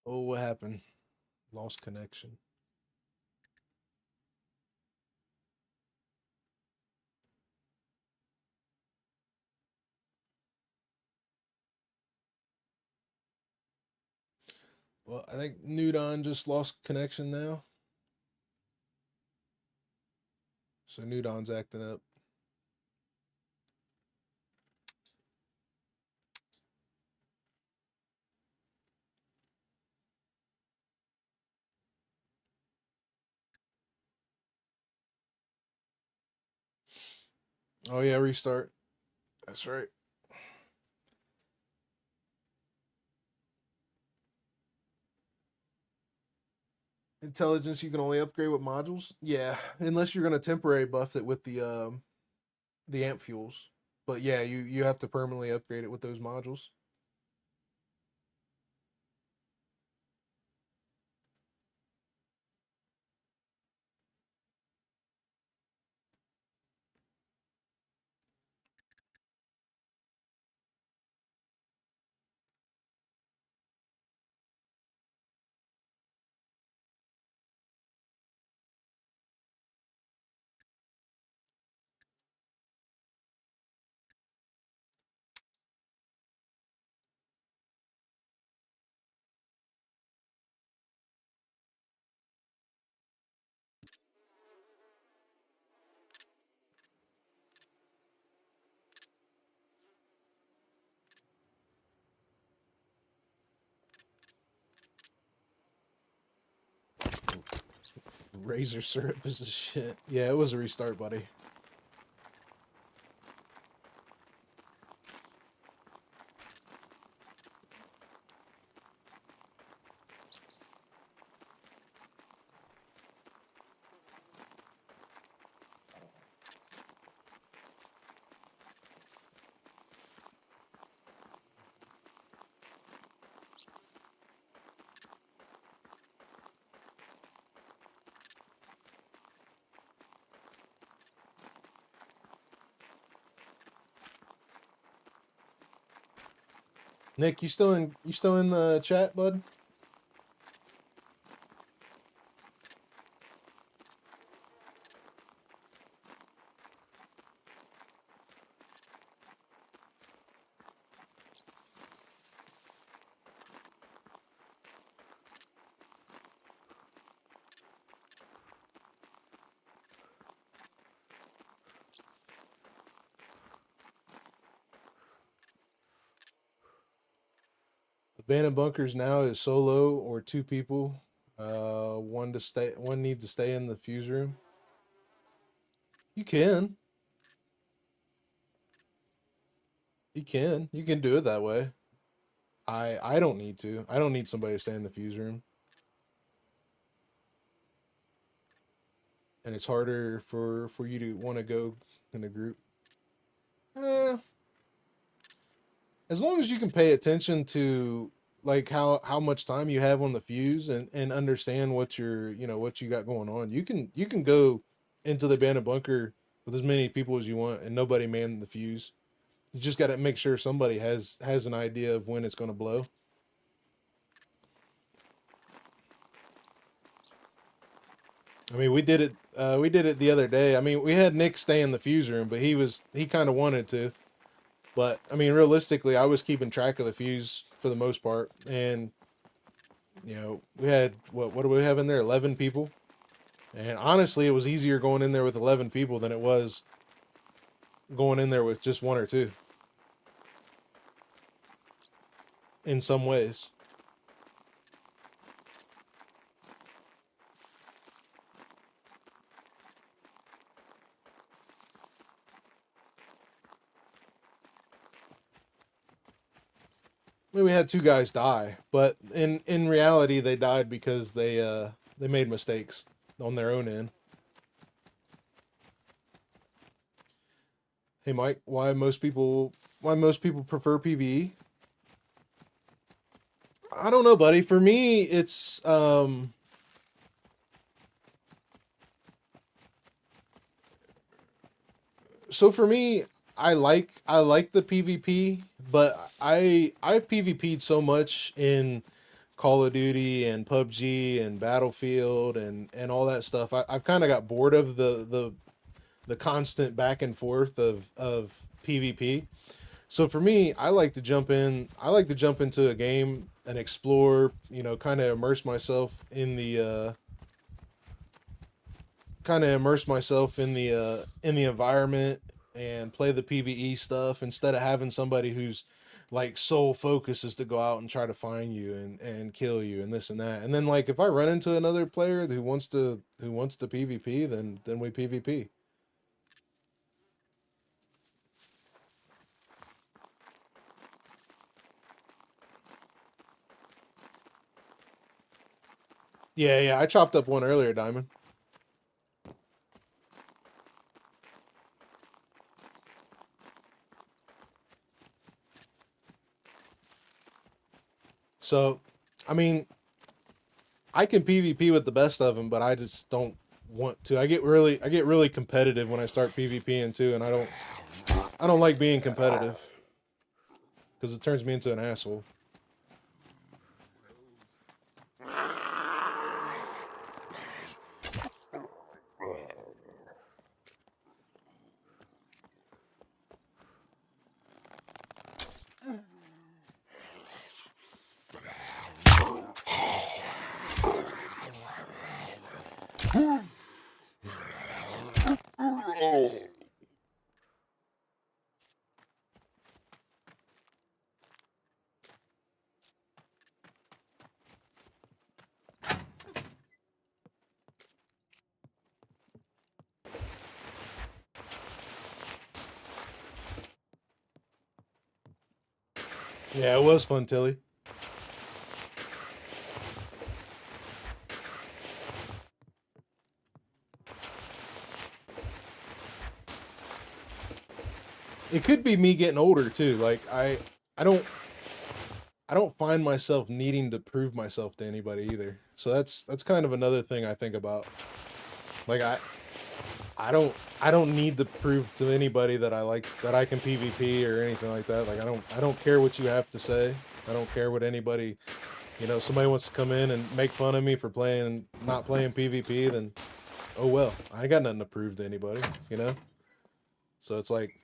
Oh, what happened? Lost connection. Well, I think Nudon just lost connection now. So Nudon's acting up. Oh yeah, restart. That's right. Intelligence you can only upgrade with modules? Yeah, unless you're gonna temporary buff it with the amp fuels. But yeah, you have to permanently upgrade it with those modules. Razor syrup is the shit. Yeah, it was a restart, buddy. Nick, you still in the chat, bud? Abandoned bunkers now is solo or 2 people. One need to stay in the fuse room. You can. You can do it that way. I don't need to. I don't need somebody to stay in the fuse room. And it's harder for you to want to go in a group. As long as you can pay attention to like how much time you have on the fuse and understand what what you got going on, you can go into the abandoned bunker with as many people as you want and nobody man the fuse. You just got to make sure somebody has an idea of when it's going to blow. I mean, we did it the other day. I mean, we had Nick stay in the fuse room, but he kind of wanted to. But I mean, realistically, I was keeping track of the fuse for the most part, and we had what do we have in there? 11 people, and honestly, it was easier going in there with 11 people than it was going in there with just 1 or 2. In some ways. We had 2 guys die, but in reality they died because they made mistakes on their own end. Hey Mike, why most people prefer PvE? I don't know, buddy. For me, it's so for me, I like the PvP, but I've PvP'd so much in Call of Duty and PUBG and Battlefield and all that stuff. I've kind of got bored of the constant back and forth of PvP. So for me, I like to jump into a game and explore, kind of immerse myself in the environment and play the PvE stuff instead of having somebody whose like sole focus is to go out and try to find you and kill you and this and that. And then like if I run into another player who wants to PvP, then we PvP. Yeah, I chopped up one earlier, Diamond. So, I mean, I can PvP with the best of them, but I just don't want to. I get really competitive when I start PvPing too, and I don't like being competitive because it turns me into an asshole. Yeah, it was fun, Tilly. It could be me getting older too. Like I don't find myself needing to prove myself to anybody either. So that's kind of another thing I think about. Like I don't need to prove to anybody that I can PvP or anything like that. Like I don't care what you have to say. I don't care what anybody, somebody wants to come in and make fun of me for not playing PvP, then oh well. I ain't got nothing to prove to anybody, So it's like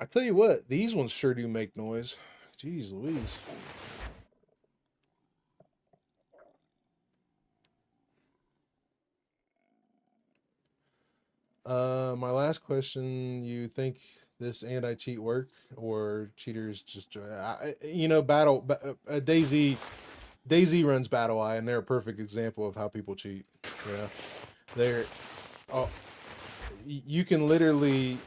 I tell you what, these ones sure do make noise. Jeez Louise. My last question, you think this anti-cheat work or cheaters just, you know, Daisy runs Battle Eye, and they're a perfect example of how people cheat. Yeah. They're, oh, you can literally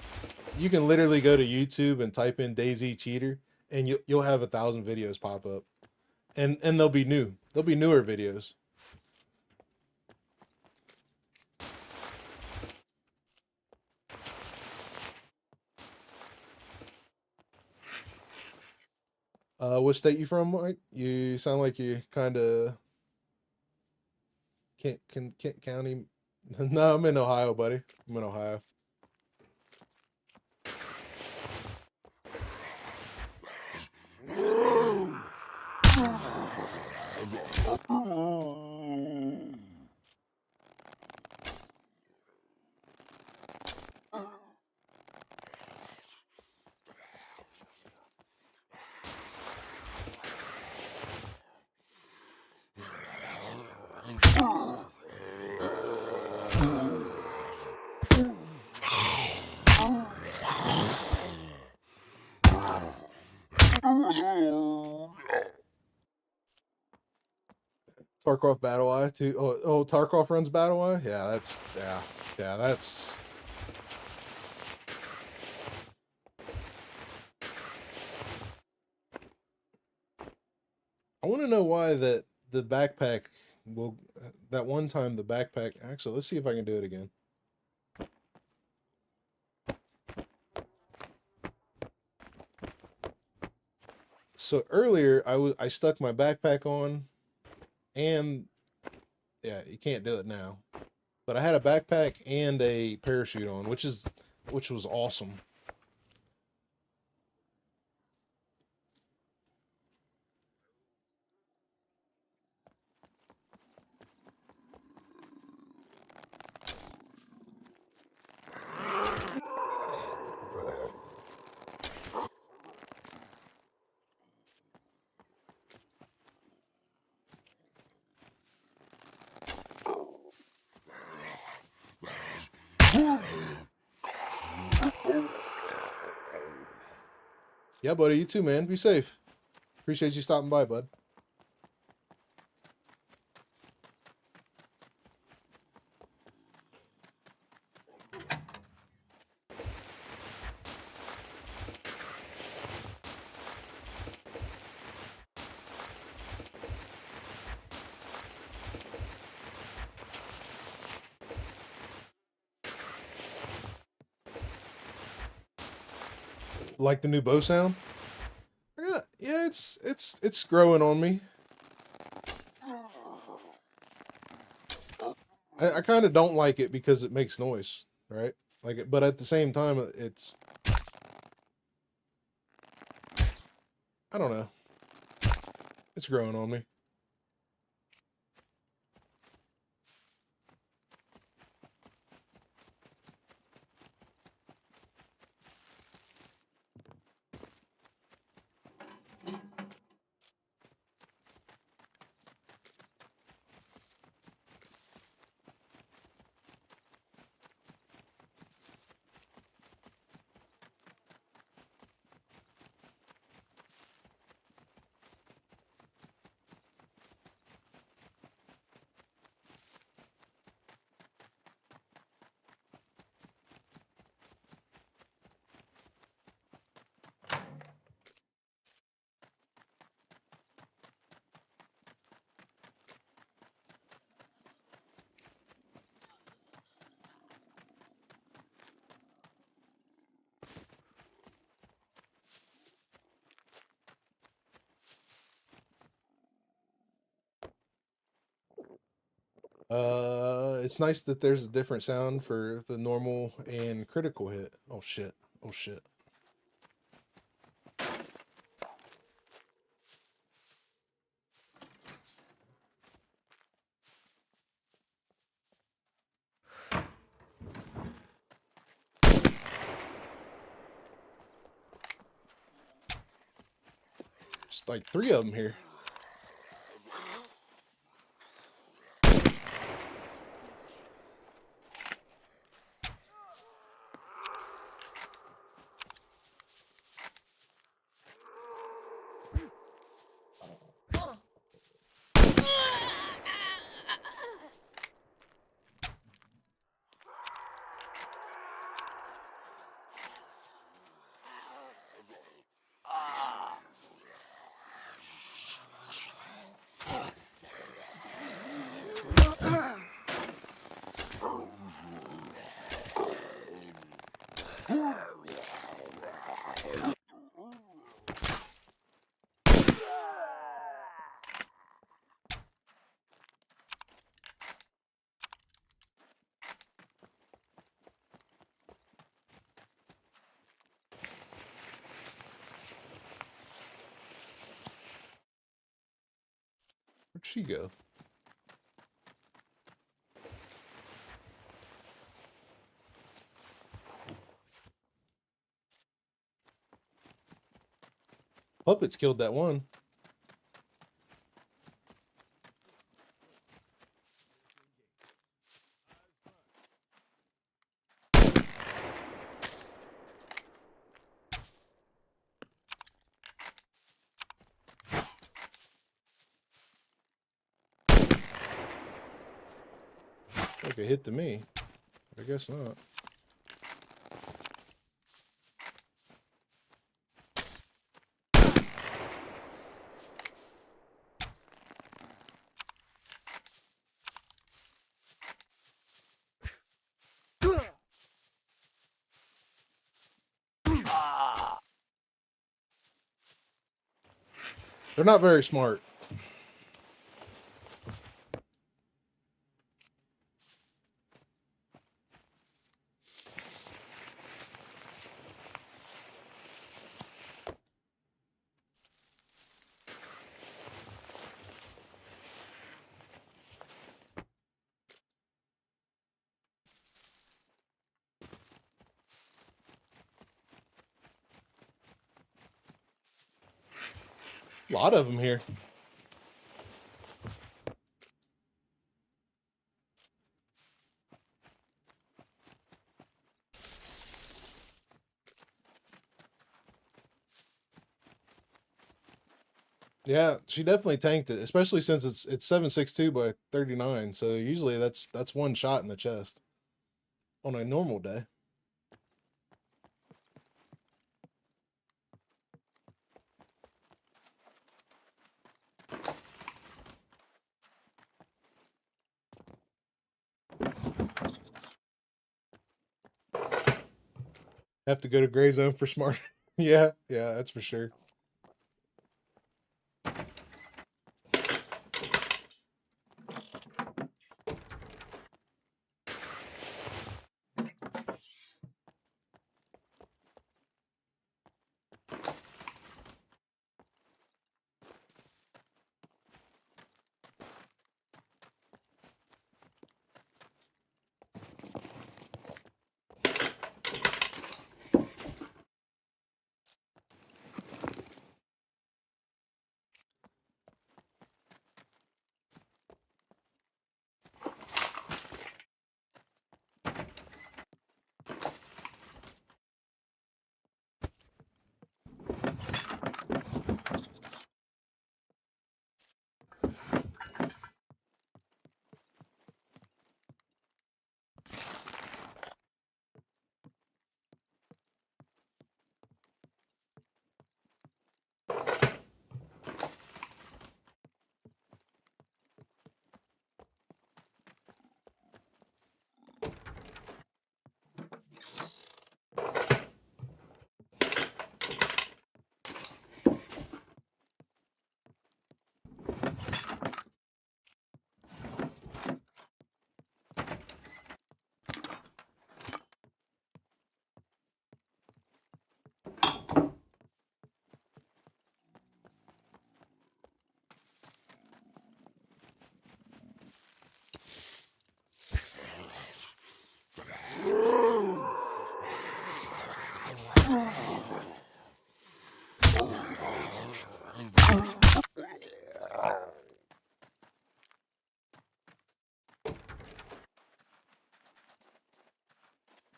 go to YouTube and type in Daisy cheater, and you'll have 1,000 videos pop up, and they'll be new. They'll be newer videos. What state you from, Mike? You sound like you kind of Kent County. No, I'm in Ohio, buddy. I'm in Ohio. Tarkov Battle Eye too. Oh, Tarkov runs Battle Eye. Yeah, that's. I want to know why the backpack will. That one time the backpack. Actually, let's see if I can do it again. So earlier I stuck my backpack on, and yeah, you can't do it now. But I had a backpack and a parachute on, which was awesome. Yeah, buddy, you too, man. Be safe. Appreciate you stopping by, bud. Like the new bow sound? Yeah, it's growing on me. I kind of don't like it because it makes noise, right? Like, but at the same time, it's, I don't know. It's growing on me. It's nice that there's a different sound for the normal and critical hit. Oh shit. Oh shit. There's like 3 of them here. Where'd she go? Puppets killed that one. Like a hit to me. I guess not. They're not very smart. A lot of them here. Yeah, she definitely tanked it, especially since it's 7.62 by 39. So usually that's one shot in the chest on a normal day. Have to go to gray zone for smart. Yeah, that's for sure.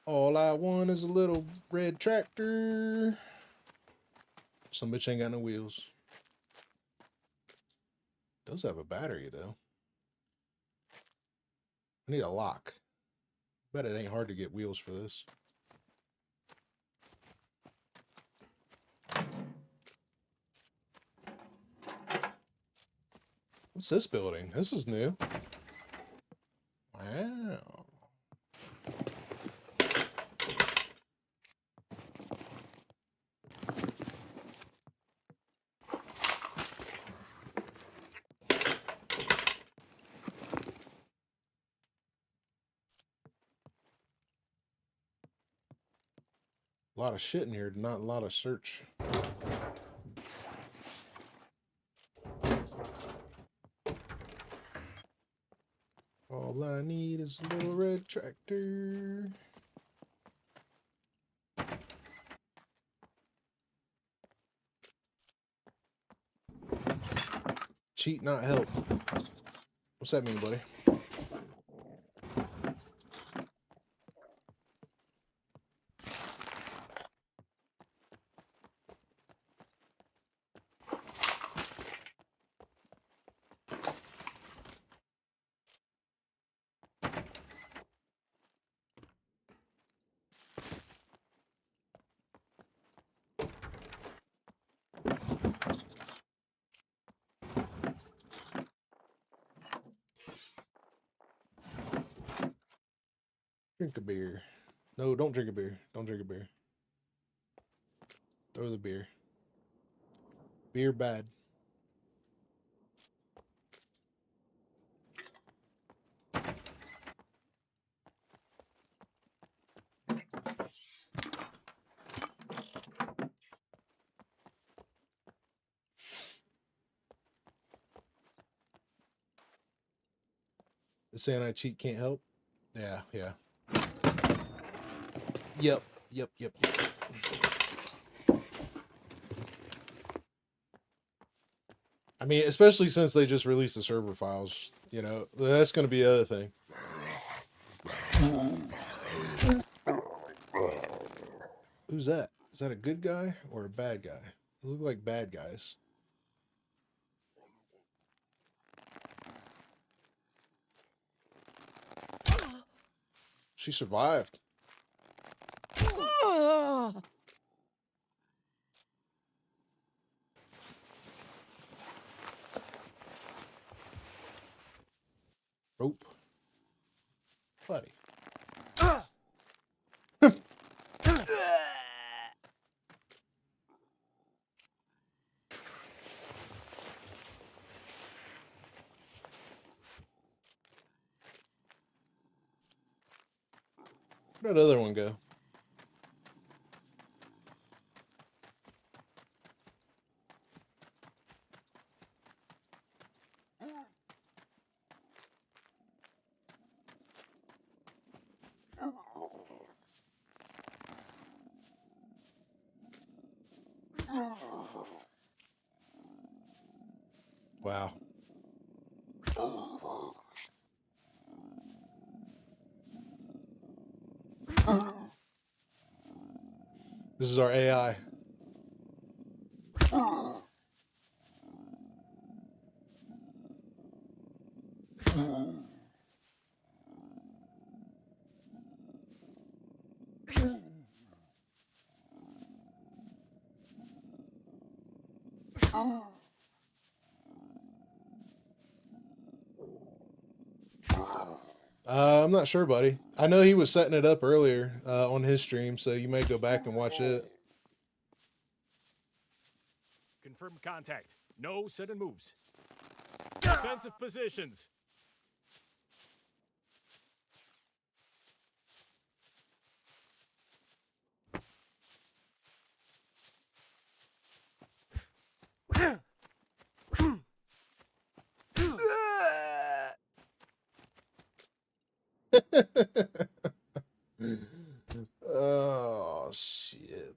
All I want is a little red tractor. Some bitch ain't got no wheels. Does have a battery though. I need a lock. Bet it ain't hard to get wheels for this. What's this building? This is new. Wow. A lot of shit in here, not a lot of search. All I need is a little red tractor. Cheat, not help. What's that mean, buddy? Drink a beer. No, don't drink a beer. Don't drink a beer. Throw the beer. Beer bad. Saying I cheat can't help? Yeah, yeah. Yep. I mean, especially since they just released the server files, you know, that's going to be the other thing. Who's that? Is that a good guy or a bad guy? They look like bad guys. She survived. Rope. Buddy. Where'd that other one go? Wow. This is our AI. I'm not sure, buddy. I know he was setting it up earlier on his stream, so you may go back and watch it. Confirm contact. No sudden moves. Defensive positions. Oh, shit.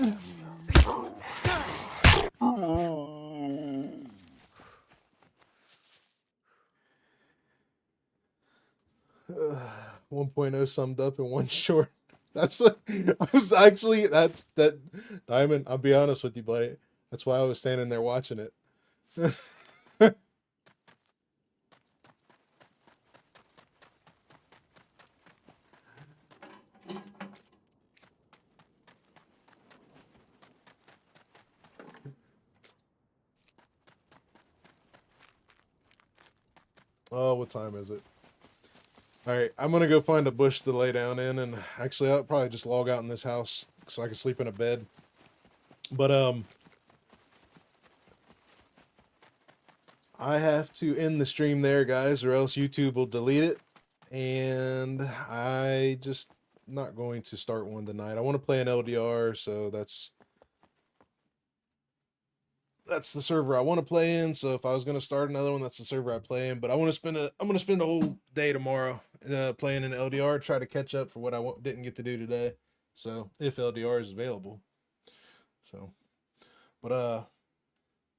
Uh, 1.0 summed up in one short. That's I was actually that Diamond. I'll be honest with you, buddy. That's why I was standing there watching it. Oh, what time is it? All right, I'm gonna go find a bush to lay down in, and actually, I'll probably just log out in this house so I can sleep in a bed. But I have to end the stream there, guys, or else YouTube will delete it. And I just not going to start one tonight. I want to play an L.D.R, so that's the server I want to play in. So if I was going to start another one, that's the server I play in. But I'm going to spend the whole day tomorrow playing an L.D.R, try to catch up for what I didn't get to do today. So if L.D.R is available. So, but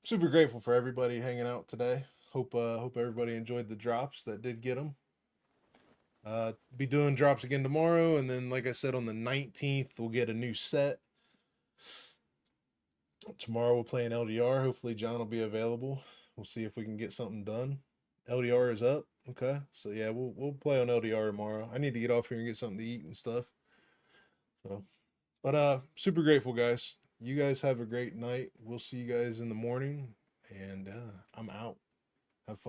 super grateful for everybody hanging out today. Hope everybody enjoyed the drops that did get them. Be doing drops again tomorrow, and then like I said, on the 19th we'll get a new set. Tomorrow we'll play an L.D.R. Hopefully John will be available. We'll see if we can get something done. L.D.R. is up. Okay, so yeah, we'll play on L.D.R. tomorrow. I need to get off here and get something to eat and stuff. So, but super grateful, guys. You guys have a great night. We'll see you guys in the morning, and I'm out. Have fun.